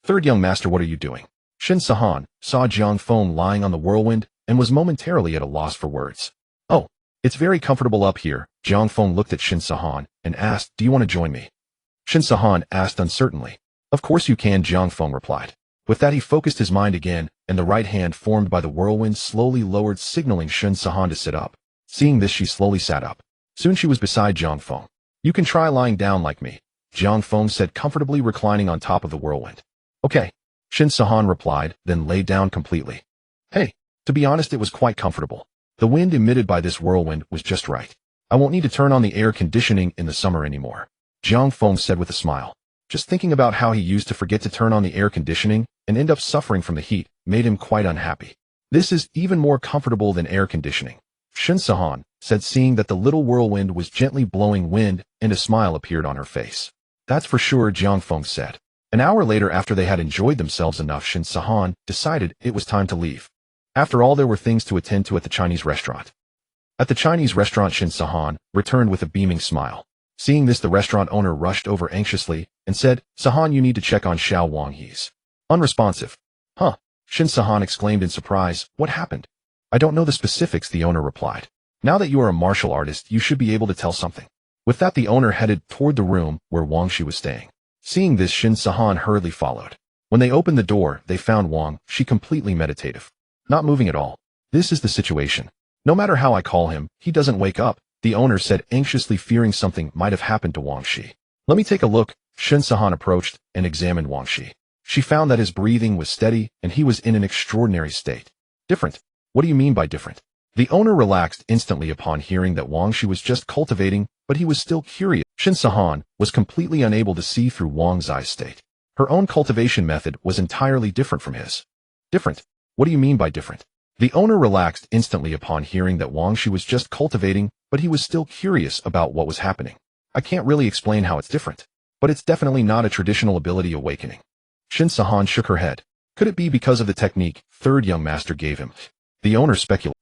Third young master, what are you doing? Shin Sahan saw Jiang Feng lying on the whirlwind and was momentarily at a loss for words. "Oh, it's very comfortable up here." Jiang Feng looked at Shin Sahan and asked, "Do you want to join me?" Shin Sahan asked uncertainly. "Of course you can," Jiang Feng replied. With that, he focused his mind again, and the right hand formed by the whirlwind slowly lowered, signaling Shin Sahan to sit up. Seeing this, she slowly sat up. Soon she was beside Jiang Feng. "You can try lying down like me," Jiang Feng said, comfortably reclining on top of the whirlwind. "Okay," Shin Sahan replied, then lay down completely. "Hey, to be honest, it was quite comfortable. The wind emitted by this whirlwind was just right. I won't need to turn on the air conditioning in the summer anymore," Jiang Feng said with a smile. Just thinking about how he used to forget to turn on the air conditioning and end up suffering from the heat made him quite unhappy. "This is even more comfortable than air conditioning," Shin Sahan said, seeing that the little whirlwind was gently blowing wind, and a smile appeared on her face. "That's for sure," Jiang Feng said. An hour later, after they had enjoyed themselves enough, Shin Sahan decided it was time to leave. After all, there were things to attend to at the Chinese restaurant. At the Chinese restaurant, Shin Sahan returned with a beaming smile. Seeing this, the restaurant owner rushed over anxiously and said, "Sahan, you need to check on Xiao Wang. He's unresponsive." "Huh?" Shin Sahan exclaimed in surprise. "What happened?" "I don't know the specifics," the owner replied. "Now that you are a martial artist, you should be able to tell something." With that, the owner headed toward the room where Wang Shi was staying. Seeing this, Shin Sahan hurriedly followed. When they opened the door, they found Wang Shi completely meditative, not moving at all. "This is the situation. No matter how I call him, he doesn't wake up," the owner said, anxiously fearing something might have happened to Wang Shi. "Let me take a look." Shin Sahan approached and examined Wang Shi. She found that his breathing was steady and he was in an extraordinary state. "Different? What do you mean by different?" The owner relaxed instantly upon hearing that Wang Shi was just cultivating, but he was still curious. Shin Sahan was completely unable to see through Wang's eyes state. Her own cultivation method was entirely different from his. "Different? What do you mean by different?" The owner relaxed instantly upon hearing that Wang Shi was just cultivating, but he was still curious about what was happening. "I can't really explain how it's different, but it's definitely not a traditional ability awakening." Shin Sahan shook her head. Could it be because of the technique third young master gave him? The owner speculated.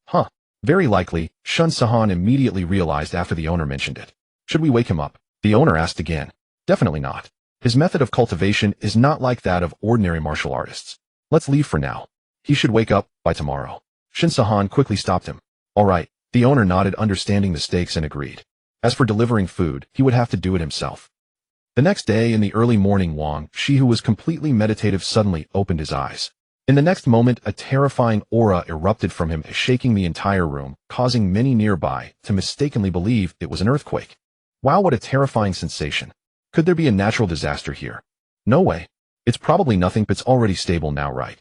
Very likely, Shin Sahan immediately realized after the owner mentioned it. "Should we wake him up?" the owner asked again. "Definitely not. His method of cultivation is not like that of ordinary martial artists. Let's leave for now. He should wake up by tomorrow." Shin Sahan quickly stopped him. "All right." The owner nodded, understanding the stakes, and agreed. As for delivering food, he would have to do it himself. The next day in the early morning, Wang Shi, who was completely meditative, suddenly opened his eyes. In the next moment, a terrifying aura erupted from him, shaking the entire room, causing many nearby to mistakenly believe it was an earthquake. Wow, what a terrifying sensation. Could there be a natural disaster here? No way. It's probably nothing, but it's already stable now, right?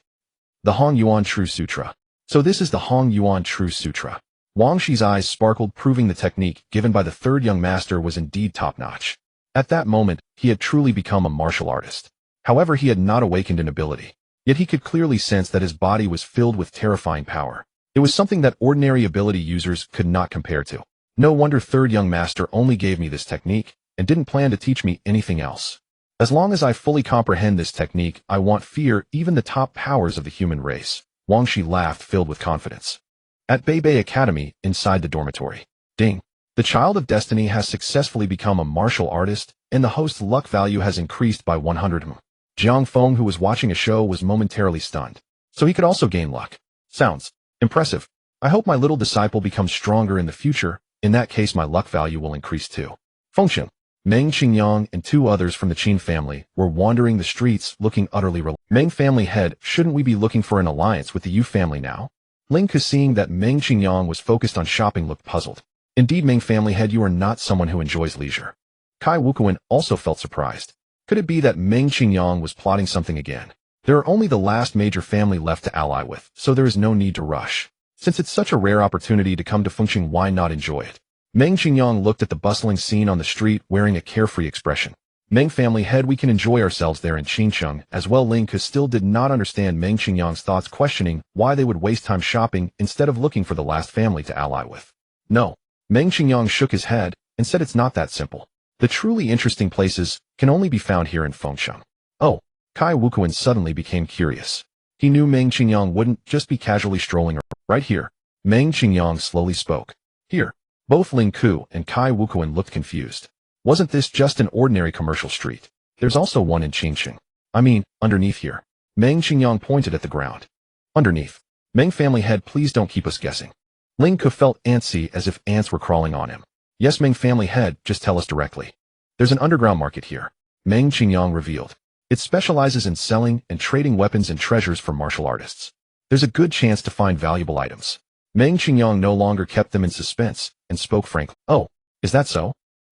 The Hong Yuan True Sutra. So this is the Hong Yuan True Sutra. Wang Shi's eyes sparkled, proving the technique given by the third young master was indeed top-notch. At that moment, he had truly become a martial artist. However, he had not awakened an ability. Yet he could clearly sense that his body was filled with terrifying power. It was something that ordinary ability users could not compare to. No wonder third young master only gave me this technique, and didn't plan to teach me anything else. As long as I fully comprehend this technique, I won't fear even the top powers of the human race. Wang Shi laughed, filled with confidence. At Beibei Academy, inside the dormitory. Ding. The child of destiny has successfully become a martial artist, and the host's luck value has increased by 100. Jiang Feng, who was watching a show, was momentarily stunned. So he could also gain luck. Sounds impressive. I hope my little disciple becomes stronger in the future. In that case, my luck value will increase too. Fengxiang, Meng Qingyang, and 2 others from the Qin family were wandering the streets looking utterly relaxed. Meng family head, shouldn't we be looking for an alliance with the Yu family now? Ling Ke, seeing that Meng Qingyang was focused on shopping, looked puzzled. Indeed, Meng family head, you are not someone who enjoys leisure. Kai Wukuan also felt surprised. Could it be that Meng Qingyang was plotting something again? There are only the last major family left to ally with, so there is no need to rush. Since it's such a rare opportunity to come to Fengxiang, why not enjoy it? Meng Qingyang looked at the bustling scene on the street, wearing a carefree expression. Meng family head, we can enjoy ourselves there in Qincheng as well. Ling Ke still did not understand Meng Qingyang's thoughts, questioning why they would waste time shopping instead of looking for the last family to ally with. No. Meng Qingyang shook his head and said it's not that simple. The truly interesting places can only be found here in Fengxiang. Oh, Kai Wukuan suddenly became curious. He knew Meng Qingyang wouldn't just be casually strolling right here. Meng Qingyang slowly spoke. Here. Both Ling Ku and Kai Wukuan looked confused. Wasn't this just an ordinary commercial street? There's also one in Qingqing. I mean, underneath here. Meng Qingyang pointed at the ground. Underneath. Meng family head, please don't keep us guessing. Ling Ku felt antsy, as if ants were crawling on him. Yes, Meng family head, just tell us directly. There's an underground market here. Meng Qingyang revealed. It specializes in selling and trading weapons and treasures for martial artists. There's a good chance to find valuable items. Meng Qingyang no longer kept them in suspense and spoke frankly. Oh, is that so?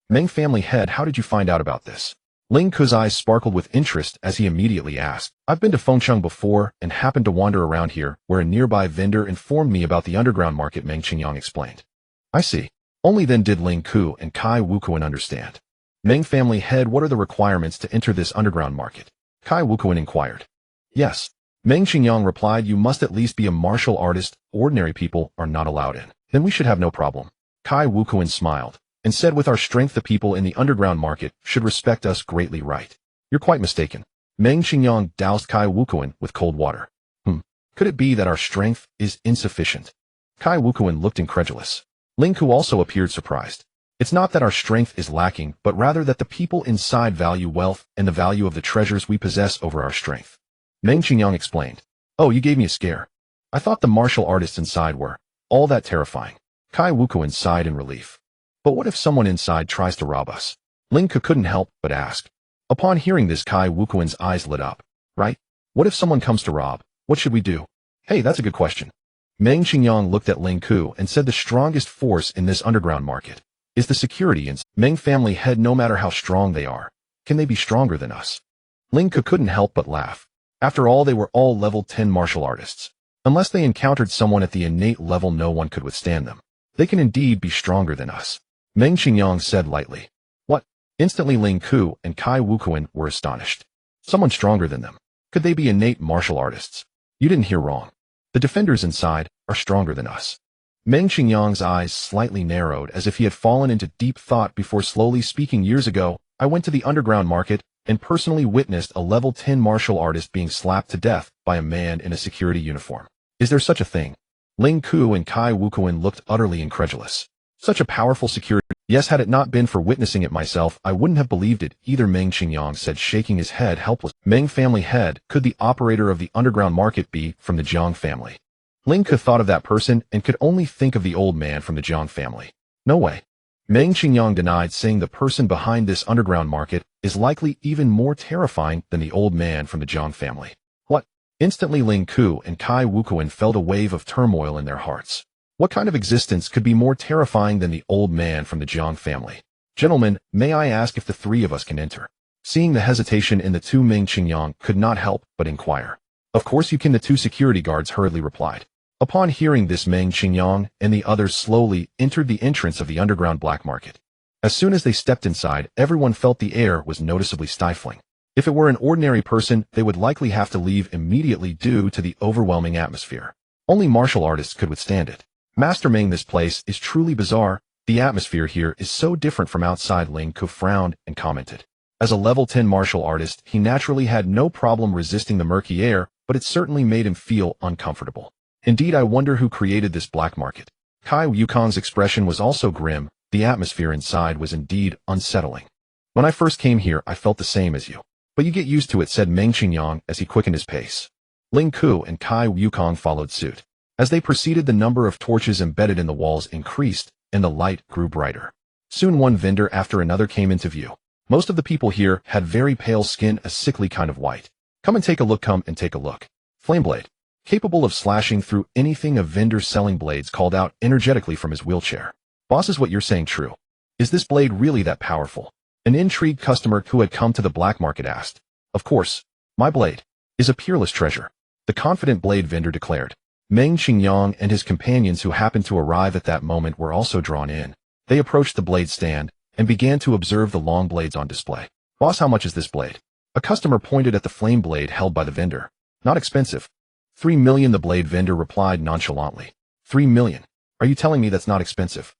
Meng family head, how did you find out about this? Ling Ku's eyes sparkled with interest as he immediately asked. I've been to Fengxiang before and happened to wander around here, where a nearby vendor informed me about the underground market, Meng Qingyang explained. I see. Only then did Ling Ku and Kai Wukuan understand. Meng family head, what are the requirements to enter this underground market? Kai Wukuan inquired. Yes. Meng Qingyang replied, you must at least be a martial artist. Ordinary people are not allowed in. Then we should have no problem. Kai Wukuan smiled and said, with our strength, the people in the underground market should respect us greatly, right? You're quite mistaken. Meng Qingyang doused Kai Wukuan with cold water. Could it be that our strength is insufficient? Kai Wukuan looked incredulous. Ling Ku also appeared surprised. It's not that our strength is lacking, but rather that the people inside value wealth and the value of the treasures we possess over our strength. Meng Qingyang explained. Oh, you gave me a scare. I thought the martial artists inside were all that terrifying. Kai Wukuan sighed in relief. But what if someone inside tries to rob us? Ling Ku couldn't help but ask. Upon hearing this, Kai Wukuan's eyes lit up. Right? What if someone comes to rob? What should we do? Hey, that's a good question. Meng Qingyang looked at Ling Ku and said the strongest force in this underground market is the security in Meng family head. No matter how strong they are, can they be stronger than us? Ling Ku couldn't help but laugh. After all, they were all level 10 martial artists. Unless they encountered someone at the innate level, no one could withstand them. They can indeed be stronger than us. Meng Qingyang said lightly. What? Instantly Ling Ku and Kai Wukuan were astonished. Someone stronger than them. Could they be innate martial artists? You didn't hear wrong. The defenders inside are stronger than us. Meng Qingyang's eyes slightly narrowed, as if he had fallen into deep thought before slowly speaking. Years ago, I went to the underground market and personally witnessed a level 10 martial artist being slapped to death by a man in a security uniform. Is there such a thing? Ling Ku and Kai Wukuan looked utterly incredulous. Such a powerful security. Yes, had it not been for witnessing it myself, I wouldn't have believed it either, Meng Qingyang said, shaking his head helpless. Meng family head, could the operator of the underground market be from the Jiang family? Ling Ke thought of that person and could only think of the old man from the Jiang family. No way. Meng Qingyang denied, saying the person behind this underground market is likely even more terrifying than the old man from the Jiang family. What? Instantly Ling Ku and Kai Wukuan felt a wave of turmoil in their hearts. What kind of existence could be more terrifying than the old man from the Jiang family? Gentlemen, may I ask if the three of us can enter? Seeing the hesitation in the two, Meng Qingyang could not help but inquire. Of course you can, the two security guards hurriedly replied. Upon hearing this, Meng Qingyang and the others slowly entered the entrance of the underground black market. As soon as they stepped inside, everyone felt the air was noticeably stifling. If it were an ordinary person, they would likely have to leave immediately due to the overwhelming atmosphere. Only martial artists could withstand it. Master Meng, this place is truly bizarre. The atmosphere here is so different from outside. Ling Ku frowned and commented. As a level 10 martial artist, he naturally had no problem resisting the murky air, but it certainly made him feel uncomfortable. Indeed, I wonder who created this black market. Kai Yukong's expression was also grim. The atmosphere inside was indeed unsettling. When I first came here, I felt the same as you. But you get used to it, said Meng Qingyang as he quickened his pace. Ling Ku and Kai Yukong followed suit. As they proceeded, the number of torches embedded in the walls increased, and the light grew brighter. Soon one vendor after another came into view. Most of the people here had very pale skin, a sickly kind of white. Come and take a look. Flameblade. Capable of slashing through anything, a vendor selling blades called out energetically from his wheelchair. Boss, is what you're saying true? Is this blade really that powerful? An intrigued customer who had come to the black market asked. Of course. My blade is a peerless treasure, the confident blade vendor declared. Meng Qingyang and his companions who happened to arrive at that moment were also drawn in. They approached the blade stand and began to observe the long blades on display. Boss, how much is this blade? A customer pointed at the flame blade held by the vendor. Not expensive. 3 million, the blade vendor replied nonchalantly. 3 million? Are you telling me that's not expensive?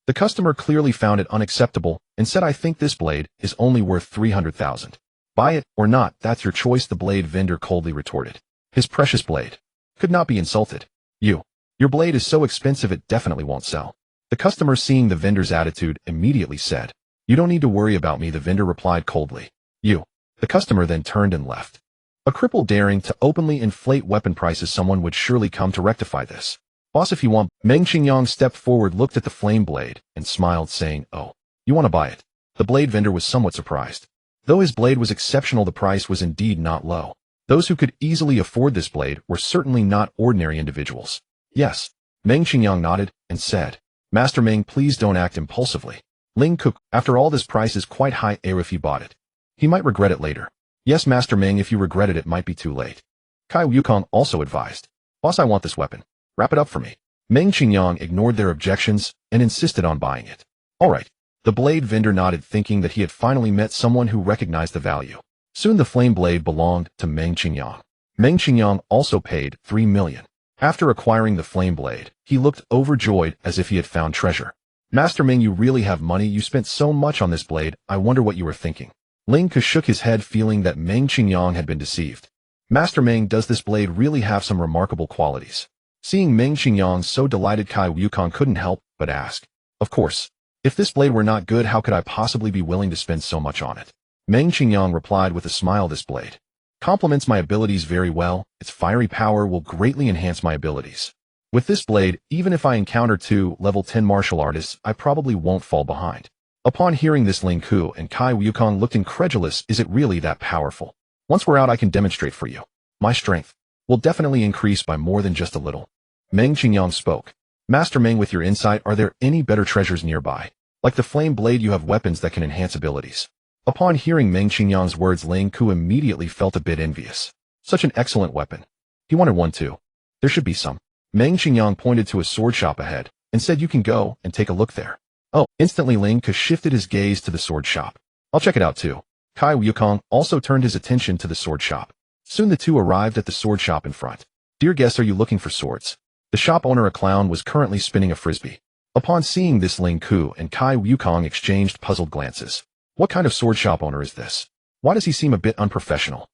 The customer clearly found it unacceptable and said, I think this blade is only worth 300,000. Buy it or not, that's your choice, the blade vendor coldly retorted. His precious blade could not be insulted. Your blade is so expensive it definitely won't sell. The customer, seeing the vendor's attitude, immediately said, You don't need to worry about me, the vendor replied coldly. The customer then turned and left. A cripple daring to openly inflate weapon prices, someone would surely come to rectify this. Boss, if you want. Meng Qingyang stepped forward, looked at the flame blade, and smiled, saying, Oh, you want to buy it? The blade vendor was somewhat surprised. Though his blade was exceptional, the price was indeed not low. Those who could easily afford this blade were certainly not ordinary individuals. Yes. Meng Qingyang nodded and said, Master Meng, please don't act impulsively. Ling Ku, after all, this price is quite high. If he bought it, he might regret it later. Yes, Master Meng, if you regret it, it might be too late. Kai Wukong also advised. Boss, I want this weapon. Wrap it up for me. Meng Qingyang ignored their objections and insisted on buying it. All right. The blade vendor nodded, thinking that he had finally met someone who recognized the value. Soon the flame blade belonged to Meng Qingyang. Meng Qingyang also paid 3 million. After acquiring the flame blade, he looked overjoyed as if he had found treasure. Master Meng, you really have money. You spent so much on this blade. I wonder what you were thinking. Ling Ke shook his head, feeling that Meng Qingyang had been deceived. Master Meng, does this blade really have some remarkable qualities? Seeing Meng Qingyang so delighted, Kai Wukong couldn't help but ask. Of course. If this blade were not good, how could I possibly be willing to spend so much on it? Meng Qingyang replied with a smile, This blade complements my abilities very well. Its fiery power will greatly enhance my abilities. With this blade, even if I encounter 2 level 10 martial artists, I probably won't fall behind. Upon hearing this, Ling Ku and Kai Wukong looked incredulous. Is it really that powerful? Once we're out, I can demonstrate for you. My strength will definitely increase by more than just a little. Meng Qingyang spoke. Master Meng, with your insight, are there any better treasures nearby? Like the flame blade, you have weapons that can enhance abilities. Upon hearing Meng Qingyang's words, Ling Ku immediately felt a bit envious. Such an excellent weapon. He wanted one too. There should be some. Meng Qingyang pointed to a sword shop ahead and said, You can go and take a look there. Oh, instantly Ling Ke shifted his gaze to the sword shop. I'll check it out too. Kai Wukong also turned his attention to the sword shop. Soon the two arrived at the sword shop in front. Dear guests, are you looking for swords? The shop owner, a clown, was currently spinning a frisbee. Upon seeing this, Ling Ku and Kai Wukong exchanged puzzled glances. What kind of sword shop owner is this? Why does he seem a bit unprofessional?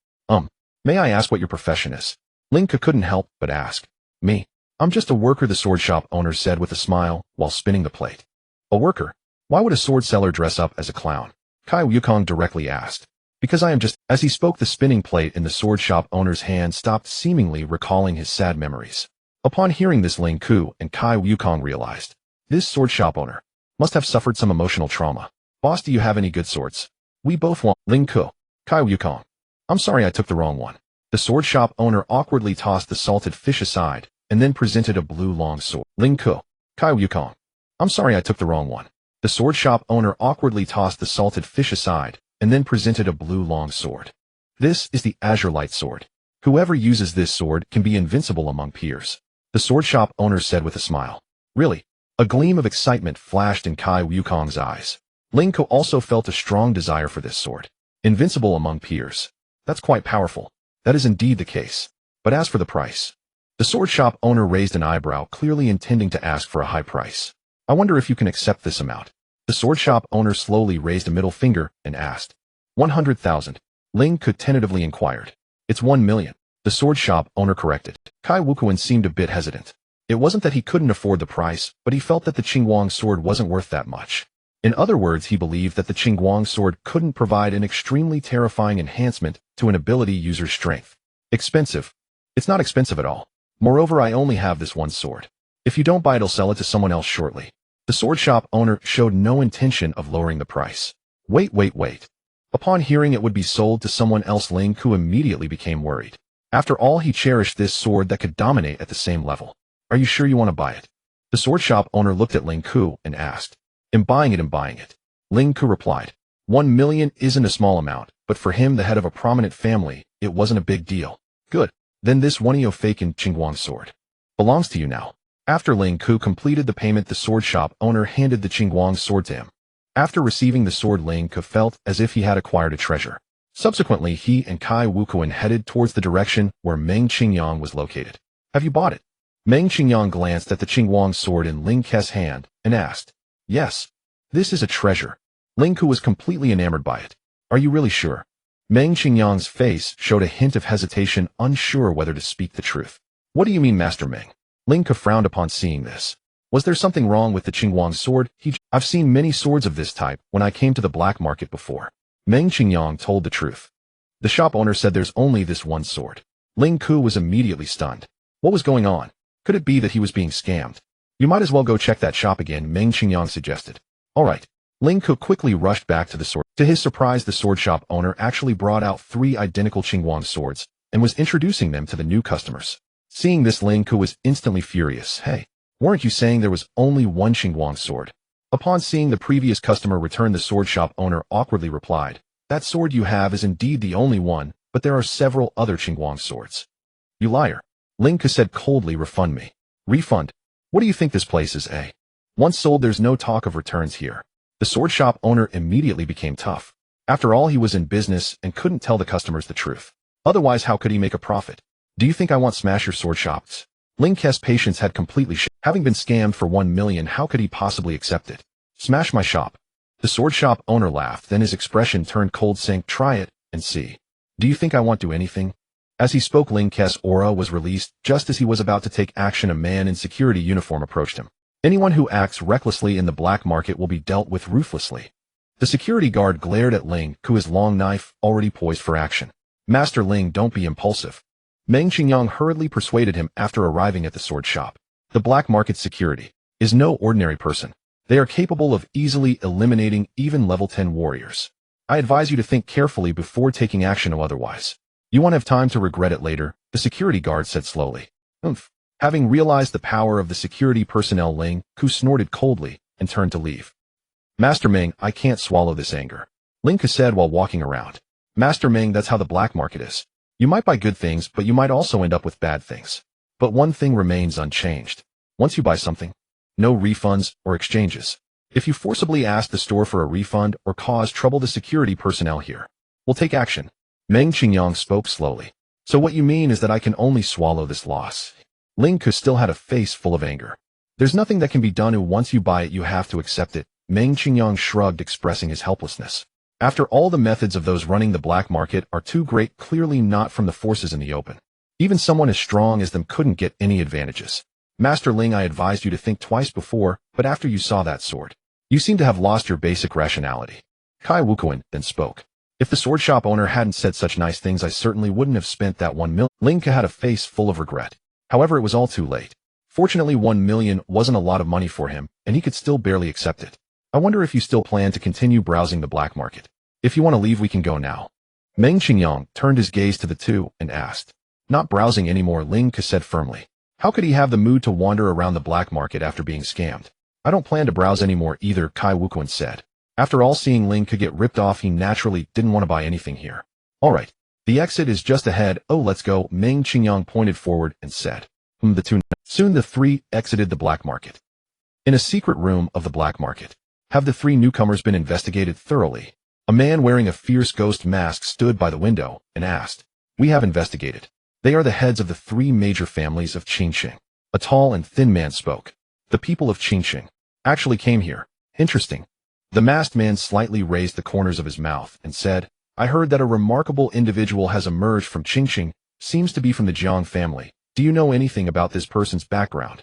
May I ask what your profession is? Ling Ke couldn't help but ask. Me? I'm just a worker, the sword shop owner said with a smile while spinning the plate. A worker? Why would a sword seller dress up as a clown? Kai Wukong directly asked. Because I am just... As he spoke, the spinning plate in the sword shop owner's hand stopped, seemingly recalling his sad memories. Upon hearing this, Ling Ku and Kai Wukong realized. This sword shop owner must have suffered some emotional trauma. Boss, do you have any good swords? We both want... Ling Ku. Kai Wukong. I'm sorry, I took the wrong one. The sword shop owner awkwardly tossed the salted fish aside, and then presented a blue long sword. Ling Ku. Kai Wukong. I'm sorry I took the wrong one. The sword shop owner awkwardly tossed the salted fish aside, and then presented a blue long sword. This is the Azure Light Sword. Whoever uses this sword can be invincible among peers. The sword shop owner said with a smile. Really? A gleam of excitement flashed in Kai Wukong's eyes. Ling Ku also felt a strong desire for this sword. Invincible among peers. That's quite powerful. That is indeed the case. But as for the price, the sword shop owner raised an eyebrow, clearly intending to ask for a high price. I wonder if you can accept this amount. The sword shop owner slowly raised a middle finger and asked. 100,000. Ling Ku tentatively inquired. It's 1 million. The sword shop owner corrected. Kai Wukuan seemed a bit hesitant. It wasn't that he couldn't afford the price, but he felt that the Qingguang sword wasn't worth that much. In other words, he believed that the Qingguang sword couldn't provide an extremely terrifying enhancement to an ability user's strength. Expensive. It's not expensive at all. Moreover, I only have this one sword. If you don't buy it, I'll sell it to someone else shortly. The sword shop owner showed no intention of lowering the price. Wait. Upon hearing it would be sold to someone else, Ling Ku immediately became worried. After all, he cherished this sword that could dominate at the same level. Are you sure you want to buy it? The sword shop owner looked at Ling Ku and asked. I'm buying it. Ling Ku replied. 1 million isn't a small amount, but for him, the head of a prominent family, it wasn't a big deal. Good. Then this 1 faken Qingguang sword belongs to you now. After Ling Ku completed the payment, the sword shop owner handed the Qingguang sword to him. After receiving the sword, Ling Ku felt as if he had acquired a treasure. Subsequently, he and Kai Wukuan headed towards the direction where Meng Qingyang was located. Have you bought it? Meng Qingyang glanced at the Qingguang sword in Ling Ke's hand and asked. Yes. This is a treasure. Ling Ku was completely enamored by it. Are you really sure? Meng Qingyang's face showed a hint of hesitation, unsure whether to speak the truth. What do you mean, Master Meng? Ling Ku frowned upon seeing this. Was there something wrong with the Qingguang sword? I've seen many swords of this type when I came to the black market before. Meng Qingyang told the truth. The shop owner said there's only this one sword. Ling Ku was immediately stunned. What was going on? Could it be that he was being scammed? You might as well go check that shop again, Meng Qingyang suggested. All right. Ling Ku quickly rushed back to the sword. To his surprise, the sword shop owner actually brought out 3 identical Qingguang swords and was introducing them to the new customers. Seeing this, Ling Ku was instantly furious. Hey, weren't you saying there was only one Qingguang sword? Upon seeing the previous customer return, the sword shop owner awkwardly replied, that sword you have is indeed the only one, but there are several other Qingguang swords. You liar. Ling Ku said coldly. Refund me. Refund? What do you think this place is, eh? Once sold, there's no talk of returns here. The sword shop owner immediately became tough. After all, he was in business and couldn't tell the customers the truth. Otherwise, how could he make a profit? Do you think I want smash your sword shops? Ling Ke's patience had completely Having been scammed for 1 million, how could he possibly accept it? Smash my shop. The sword shop owner laughed, then his expression turned cold, saying, try it and see. Do you think I won't do anything? As he spoke, Ling Ke's aura was released. Just as he was about to take action, a man in security uniform approached him. Anyone who acts recklessly in the black market will be dealt with ruthlessly. The security guard glared at Ling Ku, his long knife already poised for action. Master Ling, don't be impulsive. Meng Qingyang hurriedly persuaded him after arriving at the sword shop. The black market security is no ordinary person. They are capable of easily eliminating even level 10 warriors. I advise you to think carefully before taking action, or otherwise you won't have time to regret it later, the security guard said slowly. Having realized the power of the security personnel, Ling Ku snorted coldly and turned to leave. Master Meng, I can't swallow this anger, Ling Ku said while walking around. Master Meng, that's how the black market is. You might buy good things, but you might also end up with bad things. But one thing remains unchanged. Once you buy something, no refunds or exchanges. If you forcibly ask the store for a refund or cause trouble, the security personnel here will take action. Meng Qingyang spoke slowly. So what you mean is that I can only swallow this loss? Ling Ku still had a face full of anger. There's nothing that can be done. Once you buy it, you have to accept it. Meng Qingyang shrugged, expressing his helplessness. After all, the methods of those running the black market are too great, clearly not from the forces in the open. Even someone as strong as them couldn't get any advantages. Master Ling, I advised you to think twice before, but after you saw that sword, you seem to have lost your basic rationality. Kai Wukuan then spoke. If the sword shop owner hadn't said such nice things, I certainly wouldn't have spent that 1 million. Ling Ke had a face full of regret. However, it was all too late. Fortunately, 1 million wasn't a lot of money for him, and he could still barely accept it. I wonder if you still plan to continue browsing the black market. If you want to leave, we can go now. Meng Qingyang turned his gaze to the two and asked. Not browsing anymore, Ling Ke said firmly. How could he have the mood to wander around the black market after being scammed? I don't plan to browse anymore either, Kai Wuquan said. After all, seeing Ling Ke get ripped off, he naturally didn't want to buy anything here. Alright, the exit is just ahead. Oh, let's go. Meng Qingyang pointed forward and said. Soon the three exited the black market. In a secret room of the black market, have the three newcomers been investigated thoroughly? A man wearing a fierce ghost mask stood by the window and asked. We have investigated. They are the heads of the three major families of Qingqing. A tall and thin man spoke. The people of Qingqing actually came here. Interesting. The masked man slightly raised the corners of his mouth and said, I heard that a remarkable individual has emerged from Qingqing, seems to be from the Jiang family. Do you know anything about this person's background?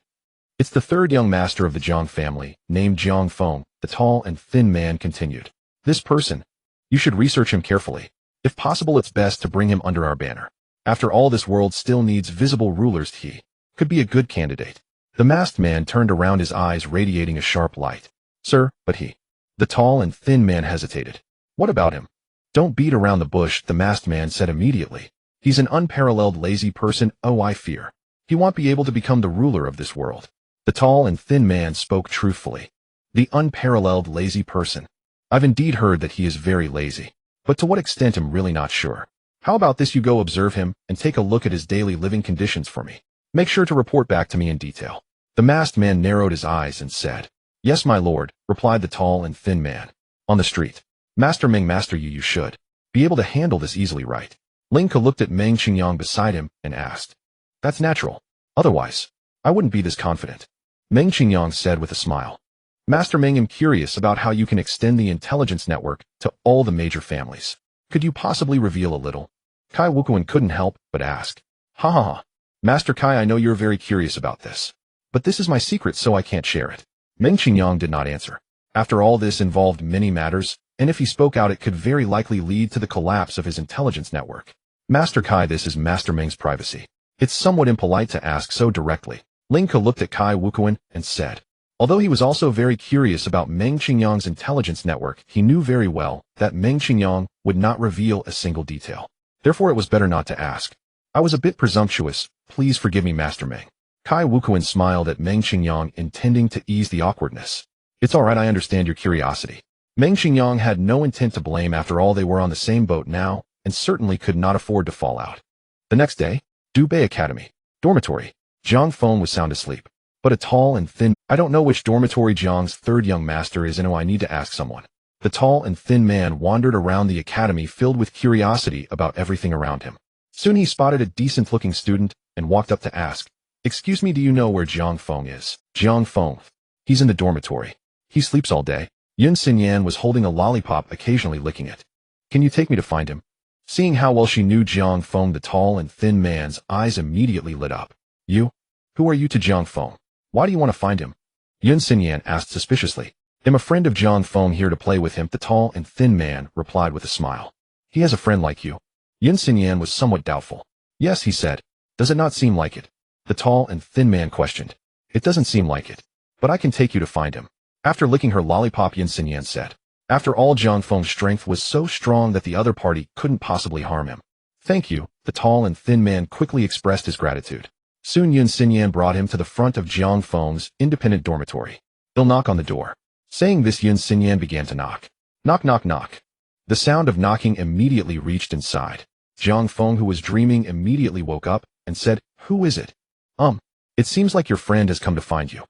It's the third young master of the Jiang family, named Jiang Feng, the tall and thin man continued. This person, you should research him carefully. If possible, it's best to bring him under our banner. After all, this world still needs visible rulers. He could be a good candidate. The masked man turned around, his eyes radiating a sharp light. Sir, but he. The tall and thin man hesitated. What about him? Don't beat around the bush, the masked man said immediately. He's an unparalleled lazy person. Oh, I fear he won't be able to become the ruler of this world. The tall and thin man spoke truthfully. The unparalleled lazy person. I've indeed heard that he is very lazy. But to what extent I'm really not sure. How about this, you go observe him and take a look at his daily living conditions for me. Make sure to report back to me in detail. The masked man narrowed his eyes and said. Yes, my lord, replied the tall and thin man. On the street. Master Meng, master you should be able to handle this easily, right? Ling Ke looked at Meng Qingyang beside him and asked. That's natural. Otherwise, I wouldn't be this confident. Meng Qingyang said with a smile. Master Meng, I'm curious about how you can extend the intelligence network to all the major families. Could you possibly reveal a little? Kai Wuquan couldn't help but ask. Ha ha ha. Master Kai, I know you're very curious about this. But this is my secret, so I can't share it. Meng Qingyang did not answer. After all, this involved many matters, and if he spoke out, it could very likely lead to the collapse of his intelligence network. Master Kai, this is Master Meng's privacy. It's somewhat impolite to ask so directly. Ling Ke looked at Kai Wuquan and said. Although he was also very curious about Meng Qingyang's intelligence network, he knew very well that Meng Qingyang would not reveal a single detail. Therefore, it was better not to ask. I was a bit presumptuous. Please forgive me, Master Meng. Kai Wuquan smiled at Meng Qingyang, intending to ease the awkwardness. It's all right, I understand your curiosity. Meng Qingyang had no intent to blame. After all, they were on the same boat now, and certainly could not afford to fall out. The next day, Dubei Academy. Dormitory. Jiang Feng was sound asleep. But a tall and thin, I don't know which dormitory Jiang's third young master is in. Oh, I need to ask someone. The tall and thin man wandered around the academy filled with curiosity about everything around him. Soon he spotted a decent-looking student and walked up to ask, Excuse me, do you know where Jiang Feng is? Jiang Feng. He's in the dormitory. He sleeps all day. Yun Xinyan was holding a lollipop, occasionally licking it. Can you take me to find him? Seeing how well she knew Jiang Feng, the tall and thin man's eyes immediately lit up. You? Who are you to Jiang Feng? Why do you want to find him? Yun Xinyan asked suspiciously. I'm a friend of Jiang Feng, here to play with him, the tall and thin man replied with a smile. He has a friend like you? Yun Xinyan was somewhat doubtful. Yes, he said. Does it not seem like it? The tall and thin man questioned. It doesn't seem like it. But I can take you to find him. After licking her lollipop, Yun Xinyan said. After all, Jiang Feng's strength was so strong that the other party couldn't possibly harm him. Thank you, the tall and thin man quickly expressed his gratitude. Soon Yun Xinyan brought him to the front of Jiang Feng's independent dormitory. He'll knock on the door. Saying this, Yun Xinyan began to knock. Knock, knock, knock. The sound of knocking immediately reached inside. Jiang Feng, who was dreaming, immediately woke up and said, Who is it? It seems like your friend has come to find you.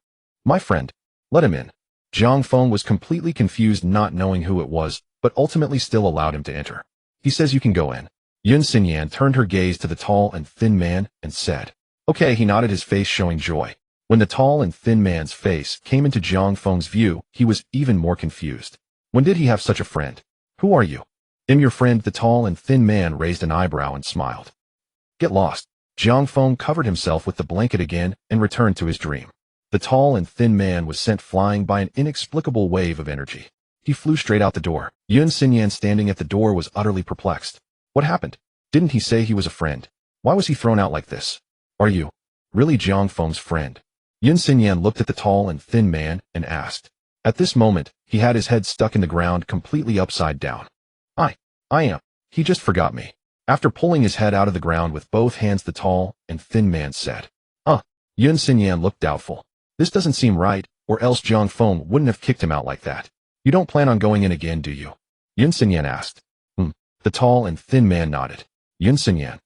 My friend. Let him in. Jiang Feng was completely confused, not knowing who it was, but ultimately still allowed him to enter. He says you can go in. Yun Xinyan turned her gaze to the tall and thin man and said, Okay, he nodded, his face showing joy. When the tall and thin man's face came into Jiang Feng's view, he was even more confused. When did he have such a friend? Who are you? I'm your friend. The tall and thin man raised an eyebrow and smiled. Get lost. Jiang Feng covered himself with the blanket again and returned to his dream. The tall and thin man was sent flying by an inexplicable wave of energy. He flew straight out the door. Yun Xinyan, standing at the door, was utterly perplexed. What happened? Didn't he say he was a friend? Why was he thrown out like this? Are you really Jiang Feng's friend? Yun Xinyan looked at the tall and thin man and asked. At this moment, he had his head stuck in the ground, completely upside down. I am. He just forgot me. After pulling his head out of the ground with both hands, the tall and thin man said, Yun Xinyan looked doubtful. This doesn't seem right, or else Jiang Feng wouldn't have kicked him out like that. You don't plan on going in again, do you? Yun Xinyan asked. The tall and thin man nodded. Yun Xinyan.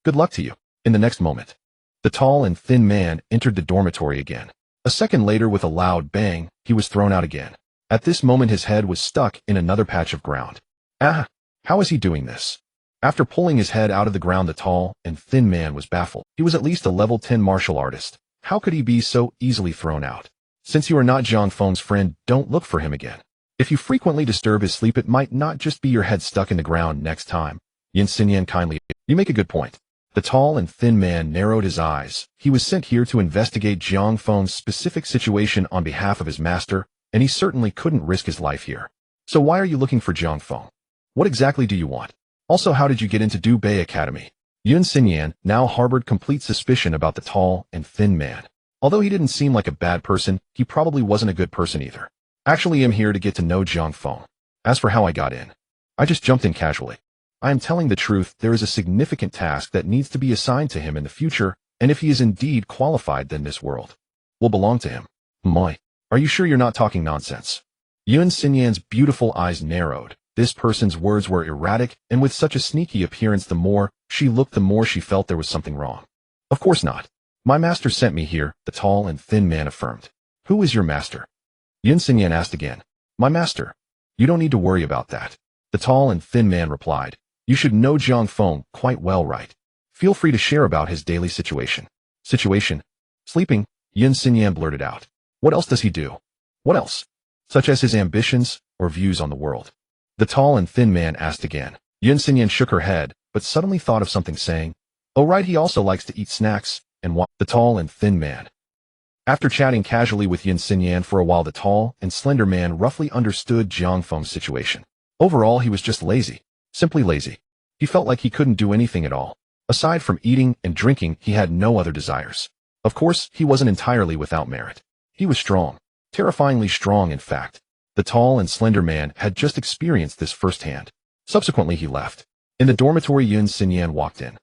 Good luck to you. In the next moment, the tall and thin man entered the dormitory again. A second later, with a loud bang, he was thrown out again. At this moment, his head was stuck in another patch of ground. How is he doing this? After pulling his head out of the ground, the tall and thin man was baffled. He was at least a level 10 martial artist. How could he be so easily thrown out? Since you are not Jiang Feng's friend, don't look for him again. If you frequently disturb his sleep, it might not just be your head stuck in the ground next time. Yun Xinyan kindly. You make a good point. The tall and thin man narrowed his eyes. He was sent here to investigate Jiang Feng's specific situation on behalf of his master, and he certainly couldn't risk his life here. So why are you looking for Jiang Feng? What exactly do you want? Also, how did you get into Dubei Academy? Yun Xinyan now harbored complete suspicion about the tall and thin man. Although he didn't seem like a bad person, he probably wasn't a good person either. Actually, I'm here to get to know Jiang Feng. As for how I got in, I just jumped in casually. I am telling the truth, there is a significant task that needs to be assigned to him in the future, and if he is indeed qualified, then this world will belong to him. My, are you sure you're not talking nonsense? Yun Xinyan's beautiful eyes narrowed. This person's words were erratic, and with such a sneaky appearance, the more she looked, the more she felt there was something wrong. Of course not. My master sent me here, the tall and thin man affirmed. Who is your master? Yun Xinyan asked again. My master. You don't need to worry about that. The tall and thin man replied. You should know Jiang Feng quite well, right? Feel free to share about his daily situation. Situation? Sleeping? Yun Xinyan blurted out. What else does he do? What else? Such as his ambitions or views on the world? The tall and thin man asked again. Yun Xinyan shook her head, but suddenly thought of something, saying, Oh right, he also likes to eat snacks and walk. The tall and thin man. After chatting casually with Yun Xinyan for a while, the tall and slender man roughly understood Jiang Feng's situation. Overall, he was just lazy. Simply lazy. He felt like he couldn't do anything at all. Aside from eating and drinking, he had no other desires. Of course, he wasn't entirely without merit. He was strong. Terrifyingly strong, in fact. The tall and slender man had just experienced this firsthand. Subsequently, he left. In the dormitory, Yun Xinyan walked in.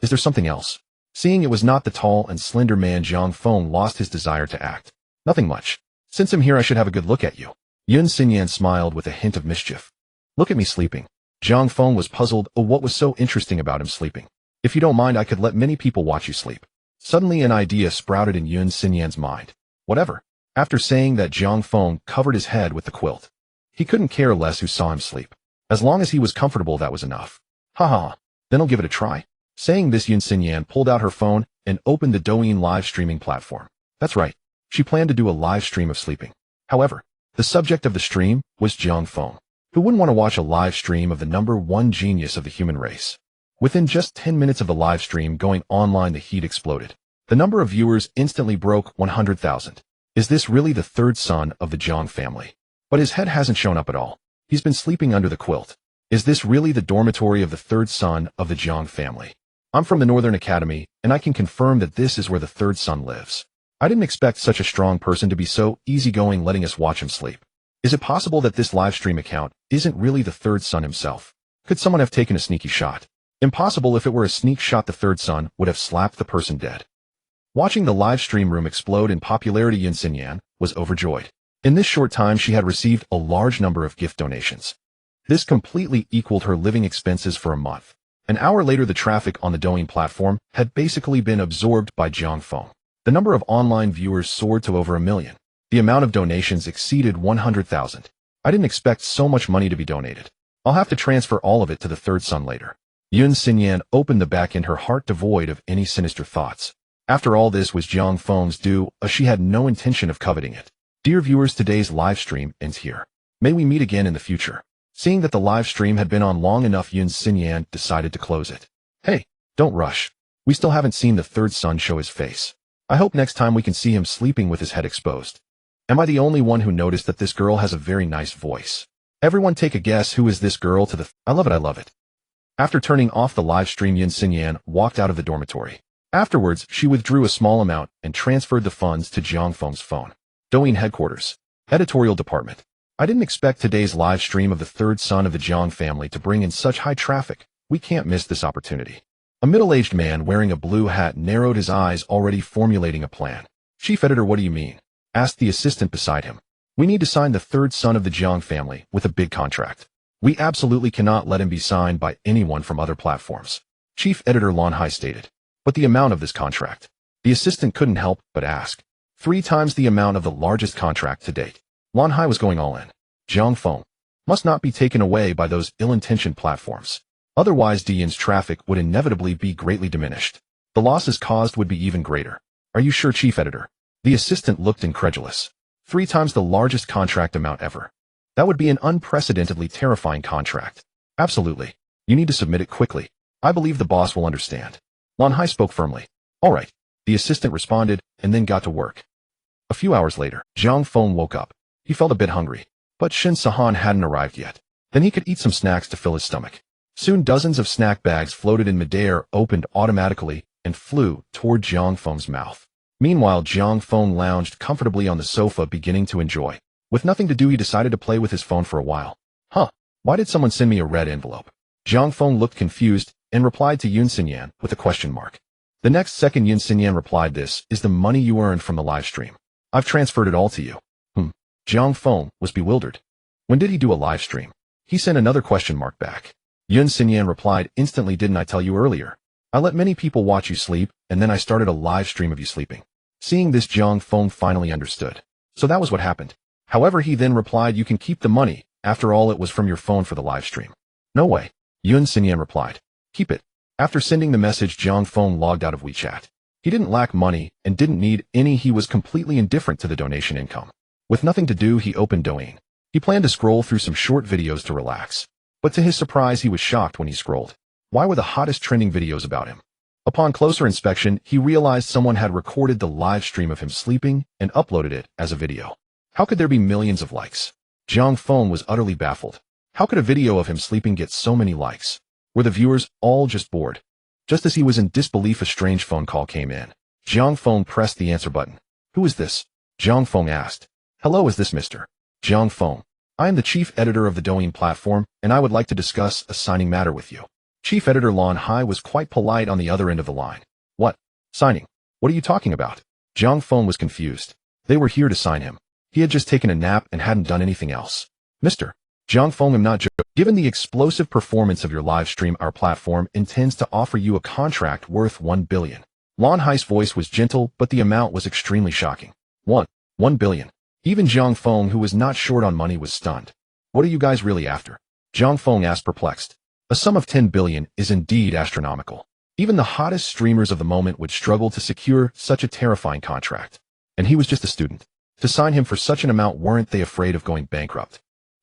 Is there something else? Seeing it was not the tall and slender man, Jiang Feng lost his desire to act. Nothing much. Since I'm here, I should have a good look at you. Yun Xinyan smiled with a hint of mischief. Look at me sleeping. Jiang Feng was puzzled. What was so interesting about him sleeping? If you don't mind, I could let many people watch you sleep. Suddenly an idea sprouted in Yun Xinyan's mind. Whatever. After saying that, Jiang Feng covered his head with the quilt. He couldn't care less who saw him sleep. As long as he was comfortable, that was enough. Then I'll give it a try. Saying this, Yun Xinyan pulled out her phone and opened the Douyin live streaming platform. That's right. She planned to do a live stream of sleeping. However, the subject of the stream was Jiang Feng. Who wouldn't want to watch a live stream of the #1 genius of the human race? Within just 10 minutes of the live stream going online, the heat exploded. The number of viewers instantly broke 100,000. Is this really the third son of the Jiang family? But his head hasn't shown up at all. He's been sleeping under the quilt. Is this really the dormitory of the third son of the Jiang family? I'm from the Northern Academy, and I can confirm that this is where the third son lives. I didn't expect such a strong person to be so easygoing, letting us watch him sleep. Is it possible that this live stream account isn't really the third son himself? Could someone have taken a sneaky shot? Impossible. If it were a sneak shot, the third son would have slapped the person dead. Watching the live stream room explode in popularity, Yun Xinyan was overjoyed. In this short time, she had received a large number of gift donations. This completely equaled her living expenses for a month. An hour later, the traffic on the Douyin platform had basically been absorbed by Jiang Feng. The number of online viewers soared to over 1 million. The amount of donations exceeded 100,000. I didn't expect so much money to be donated. I'll have to transfer all of it to the third son later. Yun Xinyan opened the back end, her heart devoid of any sinister thoughts. After all, this was Jiang Feng's due, she had no intention of coveting it. Dear viewers, today's live stream ends here. May we meet again in the future. Seeing that the live stream had been on long enough, Yun Xinyan decided to close it. Hey, don't rush. We still haven't seen the third son show his face. I hope next time we can see him sleeping with his head exposed. Am I the only one who noticed that this girl has a very nice voice? Everyone take a guess, who is this girl to the... I love it. After turning off the live stream, Yun Xinyan walked out of the dormitory. Afterwards, she withdrew a small amount and transferred the funds to Jiang Feng's phone. Douyin headquarters. Editorial department. I didn't expect today's live stream of the third son of the Jiang family to bring in such high traffic. We can't miss this opportunity. A middle-aged man wearing a blue hat narrowed his eyes, already formulating a plan. Chief editor, what do you mean? Asked the assistant beside him. We need to sign the third son of the Jiang family with a big contract. We absolutely cannot let him be signed by anyone from other platforms. Chief editor Lan Hai stated. But the amount of this contract? The assistant couldn't help but ask. 3 times the amount of the largest contract to date. Lan Hai was going all in. Jiang Feng must not be taken away by those ill-intentioned platforms. Otherwise, Dian's traffic would inevitably be greatly diminished. The losses caused would be even greater. Are you sure, chief editor? The assistant looked incredulous. 3 times the largest contract amount ever. That would be an unprecedentedly terrifying contract. Absolutely. You need to submit it quickly. I believe the boss will understand. Lan Hai spoke firmly. All right. The assistant responded and then got to work. A few hours later, Jiang Feng woke up. He felt a bit hungry, but Shin Sahan hadn't arrived yet. Then he could eat some snacks to fill his stomach. Soon dozens of snack bags floated in midair, opened automatically, and flew toward Jiang Feng's mouth. Meanwhile, Jiang Feng lounged comfortably on the sofa, beginning to enjoy. With nothing to do, he decided to play with his phone for a while. Why did someone send me a red envelope? Jiang Feng looked confused and replied to Yun Xinyan with a question mark. The next second, Yun Xinyan replied, "This is the money you earned from the live stream. I've transferred it all to you." Jiang Feng was bewildered. When did he do a live stream? He sent another question mark back. Yun Xinyan replied instantly, "Didn't I tell you earlier? I let many people watch you sleep, and then I started a live stream of you sleeping." Seeing this, Jiang Feng finally understood. So that was what happened. However, he then replied, "You can keep the money. After all, it was from your phone for the live stream." "No way." Yun Xinyan replied. "Keep it." After sending the message, Jiang Feng logged out of WeChat. He didn't lack money and didn't need any. He was completely indifferent to the donation income. With nothing to do, he opened Douyin. He planned to scroll through some short videos to relax. But to his surprise, he was shocked when he scrolled. Why were the hottest trending videos about him? Upon closer inspection, he realized someone had recorded the live stream of him sleeping and uploaded it as a video. How could there be millions of likes? Jiang Feng was utterly baffled. How could a video of him sleeping get so many likes? Were the viewers all just bored? Just as he was in disbelief, a strange phone call came in. Jiang Feng pressed the answer button. "Who is this?" Jiang Feng asked. "Hello, is this Mr. Jiang Feng? I am the chief editor of the Douyin platform, and I would like to discuss a signing matter with you." Chief editor Lan Hai was quite polite on the other end of the line. "What? Signing? What are you talking about?" Jiang Feng was confused. They were here to sign him. He had just taken a nap and hadn't done anything else. "Mr. Jiang Feng, I'm not joking. Given the explosive performance of your live stream, our platform intends to offer you a contract worth 1 billion. Lan Hai's voice was gentle, but the amount was extremely shocking. 1 billion. Even Jiang Feng, who was not short on money, was stunned. "What are you guys really after?" Jiang Feng asked, perplexed. A sum of 10 billion is indeed astronomical. Even the hottest streamers of the moment would struggle to secure such a terrifying contract. And he was just a student. To sign him for such an amount, weren't they afraid of going bankrupt?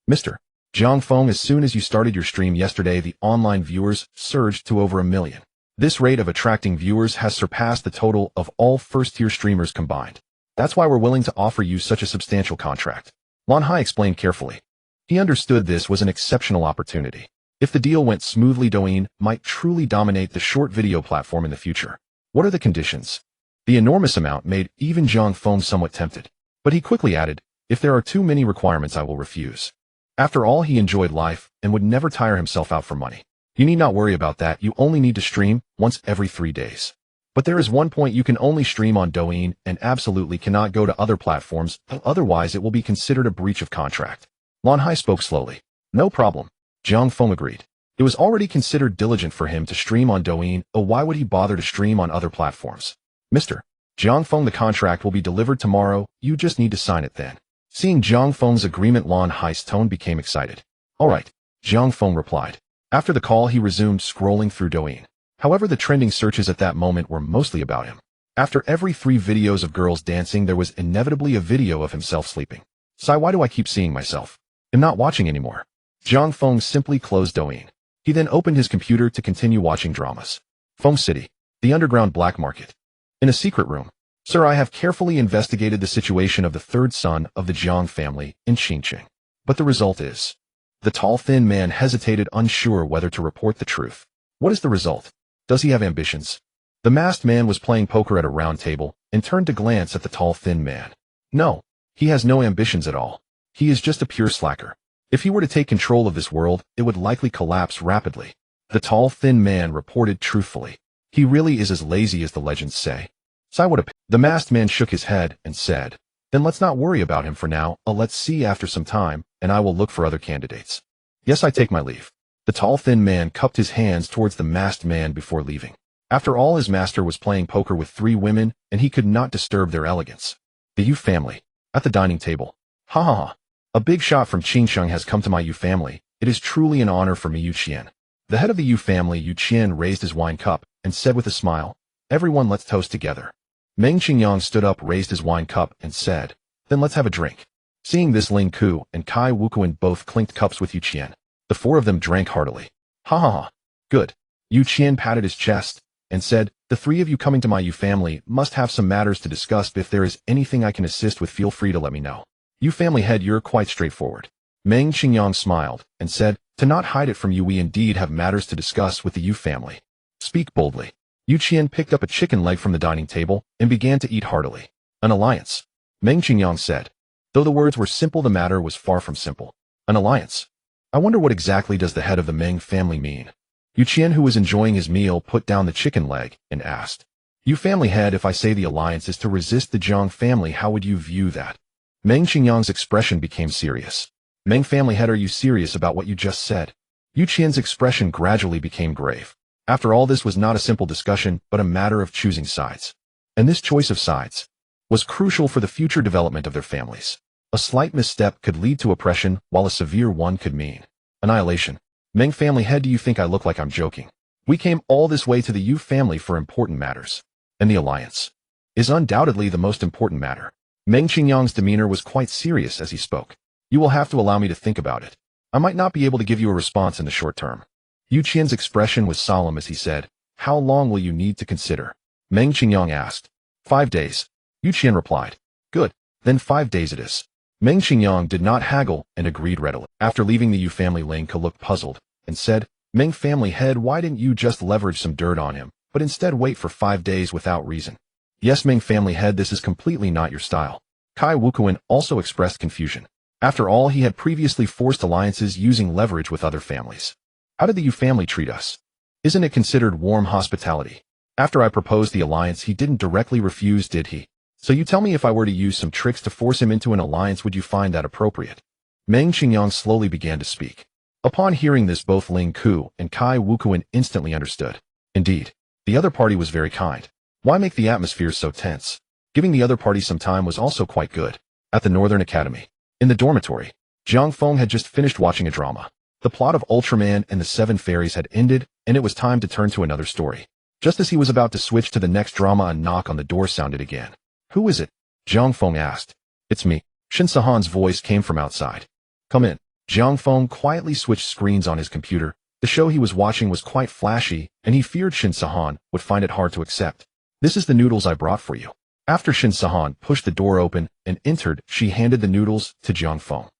"Mr. Jiang Feng, as soon as you started your stream yesterday, the online viewers surged to over 1 million. This rate of attracting viewers has surpassed the total of all first-tier streamers combined. That's why we're willing to offer you such a substantial contract." Lan Hai explained carefully. He understood this was an exceptional opportunity. If the deal went smoothly, Douyin might truly dominate the short video platform in the future. What are the conditions? The enormous amount made even Jiang Feng somewhat tempted. But he quickly added, "If there are too many requirements, I will refuse." After all, he enjoyed life and would never tire himself out for money. "You need not worry about that. You only need to stream once every 3 days. But there is one point: you can only stream on Douyin and absolutely cannot go to other platforms, otherwise it will be considered a breach of contract." Lan Hai spoke slowly. "No problem." Jiang Feng agreed. It was already considered diligent for him to stream on Douyin, why would he bother to stream on other platforms? "Mr. Jiang Feng, the contract will be delivered tomorrow, you just need to sign it then." Seeing Jiang Feng's agreement, Lan Hai's tone became excited. "All right," Jiang Feng replied. After the call, he resumed scrolling through Douyin. However, the trending searches at that moment were mostly about him. After every 3 videos of girls dancing, there was inevitably a video of himself sleeping. "Sigh, why do I keep seeing myself? I'm not watching anymore." Jiang Feng simply closed Douyin. He then opened his computer to continue watching dramas. Feng City, the underground black market. In a secret room. "Sir, I have carefully investigated the situation of the third son of the Jiang family in Xinjiang. But the result is..." The tall, thin man hesitated, unsure whether to report the truth. "What is the result? Does he have ambitions?" The masked man was playing poker at a round table and turned to glance at the tall, thin man. "No, he has no ambitions at all. He is just a pure slacker. If he were to take control of this world, it would likely collapse rapidly. The tall, thin man reported truthfully. He really is as lazy as the legends say. The masked man shook his head and said, then let's not worry about him for now. Let's see after some time, and I will look for other candidates. Yes, I take my leave. The tall, thin man cupped his hands towards the masked man before leaving. After all, his master was playing poker with 3 women, and he could not disturb their elegance. The Yu family. At the dining table. Ha ha ha. A big shot from Qingsheng has come to my Yu family. It is truly an honor for me, Yu Qian. The head of the Yu family, Yu Qian, raised his wine cup and said with a smile, everyone, let's toast together. Meng Qingyang stood up, raised his wine cup, and said, then let's have a drink. Seeing this, Ling Ku and Kai Wukuan both clinked cups with Yu Qian. The 4 of them drank heartily. Ha ha ha. Good. Yu Qian patted his chest and said, the 3 of you coming to my Yu family must have some matters to discuss. If there is anything I can assist with, feel free to let me know. Yu family head, you're quite straightforward. Meng Qingyang smiled and said, to not hide it from you, we indeed have matters to discuss with the Yu family. Speak boldly. Yu Qian picked up a chicken leg from the dining table and began to eat heartily. An alliance. Meng Qingyang said. Though the words were simple, the matter was far from simple. An alliance. I wonder what exactly does the head of the Meng family mean? Yu Qian, who was enjoying his meal, put down the chicken leg and asked, Yu family head, if I say the alliance is to resist the Jiang family, how would you view that? Meng Qingyang's expression became serious. Meng family head, are you serious about what you just said? Yu Qian's expression gradually became grave. After all, this was not a simple discussion, but a matter of choosing sides. And this choice of sides was crucial for the future development of their families. A slight misstep could lead to oppression, while a severe one could mean annihilation. Meng family head, do you think I look like I'm joking? We came all this way to the Yu family for important matters. And the alliance is undoubtedly the most important matter. Meng Qingyang's demeanor was quite serious as he spoke. You will have to allow me to think about it. I might not be able to give you a response in the short term. Yu Qian's expression was solemn as he said, how long will you need to consider? Meng Qingyang asked. 5 days. Yu Qian replied. Good, then 5 days it is. Meng Qingyang did not haggle and agreed readily. After leaving the Yu family, Ling Ke looked puzzled and said, Meng family head, why didn't you just leverage some dirt on him, but instead wait for 5 days without reason? Yes, Meng family head, this is completely not your style. Kai Wukuan also expressed confusion. After all, he had previously forced alliances using leverage with other families. How did the Yu family treat us? Isn't it considered warm hospitality? After I proposed the alliance, he didn't directly refuse, did he? So you tell me, if I were to use some tricks to force him into an alliance, would you find that appropriate? Meng Qingyang slowly began to speak. Upon hearing this, both Ling Ku and Kai Wukuan instantly understood. Indeed, the other party was very kind. Why make the atmosphere so tense? Giving the other party some time was also quite good. At the Northern Academy, in the dormitory, Jiang Feng had just finished watching a drama. The plot of Ultraman and the 7 Fairies had ended, and it was time to turn to another story. Just as he was about to switch to the next drama, a knock on the door sounded again. Who is it? Jiang Feng asked. It's me. Shin Sahan's voice came from outside. Come in. Jiang Feng quietly switched screens on his computer. The show he was watching was quite flashy, and he feared Shin Sahan would find it hard to accept. This is the noodles I brought for you. After Shin Sahan pushed the door open and entered, she handed the noodles to Jiang Feng.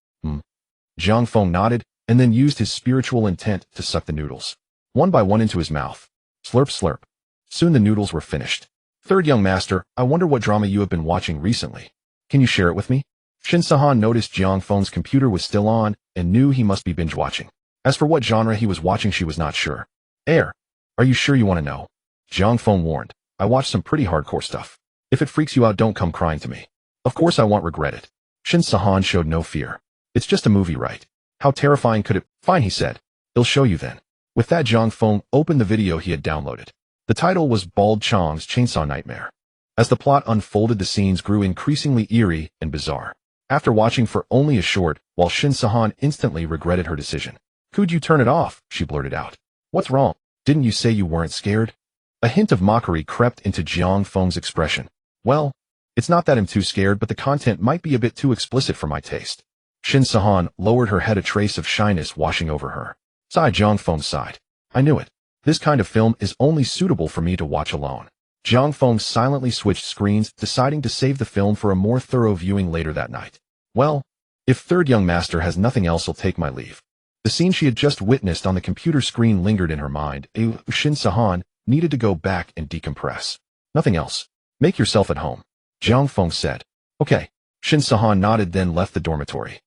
Jiang Feng nodded, and then used his spiritual intent to suck the noodles one by one into his mouth. Slurp, slurp. Soon the noodles were finished. Third young master, I wonder what drama you have been watching recently. Can you share it with me? Shin Sahan noticed Jiang Feng's computer was still on and knew he must be binge watching. As for what genre he was watching, she was not sure. Are you sure you want to know? Jiang Feng warned. I watched some pretty hardcore stuff. If it freaks you out, don't come crying to me. Of course I won't regret it. Shin Sahan showed no fear. It's just a movie, right? How terrifying could it? Fine, he said. I'll show you then. With that, Jiang Feng opened the video he had downloaded. The title was Bald Chang's Chainsaw Nightmare. As the plot unfolded, the scenes grew increasingly eerie and bizarre. After watching for only a short while, Shin Sahan instantly regretted her decision. Could you turn it off? She blurted out. What's wrong? Didn't you say you weren't scared? A hint of mockery crept into Jiang Feng's expression. Well, it's not that I'm too scared, but the content might be a bit too explicit for my taste. Shin Sahan lowered her head, a trace of shyness washing over her. Sighed. Jiang Feng sighed. I knew it. This kind of film is only suitable for me to watch alone. Jiang Feng silently switched screens, deciding to save the film for a more thorough viewing later that night. Well, if third young master has nothing else, I'll take my leave. The scene she had just witnessed on the computer screen lingered in her mind. Shin Sahan needed to go back and decompress. Nothing else. Make yourself at home, Jiang Feng said. Okay. Shin Sahan nodded, then left the dormitory.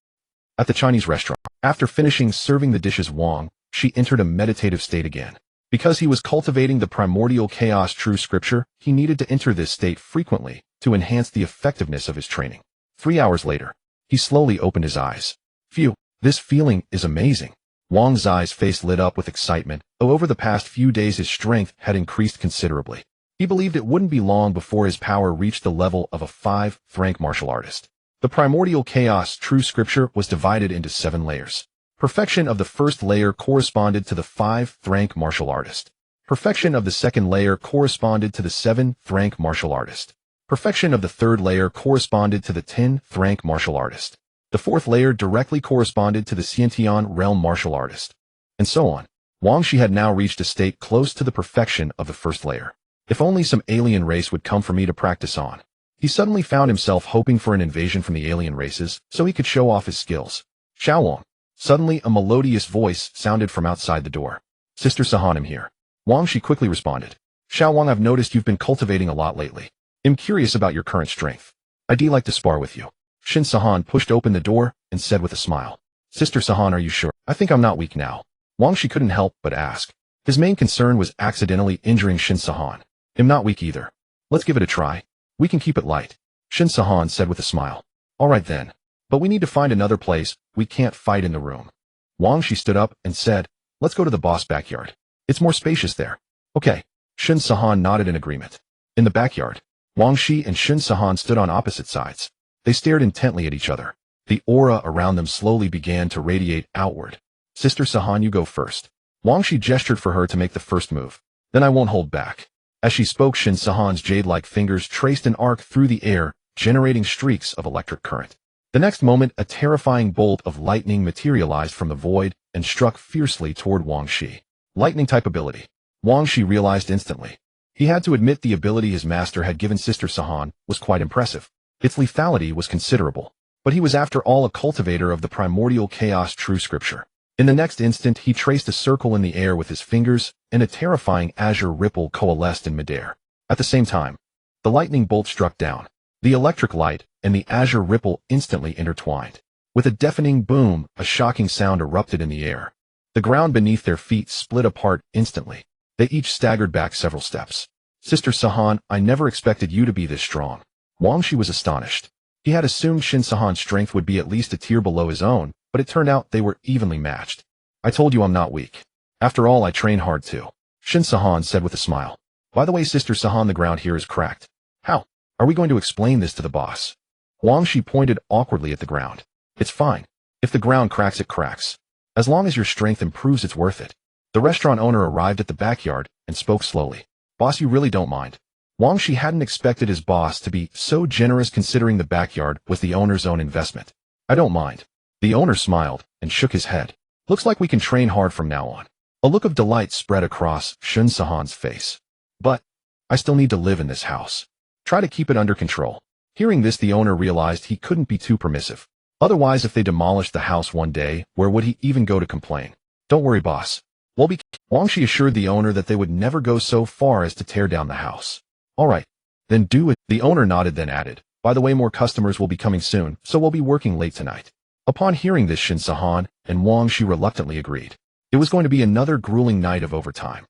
At the Chinese restaurant, after finishing serving the dishes Wang, she entered a meditative state again. Because he was cultivating the primordial chaos true scripture, he needed to enter this state frequently to enhance the effectiveness of his training. 3 hours later, he slowly opened his eyes. Phew, this feeling is amazing. Wang's eyes face lit up with excitement. Over the past few days his strength had increased considerably. He believed it wouldn't be long before his power reached the level of a 5th-rank martial artist. The primordial chaos true scripture was divided into 7 layers. Perfection of the first layer corresponded to the 5th-rank martial artist. Perfection of the second layer corresponded to the 7th-rank martial artist. Perfection of the third layer corresponded to the 10th-rank martial artist. The 4th layer directly corresponded to the Xiantian realm martial artist. And so on. Wang Shi had now reached a state close to the perfection of the first layer. If only some alien race would come for me to practice on. He suddenly found himself hoping for an invasion from the alien races so he could show off his skills. Xiaowang. Suddenly, a melodious voice sounded from outside the door. Sister Sahan, I'm here. Wang Shi quickly responded. Xiaowang, I've noticed you've been cultivating a lot lately. I'm curious about your current strength. I'd like to spar with you. Shin Sahan pushed open the door and said with a smile. Sister Sahan, are you sure? I think I'm not weak now. Wang Shi couldn't help but ask. His main concern was accidentally injuring Shin Sahan. I'm not weak either. Let's give it a try. We can keep it light. Shin Sahan said with a smile. All right then. But we need to find another place. We can't fight in the room. Wang Shi stood up and said, let's go to the boss backyard. It's more spacious there. Okay. Shin Sahan nodded in agreement. In the backyard, Wang Shi and Shin Sahan stood on opposite sides. They stared intently at each other. The aura around them slowly began to radiate outward. Sister Sahan, you go first. Wang Shi gestured for her to make the first move. Then I won't hold back. As she spoke, Shin Sahan's jade-like fingers traced an arc through the air, generating streaks of electric current. The next moment, a terrifying bolt of lightning materialized from the void and struck fiercely toward Wang Shi. Lightning-type ability. Wang Shi realized instantly. He had to admit the ability his master had given Sister Sahan was quite impressive. Its lethality was considerable. But he was after all a cultivator of the primordial chaos true scripture. In the next instant, he traced a circle in the air with his fingers, and a terrifying azure ripple coalesced in midair. At the same time, the lightning bolt struck down. The electric light and the azure ripple instantly intertwined. With a deafening boom, a shocking sound erupted in the air. The ground beneath their feet split apart instantly. They each staggered back several steps. Sister Sahan, I never expected you to be this strong. Wang Shi was astonished. He had assumed Shin Sahan's strength would be at least a tier below his own, but it turned out they were evenly matched. I told you I'm not weak. After all, I train hard too. Shin Sahan said with a smile. By the way, Sister Sahan, the ground here is cracked. How? Are we going to explain this to the boss? Wang Shi pointed awkwardly at the ground. It's fine. If the ground cracks, it cracks. As long as your strength improves, it's worth it. The restaurant owner arrived at the backyard and spoke slowly. Boss, you really don't mind? Wang Shi hadn't expected his boss to be so generous considering the backyard was the owner's own investment. I don't mind. The owner smiled and shook his head. Looks like we can train hard from now on. A look of delight spread across Shin Sahan's face. But I still need to live in this house. Try to keep it under control. Hearing this, the owner realized he couldn't be too permissive. Otherwise, if they demolished the house one day, where would he even go to complain? Don't worry, boss. Wang Shi assured the owner that they would never go so far as to tear down the house. All right, then do it. The owner nodded, then added, by the way, more customers will be coming soon, so we'll be working late tonight. Upon hearing this, Shin Sahan and Wang Shi reluctantly agreed. It was going to be another grueling night of overtime.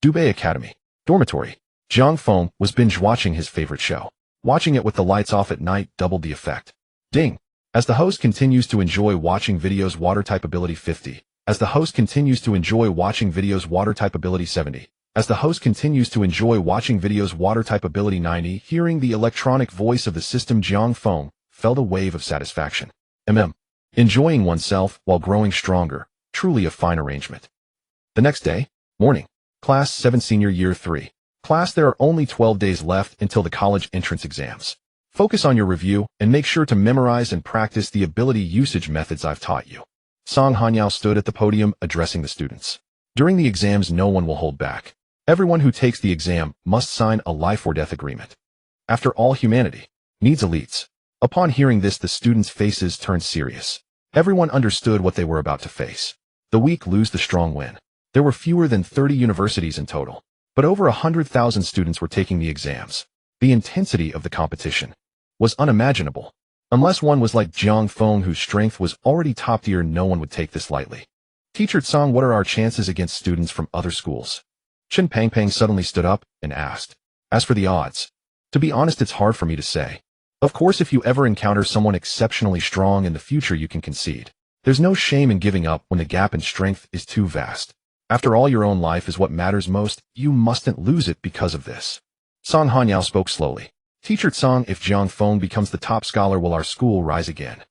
Dubei Academy. Dormitory. Jiang Feng was binge-watching his favorite show. Watching it with the lights off at night doubled the effect. Ding. As the host continues to enjoy watching videos, water type ability 50. As the host continues to enjoy watching videos, water type ability 70. As the host continues to enjoy watching videos, water type ability 90, hearing the electronic voice of the system, Jiang Feng felt a wave of satisfaction. Enjoying oneself while growing stronger. Truly a fine arrangement. The next day, morning. Class 7 Senior Year 3. Class, there are only 12 days left until the college entrance exams. Focus on your review and make sure to memorize and practice the ability usage methods I've taught you. Song Hanyao stood at the podium addressing the students. During the exams, no one will hold back. Everyone who takes the exam must sign a life or death agreement. After all, humanity needs elites. Upon hearing this, the students' faces turned serious. Everyone understood what they were about to face. The weak lose, the strong win. There were fewer than 30 universities in total, but over 100,000 students were taking the exams. The intensity of the competition was unimaginable. Unless one was like Jiang Feng, whose strength was already top tier, no one would take this lightly. Teacher Tsang, what are our chances against students from other schools? Chen Pangpang suddenly stood up and asked. As for the odds, to be honest, it's hard for me to say. Of course, if you ever encounter someone exceptionally strong in the future, you can concede. There's no shame in giving up when the gap in strength is too vast. After all, your own life is what matters most. You mustn't lose it because of this. Song Hanyao spoke slowly. Teacher Tsang, if Jiang Feng becomes the top scholar, will our school rise again?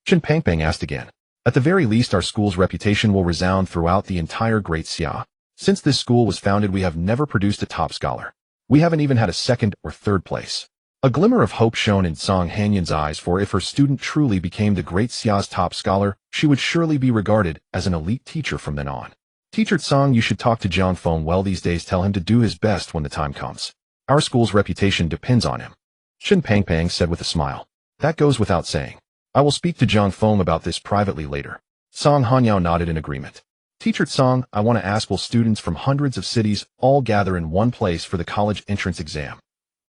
Chen Pangpang asked again. At the very least, our school's reputation will resound throughout the entire Great Xia. Since this school was founded, we have never produced a top scholar. We haven't even had a second or third place. A glimmer of hope shone in Song Hanyan's eyes, for if her student truly became the Great Xia's top scholar, she would surely be regarded as an elite teacher from then on. Teacher Tsang, you should talk to Jiang Feng well these days. Tell him to do his best when the time comes. Our school's reputation depends on him. Chen Pangpang said with a smile. That goes without saying. I will speak to Jiang Feng about this privately later. Song Hanyao nodded in agreement. Teacher Tsang, I want to ask, will students from hundreds of cities all gather in one place for the college entrance exam?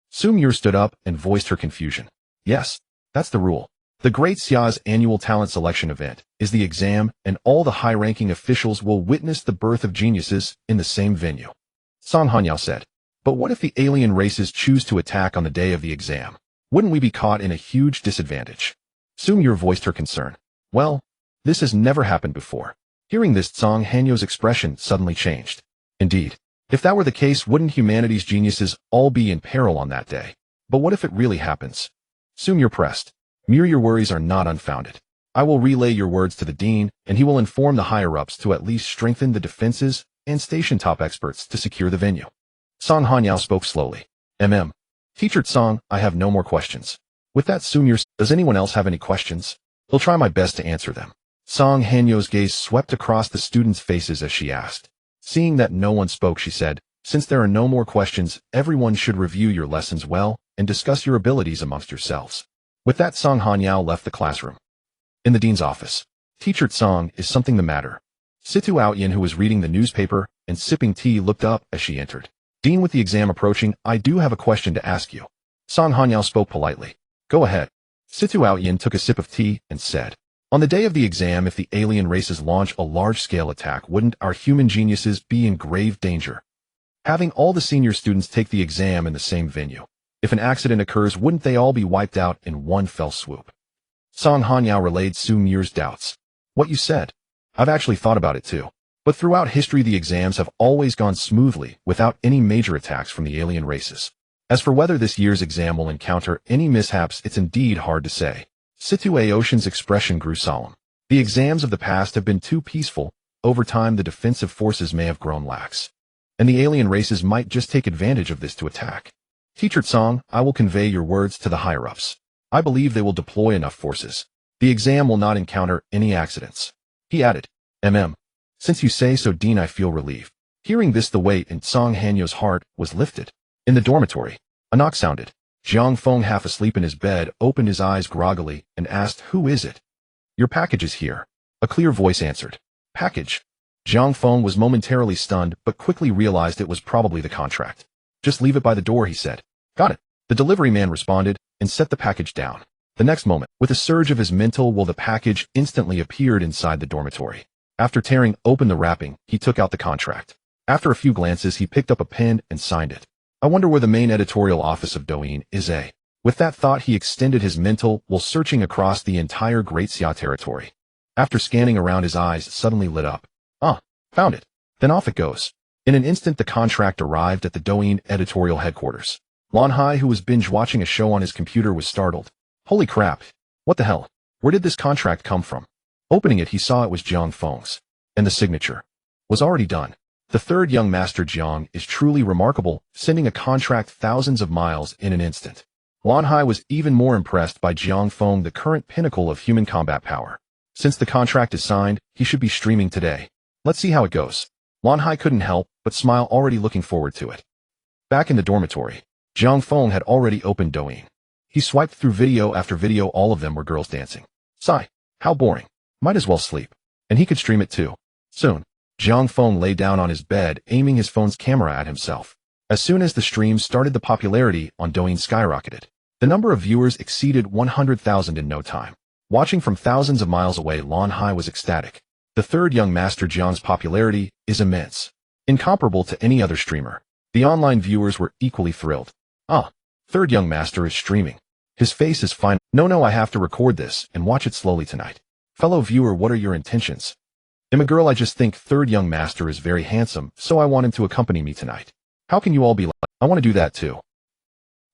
Su Mur stood up and voiced her confusion. Yes, that's the rule. The Great Xia's annual talent selection event is the exam, and all the high-ranking officials will witness the birth of geniuses in the same venue. Song Hanyao said. But what if the alien races choose to attack on the day of the exam? Wouldn't we be caught in a huge disadvantage? Su Mur voiced her concern. Well, this has never happened before. Hearing this, Song Hanyo's expression suddenly changed. Indeed, if that were the case, wouldn't humanity's geniuses all be in peril on that day? But what if it really happens? Su Mur pressed. Mur, your worries are not unfounded. I will relay your words to the dean, and he will inform the higher-ups to at least strengthen the defenses and station top experts to secure the venue. Song Hanyao spoke slowly. Teacher Tsang, I have no more questions. With that, Su Mur, does anyone else have any questions? I'll try my best to answer them. Song Hanyo's gaze swept across the students' faces as she asked. Seeing that no one spoke, she said, since there are no more questions, everyone should review your lessons well and discuss your abilities amongst yourselves. With that, Song Hanyao left the classroom. In the dean's office. Teacher Tsang, is something the matter? Situ Aoyan, who was reading the newspaper and sipping tea, looked up as she entered. Dean, with the exam approaching, I do have a question to ask you. Song Hanyao spoke politely. Go ahead. Situ Aoyan took a sip of tea and said, on the day of the exam, if the alien races launch a large-scale attack, wouldn't our human geniuses be in grave danger? Having all the senior students take the exam in the same venue, if an accident occurs, wouldn't they all be wiped out in one fell swoop? Song Hanyao relayed Su Mur's doubts. What you said. I've actually thought about it too. But throughout history, the exams have always gone smoothly, without any major attacks from the alien races. As for whether this year's exam will encounter any mishaps, it's indeed hard to say. Situ Aoyan's expression grew solemn. The exams of the past have been too peaceful. Over time, the defensive forces may have grown lax. And the alien races might just take advantage of this to attack. Teacher Tsang, I will convey your words to the higher-ups. I believe they will deploy enough forces. The exam will not encounter any accidents. He added, Since you say so, Dean, I feel relieved. Hearing this, the weight in Song Hanyo's heart was lifted. In the dormitory, a knock sounded. Jiang Feng, half asleep in his bed, opened his eyes groggily and asked, Who is it? Your package is here. A clear voice answered. Package? Jiang Feng was momentarily stunned, but quickly realized it was probably the contract. Just leave it by the door, he said. Got it. The delivery man responded and set the package down. The next moment, with a surge of his mental will, the package instantly appeared inside the dormitory. After tearing open the wrapping, he took out the contract. After a few glances, he picked up a pen and signed it. I wonder where the main editorial office of Douyin is. With that thought, he extended his mental while searching across the entire Great Xia territory. After scanning around, his eyes suddenly lit up. Found it. Then off it goes. In an instant, the contract arrived at the Douyin editorial headquarters. Lan Hai, who was binge-watching a show on his computer, was startled. Holy crap. What the hell? Where did this contract come from? Opening it, he saw it was Jiang Feng's. And the signature was already done. The third young master Jiang is truly remarkable, sending a contract thousands of miles in an instant. Lan Hai was even more impressed by Jiang Feng, the current pinnacle of human combat power. Since the contract is signed, he should be streaming today. Let's see how it goes. Lan Hai couldn't help but smile, already looking forward to it. Back in the dormitory, Jiang Feng had already opened Douyin. He swiped through video after video. All of them were girls dancing. Sigh. How boring. Might as well sleep. And he could stream it too. Soon, Jiang Feng lay down on his bed, aiming his phone's camera at himself. As soon as the stream started, the popularity on Douyin skyrocketed. The number of viewers exceeded 100,000 in no time. Watching from thousands of miles away, Lan Hai was ecstatic. The third young master Jiang's popularity is immense. Incomparable to any other streamer. The online viewers were equally thrilled. Third young master is streaming. His face is fine. No, I have to record this and watch it slowly tonight. Fellow viewer, what are your intentions? I'm a girl. I just think third young master is very handsome, so I want him to accompany me tonight. How can you all be like, I want to do that too.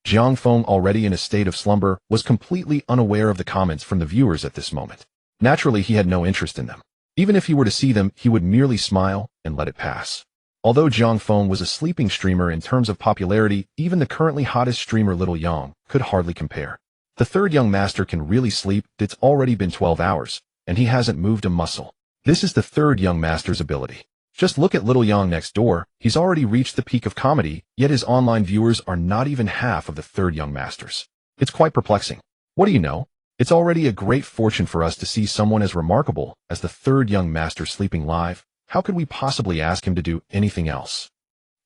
Jiang Feng, already in a state of slumber, was completely unaware of the comments from the viewers at this moment. Naturally, he had no interest in them. Even if he were to see them, he would merely smile and let it pass. Although Jiang Feng was a sleeping streamer in terms of popularity, even the currently hottest streamer Little Yang could hardly compare. The third young master can really sleep. It's already been 12 hours, and he hasn't moved a muscle. This is the third young master's ability. Just look at Little Yang next door. He's already reached the peak of comedy, yet his online viewers are not even half of the third young master's. It's quite perplexing. What do you know? It's already a great fortune for us to see someone as remarkable as the third young master sleeping live. How could we possibly ask him to do anything else?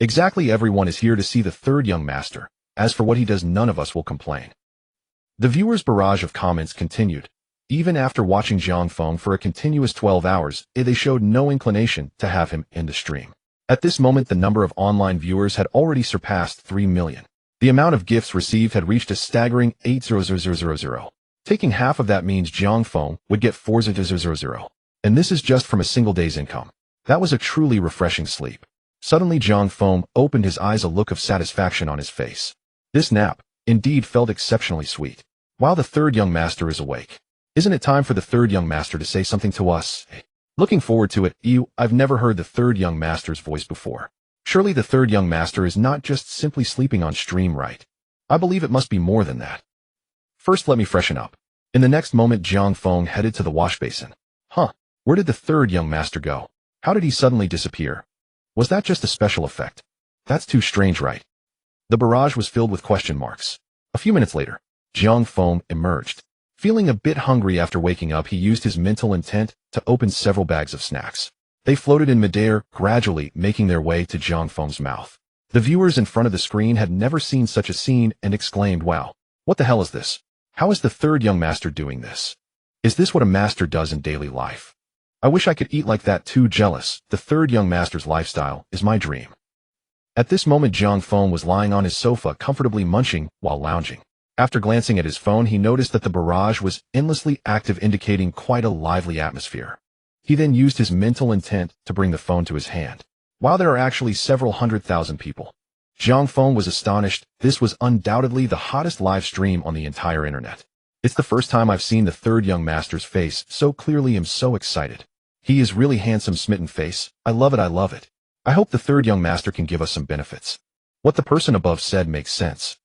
Exactly, everyone is here to see the third young master. As for what he does, none of us will complain. The viewers' barrage of comments continued. Even after watching Jiang Feng for a continuous 12 hours, they showed no inclination to have him in the stream. At this moment, the number of online viewers had already surpassed 3 million. The amount of gifts received had reached a staggering 8,000,000. Taking half of that means Jiang Feng would get 4,000,000. And this is just from a single day's income. That was a truly refreshing sleep. Suddenly Jiang Feng opened his eyes, a look of satisfaction on his face. This nap, indeed, felt exceptionally sweet. While the third young master is awake. Isn't it time for the third young master to say something to us? Looking forward to it. I've never heard the third young master's voice before. Surely the third young master is not just simply sleeping on stream, right? I believe it must be more than that. First, let me freshen up. In the next moment, Jiang Feng headed to the wash basin. Where did the third young master go? How did he suddenly disappear? Was that just a special effect? That's too strange, right? The barrage was filled with question marks. A few minutes later, Jiang Feng emerged. Feeling a bit hungry after waking up, he used his mental intent to open several bags of snacks. They floated in midair, gradually making their way to Jiang Feng's mouth. The viewers in front of the screen had never seen such a scene and exclaimed, "Wow, what the hell is this? How is the third young master doing this? Is this what a master does in daily life? I wish I could eat like that too. Jealous. The third young master's lifestyle is my dream." At this moment, Jiang Feng was lying on his sofa, comfortably munching while lounging. After glancing at his phone, he noticed that the barrage was endlessly active, indicating quite a lively atmosphere. He then used his mental intent to bring the phone to his hand. While there are actually several 100,000 people, Jiang Feng was astonished. This was undoubtedly the hottest live stream on the entire internet. It's the first time I've seen the third young master's face so clearly. I'm so excited. He is really handsome, smitten face. I love it. I love it. I hope the third young master can give us some benefits. What the person above said makes sense.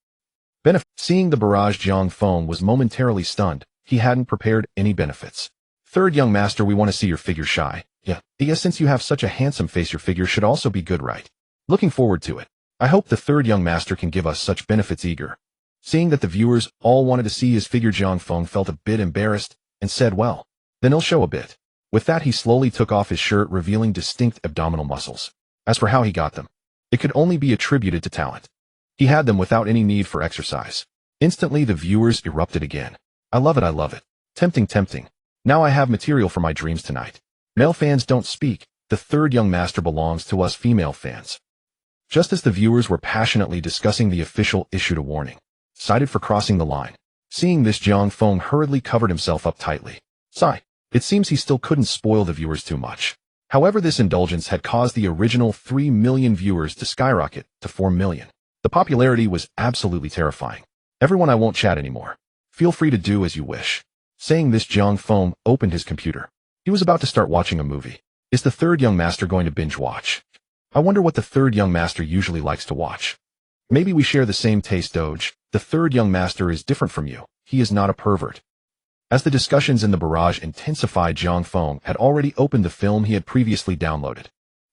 Seeing the barrage, Jiang Feng was momentarily stunned. He hadn't prepared any benefits. Third young master, we want to see your figure. Shy. Yeah, since you have such a handsome face, your figure should also be good, right? Looking forward to it. I hope the third young master can give us such benefits. Eager. Seeing that the viewers all wanted to see his figure, Jiang Feng felt a bit embarrassed and said, "Well, then he'll show a bit." With that, he slowly took off his shirt, revealing distinct abdominal muscles. As for how he got them, it could only be attributed to talent. He had them without any need for exercise. Instantly, the viewers erupted again. I love it. I love it. Tempting, tempting. Now I have material for my dreams tonight. Male fans don't speak. The third young master belongs to us female fans. Just as the viewers were passionately discussing, the official issued a warning. Cited for crossing the line. Seeing this, Jiang Feng hurriedly covered himself up tightly. Sigh. It seems he still couldn't spoil the viewers too much. However, this indulgence had caused the original 3 million viewers to skyrocket to 4 million. The popularity was absolutely terrifying. Everyone, I won't chat anymore. Feel free to do as you wish. Saying this, Jiang Feng opened his computer. He was about to start watching a movie. Is the third young master going to binge watch? I wonder what the third young master usually likes to watch. Maybe we share the same taste. Doge. The third young master is different from you. He is not a pervert. As the discussions in the barrage intensified, Jiang Feng had already opened the film he had previously downloaded.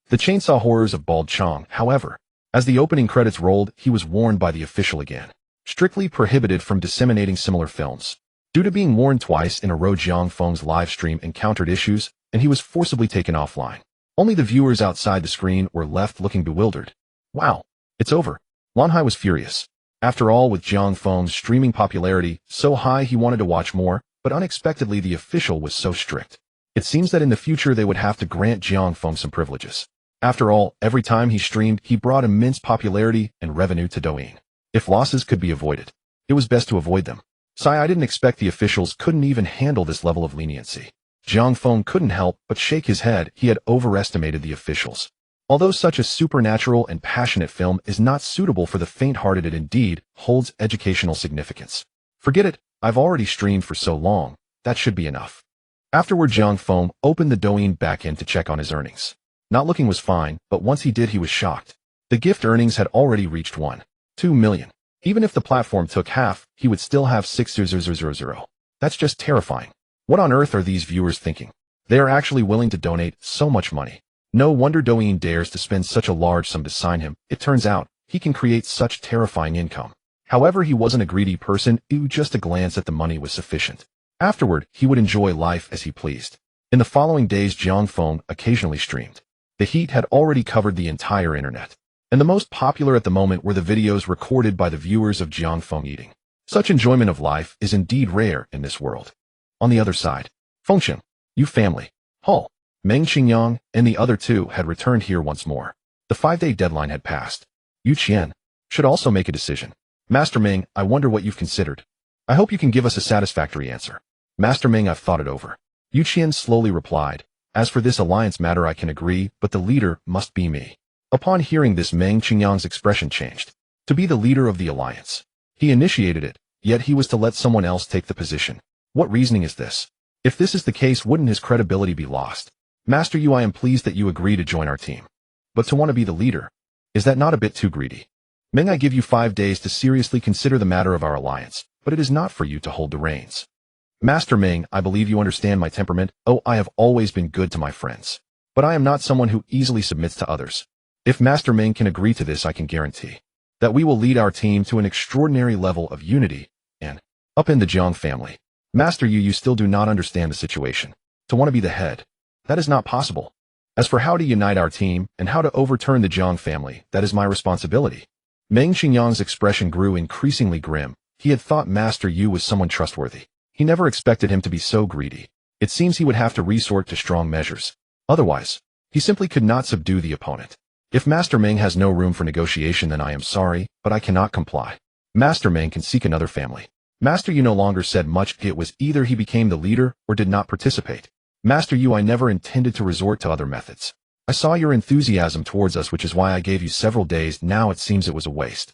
The Chainsaw Horrors of Bald Chong. However, as the opening credits rolled, he was warned by the official again. Strictly prohibited from disseminating similar films. Due to being warned twice in a row, Jiang Feng's live stream encountered issues, and he was forcibly taken offline. Only the viewers outside the screen were left looking bewildered. Wow, it's over. Lan Hai was furious. After all, with Jiang Feng's streaming popularity so high he wanted to watch more, but unexpectedly the official was so strict. It seems that in the future they would have to grant Jiang Feng some privileges. After all, every time he streamed, he brought immense popularity and revenue to Douyin. If losses could be avoided, it was best to avoid them. I didn't expect the officials couldn't even handle this level of leniency. Jiang Feng couldn't help but shake his head. He had overestimated the officials. Although such a supernatural and passionate film is not suitable for the faint-hearted, it indeed holds educational significance. Forget it, I've already streamed for so long, that should be enough. Afterward, Jiang Feng opened the Douyin backend to check on his earnings. Not looking was fine, but once he did, he was shocked. The gift earnings had already reached 1.2 million. Even if the platform took half, he would still have 6,000. That's just terrifying. What on earth are these viewers thinking? They are actually willing to donate so much money. No wonder Douyin dares to spend such a large sum to sign him. It turns out, he can create such terrifying income. However, he wasn't a greedy person. Just a glance at the money was sufficient. Afterward, he would enjoy life as he pleased. In the following days, Jiang Feng occasionally streamed. The heat had already covered the entire internet, and the most popular at the moment were the videos recorded by the viewers of Jiang Feng eating. Such enjoyment of life is indeed rare in this world. On the other side, Fengsheng, Yu family, Hull, Meng Qingyang, and the other two had returned here once more. The 5-day deadline had passed. Yu Qian should also make a decision. Master Meng, I wonder what you've considered. I hope you can give us a satisfactory answer. Master Meng, I've thought it over. Yu Qian slowly replied. As for this alliance matter, I can agree, but the leader must be me. Upon hearing this, Meng Qingyang's expression changed. To be the leader of the alliance. He initiated it, yet he was to let someone else take the position. What reasoning is this? If this is the case, wouldn't his credibility be lost? Master Yu, I am pleased that you agree to join our team. But to want to be the leader, is that not a bit too greedy? Meng, I give you 5 days to seriously consider the matter of our alliance, but it is not for you to hold the reins. Master Meng, I believe you understand my temperament. Oh, I have always been good to my friends. But I am not someone who easily submits to others. If Master Meng can agree to this, I can guarantee that we will lead our team to an extraordinary level of unity and up in the Jiang family. Master Yu, you still do not understand the situation. To want to be the head, that is not possible. As for how to unite our team and how to overturn the Jiang family, that is my responsibility. Meng Qingyang's expression grew increasingly grim. He had thought Master Yu was someone trustworthy. He never expected him to be so greedy. It seems he would have to resort to strong measures. Otherwise, he simply could not subdue the opponent. If Master Meng has no room for negotiation, then I am sorry, but I cannot comply. Master Meng can seek another family. Master Yu no longer said much. It was either he became the leader or did not participate. Master Yu, I never intended to resort to other methods. I saw your enthusiasm towards us, which is why I gave you several days. Now it seems it was a waste.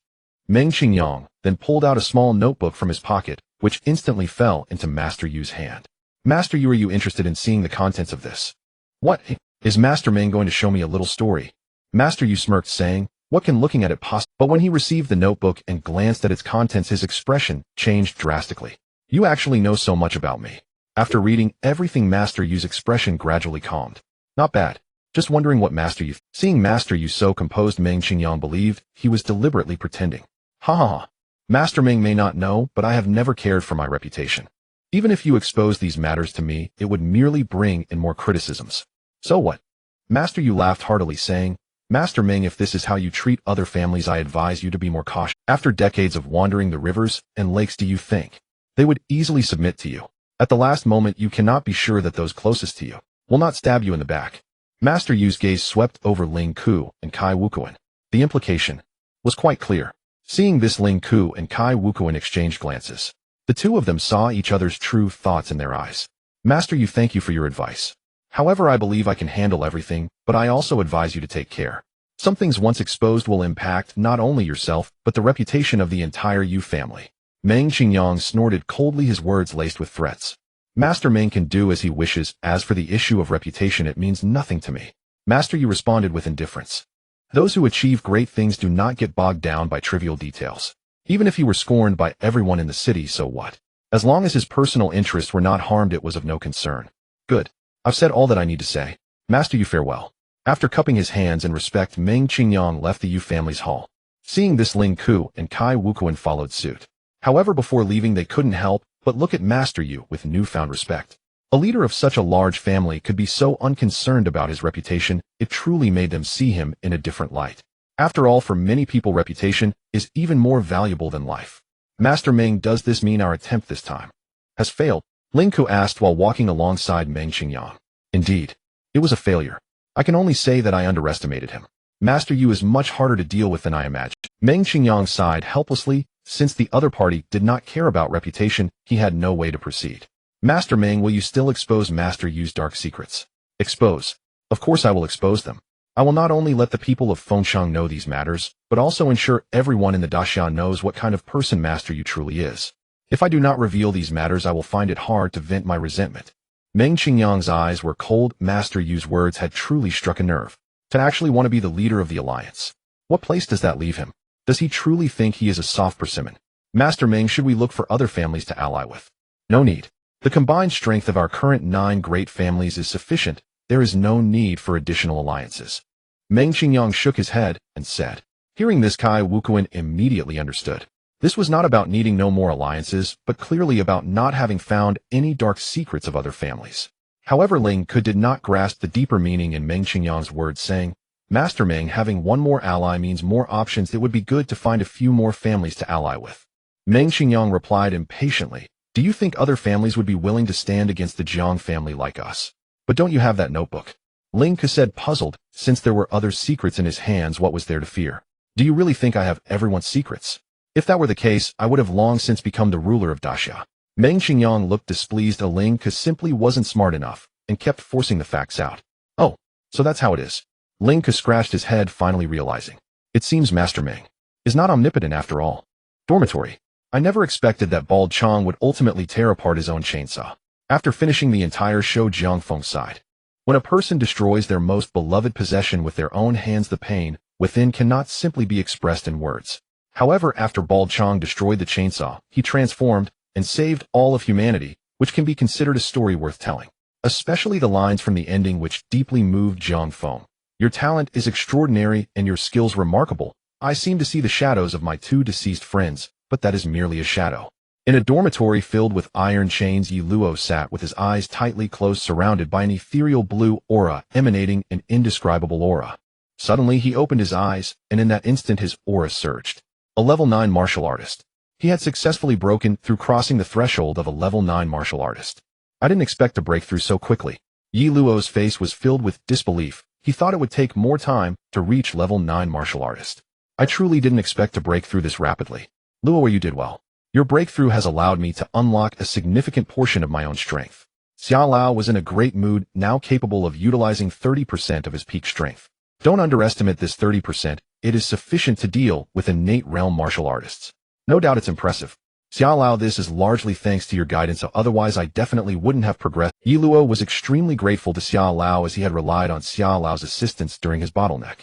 Meng Qingyang then pulled out a small notebook from his pocket, which instantly fell into Master Yu's hand. Master Yu, are you interested in seeing the contents of this? What? Is Master Meng going to show me a little story? Master Yu smirked, saying, what can looking at it possibly? But when he received the notebook and glanced at its contents, his expression changed drastically. You actually know so much about me. After reading everything, Master Yu's expression gradually calmed. Not bad. Just wondering what Master Yu... Seeing Master Yu so composed, Meng Qingyang believed he was deliberately pretending. Ha ha ha. Master Meng may not know, but I have never cared for my reputation. Even if you expose these matters to me, it would merely bring in more criticisms. So what? Master Yu laughed heartily, saying, Master Meng, if this is how you treat other families, I advise you to be more cautious. After decades of wandering the rivers and lakes, do you think they would easily submit to you? At the last moment, you cannot be sure that those closest to you will not stab you in the back. Master Yu's gaze swept over Ling Ku and Kai Wukuan. The implication was quite clear. Seeing this, Ling Ku and Kai Wukuan exchanged glances. The two of them saw each other's true thoughts in their eyes. Master Yu, thank you for your advice. However, I believe I can handle everything, but I also advise you to take care. Some things once exposed will impact not only yourself, but the reputation of the entire Yu family. Meng Qingyang snorted coldly, his words laced with threats. Master Meng can do as he wishes. As for the issue of reputation, it means nothing to me. Master Yu responded with indifference. Those who achieve great things do not get bogged down by trivial details. Even if he were scorned by everyone in the city, so what? As long as his personal interests were not harmed, it was of no concern. Good. I've said all that I need to say. Master Yu, farewell. After cupping his hands in respect, Meng Qingyang left the Yu family's hall. Seeing this, Ling Ku and Kai Wukuan followed suit. However, before leaving, they couldn't help but look at Master Yu with newfound respect. A leader of such a large family could be so unconcerned about his reputation. It truly made them see him in a different light. After all, for many people, reputation is even more valuable than life. Master Meng, does this mean our attempt this time has failed? Ling Ku asked while walking alongside Meng Qingyang. Indeed, it was a failure. I can only say that I underestimated him. Master Yu is much harder to deal with than I imagined. Meng Qingyang sighed helplessly. Since the other party did not care about reputation, he had no way to proceed. Master Meng, will you still expose Master Yu's dark secrets? Expose? Of course I will expose them. I will not only let the people of Fengsheng know these matters, but also ensure everyone in the Daxian knows what kind of person Master Yu truly is. If I do not reveal these matters, I will find it hard to vent my resentment. Meng Qingyang's eyes were cold. Master Yu's words had truly struck a nerve. To actually want to be the leader of the alliance. What place does that leave him? Does he truly think he is a soft persimmon? Master Meng, should we look for other families to ally with? No need. The combined strength of our current 9 great families is sufficient. There is no need for additional alliances. Meng Qingyang shook his head and said. Hearing this, Kai Wukuan immediately understood. This was not about needing no more alliances, but clearly about not having found any dark secrets of other families. However, Ling Ku did not grasp the deeper meaning in Meng Qingyang's words, saying, Master Meng, having one more ally means more options. It would be good to find a few more families to ally with. Meng Qingyang replied impatiently, do you think other families would be willing to stand against the Jiang family like us? But don't you have that notebook? Ling Ku said, puzzled. Since there were other secrets in his hands, what was there to fear? Do you really think I have everyone's secrets? If that were the case, I would have long since become the ruler of Daxia. Meng Qingyang looked displeased. Ling Ku simply wasn't smart enough and kept forcing the facts out. Oh, so that's how it is. Ling Ku scratched his head, finally realizing. It seems Master Meng is not omnipotent after all. Dormitory. I never expected that Bald Chong would ultimately tear apart his own chainsaw. After finishing the entire show, Jiang Feng sighed. When a person destroys their most beloved possession with their own hands, the pain within cannot simply be expressed in words. However, after Bald Chong destroyed the chainsaw, he transformed and saved all of humanity, which can be considered a story worth telling. Especially the lines from the ending, which deeply moved Jiang Feng. Your talent is extraordinary and your skills remarkable. I seem to see the shadows of my 2 deceased friends, but that is merely a shadow. In a dormitory filled with iron chains, Yi Luo sat with his eyes tightly closed, surrounded by an ethereal blue aura emanating an indescribable aura. Suddenly he opened his eyes, and in that instant his aura surged. A level 9 martial artist. He had successfully broken through, crossing the threshold of a level 9 martial artist. I didn't expect to break through so quickly. Yi Luo's face was filled with disbelief. He thought it would take more time to reach level 9 martial artist. I truly didn't expect to break through this rapidly. Luo, you did well. Your breakthrough has allowed me to unlock a significant portion of my own strength. Xiao Lao was in a great mood, now capable of utilizing 30% of his peak strength. Don't underestimate this 30%. It is sufficient to deal with innate realm martial artists. No doubt it's impressive. Xiao Lao, this is largely thanks to your guidance, otherwise I definitely wouldn't have progressed. Yi Luo was extremely grateful to Xiao Lao, as he had relied on Xiao Lao's assistance during his bottleneck.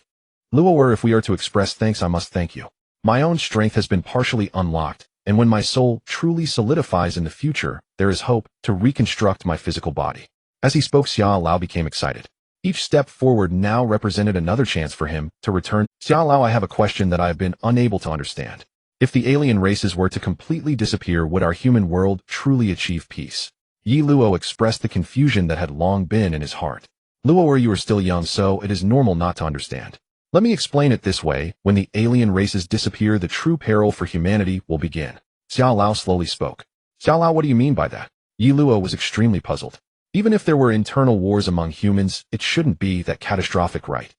Luo, if we are to express thanks, I must thank you. My own strength has been partially unlocked, and when my soul truly solidifies in the future, there is hope to reconstruct my physical body. As he spoke, Xiao Lao became excited. Each step forward now represented another chance for him to return. Xiao Lao, I have a question that I have been unable to understand. If the alien races were to completely disappear, would our human world truly achieve peace? Yi Luo expressed the confusion that had long been in his heart. Luo, you are still young, so it is normal not to understand. Let me explain it this way. When the alien races disappear, the true peril for humanity will begin. Xiao Lao slowly spoke. Xiao Lao, what do you mean by that? Yi Luo was extremely puzzled. Even if there were internal wars among humans, it shouldn't be that catastrophic, right?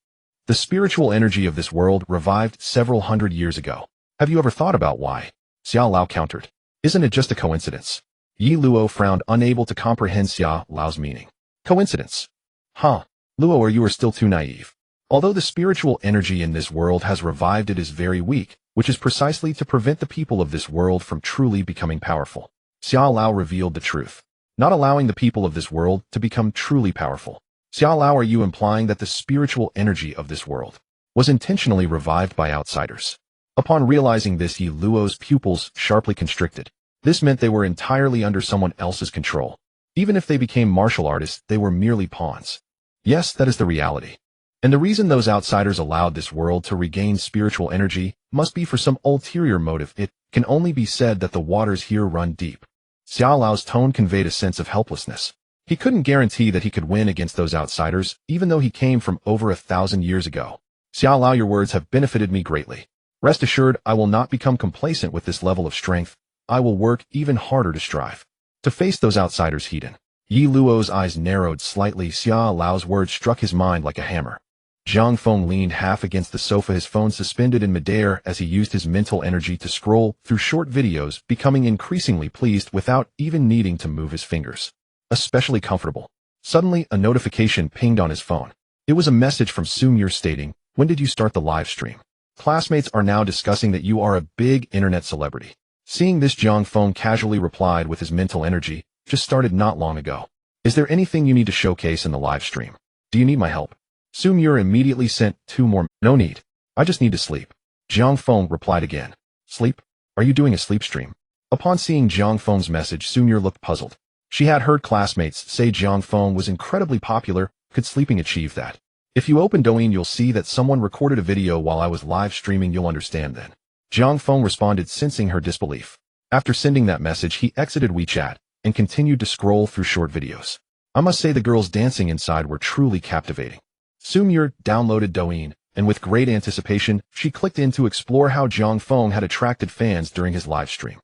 The spiritual energy of this world revived several hundred years ago. Have you ever thought about why? Xiao Lao countered. Isn't it just a coincidence? Yi Luo frowned, unable to comprehend Xiao Lao's meaning. Coincidence? Huh. Luo, you are still too naive. Although the spiritual energy in this world has revived, it is very weak, which is precisely to prevent the people of this world from truly becoming powerful. Xiao Lao revealed the truth, not allowing the people of this world to become truly powerful. Xiao Lao, are you implying that the spiritual energy of this world was intentionally revived by outsiders? Upon realizing this, Yi Luo's pupils sharply constricted. This meant they were entirely under someone else's control. Even if they became martial artists, they were merely pawns. Yes, that is the reality. And the reason those outsiders allowed this world to regain spiritual energy must be for some ulterior motive. It can only be said that the waters here run deep. Xiao Lao's tone conveyed a sense of helplessness. He couldn't guarantee that he could win against those outsiders, even though he came from over 1,000 years ago. Xia Lao, your words have benefited me greatly. Rest assured, I will not become complacent with this level of strength. I will work even harder to strive to face those outsiders heathen. Yi Luo's eyes narrowed slightly. Xia Lao's words struck his mind like a hammer. Jiang Feng leaned half against the sofa, his phone suspended in midair as he used his mental energy to scroll through short videos, becoming increasingly pleased without even needing to move his fingers. Especially comfortable. Suddenly, a notification pinged on his phone. It was a message from Sumir stating, "When did you start the live stream? Classmates are now discussing that you are a big internet celebrity." Seeing this, Jiang Feng casually replied with his mental energy, "Just started not long ago. Is there anything you need to showcase in the live stream? Do you need my help?" Sumir immediately sent 2 more. "No need. I just need to sleep." Jiang Feng replied again. "Sleep? Are you doing a sleep stream?" Upon seeing Jiang Feng's message, Sumir looked puzzled. She had heard classmates say Jiang Feng was incredibly popular. Could sleeping achieve that? "If you open Douyin, you'll see that someone recorded a video while I was live streaming. You'll understand then." Jiang Feng responded, sensing her disbelief. After sending that message, he exited WeChat and continued to scroll through short videos. I must say the girls dancing inside were truly captivating. Sumir downloaded Douyin, and with great anticipation, she clicked in to explore how Jiang Feng had attracted fans during his live stream.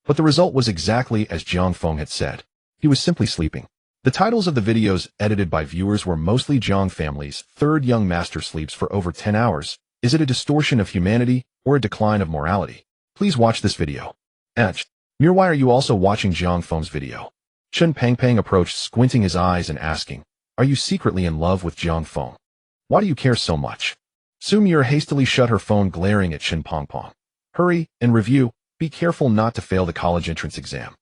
But the result was exactly as Jiang Feng had said. He was simply sleeping. The titles of the videos edited by viewers were mostly Jiang family's third young master sleeps for over 10 hours. Is it a distortion of humanity or a decline of morality? Please watch this video. Mir, why are you also watching Jiang Feng's video? Chen Pangpang approached, squinting his eyes and asking, "Are you secretly in love with Jiang Feng? Why do you care so much?" Sumir hastily shut her phone, glaring at Chen Pangpang. "Hurry and review. Be careful not to fail the college entrance exam."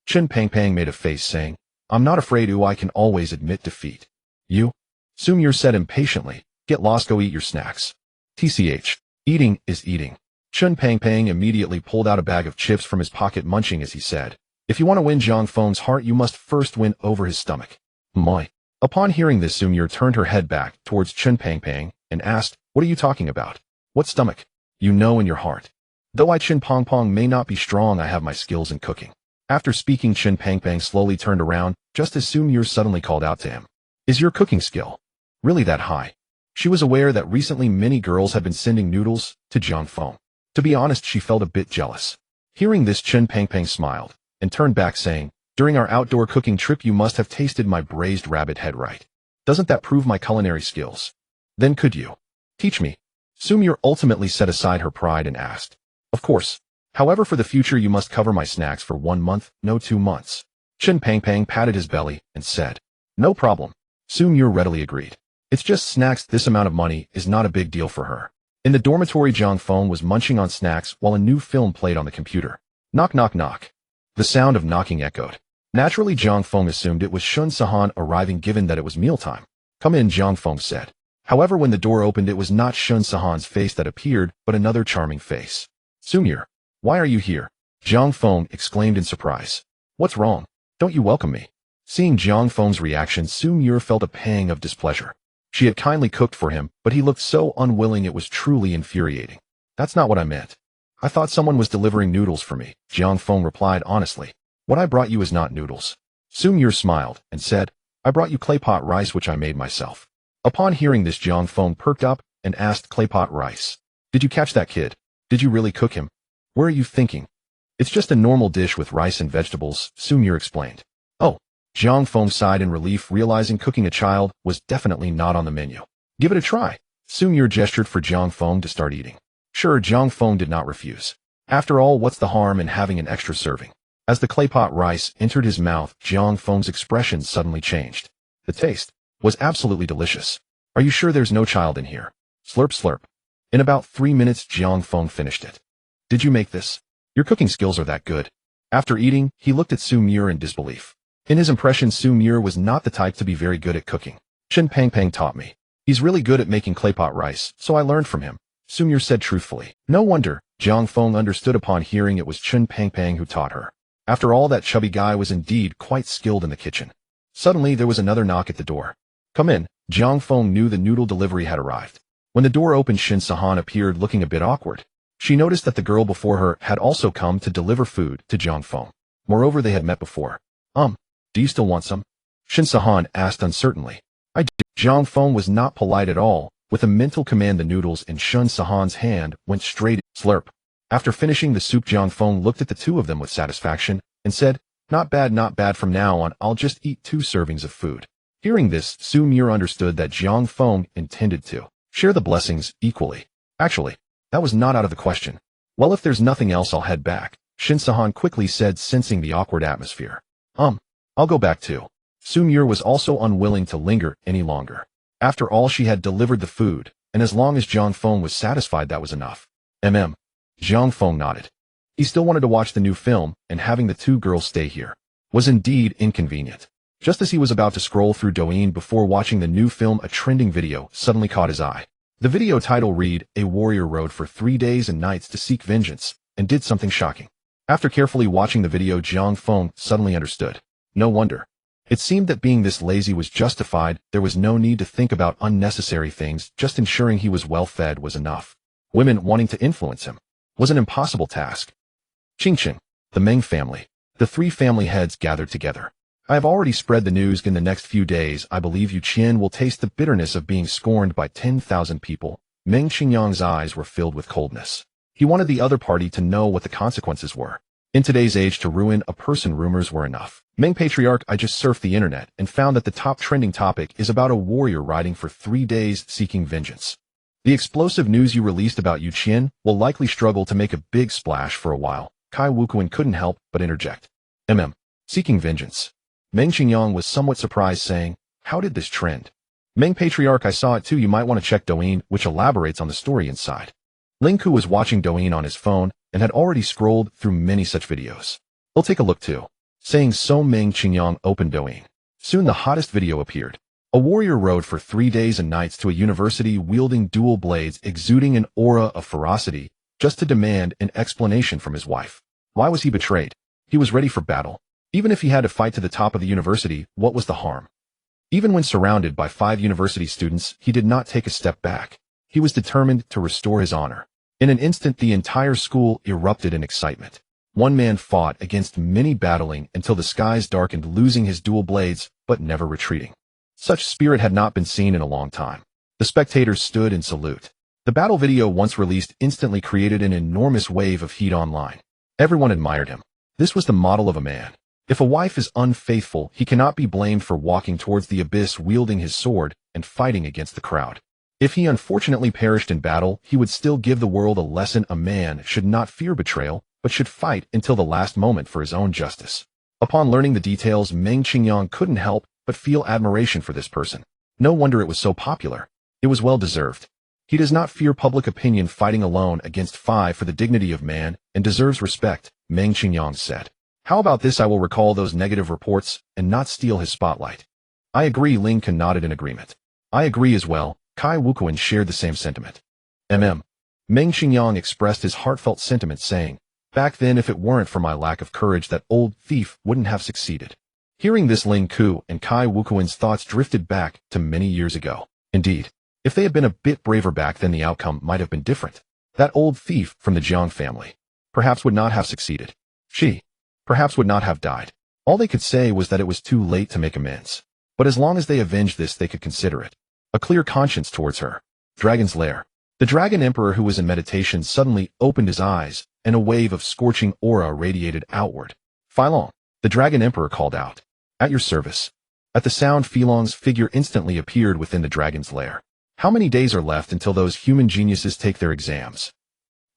Chen Pangpang made a face, saying, "I'm not afraid. I can always admit defeat." "You?" Sumir said impatiently. "Get lost, go eat your snacks." TCH. Eating is eating. Chen Pangpang immediately pulled out a bag of chips from his pocket, munching as he said, "If you want to win Jiang Feng's heart, you must first win over his stomach." Moi. Upon hearing this, Sumir turned her head back towards Chen Pangpang and asked, "What are you talking about? What stomach?" "You know in your heart. Though I, Chen Pangpang, may not be strong, I have my skills in cooking." After speaking, Chen Pangpang slowly turned around, just as Sumir suddenly called out to him, "Is your cooking skill really that high?" She was aware that recently many girls had been sending noodles to Jiang Feng. To be honest, she felt a bit jealous. Hearing this, Chen Pangpang smiled and turned back, saying, "During our outdoor cooking trip, you must have tasted my braised rabbit head, right? Doesn't that prove my culinary skills? Then could you teach me?" Sumir ultimately set aside her pride and asked, "Of course. However, for the future, you must cover my snacks for 1 month, no 2 months. Chen Pangpang patted his belly and said, "No problem." Sumir readily agreed. It's just snacks. This amount of money is not a big deal for her. In the dormitory, Jiang Feng was munching on snacks while a new film played on the computer. Knock, knock, knock. The sound of knocking echoed. Naturally, Jiang Feng assumed it was Shun Sahan arriving, given that it was mealtime. "Come in," Jiang Feng said. However, when the door opened, it was not Shun Sahan's face that appeared, but another charming face. "Sumir, why are you here?" Jiang Feng exclaimed in surprise. "What's wrong? Don't you welcome me?" Seeing Jiang Feng's reaction, Sumir felt a pang of displeasure. She had kindly cooked for him, but he looked so unwilling it was truly infuriating. "That's not what I meant. I thought someone was delivering noodles for me," Jiang Feng replied honestly. "What I brought you is not noodles." Sumir smiled and said, "I brought you clay pot rice, which I made myself." Upon hearing this, Jiang Feng perked up and asked, "Clay pot rice? Did you catch that kid? Did you really cook him? What are you thinking?" "It's just a normal dish with rice and vegetables," Sumir explained. "Oh." Jiang Feng sighed in relief, realizing cooking a child was definitely not on the menu. "Give it a try." Sumir gestured for Jiang Feng to start eating. Sure, Jiang Feng did not refuse. After all, what's the harm in having an extra serving? As the clay pot rice entered his mouth, Jiang Feng's expression suddenly changed. The taste was absolutely delicious. "Are you sure there's no child in here?" Slurp, slurp. In about 3 minutes, Jiang Feng finished it. "Did you make this? Your cooking skills are that good?" After eating, he looked at Sumir in disbelief. In his impression, Sumir was not the type to be very good at cooking. "Chen Pangpang taught me. He's really good at making clay pot rice, so I learned from him," Sumir said truthfully. No wonder, Jiang Feng understood upon hearing it was Chen Pangpang who taught her. After all, that chubby guy was indeed quite skilled in the kitchen. Suddenly, there was another knock at the door. "Come in." Jiang Feng knew the noodle delivery had arrived. When the door opened, Shin Sahan appeared, looking a bit awkward. She noticed that the girl before her had also come to deliver food to Jiang Feng. Moreover, they had met before. Do you still want some?" Shin Sahan asked uncertainly. "I do." Jiang Feng was not polite at all, With a mental command, the noodles in Shun Sahan's hand went straight slurp. After finishing the soup, Jiang Feng looked at the two of them with satisfaction and said, not bad, from now on I'll just eat 2 servings of food. Hearing this, Su Mir understood that Jiang Feng intended to share the blessings equally. Actually, that was not out of the question. Well, if there's nothing else, I'll head back, Shin Sahan quickly said, sensing the awkward atmosphere. I'll go back too. Su Mir was also unwilling to linger any longer. After all, she had delivered the food, and as long as Jiang Feng was satisfied, that was enough. Jiang Feng nodded. He still wanted to watch the new film, and having the 2 girls stay here was indeed inconvenient. Just as he was about to scroll through Douyin before watching the new film, a trending video suddenly caught his eye. The video title read, "A warrior rode for 3 days and nights to seek vengeance, and did something shocking." After carefully watching the video, Jiang Feng suddenly understood. No wonder. It seemed that being this lazy was justified. There was no need to think about unnecessary things. Just ensuring he was well fed was enough. Women wanting to influence him was an impossible task. Qingqing, the Meng family. The 3 family heads gathered together. I have already spread the news. In the next few days, I believe Yu Qian will taste the bitterness of being scorned by 10,000 people. Meng Qingyang's eyes were filled with coldness. He wanted the other party to know what the consequences were. In today's age, to ruin a person, rumors were enough. Meng Patriarch, I just surfed the internet and found that the top trending topic is about a warrior riding for 3 days seeking vengeance. The explosive news you released about Yu Qian will likely struggle to make a big splash for a while. Kai Wukuan couldn't help but interject. Seeking vengeance. Meng Qingyang was somewhat surprised, saying, how did this trend? Meng Patriarch, I saw it too. You might want to check Douyin, which elaborates on the story inside. Ling Ku was watching Douyin on his phone and had already scrolled through many such videos. I'll take a look too. Saying so, Meng Qingyang opened Douyin. Soon the hottest video appeared. A warrior rode for 3 days and nights to a university wielding dual blades, exuding an aura of ferocity, just to demand an explanation from his wife. Why was he betrayed? He was ready for battle. Even if he had to fight to the top of the university, what was the harm? Even when surrounded by 5 university students, he did not take a step back. He was determined to restore his honor. In an instant, the entire school erupted in excitement. One man fought against many, battling until the skies darkened, losing his dual blades, but never retreating. Such spirit had not been seen in a long time. The spectators stood in salute. The battle video, once released, instantly created an enormous wave of heat online. Everyone admired him. This was the model of a man. If a wife is unfaithful, he cannot be blamed for walking towards the abyss wielding his sword and fighting against the crowd. If he unfortunately perished in battle, he would still give the world a lesson. A man should not fear betrayal, but should fight until the last moment for his own justice. Upon learning the details, Meng Qingyang couldn't help but feel admiration for this person. No wonder it was so popular. It was well deserved. He does not fear public opinion, fighting alone against 5 for the dignity of man, and deserves respect, Meng Qingyang said. How about this? I will recall those negative reports and not steal his spotlight. I agree. Ling Kun nodded in agreement. I agree as well. Kai Wukuan shared the same sentiment. Meng Qingyang expressed his heartfelt sentiment, saying, back then, if it weren't for my lack of courage, that old thief wouldn't have succeeded. Hearing this, Ling Ku and Kai Wukuan's thoughts drifted back to many years ago. Indeed, if they had been a bit braver back then, the outcome might have been different. That old thief from the Jiang family perhaps would not have succeeded. She perhaps would not have died. All they could say was that it was too late to make amends. But as long as they avenged this, they could consider it a clear conscience towards her. Dragon's Lair. The Dragon Emperor, who was in meditation, suddenly opened his eyes, and a wave of scorching aura radiated outward. Filong, the Dragon Emperor called out. At your service. At the sound, Filong's figure instantly appeared within the Dragon's Lair. How many days are left until those human geniuses take their exams?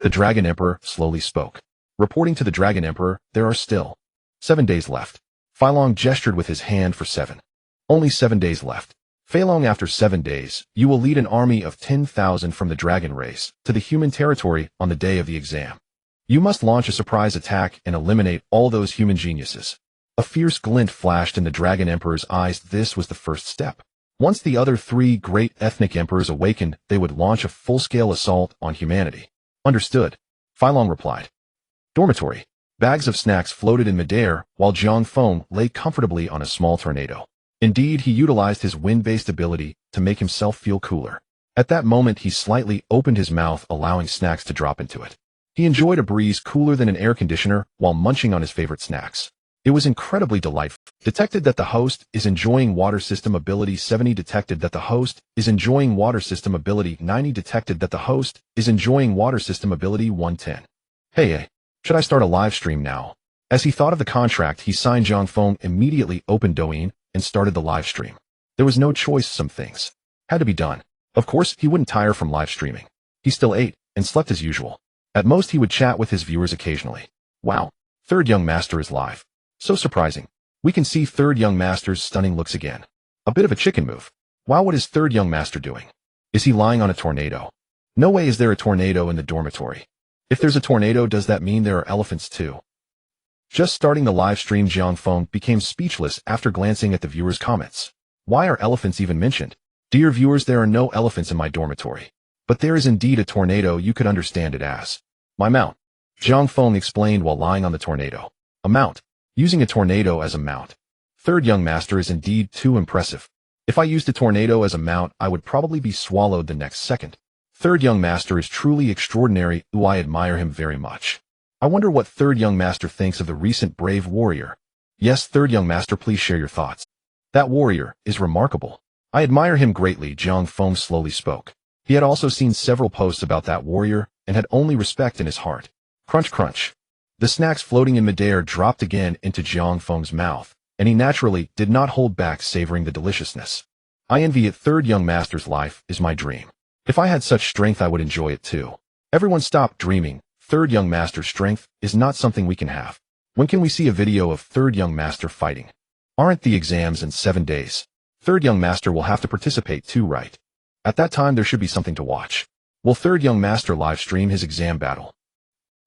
The Dragon Emperor slowly spoke. Reporting to the Dragon Emperor, there are still 7 days left. Filong gestured with his hand for 7. Only 7 days left. Feilong, after 7 days, you will lead an army of 10,000 from the dragon race to the human territory on the day of the exam. You must launch a surprise attack and eliminate all those human geniuses. A fierce glint flashed in the Dragon Emperor's eyes. This was the first step. Once the other 3 great ethnic emperors awakened, they would launch a full-scale assault on humanity. Understood, Filong replied. Dormitory. Bags of snacks floated in midair, while Jiang Feng lay comfortably on a small tornado. Indeed, he utilized his wind-based ability to make himself feel cooler. At that moment, he slightly opened his mouth, allowing snacks to drop into it. He enjoyed a breeze cooler than an air conditioner while munching on his favorite snacks. It was incredibly delightful. Detected that the host is enjoying water system ability 70. Detected that the host is enjoying water system ability 90. Detected that the host is enjoying water system ability 110. Hey, should I start a live stream now? As he thought of the contract he signed, Jiang Feng immediately opened Douyin and started the live stream. There was no choice, some things had to be done. Of course, he wouldn't tire from live streaming. He still ate and slept as usual. At most, he would chat with his viewers occasionally. Wow, third young master is live. So surprising. We can see third young master's stunning looks again. A bit of a chicken move. Wow, what is third young master doing? Is he lying on a tornado? No way is there a tornado in the dormitory. If there's a tornado, does that mean there are elephants too? Just starting the live stream, Jiang Feng became speechless after glancing at the viewers' comments. Why are elephants even mentioned? Dear viewers, there are no elephants in my dormitory. But there is indeed a tornado. You could understand it as my mount. Jiang Feng explained while lying on the tornado. A mount. Using a tornado as a mount. Third young master is indeed too impressive. If I used a tornado as a mount, I would probably be swallowed the next second. Third young master is truly extraordinary. Ooh, I admire him very much. I wonder what third young master thinks of the recent brave warrior. Yes, third young master, please share your thoughts. That warrior is remarkable. I admire him greatly, Jiang Feng slowly spoke. He had also seen several posts about that warrior and had only respect in his heart. Crunch, crunch. The snacks floating in midair dropped again into Jiang Feng's mouth, and he naturally did not hold back savoring the deliciousness. I envy it. Third young master's life is my dream. If I had such strength, I would enjoy it too. Everyone stop dreaming. Third young master's strength is not something we can have. When can we see a video of third young master fighting? Aren't the exams in 7 days? Third young master will have to participate too, right? At that time, there should be something to watch. Will third young master live stream his exam battle?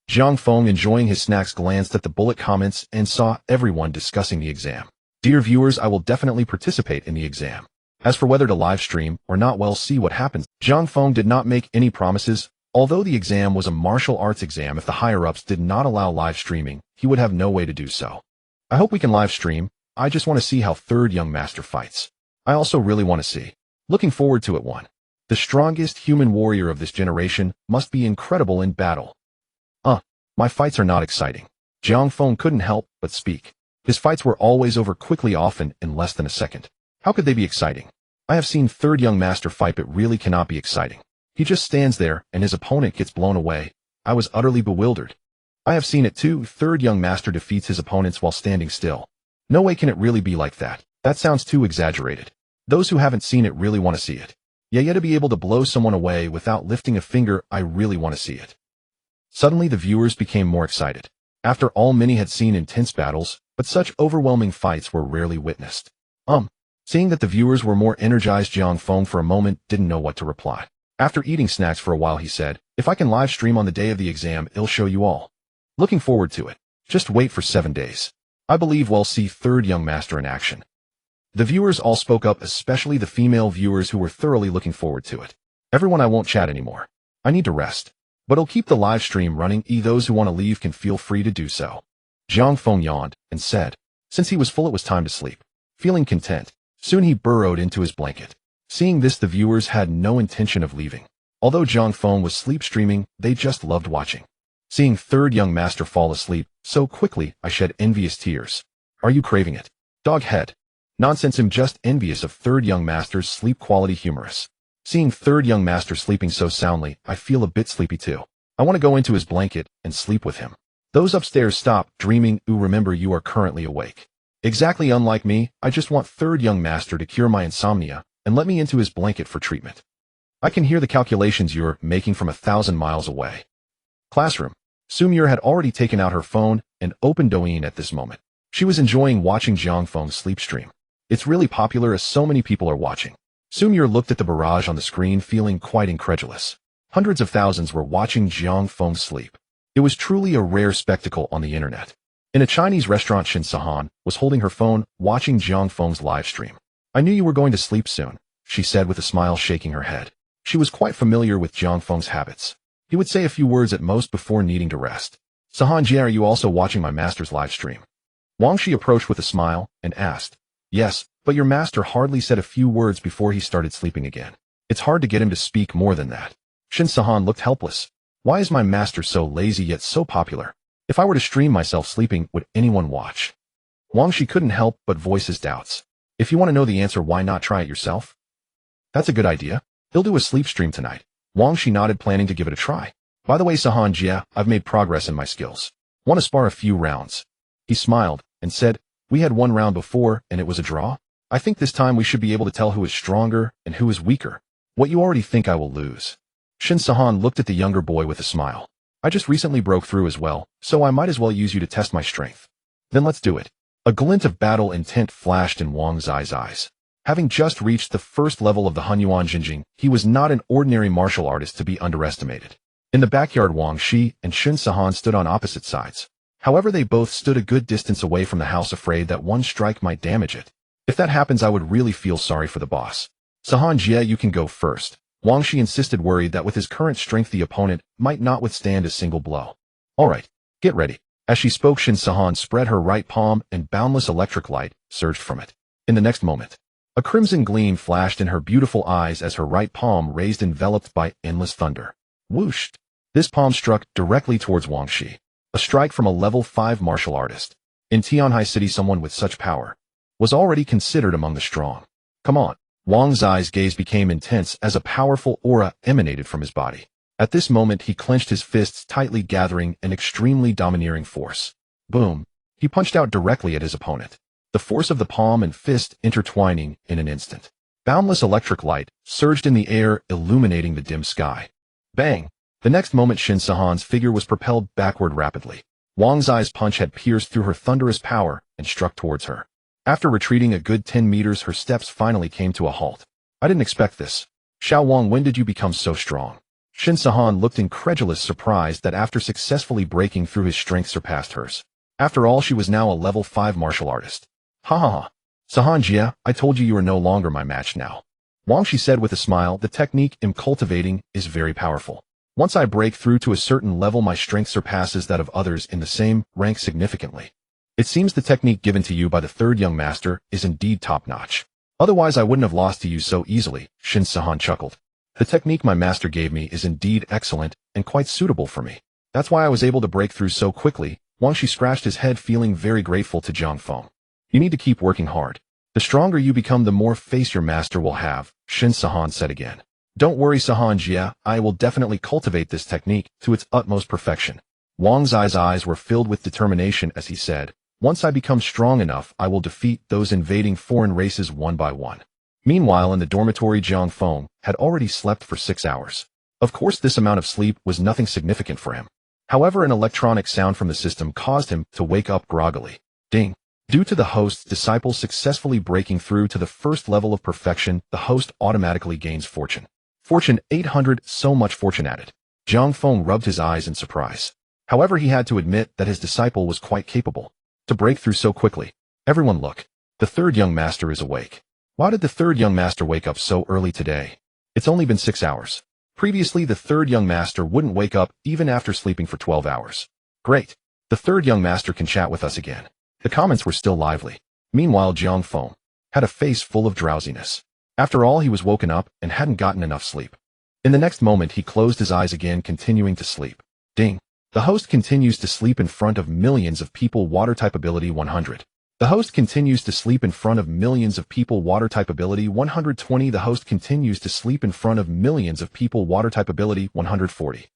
Jiang Feng, enjoying his snacks, glanced at the bullet comments and saw everyone discussing the exam. Dear viewers, I will definitely participate in the exam. As for whether to live stream or not, well, see what happens. Jiang Feng did not make any promises. Although the exam was a martial arts exam, if the higher-ups did not allow live streaming, he would have no way to do so. I hope we can live stream. I just want to see how third young master fights. I also really want to see. Looking forward to it. One. The strongest human warrior of this generation must be incredible in battle. My fights are not exciting. Jiang Feng couldn't help but speak. His fights were always over quickly, often in less than a second. How could they be exciting? I have seen third young master fight, but really cannot be exciting. He just stands there and his opponent gets blown away. I was utterly bewildered. I have seen it too. Third young master defeats his opponents while standing still. No way can it really be like that. That sounds too exaggerated. Those who haven't seen it really want to see it. Yeah, to be able to blow someone away without lifting a finger, I really want to see it. Suddenly the viewers became more excited. After all, many had seen intense battles, but such overwhelming fights were rarely witnessed. Seeing that the viewers were more energized, Jiang Feng for a moment didn't know what to reply. After eating snacks for a while, he said, if I can live stream on the day of the exam, I'll show you all. Looking forward to it. Just wait for 7 days. I believe we'll see third young master in action. The viewers all spoke up, especially the female viewers who were thoroughly looking forward to it. Everyone, I won't chat anymore. I need to rest. But I'll keep the live stream running. Those who want to leave can feel free to do so. Jiang Feng yawned and said, since he was full, it was time to sleep. Feeling content, soon he burrowed into his blanket. Seeing this, the viewers had no intention of leaving. Although Jiang Feng was sleep streaming, they just loved watching. Seeing third young master fall asleep so quickly, I shed envious tears. Are you craving it? Dog head. Nonsense, I'm just envious of third young master's sleep quality. Humorous. Seeing third young master sleeping so soundly, I feel a bit sleepy too. I want to go into his blanket and sleep with him. Those upstairs, stop dreaming. Remember, you are currently awake. Exactly, unlike me, I just want third young master to cure my insomnia and let me into his blanket for treatment. I can hear the calculations you're making from 1,000 miles away. Classroom. Sumir had already taken out her phone and opened Douyin at this moment. She was enjoying watching Jiang Feng's sleep stream. It's really popular as so many people are watching. Sumir looked at the barrage on the screen, feeling quite incredulous. Hundreds of thousands were watching Jiang Feng sleep. It was truly a rare spectacle on the internet. In a Chinese restaurant, Shin Sahan was holding her phone, watching Jiang Feng's live stream. I knew you were going to sleep soon, she said with a smile, shaking her head. She was quite familiar with Jiang Feng's habits. He would say a few words at most before needing to rest. Sahan Jie, are you also watching my master's live stream? Wang Shi approached with a smile and asked, yes, but your master hardly said a few words before he started sleeping again. It's hard to get him to speak more than that. Shin Sahan looked helpless. Why is my master so lazy yet so popular? If I were to stream myself sleeping, would anyone watch? Wang Shi couldn't help but voice his doubts. If you want to know the answer, why not try it yourself? That's a good idea. He'll do a sleep stream tonight. Wang Shi nodded, planning to give it a try. By the way, Sahan Jia, I've made progress in my skills. Want to spar a few rounds? He smiled and said, we had one round before and it was a draw. I think this time we should be able to tell who is stronger and who is weaker. What, you already think I will lose? Shin Sahan looked at the younger boy with a smile. I just recently broke through as well, so I might as well use you to test my strength. Then let's do it. A glint of battle intent flashed in Wang Zai's eyes. Having just reached the first level of the Hunyuan Jinjing, he was not an ordinary martial artist to be underestimated. In the backyard, Wang Shi and Shin Sahan stood on opposite sides. However, they both stood a good distance away from the house, afraid that one strike might damage it. If that happens, I would really feel sorry for the boss. Sahan Jia, you can go first. Wang Shi insisted, worried that with his current strength the opponent might not withstand a single blow. Alright, get ready. As she spoke, Shin Sahan spread her right palm and boundless electric light surged from it. In the next moment, a crimson gleam flashed in her beautiful eyes as her right palm raised, enveloped by endless thunder. Whoosh! This palm struck directly towards Wang Shi. A strike from a level 5 martial artist. In Tianhai City, someone with such power was already considered among the strong. Come on. Wang Zai's gaze became intense as a powerful aura emanated from his body. At this moment, he clenched his fists tightly, gathering an extremely domineering force. Boom! He punched out directly at his opponent. The force of the palm and fist intertwining in an instant. Boundless electric light surged in the air, illuminating the dim sky. Bang! The next moment, Shin Sahan's figure was propelled backward rapidly. Wang Zai's punch had pierced through her thunderous power and struck towards her. After retreating a good 10 meters, her steps finally came to a halt. I didn't expect this. Xiao Wang, when did you become so strong? Shin Sahan looked incredulous, surprised that after successfully breaking through, his strength surpassed hers. After all, she was now a level 5 martial artist. Ha ha ha. Sahan Jia, I told you you are no longer my match now. Wang Shi said with a smile, the technique I'm cultivating is very powerful. Once I break through to a certain level, my strength surpasses that of others in the same rank significantly. It seems the technique given to you by the third young master is indeed top-notch. Otherwise, I wouldn't have lost to you so easily, Shin Sahan chuckled. The technique my master gave me is indeed excellent and quite suitable for me. That's why I was able to break through so quickly. Wang Shi scratched his head, feeling very grateful to Jiang Feng. You need to keep working hard. The stronger you become, the more face your master will have, Shin Sahan said again. Don't worry, Sahan Jia, I will definitely cultivate this technique to its utmost perfection. Wang Zai's eyes were filled with determination as he said, once I become strong enough, I will defeat those invading foreign races one by one. Meanwhile, in the dormitory, Jiang Feng had already slept for 6 hours. Of course, this amount of sleep was nothing significant for him. However, an electronic sound from the system caused him to wake up groggily. Ding! Due to the host's disciple successfully breaking through to the first level of perfection, the host automatically gains fortune. Fortune 800, so much fortune added. Jiang Feng rubbed his eyes in surprise. However, he had to admit that his disciple was quite capable to break through so quickly. Everyone look. The third young master is awake. Why did the third young master wake up so early today? It's only been 6 hours. Previously, the third young master wouldn't wake up even after sleeping for 12 hours. Great. The third young master can chat with us again. The comments were still lively. Meanwhile, Jiang Feng had a face full of drowsiness. After all, he was woken up and hadn't gotten enough sleep. In the next moment, he closed his eyes again, continuing to sleep. Ding. The host continues to sleep in front of millions of people. Water type ability 100. The host continues to sleep in front of millions of people. Water type ability 120. The host continues to sleep in front of millions of people. Water type ability 140.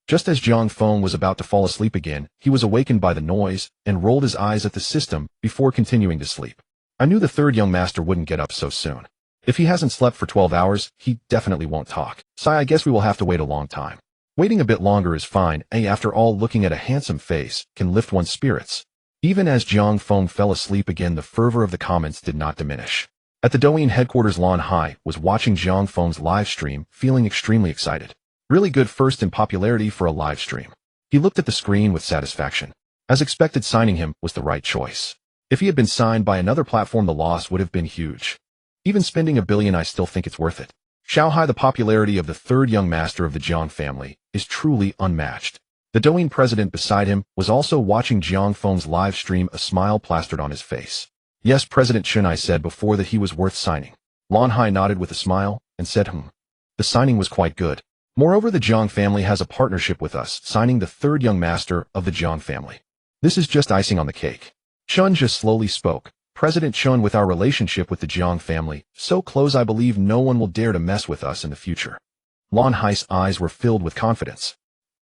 Just as Jiang Feng was about to fall asleep again, he was awakened by the noise and rolled his eyes at the system before continuing to sleep. I knew the third young master wouldn't get up so soon. If he hasn't slept for 12 hours, he definitely won't talk. I guess we will have to wait a long time. Waiting a bit longer is fine. After all, looking at a handsome face can lift one's spirits. Even as Jiang Feng fell asleep again, the fervor of the comments did not diminish. At the Douyin headquarters, Lan Hai was watching Jiang Feng's live stream, feeling extremely excited. Really good first in popularity for a live stream. He looked at the screen with satisfaction. As expected, signing him was the right choice. If he had been signed by another platform, the loss would have been huge. Even spending $1 billion, I still think it's worth it. Xiaohai, the popularity of the third young master of the Jiang family, is truly unmatched. The Douyin president beside him was also watching Jiang Feng's live stream, a smile plastered on his face. Yes, President Chen, I said before that he was worth signing. Lan Hai nodded with a smile and said, The signing was quite good. Moreover, the Jiang family has a partnership with us, signing the third young master of the Jiang family. This is just icing on the cake. Chun just slowly spoke. President Chun, with our relationship with the Jiang family, so close I believe no one will dare to mess with us in the future. Lan Hai's eyes were filled with confidence.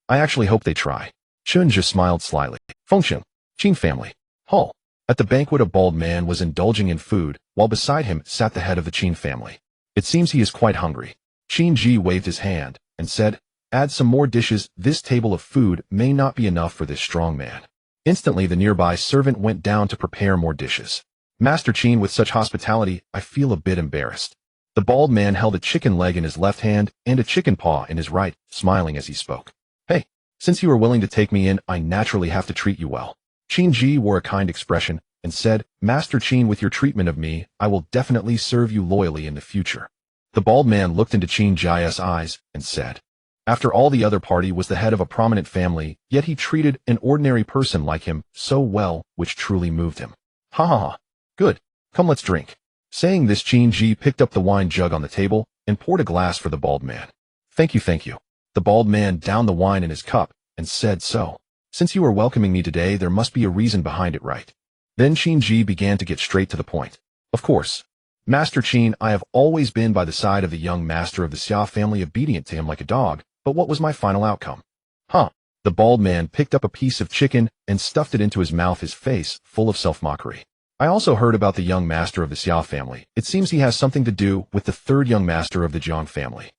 I actually hope they try. Chun just smiled slyly. Fengsheng, Qin family. Hall. At the banquet, a bald man was indulging in food, while beside him sat the head of the Qin family. It seems he is quite hungry. Qin Ji waved his hand and said, add some more dishes. This table of food may not be enough for this strong man. Instantly, the nearby servant went down to prepare more dishes. Master Qin, with such hospitality, I feel a bit embarrassed. The bald man held a chicken leg in his left hand and a chicken paw in his right, smiling as he spoke. Hey, since you are willing to take me in, I naturally have to treat you well. Qin Ji wore a kind expression and said, Master Qin, with your treatment of me, I will definitely serve you loyally in the future. The bald man looked into Qin Ji's eyes and said, after all, the other party was the head of a prominent family, yet he treated an ordinary person like him so well, which truly moved him. Ha ha ha. Good. Come, let's drink. Saying this, Qin Ji picked up the wine jug on the table and poured a glass for the bald man. Thank you, thank you. The bald man downed the wine in his cup and said, so, since you are welcoming me today, there must be a reason behind it, right? Then Qin Ji began to get straight to the point. Of course. Master Qin, I have always been by the side of the young master of the Xia family, obedient to him like a dog, but what was my final outcome? Huh. The bald man picked up a piece of chicken and stuffed it into his mouth, his face full of self-mockery. I also heard about the young master of the Xia family. It seems he has something to do with the third young master of the Jiang family.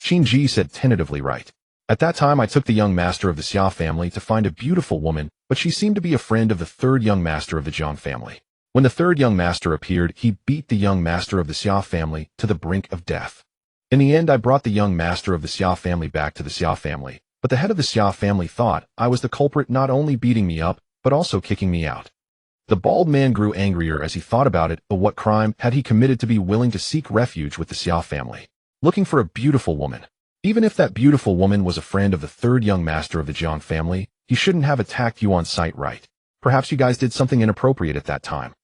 Qin Ji said tentatively, right. At that time, I took the young master of the Xia family to find a beautiful woman, but she seemed to be a friend of the third young master of the Jiang family. When the third young master appeared, he beat the young master of the Xia family to the brink of death. In the end, I brought the young master of the Xia family back to the Xia family, but the head of the Xia family thought I was the culprit, not only beating me up, but also kicking me out. The bald man grew angrier as he thought about it, but what crime had he committed to be willing to seek refuge with the Xia family, looking for a beautiful woman? Even if that beautiful woman was a friend of the third young master of the Jiang family, he shouldn't have attacked you on sight, right? Perhaps you guys did something inappropriate at that time.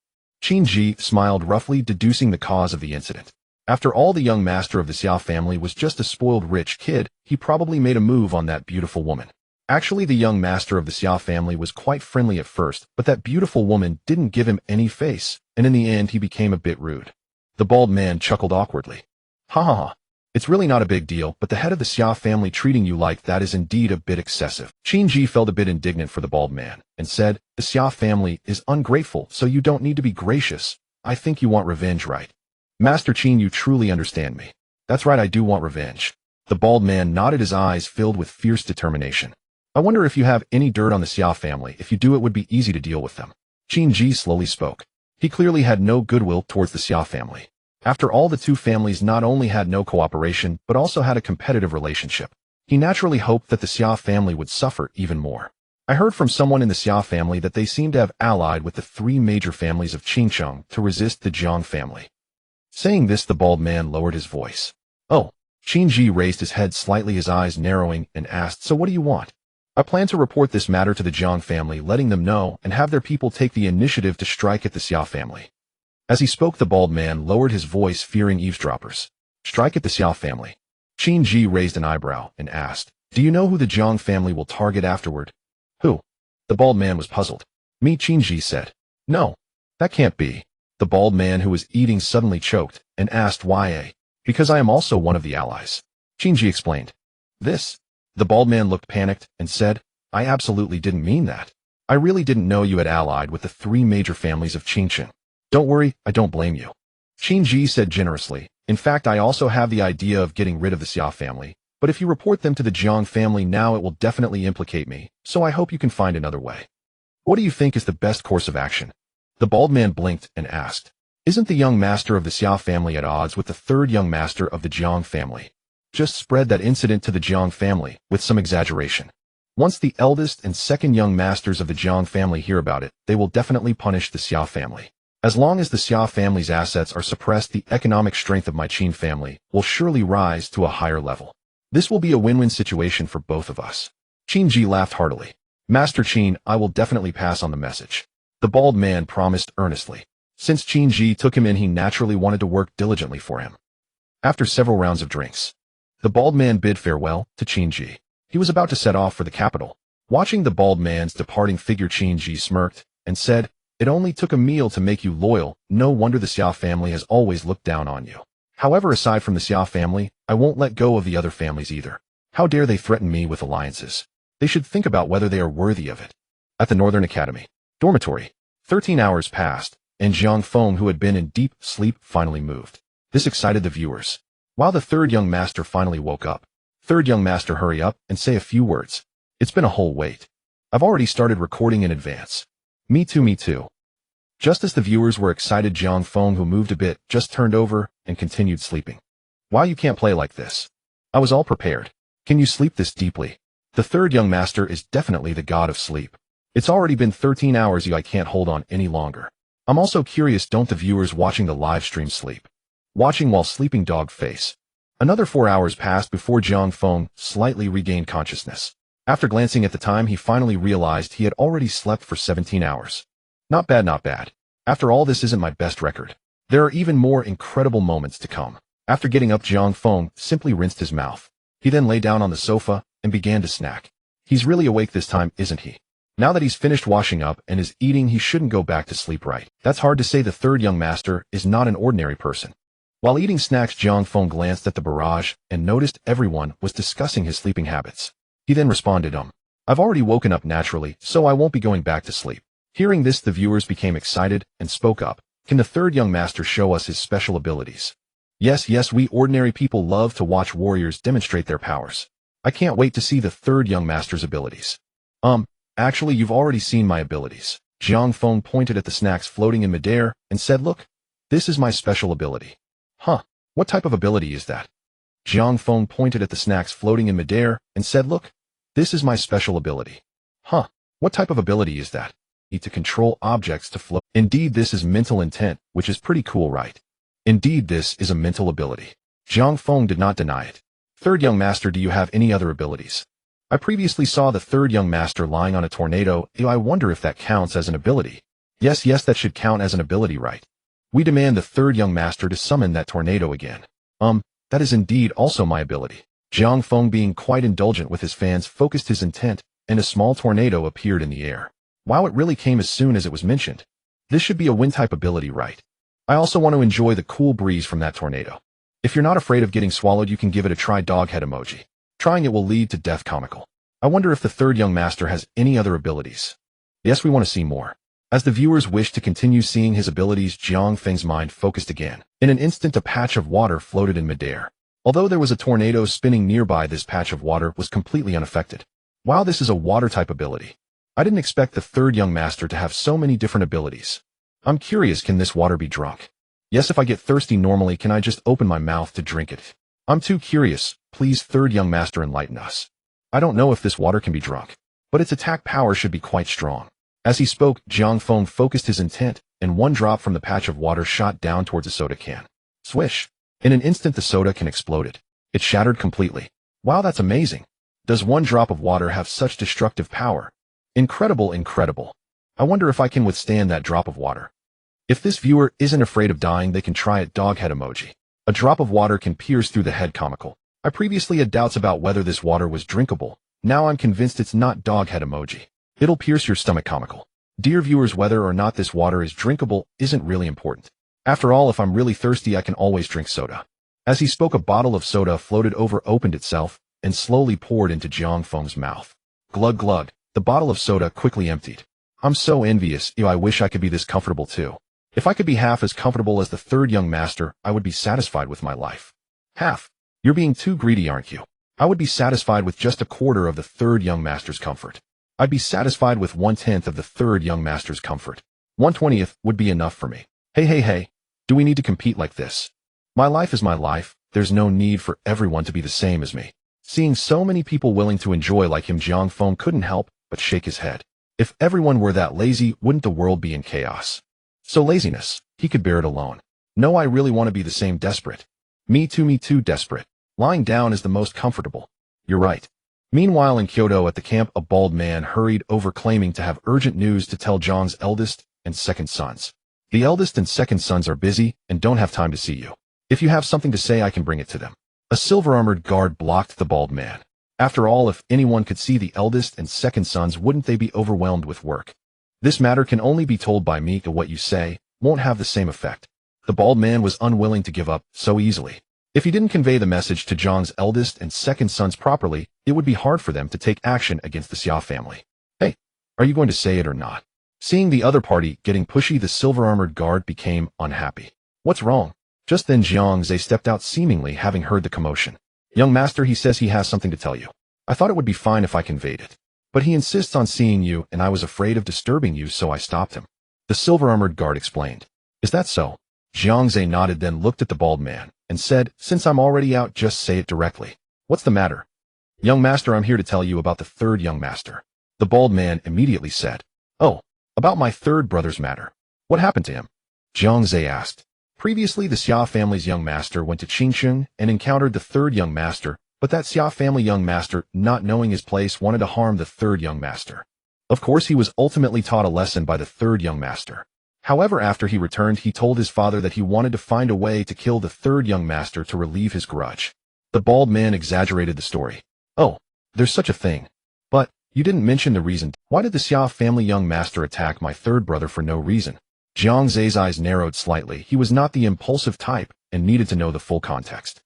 Qin Ji smiled roughly, deducing the cause of the incident. After all, the young master of the Xia family was just a spoiled rich kid. He probably made a move on that beautiful woman. Actually, the young master of the Xia family was quite friendly at first, but that beautiful woman didn't give him any face, and in the end he became a bit rude. The bald man chuckled awkwardly. Ha ha ha. It's really not a big deal, but the head of the Xia family treating you like that is indeed a bit excessive. Qin Ji felt a bit indignant for the bald man, and said, the Xia family is ungrateful, so you don't need to be gracious. I think you want revenge, right? Master Qin, you truly understand me. That's right, I do want revenge. The bald man nodded, his eyes filled with fierce determination. I wonder if you have any dirt on the Xia family. If you do, it would be easy to deal with them. Qin Ji slowly spoke. He clearly had no goodwill towards the Xia family. After all, the two families not only had no cooperation, but also had a competitive relationship. He naturally hoped that the Xia family would suffer even more. I heard from someone in the Xia family that they seem to have allied with the three major families of Qincheng to resist the Jiang family. Saying this, the bald man lowered his voice. Oh. Qin Ji raised his head slightly, his eyes narrowing, and asked, so what do you want? I plan to report this matter to the Jiang family, letting them know and have their people take the initiative to strike at the Xia family. As he spoke, the bald man lowered his voice, fearing eavesdroppers. Strike at the Xia family. Qin Ji raised an eyebrow and asked, do you know who the Jiang family will target afterward? Who? The bald man was puzzled. Me, Qin Ji said. No, that can't be. The bald man, who was eating, suddenly choked and asked, why? Because I am also one of the allies. Qin Ji explained. This? The bald man looked panicked and said, I absolutely didn't mean that. I really didn't know you had allied with the three major families of Qincheng. Don't worry, I don't blame you. Qin Ji said generously. In fact, I also have the idea of getting rid of the Xia family, but if you report them to the Jiang family now, it will definitely implicate me, so I hope you can find another way. What do you think is the best course of action? The bald man blinked and asked, isn't the young master of the Xia family at odds with the third young master of the Jiang family? Just spread that incident to the Jiang family, with some exaggeration. Once the eldest and second young masters of the Jiang family hear about it, they will definitely punish the Xia family. As long as the Xia family's assets are suppressed, the economic strength of my Qin family will surely rise to a higher level. This will be a win-win situation for both of us. Qin Ji laughed heartily. Master Qin, I will definitely pass on the message. The bald man promised earnestly. Since Qin Ji took him in, he naturally wanted to work diligently for him. After several rounds of drinks, the bald man bid farewell to Qin Ji. He was about to set off for the capital. Watching the bald man's departing figure, Qin Ji smirked and said, It only took a meal to make you loyal. No wonder the Xia family has always looked down on you. However, aside from the Xia family, I won't let go of the other families either. How dare they threaten me with alliances? They should think about whether they are worthy of it. At the Northern Academy dormitory, 13 hours passed, and Jiang Feng, who had been in deep sleep, finally moved. This excited the viewers. While the third young master finally woke up, third young master, hurry up and say a few words. It's been a whole wait. I've already started recording in advance. Me too, me too. Just as the viewers were excited, Jiang Feng, who moved a bit, just turned over and continued sleeping. Why you can't play like this? I was all prepared. Can you sleep this deeply? The third young master is definitely the god of sleep. It's already been 13 hours. I can't hold on any longer. I'm also curious, don't the viewers watching the live stream sleep? Watching while sleeping, dog face. Another 4 hours passed before Jiang Feng slightly regained consciousness. After glancing at the time, he finally realized he had already slept for 17 hours. Not bad, not bad. After all, this isn't my best record. There are even more incredible moments to come. After getting up, Jiang Feng simply rinsed his mouth. He then lay down on the sofa and began to snack. He's really awake this time, isn't he? Now that he's finished washing up and is eating, he shouldn't go back to sleep, right? That's hard to say. The third young master is not an ordinary person. While eating snacks, Jiang Feng glanced at the barrage and noticed everyone was discussing his sleeping habits. He then responded, I've already woken up naturally, so I won't be going back to sleep. Hearing this, the viewers became excited and spoke up. Can the third young master show us his special abilities? Yes, we ordinary people love to watch warriors demonstrate their powers. I can't wait to see the third young master's abilities. Actually, you've already seen my abilities. Jiang Feng pointed at the snacks floating in midair and said, look, this is my special ability. Huh, what type of ability is that? Jiang Feng pointed at the snacks floating in midair and said, look, this is my special ability. Huh, what type of ability is that? To control objects to float. Indeed, this is mental intent, which is pretty cool, right? Indeed, this is a mental ability. Jiang Feng did not deny it. Third young master, do you have any other abilities? I previously saw the third young master lying on a tornado. I wonder if that counts as an ability. Yes, that should count as an ability, right? We demand the third young master to summon that tornado again. That is indeed also my ability. Jiang Feng, being quite indulgent with his fans, focused his intent, and a small tornado appeared in the air. Wow, it really came as soon as it was mentioned. This should be a wind-type ability, right? I also want to enjoy the cool breeze from that tornado. If you're not afraid of getting swallowed, you can give it a try. Dog head emoji. Trying it will lead to death. Comical. I wonder if the third young master has any other abilities. Yes, we want to see more. As the viewers wished to continue seeing his abilities, Jiang Feng's mind focused again. In an instant, a patch of water floated in midair. Although there was a tornado spinning nearby, this patch of water was completely unaffected. Wow, this is a water-type ability. I didn't expect the third young master to have so many different abilities. I'm curious, can this water be drunk? Yes, if I get thirsty normally, can I just open my mouth to drink it? I'm too curious. Please, third young master, enlighten us. I don't know if this water can be drunk, but its attack power should be quite strong. As he spoke, Jiang Feng focused his intent, and one drop from the patch of water shot down towards a soda can. Swish! In an instant, the soda can exploded. It shattered completely. Wow, that's amazing. Does one drop of water have such destructive power? Incredible, incredible. I wonder if I can withstand that drop of water. If this viewer isn't afraid of dying, they can try it. Dog head emoji. A drop of water can pierce through the head. Comical. I previously had doubts about whether this water was drinkable. Now I'm convinced it's not. Dog head emoji. It'll pierce your stomach. Comical. Dear viewers, whether or not this water is drinkable isn't really important. After all, if I'm really thirsty, I can always drink soda. As he spoke, a bottle of soda floated over, opened itself, and slowly poured into Jiang Feng's mouth. Glug glug. The bottle of soda quickly emptied. I'm so envious. I wish I could be this comfortable too. If I could be half as comfortable as the third young master, I would be satisfied with my life. Half? You're being too greedy, aren't you? I would be satisfied with just a quarter of the third young master's comfort. I'd be satisfied with 1/10 of the third young master's comfort. 1/20th would be enough for me. Hey. Do we need to compete like this? My life is my life. There's no need for everyone to be the same as me. Seeing so many people willing to enjoy like him, Jiang Feng couldn't help but shake his head. If everyone were that lazy, wouldn't the world be in chaos? So laziness, he could bear it alone. No, I really want to be the same. Desperate. Me too, desperate. Lying down is the most comfortable. You're right. Meanwhile, in Kyoto at the camp, a bald man hurried over claiming to have urgent news to tell Jiang's eldest and second sons. The eldest and second sons are busy and don't have time to see you. If you have something to say, I can bring it to them. A silver-armored guard blocked the bald man. After all, if anyone could see the eldest and second sons, wouldn't they be overwhelmed with work? This matter can only be told by me, and what you say won't have the same effect. The bald man was unwilling to give up so easily. If he didn't convey the message to Jiang's eldest and second sons properly, it would be hard for them to take action against the Xia family. Hey, are you going to say it or not? Seeing the other party getting pushy, the silver-armored guard became unhappy. What's wrong? Just then Jiang Feng stepped out, seemingly having heard the commotion. Young master, he says he has something to tell you. I thought it would be fine if I conveyed it. But he insists on seeing you, and I was afraid of disturbing you, so I stopped him. The silver-armored guard explained. Is that so? Jiang Feng nodded, then looked at the bald man and said, since I'm already out, just say it directly. What's the matter? Young master, I'm here to tell you about the third young master. The bald man immediately said. Oh, about my third brother's matter. What happened to him? Jiang Feng asked. Previously, the Xia family's young master went to Qingsheng and encountered the third young master, but that Xia family young master, not knowing his place, wanted to harm the third young master. Of course, he was ultimately taught a lesson by the third young master. However, after he returned, he told his father that he wanted to find a way to kill the third young master to relieve his grudge. The bald man exaggerated the story. Oh, there's such a thing. But you didn't mention the reason. Why did the Xia family young master attack my third brother for no reason? Jiang Feng's eyes narrowed slightly. He was not the impulsive type and needed to know the full context.